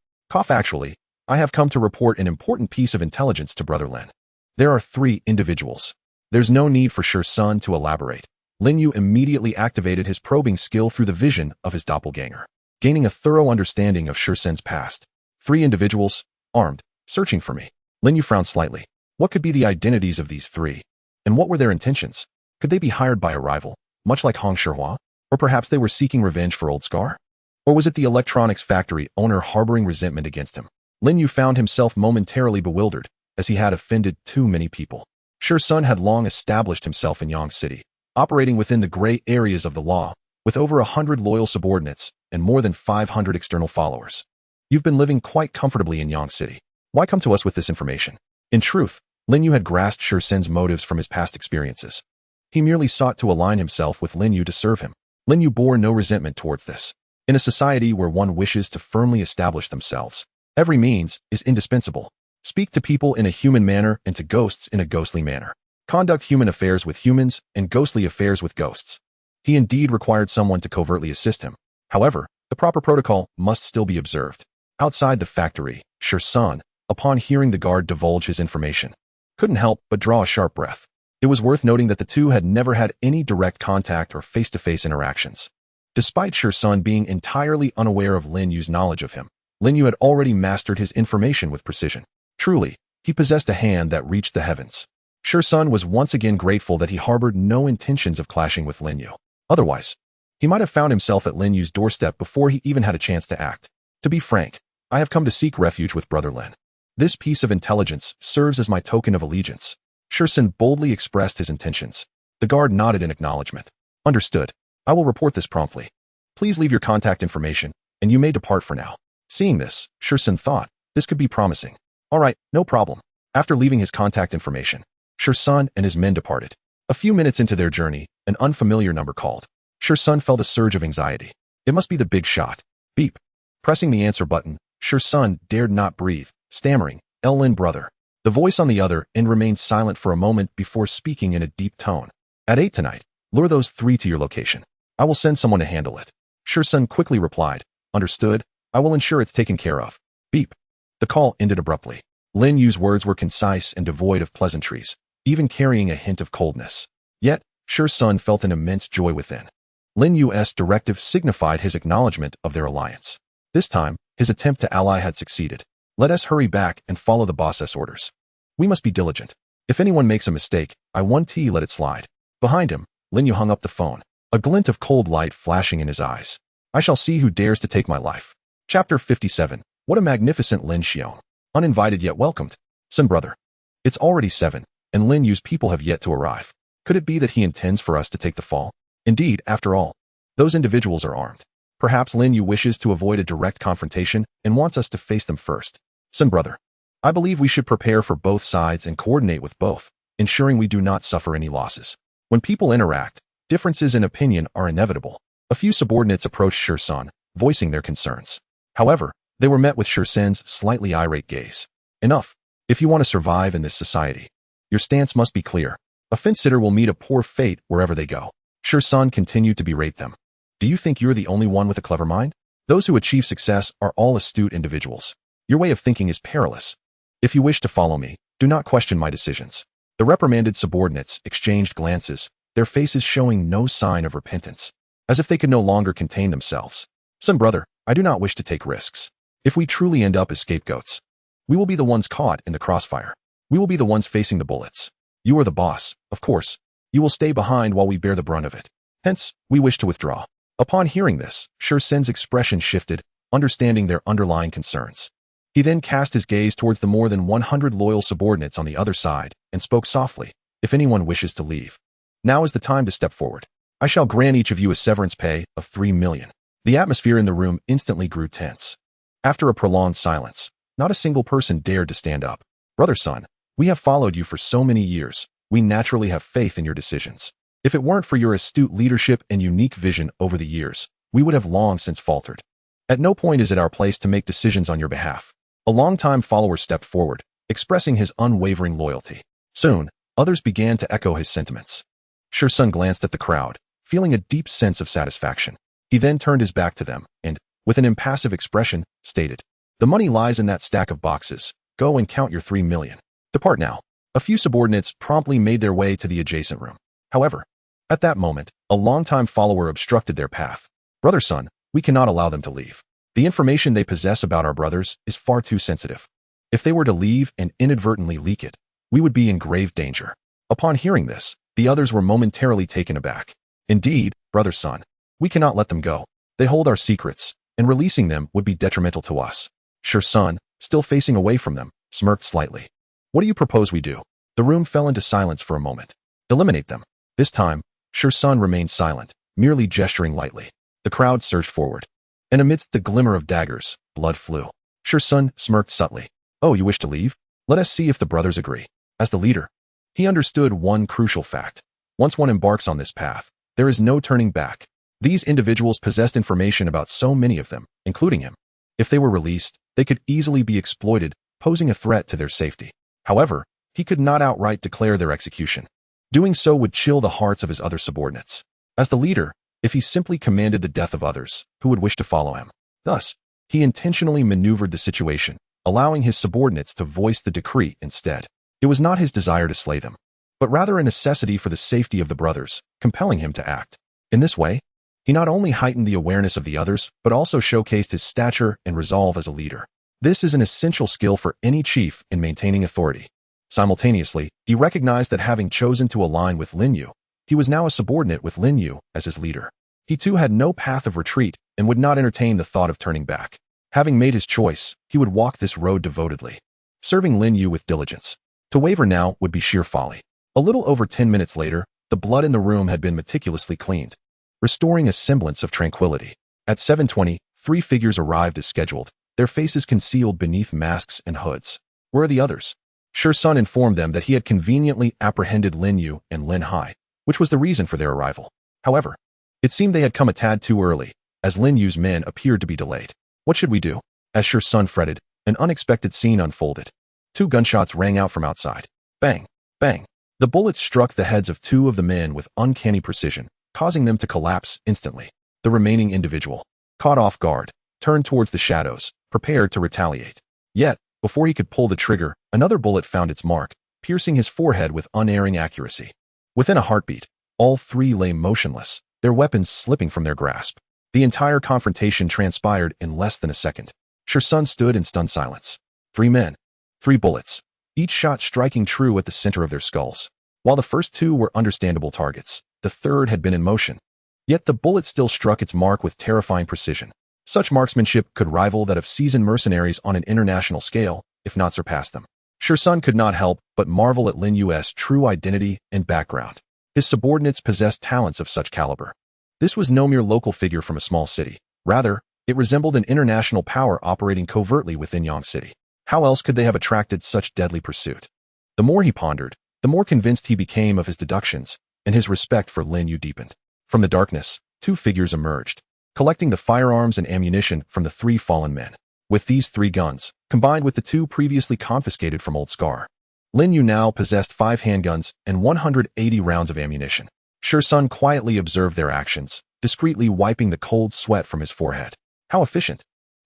Actually, I have come to report an important piece of intelligence to Brother Lin. There are 3 individuals. There's no need for Shursin to elaborate. Lin Yu immediately activated his probing skill through the vision of his doppelganger, gaining a thorough understanding of Shursin's past. 3 individuals, armed, searching for me. Lin Yu frowned slightly. What could be the identities of these 3? And what were their intentions? Could they be hired by a rival, much like Hong Shihua? Or perhaps they were seeking revenge for Old Scar? Or was it the electronics factory owner harboring resentment against him? Lin Yu found himself momentarily bewildered, as he had offended too many people. Shursin had long established himself in Yang City, operating within the gray areas of the law, with over 100 loyal subordinates and more than 500 external followers. You've been living quite comfortably in Yang City. Why come to us with this information? In truth, Lin Yu had grasped Shursin's motives from his past experiences. He merely sought to align himself with Lin Yu to serve him. Lin Yu bore no resentment towards this. In a society where one wishes to firmly establish themselves, every means is indispensable. Speak to people in a human manner and to ghosts in a ghostly manner. Conduct human affairs with humans and ghostly affairs with ghosts. He indeed required someone to covertly assist him. However, the proper protocol must still be observed. Outside the factory, Shursin, upon hearing the guard divulge his information, couldn't help but draw a sharp breath. It was worth noting that the two had never had any direct contact or face-to-face interactions. Despite Shursin being entirely unaware of Lin Yu's knowledge of him, Lin Yu had already mastered his information with precision. Truly, he possessed a hand that reached the heavens. Shursin was once again grateful that he harbored no intentions of clashing with Lin Yu. Otherwise, he might have found himself at Lin Yu's doorstep before he even had a chance to act. To be frank, I have come to seek refuge with Brother Lin. This piece of intelligence serves as my token of allegiance. Shursun boldly expressed his intentions. The guard nodded in acknowledgement. Understood. I will report this promptly. Please leave your contact information, and you may depart for now. Seeing this, Shursun thought, this could be promising. All right, no problem. After leaving his contact information, Shursun and his men departed. A few minutes into their journey, an unfamiliar number called. Shursun felt a surge of anxiety. It must be the big shot. Beep. Pressing the answer button, Shursun dared not breathe, stammering, Lin brother. The voice on the other end remained silent for a moment before speaking in a deep tone. At 8 tonight, lure those 3 to your location. I will send someone to handle it. Shursun quickly replied, understood, I will ensure it's taken care of. Beep. The call ended abruptly. Lin Yu's words were concise and devoid of pleasantries, even carrying a hint of coldness. Yet, Shursun felt an immense joy within. Lin Yu's directive signified his acknowledgement of their alliance. This time, his attempt to ally had succeeded. Let us hurry back and follow the boss's orders. We must be diligent. If anyone makes a mistake, I let it slide. Behind him, Lin Yu hung up the phone, a glint of cold light flashing in his eyes. I shall see who dares to take my life. Chapter 57. What a magnificent Lin Xiong. Uninvited yet welcomed. Son brother. It's already 7, and Lin Yu's people have yet to arrive. Could it be that he intends for us to take the fall? Indeed, after all, those individuals are armed. Perhaps Lin Yu wishes to avoid a direct confrontation and wants us to face them first. Son brother. I believe we should prepare for both sides and coordinate with both, ensuring we do not suffer any losses. When people interact, differences in opinion are inevitable. A few subordinates approached Shursun, voicing their concerns. However, they were met with Shursun's slightly irate gaze. Enough. If you want to survive in this society, your stance must be clear. A fence-sitter will meet a poor fate wherever they go. Shursun continued to berate them. Do you think you're the only one with a clever mind? Those who achieve success are all astute individuals. Your way of thinking is perilous. If you wish to follow me, do not question my decisions. The reprimanded subordinates exchanged glances, their faces showing no sign of repentance, as if they could no longer contain themselves. Son brother, I do not wish to take risks. If we truly end up as scapegoats, we will be the ones caught in the crossfire. We will be the ones facing the bullets. You are the boss, of course. You will stay behind while we bear the brunt of it. Hence, we wish to withdraw. Upon hearing this, Shursun's expression shifted, understanding their underlying concerns. He then cast his gaze towards the more than 100 loyal subordinates on the other side and spoke softly, if anyone wishes to leave, now is the time to step forward. I shall grant each of you a severance pay of 3 million. The atmosphere in the room instantly grew tense. After a prolonged silence, not a single person dared to stand up. Brother son, we have followed you for so many years. We naturally have faith in your decisions. If it weren't for your astute leadership and unique vision over the years, we would have long since faltered. At no point is it our place to make decisions on your behalf. A longtime follower stepped forward, expressing his unwavering loyalty. Soon, others began to echo his sentiments. Shursun glanced at the crowd, feeling a deep sense of satisfaction. He then turned his back to them and, with an impassive expression, stated, "The money lies in that stack of boxes. Go and count your 3 million. Depart now." A few subordinates promptly made their way to the adjacent room. However, at that moment, a longtime follower obstructed their path. "Brother son, we cannot allow them to leave. The information they possess about our brothers is far too sensitive. If they were to leave and inadvertently leak it, we would be in grave danger." Upon hearing this, the others were momentarily taken aback. "Indeed, brother son, we cannot let them go. They hold our secrets, and releasing them would be detrimental to us." Shursun, still facing away from them, smirked slightly. "What do you propose we do?" The room fell into silence for a moment. "Eliminate them." This time, Shursun remained silent, merely gesturing lightly. The crowd surged forward, and amidst the glimmer of daggers, blood flew. Shursun smirked subtly. "Oh, you wish to leave? Let us see if the brothers agree." As the leader, he understood one crucial fact. Once one embarks on this path, there is no turning back. These individuals possessed information about so many of them, including him. If they were released, they could easily be exploited, posing a threat to their safety. However, he could not outright declare their execution. Doing so would chill the hearts of his other subordinates. As the leader, if he simply commanded the death of others, who would wish to follow him? Thus, he intentionally maneuvered the situation, allowing his subordinates to voice the decree instead. It was not his desire to slay them, but rather a necessity for the safety of the brothers, compelling him to act. In this way, he not only heightened the awareness of the others, but also showcased his stature and resolve as a leader. This is an essential skill for any chief in maintaining authority. Simultaneously, he recognized that having chosen to align with Lin Yu, he was now a subordinate with Lin Yu as his leader. He too had no path of retreat and would not entertain the thought of turning back. Having made his choice, he would walk this road devotedly. serving Lin Yu with diligence. To waver now would be sheer folly. A little over 10 minutes later, the blood in the room had been meticulously cleaned, restoring a semblance of tranquility. At 7:20, 3 figures arrived as scheduled, their faces concealed beneath masks and hoods. Where are the others? Sun informed them that he had conveniently apprehended Lin Yu and Lin Hai, which was the reason for their arrival. However, it seemed they had come a tad too early, as Lin Yu's men appeared to be delayed. What should we do? As Sun fretted, an unexpected scene unfolded. 2 gunshots rang out from outside. Bang! Bang! The bullets struck the heads of 2 of the men with uncanny precision, causing them to collapse instantly. The remaining individual, caught off guard, turned towards the shadows, prepared to retaliate. Yet, before he could pull the trigger, another bullet found its mark, piercing his forehead with unerring accuracy. Within a heartbeat, all 3 lay motionless, their weapons slipping from their grasp. The entire confrontation transpired in less than a second. Sun stood in stunned silence. 3 men, 3 bullets, each shot striking true at the center of their skulls. While the first 2 were understandable targets, the third had been in motion. Yet the bullet still struck its mark with terrifying precision. Such marksmanship could rival that of seasoned mercenaries on an international scale, if not surpass them. Sun could not help but marvel at Lin Yu's true identity and background. His subordinates possessed talents of such caliber. This was no mere local figure from a small city. Rather, it resembled an international power operating covertly within Yang City. How else could they have attracted such deadly pursuit? The more he pondered, the more convinced he became of his deductions, and his respect for Lin Yu deepened. From the darkness, 2 figures emerged, collecting the firearms and ammunition from the 3 fallen men. With these 3 guns, combined with the 2 previously confiscated from Old Scar, Lin Yu now possessed 5 handguns and 180 rounds of ammunition. Sun quietly observed their actions, discreetly wiping the cold sweat from his forehead. How efficient!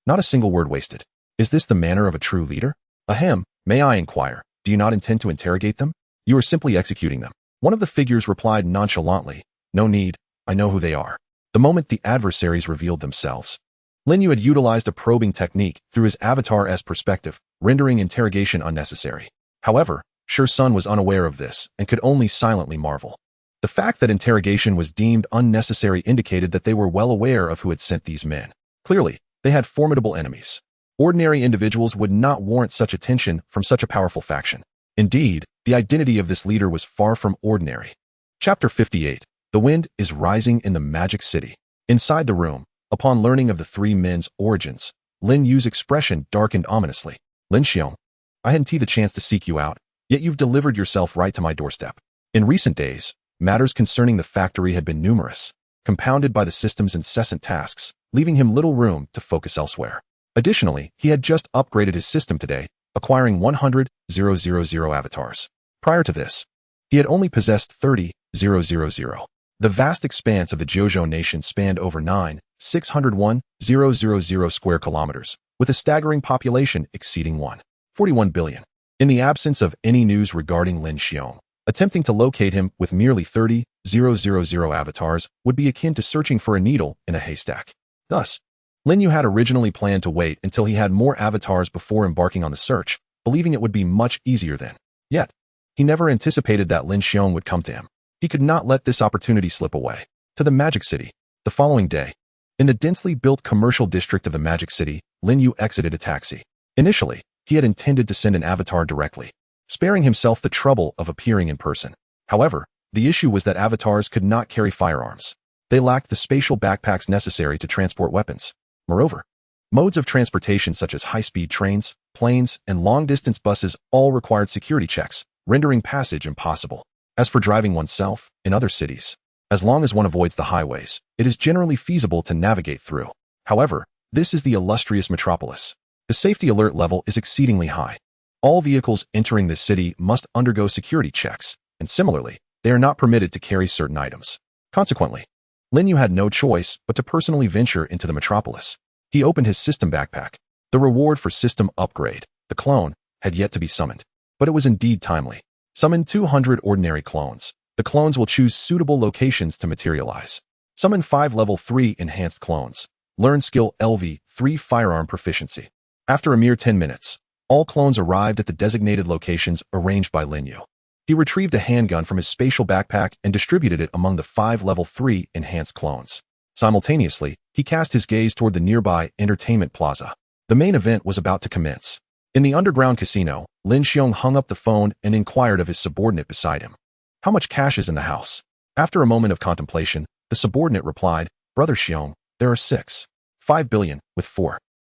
Not a single word wasted. Is this the manner of a true leader? Ahem, may I inquire, do you not intend to interrogate them? You are simply executing them. One of the figures replied nonchalantly, no need, I know who they are. The moment the adversaries revealed themselves, Lin Yu had utilized a probing technique through his avatar's perspective, rendering interrogation unnecessary. However, Sun was unaware of this and could only silently marvel. The fact that interrogation was deemed unnecessary indicated that they were well aware of who had sent these men. Clearly, they had formidable enemies. Ordinary individuals would not warrant such attention from such a powerful faction. Indeed, the identity of this leader was far from ordinary. Chapter 58. The wind is rising in the Magic City. Inside the room, upon learning of the 3 men's origins, Lin Yu's expression darkened ominously. Lin Xiong, I hadn't the chance to seek you out, yet you've delivered yourself right to my doorstep. In recent days, matters concerning the factory had been numerous, compounded by the system's incessant tasks, leaving him little room to focus elsewhere. Additionally, he had just upgraded his system today, acquiring 100,000 avatars. Prior to this, he had only possessed 30,000. The vast expanse of the Jojo nation spanned over 9,601,000 square kilometers, with a staggering population exceeding 141 billion. In the absence of any news regarding Lin Xiong, attempting to locate him with merely 30,000 avatars would be akin to searching for a needle in a haystack. Thus, Lin Yu had originally planned to wait until he had more avatars before embarking on the search, believing it would be much easier then. Yet, he never anticipated that Lin Xiong would come to him. He could not let this opportunity slip away. To the Magic City. The following day, in the densely built commercial district of the Magic City, Lin Yu exited a taxi. Initially, he had intended to send an avatar directly, sparing himself the trouble of appearing in person. However, the issue was that avatars could not carry firearms. They lacked the spatial backpacks necessary to transport weapons. Moreover, modes of transportation such as high-speed trains, planes, and long-distance buses all required security checks, rendering passage impossible. As for driving oneself, in other cities, as long as one avoids the highways, it is generally feasible to navigate through. However, this is the illustrious metropolis. The safety alert level is exceedingly high. All vehicles entering this city must undergo security checks, and similarly, they are not permitted to carry certain items. Consequently, Lin Yu had no choice but to personally venture into the metropolis. He opened his system backpack. The reward for system upgrade, the clone, had yet to be summoned, but it was indeed timely. Summon 200 ordinary clones. The clones will choose suitable locations to materialize. Summon 5 level 3 enhanced clones. Learn skill LV3 firearm proficiency. After a mere 10 minutes, all clones arrived at the designated locations arranged by Lin Yu. He retrieved a handgun from his spatial backpack and distributed it among the 5 level 3 enhanced clones. Simultaneously, he cast his gaze toward the nearby entertainment plaza. The main event was about to commence. In the underground casino, Lin Xiong hung up the phone and inquired of his subordinate beside him. How much cash is in the house? After a moment of contemplation, the subordinate replied, Brother Xiong, there are 5 billion, with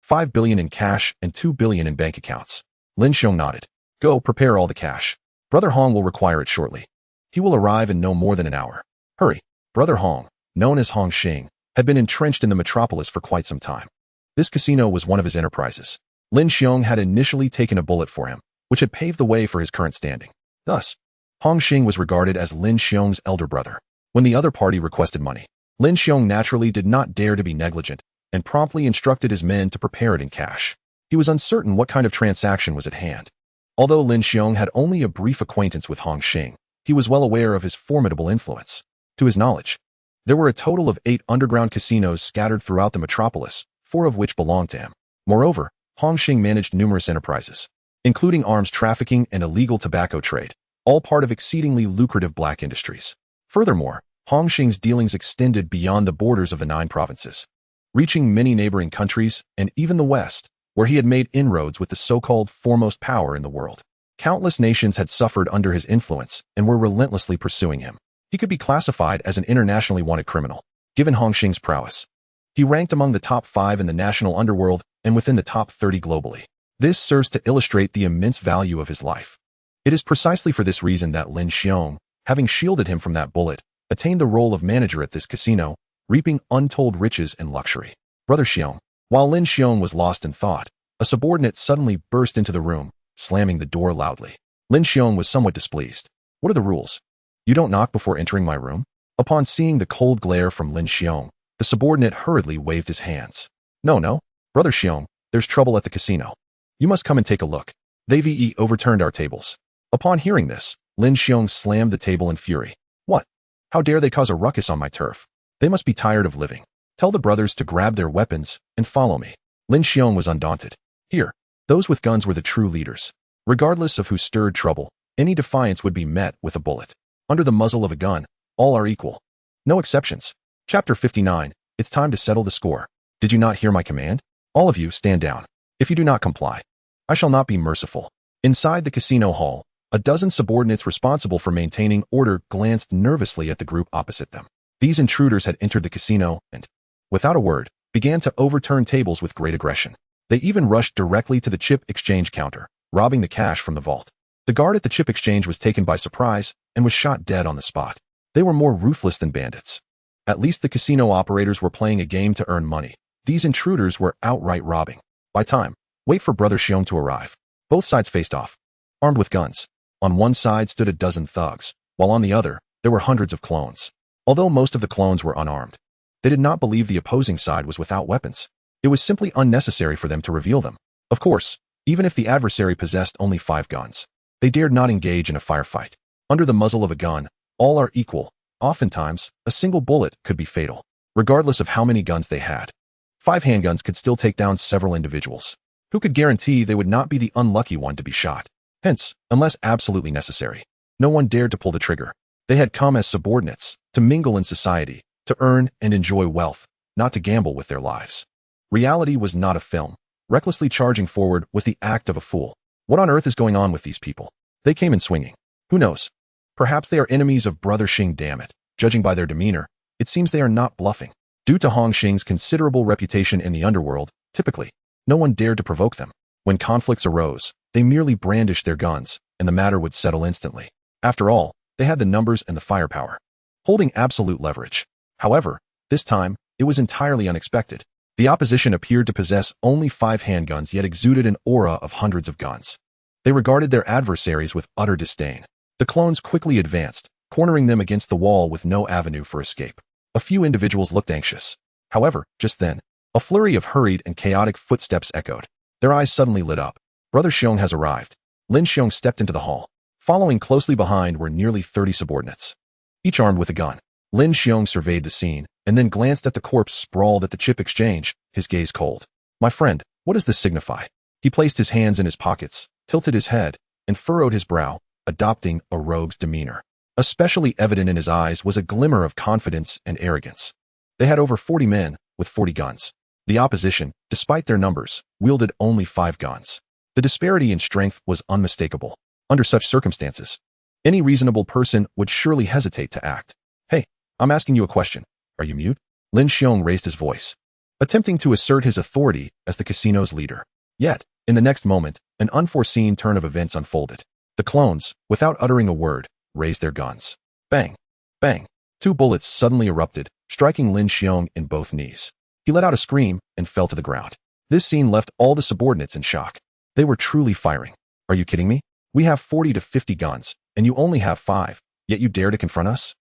5 billion in cash and 2 billion in bank accounts. Lin Xiong nodded. Go, prepare all the cash. Brother Hong will require it shortly. He will arrive in no more than an hour. Hurry. Brother Hong, known as Hong Xing, had been entrenched in the metropolis for quite some time. This casino was one of his enterprises. Lin Xiong had initially taken a bullet for him, which had paved the way for his current standing. Thus, Hong Xing was regarded as Lin Xiong's elder brother. When the other party requested money, Lin Xiong naturally did not dare to be negligent and promptly instructed his men to prepare it in cash. He was uncertain what kind of transaction was at hand. Although Lin Xiong had only a brief acquaintance with Hong Xing, he was well aware of his formidable influence. To his knowledge, there were a total of 8 underground casinos scattered throughout the metropolis, 4 of which belonged to him. Moreover, Hong Xing managed numerous enterprises, including arms trafficking and illegal tobacco trade, all part of exceedingly lucrative black industries. Furthermore, Hong Xing's dealings extended beyond the borders of the 9 provinces, reaching many neighboring countries and even the West, where he had made inroads with the so-called foremost power in the world. Countless nations had suffered under his influence and were relentlessly pursuing him. He could be classified as an internationally wanted criminal, given Hong Xing's prowess. He ranked among the top 5 in the national underworld and within the top 30 globally. This serves to illustrate the immense value of his life. It is precisely for this reason that Lin Xiong, having shielded him from that bullet, attained the role of manager at this casino, reaping untold riches and luxury. Brother Xiong. While Lin Xiong was lost in thought, a subordinate suddenly burst into the room, slamming the door loudly. Lin Xiong was somewhat displeased. What are the rules? You don't knock before entering my room? Upon seeing the cold glare from Lin Xiong, the subordinate hurriedly waved his hands. No, Brother Xiong, there's trouble at the casino. You must come and take a look. They overturned our tables. Upon hearing this, Lin Xiong slammed the table in fury. What? How dare they cause a ruckus on my turf? They must be tired of living. Tell the brothers to grab their weapons and follow me. Lin Xiong was undaunted. Here, those with guns were the true leaders. Regardless of who stirred trouble, any defiance would be met with a bullet. Under the muzzle of a gun, all are equal. No exceptions. Chapter 59. It's time to settle the score. Did you not hear my command? All of you stand down. If you do not comply, I shall not be merciful. Inside the casino hall, a dozen subordinates responsible for maintaining order glanced nervously at the group opposite them. These intruders had entered the casino and, without a word, began to overturn tables with great aggression. They even rushed directly to the chip exchange counter, robbing the cash from the vault. The guard at the chip exchange was taken by surprise and was shot dead on the spot. They were more ruthless than bandits. At least the casino operators were playing a game to earn money. These intruders were outright robbing. By time, wait for Brother Xiong to arrive. Both sides faced off, armed with guns. On one side stood a dozen thugs, while on the other, there were hundreds of clones. Although most of the clones were unarmed, they did not believe the opposing side was without weapons. It was simply unnecessary for them to reveal them. Of course, even if the adversary possessed only 5 guns, they dared not engage in a firefight. Under the muzzle of a gun, all are equal. Oftentimes, a single bullet could be fatal, regardless of how many guns they had. 5 handguns could still take down several individuals. Who could guarantee they would not be the unlucky one to be shot? Hence, unless absolutely necessary, no one dared to pull the trigger. They had come as subordinates, to mingle in society, to earn and enjoy wealth, not to gamble with their lives. Reality was not a film. Recklessly charging forward was the act of a fool. What on earth is going on with these people? They came in swinging. Who knows? Perhaps they are enemies of Brother Xing, damn it. Judging by their demeanor, it seems they are not bluffing. Due to Hong Xing's considerable reputation in the underworld, typically, no one dared to provoke them. When conflicts arose, they merely brandished their guns, and the matter would settle instantly. After all, they had the numbers and the firepower, holding absolute leverage. However, this time, it was entirely unexpected. The opposition appeared to possess only 5 handguns yet exuded an aura of hundreds of guns. They regarded their adversaries with utter disdain. The clones quickly advanced, cornering them against the wall with no avenue for escape. A few individuals looked anxious. However, just then, a flurry of hurried and chaotic footsteps echoed. Their eyes suddenly lit up. Brother Xiong has arrived. Lin Xiong stepped into the hall. Following closely behind were nearly 30 subordinates, each armed with a gun. Lin Xiong surveyed the scene, and then glanced at the corpse sprawled at the chip exchange, his gaze cold. My friend, what does this signify? He placed his hands in his pockets, tilted his head, and furrowed his brow, adopting a rogue's demeanor. Especially evident in his eyes was a glimmer of confidence and arrogance. They had over 40 men, with 40 guns. The opposition, despite their numbers, wielded only 5 guns. The disparity in strength was unmistakable. Under such circumstances, any reasonable person would surely hesitate to act. Hey, I'm asking you a question. Are you mute? Lin Xiong raised his voice, attempting to assert his authority as the casino's leader. Yet, in the next moment, an unforeseen turn of events unfolded. The clones, without uttering a word, raised their guns. Bang! Bang! 2 bullets suddenly erupted, striking Lin Xiong in both knees. He let out a scream and fell to the ground. This scene left all the subordinates in shock. They were truly firing. Are you kidding me? We have 40 to 50 guns, and you only have 5, yet you dare to confront us?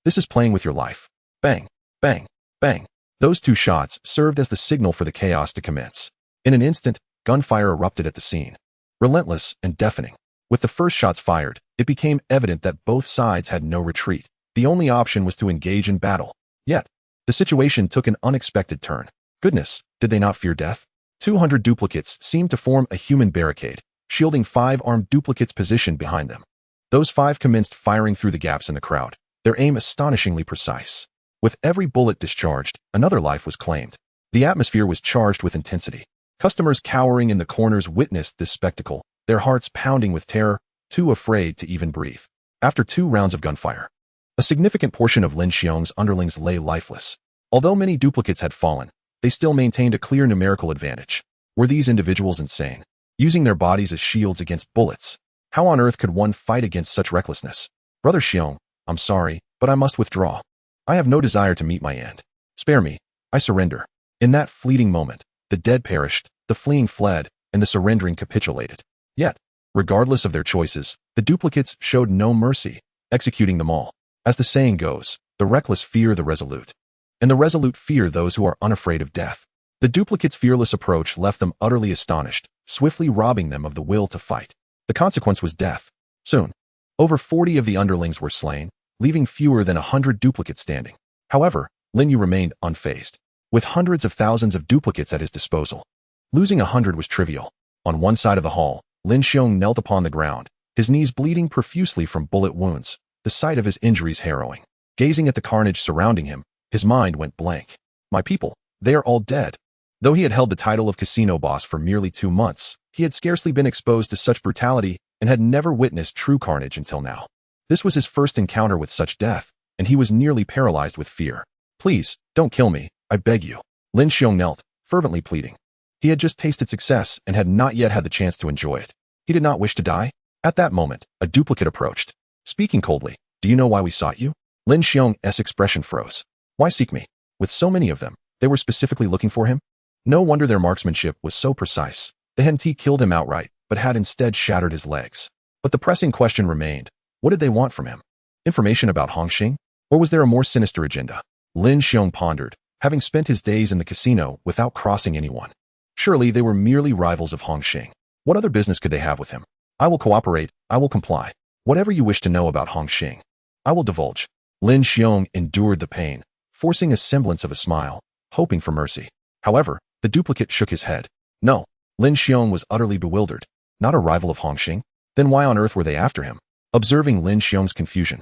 This is playing with your life. Bang! Bang! Bang! Those 2 shots served as the signal for the chaos to commence. In an instant, gunfire erupted at the scene. Relentless and deafening. With the first shots fired, it became evident that both sides had no retreat. The only option was to engage in battle. Yet, the situation took an unexpected turn. Goodness, did they not fear death? 200 duplicates seemed to form a human barricade, shielding 5 armed duplicates positioned behind them. Those 5 commenced firing through the gaps in the crowd, their aim astonishingly precise. With every bullet discharged, another life was claimed. The atmosphere was charged with intensity. Customers cowering in the corners witnessed this spectacle, their hearts pounding with terror, too afraid to even breathe. After 2 rounds of gunfire, a significant portion of Lin Xiong's underlings lay lifeless. Although many duplicates had fallen, they still maintained a clear numerical advantage. Were these individuals insane, using their bodies as shields against bullets? How on earth could one fight against such recklessness? Brother Xiong, I'm sorry, but I must withdraw. I have no desire to meet my end. Spare me. I surrender. In that fleeting moment, the dead perished, the fleeing fled, and the surrendering capitulated. Yet, regardless of their choices, the duplicates showed no mercy, executing them all. As the saying goes, the reckless fear the resolute, and the resolute fear those who are unafraid of death. The duplicates' fearless approach left them utterly astonished, swiftly robbing them of the will to fight. The consequence was death. Soon, over 40 of the underlings were slain, leaving fewer than 100 duplicates standing. However, Lin Yu remained unfazed, with hundreds of thousands of duplicates at his disposal. Losing 100 was trivial. On one side of the hall, Lin Xiong knelt upon the ground, his knees bleeding profusely from bullet wounds, the sight of his injuries harrowing. Gazing at the carnage surrounding him, his mind went blank. My people, they are all dead. Though he had held the title of casino boss for merely 2 months, he had scarcely been exposed to such brutality and had never witnessed true carnage until now. This was his first encounter with such death, and he was nearly paralyzed with fear. Please, don't kill me, I beg you. Lin Xiong knelt, fervently pleading. He had just tasted success and had not yet had the chance to enjoy it. He did not wish to die. At that moment, a duplicate approached. Speaking coldly, do you know why we sought you? Lin Xiong's expression froze. Why seek me? With so many of them, they were specifically looking for him? No wonder their marksmanship was so precise. The Henti killed him outright, but had instead shattered his legs. But the pressing question remained, what did they want from him? Information about Hongxing? Or was there a more sinister agenda? Lin Xiong pondered, having spent his days in the casino without crossing anyone. Surely they were merely rivals of Hongxing. What other business could they have with him? I will cooperate, I will comply. Whatever you wish to know about Hongxing, I will divulge. Lin Xiong endured the pain, forcing a semblance of a smile, hoping for mercy. However, the duplicate shook his head. No, Lin Xiong was utterly bewildered. Not a rival of Hongxing? Then why on earth were they after him? Observing Lin Xiong's confusion,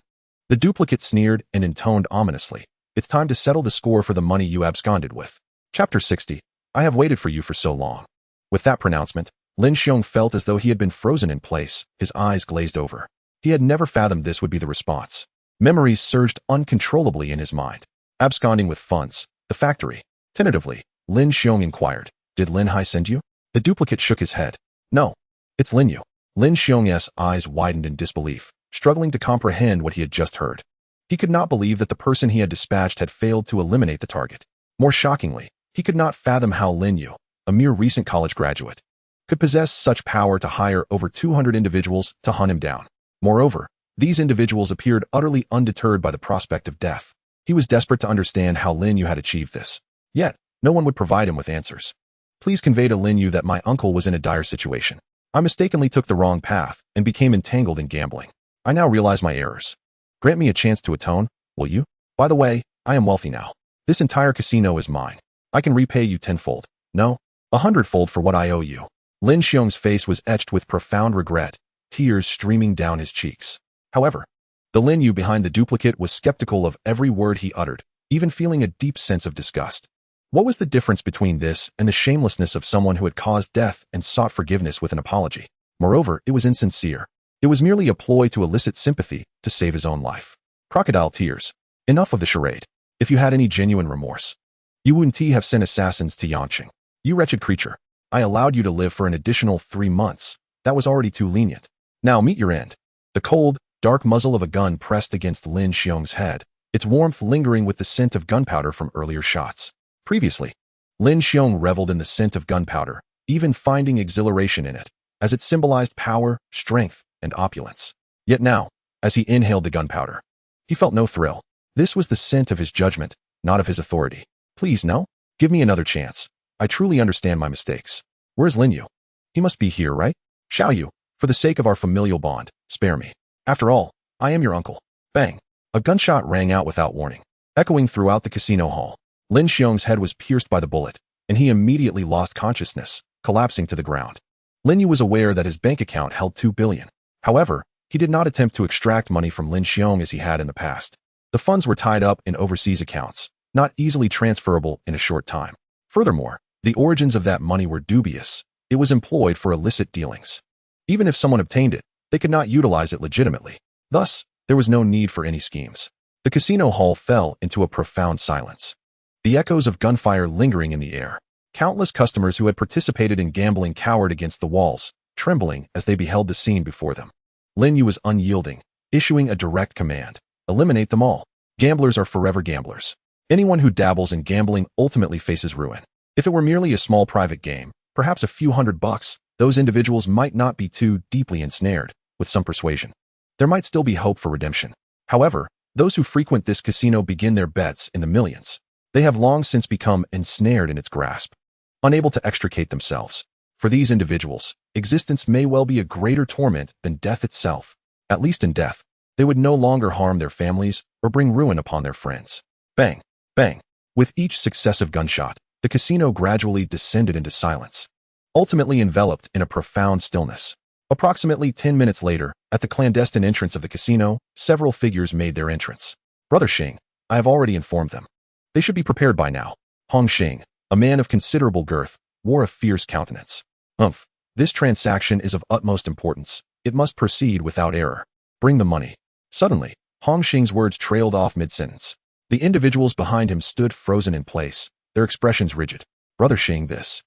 the duplicate sneered and intoned ominously. It's time to settle the score for the money you absconded with. Chapter 60. I have waited for you for so long. With that pronouncement, Lin Xiong felt as though he had been frozen in place, his eyes glazed over. He had never fathomed this would be the response. Memories surged uncontrollably in his mind. Absconding with funds, the factory. Tentatively, Lin Xiong inquired, did Lin Hai send you? The duplicate shook his head. No, it's Lin Yu. Lin Xiong's eyes widened in disbelief, struggling to comprehend what he had just heard. He could not believe that the person he had dispatched had failed to eliminate the target. More shockingly, he could not fathom how Lin Yu, a mere recent college graduate, could possess such power to hire over 200 individuals to hunt him down. Moreover, these individuals appeared utterly undeterred by the prospect of death. He was desperate to understand how Lin Yu had achieved this. Yet, no one would provide him with answers. Please convey to Lin Yu that my uncle was in a dire situation. I mistakenly took the wrong path and became entangled in gambling. I now realize my errors. Grant me a chance to atone, will you? By the way, I am wealthy now. This entire casino is mine. I can repay you tenfold. No, 100-fold for what I owe you. Lin Xiong's face was etched with profound regret, tears streaming down his cheeks. However, the Lin Yu behind the duplicate was skeptical of every word he uttered, even feeling a deep sense of disgust. What was the difference between this and the shamelessness of someone who had caused death and sought forgiveness with an apology? Moreover, it was insincere. It was merely a ploy to elicit sympathy to save his own life. Crocodile tears. Enough of the charade. If you had any genuine remorse, you wouldn't have sent assassins to Yanqing. You wretched creature. I allowed you to live for an additional 3 months. That was already too lenient. Now meet your end. The cold, dark muzzle of a gun pressed against Lin Xiong's head, its warmth lingering with the scent of gunpowder from earlier shots. Previously, Lin Xiong reveled in the scent of gunpowder, even finding exhilaration in it, as it symbolized power, strength, and opulence. Yet now, as he inhaled the gunpowder, he felt no thrill. This was the scent of his judgment, not of his authority. Please, no? Give me another chance. I truly understand my mistakes. Where's Lin Yu? He must be here, right? Xiao Yu, for the sake of our familial bond, spare me. After all, I am your uncle. Bang. A gunshot rang out without warning, echoing throughout the casino hall. Lin Xiong's head was pierced by the bullet, and he immediately lost consciousness, collapsing to the ground. Lin Yu was aware that his bank account held 2 billion. However, he did not attempt to extract money from Lin Xiong as he had in the past. The funds were tied up in overseas accounts, not easily transferable in a short time. Furthermore, the origins of that money were dubious. It was employed for illicit dealings. Even if someone obtained it, they could not utilize it legitimately. Thus, there was no need for any schemes. The casino hall fell into a profound silence. The echoes of gunfire lingering in the air. Countless customers who had participated in gambling cowered against the walls, trembling as they beheld the scene before them. Lin Yu was unyielding, issuing a direct command. Eliminate them all. Gamblers are forever gamblers. Anyone who dabbles in gambling ultimately faces ruin. If it were merely a small private game, perhaps a few $100, those individuals might not be too deeply ensnared. With some persuasion, there might still be hope for redemption. However, those who frequent this casino begin their bets in the millions. They have long since become ensnared in its grasp, unable to extricate themselves. For these individuals, existence may well be a greater torment than death itself. At least in death, they would no longer harm their families or bring ruin upon their friends. Bang, bang. With each successive gunshot, the casino gradually descended into silence, ultimately enveloped in a profound stillness. Approximately 10 minutes later, at the clandestine entrance of the casino, several figures made their entrance. Brother Xing, I have already informed them. They should be prepared by now. Hong Xing, a man of considerable girth, wore a fierce countenance. This transaction is of utmost importance. It must proceed without error. Bring the money. Suddenly, Hong Xing's words trailed off mid-sentence. The individuals behind him stood frozen in place, their expressions rigid. Brother Xing, this.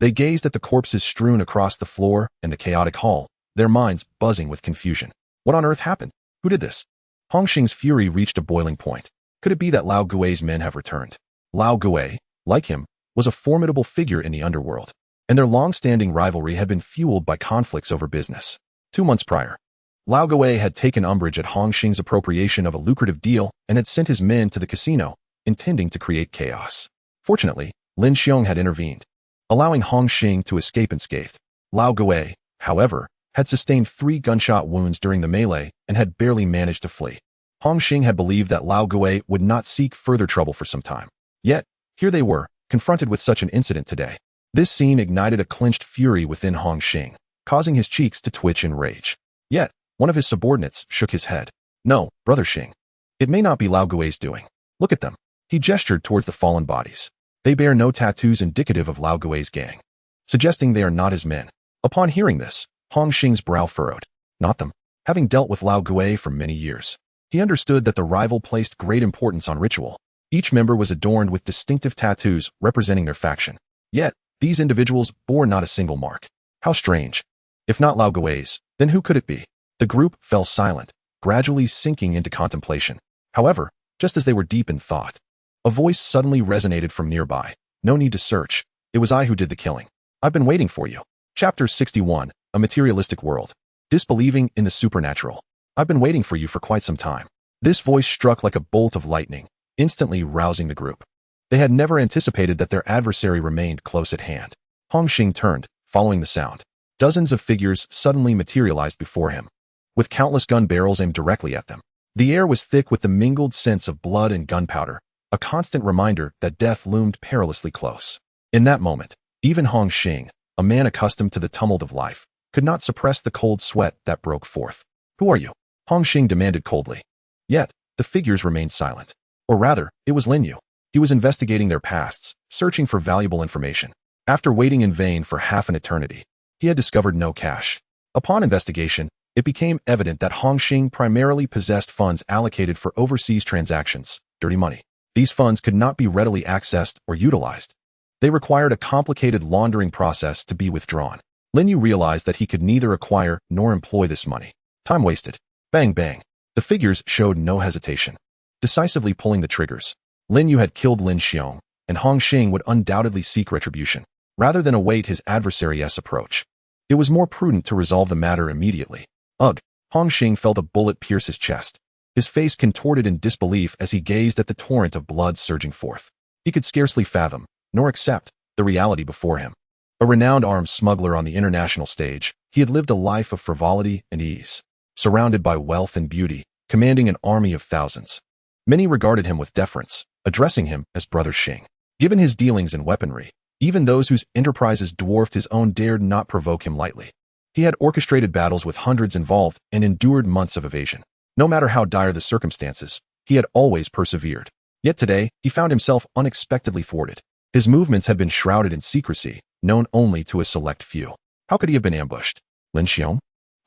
They gazed at the corpses strewn across the floor and the chaotic hall, their minds buzzing with confusion. What on earth happened? Who did this? Hong Xing's fury reached a boiling point. Could it be that Lao Gui's men have returned? Lao Gui, like him, was a formidable figure in the underworld, and their long-standing rivalry had been fueled by conflicts over business. 2 months prior, Lao Gui had taken umbrage at Hong Xing's appropriation of a lucrative deal and had sent his men to the casino, intending to create chaos. Fortunately, Lin Xiong had intervened, allowing Hong Xing to escape unscathed. Lao Gui, however, had sustained 3 gunshot wounds during the melee and had barely managed to flee. Hong Xing had believed that Lao Gui would not seek further trouble for some time. Yet, here they were, confronted with such an incident today. This scene ignited a clenched fury within Hong Xing, causing his cheeks to twitch in rage. Yet, one of his subordinates shook his head. No, Brother Xing. It may not be Lao Gui's doing. Look at them. He gestured towards the fallen bodies. They bear no tattoos indicative of Lao Gui's gang, suggesting they are not his men. Upon hearing this, Hong Xing's brow furrowed. Not them. Having dealt with Lao Gui for many years, he understood that the rival placed great importance on ritual. Each member was adorned with distinctive tattoos representing their faction. Yet, these individuals bore not a single mark. How strange. If not Lao Gui's, then who could it be? The group fell silent, gradually sinking into contemplation. However, just as they were deep in thought, a voice suddenly resonated from nearby. No need to search. It was I who did the killing. I've been waiting for you. Chapter 61, A Materialistic World. Disbelieving in the supernatural. I've been waiting for you for quite some time. This voice struck like a bolt of lightning, instantly rousing the group. They had never anticipated that their adversary remained close at hand. Hong Xing turned, following the sound. Dozens of figures suddenly materialized before him, with countless gun barrels aimed directly at them. The air was thick with the mingled scents of blood and gunpowder, a constant reminder that death loomed perilously close. In that moment, even Hong Xing, a man accustomed to the tumult of life, could not suppress the cold sweat that broke forth. Who are you? Hong Xing demanded coldly. Yet, the figures remained silent. Or rather, it was Lin Yu. He was investigating their pasts, searching for valuable information. After waiting in vain for half an eternity, he had discovered no cash. Upon investigation, it became evident that Hongxing primarily possessed funds allocated for overseas transactions, dirty money. These funds could not be readily accessed or utilized. They required a complicated laundering process to be withdrawn. Lin Yu realized that he could neither acquire nor employ this money. Time wasted. Bang bang. The figures showed no hesitation. Decisively pulling the triggers, Lin Yu had killed Lin Xiong, and Hongxing would undoubtedly seek retribution, rather than await his adversary's approach. It was more prudent to resolve the matter immediately. Ugh! Hongxing felt a bullet pierce his chest. His face contorted in disbelief as he gazed at the torrent of blood surging forth. He could scarcely fathom, nor accept, the reality before him. A renowned arms smuggler on the international stage, he had lived a life of frivolity and ease, surrounded by wealth and beauty, commanding an army of thousands. Many regarded him with deference, addressing him as Brother Xing. Given his dealings in weaponry, even those whose enterprises dwarfed his own dared not provoke him lightly. He had orchestrated battles with hundreds involved and endured months of evasion. No matter how dire the circumstances, he had always persevered. Yet today, he found himself unexpectedly thwarted. His movements had been shrouded in secrecy, known only to a select few. How could he have been ambushed? Lin Xiong?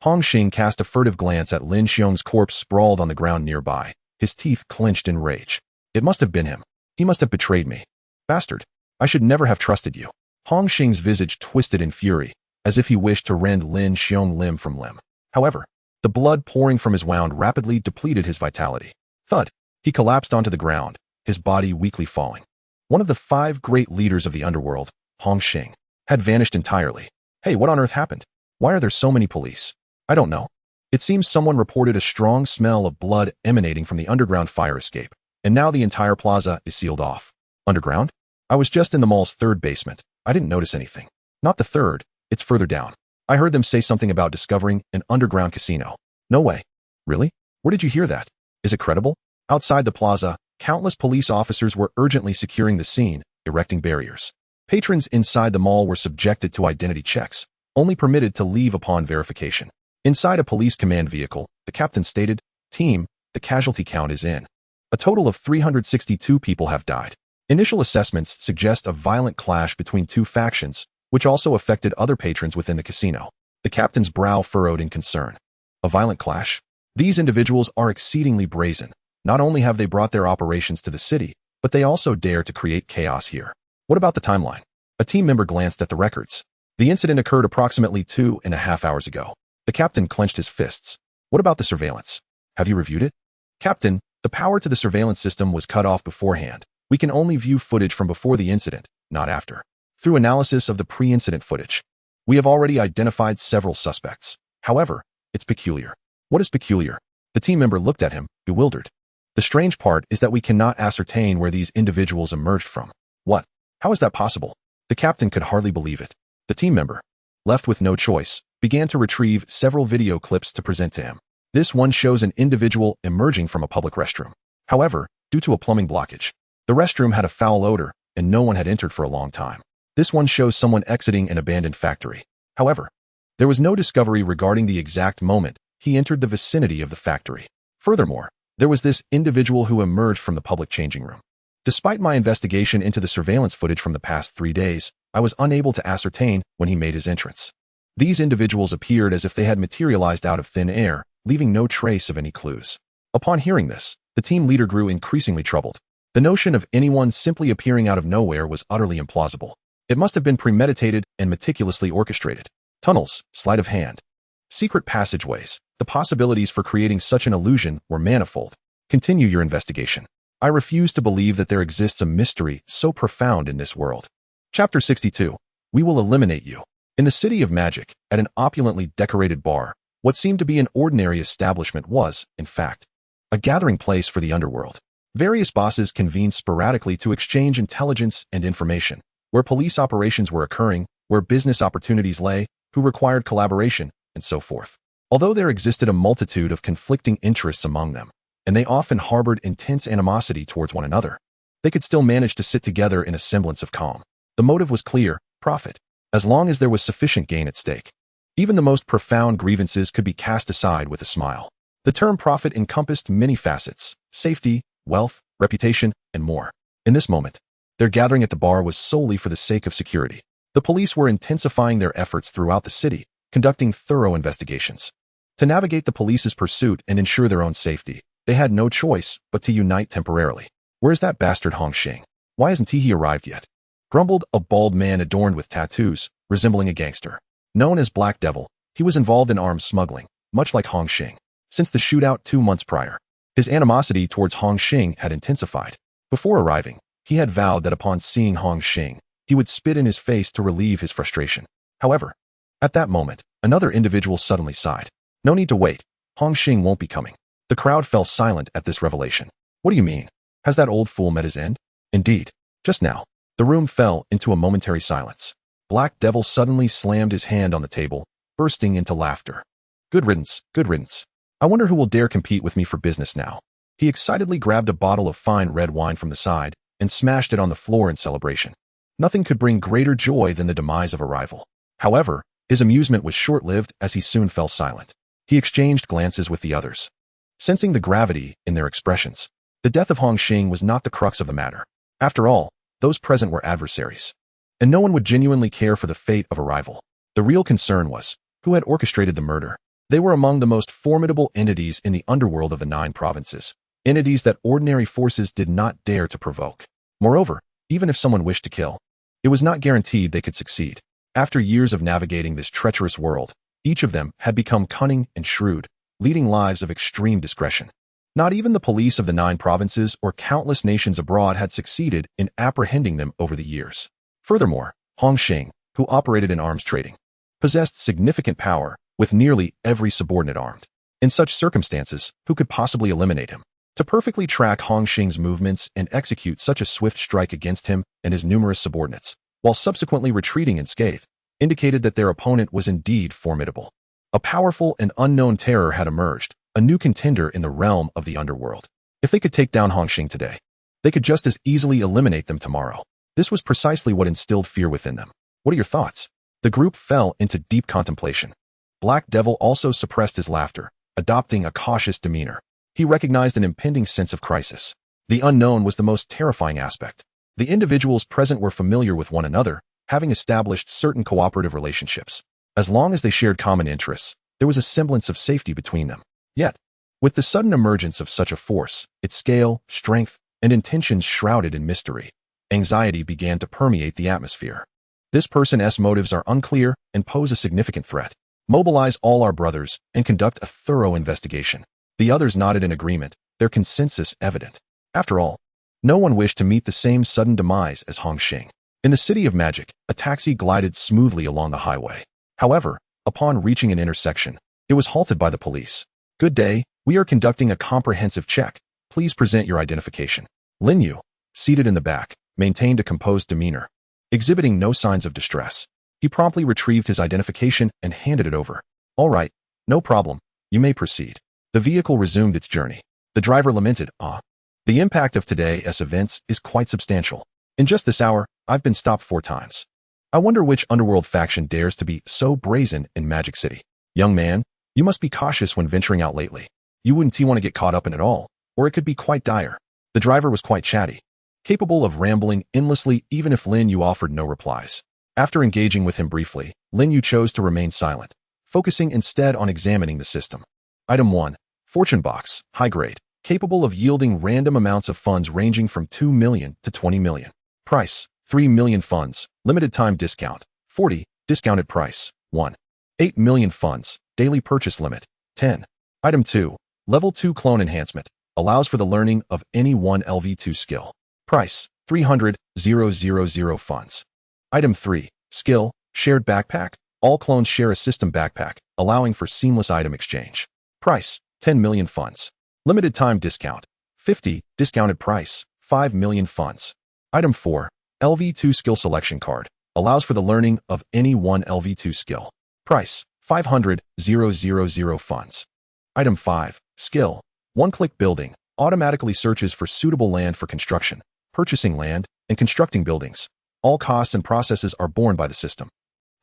Hongxing cast a furtive glance at Lin Xiong's corpse sprawled on the ground nearby, his teeth clenched in rage. It must have been him. He must have betrayed me. Bastard. I should never have trusted you. Hongxing's visage twisted in fury, as if he wished to rend Lin Xiong limb from limb. However, the blood pouring from his wound rapidly depleted his vitality. Thud. He collapsed onto the ground, his body weakly falling. One of the 5 great leaders of the underworld, Hongxing, had vanished entirely. Hey, what on earth happened? Why are there so many police? I don't know. It seems someone reported a strong smell of blood emanating from the underground fire escape, and now the entire plaza is sealed off. Underground? I was just in the mall's 3rd basement. I didn't notice anything. Not the 3rd. It's further down. I heard them say something about discovering an underground casino. No way. Really? Where did you hear that? Is it credible? Outside the plaza, countless police officers were urgently securing the scene, erecting barriers. Patrons inside the mall were subjected to identity checks, only permitted to leave upon verification. Inside a police command vehicle, the captain stated, "Team, the casualty count is in. A total of 362 people have died. Initial assessments suggest a violent clash between 2 factions, which also affected other patrons within the casino." The captain's brow furrowed in concern. A violent clash? These individuals are exceedingly brazen. Not only have they brought their operations to the city, but they also dare to create chaos here. What about the timeline? A team member glanced at the records. The incident occurred approximately 2.5 hours ago. The captain clenched his fists. What about the surveillance? Have you reviewed it? Captain, the power to the surveillance system was cut off beforehand. We can only view footage from before the incident, not after. Through analysis of the pre-incident footage, we have already identified several suspects. However, it's peculiar. What is peculiar? The team member looked at him, bewildered. The strange part is that we cannot ascertain where these individuals emerged from. What? How is that possible? The captain could hardly believe it. The team member, left with no choice, began to retrieve several video clips to present to him. This one shows an individual emerging from a public restroom. However, due to a plumbing blockage, the restroom had a foul odor, and no one had entered for a long time. This one shows someone exiting an abandoned factory. However, there was no discovery regarding the exact moment he entered the vicinity of the factory. Furthermore, there was this individual who emerged from the public changing room. Despite my investigation into the surveillance footage from the past 3 days, I was unable to ascertain when he made his entrance. These individuals appeared as if they had materialized out of thin air, leaving no trace of any clues. Upon hearing this, the team leader grew increasingly troubled. The notion of anyone simply appearing out of nowhere was utterly implausible. It must have been premeditated and meticulously orchestrated. Tunnels, sleight of hand, secret passageways. The possibilities for creating such an illusion were manifold. Continue your investigation. I refuse to believe that there exists a mystery so profound in this world. Chapter 62. We will eliminate you. In the city of magic, at an opulently decorated bar, what seemed to be an ordinary establishment was, in fact, a gathering place for the underworld. Various bosses convened sporadically to exchange intelligence and information, where police operations were occurring, where business opportunities lay, who required collaboration, and so forth. Although there existed a multitude of conflicting interests among them, and they often harbored intense animosity towards one another, they could still manage to sit together in a semblance of calm. The motive was clear: profit. As long as there was sufficient gain at stake, even the most profound grievances could be cast aside with a smile. The term profit encompassed many facets: safety, wealth, reputation, and more. In this moment, their gathering at the bar was solely for the sake of security. The police were intensifying their efforts throughout the city, conducting thorough investigations. To navigate the police's pursuit and ensure their own safety, they had no choice but to unite temporarily. "Where's that bastard Hong Xing? Why hasn't he arrived yet?" grumbled a bald man adorned with tattoos, resembling a gangster. Known as Black Devil, he was involved in arms smuggling, much like Hong Xing. Since the shootout 2 months prior, his animosity towards Hong Xing had intensified. Before arriving, he had vowed that upon seeing Hong Xing, he would spit in his face to relieve his frustration. However, at that moment, another individual suddenly sighed. "No need to wait. Hong Xing won't be coming." The crowd fell silent at this revelation. "What do you mean? Has that old fool met his end?" "Indeed. Just now." The room fell into a momentary silence. Black Devil suddenly slammed his hand on the table, bursting into laughter. "Good riddance, good riddance. I wonder who will dare compete with me for business now." He excitedly grabbed a bottle of fine red wine from the side and smashed it on the floor in celebration. Nothing could bring greater joy than the demise of a rival. However, his amusement was short-lived as he soon fell silent. He exchanged glances with the others. Sensing the gravity in their expressions, the death of Hong Xing was not the crux of the matter. After all, those present were adversaries, and no one would genuinely care for the fate of a rival. The real concern was, who had orchestrated the murder? They were among the most formidable entities in the underworld of the 9 provinces, entities that ordinary forces did not dare to provoke. Moreover, even if someone wished to kill, it was not guaranteed they could succeed. After years of navigating this treacherous world, each of them had become cunning and shrewd, leading lives of extreme discretion. Not even the police of the 9 provinces or countless nations abroad had succeeded in apprehending them over the years. Furthermore, Hong Xing, who operated in arms trading, possessed significant power, with nearly every subordinate armed. In such circumstances, who could possibly eliminate him? To perfectly track Hong Xing's movements and execute such a swift strike against him and his numerous subordinates, while subsequently retreating unscathed, indicated that their opponent was indeed formidable. A powerful and unknown terror had emerged, a new contender in the realm of the underworld. If they could take down Hong Xing today, they could just as easily eliminate them tomorrow. This was precisely what instilled fear within them. "What are your thoughts?" The group fell into deep contemplation. Black Devil also suppressed his laughter, adopting a cautious demeanor. He recognized an impending sense of crisis. The unknown was the most terrifying aspect. The individuals present were familiar with one another, having established certain cooperative relationships. As long as they shared common interests, there was a semblance of safety between them. Yet, with the sudden emergence of such a force, its scale, strength, and intentions shrouded in mystery, anxiety began to permeate the atmosphere. "This person's motives are unclear and pose a significant threat. Mobilize all our brothers and conduct a thorough investigation." The others nodded in agreement, their consensus evident. After all, no one wished to meet the same sudden demise as Hong Xing. In the City of Magic, a taxi glided smoothly along the highway. However, upon reaching an intersection, it was halted by the police. "Good day, we are conducting a comprehensive check. Please present your identification." Lin Yu, seated in the back, maintained a composed demeanor, exhibiting no signs of distress. He promptly retrieved his identification and handed it over. "All right, no problem. You may proceed." The vehicle resumed its journey. The driver lamented, "The impact of today's events is quite substantial. In just this hour, I've been stopped 4 times. I wonder which underworld faction dares to be so brazen in Magic City. Young man, you must be cautious when venturing out lately. You wouldn't want to get caught up in it all, or it could be quite dire." The driver was quite chatty, capable of rambling endlessly even if Lin Yu offered no replies. After engaging with him briefly, Lin Yu chose to remain silent, focusing instead on examining the system. Item 1. Fortune Box, High Grade, capable of yielding random amounts of funds ranging from 2 million to 20 million. Price, 3 million funds, limited time discount, 40, discounted price, 1. 8 million funds, daily purchase limit, 10. Item 2. Level 2 Clone Enhancement, allows for the learning of any one LV2 skill. Price, 300,000 funds. Item 3. Skill, Shared Backpack, all clones share a system backpack, allowing for seamless item exchange. Price, 10 million funds. Limited time discount, 50, discounted price, 5 million funds. Item 4. LV2 Skill Selection Card, allows for the learning of any one LV2 skill. Price, 500,000 funds. Item 5. Skill, One-Click Building, automatically searches for suitable land for construction, purchasing land, and constructing buildings. All costs and processes are borne by the system.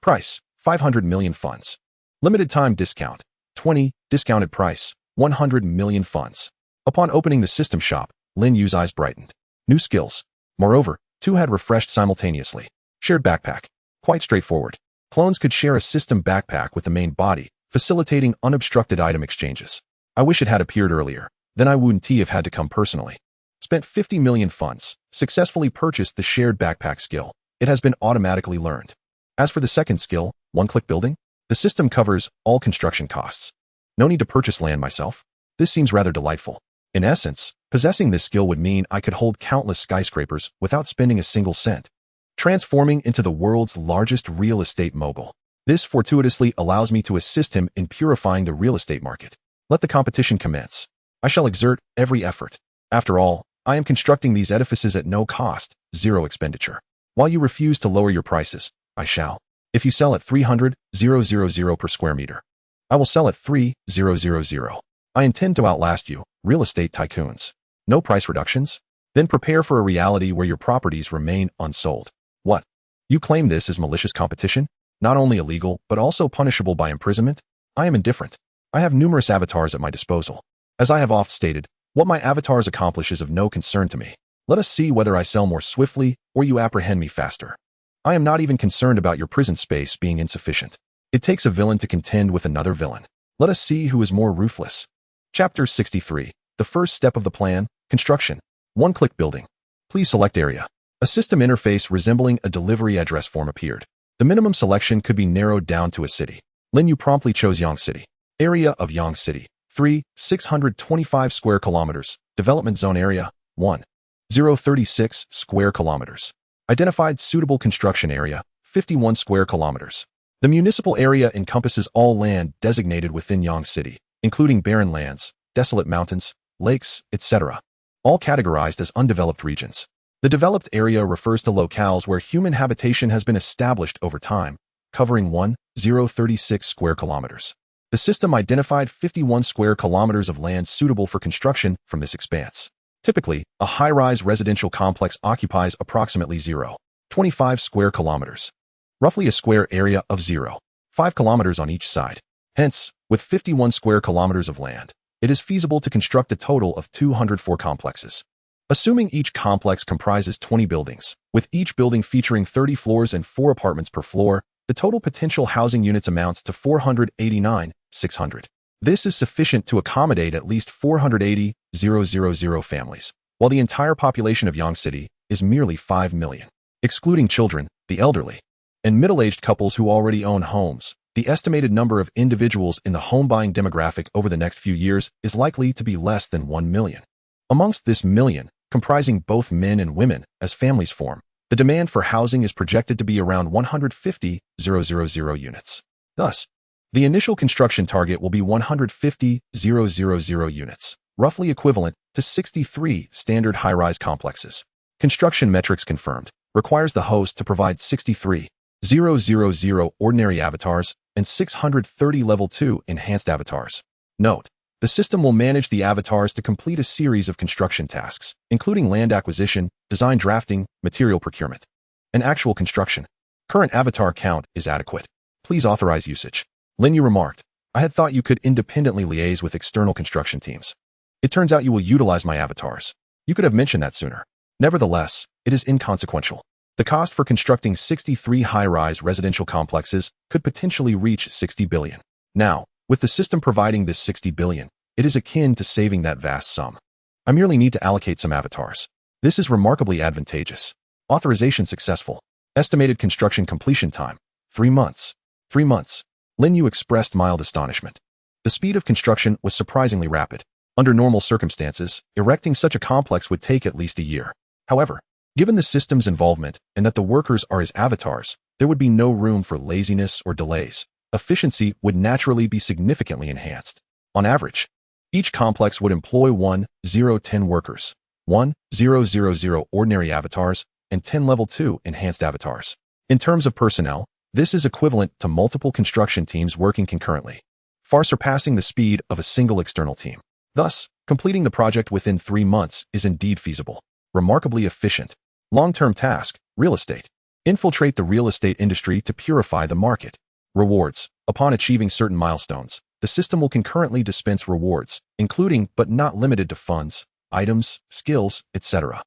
Price, 500 million funds. Limited time discount, 20, discounted price, 100 million funds. Upon opening the system shop, Lin Yu's eyes brightened. New skills, Moreover, two had refreshed simultaneously. Shared backpack. Quite straightforward. Clones could share a system backpack with the main body, facilitating unobstructed item exchanges. I wish it had appeared earlier. Then I wouldn't have had to come personally. Spent 50 million funds. Successfully purchased the shared backpack skill. It has been automatically learned. As for the second skill, one-click building, the system covers all construction costs. No need to purchase land myself. This seems rather delightful. In essence, possessing this skill would mean I could hold countless skyscrapers without spending a single cent, transforming into the world's largest real estate mogul. This fortuitously allows me to assist him in purifying the real estate market. Let the competition commence. I shall exert every effort. After all, I am constructing these edifices at no cost, zero expenditure. While you refuse to lower your prices, I shall. If you sell at 300,000 per square meter, I will sell at 3,000. I intend to outlast you, real estate tycoons. No price reductions? Then prepare for a reality where your properties remain unsold. What? You claim this is malicious competition? Not only illegal, but also punishable by imprisonment? I am indifferent. I have numerous avatars at my disposal. As I have oft stated, what my avatars accomplish is of no concern to me. Let us see whether I sell more swiftly or you apprehend me faster. I am not even concerned about your prison space being insufficient. It takes a villain to contend with another villain. Let us see who is more ruthless. Chapter 63. The first step of the plan, construction. One-click building. Please select area. A system interface resembling a delivery address form appeared. The minimum selection could be narrowed down to a city. Lin Yu promptly chose Yang City. Area of Yang City. 625 square kilometers. Development zone area. 1036 square kilometers. Identified suitable construction area. 51 square kilometers. The municipal area encompasses all land designated within Yang City, including barren lands, desolate mountains, lakes, etc., all categorized as undeveloped regions. The developed area refers to locales where human habitation has been established over time, covering 1036 square kilometers. The system identified 51 square kilometers of land suitable for construction from this expanse. Typically, a high-rise residential complex occupies approximately 0.25 square kilometers, roughly a square area of 0.5 kilometers on each side. Hence, with 51 square kilometers of land, it is feasible to construct a total of 204 complexes. Assuming each complex comprises 20 buildings, with each building featuring 30 floors and 4 apartments per floor, the total potential housing units amounts to 489,600. This is sufficient to accommodate at least 480,000 families, while the entire population of Yang City is merely 5 million. Excluding children, the elderly, and middle-aged couples who already own homes, the estimated number of individuals in the home-buying demographic over the next few years is likely to be less than 1 million. Amongst this million, comprising both men and women as families form, the demand for housing is projected to be around 150,000 units. Thus, the initial construction target will be 150,000 units, roughly equivalent to 63 standard high-rise complexes. Construction metrics confirmed. Requires the host to provide 63,000 ordinary avatars and 630 level 2 enhanced avatars. Note: the system will manage the avatars to complete a series of construction tasks, including land acquisition, design drafting, material procurement, and actual construction. Current avatar count is adequate. Please authorize usage. Lin Yu remarked, I had thought you could independently liaise with external construction teams. It turns out you will utilize my avatars. You could have mentioned that sooner. Nevertheless, it is inconsequential. The cost for constructing 63 high-rise residential complexes could potentially reach 60 billion. Now, with the system providing this 60 billion, it is akin to saving that vast sum. I merely need to allocate some avatars. This is remarkably advantageous. Authorization successful. Estimated construction completion time, 3 months. 3 months. Lin Yu expressed mild astonishment. The speed of construction was surprisingly rapid. Under normal circumstances, erecting such a complex would take at least a year. However, given the system's involvement and that the workers are his avatars, there would be no room for laziness or delays. Efficiency would naturally be significantly enhanced. On average, each complex would employ 10 workers, 1000 ordinary avatars, and 10 level 2 enhanced avatars. In terms of personnel, this is equivalent to multiple construction teams working concurrently, far surpassing the speed of a single external team. Thus, completing the project within 3 months is indeed feasible. Remarkably efficient. Long-term task, real estate. Infiltrate the real estate industry to purify the market. Rewards. Upon achieving certain milestones, the system will concurrently dispense rewards, including but not limited to funds, items, skills, etc.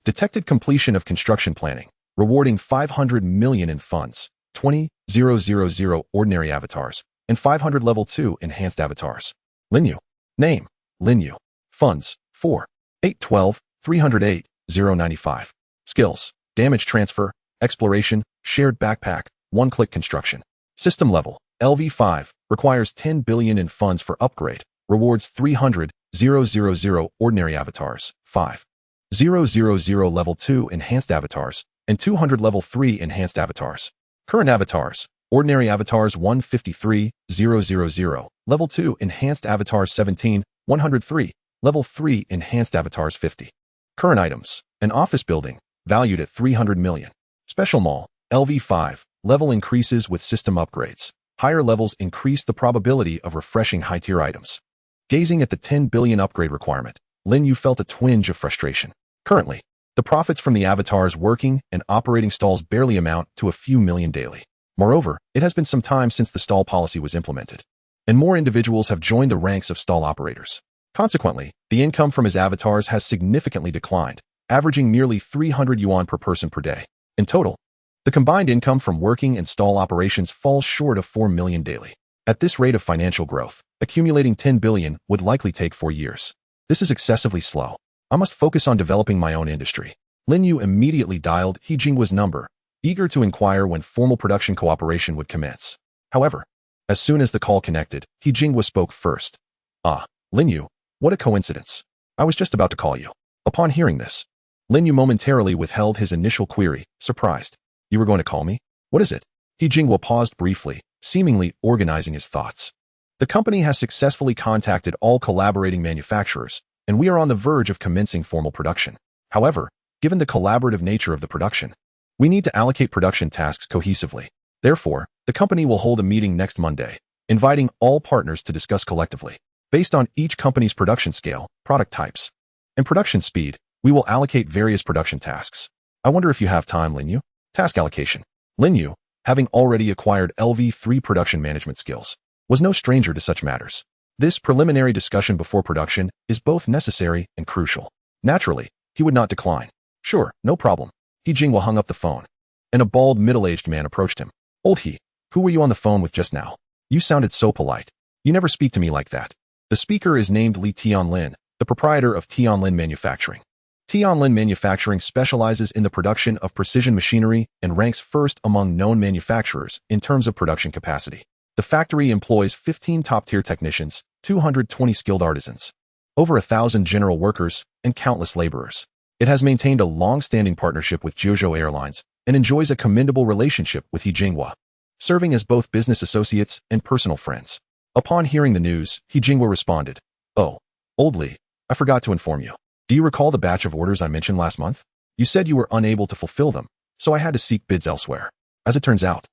Detected completion of construction planning, rewarding 500 million in funds, 20,000 ordinary avatars, and 500 level 2 enhanced avatars. Lin Yu. Name, Lin Yu. Funds, 4, 812, 308, 095. Skills, damage transfer, exploration, shared backpack, one-click construction. System level, LV5, requires 10 billion in funds for upgrade, rewards 300,000 ordinary avatars, 5,000 level 2 enhanced avatars, and 200 level 3 enhanced avatars. Current avatars, ordinary avatars 153,000, level 2 enhanced avatars 17,103, level 3 enhanced avatars 50. Current items, an office building, valued at 300 million. Special mall, LV5, level increases with system upgrades. Higher levels increase the probability of refreshing high-tier items. Gazing at the 10 billion upgrade requirement, Lin Yu felt a twinge of frustration. Currently, the profits from the avatars working and operating stalls barely amount to a few million daily. Moreover, it has been some time since the stall policy was implemented, and more individuals have joined the ranks of stall operators. Consequently, the income from his avatars has significantly declined, averaging merely 300 yuan per person per day. In total, the combined income from working and stall operations falls short of 4 million daily. At this rate of financial growth, accumulating 10 billion would likely take 4 years. This is excessively slow. I must focus on developing my own industry. Lin Yu immediately dialed He Jinghua's number, eager to inquire when formal production cooperation would commence. However, as soon as the call connected, He Jinghua spoke first. Ah, Lin Yu, what a coincidence. I was just about to call you. Upon hearing this, Lin Yu momentarily withheld his initial query, surprised. You were going to call me? What is it? He Jinghua paused briefly, seemingly organizing his thoughts. The company has successfully contacted all collaborating manufacturers, and we are on the verge of commencing formal production. However, given the collaborative nature of the production, we need to allocate production tasks cohesively. Therefore, the company will hold a meeting next Monday, inviting all partners to discuss collectively. Based on each company's production scale, product types, and production speed, we will allocate various production tasks. I wonder if you have time, Lin Yu? Task allocation. Lin Yu, having already acquired LV3 production management skills, was no stranger to such matters. This preliminary discussion before production is both necessary and crucial. Naturally, he would not decline. Sure, no problem. He Jinghua hung up the phone, and a bald, middle-aged man approached him. Old He, who were you on the phone with just now? You sounded so polite. You never speak to me like that. The speaker is named Li Tianlin, the proprietor of Tianlin Manufacturing. Tianlin Manufacturing specializes in the production of precision machinery and ranks first among known manufacturers in terms of production capacity. The factory employs 15 top-tier technicians, 220 skilled artisans, over 1,000 general workers, and countless laborers. It has maintained a long-standing partnership with Jiuzhou Airlines and enjoys a commendable relationship with He Jinghua, serving as both business associates and personal friends. Upon hearing the news, He Jinghua responded, "Oh, old Li, I forgot to inform you. Do you recall the batch of orders I mentioned last month? You said you were unable to fulfill them, so I had to seek bids elsewhere. As it turns out,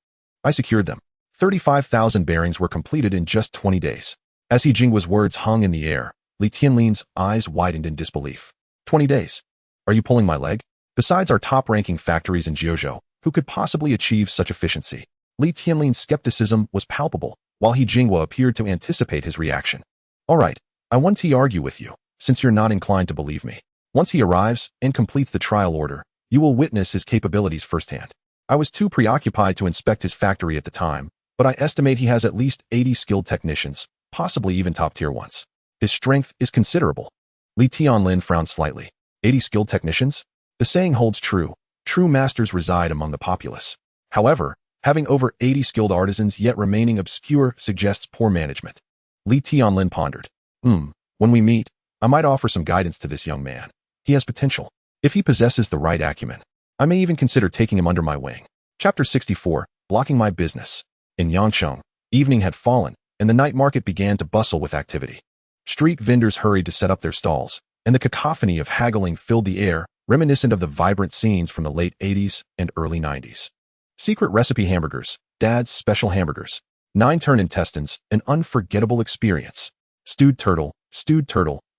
I secured them. 35,000 bearings were completed in just 20 days. As He Jinghua's words hung in the air, Li Tianlin's eyes widened in disbelief. 20 days? Are you pulling my leg? Besides our top-ranking factories in Jiuzhou, who could possibly achieve such efficiency? Li Tianlin's skepticism was palpable, while He Jinghua appeared to anticipate his reaction. All right, I want to argue with you, since you're not inclined to believe me. Once he arrives and completes the trial order, you will witness his capabilities firsthand. I was too preoccupied to inspect his factory at the time, but I estimate he has at least 80 skilled technicians, possibly even top-tier ones. His strength is considerable." Li Tianlin frowned slightly. 80 skilled technicians? The saying holds true. True masters reside among the populace. However, having over 80 skilled artisans yet remaining obscure suggests poor management. Li Tianlin pondered. When we meet, I might offer some guidance to this young man. He has potential. If he possesses the right acumen, I may even consider taking him under my wing. Chapter 64, Blocking My Business. In Yangcheng, evening had fallen, and the night market began to bustle with activity. Street vendors hurried to set up their stalls, and the cacophony of haggling filled the air, reminiscent of the vibrant scenes from the late 80s and early 90s. Secret recipe hamburgers, Dad's special hamburgers, 9-turn intestines, an unforgettable experience. Stewed turtle,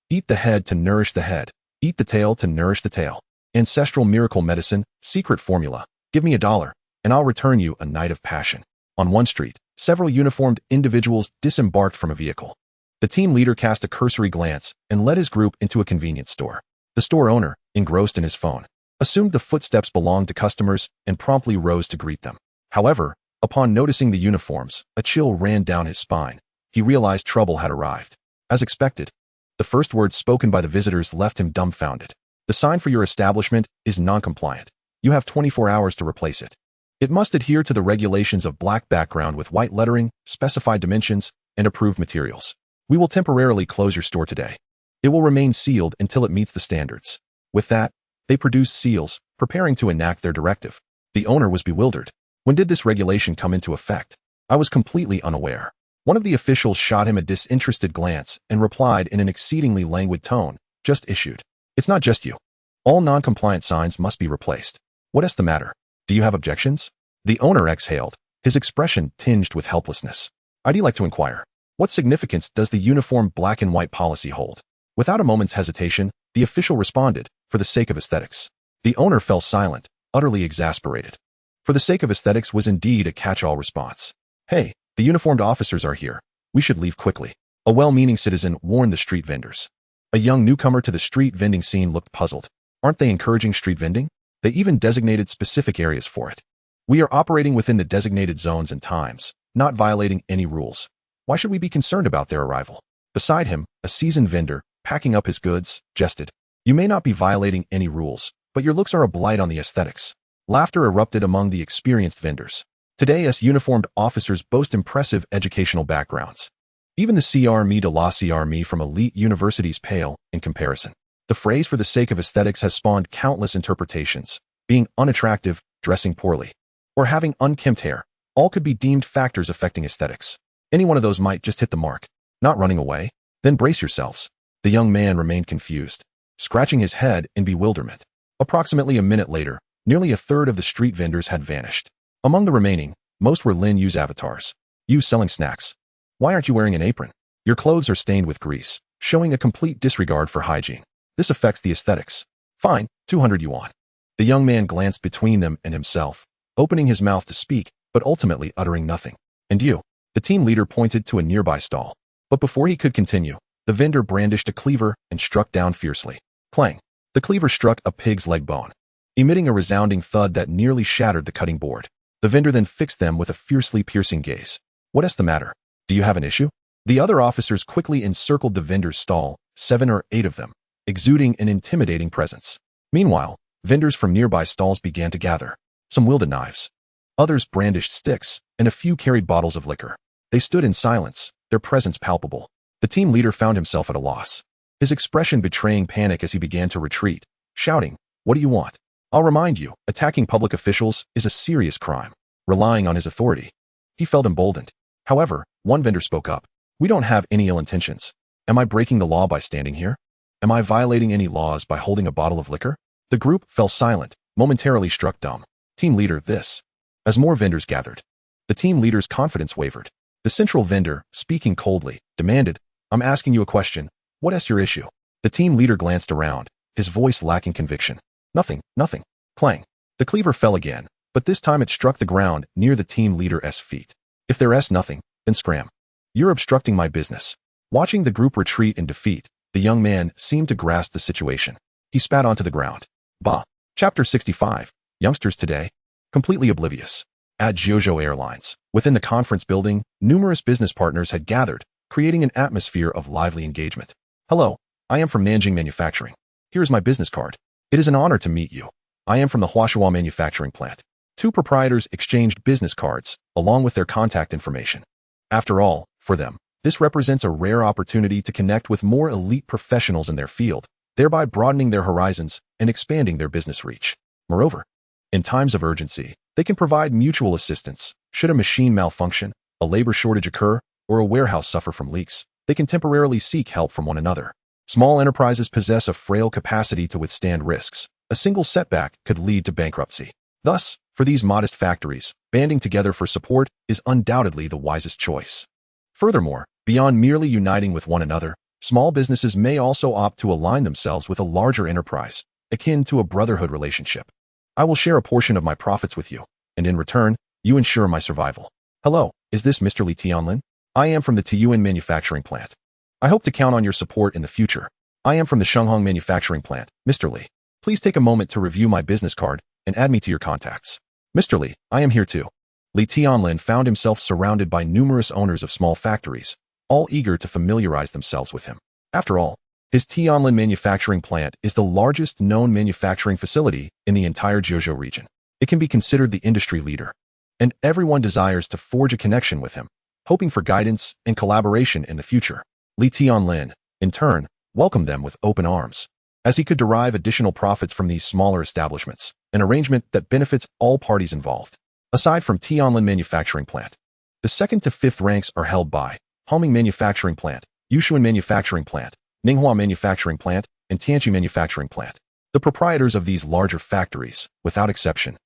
eat the head to nourish the head, eat the tail to nourish the tail. Ancestral miracle medicine, secret formula, give me $1, and I'll return you a night of passion. On one street, several uniformed individuals disembarked from a vehicle. The team leader cast a cursory glance and led his group into a convenience store. The store owner, engrossed in his phone, assumed the footsteps belonged to customers, and promptly rose to greet them. However, upon noticing the uniforms, a chill ran down his spine. He realized trouble had arrived. As expected, the first words spoken by the visitors left him dumbfounded. The sign for your establishment is non-compliant. You have 24 hours to replace it. It must adhere to the regulations of black background with white lettering, specified dimensions, and approved materials. We will temporarily close your store today. It will remain sealed until it meets the standards. With that, they produced seals, preparing to enact their directive. The owner was bewildered. When did this regulation come into effect? I was completely unaware. One of the officials shot him a disinterested glance and replied in an exceedingly languid tone, just issued. It's not just you. All non-compliant signs must be replaced. What's the matter? Do you have objections? The owner exhaled, his expression tinged with helplessness. I'd like to inquire. What significance does the uniform black and white policy hold? Without a moment's hesitation, the official responded, for the sake of aesthetics. The owner fell silent, utterly exasperated. For the sake of aesthetics was indeed a catch-all response. Hey, the uniformed officers are here. We should leave quickly. A well-meaning citizen warned the street vendors. A young newcomer to the street vending scene looked puzzled. Aren't they encouraging street vending? They even designated specific areas for it. We are operating within the designated zones and times, not violating any rules. Why should we be concerned about their arrival? Beside him, a seasoned vendor, packing up his goods, jested. You may not be violating any rules, but your looks are a blight on the aesthetics. Laughter erupted among the experienced vendors. Today's uniformed officers boast impressive educational backgrounds. Even the CRME de la CRME from elite universities pale in comparison. The phrase for the sake of aesthetics has spawned countless interpretations. Being unattractive, dressing poorly, or having unkempt hair, all could be deemed factors affecting aesthetics. Any one of those might just hit the mark. Not running away? Then brace yourselves. The young man remained confused, scratching his head in bewilderment. Approximately a minute later, nearly a third of the street vendors had vanished. Among the remaining, most were Lin Yu's avatars. You selling snacks. Why aren't you wearing an apron? Your clothes are stained with grease, showing a complete disregard for hygiene. This affects the aesthetics. Fine, 200 yuan. The young man glanced between them and himself, opening his mouth to speak, but ultimately uttering nothing. And you? The team leader pointed to a nearby stall. But before he could continue, the vendor brandished a cleaver and struck down fiercely. Clang. The cleaver struck a pig's leg bone, emitting a resounding thud that nearly shattered the cutting board. The vendor then fixed them with a fiercely piercing gaze. What's the matter? Do you have an issue? The other officers quickly encircled the vendor's stall, 7 or 8 of them, exuding an intimidating presence. Meanwhile, vendors from nearby stalls began to gather. Some wielded knives. Others brandished sticks, and a few carried bottles of liquor. They stood in silence, their presence palpable. The team leader found himself at a loss, his expression betraying panic as he began to retreat, shouting, "What do you want? I'll remind you, attacking public officials is a serious crime." Relying on his authority, he felt emboldened. However, one vendor spoke up. We don't have any ill intentions. Am I breaking the law by standing here? Am I violating any laws by holding a bottle of liquor? The group fell silent, momentarily struck dumb. Team leader, this. As more vendors gathered, the team leader's confidence wavered. The central vendor, speaking coldly, demanded, I'm asking you a question. What's your issue? The team leader glanced around, his voice lacking conviction. Nothing. Clang. The cleaver fell again, but this time it struck the ground near the team leader's feet. If there's nothing, then scram. You're obstructing my business. Watching the group retreat in defeat, the young man seemed to grasp the situation. He spat onto the ground. Bah. Chapter 65. Youngsters today. Completely oblivious. At Jiuzhou Airlines, within the conference building, numerous business partners had gathered, creating an atmosphere of lively engagement. Hello, I am from Nanjing Manufacturing. Here is my business card. It is an honor to meet you. I am from the Huashua Manufacturing Plant. 2 proprietors exchanged business cards, along with their contact information. After all, for them, this represents a rare opportunity to connect with more elite professionals in their field, thereby broadening their horizons and expanding their business reach. Moreover, in times of urgency, they can provide mutual assistance. Should a machine malfunction, a labor shortage occur, or a warehouse suffer from leaks, they can temporarily seek help from one another. Small enterprises possess a frail capacity to withstand risks. A single setback could lead to bankruptcy. Thus, for these modest factories, banding together for support is undoubtedly the wisest choice. Furthermore, beyond merely uniting with one another, small businesses may also opt to align themselves with a larger enterprise, akin to a brotherhood relationship. I will share a portion of my profits with you, and in return, you ensure my survival. Hello, is this Mr. Li Tianlin? I am from the Taiyuan Manufacturing Plant. I hope to count on your support in the future. I am from the Shenghong Manufacturing Plant, Mr. Li. Please take a moment to review my business card and add me to your contacts. Mr. Li, I am here too. Li Tianlin found himself surrounded by numerous owners of small factories, all eager to familiarize themselves with him. After all, his Tianlin manufacturing plant is the largest known manufacturing facility in the entire Jiuzhou region. It can be considered the industry leader, and everyone desires to forge a connection with him, hoping for guidance and collaboration in the future. Li Tianlin, in turn, welcomed them with open arms, as he could derive additional profits from these smaller establishments, an arrangement that benefits all parties involved. Aside from Tianlin Manufacturing Plant, the 2nd to 5th ranks are held by Homing Manufacturing Plant, Yushuan Manufacturing Plant, Ninghua Manufacturing Plant, and Tianqi Manufacturing Plant. The proprietors of these larger factories, without exception,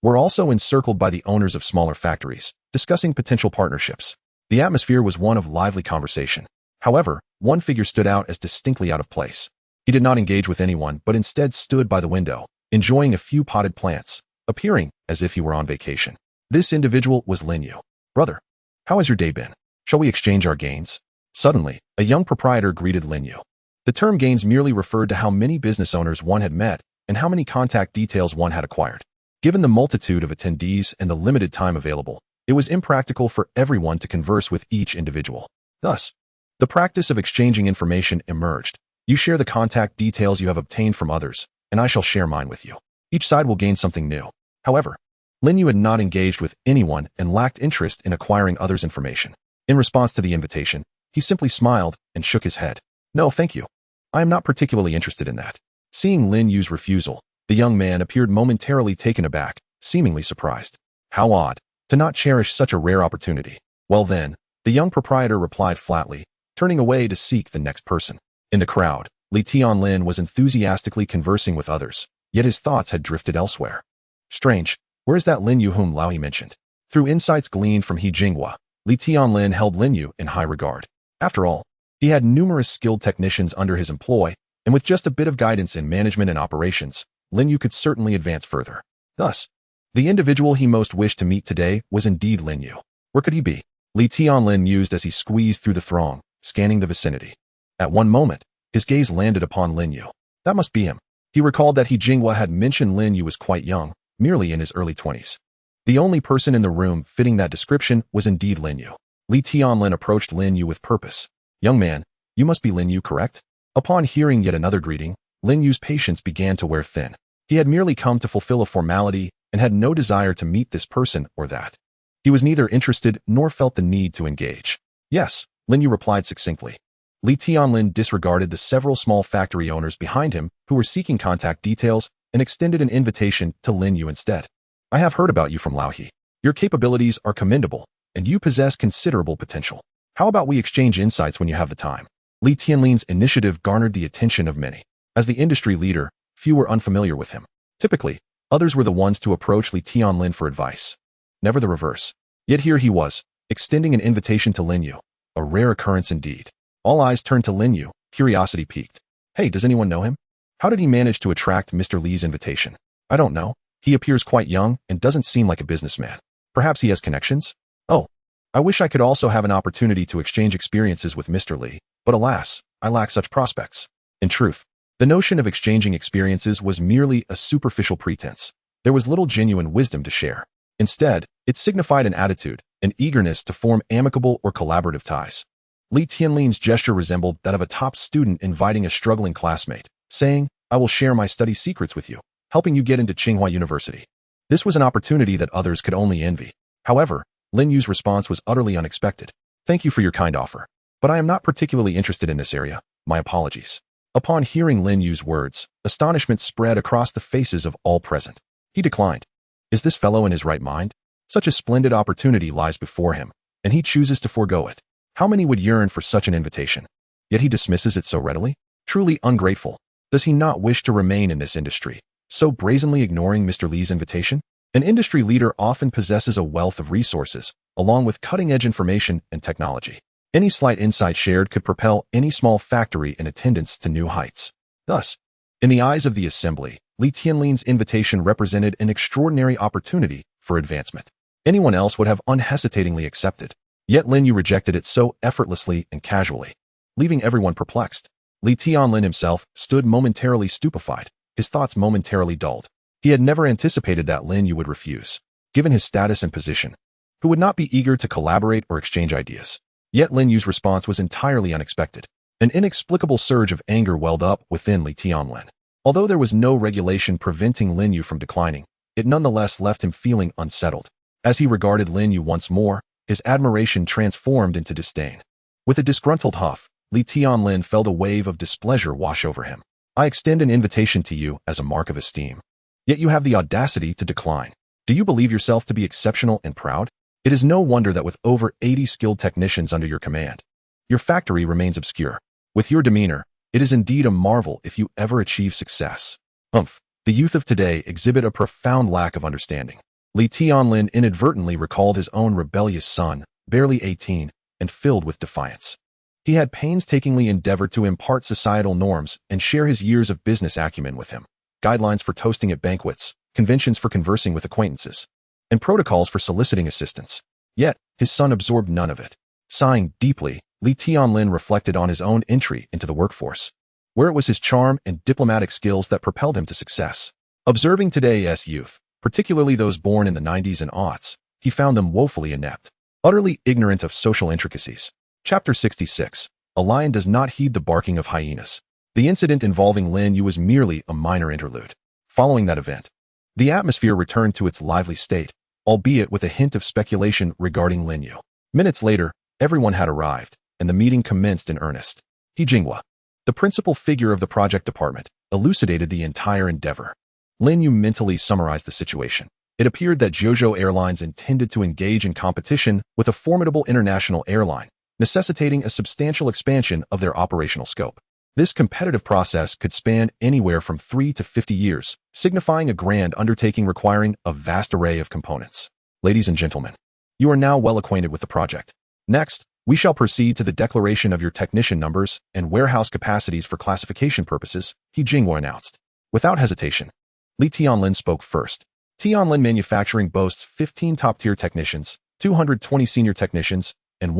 were also encircled by the owners of smaller factories, discussing potential partnerships. The atmosphere was one of lively conversation. However, one figure stood out as distinctly out of place. He did not engage with anyone, but instead stood by the window, enjoying a few potted plants, appearing as if he were on vacation. This individual was Lin Yu. Brother, how has your day been? Shall we exchange our gains? Suddenly, a young proprietor greeted Lin Yu. The term gains merely referred to how many business owners one had met and how many contact details one had acquired. Given the multitude of attendees and the limited time available, it was impractical for everyone to converse with each individual. Thus, the practice of exchanging information emerged. You share the contact details you have obtained from others, and I shall share mine with you. Each side will gain something new. However, Lin Yu had not engaged with anyone and lacked interest in acquiring others' information. In response to the invitation, he simply smiled and shook his head. No, thank you. I am not particularly interested in that. Seeing Lin Yu's refusal, the young man appeared momentarily taken aback, seemingly surprised. How odd, to not cherish such a rare opportunity. Well then, the young proprietor replied flatly, turning away to seek the next person. In the crowd, Li Tianlin was enthusiastically conversing with others, yet his thoughts had drifted elsewhere. Strange, where is that Lin Yu whom Lao He mentioned? Through insights gleaned from He Jinghua, Li Tianlin held Lin Yu in high regard. After all, he had numerous skilled technicians under his employ, and with just a bit of guidance in management and operations, Lin Yu could certainly advance further. Thus, the individual he most wished to meet today was indeed Lin Yu. Where could he be? Li Tianlin mused as he squeezed through the throng, scanning the vicinity. At one moment, his gaze landed upon Lin Yu. That must be him. He recalled that He Jinghua had mentioned Lin Yu was quite young, merely in his early 20s. The only person in the room fitting that description was indeed Lin Yu. Li Tianlin approached Lin Yu with purpose. Young man, you must be Lin Yu, correct? Upon hearing yet another greeting, Lin Yu's patience began to wear thin. He had merely come to fulfill a formality and had no desire to meet this person or that. He was neither interested nor felt the need to engage. Yes, Lin Yu replied succinctly. Li Tianlin disregarded the several small factory owners behind him who were seeking contact details and extended an invitation to Lin Yu instead. I have heard about you from Lao He. Your capabilities are commendable, and you possess considerable potential. How about we exchange insights when you have the time? Li Tianlin's initiative garnered the attention of many. As the industry leader, few were unfamiliar with him. Typically, others were the ones to approach Li Tianlin for advice. Never the reverse. Yet here he was, extending an invitation to Lin Yu. A rare occurrence indeed. All eyes turned to Lin Yu, curiosity piqued. Hey, does anyone know him? How did he manage to attract Mr. Li's invitation? I don't know. He appears quite young and doesn't seem like a businessman. Perhaps he has connections? Oh, I wish I could also have an opportunity to exchange experiences with Mr. Li, but alas, I lack such prospects. In truth, the notion of exchanging experiences was merely a superficial pretense. There was little genuine wisdom to share. Instead, it signified an attitude, an eagerness to form amicable or collaborative ties. Li Tianlin's gesture resembled that of a top student inviting a struggling classmate, saying, I will share my study secrets with you, helping you get into Tsinghua University. This was an opportunity that others could only envy. However, Lin Yu's response was utterly unexpected. Thank you for your kind offer, but I am not particularly interested in this area. My apologies. Upon hearing Lin Yu's words, astonishment spread across the faces of all present. He declined. Is this fellow in his right mind? Such a splendid opportunity lies before him, and he chooses to forego it. How many would yearn for such an invitation? Yet he dismisses it so readily? Truly ungrateful. Does he not wish to remain in this industry, so brazenly ignoring Mr. Li's invitation? An industry leader often possesses a wealth of resources, along with cutting-edge information and technology. Any slight insight shared could propel any small factory in attendance to new heights. Thus, in the eyes of the assembly, Li Tianlin's invitation represented an extraordinary opportunity for advancement. Anyone else would have unhesitatingly accepted. Yet Lin Yu rejected it so effortlessly and casually, leaving everyone perplexed. Li Tianlin himself stood momentarily stupefied, his thoughts momentarily dulled. He had never anticipated that Lin Yu would refuse, given his status and position, who would not be eager to collaborate or exchange ideas. Yet Lin Yu's response was entirely unexpected. An inexplicable surge of anger welled up within Li Tianlin. Although there was no regulation preventing Lin Yu from declining, it nonetheless left him feeling unsettled. As he regarded Lin Yu once more, his admiration transformed into disdain. With a disgruntled huff, Li Tianlin felt a wave of displeasure wash over him. I extend an invitation to you as a mark of esteem. Yet you have the audacity to decline. Do you believe yourself to be exceptional and proud? It is no wonder that with over 80 skilled technicians under your command, your factory remains obscure. With your demeanor, it is indeed a marvel if you ever achieve success. The youth of today exhibit a profound lack of understanding. Li Tianlin inadvertently recalled his own rebellious son, barely 18, and filled with defiance. He had painstakingly endeavored to impart societal norms and share his years of business acumen with him. Guidelines for toasting at banquets, conventions for conversing with acquaintances, and protocols for soliciting assistance. Yet, his son absorbed none of it. Sighing deeply, Li Tianlin reflected on his own entry into the workforce, where it was his charm and diplomatic skills that propelled him to success. Observing today's youth, particularly those born in the 90s and aughts, he found them woefully inept, utterly ignorant of social intricacies. Chapter 66. A lion does not heed the barking of hyenas. The incident involving Lin Yu was merely a minor interlude. Following that event, the atmosphere returned to its lively state, albeit with a hint of speculation regarding Lin Yu. Minutes later, everyone had arrived, and the meeting commenced in earnest. He Jinghua, the principal figure of the project department, elucidated the entire endeavor. Lin Yu mentally summarized the situation. It appeared that Zhozhou Airlines intended to engage in competition with a formidable international airline, necessitating a substantial expansion of their operational scope. This competitive process could span anywhere from 3 to 50 years, signifying a grand undertaking requiring a vast array of components. Ladies and gentlemen, you are now well acquainted with the project. Next, we shall proceed to the declaration of your technician numbers and warehouse capacities for classification purposes, He Jinghua announced. Without hesitation, Li Tianlin spoke first. Tianlin Manufacturing boasts 15 top-tier technicians, 220 senior technicians, and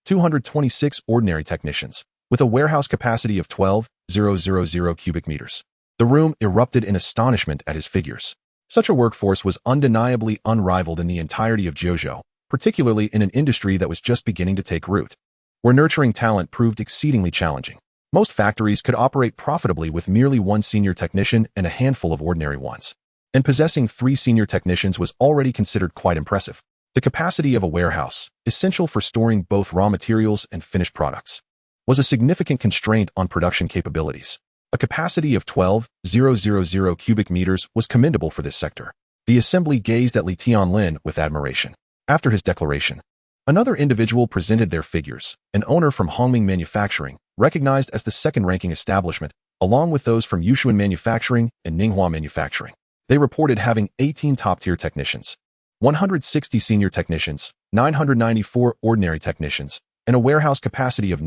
226 ordinary technicians, with a warehouse capacity of 12,000 cubic meters. The room erupted in astonishment at his figures. Such a workforce was undeniably unrivaled in the entirety of Zhozhou, particularly in an industry that was just beginning to take root, where nurturing talent proved exceedingly challenging. Most factories could operate profitably with merely one senior technician and a handful of ordinary ones, and possessing 3 senior technicians was already considered quite impressive. The capacity of a warehouse, essential for storing both raw materials and finished products, was a significant constraint on production capabilities. A capacity of 12,000 cubic meters was commendable for this sector. The assembly gazed at Li Tianlin with admiration. After his declaration, another individual presented their figures, an owner from Hongming Manufacturing, recognized as the second-ranking establishment, along with those from Yushuan Manufacturing and Ninghua Manufacturing. They reported having 18 top-tier technicians, 160 senior technicians, 994 ordinary technicians, and a warehouse capacity of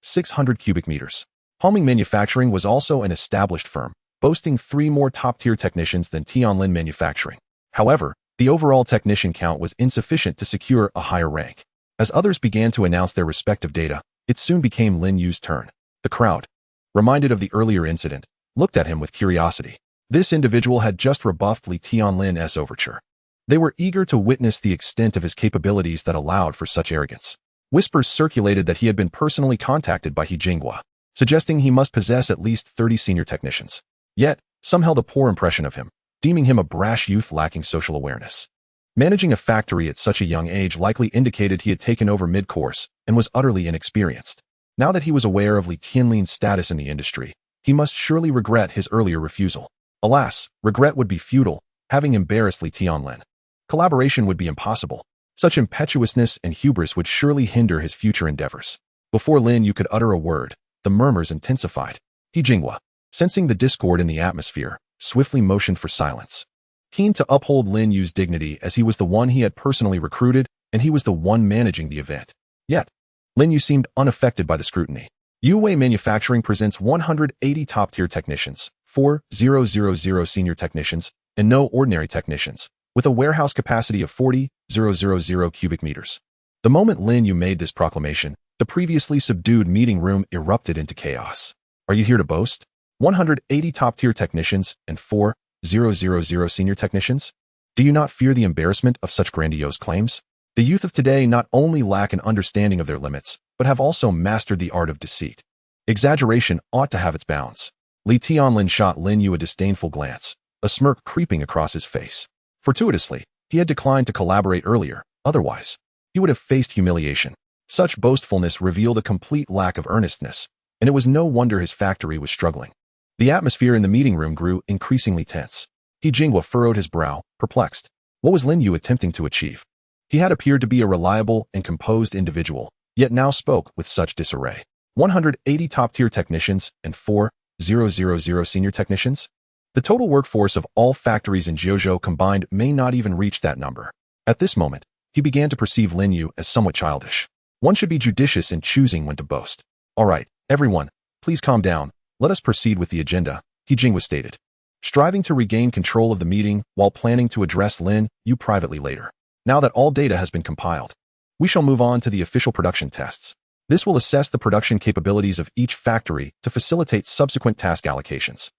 600 cubic meters. Hongming Manufacturing was also an established firm, boasting 3 more top-tier technicians than Tianlin Manufacturing. However, the overall technician count was insufficient to secure a higher rank. As others began to announce their respective data, it soon became Lin Yu's turn. The crowd, reminded of the earlier incident, looked at him with curiosity. This individual had just rebuffed Li Tianlin's overture. They were eager to witness the extent of his capabilities that allowed for such arrogance. Whispers circulated that he had been personally contacted by He Jinghua, suggesting he must possess at least 30 senior technicians. Yet, some held a poor impression of him, deeming him a brash youth lacking social awareness. Managing a factory at such a young age likely indicated he had taken over mid-course and was utterly inexperienced. Now that he was aware of Li Tianlin's status in the industry, he must surely regret his earlier refusal. Alas, regret would be futile, having embarrassed Li Tianlin. Collaboration would be impossible. Such impetuousness and hubris would surely hinder his future endeavors. Before Lin Yu could utter a word, the murmurs intensified. He Jinghua, sensing the discord in the atmosphere, swiftly motioned for silence. Keen to uphold Lin Yu's dignity as he was the one he had personally recruited and he was the one managing the event. Yet, Lin Yu seemed unaffected by the scrutiny. Yuwei Manufacturing presents 180 top-tier technicians, 4,000 senior technicians, and no ordinary technicians, with a warehouse capacity of 40,000 cubic meters. The moment Lin Yu made this proclamation, the previously subdued meeting room erupted into chaos. Are you here to boast? 180 top-tier technicians, and 4,000 senior technicians? Do you not fear the embarrassment of such grandiose claims? The youth of today not only lack an understanding of their limits, but have also mastered the art of deceit. Exaggeration ought to have its bounds. Li Tianlin shot Lin Yu a disdainful glance, a smirk creeping across his face. Fortuitously, he had declined to collaborate earlier, otherwise, he would have faced humiliation. Such boastfulness revealed a complete lack of earnestness, and it was no wonder his factory was struggling. The atmosphere in the meeting room grew increasingly tense. He Jinghua furrowed his brow, perplexed. What was Lin Yu attempting to achieve? He had appeared to be a reliable and composed individual, yet now spoke with such disarray. 180 top-tier technicians and 4,000 senior technicians? The total workforce of all factories in Jiuzhou combined may not even reach that number. At this moment, he began to perceive Lin Yu as somewhat childish. One should be judicious in choosing when to boast. All right, everyone, please calm down. Let us proceed with the agenda, He Jinghua stated, striving to regain control of the meeting while planning to address Lin Yu privately later. Now that all data has been compiled, we shall move on to the official production tests. This will assess the production capabilities of each factory to facilitate subsequent task allocations.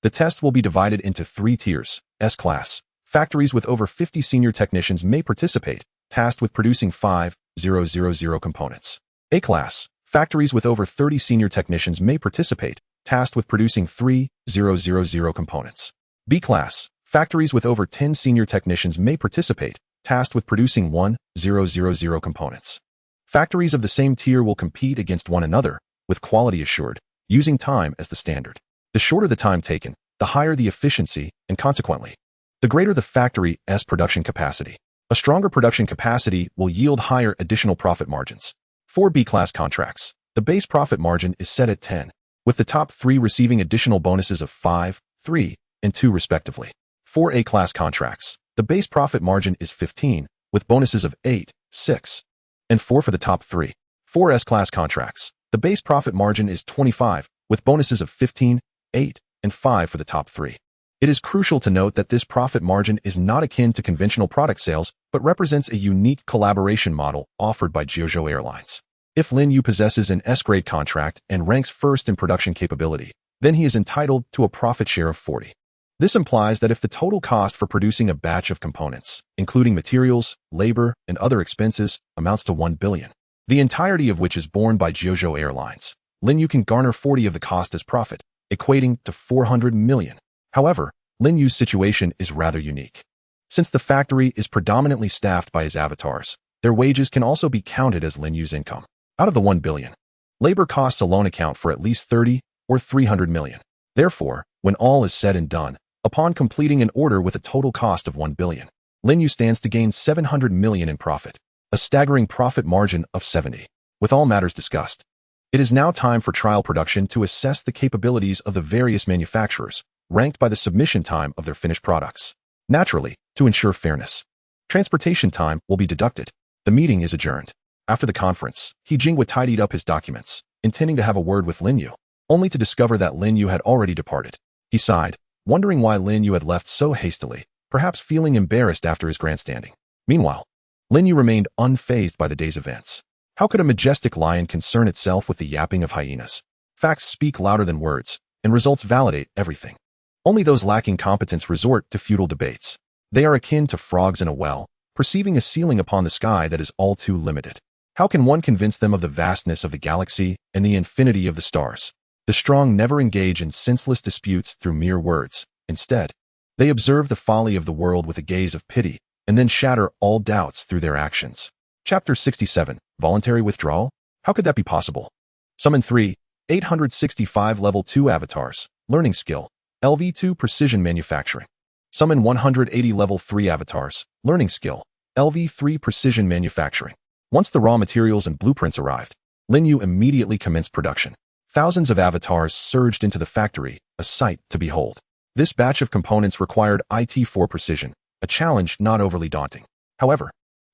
The test will be divided into 3 tiers. S-Class. Factories with over 50 senior technicians may participate, tasked with producing 5,000 components. A-Class. Factories with over 30 senior technicians may participate, tasked with producing 3,000 components. B-Class. Factories with over 10 senior technicians may participate, tasked with producing 1,000 components. Factories of the same tier will compete against one another, with quality assured, using time as the standard. The shorter the time taken, the higher the efficiency, and consequently, the greater the factory's production capacity. A stronger production capacity will yield higher additional profit margins. For B-Class contracts, the base profit margin is set at 10, with the top 3 receiving additional bonuses of 5, 3, and 2 respectively. For A-Class contracts, the base profit margin is 15, with bonuses of 8, 6, and 4 for the top 3. For S-Class contracts, the base profit margin is 25, with bonuses of 15, 8, and 5 for the top 3. It is crucial to note that this profit margin is not akin to conventional product sales, but represents a unique collaboration model offered by Jiuzhou Airlines. If Lin Yu possesses an S-grade contract and ranks first in production capability, then he is entitled to a profit share of 40. This implies that if the total cost for producing a batch of components, including materials, labor, and other expenses, amounts to 1 billion, the entirety of which is borne by Jiuzhou Airlines, Lin Yu can garner 40 of the cost as profit, equating to 400 million. However, Lin Yu's situation is rather unique. Since the factory is predominantly staffed by his avatars, their wages can also be counted as Lin Yu's income. Out of the 1 billion, labor costs alone account for at least 30 or 300 million. Therefore, when all is said and done, upon completing an order with a total cost of 1 billion, Lin Yu stands to gain 700 million in profit, a staggering profit margin of 70. With all matters discussed, it is now time for trial production to assess the capabilities of the various manufacturers, ranked by the submission time of their finished products. Naturally, to ensure fairness, transportation time will be deducted. The meeting is adjourned. After the conference, He Jinghua tidied up his documents, intending to have a word with Lin Yu, only to discover that Lin Yu had already departed. He sighed, wondering why Lin Yu had left so hastily, perhaps feeling embarrassed after his grandstanding. Meanwhile, Lin Yu remained unfazed by the day's events. How could a majestic lion concern itself with the yapping of hyenas? Facts speak louder than words, and results validate everything. Only those lacking competence resort to futile debates. They are akin to frogs in a well, perceiving a ceiling upon the sky that is all too limited. How can one convince them of the vastness of the galaxy and the infinity of the stars? The strong never engage in senseless disputes through mere words. Instead, they observe the folly of the world with a gaze of pity, and then shatter all doubts through their actions. Chapter 67. Voluntary Withdrawal? How could that be possible? Summon 3, 865 Level 2 Avatars. Learning Skill. LV2 Precision Manufacturing. Summon 180 Level 3 Avatars. Learning Skill. LV3 Precision Manufacturing. Once the raw materials and blueprints arrived, Lin Yu immediately commenced production. Thousands of avatars surged into the factory, a sight to behold. This batch of components required IT4 precision, a challenge not overly daunting. However,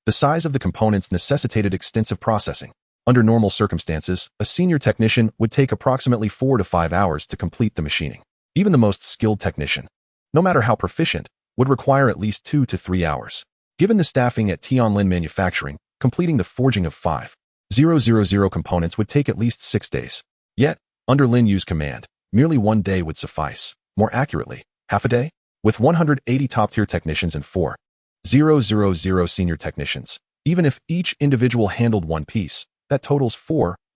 the size of the components necessitated extensive processing. Under normal circumstances, a senior technician would take approximately 4 to 5 hours to complete the machining. Even the most skilled technician, no matter how proficient, would require at least 2 to 3 hours. Given the staffing at Tianlin Manufacturing, completing the forging of 5,000 components would take at least 6 days. Yet, under Lin Yu's command, Merely one day would suffice. More accurately, half a day? With 180 top-tier technicians and 4,000 senior technicians. Even if each individual handled one piece, that totals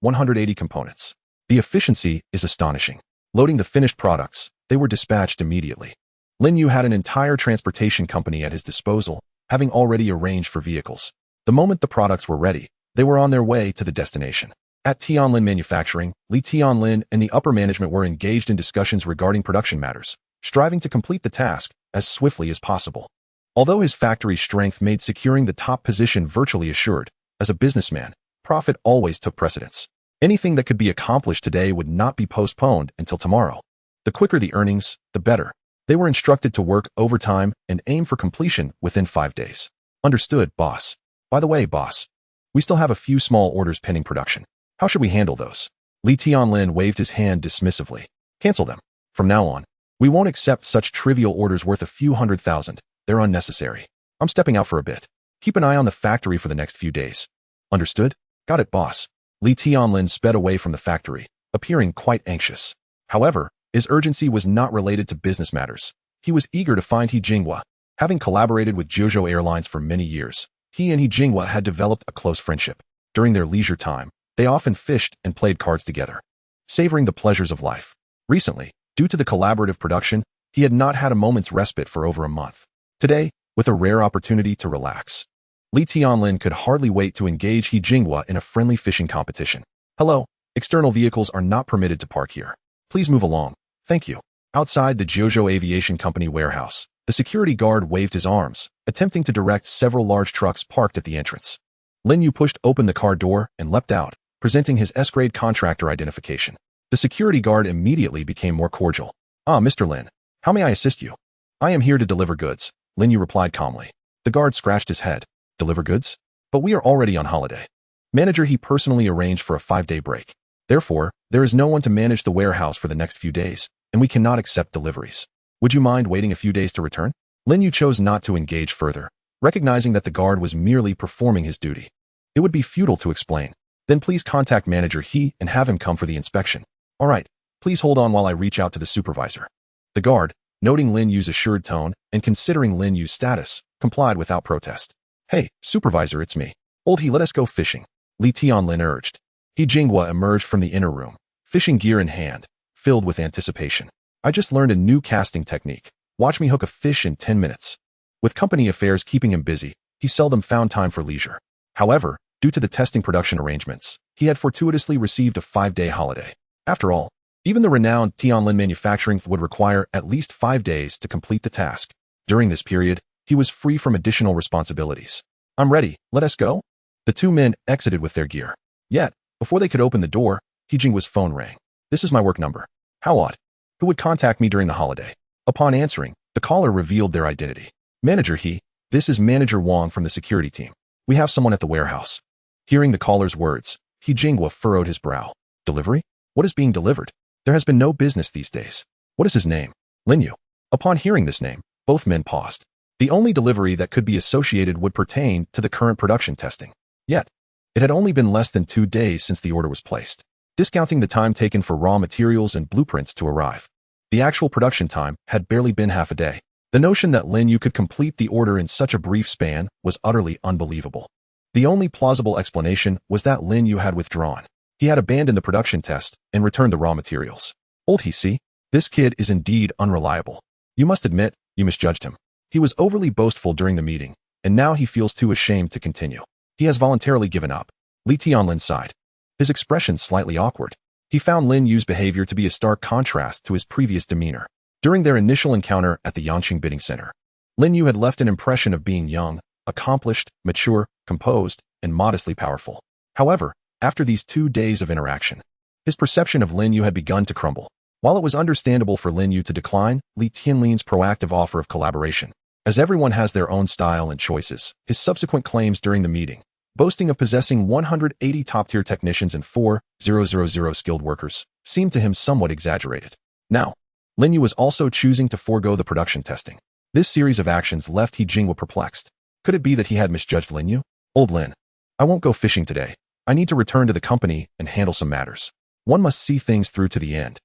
180 components. The efficiency is astonishing. Loading the finished products, they were dispatched immediately. Lin Yu had an entire transportation company at his disposal, having already arranged for vehicles. The moment the products were ready, they were on their way to the destination. At Tianlin Manufacturing, Li Tianlin and the upper management were engaged in discussions regarding production matters, striving to complete the task as swiftly as possible. Although his factory's strength made securing the top position virtually assured, as a businessman, profit always took precedence. Anything that could be accomplished today would not be postponed until tomorrow. The quicker the earnings, the better. They were instructed to work overtime and aim for completion within 5 days. Understood, boss. By the way, boss, we still have a few small orders pending production. How should we handle those? Li Tianlin waved his hand dismissively. Cancel them. From now on, we won't accept such trivial orders worth a few $100,000. They're unnecessary. I'm stepping out for a bit. Keep an eye on the factory for the next few days. Understood? Got it, boss. Li Tianlin sped away from the factory, appearing quite anxious. However, his urgency was not related to business matters. He was eager to find He Jinghua. Having collaborated with Zhuzhou Airlines for many years, he and He Jinghua had developed a close friendship. During their leisure time, they often fished and played cards together, savoring the pleasures of life. Recently, due to the collaborative production, he had not had a moment's respite for over a month. Today, with a rare opportunity to relax, Li Tianlin could hardly wait to engage He Jinghua in a friendly fishing competition. Hello, external vehicles are not permitted to park here. Please move along. Thank you. Outside the Zhuzhou Aviation Company warehouse, the security guard waved his arms, attempting to direct several large trucks parked at the entrance. Lin Yu pushed open the car door and leapt out, presenting his S-grade contractor identification. The security guard immediately became more cordial. Ah, Mr. Lin, how may I assist you? I am here to deliver goods, Lin Yu replied calmly. The guard scratched his head. Deliver goods? But we are already on holiday. Manager, he personally arranged for a 5-day break. Therefore, there is no one to manage the warehouse for the next few days, and we cannot accept deliveries. Would you mind waiting a few days to return? Lin Yu chose not to engage further, recognizing that the guard was merely performing his duty. It would be futile to explain. Then please contact manager He and have him come for the inspection. All right, please hold on while I reach out to the supervisor. The guard, noting Lin Yu's assured tone and considering Lin Yu's status, complied without protest. Hey, supervisor, it's me. Old He, let us go fishing. Li Tianlin urged. He Jinghua emerged from the inner room, fishing gear in hand, filled with anticipation. I just learned a new casting technique. Watch me hook a fish in 10 minutes. With company affairs keeping him busy, he seldom found time for leisure. However, due to the testing production arrangements, he had fortuitously received a 5-day holiday. After all, even the renowned Tianlin Manufacturing would require at least 5 days to complete the task. During this period, he was free from additional responsibilities. I'm ready, let us go? The two men exited with their gear. Yet, before they could open the door, He Jinghua's phone rang. This is my work number. How odd. Who would contact me during the holiday? Upon answering, the caller revealed their identity. Manager He, this is Manager Wang from the security team. We have someone at the warehouse. Hearing the caller's words, He Jinghua furrowed his brow. Delivery? What is being delivered? There has been no business these days. What is his name? Lin Yu. Upon hearing this name, both men paused. The only delivery that could be associated would pertain to the current production testing. Yet, it had only been less than 2 days since the order was placed, discounting the time taken for raw materials and blueprints to arrive. The actual production time had barely been half a day. The notion that Lin Yu could complete the order in such a brief span was utterly unbelievable. The only plausible explanation was that Lin Yu had withdrawn. He had abandoned the production test and returned the raw materials. Old He, see, this kid is indeed unreliable. You must admit, you misjudged him. He was overly boastful during the meeting, and now he feels too ashamed to continue. He has voluntarily given up. Li Tianlin sighed, his expression slightly awkward. He found Lin Yu's behavior to be a stark contrast to his previous demeanor. During their initial encounter at the Yanqing Bidding Center, Lin Yu had left an impression of being young, accomplished, mature, composed, and modestly powerful. However, after these 2 days of interaction, his perception of Lin Yu had begun to crumble. While it was understandable for Lin Yu to decline Li Tianlin's proactive offer of collaboration, as everyone has their own style and choices, his subsequent claims during the meeting, boasting of possessing 180 top-tier technicians and 4,000 skilled workers, seemed to him somewhat exaggerated. Now, Lin Yu was also choosing to forego the production testing. This series of actions left He Jinghua perplexed. Could it be that he had misjudged Lin Yu? Old Lin, I won't go fishing today. I need to return to the company and handle some matters. One must see things through to the end.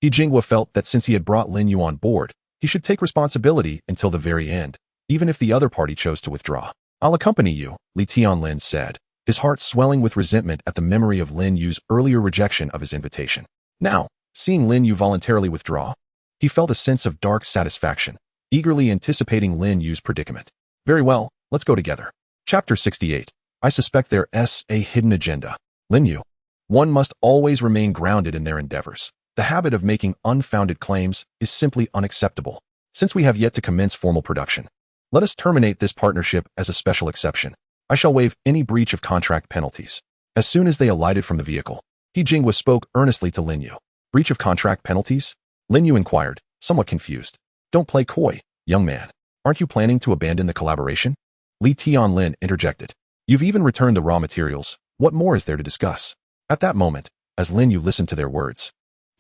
He Jinghua felt that since he had brought Lin Yu on board, he should take responsibility until the very end, even if the other party chose to withdraw. "I'll accompany you," Li Tianlin said, his heart swelling with resentment at the memory of Lin Yu's earlier rejection of his invitation. Now, seeing Lin Yu voluntarily withdraw, he felt a sense of dark satisfaction, eagerly anticipating Lin Yu's predicament. "Very well, let's go together." Chapter 68. I suspect there's a hidden agenda. Lin Yu. One must always remain grounded in their endeavors. The habit of making unfounded claims is simply unacceptable. Since we have yet to commence formal production, let us terminate this partnership as a special exception. I shall waive any breach of contract penalties. As soon as they alighted from the vehicle, He Jinghua spoke earnestly to Lin Yu. "Breach of contract penalties?" Lin Yu inquired, somewhat confused. "Don't play coy, young man. Aren't you planning to abandon the collaboration?" Li Tianlin interjected. "You've even returned the raw materials. What more is there to discuss?" At that moment, as Lin Yu listened to their words,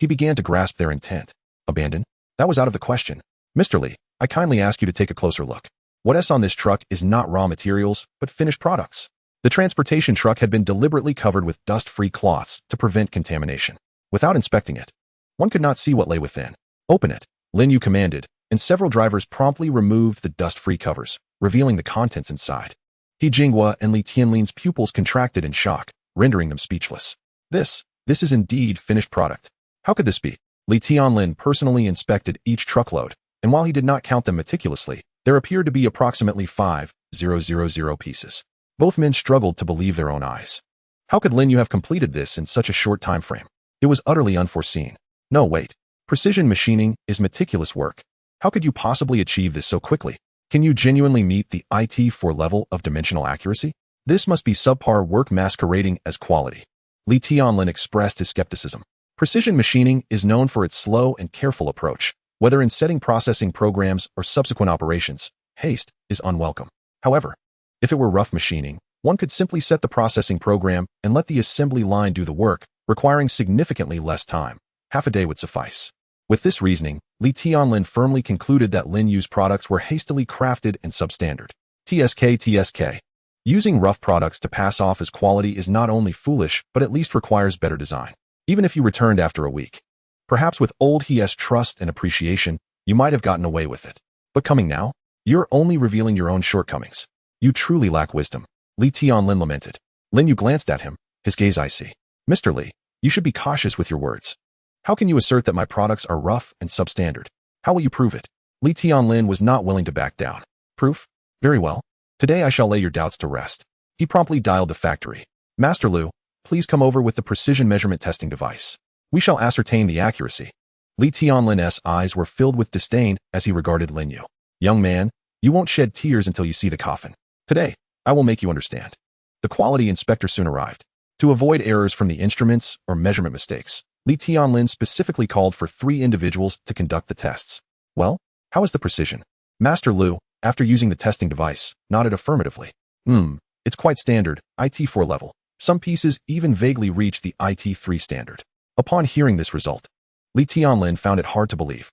he began to grasp their intent. Abandon? That was out of the question. "Mr. Li, I kindly ask you to take a closer look. What's on this truck is not raw materials, but finished products." The transportation truck had been deliberately covered with dust-free cloths to prevent contamination. Without inspecting it, one could not see what lay within. "Open it," Lin Yu commanded, and several drivers promptly removed the dust-free covers, revealing the contents inside. He Jinghua and Li Tianlin's pupils contracted in shock, rendering them speechless. This is indeed finished product. How could this be? Li Tianlin personally inspected each truckload, and while he did not count them meticulously, there appeared to be approximately 5,000 pieces. Both men struggled to believe their own eyes. How could Lin Yu have completed this in such a short time frame? It was utterly unforeseen. No, wait. Precision machining is meticulous work. How could you possibly achieve this so quickly? Can you genuinely meet the IT4 level of dimensional accuracy? This must be subpar work masquerading as quality. Li Tianlin expressed his skepticism. Precision machining is known for its slow and careful approach. Whether in setting processing programs or subsequent operations, haste is unwelcome. However, if it were rough machining, one could simply set the processing program and let the assembly line do the work, requiring significantly less time. Half a day would suffice. With this reasoning, Li Tianlin firmly concluded that Lin Yu's products were hastily crafted and substandard. TSK. Using rough products to pass off as quality is not only foolish, but at least requires better design. Even if you returned after a week, perhaps with old He's trust and appreciation, you might have gotten away with it. But coming now, you're only revealing your own shortcomings. You truly lack wisdom. Li Tianlin lamented. Lin Yu glanced at him, his gaze icy. "Mr. Li, you should be cautious with your words. How can you assert that my products are rough and substandard? How will you prove it?" Li Tianlin was not willing to back down. "Proof? Very well. Today I shall lay your doubts to rest." He promptly dialed the factory. "Master Lu, please come over with the precision measurement testing device. We shall ascertain the accuracy." Li Tianlin's eyes were filled with disdain as he regarded Lin Yu. "Young man, you won't shed tears until you see the coffin. Today, I will make you understand." The quality inspector soon arrived. To avoid errors from the instruments or measurement mistakes, Li Tianlin specifically called for 3 individuals to conduct the tests. "Well, how is the precision?" Master Lu, after using the testing device, nodded affirmatively. It's quite standard, IT4 level. Some pieces even vaguely reach the IT3 standard." Upon hearing this result, Li Tianlin found it hard to believe.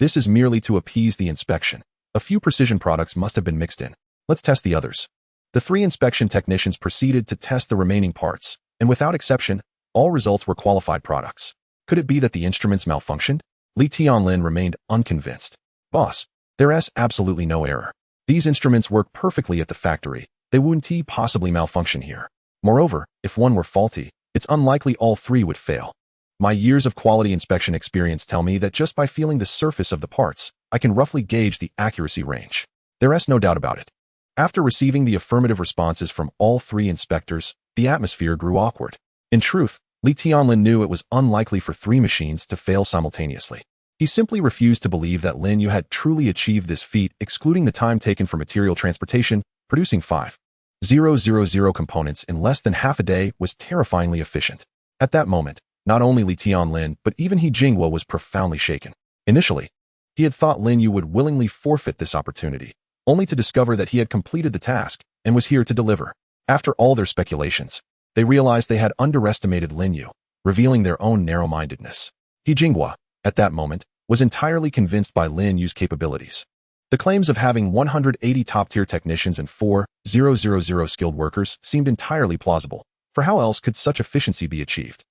This is merely to appease the inspection. A few precision products must have been mixed in. Let's test the others. The 3 inspection technicians proceeded to test the remaining parts, and without exception, all results were qualified products. Could it be that the instruments malfunctioned? Li Tianlin remained unconvinced. "Boss, there's absolutely no error. These instruments work perfectly at the factory. They wouldn't possibly malfunction here. Moreover, if one were faulty, it's unlikely all 3 would fail. My years of quality inspection experience tell me that just by feeling the surface of the parts, I can roughly gauge the accuracy range. There's no doubt about it." After receiving the affirmative responses from all 3 inspectors, the atmosphere grew awkward. In truth, Li Tianlin knew it was unlikely for 3 machines to fail simultaneously. He simply refused to believe that Lin Yu had truly achieved this feat, excluding the time taken for material transportation. Producing 5,000 components in less than half a day was terrifyingly efficient. At that moment, not only Li Tianlin, but even He Jinghua was profoundly shaken. Initially, he had thought Lin Yu would willingly forfeit this opportunity, only to discover that he had completed the task and was here to deliver. After all their speculations, they realized they had underestimated Lin Yu, revealing their own narrow-mindedness. He Jinghua, at that moment, was entirely convinced by Lin Yu's capabilities. The claims of having 180 top-tier technicians and 4,000 skilled workers seemed entirely plausible, for how else could such efficiency be achieved?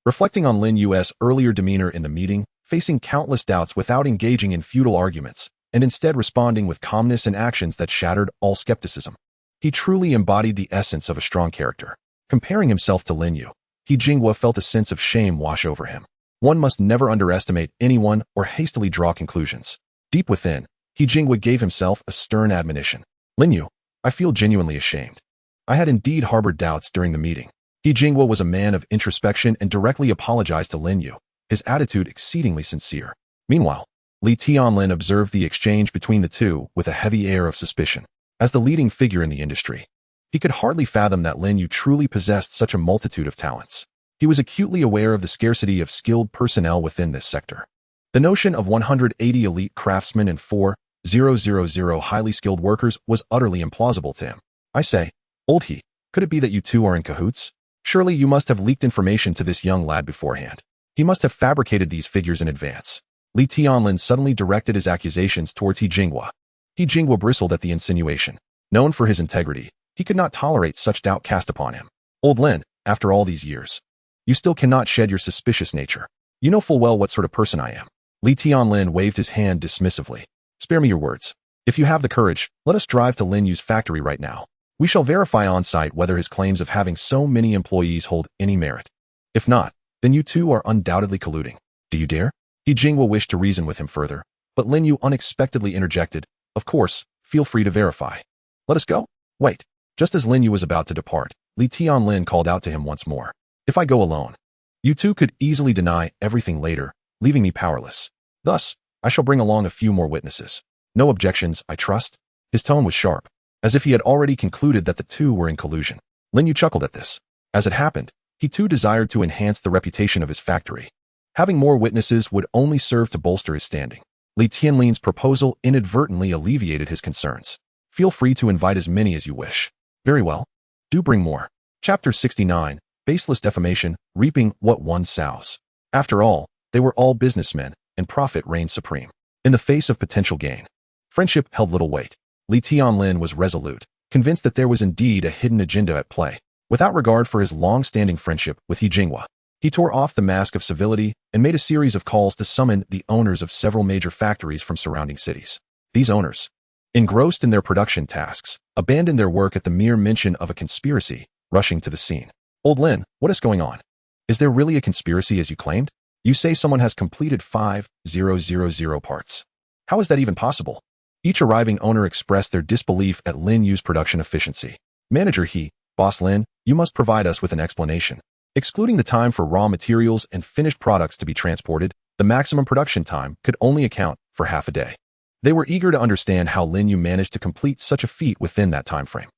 Reflecting on Lin Yu's earlier demeanor in the meeting, facing countless doubts without engaging in futile arguments, and instead responding with calmness and actions that shattered all skepticism. He truly embodied the essence of a strong character. Comparing himself to Lin Yu, He Jinghua felt a sense of shame wash over him. One must never underestimate anyone or hastily draw conclusions. Deep within, He Jinghua gave himself a stern admonition. Lin Yu, I feel genuinely ashamed. I had indeed harbored doubts during the meeting. He Jinghua was a man of introspection and directly apologized to Lin Yu, his attitude exceedingly sincere. Meanwhile, Li Tianlin observed the exchange between the two with a heavy air of suspicion. As the leading figure in the industry, he could hardly fathom that Lin Yu truly possessed such a multitude of talents. He was acutely aware of the scarcity of skilled personnel within this sector. The notion of 180 elite craftsmen and 4,000 highly skilled workers was utterly implausible to him. I say, old He, could it be that you two are in cahoots? Surely you must have leaked information to this young lad beforehand. He must have fabricated these figures in advance. Li Tianlin suddenly directed his accusations towards He Jinghua. He Jinghua bristled at the insinuation. Known for his integrity, he could not tolerate such doubt cast upon him. Old Lin, after all these years, you still cannot shed your suspicious nature. You know full well what sort of person I am. Li Tianlin waved his hand dismissively. Spare me your words. If you have the courage, let us drive to Lin Yu's factory right now. We shall verify on site whether his claims of having so many employees hold any merit. If not, then you two are undoubtedly colluding. Do you dare? He Jinghua wished to reason with him further, but Lin Yu unexpectedly interjected, of course, feel free to verify. Let us go? Wait. Just as Lin Yu was about to depart, Li Tianlin called out to him once more. If I go alone, you two could easily deny everything later, leaving me powerless. Thus, I shall bring along a few more witnesses. No objections, I trust? His tone was sharp, as if he had already concluded that the two were in collusion. Lin Yu chuckled at this. As it happened, he too desired to enhance the reputation of his factory. Having more witnesses would only serve to bolster his standing. Li Tianlin's proposal inadvertently alleviated his concerns. Feel free to invite as many as you wish. Very well. Do bring more. Chapter 69, Baseless Defamation, Reaping What One Sows. After all, they were all businessmen, and profit reigned supreme. In the face of potential gain, friendship held little weight. Li Tianlin was resolute, convinced that there was indeed a hidden agenda at play. Without regard for his long-standing friendship with He Jinghua, he tore off the mask of civility and made a series of calls to summon the owners of several major factories from surrounding cities. These owners, engrossed in their production tasks, abandoned their work at the mere mention of a conspiracy, rushing to the scene. Old Lin, what is going on? Is there really a conspiracy as you claimed? You say someone has completed 5,000 parts. How is that even possible? Each arriving owner expressed their disbelief at Lin Yu's production efficiency. Manager He, Boss Lin, you must provide us with an explanation. Excluding the time for raw materials and finished products to be transported, the maximum production time could only account for half a day. They were eager to understand how Lin Yu managed to complete such a feat within that time frame.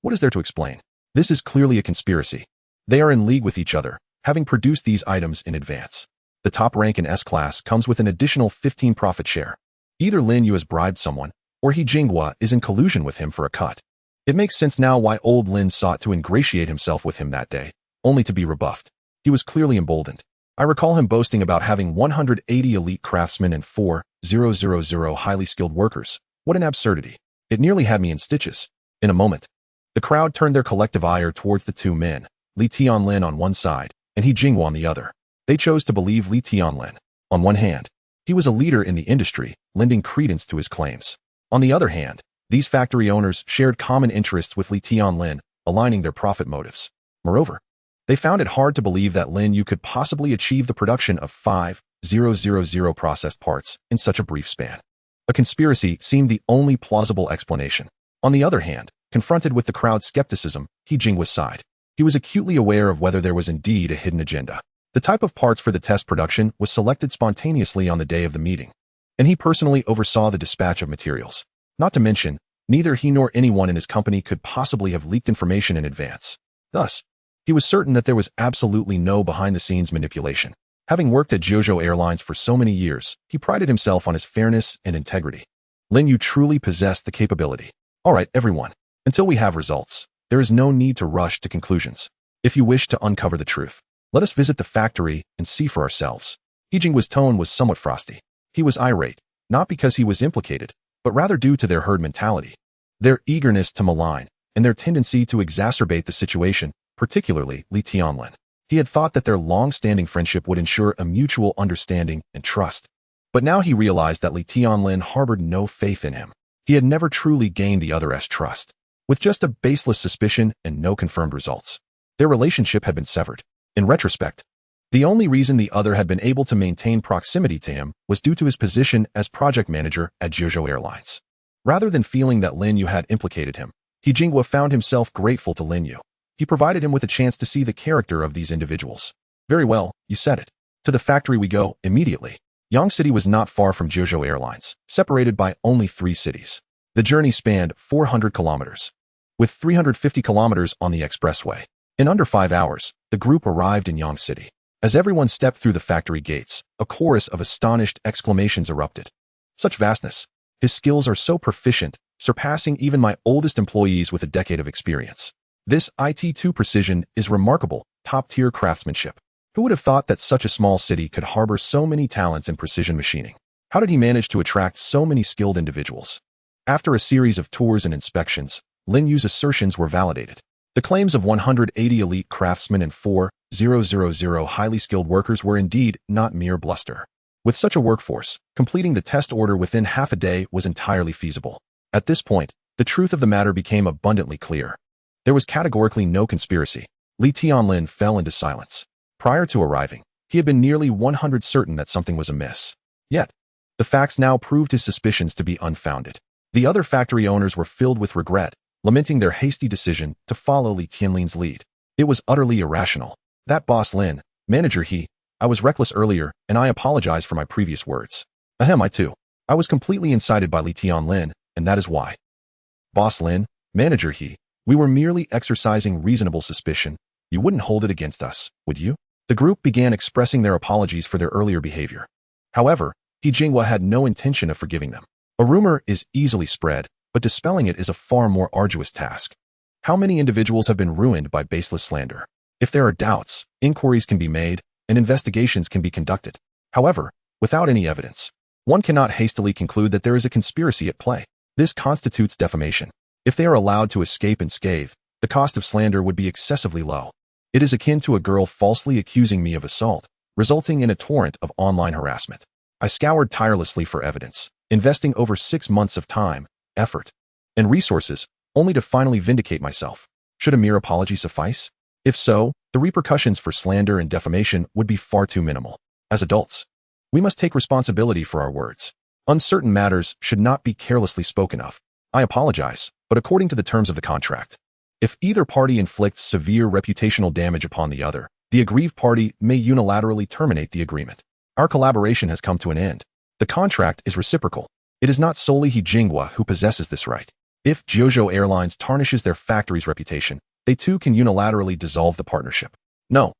What is there to explain? This is clearly a conspiracy. They are in league with each other, having produced these items in advance. The top rank in S-Class comes with an additional 15 profit share. Either Lin Yu has bribed someone, or He Jinghua is in collusion with him for a cut. It makes sense now why old Lin sought to ingratiate himself with him that day, only to be rebuffed. He was clearly emboldened. I recall him boasting about having 180 elite craftsmen and 4,000 highly skilled workers. What an absurdity. It nearly had me in stitches. In a moment, the crowd turned their collective ire towards the two men, Li Tianlin on one side, and He Jinghua on the other. They chose to believe Li Tianlin. On one hand, he was a leader in the industry, lending credence to his claims. On the other hand, these factory owners shared common interests with Li Tianlin, aligning their profit motives. Moreover, they found it hard to believe that Lin Yu could possibly achieve the production of 5,000 processed parts in such a brief span. A conspiracy seemed the only plausible explanation. On the other hand, confronted with the crowd's skepticism, He Jinghua sighed. He was acutely aware of whether there was indeed a hidden agenda. The type of parts for the test production was selected spontaneously on the day of the meeting, and he personally oversaw the dispatch of materials. Not to mention, neither he nor anyone in his company could possibly have leaked information in advance. Thus, he was certain that there was absolutely no behind-the-scenes manipulation. Having worked at Jojo Airlines for so many years, he prided himself on his fairness and integrity. Lin Yu truly possessed the capability. All right, everyone. Until we have results, there is no need to rush to conclusions. If you wish to uncover the truth, let us visit the factory and see for ourselves. He Jinghua's tone was somewhat frosty. He was irate, not because he was implicated, but rather due to their herd mentality, their eagerness to malign, and their tendency to exacerbate the situation, particularly Li Tianlin. He had thought that their long-standing friendship would ensure a mutual understanding and trust. But now he realized that Li Tianlin harbored no faith in him. He had never truly gained the other's trust. With just a baseless suspicion and no confirmed results, their relationship had been severed. In retrospect, the only reason the other had been able to maintain proximity to him was due to his position as project manager at Zhejiu Airlines. Rather than feeling that Lin Yu had implicated him, He Jingwa found himself grateful to Lin Yu. He provided him with a chance to see the character of these individuals. Very well, you said it. To the factory we go, immediately. Yang City was not far from Zhejiu Airlines, separated by only 3 cities. The journey spanned 400 kilometers, with 350 kilometers on the expressway. In under 5 hours, the group arrived in Yang City. As everyone stepped through the factory gates, a chorus of astonished exclamations erupted. Such vastness! His skills are so proficient, surpassing even my oldest employees with a decade of experience. This IT2 precision is remarkable, top-tier craftsmanship. Who would have thought that such a small city could harbor so many talents in precision machining? How did he manage to attract so many skilled individuals? After a series of tours and inspections, Lin Yu's assertions were validated. The claims of 180 elite craftsmen and 4,000 highly skilled workers were indeed not mere bluster. With such a workforce, completing the test order within half a day was entirely feasible. At this point, the truth of the matter became abundantly clear. There was categorically no conspiracy. Li Tianlin fell into silence. Prior to arriving, he had been nearly 100% certain that something was amiss. Yet, the facts now proved his suspicions to be unfounded. The other factory owners were filled with regret, lamenting their hasty decision to follow Li Tianlin's lead. It was utterly irrational. That boss Lin, manager he, I was reckless earlier, and I apologize for my previous words. Ahem, I too. I was completely incited by Li Tianlin, and that is why. Boss Lin, manager he, we were merely exercising reasonable suspicion. You wouldn't hold it against us, would you? The group began expressing their apologies for their earlier behavior. However, He Jingwa had no intention of forgiving them. A rumor is easily spread, but dispelling it is a far more arduous task. How many individuals have been ruined by baseless slander? If there are doubts, inquiries can be made, and investigations can be conducted. However, without any evidence, one cannot hastily conclude that there is a conspiracy at play. This constitutes defamation. If they are allowed to escape unscathed, the cost of slander would be excessively low. It is akin to a girl falsely accusing me of assault, resulting in a torrent of online harassment. I scoured tirelessly for evidence, investing over 6 months of time, effort, and resources, only to finally vindicate myself. Should a mere apology suffice? If so, the repercussions for slander and defamation would be far too minimal. As adults, we must take responsibility for our words. Uncertain matters should not be carelessly spoken of. I apologize, but according to the terms of the contract, if either party inflicts severe reputational damage upon the other, the aggrieved party may unilaterally terminate the agreement. Our collaboration has come to an end. The contract is reciprocal. It is not solely He Jingwa who possesses this right. If Zhejiu Airlines tarnishes their factory's reputation, they too can unilaterally dissolve the partnership. No,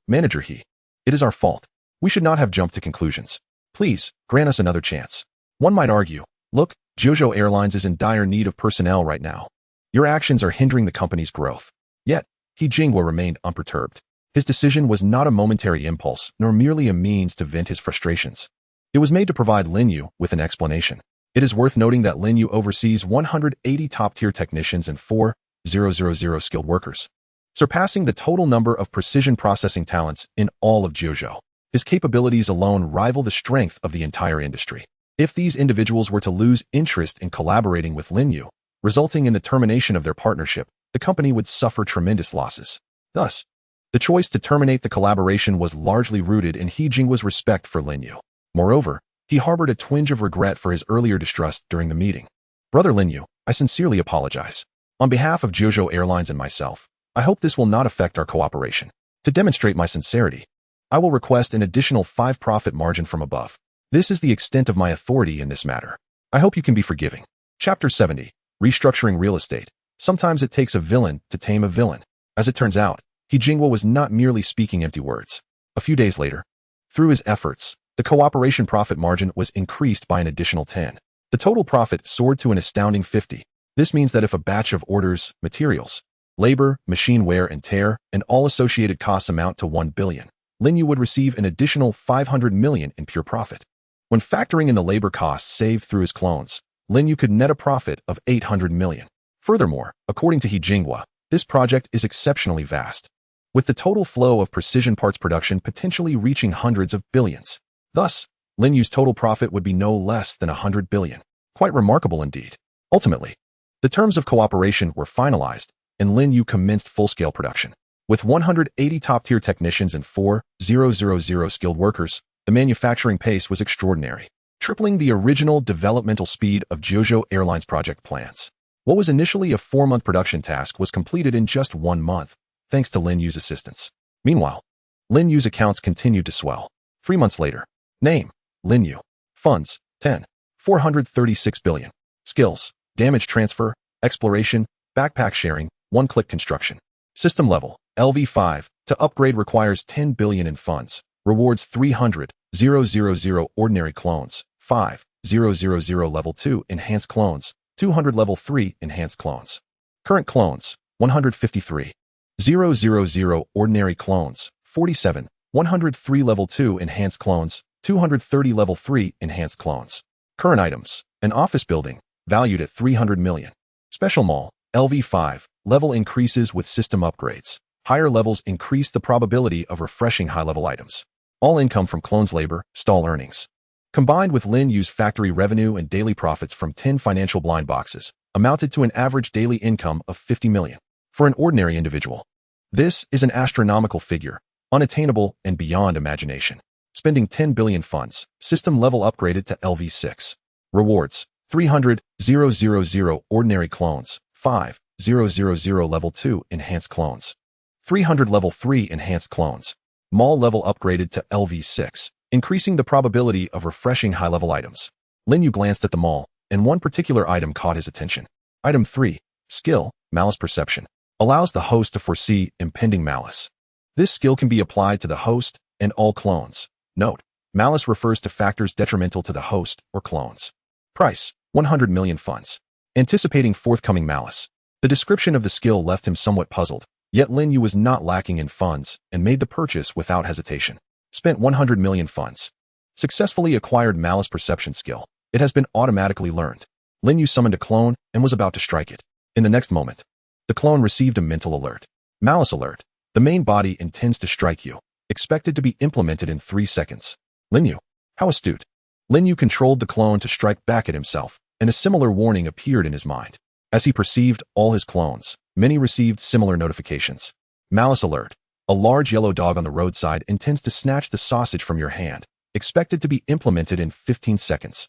manager he. It is our fault. We should not have jumped to conclusions. Please, grant us another chance. One might argue, look, Zhejiu Airlines is in dire need of personnel right now. Your actions are hindering the company's growth. Yet, He Jingwa remained unperturbed. His decision was not a momentary impulse, nor merely a means to vent his frustrations. It was made to provide Lin Yu with an explanation. It is worth noting that Lin Yu oversees 180 top-tier technicians and 4,000 skilled workers, surpassing the total number of precision processing talents in all of Zhejiu. His capabilities alone rival the strength of the entire industry. If these individuals were to lose interest in collaborating with Lin Yu, resulting in the termination of their partnership, the company would suffer tremendous losses. Thus, the choice to terminate the collaboration was largely rooted in He Jingwa's respect for Lin Yu. Moreover, he harbored a twinge of regret for his earlier distrust during the meeting. Brother Lin Yu, I sincerely apologize. On behalf of Zhejiu Airlines and myself, I hope this will not affect our cooperation. To demonstrate my sincerity, I will request an additional 5 profit margin from above. This is the extent of my authority in this matter. I hope you can be forgiving. Chapter 70. Restructuring Real Estate. Sometimes it takes a villain to tame a villain. As it turns out, He Jingwa was not merely speaking empty words. A few days later, through his efforts, the cooperation profit margin was increased by an additional 10. The total profit soared to an astounding 50. This means that if a batch of orders, materials, labor, machine wear and tear, and all associated costs amount to 1 billion, Lin Yu would receive an additional 500 million in pure profit. When factoring in the labor costs saved through his clones, Lin Yu could net a profit of 800 million. Furthermore, according to He Jingwa, this project is exceptionally vast. with the total flow of precision parts production potentially reaching hundreds of billions. Thus, Lin Yu's total profit would be no less than 100 billion. Quite remarkable indeed. Ultimately, the terms of cooperation were finalized, and Lin Yu commenced full-scale production. With 180 top-tier technicians and 4,000 skilled workers, the manufacturing pace was extraordinary, tripling the original developmental speed of Jojo Airlines project plans. What was initially a 4-month production task was completed in just 1 month, thanks to Lin Yu's assistance. Meanwhile, Lin Yu's accounts continued to swell. 3 months later. Name: Lin Yu. Funds: 10,436 billion. Skills: damage transfer, exploration, backpack sharing, one-click construction. System level: LV5. To upgrade requires 10 billion in funds. Rewards: 300,000 ordinary clones, 5,000 level 2 enhanced clones, 200 level 3 enhanced clones. Current clones: 153,000 ordinary clones, 47, 103 level 2 enhanced clones, 230 level 3 enhanced clones. Current items: an office building, valued at 300 million. Special mall, LV5, level increases with system upgrades. Higher levels increase the probability of refreshing high-level items. All income from clones' labor, stall earnings. Combined with Lin Yu's factory revenue and daily profits from 10 financial blind boxes, amounted to an average daily income of 50 million. For an ordinary individual, this is an astronomical figure, unattainable and beyond imagination. Spending 10 billion funds, system level upgraded to LV6. Rewards: 300,000 ordinary clones, 5,000 level 2 enhanced clones, 300 level 3 enhanced clones. Mall level upgraded to LV6, increasing the probability of refreshing high-level items. Lin Yu glanced at the mall, and one particular item caught his attention. Item 3, skill, malice perception, allows the host to foresee impending malice. This skill can be applied to the host and all clones. Note: malice refers to factors detrimental to the host or clones. Price: 100 million funds. Anticipating forthcoming malice. The description of the skill left him somewhat puzzled, yet Lin Yu was not lacking in funds and made the purchase without hesitation. Spent 100 million funds. Successfully acquired malice perception skill. It has been automatically learned. Lin Yu summoned a clone and was about to strike it. In the next moment, the clone received a mental alert. Malice alert. The main body intends to strike you. Expected to be implemented in 3 seconds. Lin Yu. How astute. Lin Yu controlled the clone to strike back at himself, and a similar warning appeared in his mind. As he perceived all his clones, many received similar notifications. Malice alert. A large yellow dog on the roadside intends to snatch the sausage from your hand. Expected to be implemented in 15 seconds.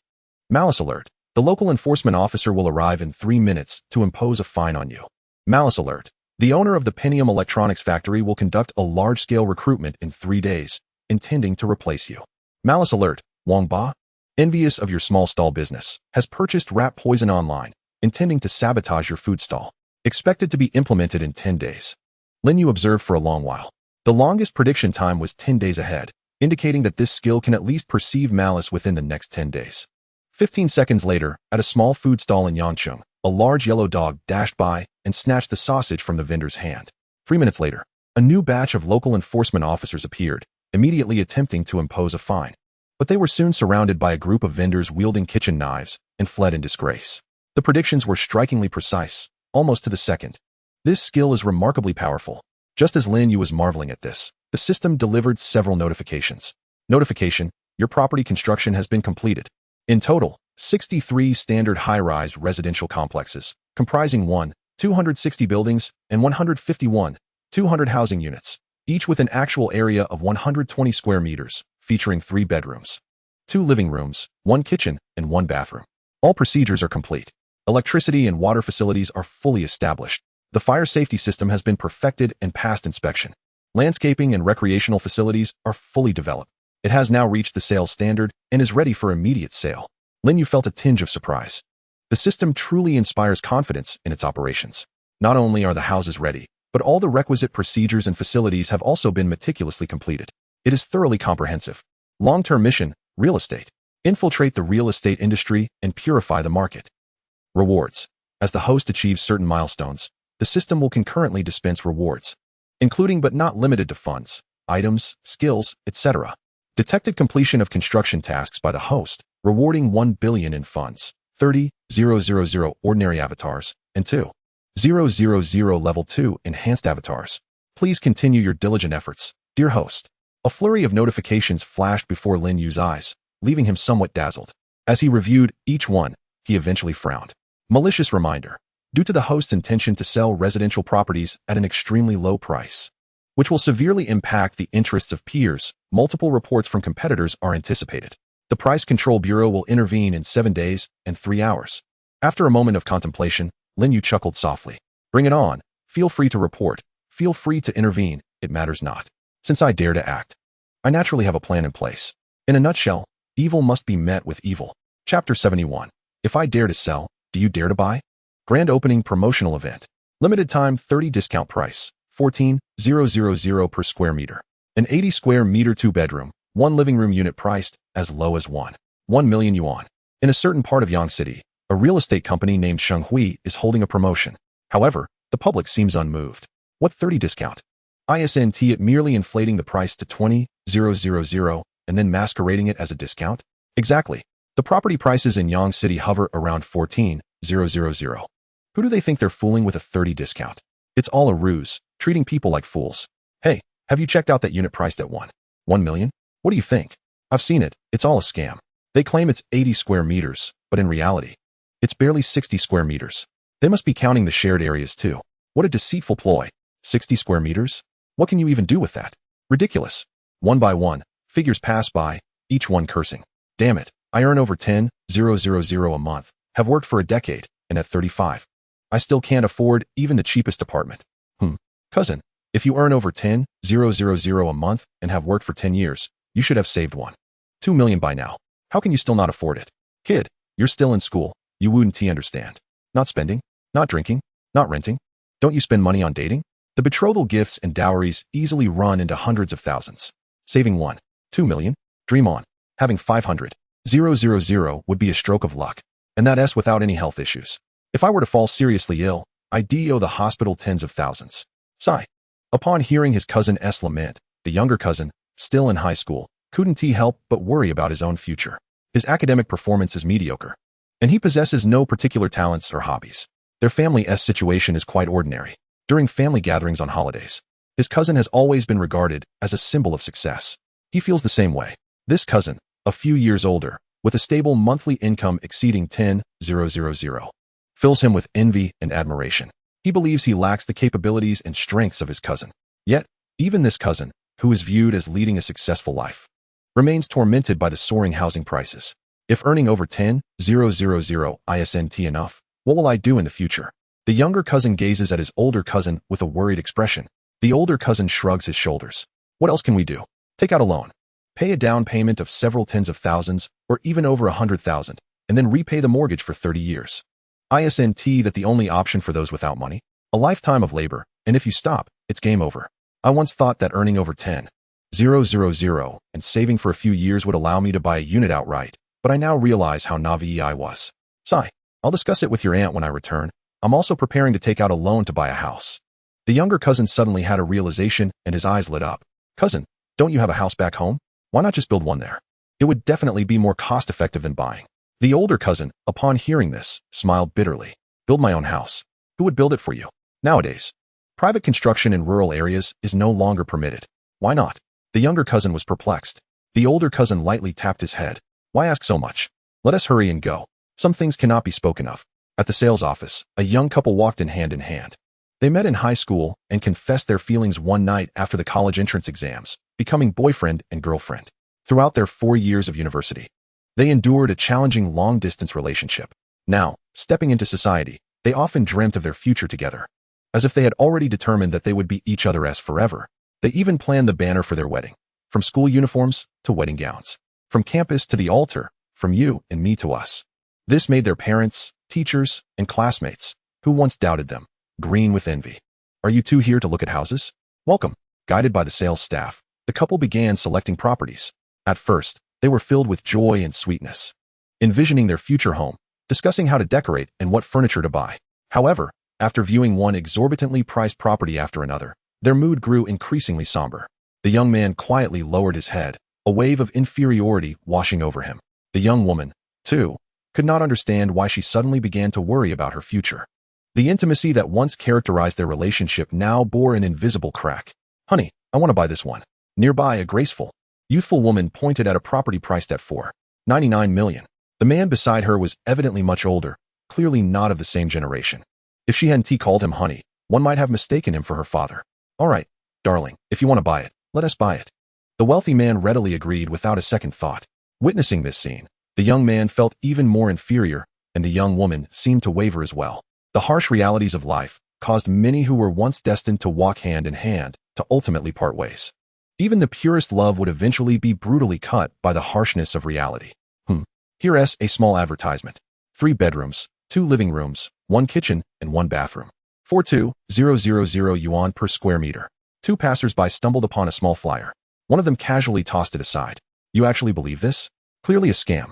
Malice alert. The local enforcement officer will arrive in 3 minutes to impose a fine on you. Malice alert. The owner of the Pentium Electronics factory will conduct a large-scale recruitment in 3 days, intending to replace you. Malice alert. Wang Ba, envious of your small stall business, has purchased rat poison online, intending to sabotage your food stall. Expected to be implemented in 10 days. Lin Yu observed for a long while. The longest prediction time was 10 days ahead, indicating that this skill can at least perceive malice within the next 10 days. 15 seconds later, at a small food stall in Yangcheng, a large yellow dog dashed by and snatched the sausage from the vendor's hand. 3 minutes later, a new batch of local enforcement officers appeared, immediately attempting to impose a fine. But they were soon surrounded by a group of vendors wielding kitchen knives and fled in disgrace. The predictions were strikingly precise, almost to the second. This skill is remarkably powerful. Just as Lin Yu was marveling at this, the system delivered several notifications. Notification: your property construction has been completed. In total, 63 standard high-rise residential complexes, comprising 260 buildings and 200 housing units, each with an actual area of 120 square meters, featuring 3 bedrooms, 2 living rooms, 1 kitchen, and 1 bathroom. All procedures are complete. Electricity and water facilities are fully established. The fire safety system has been perfected and passed inspection. Landscaping and recreational facilities are fully developed. It has now reached the sales standard and is ready for immediate sale. Lin Yu felt a tinge of surprise. The system truly inspires confidence in its operations. Not only are the houses ready, but all the requisite procedures and facilities have also been meticulously completed. It is thoroughly comprehensive. Long-term mission: real estate. Infiltrate the real estate industry and purify the market. Rewards. As the host achieves certain milestones, the system will concurrently dispense rewards, including but not limited to funds, items, skills, etc. Detected completion of construction tasks by the host, rewarding 1 billion in funds, 30,000 ordinary avatars, and 2,000 level 2 enhanced avatars. Please continue your diligent efforts, dear host. A flurry of notifications flashed before Lin Yu's eyes, leaving him somewhat dazzled. As he reviewed each one, he eventually frowned. Malicious reminder. Due to the host's intention to sell residential properties at an extremely low price, which will severely impact the interests of peers, multiple reports from competitors are anticipated. The Price Control Bureau will intervene in 7 days and 3 hours. After a moment of contemplation, Lin Yu chuckled softly. Bring it on. Feel free to report. Feel free to intervene. It matters not. Since I dare to act, I naturally have a plan in place. In a nutshell, evil must be met with evil. Chapter 71. If I dare to sell, do you dare to buy? Grand opening promotional event. Limited time 30 discount price. 14,000 per square meter. An 80 square meter 2-bedroom, 1 living room unit priced as low as 1 million yuan. In a certain part of Yang City, a real estate company named Shenghui is holding a promotion. However, the public seems unmoved. What 30 discount? Isn't it merely inflating the price to 20,000 and then masquerading it as a discount? Exactly. The property prices in Yang City hover around 14,000. Who do they think they're fooling with a 30 discount? It's all a ruse, treating people like fools. Hey, have you checked out that unit priced at 1 million? What do you think? I've seen it. It's all a scam. They claim it's 80 square meters, but in reality, it's barely 60 square meters. They must be counting the shared areas too. What a deceitful ploy. 60 square meters? What can you even do with that? Ridiculous. One by one, figures pass by, each one cursing. Damn it, I earn over 10,000 a month, have worked for a decade, and at 35, I still can't afford even the cheapest apartment. Cousin, if you earn over 10,000 a month and have worked for 10 years, you should have saved 2 million by now. How can you still not afford it? Kid, you're still in school, you wouldn't understand. Not spending, not drinking, not renting. Don't you spend money on dating? The betrothal gifts and dowries easily run into hundreds of thousands. Saving 2 million? Dream on. Having 500,000 would be a stroke of luck. And that without any health issues. If I were to fall seriously ill, I'd owe the hospital tens of thousands. Sigh. Upon hearing his cousin's lament, the younger cousin, still in high school, couldn't help but worry about his own future. His academic performance is mediocre, and he possesses no particular talents or hobbies. Their family's situation is quite ordinary. During family gatherings on holidays, his cousin has always been regarded as a symbol of success. He feels the same way. This cousin, a few years older, with a stable monthly income exceeding 10,000, fills him with envy and admiration. He believes he lacks the capabilities and strengths of his cousin. Yet, even this cousin, who is viewed as leading a successful life, remains tormented by the soaring housing prices. If earning over 10,000 isn't enough, what will I do in the future? The younger cousin gazes at his older cousin with a worried expression. The older cousin shrugs his shoulders. What else can we do? Take out a loan. Pay a down payment of several tens of thousands, or even over 100,000, and then repay the mortgage for 30 years. Isn't that the only option for those without money? A lifetime of labor, and if you stop, it's game over. I once thought that earning over 10,000 and saving for a few years would allow me to buy a unit outright, but I now realize how naive I was. Sigh. I'll discuss it with your aunt when I return. I'm also preparing to take out a loan to buy a house. The younger cousin suddenly had a realization and his eyes lit up. Cousin, don't you have a house back home? Why not just build one there? It would definitely be more cost-effective than buying. The older cousin, upon hearing this, smiled bitterly. Build my own house. Who would build it for you? Nowadays, private construction in rural areas is no longer permitted. Why not? The younger cousin was perplexed. The older cousin lightly tapped his head. Why ask so much? Let us hurry and go. Some things cannot be spoken of. At the sales office, a young couple walked in hand in hand. They met in high school and confessed their feelings one night after the college entrance exams, becoming boyfriend and girlfriend. Throughout their 4 years of university, they endured a challenging long-distance relationship. Now, stepping into society, they often dreamt of their future together. As if they had already determined that they would be each other's forever. They even planned the banner for their wedding. From school uniforms to wedding gowns. From campus to the altar. From you and me to us. This made their parents, teachers, and classmates, who once doubted them, green with envy. Are you two here to look at houses? Welcome. Guided by the sales staff, the couple began selecting properties. At first, they were filled with joy and sweetness, envisioning their future home, discussing how to decorate and what furniture to buy. However, after viewing one exorbitantly priced property after another, their mood grew increasingly somber. The young man quietly lowered his head, a wave of inferiority washing over him. The young woman, too, could not understand why she suddenly began to worry about her future. The intimacy that once characterized their relationship now bore an invisible crack. Honey, I want to buy this one. Nearby, a graceful, youthful woman pointed at a property priced at $4.99 million. The man beside her was evidently much older, clearly not of the same generation. If she hadn't called him honey, one might have mistaken him for her father. All right, darling, if you want to buy it, let us buy it. The wealthy man readily agreed without a second thought. Witnessing this scene, the young man felt even more inferior, and the young woman seemed to waver as well. The harsh realities of life caused many who were once destined to walk hand in hand to ultimately part ways. Even the purest love would eventually be brutally cut by the harshness of reality. Here's a small advertisement. 3 bedrooms, 2 living rooms, 1 kitchen, and 1 bathroom. 42,000 yuan per square meter. 2 passers-by stumbled upon a small flyer. One of them casually tossed it aside. You actually believe this? Clearly a scam.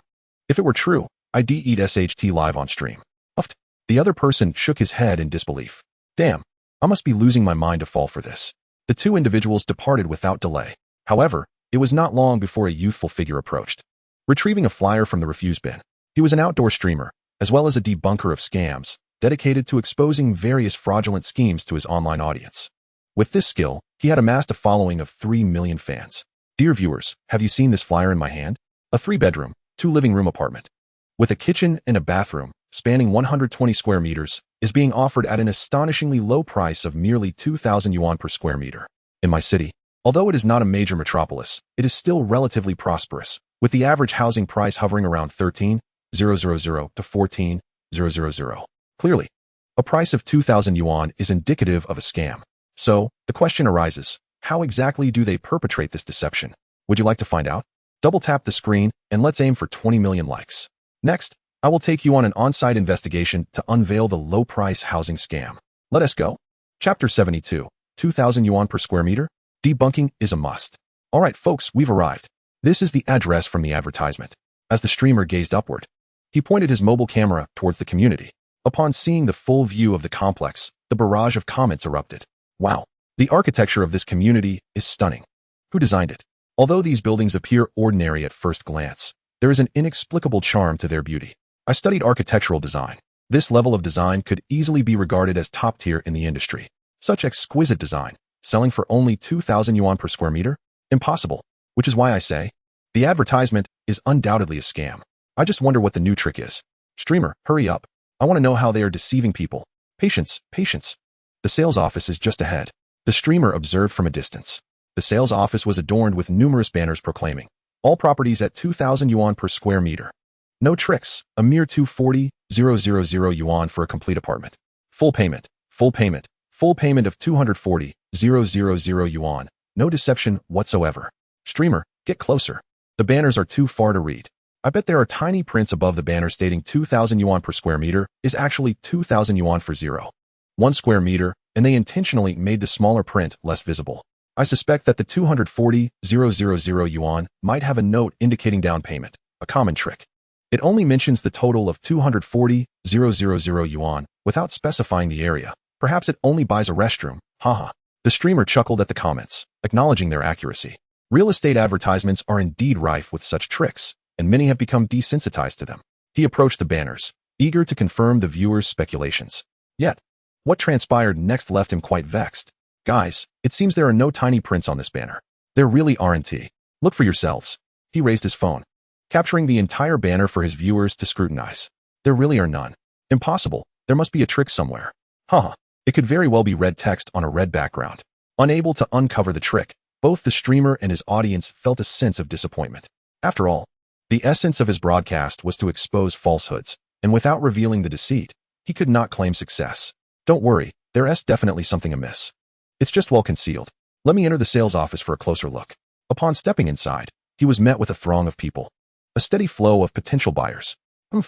If it were true, I'd eat SHT live on stream. Uffed. The other person shook his head in disbelief. Damn, I must be losing my mind to fall for this. The 2 individuals departed without delay. However, it was not long before a youthful figure approached. Retrieving a flyer from the refuse bin, he was an outdoor streamer, as well as a debunker of scams, dedicated to exposing various fraudulent schemes to his online audience. With this skill, he had amassed a following of 3 million fans. Dear viewers, have you seen this flyer in my hand? A 3-bedroom, 2 living room apartment, with a kitchen and a bathroom, spanning 120 square meters, is being offered at an astonishingly low price of merely 2,000 yuan per square meter. In my city, although it is not a major metropolis, it is still relatively prosperous, with the average housing price hovering around 13,000 to 14,000. Clearly, a price of 2,000 yuan is indicative of a scam. So, the question arises, how exactly do they perpetrate this deception? Would you like to find out? Double tap the screen and let's aim for 20 million likes. Next, I will take you on an on-site investigation to unveil the low-price housing scam. Let us go. Chapter 72, 2,000 yuan per square meter? Debunking is a must. All right, folks, we've arrived. This is the address from the advertisement. As the streamer gazed upward, he pointed his mobile camera towards the community. Upon seeing the full view of the complex, the barrage of comments erupted. Wow, the architecture of this community is stunning. Who designed it? Although these buildings appear ordinary at first glance, there is an inexplicable charm to their beauty. I studied architectural design. This level of design could easily be regarded as top tier in the industry. Such exquisite design, selling for only 2,000 yuan per square meter? Impossible. Which is why I say, the advertisement is undoubtedly a scam. I just wonder what the new trick is. Streamer, hurry up. I want to know how they are deceiving people. Patience, patience. The sales office is just ahead. The streamer observed from a distance. The sales office was adorned with numerous banners proclaiming, all properties at 2,000 yuan per square meter. No tricks, a mere 240,000 yuan for a complete apartment. Full payment, full payment, full payment of 240,000 yuan. No deception whatsoever. Streamer, get closer. The banners are too far to read. I bet there are tiny prints above the banner stating 2,000 yuan per square meter is actually 2,000 yuan for 1 square meter, and they intentionally made the smaller print less visible. I suspect that the 240,000 yuan might have a note indicating down payment, a common trick. It only mentions the total of 240,000 yuan without specifying the area. Perhaps it only buys a restroom, haha. The streamer chuckled at the comments, acknowledging their accuracy. Real estate advertisements are indeed rife with such tricks, and many have become desensitized to them. He approached the banners, eager to confirm the viewers' speculations. Yet, what transpired next left him quite vexed. Guys, it seems there are no tiny prints on this banner. There really aren't. Look for yourselves. He raised his phone, capturing the entire banner for his viewers to scrutinize. There really are none. Impossible. There must be a trick somewhere. Haha. It could very well be red text on a red background. Unable to uncover the trick, both the streamer and his audience felt a sense of disappointment. After all, the essence of his broadcast was to expose falsehoods, and without revealing the deceit, he could not claim success. Don't worry, there's definitely something amiss. It's just well concealed. Let me enter the sales office for a closer look. Upon stepping inside, he was met with a throng of people. A steady flow of potential buyers.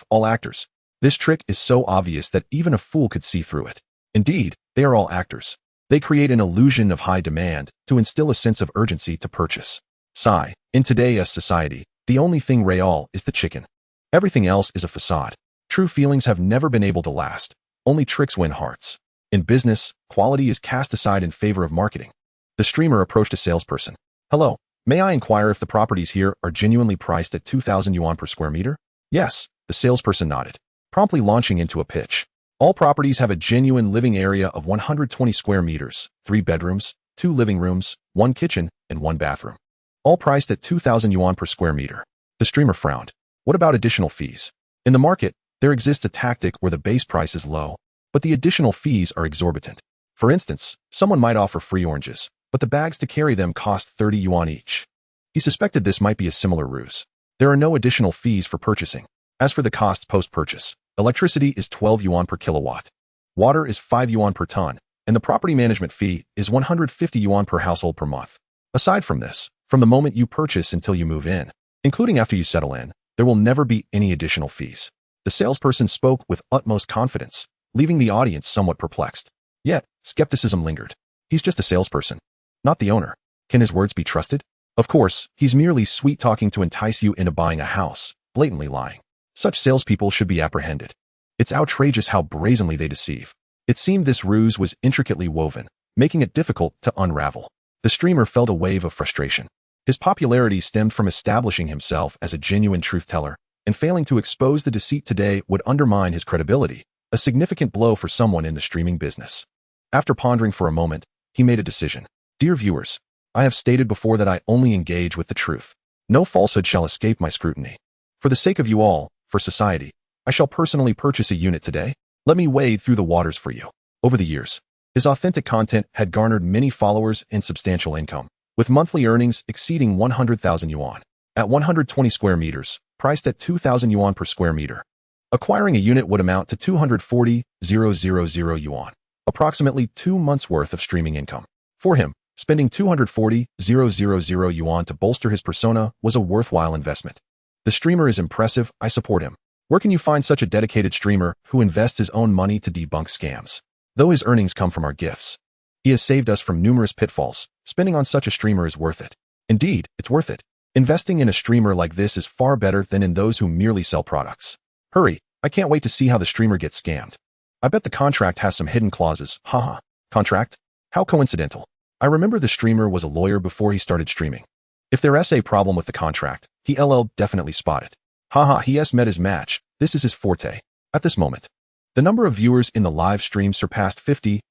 All actors. This trick is so obvious that even a fool could see through it. Indeed, they are all actors. They create an illusion of high demand to instill a sense of urgency to purchase. Sigh, in today's society, the only thing real is the chicken. Everything else is a facade. True feelings have never been able to last. Only tricks win hearts. In business, quality is cast aside in favor of marketing. The streamer approached a salesperson. Hello, may I inquire if the properties here are genuinely priced at 2,000 yuan per square meter? Yes, the salesperson nodded, promptly launching into a pitch. All properties have a genuine living area of 120 square meters, 3 bedrooms, 2 living rooms, 1 kitchen, and 1 bathroom. All priced at 2,000 yuan per square meter. The streamer frowned. What about additional fees? In the market, there exists a tactic where the base price is low, but the additional fees are exorbitant. For instance, someone might offer free oranges, but the bags to carry them cost 30 yuan each. He suspected this might be a similar ruse. There are no additional fees for purchasing. As for the costs post-purchase, electricity is 12 yuan per kilowatt. Water is 5 yuan per ton, and the property management fee is 150 yuan per household per month. Aside from this, from the moment you purchase until you move in, including after you settle in, there will never be any additional fees. The salesperson spoke with utmost confidence, leaving the audience somewhat perplexed. Yet, skepticism lingered. He's just a salesperson, not the owner. Can his words be trusted? Of course, he's merely sweet-talking to entice you into buying a house, blatantly lying. Such salespeople should be apprehended. It's outrageous how brazenly they deceive. It seemed this ruse was intricately woven, making it difficult to unravel. The streamer felt a wave of frustration. His popularity stemmed from establishing himself as a genuine truth-teller, and failing to expose the deceit today would undermine his credibility, a significant blow for someone in the streaming business. After pondering for a moment, he made a decision. Dear viewers, I have stated before that I only engage with the truth. No falsehood shall escape my scrutiny. For the sake of you all, for society, I shall personally purchase a unit today. Let me wade through the waters for you. Over the years, his authentic content had garnered many followers and substantial income, with monthly earnings exceeding 100,000 yuan. At 120 square meters, priced at 2,000 yuan per square meter. Acquiring a unit would amount to 240,000 yuan, approximately 2 months' worth of streaming income. For him, spending 240,000 yuan to bolster his persona was a worthwhile investment. The streamer is impressive, I support him. Where can you find such a dedicated streamer who invests his own money to debunk scams? Though his earnings come from our gifts, he has saved us from numerous pitfalls. Spending on such a streamer is worth it. Indeed, it's worth it. Investing in a streamer like this is far better than in those who merely sell products. Hurry, I can't wait to see how the streamer gets scammed. I bet the contract has some hidden clauses. Haha. Contract? How coincidental. I remember the streamer was a lawyer before he started streaming. If there's a problem with the contract, he'll definitely spot it. Haha, he has met his match. This is his forte. At this moment, the number of viewers in the live stream surpassed 50,000.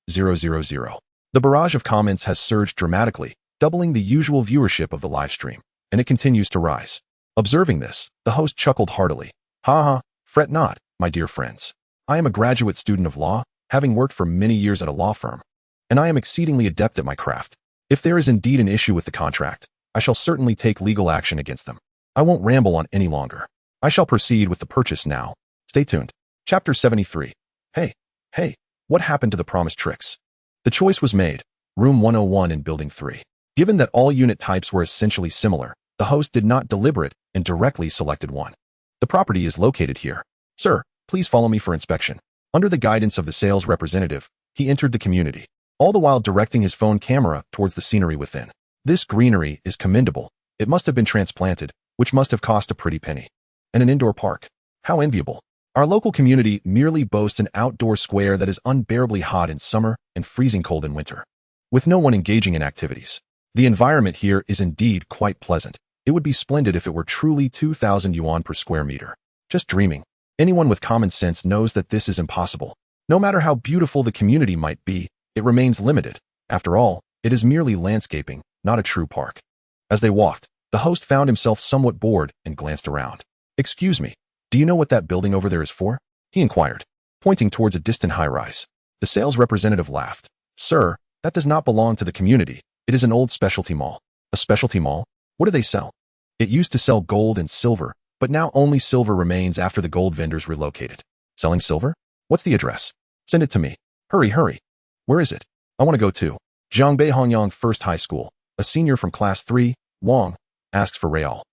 The barrage of comments has surged dramatically, doubling the usual viewership of the live stream, and it continues to rise. Observing this, the host chuckled heartily. Haha, fret not, my dear friends. I am a graduate student of law, having worked for many years at a law firm, and I am exceedingly adept at my craft. If there is indeed an issue with the contract, I shall certainly take legal action against them. I won't ramble on any longer. I shall proceed with the purchase now. Stay tuned. Chapter 73. Hey, what happened to the promised tricks? The choice was made. Room 101 in Building 3. Given that all unit types were essentially similar, the host did not deliberate and directly selected one. The property is located here. Sir, please follow me for inspection. Under the guidance of the sales representative, he entered the community, all the while directing his phone camera towards the scenery within. This greenery is commendable. It must have been transplanted, which must have cost a pretty penny. And an indoor park. How enviable. Our local community merely boasts an outdoor square that is unbearably hot in summer and freezing cold in winter, with no one engaging in activities. The environment here is indeed quite pleasant. It would be splendid if it were truly 2,000 yuan per square meter. Just dreaming. Anyone with common sense knows that this is impossible. No matter how beautiful the community might be, it remains limited. After all, it is merely landscaping, not a true park. As they walked, the host found himself somewhat bored and glanced around. Excuse me, do you know what that building over there is for? He inquired, pointing towards a distant high-rise. The sales representative laughed. Sir, that does not belong to the community. It is an old specialty mall. A specialty mall? What do they sell? It used to sell gold and silver, but now only silver remains after the gold vendors relocated. Selling silver? What's the address? Send it to me. Hurry. Where is it? I want to go too. Zhangbei Hongyang First High School. A senior from class 3, Wang, asks for Real.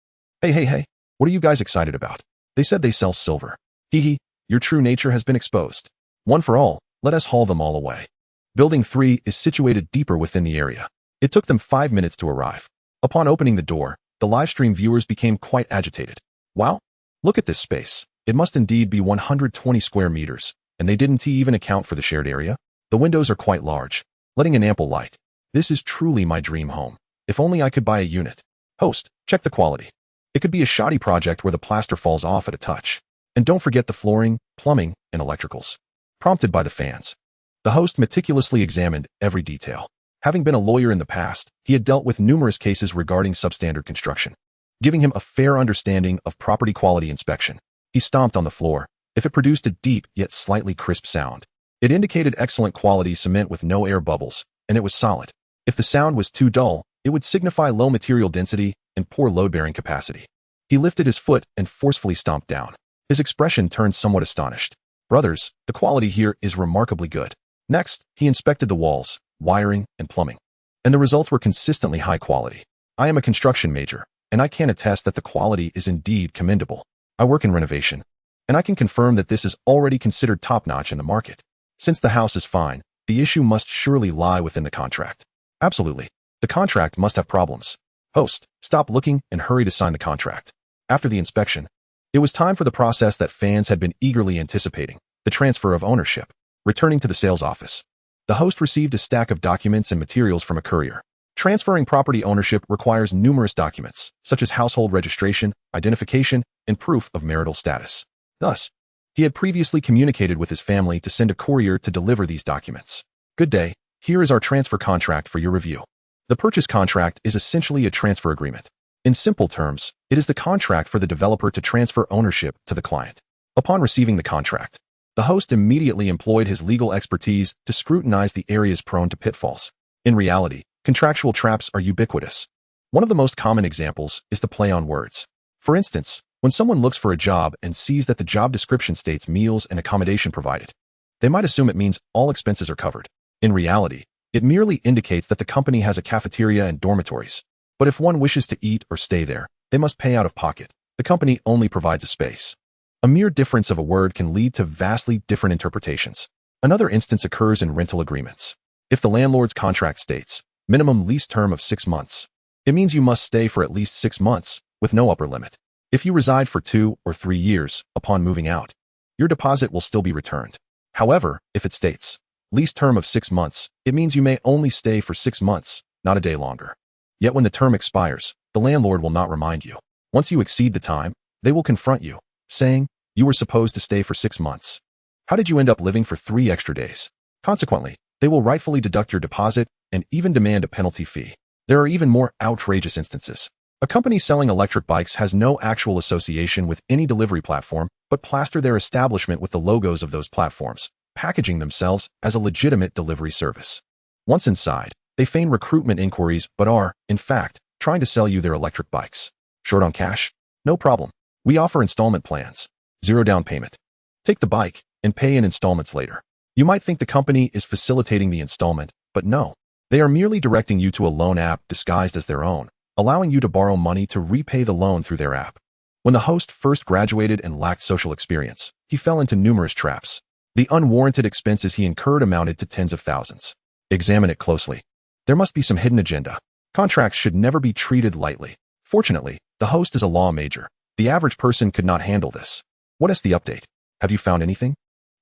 Hey. What are you guys excited about? They said they sell silver. Hee, your true nature has been exposed. One for all, let us haul them all away. Building 3 is situated deeper within the area. It took them 5 minutes to arrive. Upon opening the door, the livestream viewers became quite agitated. Wow, look at this space. It must indeed be 120 square meters, and they didn't even account for the shared area. The windows are quite large, letting in ample light. This is truly my dream home. If only I could buy a unit. Host, check the quality. It could be a shoddy project where the plaster falls off at a touch. And don't forget the flooring, plumbing, and electricals. Prompted by the fans, the host meticulously examined every detail. Having been a lawyer in the past, he had dealt with numerous cases regarding substandard construction, giving him a fair understanding of property quality inspection. He stomped on the floor. If it produced a deep yet slightly crisp sound, it indicated excellent quality cement with no air bubbles, and it was solid. If the sound was too dull, it would signify low material density and poor load-bearing capacity. He lifted his foot and forcefully stomped down. His expression turned somewhat astonished. Brothers, the quality here is remarkably good. Next, he inspected the walls, wiring, and plumbing, and the results were consistently high quality. I am a construction major, and I can attest that the quality is indeed commendable. I work in renovation, and I can confirm that this is already considered top-notch in the market. Since the house is fine, the issue must surely lie within the contract. Absolutely. The contract must have problems. Host, stop looking and hurry to sign the contract. After the inspection, it was time for the process that fans had been eagerly anticipating, the transfer of ownership. Returning to the sales office, the host received a stack of documents and materials from a courier. Transferring property ownership requires numerous documents, such as household registration, identification, and proof of marital status. Thus, he had previously communicated with his family to send a courier to deliver these documents. Good day, here is our transfer contract for your review. The purchase contract is essentially a transfer agreement. In simple terms, it is the contract for the developer to transfer ownership to the client. Upon receiving the contract, the host immediately employed his legal expertise to scrutinize the areas prone to pitfalls. In reality, contractual traps are ubiquitous. One of the most common examples is the play on words. For instance, when someone looks for a job and sees that the job description states meals and accommodation provided, they might assume it means all expenses are covered. In reality, it merely indicates that the company has a cafeteria and dormitories. But if one wishes to eat or stay there, they must pay out of pocket. The company only provides a space. A mere difference of a word can lead to vastly different interpretations. Another instance occurs in rental agreements. If the landlord's contract states minimum lease term of 6 months, it means you must stay for at least 6 months, with no upper limit. If you reside for 2 or 3 years upon moving out, your deposit will still be returned. However, if it states lease term of 6 months, it means you may only stay for 6 months, not a day longer. Yet when the term expires, the landlord will not remind you. Once you exceed the time, they will confront you, saying, you were supposed to stay for 6 months. How did you end up living for 3 extra days? Consequently, they will rightfully deduct your deposit and even demand a penalty fee. There are even more outrageous instances. A company selling electric bikes has no actual association with any delivery platform, but plaster their establishment with the logos of those platforms, packaging themselves as a legitimate delivery service. Once inside, they feign recruitment inquiries but are, in fact, trying to sell you their electric bikes. Short on cash? No problem. We offer installment plans. 0 down payment. Take the bike and pay in installments later. You might think the company is facilitating the installment, but no. They are merely directing you to a loan app disguised as their own, allowing you to borrow money to repay the loan through their app. When the host first graduated and lacked social experience, he fell into numerous traps. The unwarranted expenses he incurred amounted to tens of thousands. Examine it closely. There must be some hidden agenda. Contracts should never be treated lightly. Fortunately, the host is a law major. The average person could not handle this. What is the update? Have you found anything?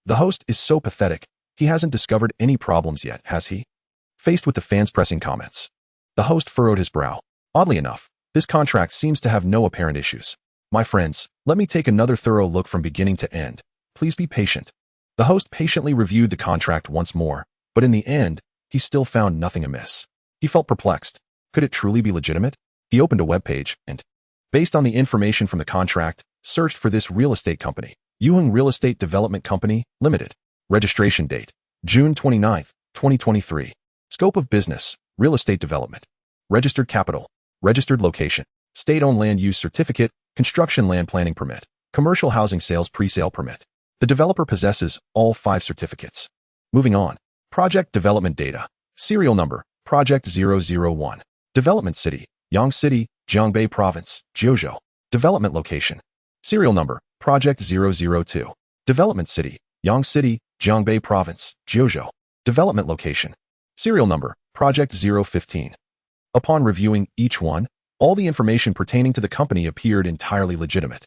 The host is so pathetic, he hasn't discovered any problems yet, has he? Faced with the fans' pressing comments, the host furrowed his brow. Oddly enough, this contract seems to have no apparent issues. My friends, let me take another thorough look from beginning to end. Please be patient. The host patiently reviewed the contract once more, but in the end, he still found nothing amiss. He felt perplexed. Could it truly be legitimate? He opened a web page and, based on the information from the contract, searched for this real estate company, Yuheng Real Estate Development Company, Limited. Registration date, June 29, 2023. Scope of business, real estate development. Registered capital, registered location, state-owned land use certificate, construction land planning permit, commercial housing sales pre-sale permit. The developer possesses all 5 certificates. Moving on. Project development data. Serial number, Project 001. Development city, Yangcity, Jiangbei Province, Jiuzhou. Development location. Serial number, Project 002. Development city, Yangcity, Jiangbei Province, Jiuzhou. Development location. Serial number, Project 015. Upon reviewing each one, all the information pertaining to the company appeared entirely legitimate.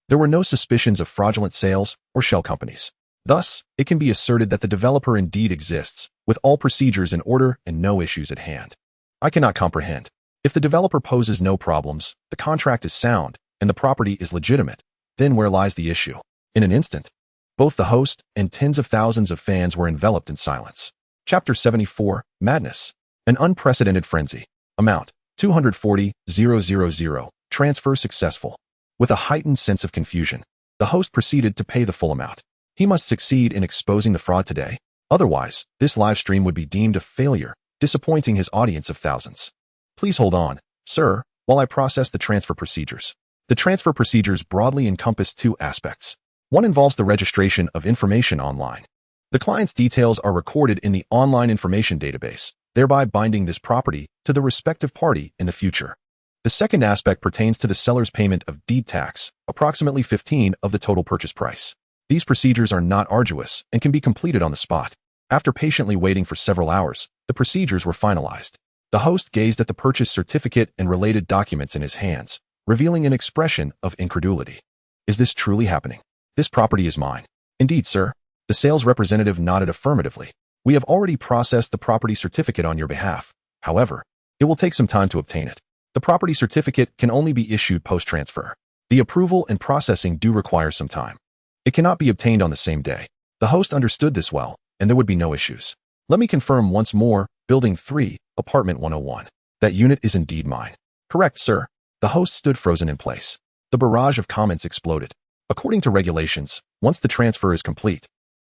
There were no suspicions of fraudulent sales or shell companies. Thus, it can be asserted that the developer indeed exists, with all procedures in order and no issues at hand. I cannot comprehend. If the developer poses no problems, the contract is sound, and the property is legitimate, then where lies the issue? In an instant, Both the host and tens of thousands of fans were enveloped in silence. Chapter 74, Madness. An unprecedented frenzy. Amount, 240,000. Transfer successful. With a heightened sense of confusion, the host proceeded to pay the full amount. He must succeed in exposing the fraud today. Otherwise, this live stream would be deemed a failure, disappointing his audience of thousands. Please hold on, sir, while I process the transfer procedures. The transfer procedures broadly encompass two aspects. One involves the registration of information online. The client's details are recorded in the online information database, thereby binding this property to the respective party in the future. The second aspect pertains to the seller's payment of deed tax, approximately 15% of the total purchase price. These procedures are not arduous and can be completed on the spot. After patiently waiting for several hours, the procedures were finalized. The host gazed at the purchase certificate and related documents in his hands, revealing an expression of incredulity. Is this truly happening? This property is mine. Indeed, sir. The sales representative nodded affirmatively. We have already processed the property certificate on your behalf. However, it will take some time to obtain it. The property certificate can only be issued post-transfer. The approval and processing do require some time. It cannot be obtained on the same day. The host understood this well, and there would be no issues. Let me confirm once more, Building 3, Apartment 101. That unit is indeed mine. Correct, sir. The host stood frozen in place. The barrage of comments exploded. According to regulations, once the transfer is complete,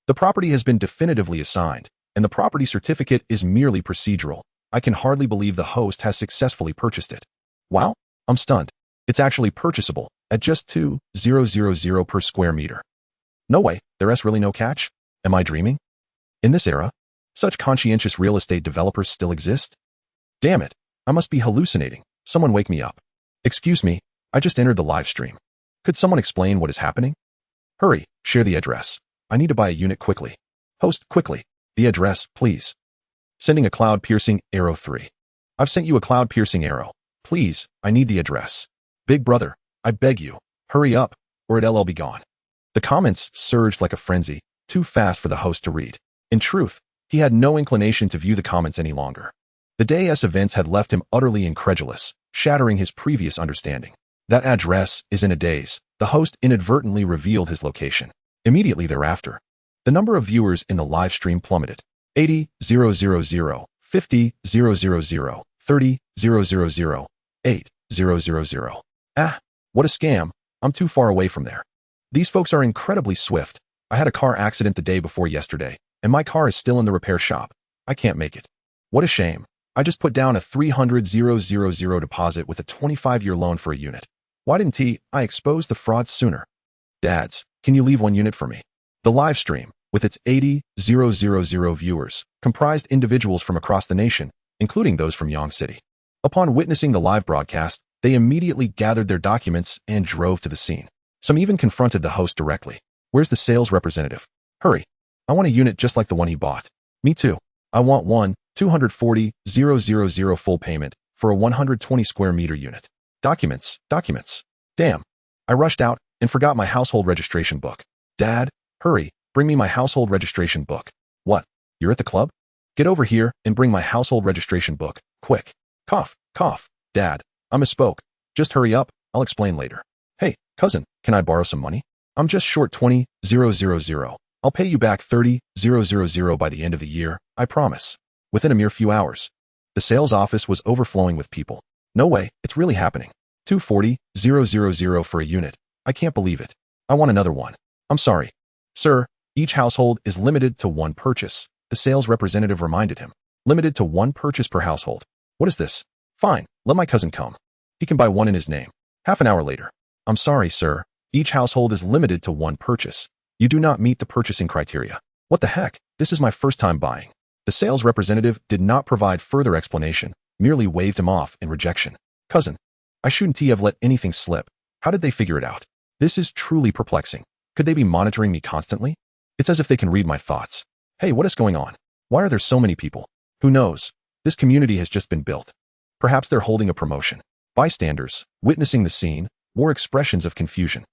the property has been definitively assigned, and the property certificate is merely procedural. I can hardly believe the host has successfully purchased it. Wow, I'm stunned. It's actually purchasable at just $2,000 per square meter. No way, there's really no catch? Am I dreaming? In this era, such conscientious real estate developers still exist? Damn it, I must be hallucinating. Someone wake me up. Excuse me, I just entered the live stream. Could someone explain what is happening? Hurry, share the address. I need to buy a unit quickly. Host, quickly. The address, please. Sending a cloud-piercing arrow 3. I've sent you a cloud-piercing arrow. Please, I need the address. Big brother, I beg you, hurry up, or it'll be gone. The comments surged like a frenzy, too fast for the host to read. In truth, he had no inclination to view the comments any longer. The day's events had left him utterly incredulous, shattering his previous understanding. That address is in a daze. The host inadvertently revealed his location. Immediately thereafter, the number of viewers in the live stream plummeted. 80,000, 50,000, 30,000, 8,000. Ah, what a scam. I'm too far away from there. These folks are incredibly swift. I had a car accident the day before yesterday, and my car is still in the repair shop. I can't make it. What a shame. I just put down a 300,000 deposit with a 25-year loan for a unit. Why didn't I expose the frauds sooner? Dads, can you leave one unit for me? The live stream, with its 80,000 viewers, comprised individuals from across the nation, including those from Yang City. Upon witnessing the live broadcast, they immediately gathered their documents and drove to the scene. Some even confronted the host directly. Where's the sales representative? Hurry. I want a unit just like the one he bought. Me too. I want one, 240,000 full payment for a 120 square meter unit. Documents. Damn. I rushed out and forgot my household registration book. Dad, hurry, bring me my household registration book. What? You're at the club? Get over here and bring my household registration book, quick. Cough. Dad, I misspoke. Just hurry up, I'll explain later. Hey, cousin, can I borrow some money? I'm just short 20,000. I'll pay you back 30,000 by the end of the year, I promise. Within a mere few hours, the sales office was overflowing with people. No way, it's really happening. 240,000 for a unit. I can't believe it. I want another one. I'm sorry. Sir, each household is limited to one purchase, the sales representative reminded him. Limited to one purchase per household. What is this? Fine, let my cousin come. He can buy one in his name. Half an hour later. I'm sorry, sir. Each household is limited to one purchase. You do not meet the purchasing criteria. What the heck? This is my first time buying. The sales representative did not provide further explanation, merely waved him off in rejection. Cousin, I shouldn't have let anything slip. How did they figure it out? This is truly perplexing. Could they be monitoring me constantly? It's as if they can read my thoughts. Hey, what is going on? Why are there so many people? Who knows? This community has just been built. Perhaps they're holding a promotion. Bystanders, witnessing the scene, wore expressions of confusion.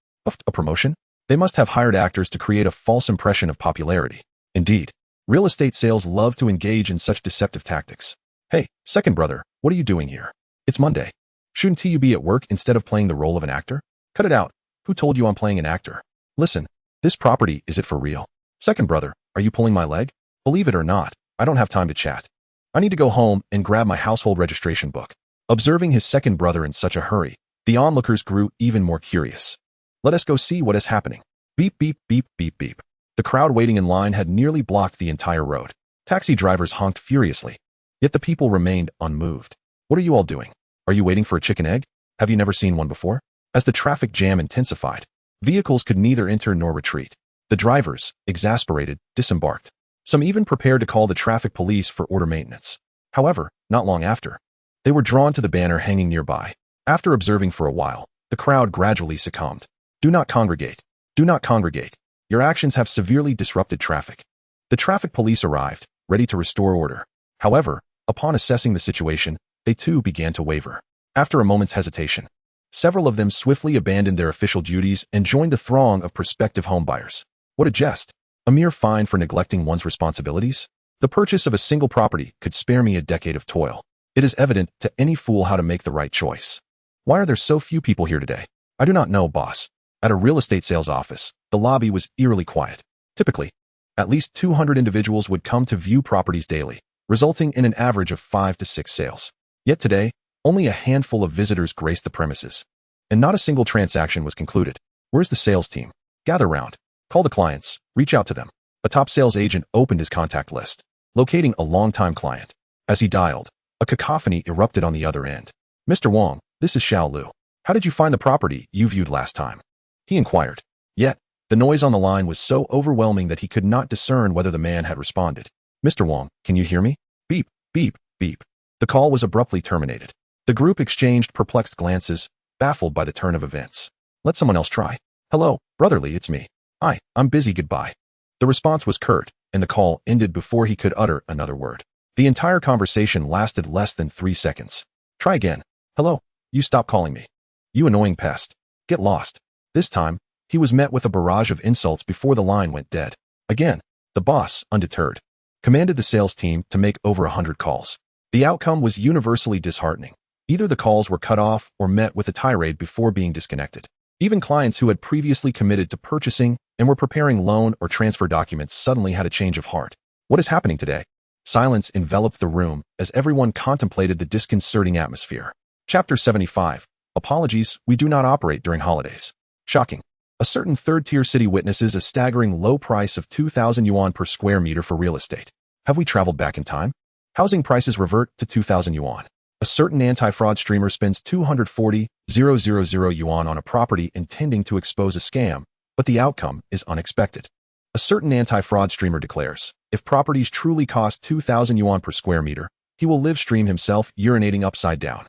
A promotion? They must have hired actors to create a false impression of popularity. Indeed, real estate sales love to engage in such deceptive tactics. Hey, second brother, what are you doing here? It's Monday. Shouldn't you be at work instead of playing the role of an actor? Cut it out. Who told you I'm playing an actor? Listen, This property, is it for real? Second brother, are you pulling my leg? Believe it or not, I don't have time to chat. I need to go home and grab my household registration book. Observing his second brother in such a hurry, the onlookers grew even more curious. Let us go see what is happening. Beep, beep, beep, beep, beep. The crowd waiting in line had nearly blocked the entire road. Taxi drivers honked furiously. Yet the people remained unmoved. What are you all doing? Are you waiting for a chicken egg? Have you never seen one before? As the traffic jam intensified, vehicles could neither enter nor retreat. The drivers, exasperated, disembarked. Some even prepared to call the traffic police for order maintenance. However, not long after, they were drawn to the banner hanging nearby. After observing for a while, the crowd gradually succumbed. Do not congregate. Do not congregate. Your actions have severely disrupted traffic. The traffic police arrived, ready to restore order. However, upon assessing the situation, they too began to waver. After a moment's hesitation, several of them swiftly abandoned their official duties and joined the throng of prospective homebuyers. What a jest! A mere fine for neglecting one's responsibilities? The purchase of a single property could spare me a decade of toil. It is evident to any fool how to make the right choice. Why are there so few people here today? I do not know, boss. At a real estate sales office, the lobby was eerily quiet. Typically, at least 200 individuals would come to view properties daily, resulting in an average of 5 to 6 sales. Yet today, only a handful of visitors graced the premises, and not a single transaction was concluded. Where's the sales team? Gather round. Call the clients. Reach out to them. A top sales agent opened his contact list, locating a longtime client. As he dialed, a cacophony erupted on the other end. Mr. Wong, this is Xiao Lu. How did you find the property you viewed last time? He inquired. Yet, the noise on the line was so overwhelming that he could not discern whether the man had responded. Mr. Wong, can you hear me? Beep, beep, beep. The call was abruptly terminated. The group exchanged perplexed glances, baffled by the turn of events. Let someone else try. Hello, brotherly, it's me. Hi, I'm busy, goodbye. The response was curt, and the call ended before he could utter another word. The entire conversation lasted less than 3 seconds. Try again. Hello, you stop calling me. You annoying pest. Get lost. This time, he was met with a barrage of insults before the line went dead. Again, the boss, undeterred, commanded the sales team to make over 100 calls. The outcome was universally disheartening. Either the calls were cut off or met with a tirade before being disconnected. Even clients who had previously committed to purchasing and were preparing loan or transfer documents suddenly had a change of heart. What is happening today? Silence enveloped the room as everyone contemplated the disconcerting atmosphere. Chapter 75. Apologies, we do not operate during holidays. Shocking. A certain third-tier city witnesses a staggering low price of 2,000 yuan per square meter for real estate. Have we traveled back in time? Housing prices revert to 2,000 yuan. A certain anti-fraud streamer spends 240,000 yuan on a property intending to expose a scam, but the outcome is unexpected. A certain anti-fraud streamer declares, if properties truly cost 2,000 yuan per square meter, he will live stream himself urinating upside down.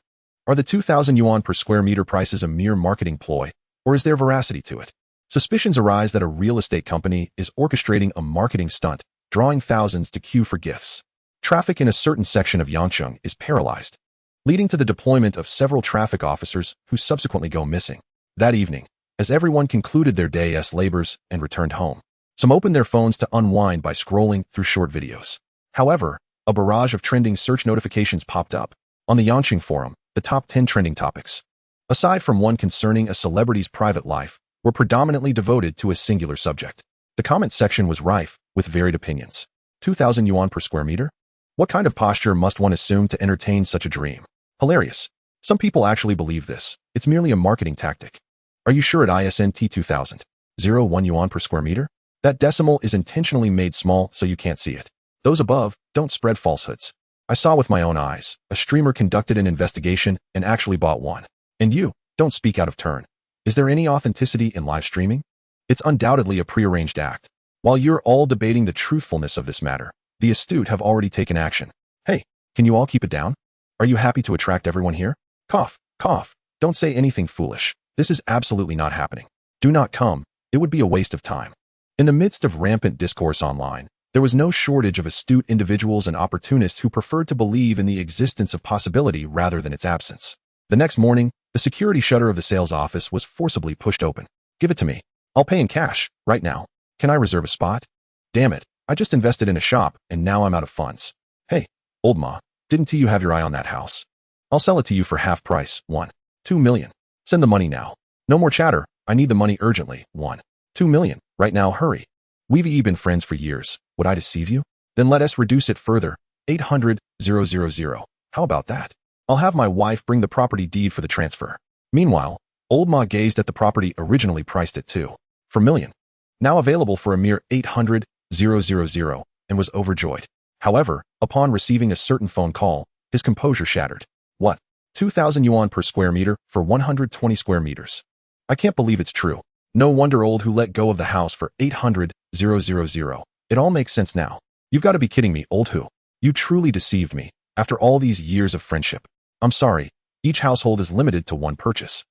Are the 2,000 yuan per square meter prices a mere marketing ploy, or is there veracity to it? Suspicions arise that a real estate company is orchestrating a marketing stunt, drawing thousands to queue for gifts. Traffic in a certain section of Yangcheng is paralyzed, leading to the deployment of several traffic officers who subsequently go missing. That evening, as everyone concluded their day's labors and returned home, some opened their phones to unwind by scrolling through short videos. However, a barrage of trending search notifications popped up. On the Yangcheng forum, the top 10 trending topics, aside from one concerning a celebrity's private life, were predominantly devoted to a singular subject. The comment section was rife with varied opinions. 2,000 yuan per square meter? What kind of posture must one assume to entertain such a dream? Hilarious. Some people actually believe this. It's merely a marketing tactic. Are you sure at ISNT 2,000? 1 yuan per square meter? That decimal is intentionally made small so you can't see it. Those above don't spread falsehoods. I saw with my own eyes. A streamer conducted an investigation and actually bought one. And you, don't speak out of turn. Is there any authenticity in live streaming? It's undoubtedly a prearranged act. While you're all debating the truthfulness of this matter, the astute have already taken action. Hey, can you all keep it down? Are you happy to attract everyone here? Cough, cough. Don't say anything foolish. This is absolutely not happening. Do not come. It would be a waste of time. In the midst of rampant discourse online, there was no shortage of astute individuals and opportunists who preferred to believe in the existence of possibility rather than its absence. The next morning, the security shutter of the sales office was forcibly pushed open. Give it to me. I'll pay in cash, right now. Can I reserve a spot? Damn it, I just invested in a shop and now I'm out of funds. Hey, old ma, didn't you have your eye on that house? I'll sell it to you for half price, 2 million. Send the money now. No more chatter, I need the money urgently, 2 million. Right now, hurry. We've been friends for years. Would I deceive you? Then let us reduce it further. 800,000. How about that? I'll have my wife bring the property deed for the transfer. Meanwhile, old Ma gazed at the property originally priced at 2.4 million, now available for a mere 800,000, and was overjoyed. However, upon receiving a certain phone call, his composure shattered. What? 2,000 yuan per square meter for 120 square meters. I can't believe it's true. No wonder old who let go of the house for 800,000. It all makes sense now. You've got to be kidding me, old who. You truly deceived me, after all these years of friendship. I'm sorry, each household is limited to one purchase.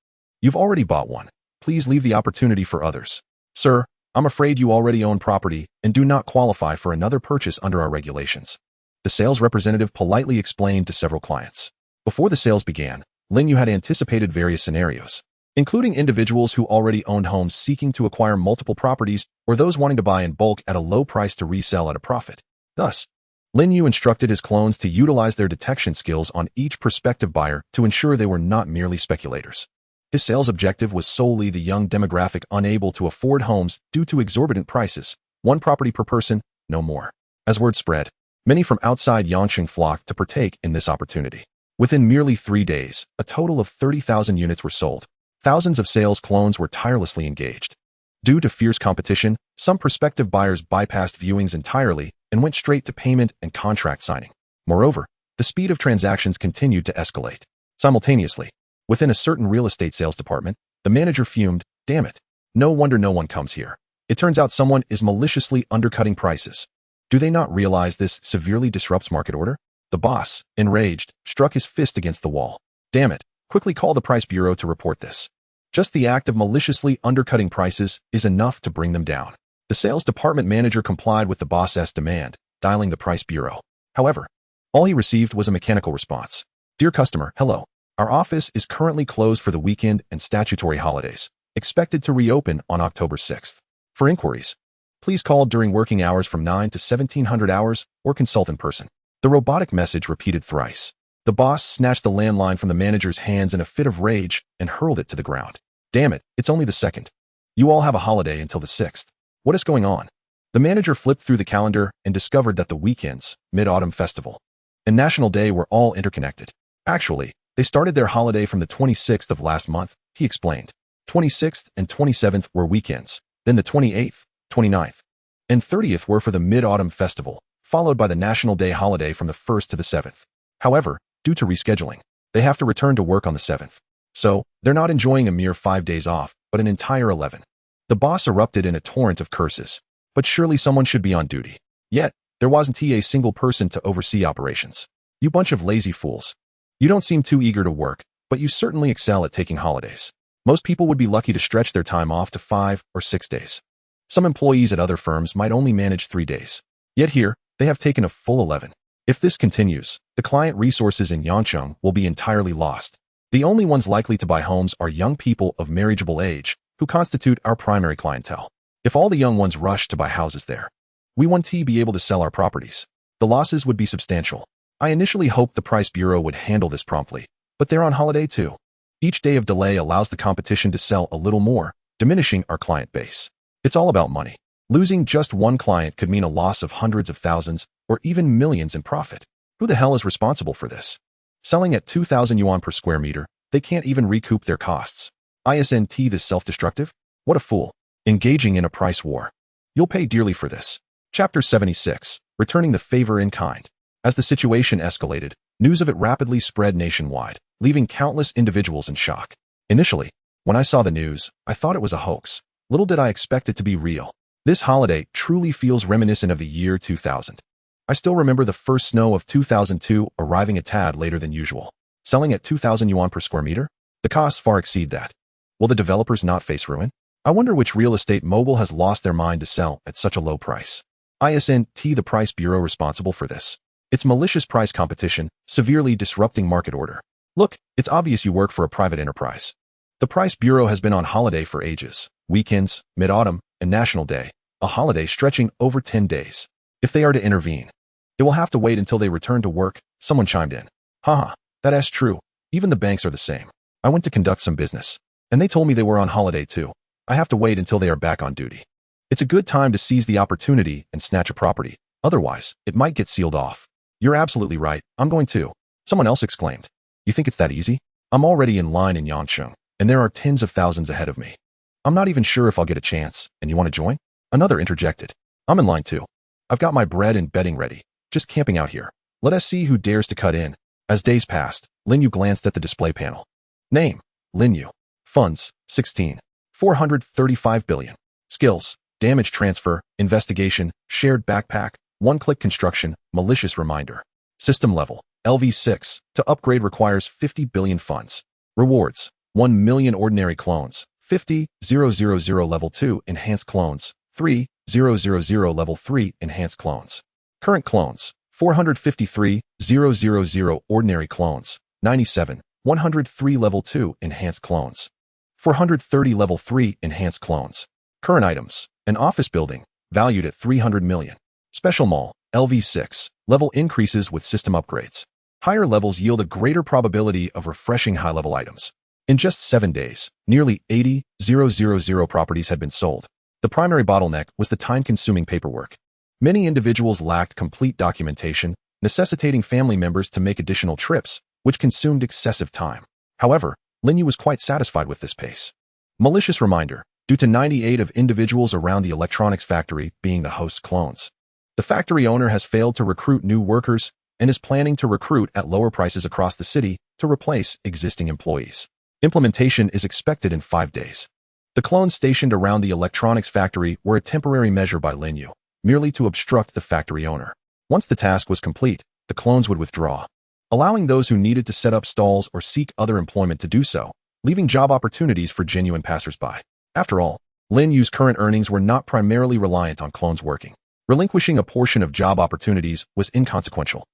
You've already bought one. Please leave the opportunity for others. Sir, I'm afraid you already own property and do not qualify for another purchase under our regulations. The sales representative politely explained to several clients. Before the sales began, Lin Yu had anticipated various scenarios, including individuals who already owned homes seeking to acquire multiple properties or those wanting to buy in bulk at a low price to resell at a profit. Thus, Lin Yu instructed his clones to utilize their detection skills on each prospective buyer to ensure they were not merely speculators. His sales objective was solely the young demographic unable to afford homes due to exorbitant prices, one property per person, no more. As word spread, many from outside Yangcheng flocked to partake in this opportunity. Within merely 3 days, a total of 30,000 units were sold. Thousands of sales clones were tirelessly engaged. Due to fierce competition, some prospective buyers bypassed viewings entirely and went straight to payment and contract signing. Moreover, the speed of transactions continued to escalate. Simultaneously, within a certain real estate sales department, the manager fumed, "Damn it. No wonder no one comes here. It turns out someone is maliciously undercutting prices. Do they not realize this severely disrupts market order?" The boss, enraged, struck his fist against the wall. "Damn it. Quickly call the price bureau to report this. Just the act of maliciously undercutting prices is enough to bring them down." The sales department manager complied with the boss's demand, dialing the price bureau. However, all he received was a mechanical response. "Dear customer, hello. Our office is currently closed for the weekend and statutory holidays, expected to reopen on October 6th. For inquiries, please call during working hours from 9 to 1700 hours or consult in person." The robotic message repeated thrice. The boss snatched the landline from the manager's hands in a fit of rage and hurled it to the ground. "Damn it, it's only the 2nd. You all have a holiday until the 6th. What is going on?" The manager flipped through the calendar and discovered that the weekends, Mid-Autumn Festival, and National Day were all interconnected. Actually, they started their holiday from the 26th of last month, he explained. 26th and 27th were weekends, then the 28th, 29th, and 30th were for the Mid-Autumn Festival, followed by the National Day holiday from the 1st to the 7th. However, due to rescheduling, they have to return to work on the 7th. So, they're not enjoying a mere 5 days off, but an entire 11. The boss erupted in a torrent of curses. But surely someone should be on duty. Yet, there wasn't a single person to oversee operations. You bunch of lazy fools. You don't seem too eager to work, but you certainly excel at taking holidays. Most people would be lucky to stretch their time off to 5 or 6 days. Some employees at other firms might only manage 3 days. Yet here, they have taken a full 11. If this continues, the client resources in Yangcheng will be entirely lost. The only ones likely to buy homes are young people of marriageable age, who constitute our primary clientele. If all the young ones rush to buy houses there, we won't be able to sell our properties. The losses would be substantial. I initially hoped the Price Bureau would handle this promptly, but they're on holiday too. Each day of delay allows the competition to sell a little more, diminishing our client base. It's all about money. Losing just one client could mean a loss of hundreds of thousands or even millions in profit. Who the hell is responsible for this? Selling at 2,000 yuan per square meter, they can't even recoup their costs. Isn't this self-destructive? What a fool. Engaging in a price war. You'll pay dearly for this. Chapter 76. Returning the favor in kind. As the situation escalated, news of it rapidly spread nationwide, leaving countless individuals in shock. Initially, when I saw the news, I thought it was a hoax. Little did I expect it to be real. This holiday truly feels reminiscent of the year 2000. I still remember the first snow of 2002 arriving a tad later than usual. Selling at 2,000 yuan per square meter? The costs far exceed that. Will the developers not face ruin? I wonder which real estate mogul has lost their mind to sell at such a low price. Isn't the Price Bureau responsible for this? It's malicious price competition, severely disrupting market order. Look, it's obvious you work for a private enterprise. The Price Bureau has been on holiday for ages. Weekends, Mid-Autumn, and National Day, a holiday stretching over 10 days. If they are to intervene, it will have to wait until they return to work, someone chimed in. Haha, that's true. Even the banks are the same. I went to conduct some business, and they told me they were on holiday too. I have to wait until they are back on duty. It's a good time to seize the opportunity and snatch a property. Otherwise, it might get sealed off. You're absolutely right. I'm going too. Someone else exclaimed. You think it's that easy? I'm already in line in Yancheng, and there are tens of thousands ahead of me. I'm not even sure if I'll get a chance, and you want to join? Another interjected. I'm in line too. I've got my bread and bedding ready, just camping out here. Let us see who dares to cut in. As days passed, Lin Yu glanced at the display panel. Name, Lin Yu. Funds, 16. 435 billion. Skills, damage transfer, investigation, shared backpack, one-click construction, malicious reminder. System level, LV6. To upgrade requires 50 billion funds. Rewards, 1 million ordinary clones. 50,000 level 2 enhanced clones. 3,000 level 3 enhanced clones. Current clones, 453,000 ordinary clones. 97, 103 level 2 enhanced clones. 430 level 3 enhanced clones. Current items, an office building, valued at 300 million. Special mall, LV6, level increases with system upgrades. Higher levels yield a greater probability of refreshing high-level items. In just 7 days, nearly 80,000 properties had been sold. The primary bottleneck was the time-consuming paperwork. Many individuals lacked complete documentation, necessitating family members to make additional trips, which consumed excessive time. However, Lin Yu was quite satisfied with this pace. Malicious reminder, due to 98 of individuals around the electronics factory being the host's clones. The factory owner has failed to recruit new workers and is planning to recruit at lower prices across the city to replace existing employees. Implementation is expected in 5 days. The clones stationed around the electronics factory were a temporary measure by Lin Yu, merely to obstruct the factory owner. Once the task was complete, the clones would withdraw, allowing those who needed to set up stalls or seek other employment to do so, leaving job opportunities for genuine passersby. After all, Lin Yu's current earnings were not primarily reliant on clones working. Relinquishing a portion of job opportunities was inconsequential.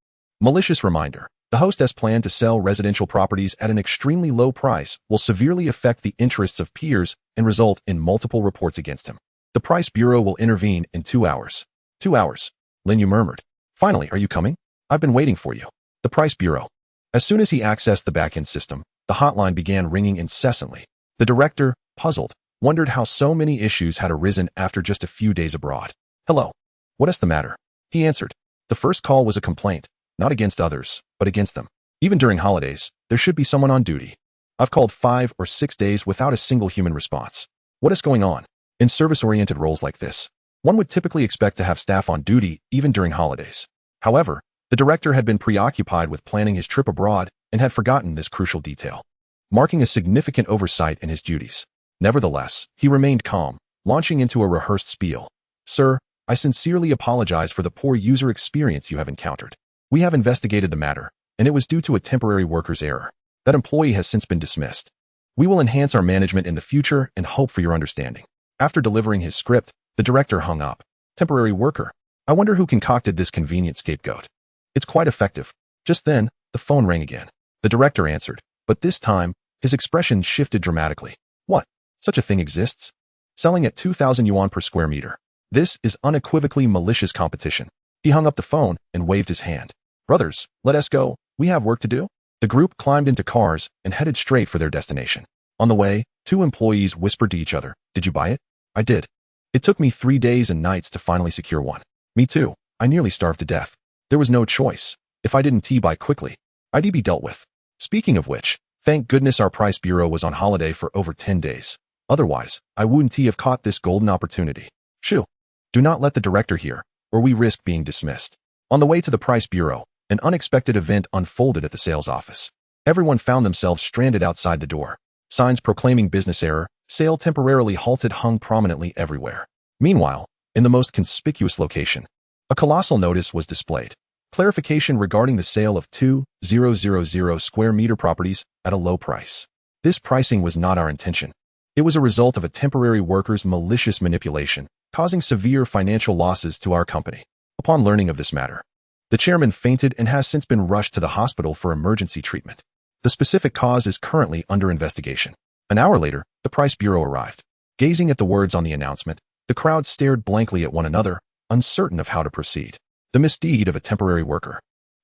Malicious reminder, the hostess plan to sell residential properties at an extremely low price will severely affect the interests of peers and result in multiple reports against him. The Price Bureau will intervene in 2 hours. 2 hours, Lin Yu murmured. Finally, are you coming? I've been waiting for you. The Price Bureau. As soon as he accessed the back-end system, the hotline began ringing incessantly. The director, puzzled, wondered how so many issues had arisen after just a few days abroad. Hello. What is the matter? He answered. The first call was a complaint, not against others, but against them. Even during holidays, there should be someone on duty. I've called 5 or 6 days without a single human response. What is going on? In service-oriented roles like this, one would typically expect to have staff on duty even during holidays. However, the director had been preoccupied with planning his trip abroad and had forgotten this crucial detail, marking a significant oversight in his duties. Nevertheless, he remained calm, launching into a rehearsed spiel. Sir, I sincerely apologize for the poor user experience you have encountered. We have investigated the matter, and it was due to a temporary worker's error. That employee has since been dismissed. We will enhance our management in the future and hope for your understanding. After delivering his script, the director hung up. Temporary worker. I wonder who concocted this convenient scapegoat. It's quite effective. Just then, the phone rang again. The director answered, but this time, his expression shifted dramatically. What? Such a thing exists? Selling at 2,000 yuan per square meter. This is unequivocally malicious competition. He hung up the phone and waved his hand. Brothers, let us go. We have work to do. The group climbed into cars and headed straight for their destination. On the way, 2 employees whispered to each other, Did you buy it? I did. It took me 3 days and nights to finally secure one. Me too. I nearly starved to death. There was no choice. If I didn't buy quickly, I'd be dealt with. Speaking of which, thank goodness our Price Bureau was on holiday for over 10 days. Otherwise, I wouldn't have caught this golden opportunity. Shoo. Do not let the director hear, or we risk being dismissed. On the way to the Price Bureau, an unexpected event unfolded at the sales office. Everyone found themselves stranded outside the door. Signs proclaiming business error, sale temporarily halted hung prominently everywhere. Meanwhile, in the most conspicuous location, a colossal notice was displayed. Clarification regarding the sale of 2,000 square meter properties at a low price. This pricing was not our intention. It was a result of a temporary worker's malicious manipulation, causing severe financial losses to our company. Upon learning of this matter, the chairman fainted and has since been rushed to the hospital for emergency treatment. The specific cause is currently under investigation. An hour later, the Price Bureau arrived. Gazing at the words on the announcement, the crowd stared blankly at one another, uncertain of how to proceed. The misdeed of a temporary worker.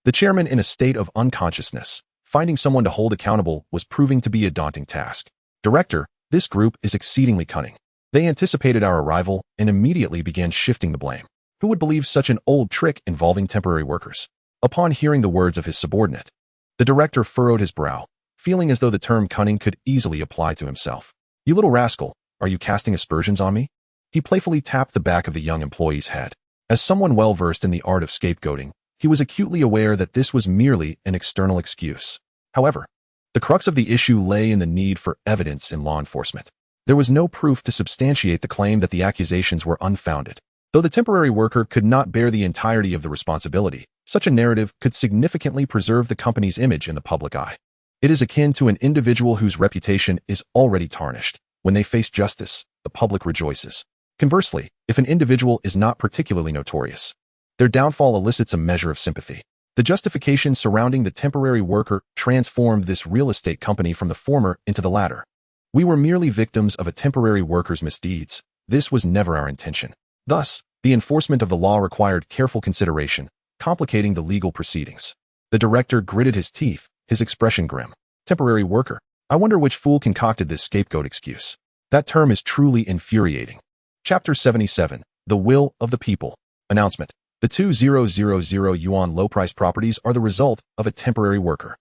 The chairman in a state of unconsciousness, finding someone to hold accountable was proving to be a daunting task. Director, this group is exceedingly cunning. They anticipated our arrival and immediately began shifting the blame. Who would believe such an old trick involving temporary workers? Upon hearing the words of his subordinate, the director furrowed his brow, feeling as though the term cunning could easily apply to himself. You little rascal, are you casting aspersions on me? He playfully tapped the back of the young employee's head. As someone well-versed in the art of scapegoating, he was acutely aware that this was merely an external excuse. However, the crux of the issue lay in the need for evidence in law enforcement. There was no proof to substantiate the claim that the accusations were unfounded. Though the temporary worker could not bear the entirety of the responsibility, such a narrative could significantly preserve the company's image in the public eye. It is akin to an individual whose reputation is already tarnished. When they face justice, the public rejoices. Conversely, if an individual is not particularly notorious, their downfall elicits a measure of sympathy. The justification surrounding the temporary worker transformed this real estate company from the former into the latter. We were merely victims of a temporary worker's misdeeds. This was never our intention. Thus, the enforcement of the law required careful consideration, complicating the legal proceedings. The director gritted his teeth, his expression grim. Temporary worker. I wonder which fool concocted this scapegoat excuse. That term is truly infuriating. Chapter 77. The Will of the People. Announcement. The 2000 yuan low-price properties are the result of a temporary worker.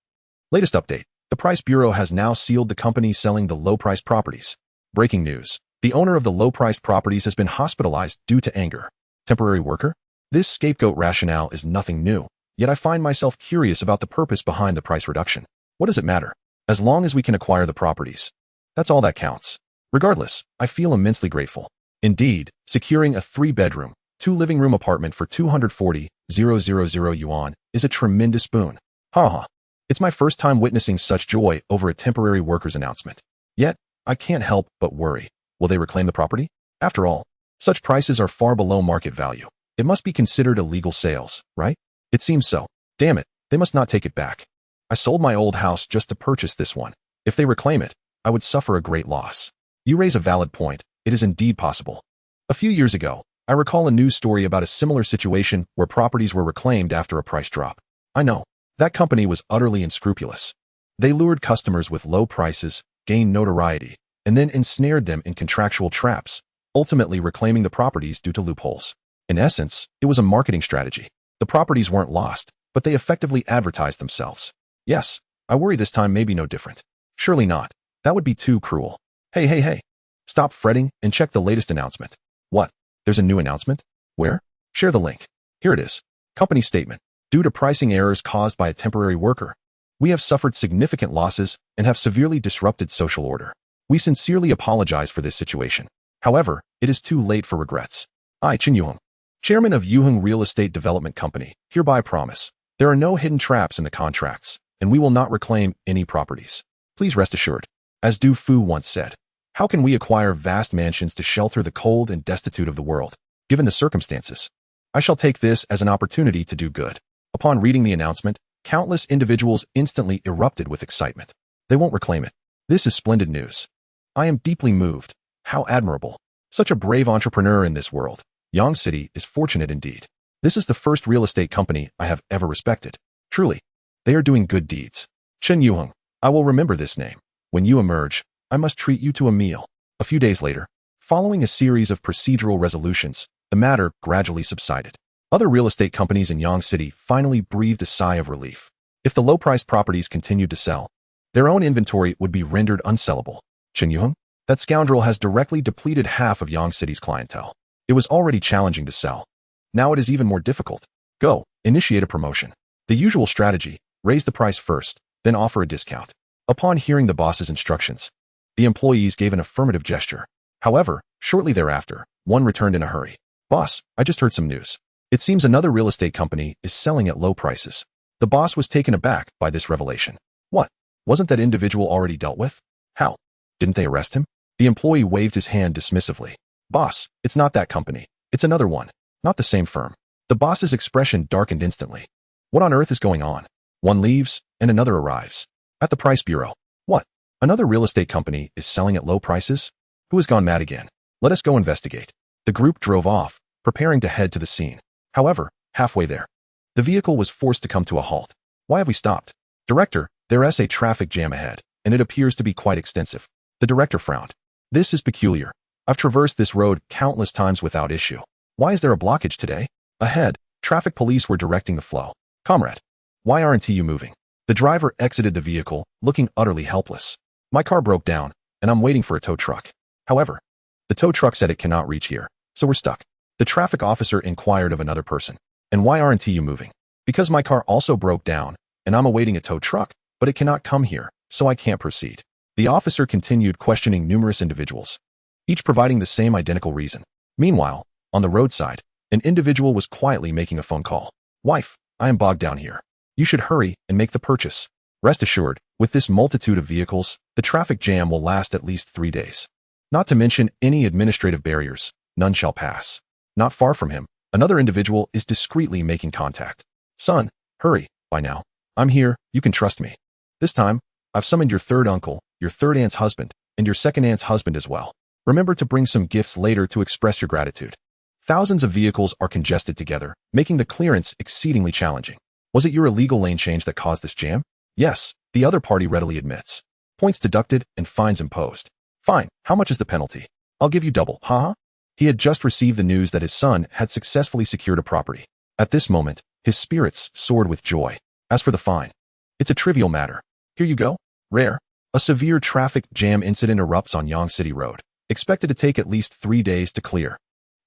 Latest update. The Price Bureau has now sealed the company selling the low-price properties. Breaking news. The owner of the low-priced properties has been hospitalized due to anger. Temporary worker? This scapegoat rationale is nothing new, yet I find myself curious about the purpose behind the price reduction. What does it matter? As long as we can acquire the properties. That's all that counts. Regardless, I feel immensely grateful. Indeed, securing a 3-bedroom, 2-living-room apartment for 240,000 yuan is a tremendous boon. Haha. It's my first time witnessing such joy over a temporary worker's announcement. Yet, I can't help but worry. Will they reclaim the property? After all, such prices are far below market value. It must be considered illegal sales, right? It seems so. Damn it, they must not take it back. I sold my old house just to purchase this one. If they reclaim it, I would suffer a great loss. You raise a valid point. It is indeed possible. A few years ago, I recall a news story about a similar situation where properties were reclaimed after a price drop. I know. That company was utterly unscrupulous. They lured customers with low prices, gained notoriety, and then ensnared them in contractual traps, ultimately reclaiming the properties due to loopholes. In essence, it was a marketing strategy. The properties weren't lost, but they effectively advertised themselves. Yes, I worry this time may be no different. Surely not. That would be too cruel. Hey. Stop fretting and check the latest announcement. What? There's a new announcement? Where? Share the link. Here it is. Company statement. Due to pricing errors caused by a temporary worker, we have suffered significant losses and have severely disrupted social order. We sincerely apologize for this situation. However, it is too late for regrets. I, Chen Yuheng, chairman of Yuheng Real Estate Development Company, hereby promise there are no hidden traps in the contracts, and we will not reclaim any properties. Please rest assured. As Du Fu once said, how can we acquire vast mansions to shelter the cold and destitute of the world, given the circumstances? I shall take this as an opportunity to do good. Upon reading the announcement, countless individuals instantly erupted with excitement. They won't reclaim it. This is splendid news. I am deeply moved. How admirable. Such a brave entrepreneur in this world. Yang City is fortunate indeed. This is the first real estate company I have ever respected. Truly, they are doing good deeds. Chen Yuheng, I will remember this name. When you emerge, I must treat you to a meal. A few days later, following a series of procedural resolutions, the matter gradually subsided. Other real estate companies in Yang City finally breathed a sigh of relief. If the low-priced properties continued to sell, their own inventory would be rendered unsellable. Chen Yuheng, that scoundrel has directly depleted half of Yang City's clientele. It was already challenging to sell. Now it is even more difficult. Go, initiate a promotion. The usual strategy, raise the price first, then offer a discount. Upon hearing the boss's instructions, the employees gave an affirmative gesture. However, shortly thereafter, one returned in a hurry. Boss, I just heard some news. It seems another real estate company is selling at low prices. The boss was taken aback by this revelation. What? Wasn't that individual already dealt with? How? Didn't they arrest him? The employee waved his hand dismissively. Boss, it's not that company. It's another one. Not the same firm. The boss's expression darkened instantly. What on earth is going on? One leaves, and another arrives. At the Price Bureau. What? Another real estate company is selling at low prices? Who has gone mad again? Let us go investigate. The group drove off, preparing to head to the scene. However, halfway there, the vehicle was forced to come to a halt. Why have we stopped? Director, there is a traffic jam ahead, and it appears to be quite extensive. The director frowned. This is peculiar. I've traversed this road countless times without issue. Why is there a blockage today? Ahead, traffic police were directing the flow. Comrade, why aren't you moving? The driver exited the vehicle, looking utterly helpless. My car broke down, and I'm waiting for a tow truck. However, the tow truck said it cannot reach here, so we're stuck. The traffic officer inquired of another person. And why aren't you moving? Because my car also broke down, and I'm awaiting a tow truck, but it cannot come here, so I can't proceed. The officer continued questioning numerous individuals, each providing the same identical reason. Meanwhile, on the roadside, an individual was quietly making a phone call. Wife, I am bogged down here. You should hurry and make the purchase. Rest assured, with this multitude of vehicles, the traffic jam will last at least 3 days. Not to mention any administrative barriers, none shall pass. Not far from him, another individual is discreetly making contact. Son, hurry, by now. I'm here, you can trust me. This time, I've summoned your third uncle, your third aunt's husband, and your second aunt's husband as well. Remember to bring some gifts later to express your gratitude. Thousands of vehicles are congested together, making the clearance exceedingly challenging. Was it your illegal lane change that caused this jam? Yes, the other party readily admits. Points deducted and fines imposed. Fine, how much is the penalty? I'll give you double, haha. He had just received the news that his son had successfully secured a property. At this moment, his spirits soared with joy. As for the fine, it's a trivial matter. Here you go. Rare. A severe traffic jam incident erupts on Yangcity Road, expected to take at least 3 days to clear.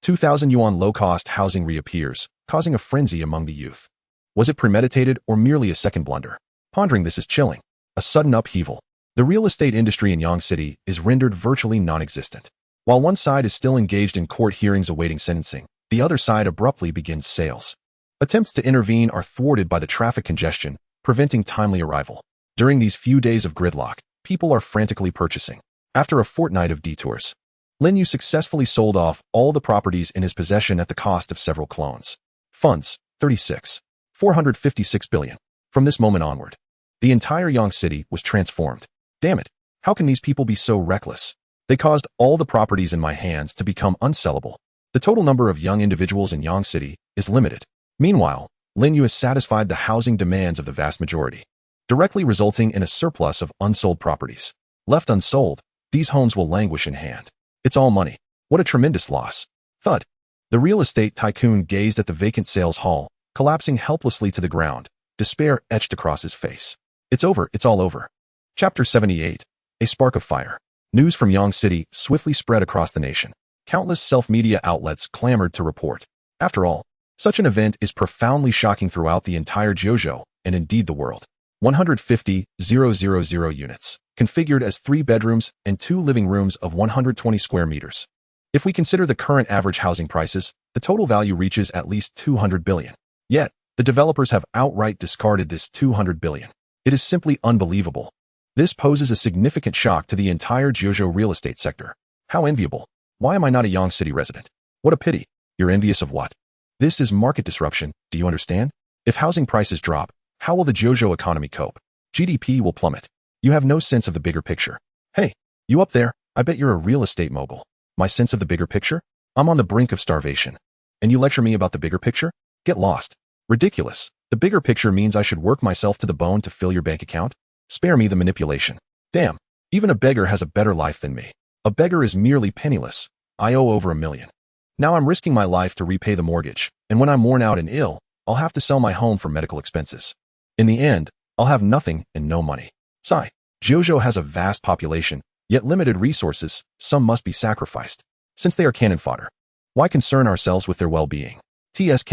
2,000 yuan low-cost housing reappears, causing a frenzy among the youth. Was it premeditated or merely a second blunder? Pondering this is chilling. A sudden upheaval. The real estate industry in Yangcity is rendered virtually non-existent. While one side is still engaged in court hearings awaiting sentencing, the other side abruptly begins sales. Attempts to intervene are thwarted by the traffic congestion, preventing timely arrival. During these few days of gridlock, people are frantically purchasing. After a fortnight of detours, Lin Yu successfully sold off all the properties in his possession at the cost of several clones. Funds, 456 billion. From this moment onward, the entire Yangcity was transformed. Damn it, how can these people be so reckless? They caused all the properties in my hands to become unsellable. The total number of young individuals in Yangcity is limited. Meanwhile, Lin Yu has satisfied the housing demands of the vast majority, directly resulting in a surplus of unsold properties. Left unsold, these homes will languish in hand. It's all money. What a tremendous loss. Thud. The real estate tycoon gazed at the vacant sales hall, collapsing helplessly to the ground, despair etched across his face. It's over, it's all over. Chapter 78. A Spark of Fire. News from Yangcity swiftly spread across the nation. Countless self-media outlets clamored to report. After all, such an event is profoundly shocking throughout the entire Jiuzhou, and indeed the world. 150,000 units, configured as 3 bedrooms and 2 living rooms of 120 square meters. If we consider the current average housing prices, the total value reaches at least 200 billion. Yet, the developers have outright discarded this 200 billion. It is simply unbelievable. This poses a significant shock to the entire Jiuzhou real estate sector. How enviable. Why am I not a Yangcity resident? What a pity. You're envious of what? This is market disruption, do you understand? If housing prices drop, how will the Jiuzhou economy cope? GDP will plummet. You have no sense of the bigger picture. Hey, you up there, I bet you're a real estate mogul. My sense of the bigger picture? I'm on the brink of starvation. And you lecture me about the bigger picture? Get lost. Ridiculous. The bigger picture means I should work myself to the bone to fill your bank account? Spare me the manipulation. Damn, even a beggar has a better life than me. A beggar is merely penniless. I owe over 1 million. Now I'm risking my life to repay the mortgage, and when I'm worn out and ill, I'll have to sell my home for medical expenses. In the end, I'll have nothing and no money. Sigh. Jiuzhou has a vast population, yet limited resources. Some must be sacrificed, since they are cannon fodder. Why concern ourselves with their well-being? TSK.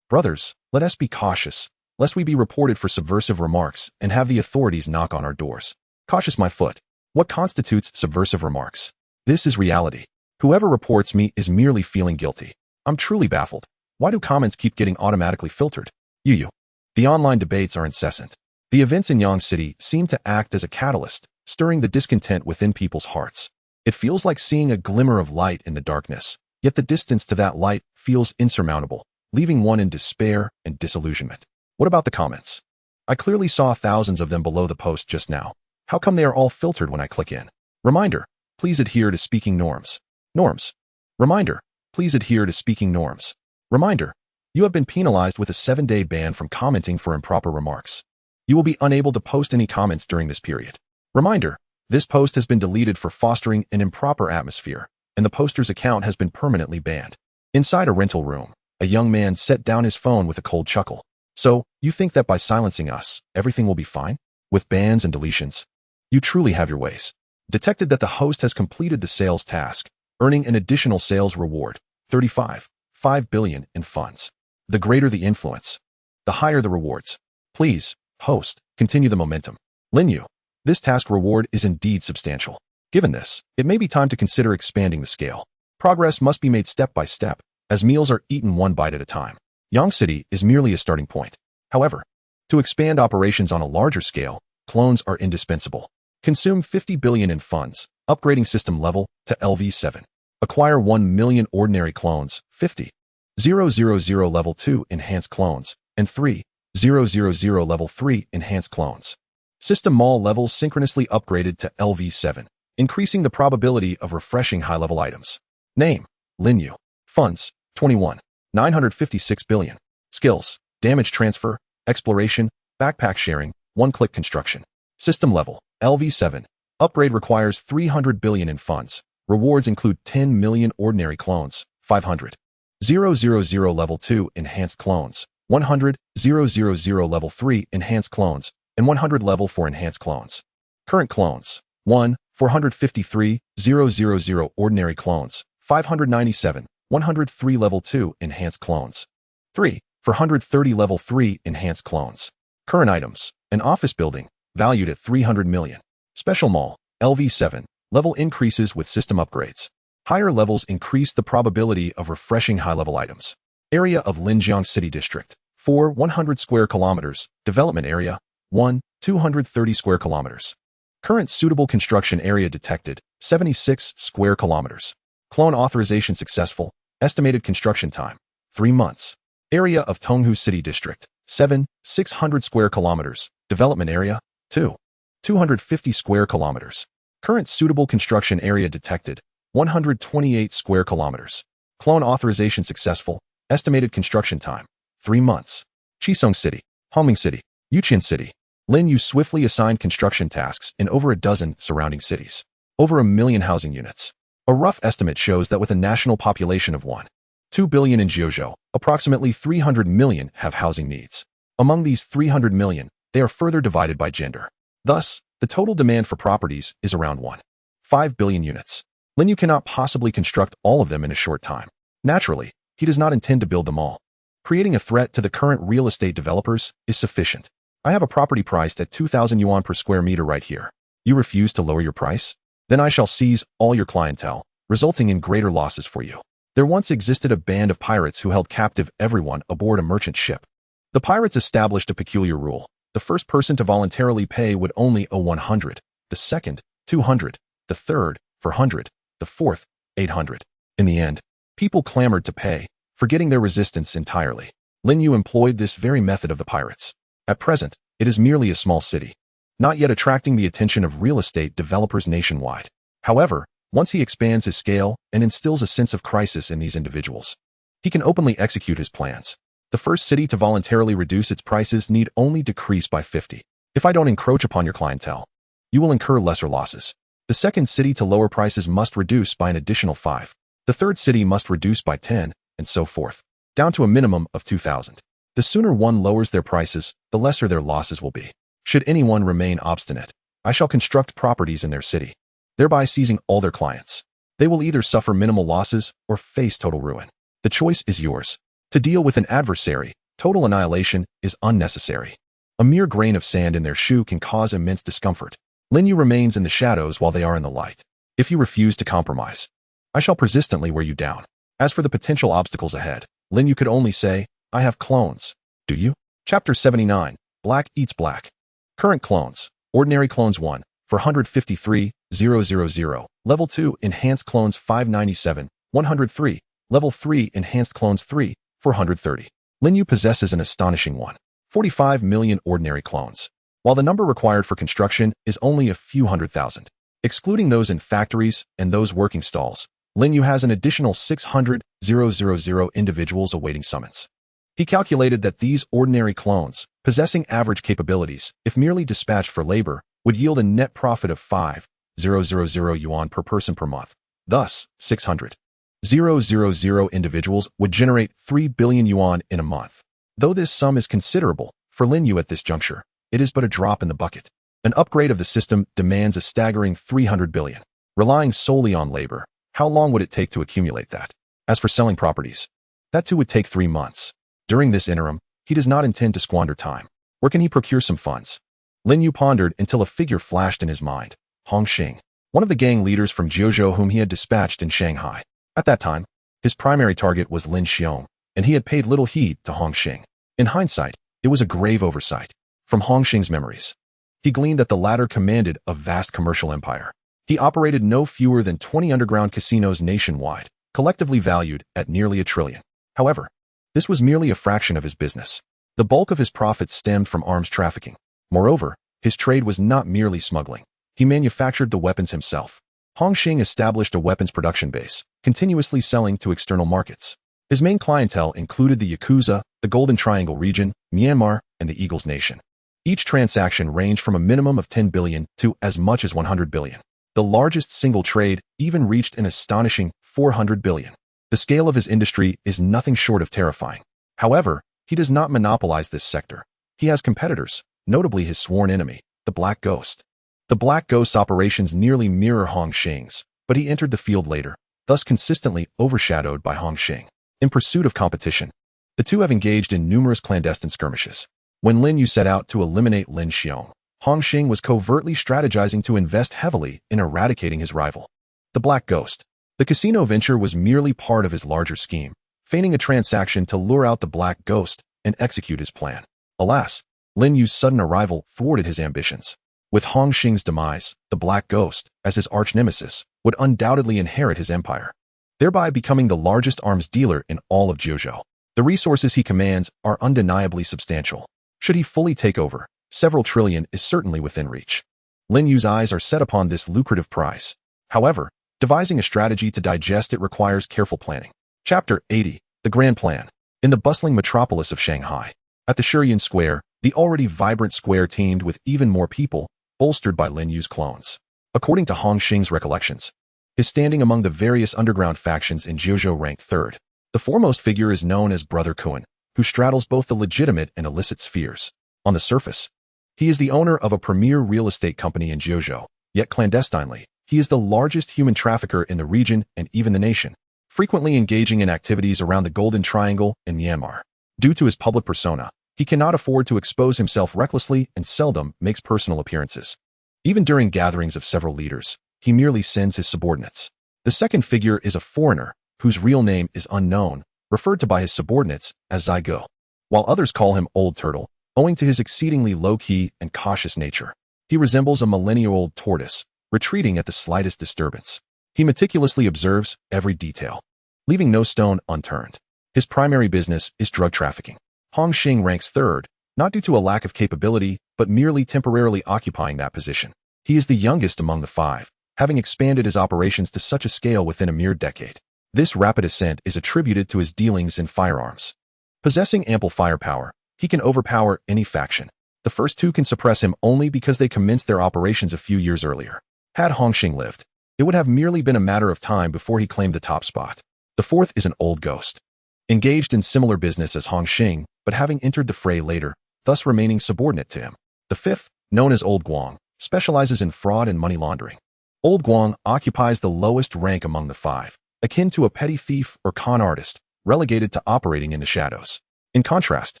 Brothers, let us be cautious, lest we be reported for subversive remarks and have the authorities knock on our doors. Cautious my foot. What constitutes subversive remarks? This is reality. Whoever reports me is merely feeling guilty. I'm truly baffled. Why do comments keep getting automatically filtered? You. The online debates are incessant. The events in Yangcity seem to act as a catalyst, stirring the discontent within people's hearts. It feels like seeing a glimmer of light in the darkness, yet the distance to that light feels insurmountable, leaving one in despair and disillusionment. What about the comments? I clearly saw thousands of them below the post just now. How come they are all filtered when I click in? Reminder, please adhere to speaking norms. Norms. Reminder, please adhere to speaking norms. Reminder, you have been penalized with a 7-day ban from commenting for improper remarks. You will be unable to post any comments during this period. Reminder, This post has been deleted for fostering an improper atmosphere, and the poster's account has been permanently banned. Inside a rental room, a young man set down his phone with a cold chuckle. So, you think that by silencing us, everything will be fine? With bans and deletions? You truly have your ways. Detected that the host has completed the sales task, earning an additional sales reward, 5 billion in funds. The greater the influence, the higher the rewards. Please, host, continue the momentum. Lin Yu, this task reward is indeed substantial. Given this, it may be time to consider expanding the scale. Progress must be made step by step, as meals are eaten one bite at a time. Yang City is merely a starting point. However, to expand operations on a larger scale, clones are indispensable. Consume 50 billion in funds, upgrading system level to LV7. Acquire 1 million ordinary clones, 50. 000 level 2 enhanced clones, and 3. 000 level 3 enhanced clones. System mall levels synchronously upgraded to LV7, increasing the probability of refreshing high-level items. Name, Lin Yu. Funds, 21. 956 billion. Skills, damage transfer, exploration, backpack sharing, one-click construction. System level, LV7. Upgrade requires 300 billion in funds. Rewards include 10 million ordinary clones, 500. 000 level 2 enhanced clones, 100. 000 level 3 enhanced clones, and 100 level 4 enhanced clones. Current clones, 1. 453. 000 ordinary clones, 597. 103 level 2 enhanced clones. 3. 430 level 3 enhanced clones. Current items, an office building, valued at 300 million. Special mall, LV7, level increases with system upgrades. Higher levels increase the probability of refreshing high-level items. Area of Linjiang City District, 4. 100 square kilometers. Development area, 1. 230 square kilometers. Current suitable construction area detected, 76 square kilometers. Clone authorization successful. Estimated construction time, 3 months. Area of Tonghu City District, 7. 600 square kilometers. Development area, 2. 250 square kilometers. Current suitable construction area detected, 128 square kilometers. Clone authorization successful. Estimated construction time, 3 months. Chisong City, Homing City, Yuqian City. Lin Yu swiftly assigned construction tasks in over a dozen surrounding cities. Over 1 million housing units. A rough estimate shows that with a national population of 1.2 billion in Jiuzhou, approximately 300 million have housing needs. Among these 300 million, they are further divided by gender. Thus, the total demand for properties is around 1.5 billion units. Lin Yu cannot possibly construct all of them in a short time. Naturally, he does not intend to build them all. Creating a threat to the current real estate developers is sufficient. I have a property priced at 2,000 yuan per square meter right here. You refuse to lower your price? Then I shall seize all your clientele, resulting in greater losses for you. There once existed a band of pirates who held captive everyone aboard a merchant ship. The pirates established a peculiar rule. The first person to voluntarily pay would only owe 100, the second, 200, the third, 400, the fourth, 800. In the end, people clamored to pay, forgetting their resistance entirely. Lin Yu employed this very method of the pirates. At present, it is merely a small city, not yet attracting the attention of real estate developers nationwide. However, once he expands his scale and instills a sense of crisis in these individuals, he can openly execute his plans. The first city to voluntarily reduce its prices need only decrease by 50. If I don't encroach upon your clientele, you will incur lesser losses. The second city to lower prices must reduce by an additional 5. The third city must reduce by 10, and so forth, down to a minimum of 2,000. The sooner one lowers their prices, the lesser their losses will be. Should anyone remain obstinate, I shall construct properties in their city, thereby seizing all their clients. They will either suffer minimal losses or face total ruin. The choice is yours. To deal with an adversary, total annihilation is unnecessary. A mere grain of sand in their shoe can cause immense discomfort. Lin Yu remains in the shadows while they are in the light. If you refuse to compromise, I shall persistently wear you down. As for the potential obstacles ahead, Lin Yu could only say, I have clones. Do you? Chapter 79. Black eats black. Current clones. Ordinary clones 1. 453, 000. Level 2. Enhanced clones 597, 103. Level 3. Enhanced clones 3, 430. Lin Yu possesses an astonishing 1.45 million ordinary clones, while the number required for construction is only a few 100,000. Excluding those in factories and those working stalls, Lin Yu has an additional 600,000 individuals awaiting summons. He calculated that these ordinary clones, possessing average capabilities, if merely dispatched for labor, would yield a net profit of 5 yuan per person per month. Thus, 600,000 individuals would generate 3 billion yuan in a month. Though this sum is considerable, for Lin Yu at this juncture, it is but a drop in the bucket. An upgrade of the system demands a staggering 300 billion. Relying solely on labor, how long would it take to accumulate that? As for selling properties, that too would take 3 months. During this interim, he does not intend to squander time. Where can he procure some funds? Lin Yu pondered until a figure flashed in his mind. Hong Xing, one of the gang leaders from Jiuzhou whom he had dispatched in Shanghai. At that time, his primary target was Lin Xiong, and he had paid little heed to Hong Xing. In hindsight, it was a grave oversight. From Hong Xing's memories, he gleaned that the latter commanded a vast commercial empire. He operated no fewer than 20 underground casinos nationwide, collectively valued at nearly 1 trillion. However, this was merely a fraction of his business. The bulk of his profits stemmed from arms trafficking. Moreover, his trade was not merely smuggling. He manufactured the weapons himself. Hong Xing established a weapons production base, continuously selling to external markets. His main clientele included the Yakuza, the Golden Triangle region, Myanmar, and the Eagles Nation. Each transaction ranged from a minimum of 10 billion to as much as 100 billion. The largest single trade even reached an astonishing 400 billion. The scale of his industry is nothing short of terrifying. However, he does not monopolize this sector. He has competitors, notably his sworn enemy, the Black Ghost. The Black Ghost's operations nearly mirror Hong Xing's, but he entered the field later, thus consistently overshadowed by Hong Xing. In pursuit of competition, the two have engaged in numerous clandestine skirmishes. When Lin Yu set out to eliminate Lin Xiong, Hong Xing was covertly strategizing to invest heavily in eradicating his rival, the Black Ghost. The casino venture was merely part of his larger scheme, feigning a transaction to lure out the Black Ghost and execute his plan. Alas, Lin Yu's sudden arrival thwarted his ambitions. With Hong Xing's demise, the Black Ghost, as his arch-nemesis, would undoubtedly inherit his empire, thereby becoming the largest arms dealer in all of Jiuzhou. The resources he commands are undeniably substantial. Should he fully take over, several trillion is certainly within reach. Lin Yu's eyes are set upon this lucrative prize. However, devising a strategy to digest it requires careful planning. Chapter 80. The Grand Plan. In the bustling metropolis of Shanghai, at the Shurian Square, the already vibrant square teemed with even more people, bolstered by Lin Yu's clones. According to Hong Xing's recollections, his standing among the various underground factions in Jiuzhou ranked third. The foremost figure is known as Brother Kuan, who straddles both the legitimate and illicit spheres. On the surface, he is the owner of a premier real estate company in Jiuzhou, yet clandestinely, he is the largest human trafficker in the region and even the nation, frequently engaging in activities around the Golden Triangle and Myanmar. Due to his public persona, he cannot afford to expose himself recklessly and seldom makes personal appearances. Even during gatherings of several leaders, he merely sends his subordinates. The second figure is a foreigner, whose real name is unknown, referred to by his subordinates as Zygo, while others call him Old Turtle, owing to his exceedingly low-key and cautious nature. He resembles a millennia-old tortoise, retreating at the slightest disturbance. He meticulously observes every detail, leaving no stone unturned. His primary business is drug trafficking. Hong Xing ranks third, not due to a lack of capability, but merely temporarily occupying that position. He is the youngest among the five, having expanded his operations to such a scale within a mere decade. This rapid ascent is attributed to his dealings in firearms. Possessing ample firepower, he can overpower any faction. The first two can suppress him only because they commenced their operations a few years earlier. Had Hong Xing lived, it would have merely been a matter of time before he claimed the top spot. The fourth is an old ghost, engaged in similar business as Hong Xing, but having entered the fray later, thus remaining subordinate to him. The fifth, known as Old Guang, specializes in fraud and money laundering. Old Guang occupies the lowest rank among the five, akin to a petty thief or con artist, relegated to operating in the shadows. In contrast,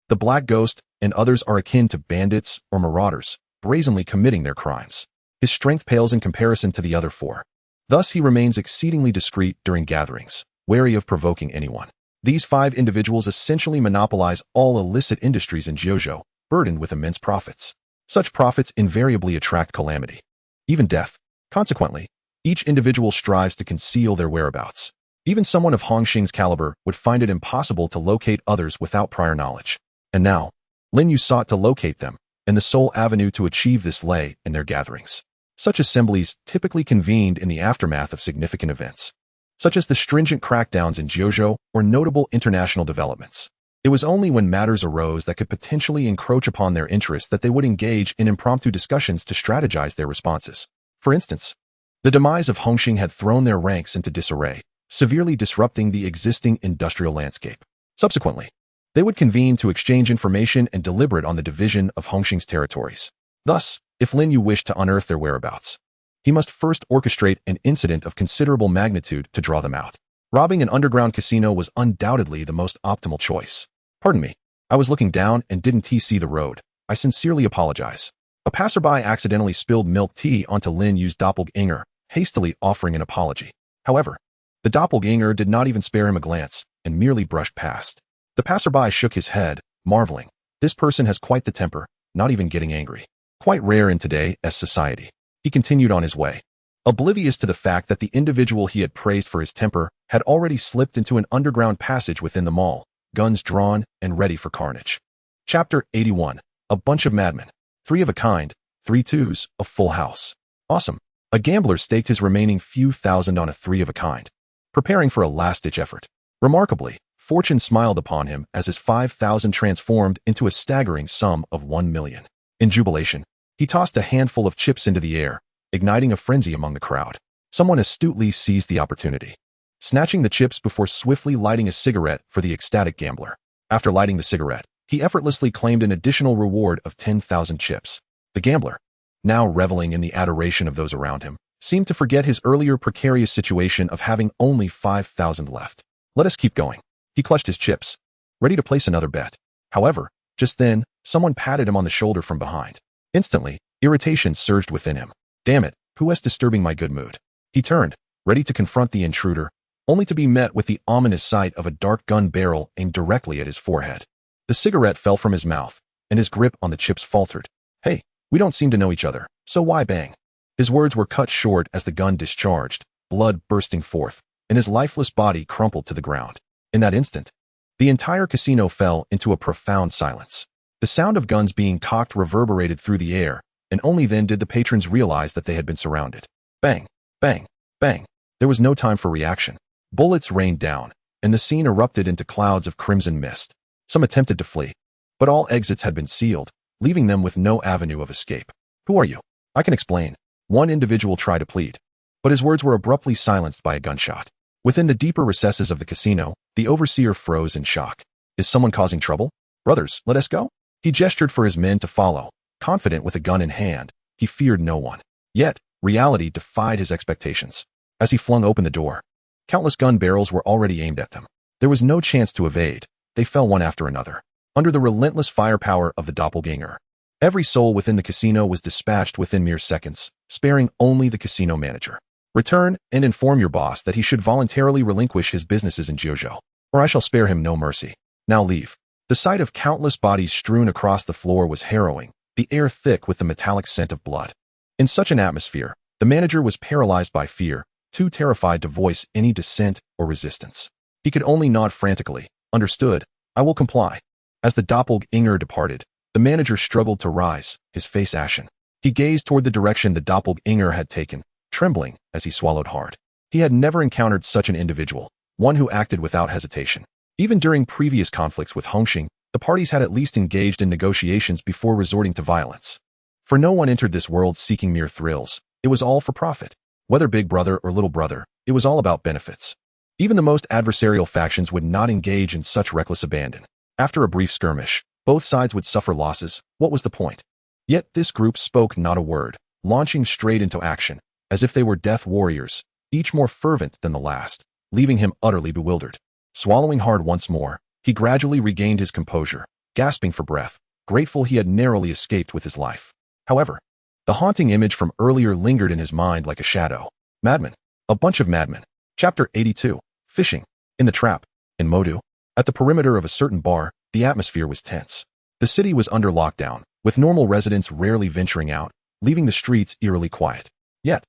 the Black Ghost and others are akin to bandits or marauders, brazenly committing their crimes. His strength pales in comparison to the other four. Thus he remains exceedingly discreet during gatherings, wary of provoking anyone. These five individuals essentially monopolize all illicit industries in Jiuzhou, burdened with immense profits. Such profits invariably attract calamity, even death. Consequently, each individual strives to conceal their whereabouts. Even someone of Hong Xing's caliber would find it impossible to locate others without prior knowledge. And now, Lin Yu sought to locate them, and the sole avenue to achieve this lay in their gatherings. Such assemblies typically convened in the aftermath of significant events, such as the stringent crackdowns in Jiuzhou or notable international developments. It was only when matters arose that could potentially encroach upon their interests that they would engage in impromptu discussions to strategize their responses. For instance, the demise of Hongxing had thrown their ranks into disarray, severely disrupting the existing industrial landscape. Subsequently, they would convene to exchange information and deliberate on the division of Hongxing's territories. Thus, if Lin Yu wished to unearth their whereabouts, he must first orchestrate an incident of considerable magnitude to draw them out. Robbing an underground casino was undoubtedly the most optimal choice. Pardon me, I was looking down and didn't see the road. I sincerely apologize. A passerby accidentally spilled milk tea onto Lin Yu's doppelganger, hastily offering an apology. However, the doppelganger did not even spare him a glance and merely brushed past. The passerby shook his head, marveling. This person has quite the temper, not even getting angry. Quite rare in today's society. He continued on his way, oblivious to the fact that the individual he had praised for his temper had already slipped into an underground passage within the mall, guns drawn and ready for carnage. Chapter 81. A bunch of madmen. 3 of a kind, 3 twos, a full house. Awesome. A gambler staked his remaining few thousand on a 3 of a kind, preparing for a last-ditch effort. Remarkably, fortune smiled upon him as his 5,000 transformed into a staggering sum of 1 million. In jubilation, he tossed a handful of chips into the air, igniting a frenzy among the crowd. Someone astutely seized the opportunity, snatching the chips before swiftly lighting a cigarette for the ecstatic gambler. After lighting the cigarette, he effortlessly claimed an additional reward of 10,000 chips. The gambler, now reveling in the adoration of those around him, seemed to forget his earlier precarious situation of having only 5,000 left. Let us keep going. He clutched his chips, ready to place another bet. However, just then, someone patted him on the shoulder from behind. Instantly, irritation surged within him. Damn it, who is disturbing my good mood? He turned, ready to confront the intruder, only to be met with the ominous sight of a dark gun barrel aimed directly at his forehead. The cigarette fell from his mouth, and his grip on the chips faltered. Hey, we don't seem to know each other, so why bang? His words were cut short as the gun discharged, blood bursting forth, and his lifeless body crumpled to the ground. In that instant, the entire casino fell into a profound silence. The sound of guns being cocked reverberated through the air, and only then did the patrons realize that they had been surrounded. Bang, bang, bang. There was no time for reaction. Bullets rained down, and the scene erupted into clouds of crimson mist. Some attempted to flee, but all exits had been sealed, leaving them with no avenue of escape. Who are you? I can explain. One individual tried to plead, but his words were abruptly silenced by a gunshot. Within the deeper recesses of the casino, the overseer froze in shock. Is someone causing trouble? Brothers, let us go. He gestured for his men to follow. Confident with a gun in hand, he feared no one. Yet, reality defied his expectations. As he flung open the door, countless gun barrels were already aimed at them. There was no chance to evade. They fell one after another, under the relentless firepower of the doppelganger. Every soul within the casino was dispatched within mere seconds, sparing only the casino manager. Return and inform your boss that he should voluntarily relinquish his businesses in Jiuzhou, or I shall spare him no mercy. Now leave. The sight of countless bodies strewn across the floor was harrowing, the air thick with the metallic scent of blood. In such an atmosphere, the manager was paralyzed by fear, too terrified to voice any dissent or resistance. He could only nod frantically. Understood. I will comply. As the doppelganger departed, the manager struggled to rise, his face ashen. He gazed toward the direction the doppelganger had taken, trembling as he swallowed hard. He had never encountered such an individual, one who acted without hesitation. Even during previous conflicts with Hongxing, the parties had at least engaged in negotiations before resorting to violence. For no one entered this world seeking mere thrills. It was all for profit. Whether big brother or little brother, it was all about benefits. Even the most adversarial factions would not engage in such reckless abandon. After a brief skirmish, both sides would suffer losses. What was the point? Yet this group spoke not a word, launching straight into action, as if they were death warriors, each more fervent than the last, leaving him utterly bewildered. Swallowing hard once more, he gradually regained his composure, gasping for breath, grateful he had narrowly escaped with his life. However, the haunting image from earlier lingered in his mind like a shadow. Madmen. A bunch of madmen. Chapter 82. Fishing. In the trap. In Modu, at the perimeter of a certain bar, the atmosphere was tense. The city was under lockdown, with normal residents rarely venturing out, leaving the streets eerily quiet. Yet,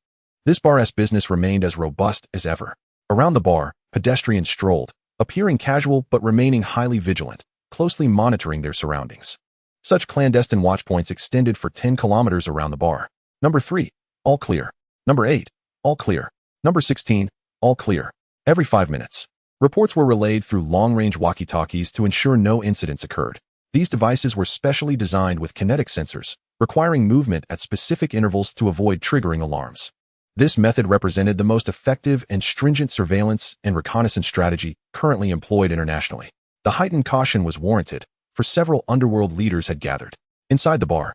this bar's business remained as robust as ever. Around the bar, pedestrians strolled, appearing casual but remaining highly vigilant, closely monitoring their surroundings. Such clandestine watchpoints extended for 10 kilometers around the bar. Number 3, all clear. Number 8, all clear. Number 16, all clear. Every 5 minutes, reports were relayed through long-range walkie-talkies to ensure no incidents occurred. These devices were specially designed with kinetic sensors, requiring movement at specific intervals to avoid triggering alarms. This method represented the most effective and stringent surveillance and reconnaissance strategy currently employed internationally. The heightened caution was warranted, for several underworld leaders had gathered. Inside the bar,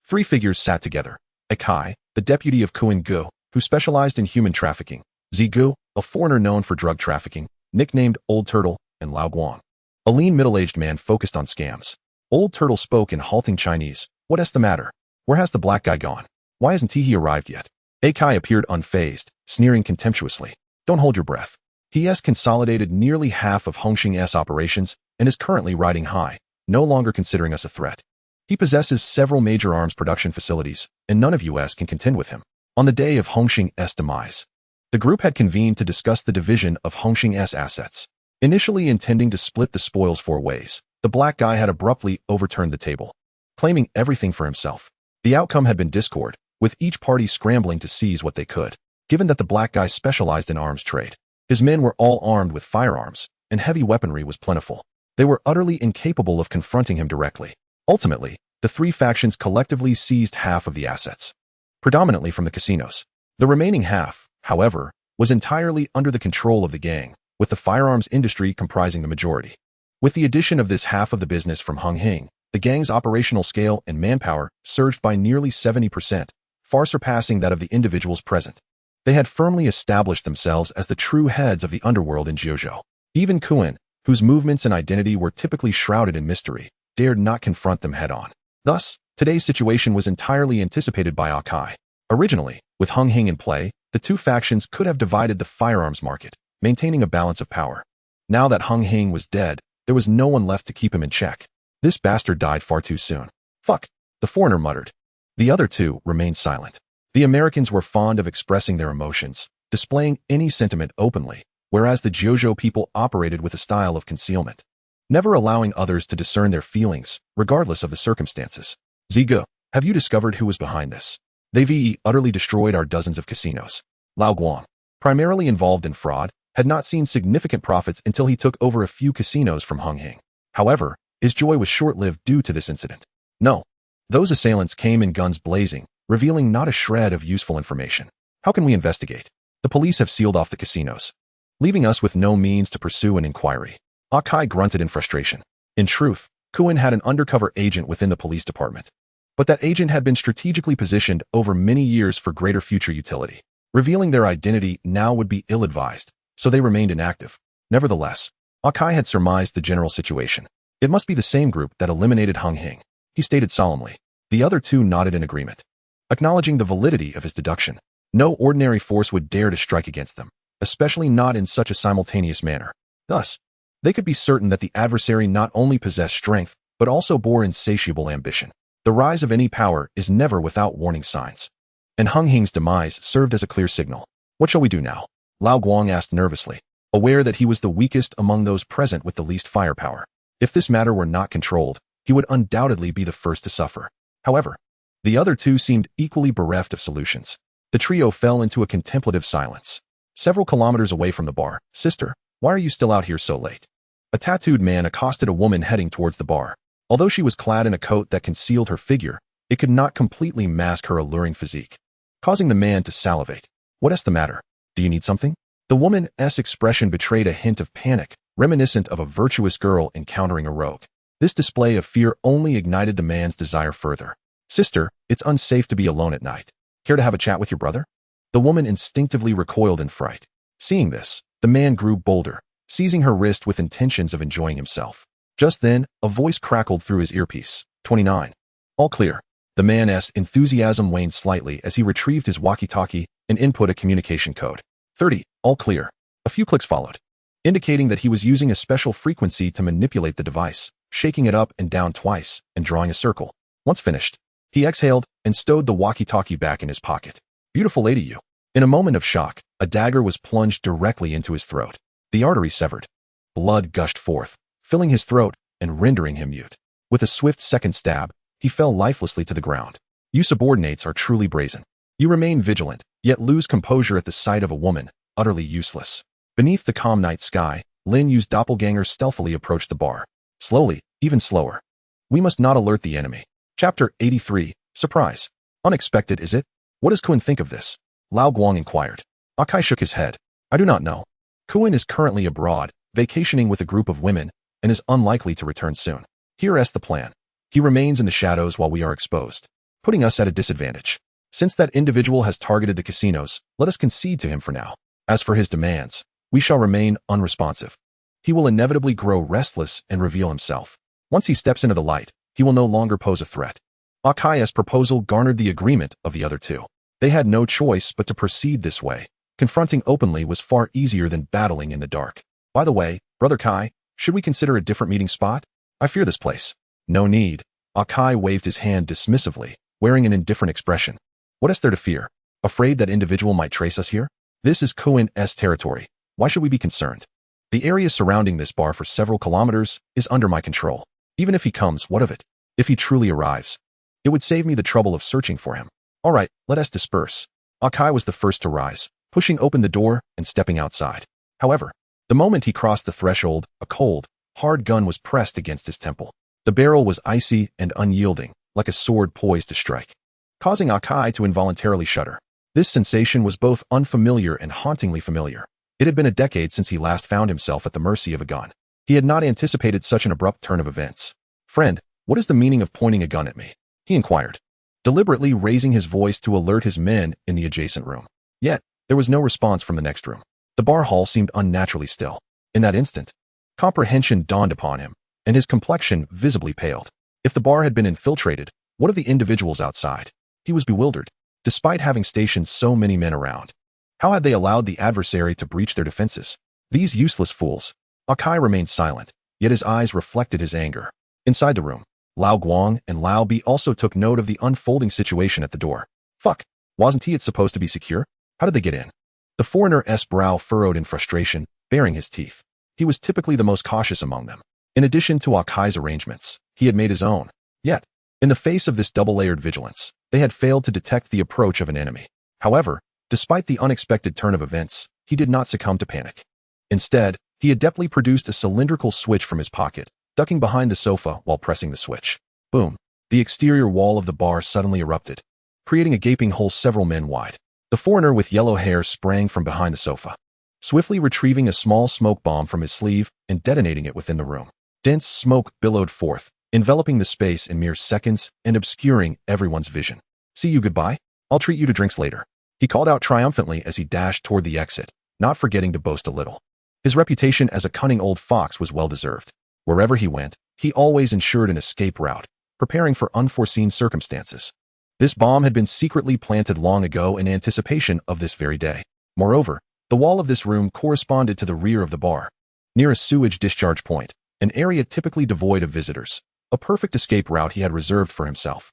three figures sat together. Akai, the deputy of Kuan Gu, who specialized in human trafficking; Zigu, a foreigner known for drug trafficking, nicknamed Old Turtle; and Lao Guang, a lean middle-aged man focused on scams. Old Turtle spoke in halting Chinese. "What's the matter? Where has the black guy gone? Why hasn't he arrived yet?" Akai appeared unfazed, sneering contemptuously. "Don't hold your breath. He has consolidated nearly half of Hongxing's operations and is currently riding high, no longer considering us a threat. He possesses several major arms production facilities, and none of us can contend with him." On the day of Hongxing's demise, the group had convened to discuss the division of Hongxing's assets. Initially intending to split the spoils 4 ways, the black guy had abruptly overturned the table, claiming everything for himself. The outcome had been discord, with each party scrambling to seize what they could. Given that the black guy specialized in arms trade, his men were all armed with firearms, and heavy weaponry was plentiful. They were utterly incapable of confronting him directly. Ultimately, the 3 factions collectively seized half of the assets, predominantly from the casinos. The remaining half, however, was entirely under the control of the gang, with the firearms industry comprising the majority. With the addition of this half of the business from Hongxing, the gang's operational scale and manpower surged by nearly 70%, far surpassing that of the individuals present. They had firmly established themselves as the true heads of the underworld in Jiuzhou. Even Kuan, whose movements and identity were typically shrouded in mystery, dared not confront them head-on. Thus, today's situation was entirely anticipated by Akai. Originally, with Hongxing in play, the 2 factions could have divided the firearms market, maintaining a balance of power. Now that Hongxing was dead, there was no one left to keep him in check. This bastard died far too soon. "Fuck," the foreigner muttered. The other 2 remained silent. The Americans were fond of expressing their emotions, displaying any sentiment openly, whereas the Jiuzhou people operated with a style of concealment, never allowing others to discern their feelings, regardless of the circumstances. "Zigu, have you discovered who was behind this? They've utterly destroyed our dozens of casinos." Lao Guang, primarily involved in fraud, had not seen significant profits until he took over a few casinos from Hongxing. However, his joy was short-lived due to this incident. "No. Those assailants came in guns blazing, revealing not a shred of useful information. How can we investigate? The police have sealed off the casinos, leaving us with no means to pursue an inquiry." Akai grunted in frustration. In truth, Kuan had an undercover agent within the police department, but that agent had been strategically positioned over many years for greater future utility. Revealing their identity now would be ill-advised, so they remained inactive. Nevertheless, Akai had surmised the general situation. It must be the same group that eliminated Hongxing, he stated solemnly. The other 2 nodded in agreement, acknowledging the validity of his deduction. No ordinary force would dare to strike against them, especially not in such a simultaneous manner. Thus, they could be certain that the adversary not only possessed strength, but also bore insatiable ambition. The rise of any power is never without warning signs, and Hongxing's demise served as a clear signal. "What shall we do now?" Lao Guang asked nervously, aware that he was the weakest among those present with the least firepower. If this matter were not controlled, he would undoubtedly be the first to suffer. However, the other 2 seemed equally bereft of solutions. The trio fell into a contemplative silence. Several kilometers away from the bar, "Sister, why are you still out here so late?" A tattooed man accosted a woman heading towards the bar. Although she was clad in a coat that concealed her figure, it could not completely mask her alluring physique, causing the man to salivate. "What's the matter? Do you need something?" The woman's expression betrayed a hint of panic, reminiscent of a virtuous girl encountering a rogue. This display of fear only ignited the man's desire further. "Sister, it's unsafe to be alone at night. Care to have a chat with your brother?" The woman instinctively recoiled in fright. Seeing this, the man grew bolder, seizing her wrist with intentions of enjoying himself. Just then, a voice crackled through his earpiece. 29. All clear. The man's enthusiasm waned slightly as he retrieved his walkie-talkie and input a communication code. 30. All clear. A few clicks followed, indicating that he was using a special frequency to manipulate the device, shaking it up and down twice and drawing a circle. Once finished, he exhaled and stowed the walkie-talkie back in his pocket. "Beautiful lady, you." In a moment of shock, a dagger was plunged directly into his throat. The artery severed. Blood gushed forth, filling his throat and rendering him mute. With a swift second stab, he fell lifelessly to the ground. You subordinates are truly brazen. You remain vigilant, yet lose composure at the sight of a woman, utterly useless. Beneath the calm night sky, Lin Yu's doppelganger stealthily approached the bar. Slowly, even slower. We must not alert the enemy. Chapter 83, Surprise. Unexpected, is it? What does Kuan think of this? Lao Guang inquired. Akai shook his head. I do not know. Kuan is currently abroad, vacationing with a group of women, and is unlikely to return soon. Here's the plan. He remains in the shadows while we are exposed, putting us at a disadvantage. Since that individual has targeted the casinos, let us concede to him for now. As for his demands, we shall remain unresponsive. He will inevitably grow restless and reveal himself. Once he steps into the light, he will no longer pose a threat. Akai's proposal garnered the agreement of the other two. They had no choice but to proceed this way. Confronting openly was far easier than battling in the dark. By the way, Brother Kai, should we consider a different meeting spot? I fear this place. No need. Akai waved his hand dismissively, wearing an indifferent expression. What is there to fear? Afraid that individual might trace us here? This is Kuan's territory. Why should we be concerned? The area surrounding this bar for several kilometers is under my control. Even if he comes, what of it? If he truly arrives, it would save me the trouble of searching for him. All right, let us disperse. Akai was the first to rise, pushing open the door and stepping outside. However, the moment he crossed the threshold, a cold, hard gun was pressed against his temple. The barrel was icy and unyielding, like a sword poised to strike, causing Akai to involuntarily shudder. This sensation was both unfamiliar and hauntingly familiar. It had been a decade since he last found himself at the mercy of a gun. He had not anticipated such an abrupt turn of events. Friend, what is the meaning of pointing a gun at me? He inquired, deliberately raising his voice to alert his men in the adjacent room. Yet, there was no response from the next room. The bar hall seemed unnaturally still. In that instant, comprehension dawned upon him, and his complexion visibly paled. If the bar had been infiltrated, what of the individuals outside? He was bewildered. Despite having stationed so many men around, how had they allowed the adversary to breach their defenses? These useless fools. Akai remained silent, yet his eyes reflected his anger. Inside the room, Lao Guang and Lao Bi also took note of the unfolding situation at the door. Fuck, wasn't it supposed to be secure? How did they get in? The foreigner's brow furrowed in frustration, baring his teeth. He was typically the most cautious among them. In addition to Akai's arrangements, he had made his own. Yet, in the face of this double-layered vigilance, they had failed to detect the approach of an enemy. However, despite the unexpected turn of events, he did not succumb to panic. Instead, he adeptly produced a cylindrical switch from his pocket, ducking behind the sofa while pressing the switch. Boom. The exterior wall of the bar suddenly erupted, creating a gaping hole several men wide. The foreigner with yellow hair sprang from behind the sofa, swiftly retrieving a small smoke bomb from his sleeve and detonating it within the room. Dense smoke billowed forth, enveloping the space in mere seconds and obscuring everyone's vision. See you goodbye? I'll treat you to drinks later. He called out triumphantly as he dashed toward the exit, not forgetting to boast a little. His reputation as a cunning old fox was well-deserved. Wherever he went, he always ensured an escape route, preparing for unforeseen circumstances. This bomb had been secretly planted long ago in anticipation of this very day. Moreover, the wall of this room corresponded to the rear of the bar, near a sewage discharge point, an area typically devoid of visitors, a perfect escape route he had reserved for himself.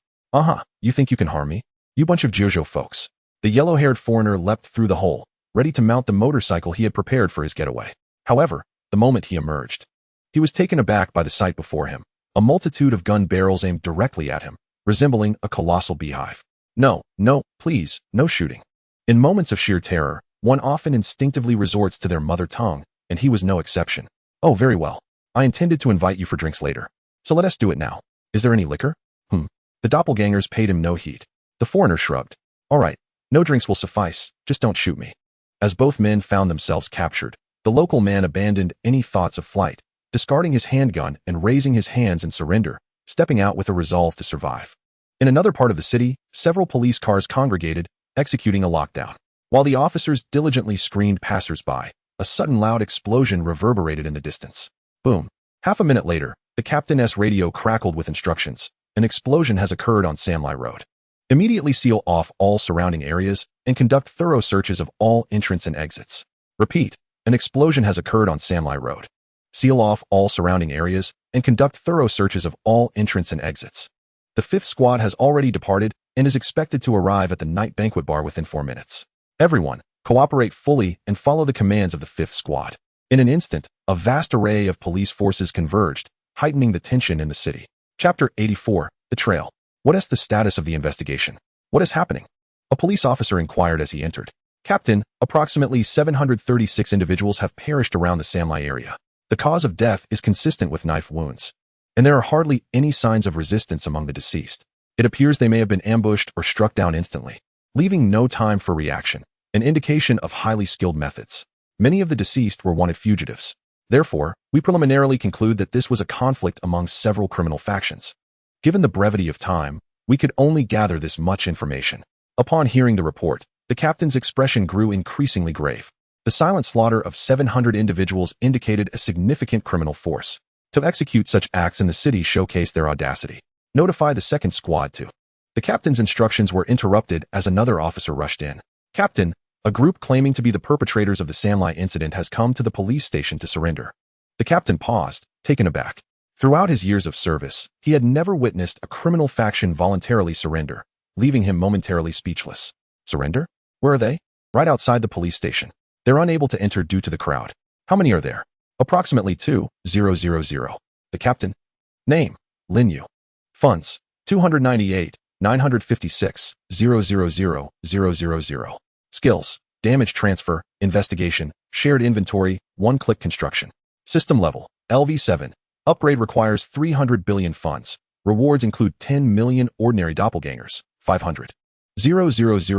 You think you can harm me? You bunch of Jojo folks. The yellow-haired foreigner leapt through the hole, ready to mount the motorcycle he had prepared for his getaway. However, the moment he emerged, he was taken aback by the sight before him, a multitude of gun barrels aimed directly at him, resembling a colossal beehive. No, please, no shooting. In moments of sheer terror, one often instinctively resorts to their mother tongue, and he was no exception. Oh, very well. I intended to invite you for drinks later, so let us do it now. Is there any liquor? The doppelgangers paid him no heed. The foreigner shrugged. All right, no drinks will suffice, just don't shoot me. As both men found themselves captured, the local man abandoned any thoughts of flight, discarding his handgun and raising his hands in surrender, stepping out with a resolve to survive. In another part of the city, several police cars congregated, executing a lockdown. While the officers diligently screened passers-by, a sudden loud explosion reverberated in the distance. Boom. Half a minute later, the captain's radio crackled with instructions. An explosion has occurred on Samlai Road. Immediately seal off all surrounding areas and conduct thorough searches of all entrance and exits. Repeat, an explosion has occurred on Samlai Road. Seal off all surrounding areas and conduct thorough searches of all entrance and exits. The 5th squad has already departed and is expected to arrive at the night banquet bar within 4 minutes. Everyone, cooperate fully and follow the commands of the 5th squad. In an instant, a vast array of police forces converged, heightening the tension in the city. Chapter 84, The Trail. What is the status of the investigation? What is happening? A police officer inquired as he entered. Captain, approximately 736 individuals have perished around the Samlai area. The cause of death is consistent with knife wounds, and there are hardly any signs of resistance among the deceased. It appears they may have been ambushed or struck down instantly, leaving no time for reaction, an indication of highly skilled methods. Many of the deceased were wanted fugitives. Therefore, we preliminarily conclude that this was a conflict among several criminal factions. Given the brevity of time, we could only gather this much information. Upon hearing the report, the captain's expression grew increasingly grave. The silent slaughter of 700 individuals indicated a significant criminal force. To execute such acts in the city showcased their audacity. Notify the second squad to. The captain's instructions were interrupted as another officer rushed in. Captain, a group claiming to be the perpetrators of the Sanlai incident has come to the police station to surrender. The captain paused, taken aback. Throughout his years of service, he had never witnessed a criminal faction voluntarily surrender, leaving him momentarily speechless. Surrender? Where are they? Right outside the police station. They're unable to enter due to the crowd. How many are there? Approximately 2,000. The captain? Name: Lin Yu. Funds: 298,956,000,000. Skills: damage transfer, investigation, shared inventory, one-click construction. System level: LV7. Upgrade requires 300 billion funds. Rewards include 10 million ordinary doppelgangers, 500. 000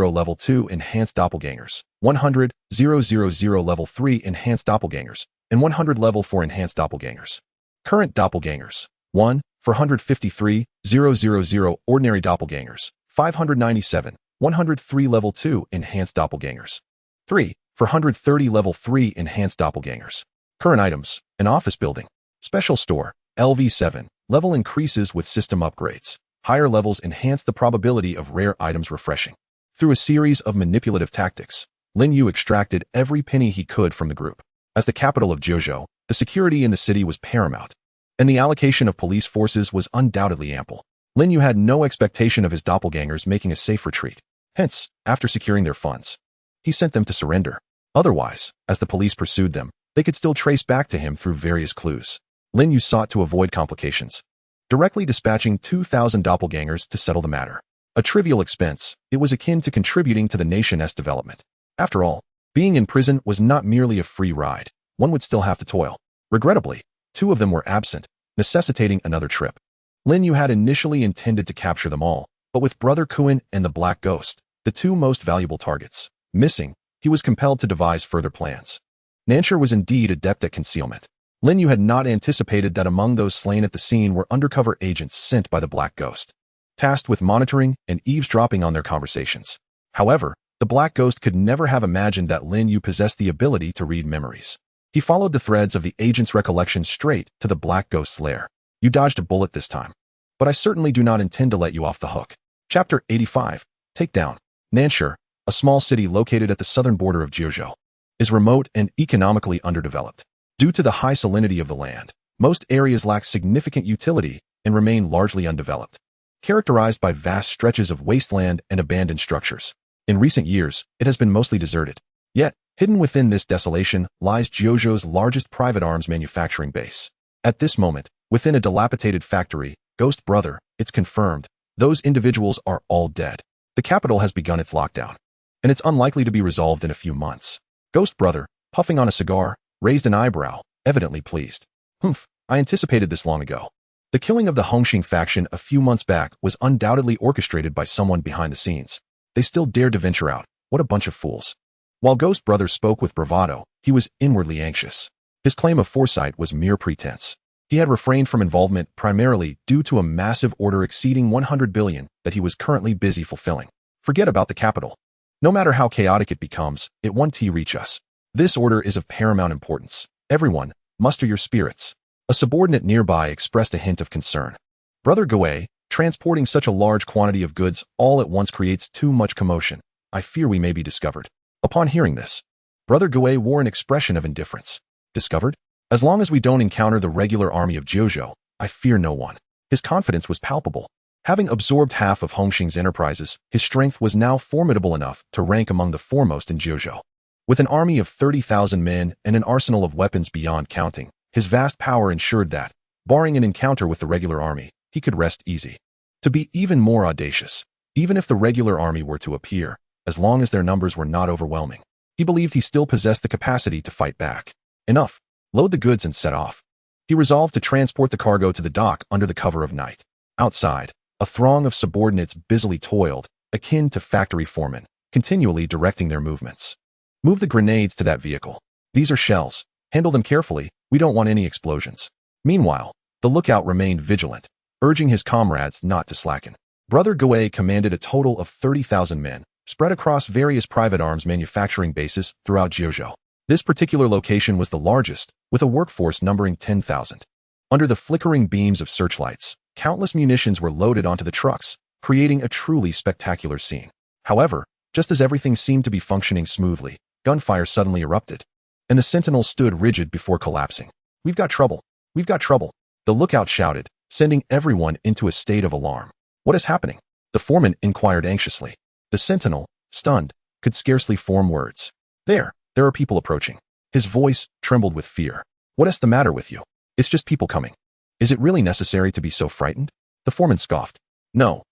level 2 enhanced doppelgangers, 100, 000 level 3 enhanced doppelgangers, and 100 level 4 enhanced doppelgangers. Current doppelgangers: 1, 453, 000 ordinary doppelgangers, 597, 103 level 2 enhanced doppelgangers. 3, 430 level 3 enhanced doppelgangers. Current items: an office building. Special store, LV7. Level increases with system upgrades. Higher levels enhance the probability of rare items refreshing. Through a series of manipulative tactics, Lin Yu extracted every penny he could from the group. As the capital of Jiuzhou, the security in the city was paramount, and the allocation of police forces was undoubtedly ample. Lin Yu had no expectation of his doppelgangers making a safe retreat. Hence, after securing their funds, he sent them to surrender. Otherwise, as the police pursued them, they could still trace back to him through various clues. Lin Yu sought to avoid complications, directly dispatching 2,000 doppelgangers to settle the matter. A trivial expense, it was akin to contributing to the nation's development. After all, being in prison was not merely a free ride. One would still have to toil. Regrettably, 2 of them were absent, necessitating another trip. Lin Yu had initially intended to capture them all, but with Brother Kuan and the Black Ghost, the 2 most valuable targets, missing, he was compelled to devise further plans. Nansher was indeed adept at concealment. Lin Yu had not anticipated that among those slain at the scene were undercover agents sent by the Black Ghost, tasked with monitoring and eavesdropping on their conversations. However, the Black Ghost could never have imagined that Lin Yu possessed the ability to read memories. He followed the threads of the agent's recollection straight to the Black Ghost's lair. You dodged a bullet this time, but I certainly do not intend to let you off the hook. Chapter 85. Takedown. Nansher, a small city located at the southern border of Jiuzhou, is remote and economically underdeveloped. Due to the high salinity of the land, most areas lack significant utility and remain largely undeveloped, characterized by vast stretches of wasteland and abandoned structures. In recent years, it has been mostly deserted. Yet, hidden within this desolation lies Jiuzhou's largest private arms manufacturing base. At this moment, within a dilapidated factory, Ghost Brother, it's confirmed, those individuals are all dead. The capital has begun its lockdown, and it's unlikely to be resolved in a few months. Ghost Brother, puffing on a cigar, raised an eyebrow, evidently pleased. Humph, I anticipated this long ago. The killing of the Hongxing faction a few months back was undoubtedly orchestrated by someone behind the scenes. They still dared to venture out. What a bunch of fools. While Ghost Brother spoke with bravado, he was inwardly anxious. His claim of foresight was mere pretense. He had refrained from involvement primarily due to a massive order exceeding 100 billion that he was currently busy fulfilling. Forget about the capital. No matter how chaotic it becomes, it won't reach us. This order is of paramount importance. Everyone, muster your spirits. A subordinate nearby expressed a hint of concern. Brother Gouet, transporting such a large quantity of goods all at once creates too much commotion. I fear we may be discovered. Upon hearing this, Brother Gouet wore an expression of indifference. Discovered? As long as we don't encounter the regular army of Jiuzhou, I fear no one. His confidence was palpable. Having absorbed half of Hongxing's enterprises, his strength was now formidable enough to rank among the foremost in Jiuzhou. With an army of 30,000 men and an arsenal of weapons beyond counting, his vast power ensured that, barring an encounter with the regular army, he could rest easy. To be even more audacious, even if the regular army were to appear, as long as their numbers were not overwhelming, he believed he still possessed the capacity to fight back. Enough. Load the goods and set off. He resolved to transport the cargo to the dock under the cover of night. Outside, A throng of subordinates busily toiled, akin to factory foremen, continually directing their movements. Move the grenades to that vehicle. These are shells. Handle them carefully. We don't want any explosions. Meanwhile, the lookout remained vigilant, urging his comrades not to slacken. Brother Gouet commanded a total of 30,000 men, spread across various private arms manufacturing bases throughout Jiuzhou. This particular location was the largest, with a workforce numbering 10,000. Under the flickering beams of searchlights, countless munitions were loaded onto the trucks, creating a truly spectacular scene. However, just as everything seemed to be functioning smoothly, gunfire suddenly erupted, and the sentinels stood rigid before collapsing. "We've got trouble! We've got trouble!" the lookout shouted, sending everyone into a state of alarm. "What is happening?" the foreman inquired anxiously. The sentinel, stunned, could scarcely form words. There are people approaching." His voice trembled with fear. "What is the matter with you?" "It's just people coming." "Is it really necessary to be so frightened?" The foreman scoffed. No,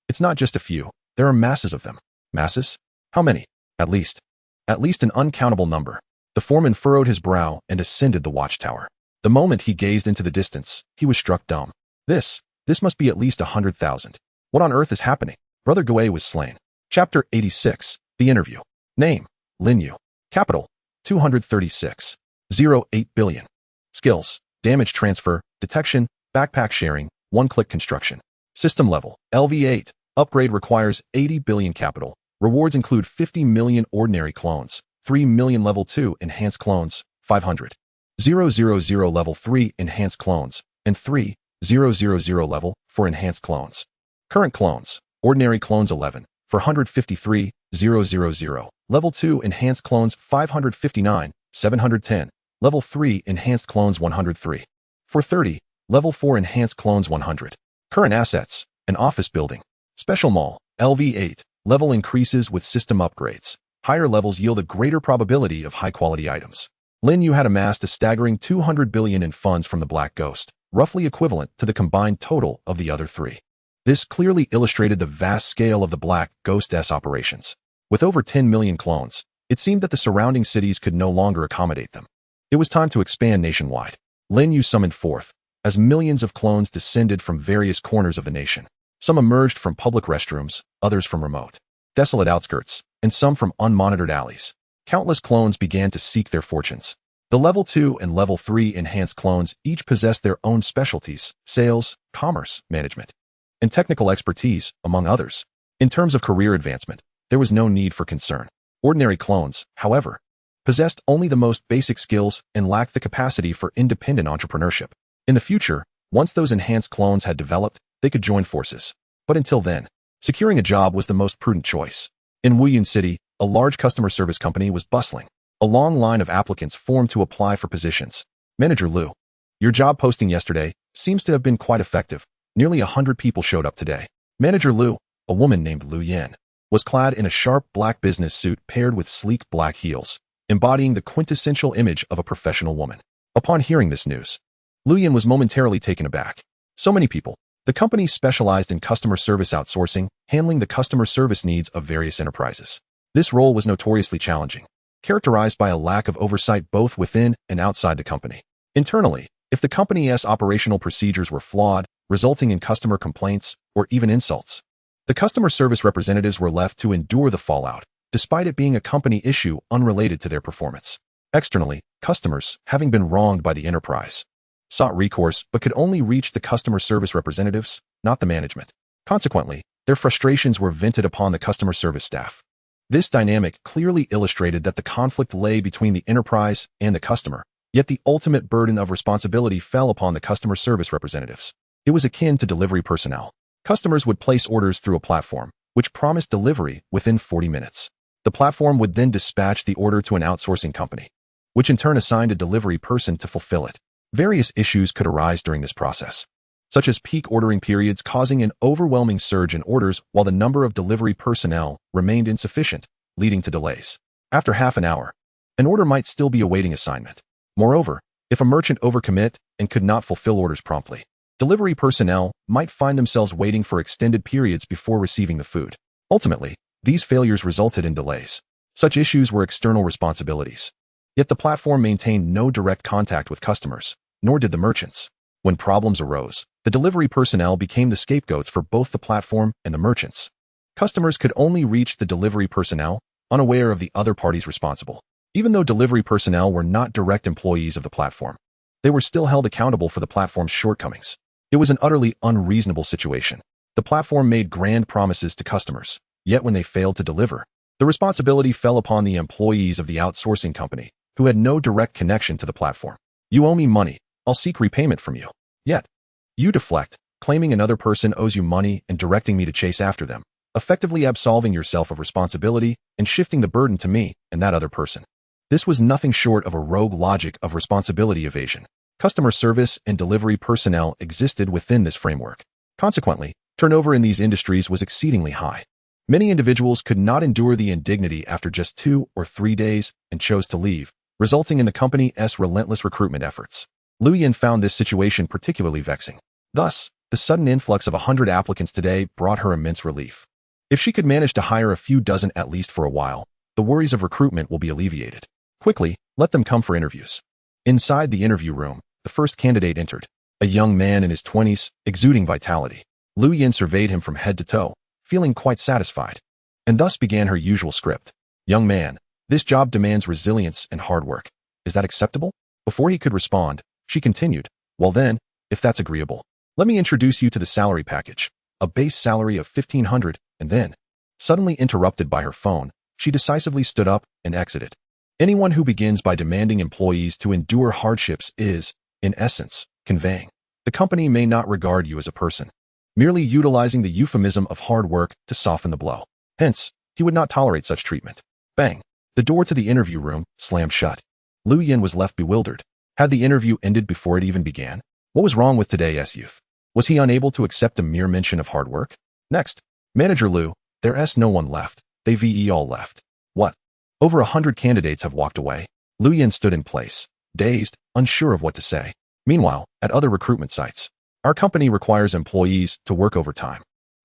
it's not just a few. There are masses of them." "Masses? How many?" At least an uncountable number." The foreman furrowed his brow and ascended the watchtower. The moment he gazed into the distance, he was struck dumb. This must be at least 100,000. What on earth is happening? Brother Gouet was slain. Chapter 86. The Interview. Name: Lin Yu. Capital: 236. 08 billion. Skills: damage transfer, detection, backpack sharing, one-click construction. System level: LV8. Upgrade requires 80 billion capital. Rewards include 50 million ordinary clones, 3 million level 2 enhanced clones, 500. 000 level 3 enhanced clones, and 3,000 level 4 enhanced clones. Current clones: ordinary clones 11, 453,000. Level 2 enhanced clones 559, 710. Level 3 enhanced clones 103. 430. Level 4 enhanced clones 100. Current assets: an office building. Special mall, LV8. Level increases with system upgrades. Higher levels yield a greater probability of high-quality items. Lin Yu had amassed a staggering 200 billion in funds from the Black Ghost, roughly equivalent to the combined total of the other three. This clearly illustrated the vast scale of the Black Ghost's operations. With over 10 million clones, it seemed that the surrounding cities could no longer accommodate them. It was time to expand nationwide. Lin Yu summoned forth, as millions of clones descended from various corners of the nation. Some emerged from public restrooms, others from remote, desolate outskirts, and some from unmonitored alleys. Countless clones began to seek their fortunes. The Level 2 and Level 3 enhanced clones each possessed their own specialties: sales, commerce, management, and technical expertise, among others. In terms of career advancement, there was no need for concern. Ordinary clones, however, possessed only the most basic skills and lacked the capacity for independent entrepreneurship. In the future, once those enhanced clones had developed, they could join forces. But until then, securing a job was the most prudent choice. In Wuyun City, a large customer service company was bustling. A long line of applicants formed to apply for positions. Manager Liu: "Your job posting yesterday seems to have been quite effective. Nearly 100 people showed up today." Manager Liu, a woman named Liu Yan, was clad in a sharp black business suit paired with sleek black heels, embodying the quintessential image of a professional woman. Upon hearing this news, Liu Yan was momentarily taken aback. So many people. The company specialized in customer service outsourcing, handling the customer service needs of various enterprises. This role was notoriously challenging, characterized by a lack of oversight both within and outside the company. Internally, if the company's operational procedures were flawed, resulting in customer complaints or even insults, the customer service representatives were left to endure the fallout, despite it being a company issue unrelated to their performance. Externally, customers, having been wronged by the enterprise, sought recourse but could only reach the customer service representatives, not the management. Consequently, their frustrations were vented upon the customer service staff. This dynamic clearly illustrated that the conflict lay between the enterprise and the customer, yet the ultimate burden of responsibility fell upon the customer service representatives. It was akin to delivery personnel. Customers would place orders through a platform, which promised delivery within 40 minutes. The platform would then dispatch the order to an outsourcing company, which in turn assigned a delivery person to fulfill it. Various issues could arise during this process, such as peak ordering periods causing an overwhelming surge in orders while the number of delivery personnel remained insufficient, leading to delays. After half an hour, an order might still be awaiting assignment. Moreover, if a merchant overcommit and could not fulfill orders promptly, delivery personnel might find themselves waiting for extended periods before receiving the food. Ultimately, these failures resulted in delays. Such issues were external responsibilities. Yet the platform maintained no direct contact with customers, nor did the merchants. When problems arose, The delivery personnel became the scapegoats for both the platform and the merchants. Customers could only reach the delivery personnel, unaware of the other parties responsible. Even though delivery personnel were not direct employees of the platform, they were still held accountable for the platform's shortcomings. It was an utterly unreasonable situation. The platform made grand promises to customers, yet when they failed to deliver, the responsibility fell upon the employees of the outsourcing company, who had no direct connection to the platform. You owe me money, I'll seek repayment from you. Yet, you deflect, claiming another person owes you money and directing me to chase after them, effectively absolving yourself of responsibility and shifting the burden to me and that other person. This was nothing short of a rogue logic of responsibility evasion. Customer service and delivery personnel existed within this framework. Consequently, turnover in these industries was exceedingly high. Many individuals could not endure the indignity after just 2 or 3 days and chose to leave, resulting in the company's relentless recruitment efforts. Lin Yu found this situation particularly vexing. Thus, the sudden influx of 100 applicants today brought her immense relief. If she could manage to hire a few dozen at least for a while, the worries of recruitment will be alleviated. Quickly, let them come for interviews. Inside the interview room, the first candidate entered, a young man in his 20s, exuding vitality. Lin Yu surveyed him from head to toe, feeling quite satisfied, and thus began her usual script. Young man, this job demands resilience and hard work. Is that acceptable? Before he could respond, she continued, well then, if that's agreeable, let me introduce you to the salary package, a base salary of $1,500, and then, suddenly interrupted by her phone, she decisively stood up and exited. Anyone who begins by demanding employees to endure hardships is, in essence, conveying the company may not regard you as a person, merely utilizing the euphemism of hard work to soften the blow. Hence, he would not tolerate such treatment. Bang! The door to the interview room slammed shut. Lin Yu was left bewildered. Had the interview ended before it even began? What was wrong with today's youth? Was he unable to accept a mere mention of hard work? Next, Manager Liu, there's no one left. They all left. What? Over 100 candidates have walked away. Lin Yu stood in place, dazed, unsure of what to say. Meanwhile, at other recruitment sites, our company requires employees to work overtime.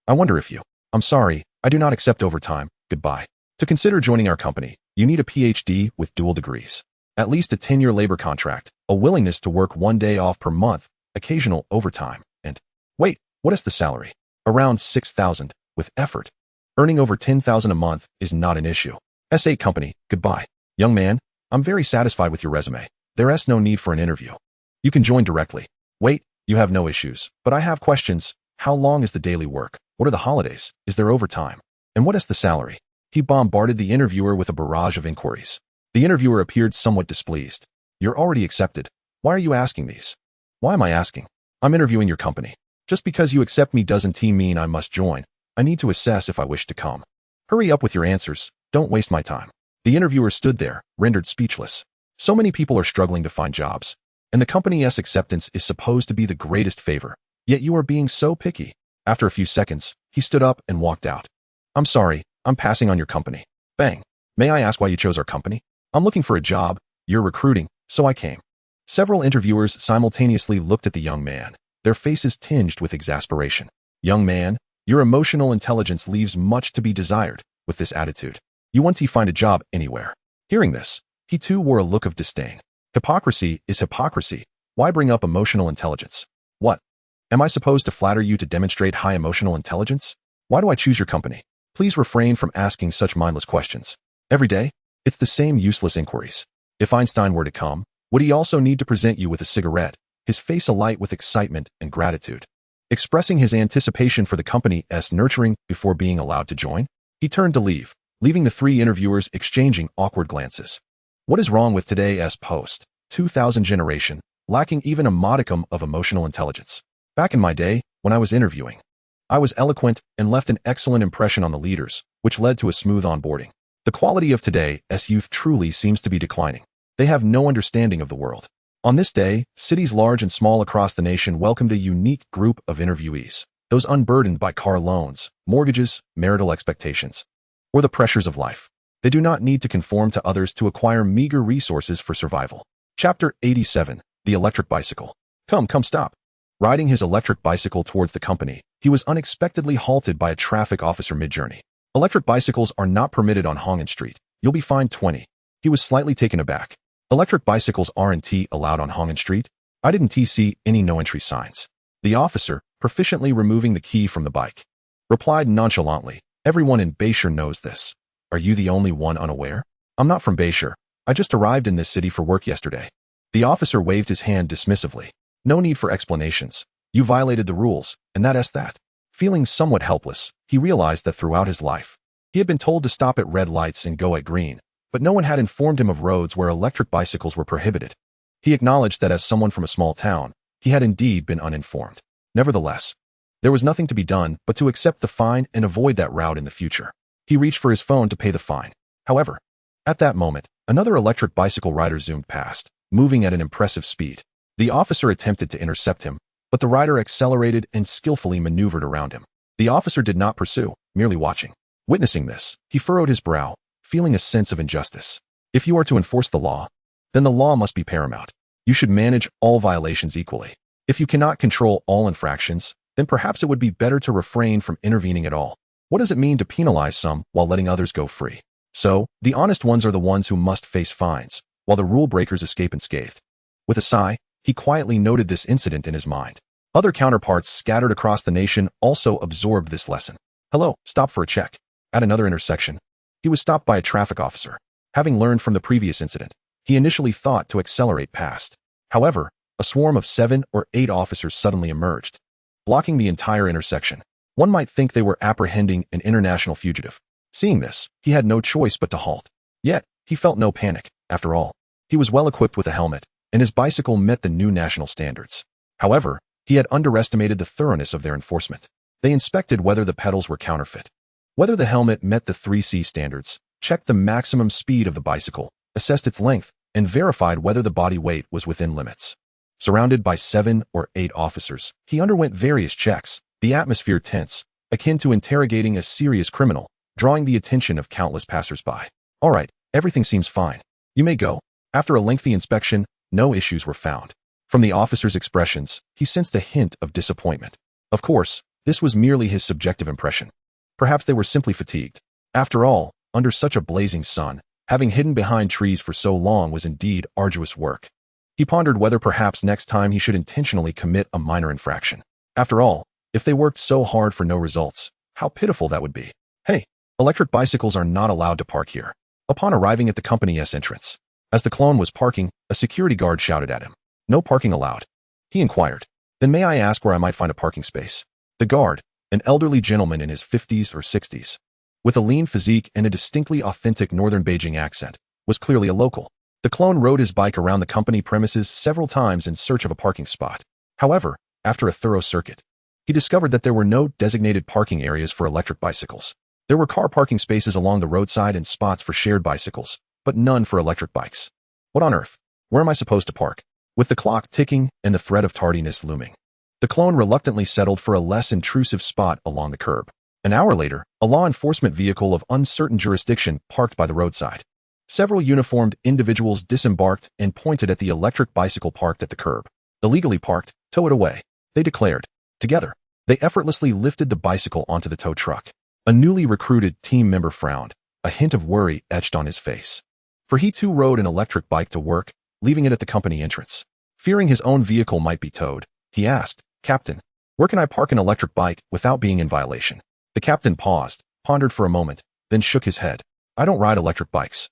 I wonder if you. I'm sorry, I do not accept overtime. Goodbye. To consider joining our company, you need a PhD with dual degrees, at least a 10-year labor contract, a willingness to work 1 day off per month, occasional overtime, and wait, what is the salary? Around 6,000, with effort. Earning over 10,000 a month is not an issue. S8 company, goodbye. Young man, I'm very satisfied with your resume. There's no need for an interview. You can join directly. Wait, you have no issues, but I have questions. How long is the daily work? What are the holidays? Is there overtime? And what is the salary? He bombarded the interviewer with a barrage of inquiries. The interviewer appeared somewhat displeased. You're already accepted. Why are you asking these? Why am I asking? I'm interviewing your company. Just because you accept me doesn't mean I must join. I need to assess if I wish to come. Hurry up with your answers. Don't waste my time. The interviewer stood there, rendered speechless. So many people are struggling to find jobs, and the company's acceptance is supposed to be the greatest favor. Yet you are being so picky. After a few seconds, he stood up and walked out. I'm sorry, I'm passing on your company. Bang. May I ask why you chose our company? I'm looking for a job. You're recruiting, so I came. Several interviewers simultaneously looked at the young man, their faces tinged with exasperation. Young man, your emotional intelligence leaves much to be desired. With this attitude, you won't find a job anywhere. Hearing this, he too wore a look of disdain. Hypocrisy is hypocrisy. Why bring up emotional intelligence? What? Am I supposed to flatter you to demonstrate high emotional intelligence? Why do I choose your company? Please refrain from asking such mindless questions. Every day, it's the same useless inquiries. If Einstein were to come, would he also need to present you with a cigarette, his face alight with excitement and gratitude, expressing his anticipation for the company's nurturing before being allowed to join? He turned to leave, leaving the 3 interviewers exchanging awkward glances. What is wrong with today's post-2000 generation, lacking even a modicum of emotional intelligence? Back in my day, when I was interviewing, I was eloquent and left an excellent impression on the leaders, which led to a smooth onboarding. The quality of today's youth truly seems to be declining. They have no understanding of the world. On this day, cities large and small across the nation welcomed a unique group of interviewees, those unburdened by car loans, mortgages, marital expectations, or the pressures of life. They do not need to conform to others to acquire meager resources for survival. Chapter 87, The Electric Bicycle. Come, stop. Riding his electric bicycle towards the company, he was unexpectedly halted by a traffic officer mid-journey. Electric bicycles are not permitted on Hongan Street. You'll be fined 20. He was slightly taken aback. Electric bicycles aren't allowed on Hongan Street? I didn't see any no-entry signs. The officer, proficiently removing the key from the bike, replied nonchalantly, "Everyone in Bayshore knows this. Are you the only one unaware? I'm not from Bayshore. I just arrived in this city for work yesterday." The officer waved his hand dismissively. "No need for explanations. You violated the rules, and that's that." Feeling somewhat helpless, he realized that throughout his life, he had been told to stop at red lights and go at green, but no one had informed him of roads where electric bicycles were prohibited. He acknowledged that as someone from a small town, he had indeed been uninformed. Nevertheless, there was nothing to be done but to accept the fine and avoid that route in the future. He reached for his phone to pay the fine. However, at that moment, another electric bicycle rider zoomed past, moving at an impressive speed. The officer attempted to intercept him, but the rider accelerated and skillfully maneuvered around him. The officer did not pursue, merely watching. Witnessing this, he furrowed his brow, feeling a sense of injustice. If you are to enforce the law, then the law must be paramount. You should manage all violations equally. If you cannot control all infractions, then perhaps it would be better to refrain from intervening at all. What does it mean to penalize some while letting others go free? So, the honest ones are the ones who must face fines, while the rule breakers escape unscathed. With a sigh, he quietly noted this incident in his mind. Other counterparts scattered across the nation also absorbed this lesson. "Hello, stop for a check." At another intersection, he was stopped by a traffic officer. Having learned from the previous incident, he initially thought to accelerate past. However, a swarm of 7 or 8 officers suddenly emerged, blocking the entire intersection. One might think they were apprehending an international fugitive. Seeing this, he had no choice but to halt. Yet, he felt no panic. After all, he was well equipped with a helmet, and his bicycle met the new national standards. However, he had underestimated the thoroughness of their enforcement. They inspected whether the pedals were counterfeit, whether the helmet met the 3C standards, checked the maximum speed of the bicycle, assessed its length, and verified whether the body weight was within limits. Surrounded by 7 or 8 officers, he underwent various checks, the atmosphere tense, akin to interrogating a serious criminal, drawing the attention of countless passersby. "All right, everything seems fine. You may go." After a lengthy inspection, no issues were found. From the officer's expressions, he sensed a hint of disappointment. Of course, this was merely his subjective impression. Perhaps they were simply fatigued. After all, under such a blazing sun, having hidden behind trees for so long was indeed arduous work. He pondered whether perhaps next time he should intentionally commit a minor infraction. After all, if they worked so hard for no results, how pitiful that would be. "Hey, electric bicycles are not allowed to park here." Upon arriving at the company's entrance, as the clone was parking, a security guard shouted at him. "No parking allowed." He inquired, "Then may I ask where I might find a parking space?" The guard, an elderly gentleman in his 50s or 60s, with a lean physique and a distinctly authentic northern Beijing accent, was clearly a local. The clone rode his bike around the company premises several times in search of a parking spot. However, after a thorough circuit, he discovered that there were no designated parking areas for electric bicycles. There were car parking spaces along the roadside and spots for shared bicycles, but none for electric bikes. What on earth? Where am I supposed to park? With the clock ticking and the threat of tardiness looming, the clone reluctantly settled for a less intrusive spot along the curb. An hour later, a law enforcement vehicle of uncertain jurisdiction parked by the roadside. Several uniformed individuals disembarked and pointed at the electric bicycle parked at the curb. "Illegally parked, tow it away," they declared. Together, they effortlessly lifted the bicycle onto the tow truck. A newly recruited team member frowned, a hint of worry etched on his face. For he too rode an electric bike to work, leaving it at the company entrance. Fearing his own vehicle might be towed, he asked, "Captain, where can I park an electric bike without being in violation?" The captain paused, pondered for a moment, then shook his head. "I don't ride electric bikes."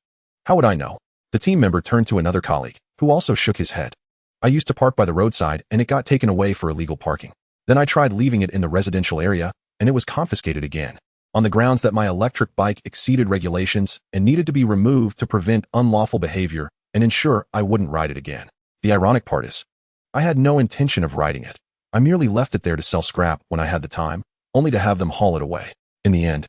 "How would I know?" The team member turned to another colleague, who also shook his head. "I used to park by the roadside and it got taken away for illegal parking. Then I tried leaving it in the residential area and it was confiscated again, on the grounds that my electric bike exceeded regulations and needed to be removed to prevent unlawful behavior and ensure I wouldn't ride it again. The ironic part is, I had no intention of riding it. I merely left it there to sell scrap when I had the time, only to have them haul it away. In the end,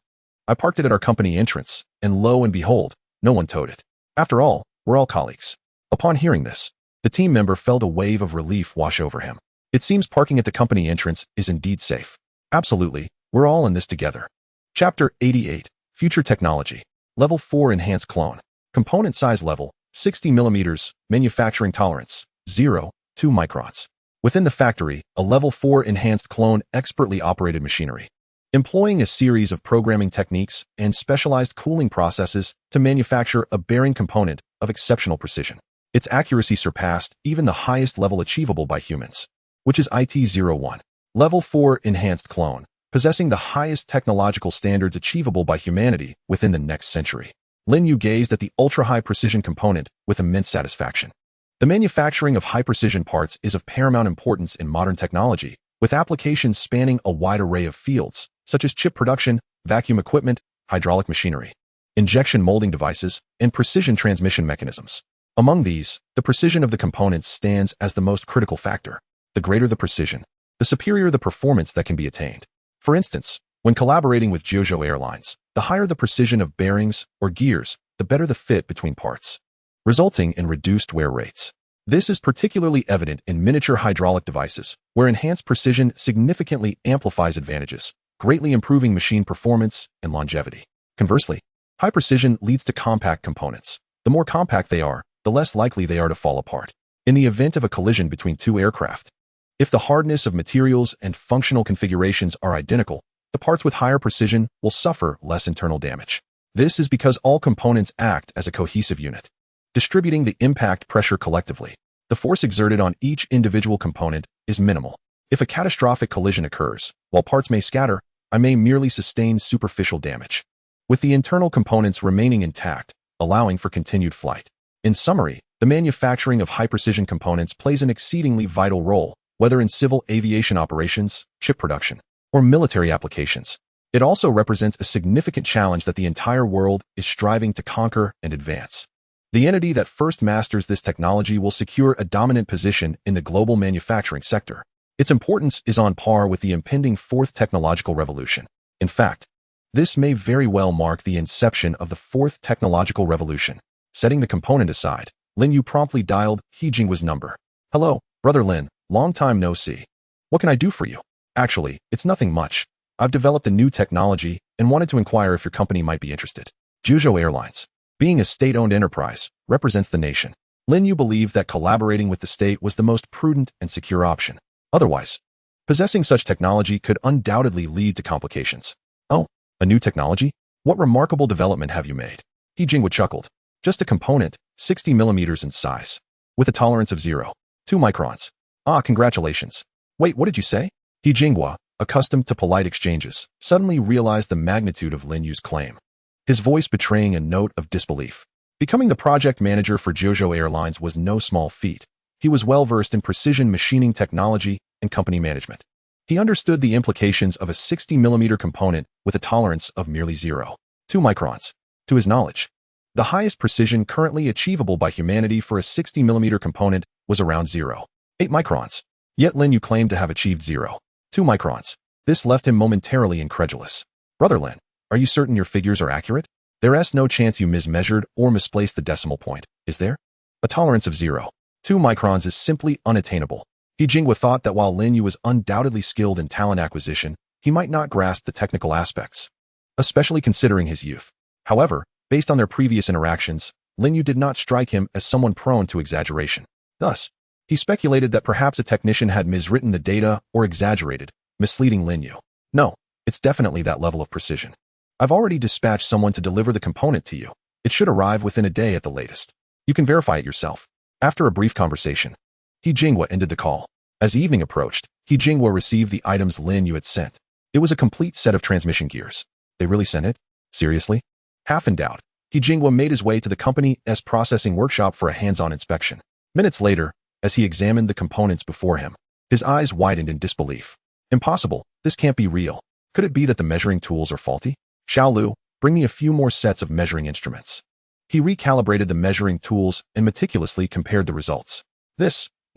I parked it at our company entrance, and lo and behold, no one towed it. After all, we're all colleagues." Upon hearing this, the team member felt a wave of relief wash over him. It seems parking at the company entrance is indeed safe. Absolutely, we're all in this together. Chapter 88, Future Technology. Level 4 Enhanced Clone. Component size level, 60 mm, manufacturing tolerance, 0.2 microns. Within the factory, a Level 4 Enhanced Clone expertly operated machinery, employing a series of programming techniques and specialized cooling processes to manufacture a bearing component of exceptional precision. Its accuracy surpassed even the highest level achievable by humans, which is IT-01. Level 4 Enhanced Clone, possessing the highest technological standards achievable by humanity within the next century. Lin Yu gazed at the ultra-high precision component with immense satisfaction. The manufacturing of high-precision parts is of paramount importance in modern technology, with applications spanning a wide array of fields, such as chip production, vacuum equipment, hydraulic machinery, injection molding devices, and precision transmission mechanisms. Among these, the precision of the components stands as the most critical factor. The greater the precision, the superior the performance that can be attained. For instance, when collaborating with Jeju Airlines, the higher the precision of bearings or gears, the better the fit between parts, resulting in reduced wear rates. This is particularly evident in miniature hydraulic devices, where enhanced precision significantly amplifies advantages, greatly improving machine performance and longevity. Conversely, high precision leads to compact components. The more compact they are, the less likely they are to fall apart in the event of a collision between two aircraft. If the hardness of materials and functional configurations are identical, the parts with higher precision will suffer less internal damage. This is because all components act as a cohesive unit, distributing the impact pressure collectively. The force exerted on each individual component is minimal. If a catastrophic collision occurs, while parts may scatter, I may merely sustain superficial damage, with the internal components remaining intact, allowing for continued flight. In summary, the manufacturing of high-precision components plays an exceedingly vital role, whether in civil aviation operations, chip production, or military applications. It also represents a significant challenge that the entire world is striving to conquer and advance. The entity that first masters this technology will secure a dominant position in the global manufacturing sector. Its importance is on par with the impending fourth technological revolution. In fact, this may very well mark the inception of the fourth technological revolution. Setting the component aside, Lin Yu promptly dialed He Jingwa's number. "Hello, Brother Lin, long time no see. What can I do for you?" "Actually, it's nothing much. I've developed a new technology and wanted to inquire if your company might be interested." Jeju Airlines, being a state-owned enterprise, represents the nation. Lin Yu believed that collaborating with the state was the most prudent and secure option. Otherwise, possessing such technology could undoubtedly lead to complications. "Oh, a new technology? What remarkable development have you made?" He Jingwa chuckled. "Just a component, 60 millimeters in size, with a tolerance of 0.2 microns. Ah, congratulations. Wait, what did you say?" He Jingwa, accustomed to polite exchanges, suddenly realized the magnitude of Lin Yu's claim, his voice betraying a note of disbelief. Becoming the project manager for Jeju Airlines was no small feat. He was well-versed in precision machining technology and company management. He understood the implications of a 60-millimeter component with a tolerance of merely 0.2 microns. To his knowledge, the highest precision currently achievable by humanity for a 60-millimeter component was around 0.8 microns. Yet Lin Yu claimed to have achieved 0.2 microns. This left him momentarily incredulous. "Brother Lin, are you certain your figures are accurate? There's no chance you mismeasured or misplaced the decimal point, is there? A tolerance of 0.2 microns is simply unattainable." He Jingwa thought that while Lin Yu was undoubtedly skilled in talent acquisition, he might not grasp the technical aspects, especially considering his youth. However, based on their previous interactions, Lin Yu did not strike him as someone prone to exaggeration. Thus, he speculated that perhaps a technician had miswritten the data or exaggerated, misleading Lin Yu. "No, it's definitely that level of precision. I've already dispatched someone to deliver the component to you. It should arrive within a day at the latest. You can verify it yourself." After a brief conversation, He Jingwa ended the call. As evening approached, He Jingwa received the items Lin Yu had sent. It was a complete set of transmission gears. They really sent it? Seriously? Half in doubt, He Jingwa made his way to the company's processing workshop for a hands-on inspection. Minutes later, as he examined the components before him, his eyes widened in disbelief. "Impossible, this can't be real. Could it be that the measuring tools are faulty? Xiao Lu, bring me a few more sets of measuring instruments." He recalibrated the measuring tools and meticulously compared the results.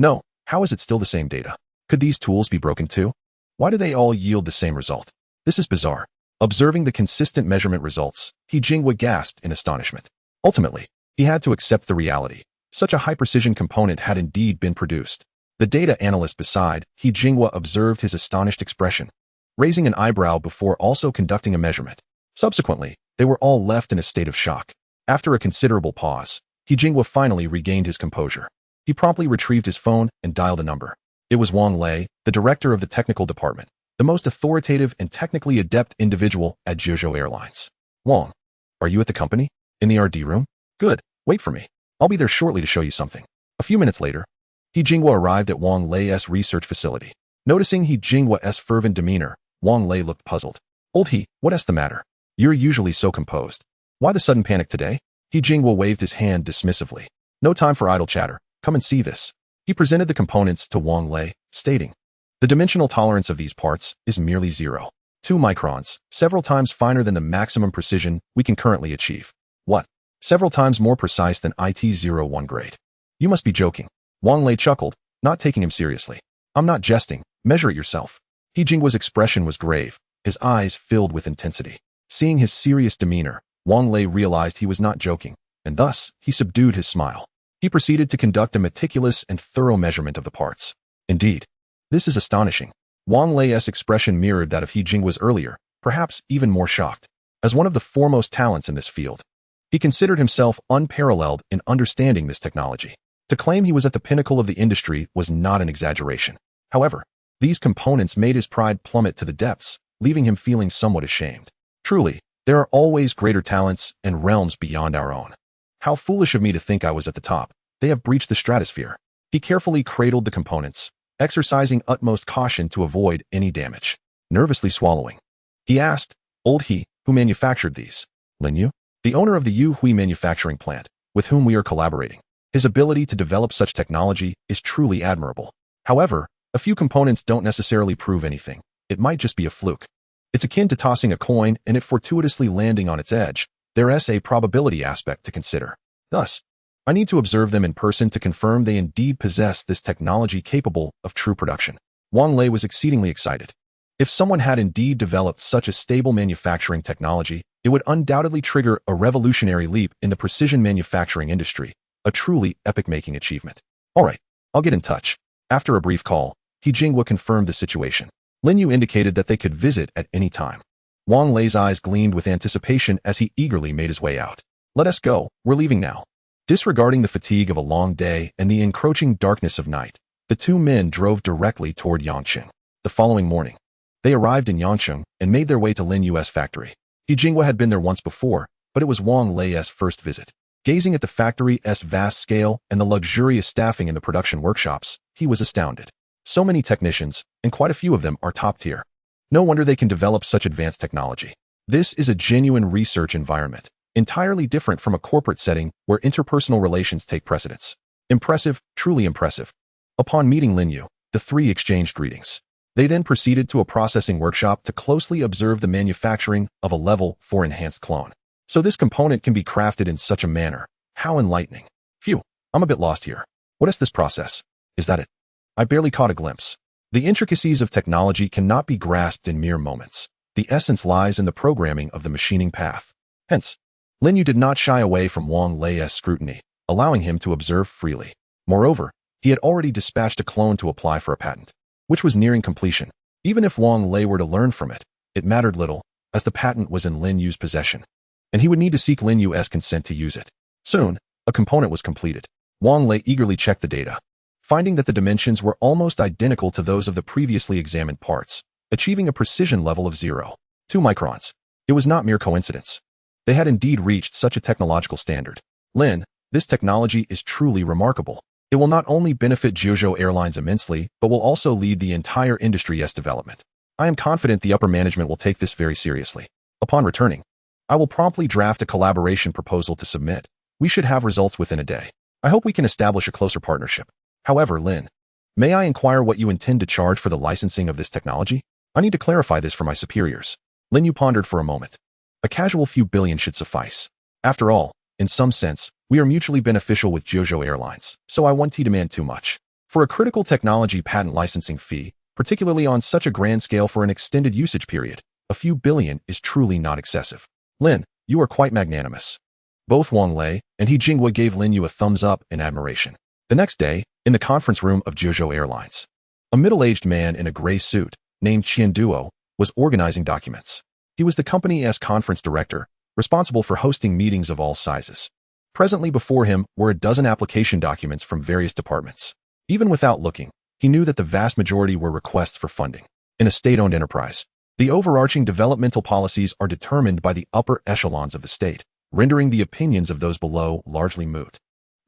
No, how is it still the same data? Could these tools be broken too? Why do they all yield the same result? This is bizarre. Observing the consistent measurement results, He Jingwa gasped in astonishment. Ultimately, he had to accept the reality. Such a high-precision component had indeed been produced. The data analyst beside He Jingwa observed his astonished expression, raising an eyebrow before also conducting a measurement. Subsequently, they were all left in a state of shock. After a considerable pause, He Jingwa finally regained his composure. He promptly retrieved his phone and dialed a number. It was Wang Lei, the director of the technical department, the most authoritative and technically adept individual at Jeju Airlines. "Wang, are you at the company? In the RD room? Good, wait for me. I'll be there shortly to show you something." A few minutes later, He Jingwa arrived at Wang Lei's research facility. Noticing He Jinghua's fervent demeanor, Wang Lei looked puzzled. Old He, what's the matter? You're usually so composed. Why the sudden panic today? He Jinghua waved his hand dismissively. No time for idle chatter. Come and see this. He presented the components to Wang Lei, stating, the dimensional tolerance of these parts is merely 0.2 microns, several times finer than the maximum precision we can currently achieve. What? Several times more precise than IT-01 grade. You must be joking. Wang Lei chuckled, not taking him seriously. I'm not jesting. Measure it yourself. He Jinghua's expression was grave, his eyes filled with intensity. Seeing his serious demeanor, Wang Lei realized he was not joking, and thus he subdued his smile. He proceeded to conduct a meticulous and thorough measurement of the parts. Indeed, this is astonishing. Wang Lei's expression mirrored that of He Jinghua's earlier, perhaps even more shocked. As one of the foremost talents in this field, he considered himself unparalleled in understanding this technology. To claim he was at the pinnacle of the industry was not an exaggeration. However, these components made his pride plummet to the depths, leaving him feeling somewhat ashamed. Truly, there are always greater talents and realms beyond our own. How foolish of me to think I was at the top. They have breached the stratosphere. He carefully cradled the components, exercising utmost caution to avoid any damage. Nervously swallowing, he asked, Old He, who manufactured these? Lin Yu? The owner of the Yu Hui manufacturing plant, with whom we are collaborating. His ability to develop such technology is truly admirable. However, a few components don't necessarily prove anything. It might just be a fluke. It's akin to tossing a coin and it fortuitously landing on its edge. There's a probability aspect to consider. Thus, I need to observe them in person to confirm they indeed possess this technology capable of true production. Wang Lei was exceedingly excited. If someone had indeed developed such a stable manufacturing technology, it would undoubtedly trigger a revolutionary leap in the precision manufacturing industry, a truly epic-making achievement. All right, I'll get in touch. After a brief call, He Jinghua confirmed the situation. Lin Yu indicated that they could visit at any time. Wang Lei's eyes gleamed with anticipation as he eagerly made his way out. Let us go, we're leaving now. Disregarding the fatigue of a long day and the encroaching darkness of night, the two men drove directly toward Yangcheng. The following morning, they arrived in Yangcheng and made their way to Lin Yu's factory. He Jinghua had been there once before, but it was Wang Lei's first visit. Gazing at the factory's vast scale and the luxurious staffing in the production workshops, he was astounded. So many technicians, and quite a few of them are top tier. No wonder they can develop such advanced technology. This is a genuine research environment, entirely different from a corporate setting where interpersonal relations take precedence. Impressive, truly impressive. Upon meeting Lin Yu, the three exchanged greetings. They then proceeded to a processing workshop to closely observe the manufacturing of a level 4 enhanced clone. So this component can be crafted in such a manner. How enlightening. Phew, I'm a bit lost here. What is this process? Is that it? I barely caught a glimpse. The intricacies of technology cannot be grasped in mere moments. The essence lies in the programming of the machining path. Hence, Lin Yu did not shy away from Wang Lei's scrutiny, allowing him to observe freely. Moreover, he had already dispatched a clone to apply for a patent, which was nearing completion. Even if Wang Lei were to learn from it, it mattered little, as the patent was in Lin Yu's possession, and he would need to seek Lin Yu's consent to use it. Soon, a component was completed. Wang Lei eagerly checked the data, finding that the dimensions were almost identical to those of the previously examined parts, achieving a precision level of 0.2 microns. It was not mere coincidence. They had indeed reached such a technological standard. Lin, this technology is truly remarkable. It will not only benefit Zhuozhou Airlines immensely, but will also lead the entire industry's development. I am confident the upper management will take this very seriously. Upon returning, I will promptly draft a collaboration proposal to submit. We should have results within a day. I hope we can establish a closer partnership. However, Lin, may I inquire what you intend to charge for the licensing of this technology? I need to clarify this for my superiors. Lin Yu pondered for a moment. A casual few billion should suffice. After all, in some sense, we are mutually beneficial with Zhuozhou Airlines, so I won't demand too much. For a critical technology patent licensing fee, particularly on such a grand scale for an extended usage period, a few billion is truly not excessive. Lin, you are quite magnanimous. Both Wang Lei and He Jinghua gave Lin Yu a thumbs up in admiration. The next day, in the conference room of Zhuozhou Airlines, a middle-aged man in a gray suit, named Qian Duo, was organizing documents. He was the company's conference director, responsible for hosting meetings of all sizes. Presently before him were a dozen application documents from various departments. Even without looking, he knew that the vast majority were requests for funding. In a state-owned enterprise, the overarching developmental policies are determined by the upper echelons of the state, rendering the opinions of those below largely moot.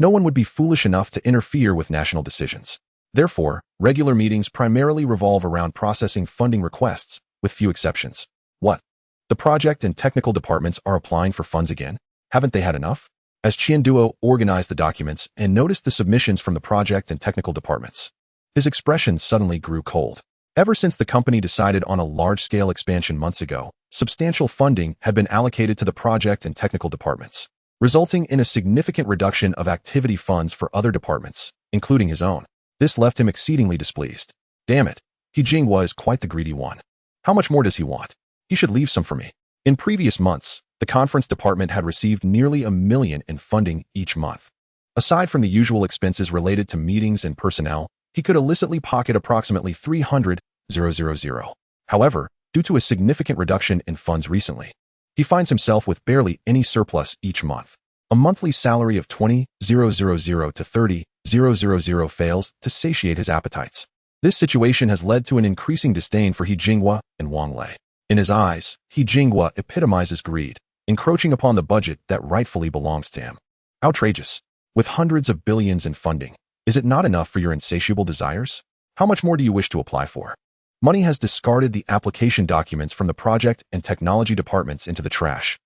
No one would be foolish enough to interfere with national decisions. Therefore, regular meetings primarily revolve around processing funding requests, with few exceptions. What? The project and technical departments are applying for funds again? Haven't they had enough? As Duo organized the documents and noticed the submissions from the project and technical departments, his expression suddenly grew cold. Ever since the company decided on a large-scale expansion months ago, substantial funding had been allocated to the project and technical departments, resulting in a significant reduction of activity funds for other departments, including his own. This left him exceedingly displeased. Damn it, He Jinghua is quite the greedy one. How much more does he want? He should leave some for me. In previous months, the conference department had received nearly $1 million in funding each month. Aside from the usual expenses related to meetings and personnel, he could illicitly pocket approximately $300,000. However, due to a significant reduction in funds recently, he finds himself with barely any surplus each month. A monthly salary of $20,000 to $30,000 fails to satiate his appetites. This situation has led to an increasing disdain for He Jinghua and Wang Lei. In his eyes, He Jinghua epitomizes greed, encroaching upon the budget that rightfully belongs to him. Outrageous. With hundreds of billions in funding, is it not enough for your insatiable desires? How much more do you wish to apply for? Money has discarded the application documents from the project and technology departments into the trash.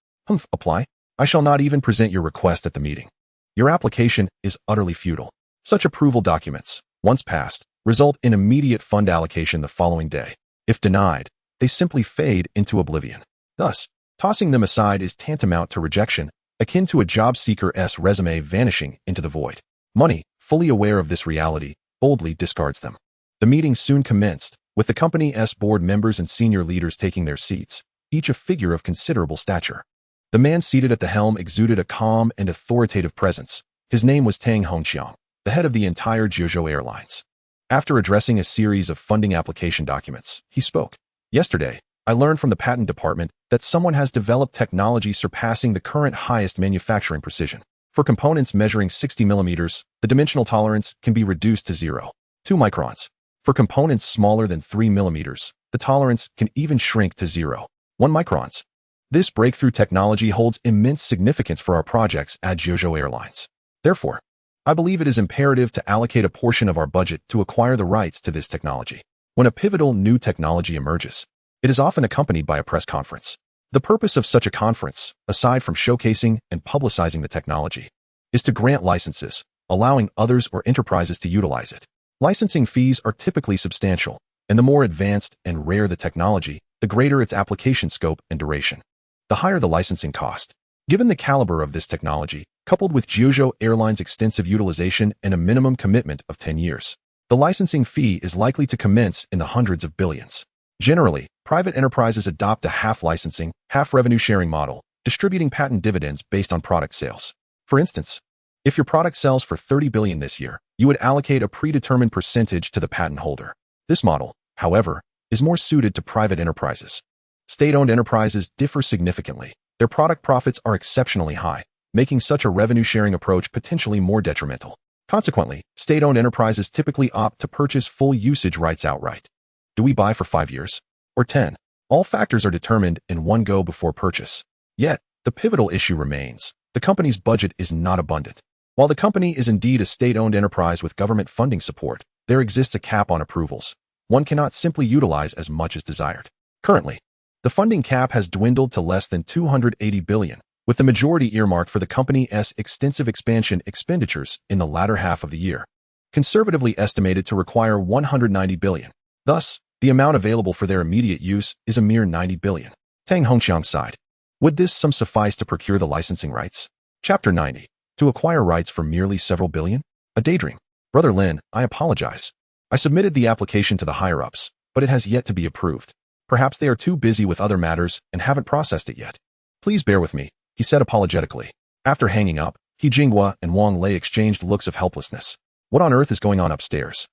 Apply? I shall not even present your request at the meeting. Your application is utterly futile. Such approval documents, once passed, result in immediate fund allocation the following day. If denied, they simply fade into oblivion. Thus, tossing them aside is tantamount to rejection, akin to a job seeker's resume vanishing into the void. Money, fully aware of this reality, boldly discards them. The meeting soon commenced, with the company's board members and senior leaders taking their seats, each a figure of considerable stature. The man seated at the helm exuded a calm and authoritative presence. His name was Tang Hongqiang, the head of the entire Jiuzhou Airlines. After addressing a series of funding application documents, he spoke. Yesterday, I learned from the patent department that someone has developed technology surpassing the current highest manufacturing precision. For components measuring 60 millimeters, the dimensional tolerance can be reduced to 0.2 microns. For components smaller than 3 millimeters, the tolerance can even shrink to 0.1 microns. This breakthrough technology holds immense significance for our projects at Jiuzhou Airlines. Therefore, I believe it is imperative to allocate a portion of our budget to acquire the rights to this technology. When a pivotal new technology emerges, it is often accompanied by a press conference. The purpose of such a conference, aside from showcasing and publicizing the technology, is to grant licenses, allowing others or enterprises to utilize it. Licensing fees are typically substantial, and the more advanced and rare the technology, the greater its application scope and duration. The higher the licensing cost. Given the caliber of this technology, coupled with Jiuzhou Airlines' extensive utilization and a minimum commitment of 10 years, the licensing fee is likely to commence in the hundreds of billions. Generally, private enterprises adopt a half-licensing, half-revenue-sharing model, distributing patent dividends based on product sales. For instance, if your product sells for $30 billion this year, you would allocate a predetermined percentage to the patent holder. This model, however, is more suited to private enterprises. State-owned enterprises differ significantly. Their product profits are exceptionally high, making such a revenue-sharing approach potentially more detrimental. Consequently, state-owned enterprises typically opt to purchase full usage rights outright. Do we buy for 5 years? Or 10? All factors are determined in one go before purchase. Yet, the pivotal issue remains. The company's budget is not abundant. While the company is indeed a state-owned enterprise with government funding support, there exists a cap on approvals. One cannot simply utilize as much as desired. Currently, the funding cap has dwindled to less than $280 billion, with the majority earmarked for the company's extensive expansion expenditures in the latter half of the year, conservatively estimated to require $190 billion. Thus, the amount available for their immediate use is a mere $90 billion. Tang Hongqiang sighed. Would this sum suffice to procure the licensing rights? Chapter 90. To acquire rights for merely several billion? A daydream. Brother Lin, I apologize. I submitted the application to the higher-ups, but it has yet to be approved. Perhaps they are too busy with other matters and haven't processed it yet. Please bear with me, he said apologetically. After hanging up, He Jinghua and Wang Lei exchanged looks of helplessness. What on earth is going on upstairs?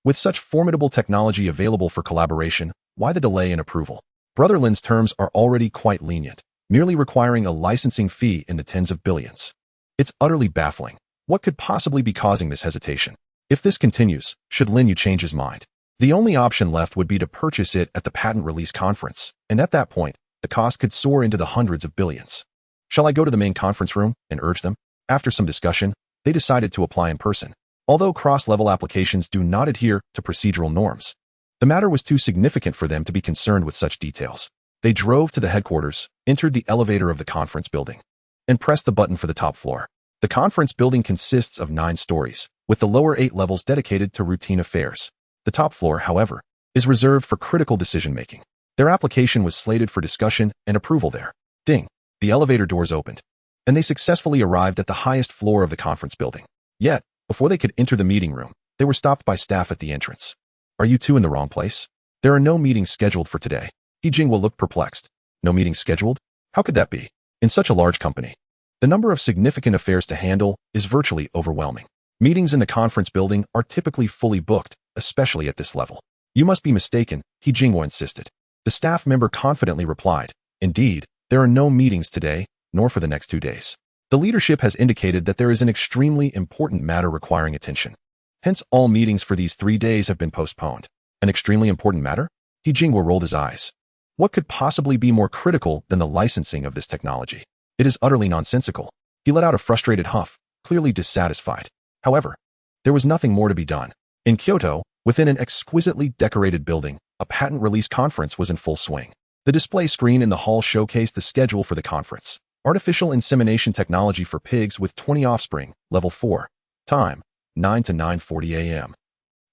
With such formidable technology available for collaboration, why the delay in approval? Brother Lin's terms are already quite lenient, merely requiring a licensing fee in the tens of billions. It's utterly baffling. What could possibly be causing this hesitation? If this continues, should Lin Yu change his mind? The only option left would be to purchase it at the patent release conference, and at that point, the cost could soar into the hundreds of billions. Shall I go to the main conference room and urge them? After some discussion, they decided to apply in person. Although cross-level applications do not adhere to procedural norms, the matter was too significant for them to be concerned with such details. They drove to the headquarters, entered the elevator of the conference building, and pressed the button for the top floor. The conference building consists of 9 stories, with the lower 8 levels dedicated to routine affairs. The top floor, however, is reserved for critical decision-making. Their application was slated for discussion and approval there. Ding! The elevator doors opened, and they successfully arrived at the highest floor of the conference building. Yet, before they could enter the meeting room, they were stopped by staff at the entrance. Are you two in the wrong place? There are no meetings scheduled for today. He Jingwa looked perplexed. No meetings scheduled? How could that be? In such a large company, the number of significant affairs to handle is virtually overwhelming. Meetings in the conference building are typically fully booked, especially at this level. You must be mistaken, He Jingwa insisted. The staff member confidently replied, Indeed, there are no meetings today, nor for the next 2 days. The leadership has indicated that there is an extremely important matter requiring attention. Hence, all meetings for these 3 days have been postponed. An extremely important matter? He Jingwa rolled his eyes. What could possibly be more critical than the licensing of this technology? It is utterly nonsensical. He let out a frustrated huff, clearly dissatisfied. However, there was nothing more to be done. In Kyoto, within an exquisitely decorated building, a patent release conference was in full swing. The display screen in the hall showcased the schedule for the conference. Artificial insemination technology for pigs with 20 offspring, level 4. Time, 9 to 9:40 a.m.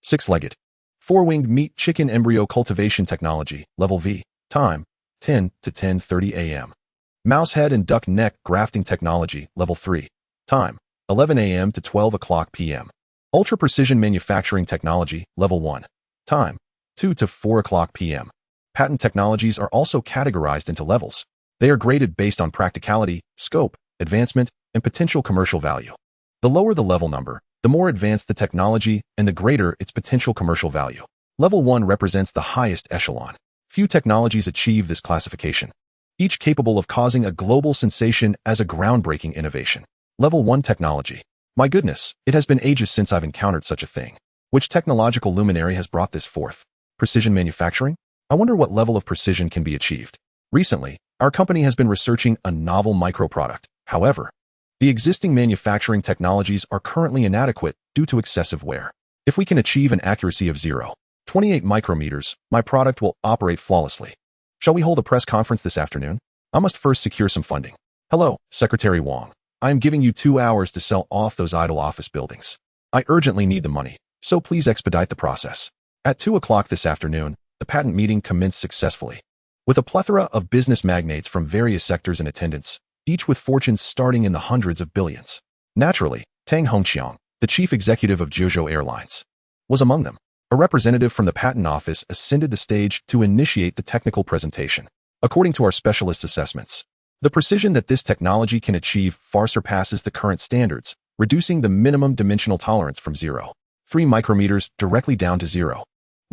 6-legged. 4-winged meat chicken embryo cultivation technology, level V. Time, 10 to 10:30 a.m. Mouse head and duck neck grafting technology, level 3. Time, 11 a.m. to 12 o'clock p.m. Ultra precision manufacturing technology, level 1. Time, 2 to 4 o'clock p.m. Patent technologies are also categorized into levels. They are graded based on practicality, scope, advancement, and potential commercial value. The lower the level number, the more advanced the technology and the greater its potential commercial value. Level 1 represents the highest echelon. Few technologies achieve this classification, each capable of causing a global sensation as a groundbreaking innovation. Level 1 technology. My goodness, it has been ages since I've encountered such a thing. Which technological luminary has brought this forth? Precision manufacturing? I wonder what level of precision can be achieved. Recently, our company has been researching a novel microproduct. However, the existing manufacturing technologies are currently inadequate due to excessive wear. If we can achieve an accuracy of 0.28 micrometers, my product will operate flawlessly. Shall we hold a press conference this afternoon? I must first secure some funding. Hello, Secretary Wang. I am giving you 2 hours to sell off those idle office buildings. I urgently need the money, so please expedite the process. At 2 o'clock this afternoon, the patent meeting commenced successfully. With a plethora of business magnates from various sectors in attendance, each with fortunes starting in the hundreds of billions. Naturally, Tang Hongqiang, the chief executive of Zhuzhou Airlines, was among them. A representative from the patent office ascended the stage to initiate the technical presentation. According to our specialist assessments, the precision that this technology can achieve far surpasses the current standards, reducing the minimum dimensional tolerance from 0.3 micrometers directly down to 0.1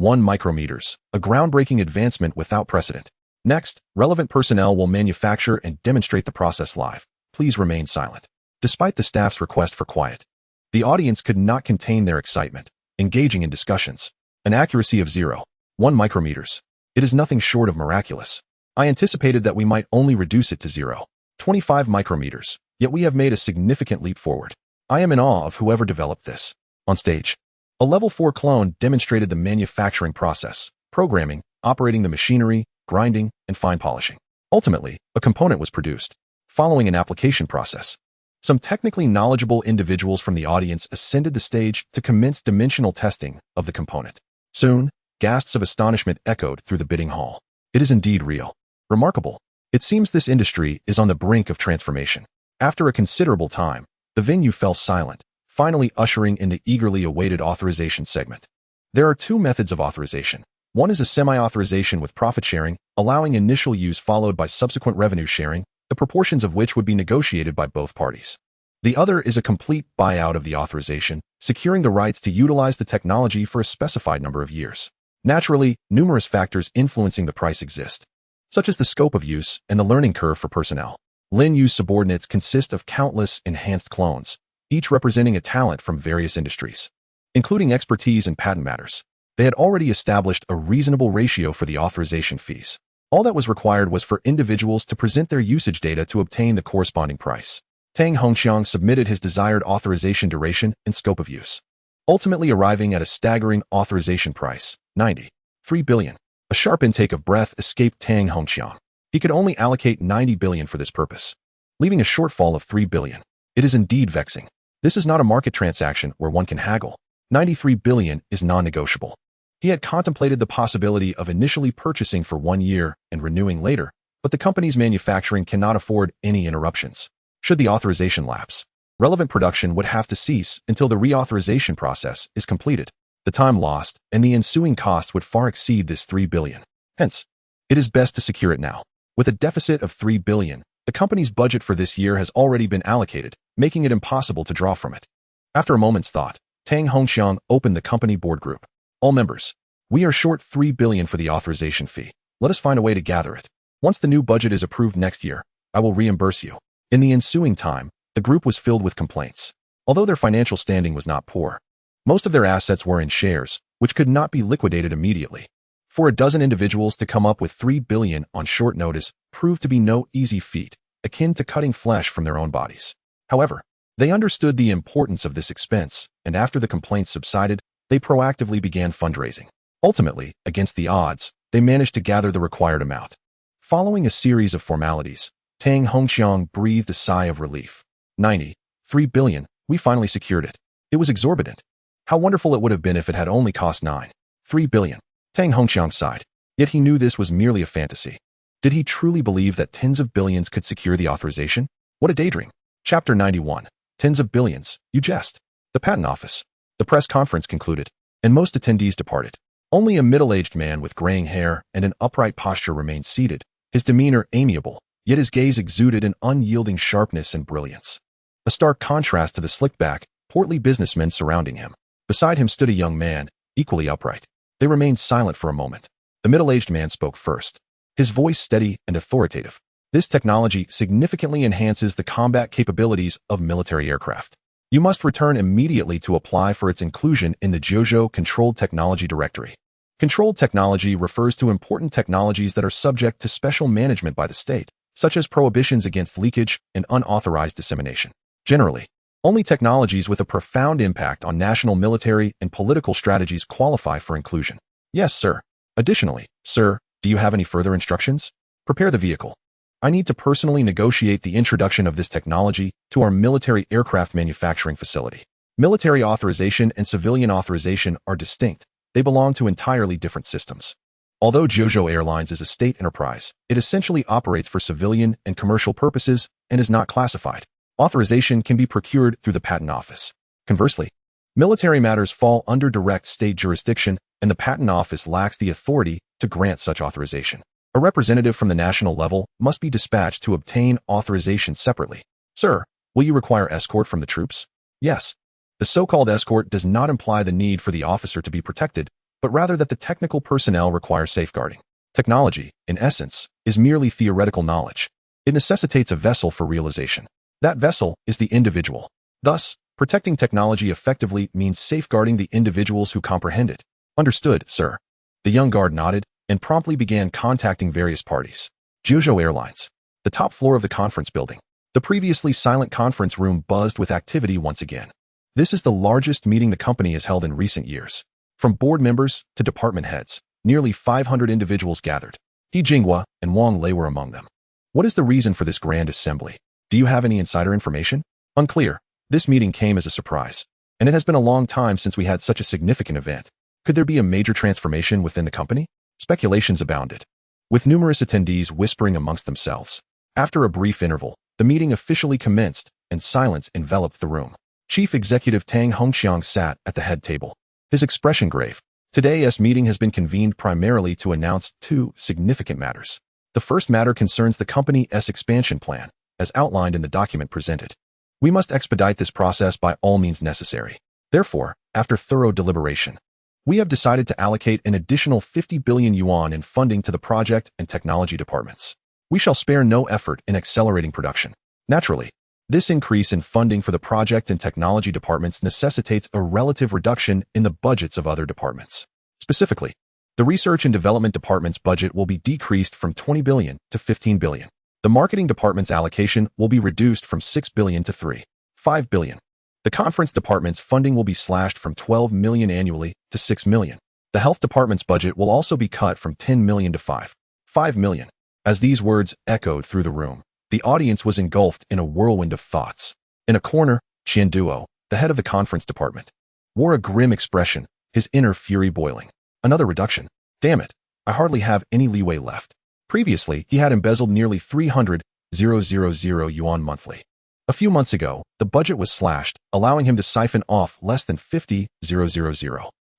micrometers, a groundbreaking advancement without precedent. Next, relevant personnel will manufacture and demonstrate the process live. Please remain silent. Despite the staff's request for quiet, the audience could not contain their excitement, engaging in discussions. An accuracy of 0.1 micrometers. It is nothing short of miraculous. I anticipated that we might only reduce it to 0.25 micrometers, yet we have made a significant leap forward. I am in awe of whoever developed this. On stage, a level 4 clone demonstrated the manufacturing process, programming, operating the machinery, grinding, and fine polishing. Ultimately, a component was produced, following an application process. Some technically knowledgeable individuals from the audience ascended the stage to commence dimensional testing of the component. Soon, gasps of astonishment echoed through the bidding hall. It is indeed real. Remarkable. It seems this industry is on the brink of transformation. After a considerable time, the venue fell silent, finally ushering in the eagerly awaited authorization segment. There are 2 methods of authorization. One is a semi-authorization with profit sharing, allowing initial use followed by subsequent revenue sharing, the proportions of which would be negotiated by both parties. The other is a complete buyout of the authorization, securing the rights to utilize the technology for a specified number of years. Naturally, numerous factors influencing the price exist, such as the scope of use and the learning curve for personnel. Lin Yu's subordinates consist of countless enhanced clones, each representing a talent from various industries, including expertise in patent matters. They had already established a reasonable ratio for the authorization fees. All that was required was for individuals to present their usage data to obtain the corresponding price. Tang Hongqiang submitted his desired authorization duration and scope of use. ultimately arriving at a staggering authorization price, 93 billion. A sharp intake of breath escaped Tang Hongqiang. He could only allocate 90 billion for this purpose, leaving a shortfall of 3 billion. It is indeed vexing. This is not a market transaction where one can haggle. 93 billion is non-negotiable. He had contemplated the possibility of initially purchasing for 1 year and renewing later, but the company's manufacturing cannot afford any interruptions. Should the authorization lapse, relevant production would have to cease until the reauthorization process is completed. The time lost and the ensuing cost would far exceed this 3 billion. Hence, it is best to secure it now. With a deficit of 3 billion, the company's budget for this year has already been allocated, making it impossible to draw from it. After a moment's thought, Tang Hongqiang opened the company board group. All members, we are short 3 billion for the authorization fee. Let us find a way to gather it. Once the new budget is approved next year, I will reimburse you. In the ensuing time, the group was filled with complaints. Although their financial standing was not poor, most of their assets were in shares, which could not be liquidated immediately. For a dozen individuals to come up with 3 billion on short notice proved to be no easy feat, akin to cutting flesh from their own bodies. However, they understood the importance of this expense, and after the complaints subsided, they proactively began fundraising. Ultimately, against the odds, they managed to gather the required amount. Following a series of formalities, Tang Hongqiang breathed a sigh of relief. 93 billion, we finally secured it. It was exorbitant. How wonderful it would have been if it had only cost 93 billion. Tang Hongqiang sighed, yet he knew this was merely a fantasy. Did he truly believe that tens of billions could secure the authorization? What a daydream. Chapter 91. Tens of billions, you jest. The patent office. The press conference concluded, and most attendees departed. Only a middle-aged man with graying hair and an upright posture remained seated, his demeanor amiable, yet his gaze exuded an unyielding sharpness and brilliance. A stark contrast to the slick-back, portly businessmen surrounding him. Beside him stood a young man, equally upright. They remained silent for a moment. The middle-aged man spoke first, his voice steady and authoritative. This technology significantly enhances the combat capabilities of military aircraft. You must return immediately to apply for its inclusion in the Jojo Controlled Technology Directory. Controlled technology refers to important technologies that are subject to special management by the state, such as prohibitions against leakage and unauthorized dissemination. Generally, only technologies with a profound impact on national military and political strategies qualify for inclusion. Yes, sir. Additionally, sir, do you have any further instructions? Prepare the vehicle. I need to personally negotiate the introduction of this technology to our military aircraft manufacturing facility. Military authorization and civilian authorization are distinct. They belong to entirely different systems. Although Jojo Airlines is a state enterprise, it essentially operates for civilian and commercial purposes and is not classified. Authorization can be procured through the patent office. Conversely, military matters fall under direct state jurisdiction, and the patent office lacks the authority to grant such authorization. A representative from the national level must be dispatched to obtain authorization separately. Sir, will you require escort from the troops? Yes. The so-called escort does not imply the need for the officer to be protected, but rather that the technical personnel require safeguarding. Technology, in essence, is merely theoretical knowledge. It necessitates a vessel for realization. That vessel is the individual. Thus, protecting technology effectively means safeguarding the individuals who comprehend it. Understood, sir. The young guard nodded and promptly began contacting various parties. Jojo Airlines. The top floor of the conference building. The previously silent conference room buzzed with activity once again. This is the largest meeting the company has held in recent years. From board members to department heads, nearly 500 individuals gathered. He Jinghua and Wang Lei were among them. What is the reason for this grand assembly? Do you have any insider information? Unclear. This meeting came as a surprise, and it has been a long time since we had such a significant event. Could there be a major transformation within the company? Speculations abounded, with numerous attendees whispering amongst themselves. After a brief interval, the meeting officially commenced, and silence enveloped the room. Chief Executive Tang Hongqiang sat at the head table, his expression grave. Today's meeting has been convened primarily to announce two significant matters. The first matter concerns the company's expansion plan, as outlined in the document presented. We must expedite this process by all means necessary. Therefore, after thorough deliberation, we have decided to allocate an additional 50 billion yuan in funding to the project and technology departments. We shall spare no effort in accelerating production. Naturally, this increase in funding for the project and technology departments necessitates a relative reduction in the budgets of other departments. Specifically, the research and development department's budget will be decreased from 20 billion to 15 billion. The marketing department's allocation will be reduced from 6 billion to 3.5 billion. The conference department's funding will be slashed from 12 million annually to 6 million. The health department's budget will also be cut from 10 million to 5 million. As these words echoed through the room, the audience was engulfed in a whirlwind of thoughts. In a corner, Qian Duo, the head of the conference department, wore a grim expression, his inner fury boiling. Another reduction. Damn it, I hardly have any leeway left. Previously, he had embezzled nearly 300,000 yuan monthly. A few months ago, the budget was slashed, allowing him to siphon off less than 50,000.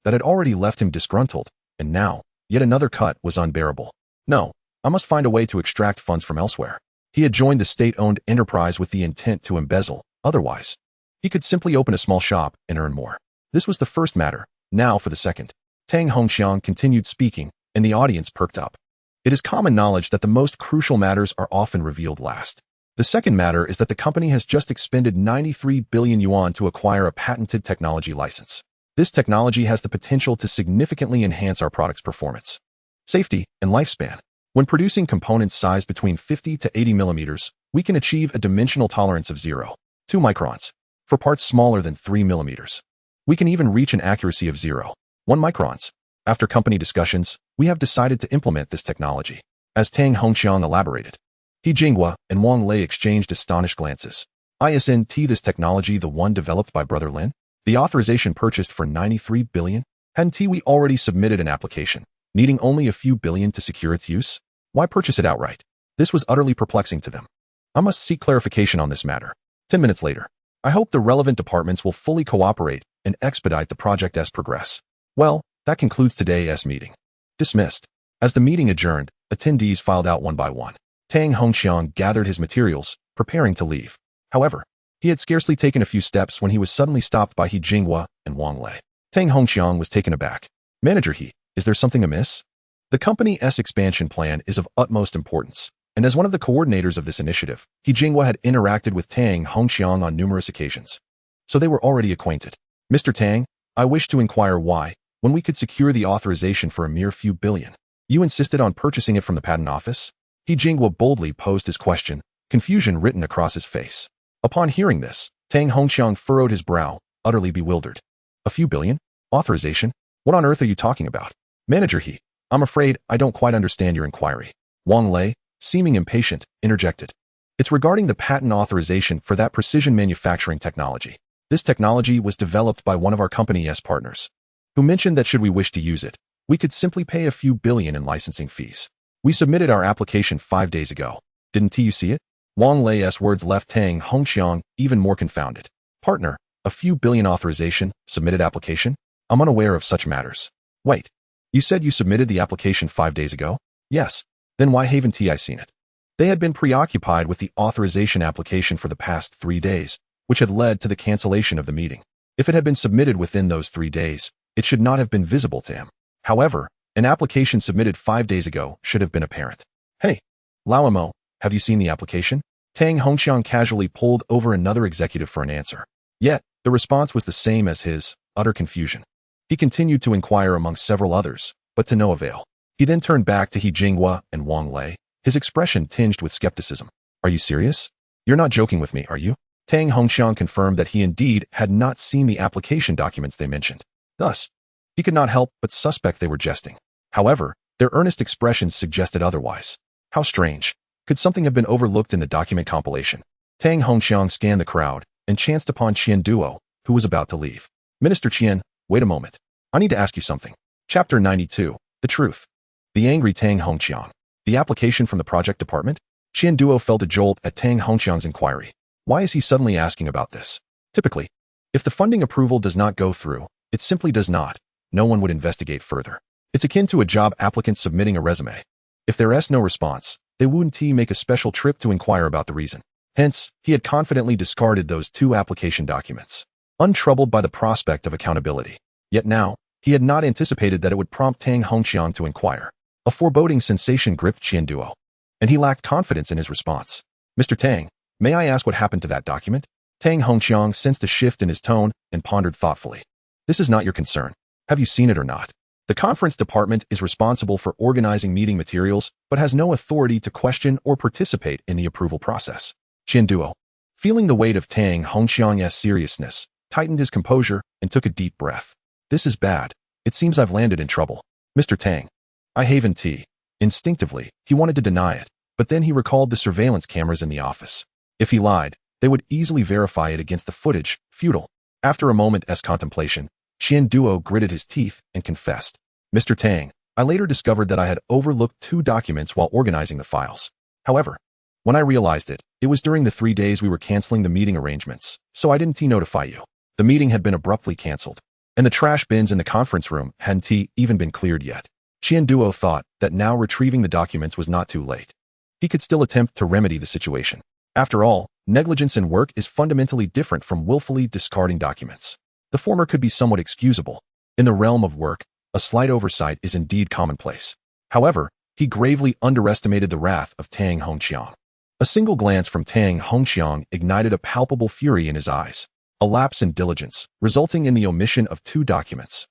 That had already left him disgruntled, and now, yet another cut was unbearable. No, I must find a way to extract funds from elsewhere. He had joined the state-owned enterprise with the intent to embezzle, otherwise, he could simply open a small shop and earn more. This was the first matter, now for the second. Tang Hongxiang continued speaking, and the audience perked up. It is common knowledge that the most crucial matters are often revealed last. The second matter is that the company has just expended 93 billion yuan to acquire a patented technology license. This technology has the potential to significantly enhance our product's performance, safety, and lifespan. When producing components sized between 50 to 80 millimeters, we can achieve a dimensional tolerance of 0.2 microns. For parts smaller than 3 millimeters, we can even reach an accuracy of 0.1 microns. After company discussions, we have decided to implement this technology. As Tang Hongxiang elaborated, He Jinghua and Wang Lei exchanged astonished glances. Isn't this technology the one developed by Brother Lin? The authorization purchased for 93 billion? Hadn't we already submitted an application, needing only a few billion to secure its use? Why purchase it outright? This was utterly perplexing to them. I must seek clarification on this matter. 10 minutes later, I hope the relevant departments will fully cooperate and expedite the project as progress. Well, that concludes today's meeting. Dismissed. As the meeting adjourned, attendees filed out one by one. Tang Hongxiang gathered his materials, preparing to leave. However, he had scarcely taken a few steps when he was suddenly stopped by He Jinghua and Wang Lei. Tang Hongxiang was taken aback. Manager He, is there something amiss? The company's expansion plan is of utmost importance, and as one of the coordinators of this initiative, He Jinghua had interacted with Tang Hongxiang on numerous occasions. So they were already acquainted. Mr. Tang, I wish to inquire why, when we could secure the authorization for a mere few billion, you insisted on purchasing it from the patent office? He Jinghua boldly posed his question, confusion written across his face. Upon hearing this, Tang Hongxiang furrowed his brow, utterly bewildered. A few billion? Authorization? What on earth are you talking about? Manager He, I'm afraid I don't quite understand your inquiry. Wang Lei, seeming impatient, interjected. It's regarding the patent authorization for that precision manufacturing technology. This technology was developed by one of our company's partners, who mentioned that should we wish to use it, we could simply pay a few billion in licensing fees. We submitted our application 5 days ago. Didn't you see it? Wang Lei's words left Tang Hongxiang even more confounded. Partner, a few billion authorization, submitted application? I'm unaware of such matters. Wait, you said you submitted the application 5 days ago? Yes. Then why haven't I seen it? They had been preoccupied with the authorization application for the past 3 days, which had led to the cancellation of the meeting. If it had been submitted within those 3 days, it should not have been visible to him. However, an application submitted 5 days ago should have been apparent. Hey, Lao, have you seen the application? Tang Hongxiang casually pulled over another executive for an answer. Yet, the response was the same as his, utter confusion. He continued to inquire among several others, but to no avail. He then turned back to He Jinghua and Wang Lei, his expression tinged with skepticism. Are you serious? You're not joking with me, are you? Tang Hongxiang confirmed that he indeed had not seen the application documents they mentioned. Thus, he could not help but suspect they were jesting. However, their earnest expressions suggested otherwise. How strange. Could something have been overlooked in the document compilation? Tang Hongxiang scanned the crowd and chanced upon Qian Duo, who was about to leave. Minister Qian, wait a moment. I need to ask you something. Chapter 92, The Truth. The angry Tang Hongxiang. The application from the project department? Qian Duo felt a jolt at Tang Hongxiang's inquiry. Why is he suddenly asking about this? Typically, if the funding approval does not go through, it simply does not. No one would investigate further. It's akin to a job applicant submitting a resume. If there is no response, they wouldn't make a special trip to inquire about the reason. Hence, he had confidently discarded those 2 application documents, untroubled by the prospect of accountability. Yet now, he had not anticipated that it would prompt Tang Hongxiang to inquire. A foreboding sensation gripped Qian Duo, and he lacked confidence in his response. Mr. Tang, may I ask what happened to that document? Tang Hongxiang sensed a shift in his tone and pondered thoughtfully. This is not your concern. Have you seen it or not? The conference department is responsible for organizing meeting materials, but has no authority to question or participate in the approval process. Qian Duo, feeling the weight of Tang Hongxiang's seriousness, tightened his composure, and took a deep breath. This is bad. It seems I've landed in trouble. Mr. Tang. I haven tea. Instinctively, he wanted to deny it, but then he recalled the surveillance cameras in the office. If he lied, they would easily verify it against the footage. Futile. After a moment's contemplation, Qian Duo gritted his teeth and confessed. Mr. Tang, I later discovered that I had overlooked 2 documents while organizing the files. However, when I realized it, it was during the 3 days we were canceling the meeting arrangements, so I didn't notify you. The meeting had been abruptly canceled, and the trash bins in the conference room hadn't even been cleared yet. Qian Duo thought that now retrieving the documents was not too late. He could still attempt to remedy the situation. After all, negligence in work is fundamentally different from willfully discarding documents. The former could be somewhat excusable. In the realm of work, a slight oversight is indeed commonplace. However, he gravely underestimated the wrath of Tang Hongqiang. A single glance from Tang Hongqiang ignited a palpable fury in his eyes, a lapse in diligence, resulting in the omission of 2 documents.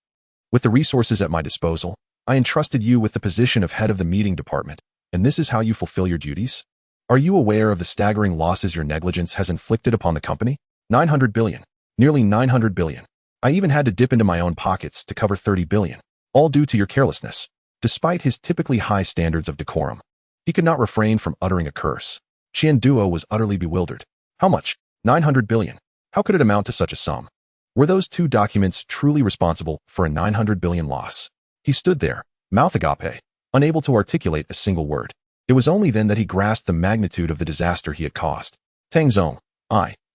With the resources at my disposal, I entrusted you with the position of head of the meeting department, and this is how you fulfill your duties? Are you aware of the staggering losses your negligence has inflicted upon the company? 900 billion. Nearly 900 billion. I even had to dip into my own pockets to cover 30 billion, all due to your carelessness. Despite his typically high standards of decorum, he could not refrain from uttering a curse. Qian Duo was utterly bewildered. How much? 900 billion. How could it amount to such a sum? Were those 2 documents truly responsible for a 900 billion loss? He stood there, mouth agape, unable to articulate a single word. It was only then that he grasped the magnitude of the disaster he had caused. Tang Zong,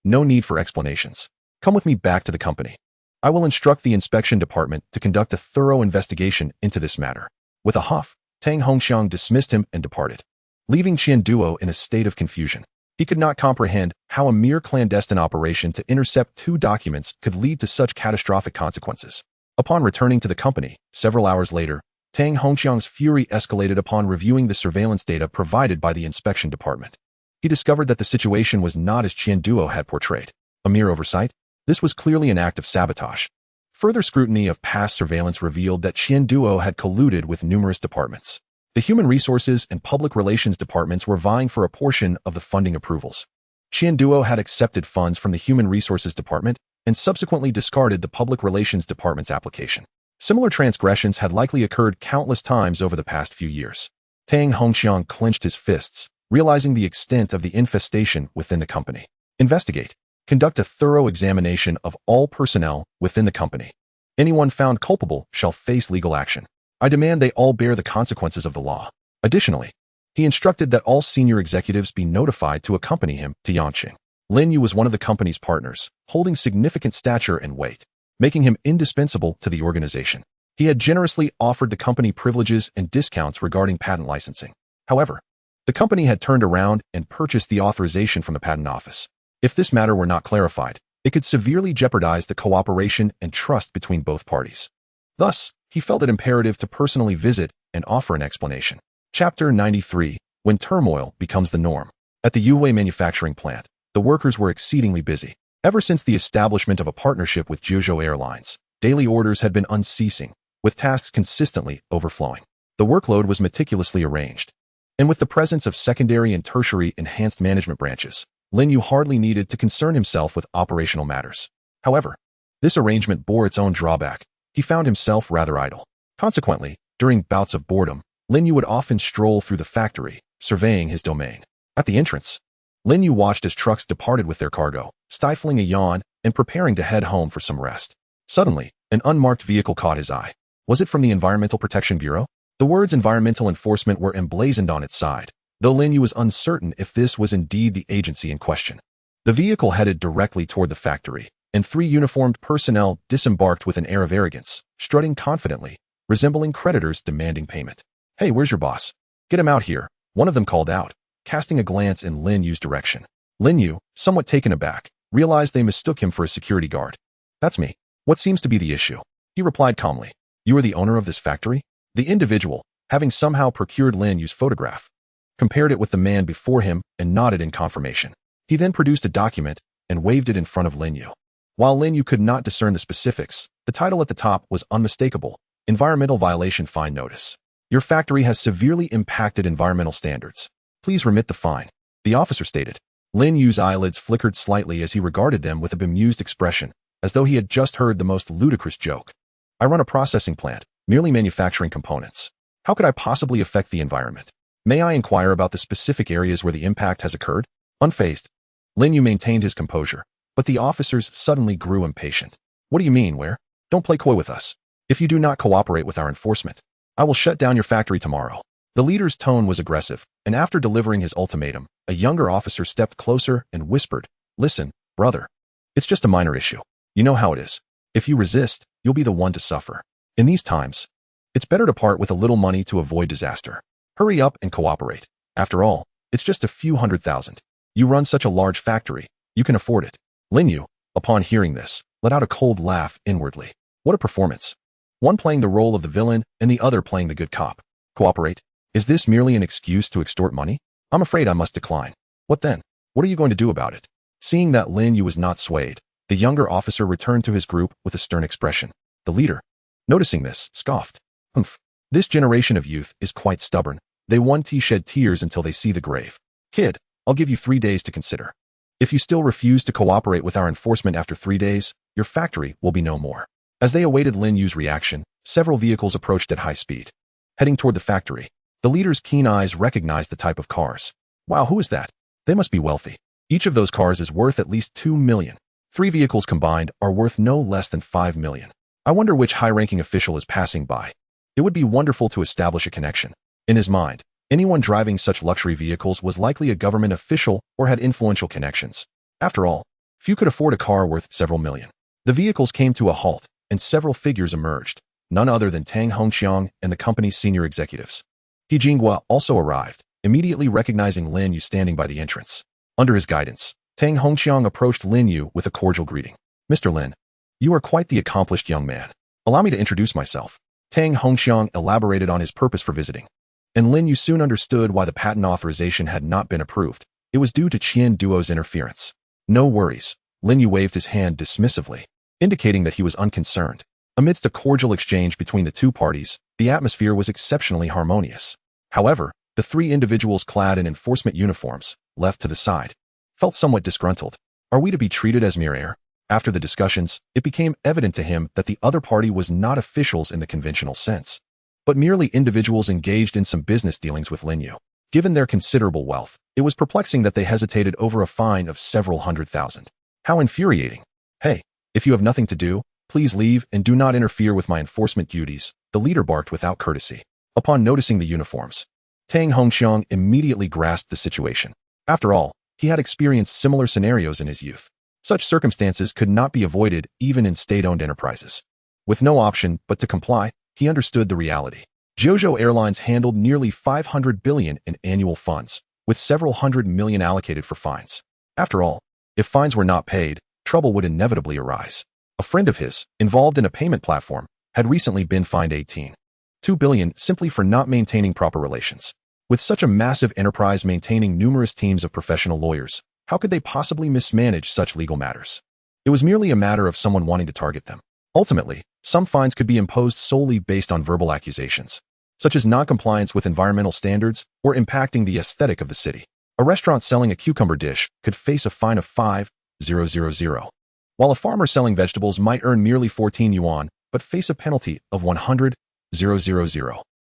no need for explanations. Come with me back to the company. I will instruct the inspection department to conduct a thorough investigation into this matter. With a huff, Tang Hongqiang dismissed him and departed, leaving Qian Duo in a state of confusion. He could not comprehend how a mere clandestine operation to intercept 2 documents could lead to such catastrophic consequences. Upon returning to the company, several hours later, Tang Hongqiang's fury escalated upon reviewing the surveillance data provided by the inspection department. He discovered that the situation was not as Qian Duo had portrayed. A mere oversight? This was clearly an act of sabotage. Further scrutiny of past surveillance revealed that Qian Duo had colluded with numerous departments. The Human Resources and Public Relations departments were vying for a portion of the funding approvals. Qian Duo had accepted funds from the Human Resources Department and subsequently discarded the Public Relations Department's application. Similar transgressions had likely occurred countless times over the past few years. Tang Hongqiang clenched his fists, realizing the extent of the infestation within the company. Investigate. Conduct a thorough examination of all personnel within the company. Anyone found culpable shall face legal action. I demand they all bear the consequences of the law. Additionally, he instructed that all senior executives be notified to accompany him to Yanqing. Lin Yu was one of the company's partners, holding significant stature and weight, making him indispensable to the organization. He had generously offered the company privileges and discounts regarding patent licensing. However, the company had turned around and purchased the authorization from the patent office. If this matter were not clarified, it could severely jeopardize the cooperation and trust between both parties. Thus, he felt it imperative to personally visit and offer an explanation. Chapter 93, When Turmoil Becomes the Norm. At the Yuwei manufacturing plant, the workers were exceedingly busy. Ever since the establishment of a partnership with Zhuzhou Airlines, daily orders had been unceasing, with tasks consistently overflowing. The workload was meticulously arranged, and with the presence of secondary and tertiary enhanced management branches, Lin Yu hardly needed to concern himself with operational matters. However, this arrangement bore its own drawback. He found himself rather idle. Consequently, during bouts of boredom, Lin Yu would often stroll through the factory, surveying his domain. At the entrance, Lin Yu watched as trucks departed with their cargo, stifling a yawn and preparing to head home for some rest. Suddenly, an unmarked vehicle caught his eye. Was it from the Environmental Protection Bureau? The words environmental enforcement were emblazoned on its side, though Lin Yu was uncertain if this was indeed the agency in question. The vehicle headed directly toward the factory, and 3 uniformed personnel disembarked with an air of arrogance, strutting confidently, resembling creditors demanding payment. "Hey, where's your boss? Get him out here," one of them called out, casting a glance in Lin Yu's direction. Lin Yu, somewhat taken aback, realized they mistook him for a security guard. "That's me. What seems to be the issue?" he replied calmly. "You are the owner of this factory?" The individual, having somehow procured Lin Yu's photograph, compared it with the man before him and nodded in confirmation. He then produced a document and waved it in front of Lin Yu. While Lin Yu could not discern the specifics, the title at the top was unmistakable: Environmental Violation Fine Notice. Your factory has severely impacted environmental standards. Please remit the fine, the officer stated. Lin Yu's eyelids flickered slightly as he regarded them with a bemused expression. as though he had just heard the most ludicrous joke. I run a processing plant, merely manufacturing components. How could I possibly affect the environment? May I inquire about the specific areas where the impact has occurred? Unfazed, Lin Yu maintained his composure, but the officers suddenly grew impatient. What do you mean, where? Don't play coy with us. If you do not cooperate with our enforcement, I will shut down your factory tomorrow. The leader's tone was aggressive, and after delivering his ultimatum, a younger officer stepped closer and whispered, "Listen, brother. It's just a minor issue. You know how it is. If you resist, you'll be the one to suffer. In these times, it's better to part with a little money to avoid disaster. Hurry up and cooperate. After all, it's just a few 100,000. You run such a large factory, you can afford it." Lin Yu, upon hearing this, let out a cold laugh inwardly. What a performance. One playing the role of the villain and the other playing the good cop. Cooperate? Is this merely an excuse to extort money? I'm afraid I must decline. What then? What are you going to do about it? Seeing that Lin Yu was not swayed, the younger officer returned to his group with a stern expression. The leader, noticing this, scoffed. Humph. This generation of youth is quite stubborn. They won't shed tears until they see the grave. Kid, I'll give you 3 days to consider. If you still refuse to cooperate with our enforcement after 3 days, your factory will be no more. As they awaited Lin Yu's reaction, several vehicles approached at high speed. Heading toward the factory, the leader's keen eyes recognized the type of cars. Wow, who is that? They must be wealthy. Each of those cars is worth at least 2 million. 3 vehicles combined are worth no less than 5 million. I wonder which high-ranking official is passing by. It would be wonderful to establish a connection. In his mind, anyone driving such luxury vehicles was likely a government official or had influential connections. After all, few could afford a car worth several million. The vehicles came to a halt, and several figures emerged, none other than Tang Hongqiang and the company's senior executives. He Jinghua also arrived, immediately recognizing Lin Yu standing by the entrance. Under his guidance, Tang Hongqiang approached Lin Yu with a cordial greeting. "Mr. Lin, you are quite the accomplished young man. Allow me to introduce myself." Tang Hongqiang elaborated on his purpose for visiting, and Lin Yu soon understood why the patent authorization had not been approved. It was due to Qian Duo's interference. No worries, Lin Yu waved his hand dismissively, indicating that he was unconcerned. Amidst a cordial exchange between the two parties, the atmosphere was exceptionally harmonious. However, the 3 individuals clad in enforcement uniforms, left to the side, felt somewhat disgruntled. Are we to be treated as mere air? After the discussions, it became evident to him that the other party was not officials in the conventional sense, but merely individuals engaged in some business dealings with Lin Yu. Given their considerable wealth, it was perplexing that they hesitated over a fine of several 100,000. How infuriating. "Hey, if you have nothing to do, please leave and do not interfere with my enforcement duties," the leader barked without courtesy. Upon noticing the uniforms, Tang Hongqiang immediately grasped the situation. After all, he had experienced similar scenarios in his youth. Such circumstances could not be avoided even in state-owned enterprises. With no option but to comply, he understood the reality. Zhozhou Airlines handled nearly 500 billion in annual funds, with several 100 million allocated for fines. After all, if fines were not paid, trouble would inevitably arise. A friend of his, involved in a payment platform, had recently been fined 18.2 billion simply for not maintaining proper relations. With such a massive enterprise maintaining numerous teams of professional lawyers, how could they possibly mismanage such legal matters? It was merely a matter of someone wanting to target them. Ultimately, some fines could be imposed solely based on verbal accusations, such as non-compliance with environmental standards or impacting the aesthetic of the city. A restaurant selling a cucumber dish could face a fine of 5,000, while a farmer selling vegetables might earn merely 14 yuan but face a penalty of 100,000.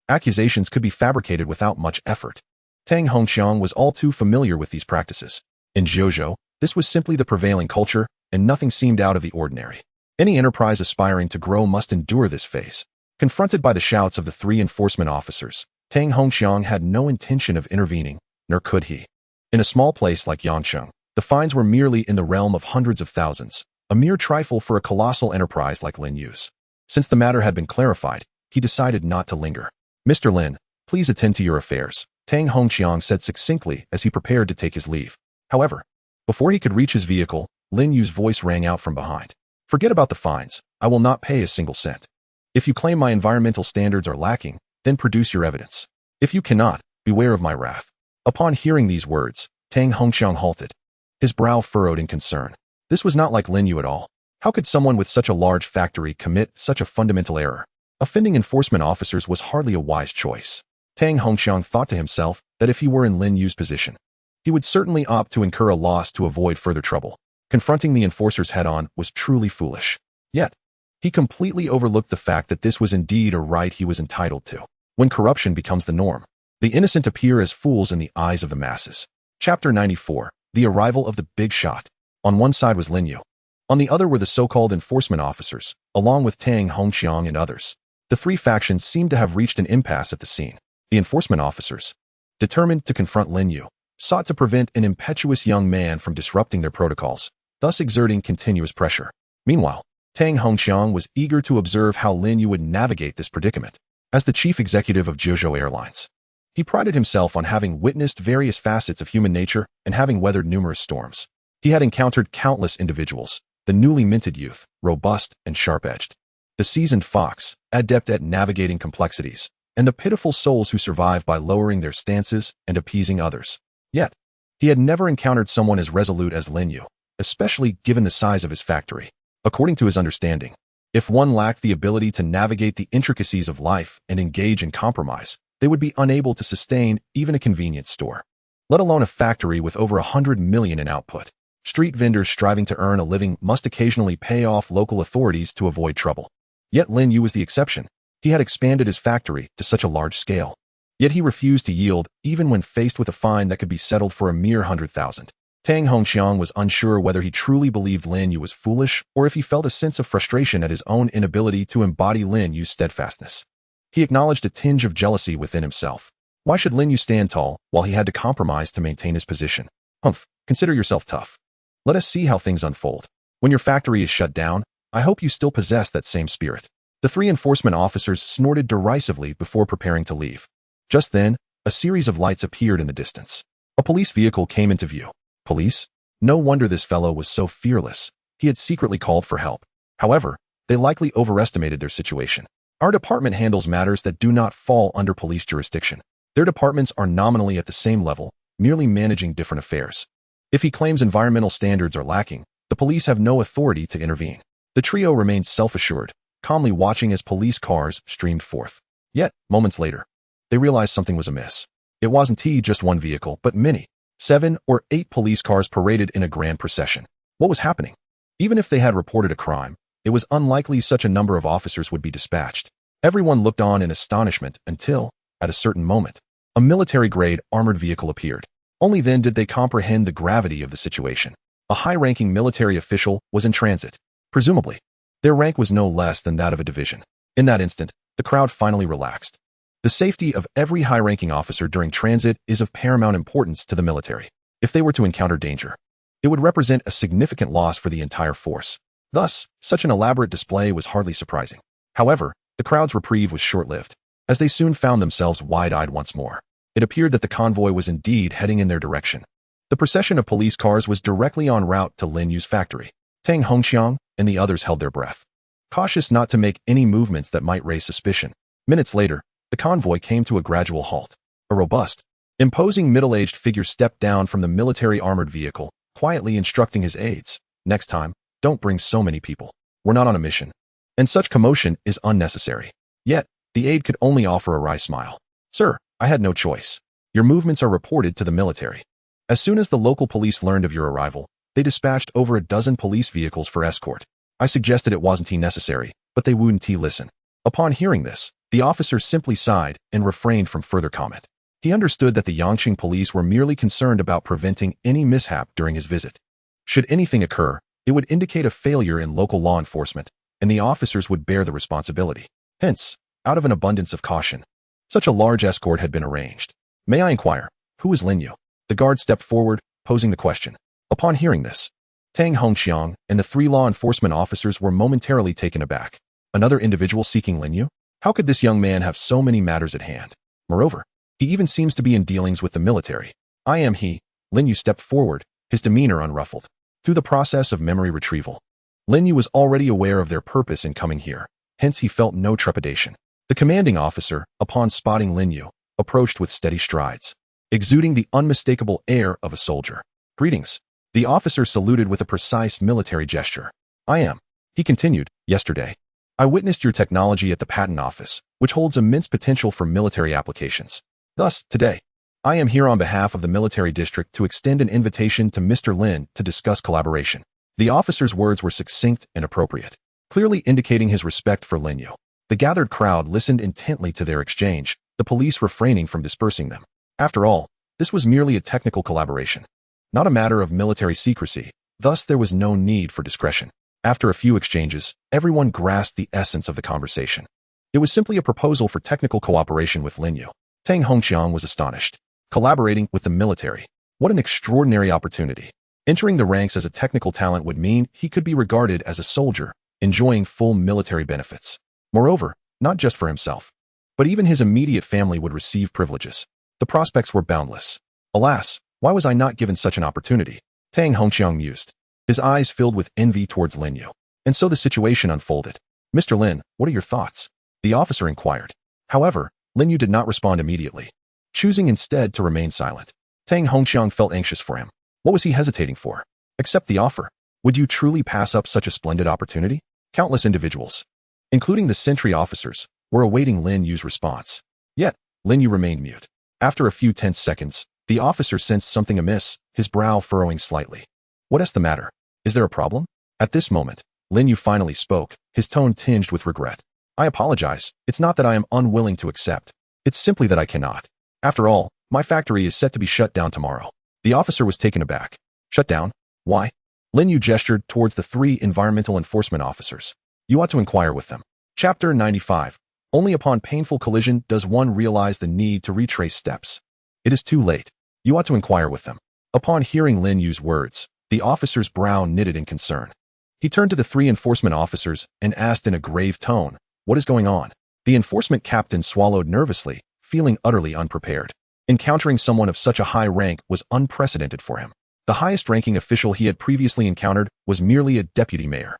Accusations could be fabricated without much effort. Tang Hongqiang was all too familiar with these practices. In Zhozhou, this was simply the prevailing culture, and nothing seemed out of the ordinary. Any enterprise aspiring to grow must endure this phase. Confronted by the shouts of the 3 enforcement officers, Tang Hongqiang had no intention of intervening, nor could he. In a small place like Yangcheng, the fines were merely in the realm of hundreds of thousands, a mere trifle for a colossal enterprise like Lin Yu's. Since the matter had been clarified, he decided not to linger. "Mr. Lin, please attend to your affairs," Tang Hongqiang said succinctly as he prepared to take his leave. However, before he could reach his vehicle, Lin Yu's voice rang out from behind. "Forget about the fines. I will not pay a single cent. If you claim my environmental standards are lacking, then produce your evidence. If you cannot, beware of my wrath." Upon hearing these words, Tang Hongqiang halted, his brow furrowed in concern. This was not like Lin Yu at all. How could someone with such a large factory commit such a fundamental error? Offending enforcement officers was hardly a wise choice. Tang Hongqiang thought to himself that if he were in Lin Yu's position, he would certainly opt to incur a loss to avoid further trouble. Confronting the enforcers head-on was truly foolish. Yet, he completely overlooked the fact that this was indeed a right he was entitled to. When corruption becomes the norm, the innocent appear as fools in the eyes of the masses. Chapter 94. The Arrival of the Big Shot. On one side was Lin Yu. On the other were the so-called enforcement officers, along with Tang Hongqiang and others. The three factions seemed to have reached an impasse at the scene. The enforcement officers, determined to confront Lin Yu, sought to prevent an impetuous young man from disrupting their protocols, thus exerting continuous pressure. Meanwhile, Tang Hongqiang was eager to observe how Lin Yu would navigate this predicament. As the chief executive of Zhuzhou Airlines, he prided himself on having witnessed various facets of human nature and having weathered numerous storms. He had encountered countless individuals, the newly minted youth, robust and sharp-edged, the seasoned fox, adept at navigating complexities, and the pitiful souls who survive by lowering their stances and appeasing others. Yet, he had never encountered someone as resolute as Lin Yu, especially given the size of his factory. According to his understanding, if one lacked the ability to navigate the intricacies of life and engage in compromise, they would be unable to sustain even a convenience store, let alone a factory with over 100 million in output. Street vendors striving to earn a living must occasionally pay off local authorities to avoid trouble. Yet Lin Yu was the exception. He had expanded his factory to such a large scale. Yet he refused to yield even when faced with a fine that could be settled for a mere 100,000. Tang Hongqiang was unsure whether he truly believed Lin Yu was foolish or if he felt a sense of frustration at his own inability to embody Lin Yu's steadfastness. He acknowledged a tinge of jealousy within himself. Why should Lin Yu stand tall while he had to compromise to maintain his position? Humph, consider yourself tough. Let us see how things unfold. When your factory is shut down, I hope you still possess that same spirit. The three enforcement officers snorted derisively before preparing to leave. Just then, a series of lights appeared in the distance. A police vehicle came into view. Police? No wonder this fellow was so fearless. He had secretly called for help. However, they likely overestimated their situation. Our department handles matters that do not fall under police jurisdiction. Their departments are nominally at the same level, merely managing different affairs. If he claims environmental standards are lacking, the police have no authority to intervene. The trio remained self-assured, calmly watching as police cars streamed forth. Yet, moments later, they realized something was amiss. It wasn't just one vehicle, but many. 7 or 8 police cars paraded in a grand procession. What was happening? Even if they had reported a crime, it was unlikely such a number of officers would be dispatched. Everyone looked on in astonishment until, at a certain moment, a military-grade armored vehicle appeared. Only then did they comprehend the gravity of the situation. A high-ranking military official was in transit. Presumably, their rank was no less than that of a division. In that instant, the crowd finally relaxed. The safety of every high-ranking officer during transit is of paramount importance to the military. If they were to encounter danger, it would represent a significant loss for the entire force. Thus, such an elaborate display was hardly surprising. However, the crowd's reprieve was short-lived, as they soon found themselves wide-eyed once more. It appeared that the convoy was indeed heading in their direction. The procession of police cars was directly en route to Lin Yu's factory. Tang Hongqiang and the others held their breath, cautious not to make any movements that might raise suspicion. Minutes later, the convoy came to a gradual halt. A robust, imposing middle-aged figure stepped down from the military armored vehicle, quietly instructing his aides, "Next time, don't bring so many people. We're not on a mission, and such commotion is unnecessary." Yet, the aide could only offer a wry smile. "Sir, I had no choice. Your movements are reported to the military." As soon as the local police learned of your arrival, they dispatched over a dozen police vehicles for escort. I suggested it wasn't necessary, but they wouldn't listen. Upon hearing this, the officer simply sighed and refrained from further comment. He understood that the Yangqing police were merely concerned about preventing any mishap during his visit. Should anything occur, it would indicate a failure in local law enforcement, and the officers would bear the responsibility. Hence, out of an abundance of caution, such a large escort had been arranged. "May I inquire, who is Lin Yu?" The guard stepped forward, posing the question. Upon hearing this, Tang Hongqiang and the 3 law enforcement officers were momentarily taken aback. Another individual seeking Lin Yu? How could this young man have so many matters at hand? Moreover, he even seems to be in dealings with the military. "I am he." Lin Yu stepped forward, his demeanor unruffled. Through the process of memory retrieval, Lin Yu was already aware of their purpose in coming here, hence he felt no trepidation. The commanding officer, upon spotting Lin Yu, approached with steady strides, exuding the unmistakable air of a soldier. "Greetings." The officer saluted with a precise military gesture. "I am," he continued, "yesterday, I witnessed your technology at the patent office, which holds immense potential for military applications. Thus, today, I am here on behalf of the military district to extend an invitation to Mr. Lin to discuss collaboration." The officer's words were succinct and appropriate, clearly indicating his respect for Lin Yu. The gathered crowd listened intently to their exchange, the police refraining from dispersing them. After all, this was merely a technical collaboration, not a matter of military secrecy, thus there was no need for discretion. After a few exchanges, everyone grasped the essence of the conversation. It was simply a proposal for technical cooperation with Lin Yu. Tang Hongqiang was astonished. Collaborating with the military. What an extraordinary opportunity. Entering the ranks as a technical talent would mean he could be regarded as a soldier, enjoying full military benefits. Moreover, not just for himself, but even his immediate family would receive privileges. The prospects were boundless. Alas, why was I not given such an opportunity? Tang Hongqiang mused. His eyes filled with envy towards Lin Yu. And so the situation unfolded. Mr. Lin, what are your thoughts? The officer inquired. However, Lin Yu did not respond immediately, choosing instead to remain silent. Tang Hongqiang felt anxious for him. What was he hesitating for? Accept the offer. Would you truly pass up such a splendid opportunity? Countless individuals, including the sentry officers, were awaiting Lin Yu's response. Yet, Lin Yu remained mute. After a few tense seconds, the officer sensed something amiss, his brow furrowing slightly. What is the matter? Is there a problem? At this moment, Lin Yu finally spoke, his tone tinged with regret. I apologize. It's not that I am unwilling to accept. It's simply that I cannot. After all, my factory is set to be shut down tomorrow. The officer was taken aback. Shut down? Why? Lin Yu gestured towards the 3 environmental enforcement officers. You ought to inquire with them. Chapter 95. Only upon painful collision does one realize the need to retrace steps. It is too late. You ought to inquire with them. Upon hearing Lin Yu's words, the officer's brow knitted in concern. He turned to the 3 enforcement officers and asked in a grave tone, what is going on? The enforcement captain swallowed nervously, feeling utterly unprepared. Encountering someone of such a high rank was unprecedented for him. The highest-ranking official he had previously encountered was merely a deputy mayor.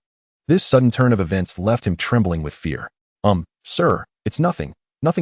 This sudden turn of events left him trembling with fear. Sir, it's nothing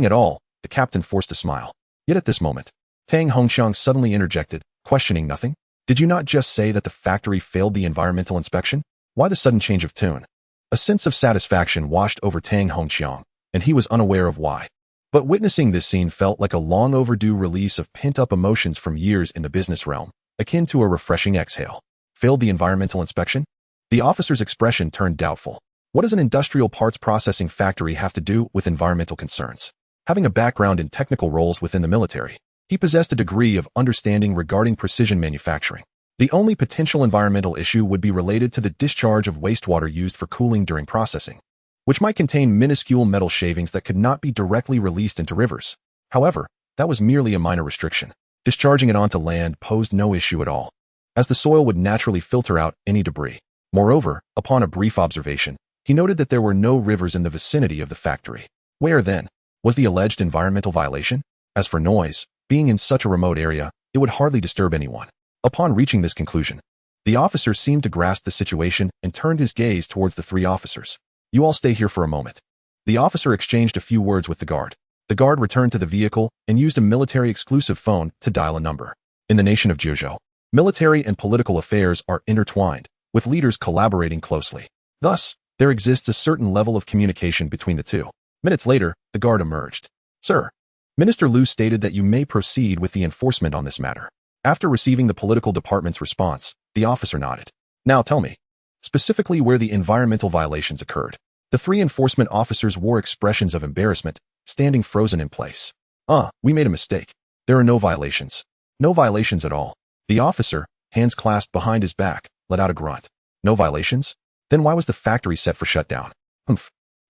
at all, the captain forced a smile. Yet at this moment, Tang Hongqiang suddenly interjected, questioning nothing? Did you not just say that the factory failed the environmental inspection? Why the sudden change of tune? A sense of satisfaction washed over Tang Hongqiang, and he was unaware of why. But witnessing this scene felt like a long overdue release of pent-up emotions from years in the business realm, akin to a refreshing exhale. Failed the environmental inspection? The officer's expression turned doubtful. What does an industrial parts processing factory have to do with environmental concerns? Having a background in technical roles within the military, he possessed a degree of understanding regarding precision manufacturing. The only potential environmental issue would be related to the discharge of wastewater used for cooling during processing, which might contain minuscule metal shavings that could not be directly released into rivers. However, that was merely a minor restriction. Discharging it onto land posed no issue at all, as the soil would naturally filter out any debris. Moreover, upon a brief observation, he noted that there were no rivers in the vicinity of the factory. Where, then, was the alleged environmental violation? As for noise, being in such a remote area, it would hardly disturb anyone. Upon reaching this conclusion, the officer seemed to grasp the situation and turned his gaze towards the 3 officers. You all stay here for a moment. The officer exchanged a few words with the guard. The guard returned to the vehicle and used a military-exclusive phone to dial a number. In the nation of Jiuzhou, military and political affairs are intertwined, with leaders collaborating closely. Thus, there exists a certain level of communication between the 2. Minutes later, the guard emerged. Sir, Minister Liu stated that you may proceed with the enforcement on this matter. After receiving the political department's response, the officer nodded. Now tell me, specifically where the environmental violations occurred. The 3 enforcement officers wore expressions of embarrassment, standing frozen in place. We made a mistake. There are no violations. No violations at all. The officer, hands clasped behind his back, let out a grunt. No violations? Then why was the factory set for shutdown?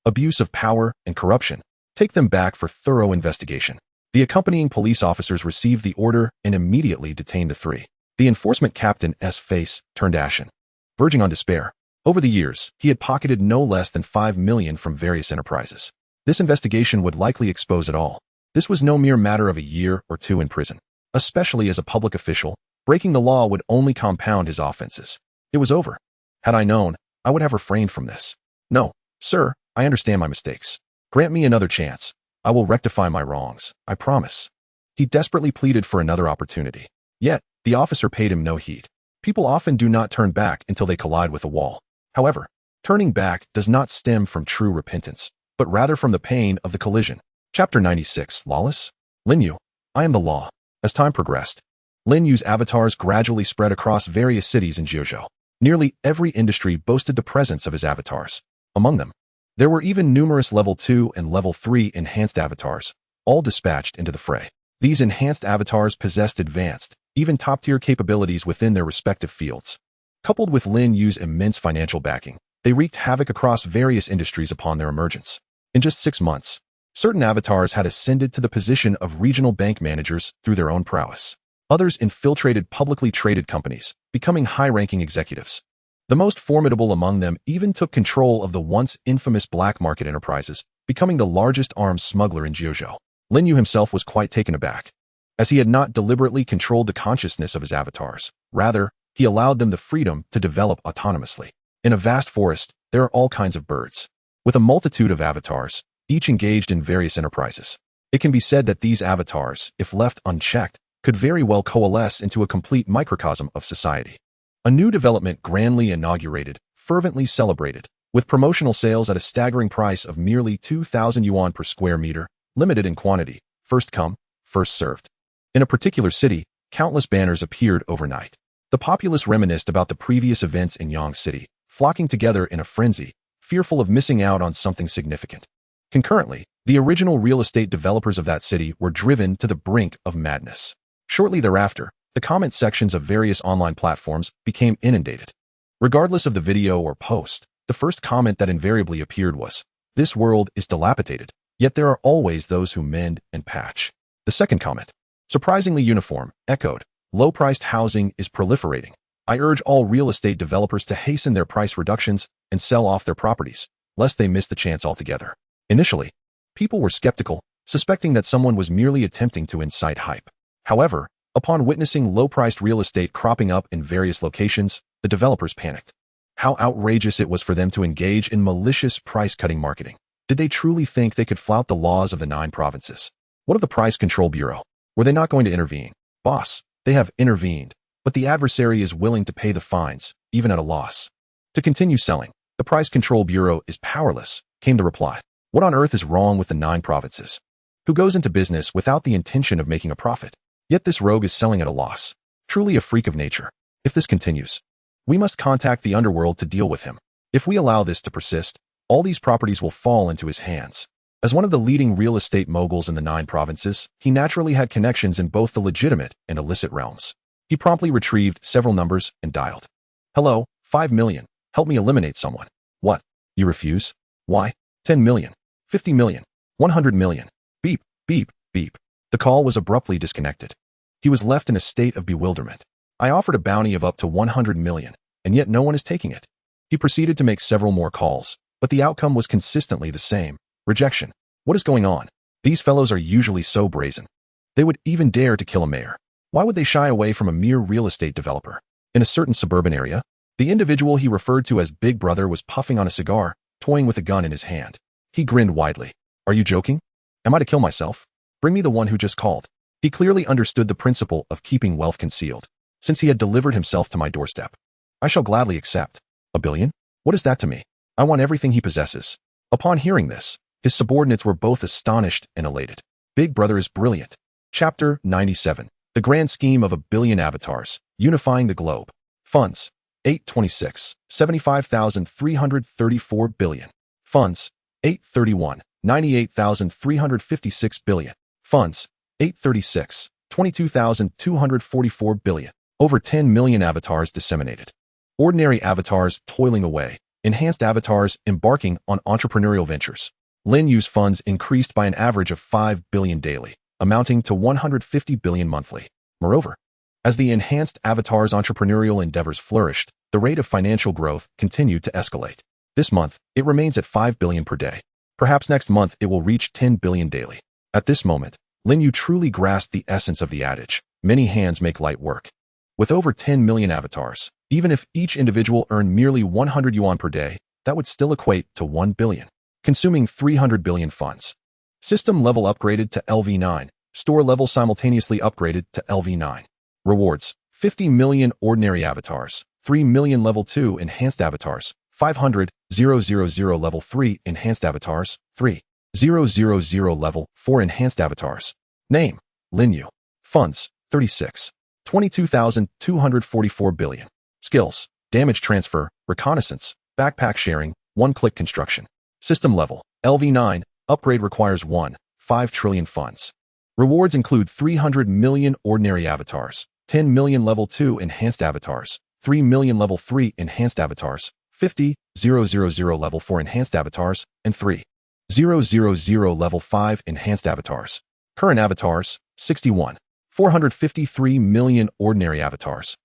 Abuse of power and corruption. Take them back for thorough investigation. The accompanying police officers received the order and immediately detained the 3. The enforcement captain's face turned ashen, verging on despair. Over the years, he had pocketed no less than 5 million from various enterprises. This investigation would likely expose it all. This was no mere matter of a year or 2 in prison. Especially as a public official, breaking the law would only compound his offenses. It was over. Had I known, I would have refrained from this. No, sir, I understand my mistakes. Grant me another chance. I will rectify my wrongs, I promise. He desperately pleaded for another opportunity. Yet, the officer paid him no heed. People often do not turn back until they collide with a wall. However, turning back does not stem from true repentance, but rather from the pain of the collision. Chapter 96. Lawless? Lin Yu, I am the law. As time progressed, Lin Yu's avatars gradually spread across various cities in Jiuzhou. Nearly every industry boasted the presence of his avatars. Among them, there were even numerous Level 2 and Level 3 enhanced avatars, all dispatched into the fray. These enhanced avatars possessed advanced, even top-tier capabilities within their respective fields. Coupled with Lin Yu's immense financial backing, they wreaked havoc across various industries upon their emergence. In just 6 months, certain avatars had ascended to the position of regional bank managers through their own prowess. Others infiltrated publicly traded companies, becoming high-ranking executives. The most formidable among them even took control of the once infamous black market enterprises, becoming the largest arms smuggler in Jiuzhou. Lin Yu himself was quite taken aback, as he had not deliberately controlled the consciousness of his avatars. Rather, he allowed them the freedom to develop autonomously. In a vast forest, there are all kinds of birds. With a multitude of avatars, each engaged in various enterprises. It can be said that these avatars, if left unchecked, could very well coalesce into a complete microcosm of society. A new development grandly inaugurated, fervently celebrated, with promotional sales at a staggering price of merely 2,000 yuan per square meter, limited in quantity, first come, first served. In a particular city, countless banners appeared overnight. The populace reminisced about the previous events in Yang City, flocking together in a frenzy, fearful of missing out on something significant. Concurrently, the original real estate developers of that city were driven to the brink of madness. Shortly thereafter, the comment sections of various online platforms became inundated. Regardless of the video or post, the first comment that invariably appeared was, "This world is dilapidated, yet there are always those who mend and patch." The second comment, surprisingly uniform, echoed, "Low-priced housing is proliferating. I urge all real estate developers to hasten their price reductions and sell off their properties, lest they miss the chance altogether." Initially, people were skeptical, suspecting that someone was merely attempting to incite hype. However, upon witnessing low-priced real estate cropping up in various locations, the developers panicked. How outrageous it was for them to engage in malicious price-cutting marketing. Did they truly think they could flout the laws of the 9 provinces? What of the Price Control Bureau? Were they not going to intervene? Boss, they have intervened, but the adversary is willing to pay the fines, even at a loss. To continue selling, the Price Control Bureau is powerless, came the reply. What on earth is wrong with the 9 provinces? Who goes into business without the intention of making a profit? Yet this rogue is selling at a loss. Truly a freak of nature. If this continues, we must contact the underworld to deal with him. If we allow this to persist, all these properties will fall into his hands. As one of the leading real estate moguls in the 9 provinces, he naturally had connections in both the legitimate and illicit realms. He promptly retrieved several numbers and dialed. "Hello, 5 million. Help me eliminate someone." "What? You refuse? Why? 10 million. 50 million. 100 million. Beep, beep, beep." The call was abruptly disconnected. He was left in a state of bewilderment. "I offered a bounty of up to 100 million, and yet no one is taking it." He proceeded to make several more calls, but the outcome was consistently the same. Rejection. What is going on? These fellows are usually so brazen. They would even dare to kill a mayor. Why would they shy away from a mere real estate developer? In a certain suburban area, the individual he referred to as Big Brother was puffing on a cigar, toying with a gun in his hand. He grinned widely. "Are you joking? Am I to kill myself? Bring me the one who just called." He clearly understood the principle of keeping wealth concealed, since he had delivered himself to my doorstep. "I shall gladly accept. 1 billion? What is that to me? I want everything he possesses." Upon hearing this, his subordinates were both astonished and elated. Big Brother is brilliant. Chapter 97. The Grand Scheme of a Billion Avatars, Unifying the Globe. Funds, 826, 75,334 billion. Funds, 831, 98,356 billion. Funds, 836, 22,244 billion. Over 10 million avatars disseminated. Ordinary avatars toiling away. Enhanced avatars embarking on entrepreneurial ventures. Lin Yu's funds increased by an average of 5 billion daily, amounting to 150 billion monthly. Moreover, as the enhanced avatar's entrepreneurial endeavors flourished, the rate of financial growth continued to escalate. This month, it remains at 5 billion per day. Perhaps next month it will reach 10 billion daily. At this moment, Lin Yu truly grasped the essence of the adage, many hands make light work. With over 10 million avatars, even if each individual earned merely 100 yuan per day, that would still equate to 1 billion, consuming 300 billion funds. System level upgraded to LV9, store level simultaneously upgraded to LV9. Rewards, 50 million ordinary avatars, 3 million level 2 enhanced avatars, 500,000 level 3 enhanced avatars, 3,000 level 4 enhanced avatars. Name, Lin Yu. Funds, 36, 22,244 billion. Skills, damage transfer, reconnaissance, backpack sharing, one-click construction. System level, LV9, upgrade requires 1.5 trillion funds. Rewards include 300 million ordinary avatars, 10 million level 2 enhanced avatars, 3 million level 3 enhanced avatars, 50,000 level 4 enhanced avatars, and 3,000 level 5 enhanced avatars. Current avatars, 61. 453 million ordinary avatars,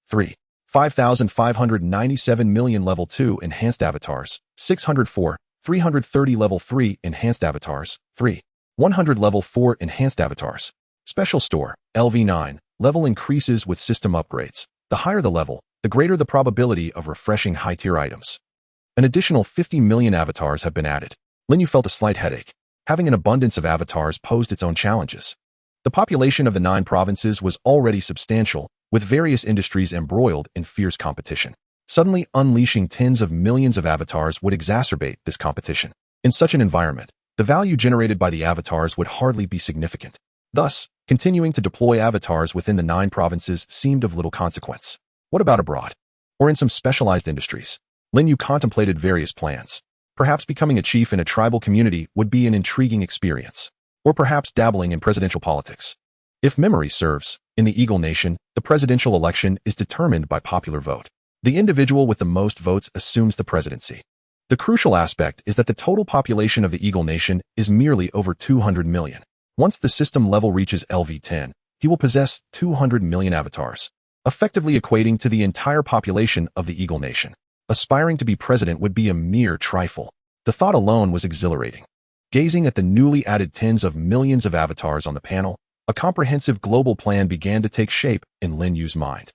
5,597 million level 2 enhanced avatars, 604, 330 level 3 enhanced avatars, 100 level 4 enhanced avatars. Special store, LV9, level increases with system upgrades. The higher the level, the greater the probability of refreshing high-tier items. An additional 50 million avatars have been added. Lin Yu felt a slight headache. Having an abundance of avatars posed its own challenges. The population of the 9 provinces was already substantial, with various industries embroiled in fierce competition. Suddenly unleashing tens of millions of avatars would exacerbate this competition. In such an environment, the value generated by the avatars would hardly be significant. Thus, continuing to deploy avatars within the 9 provinces seemed of little consequence. What about abroad? Or in some specialized industries? Lin Yu contemplated various plans. Perhaps becoming a chief in a tribal community would be an intriguing experience. Or perhaps dabbling in presidential politics. If memory serves, in the Eagle Nation, the presidential election is determined by popular vote. The individual with the most votes assumes the presidency. The crucial aspect is that the total population of the Eagle Nation is merely over 200 million. Once the system level reaches LV10, he will possess 200 million avatars, effectively equating to the entire population of the Eagle Nation. Aspiring to be president would be a mere trifle. The thought alone was exhilarating. Gazing at the newly added tens of millions of avatars on the panel, a comprehensive global plan began to take shape in Lin Yu's mind.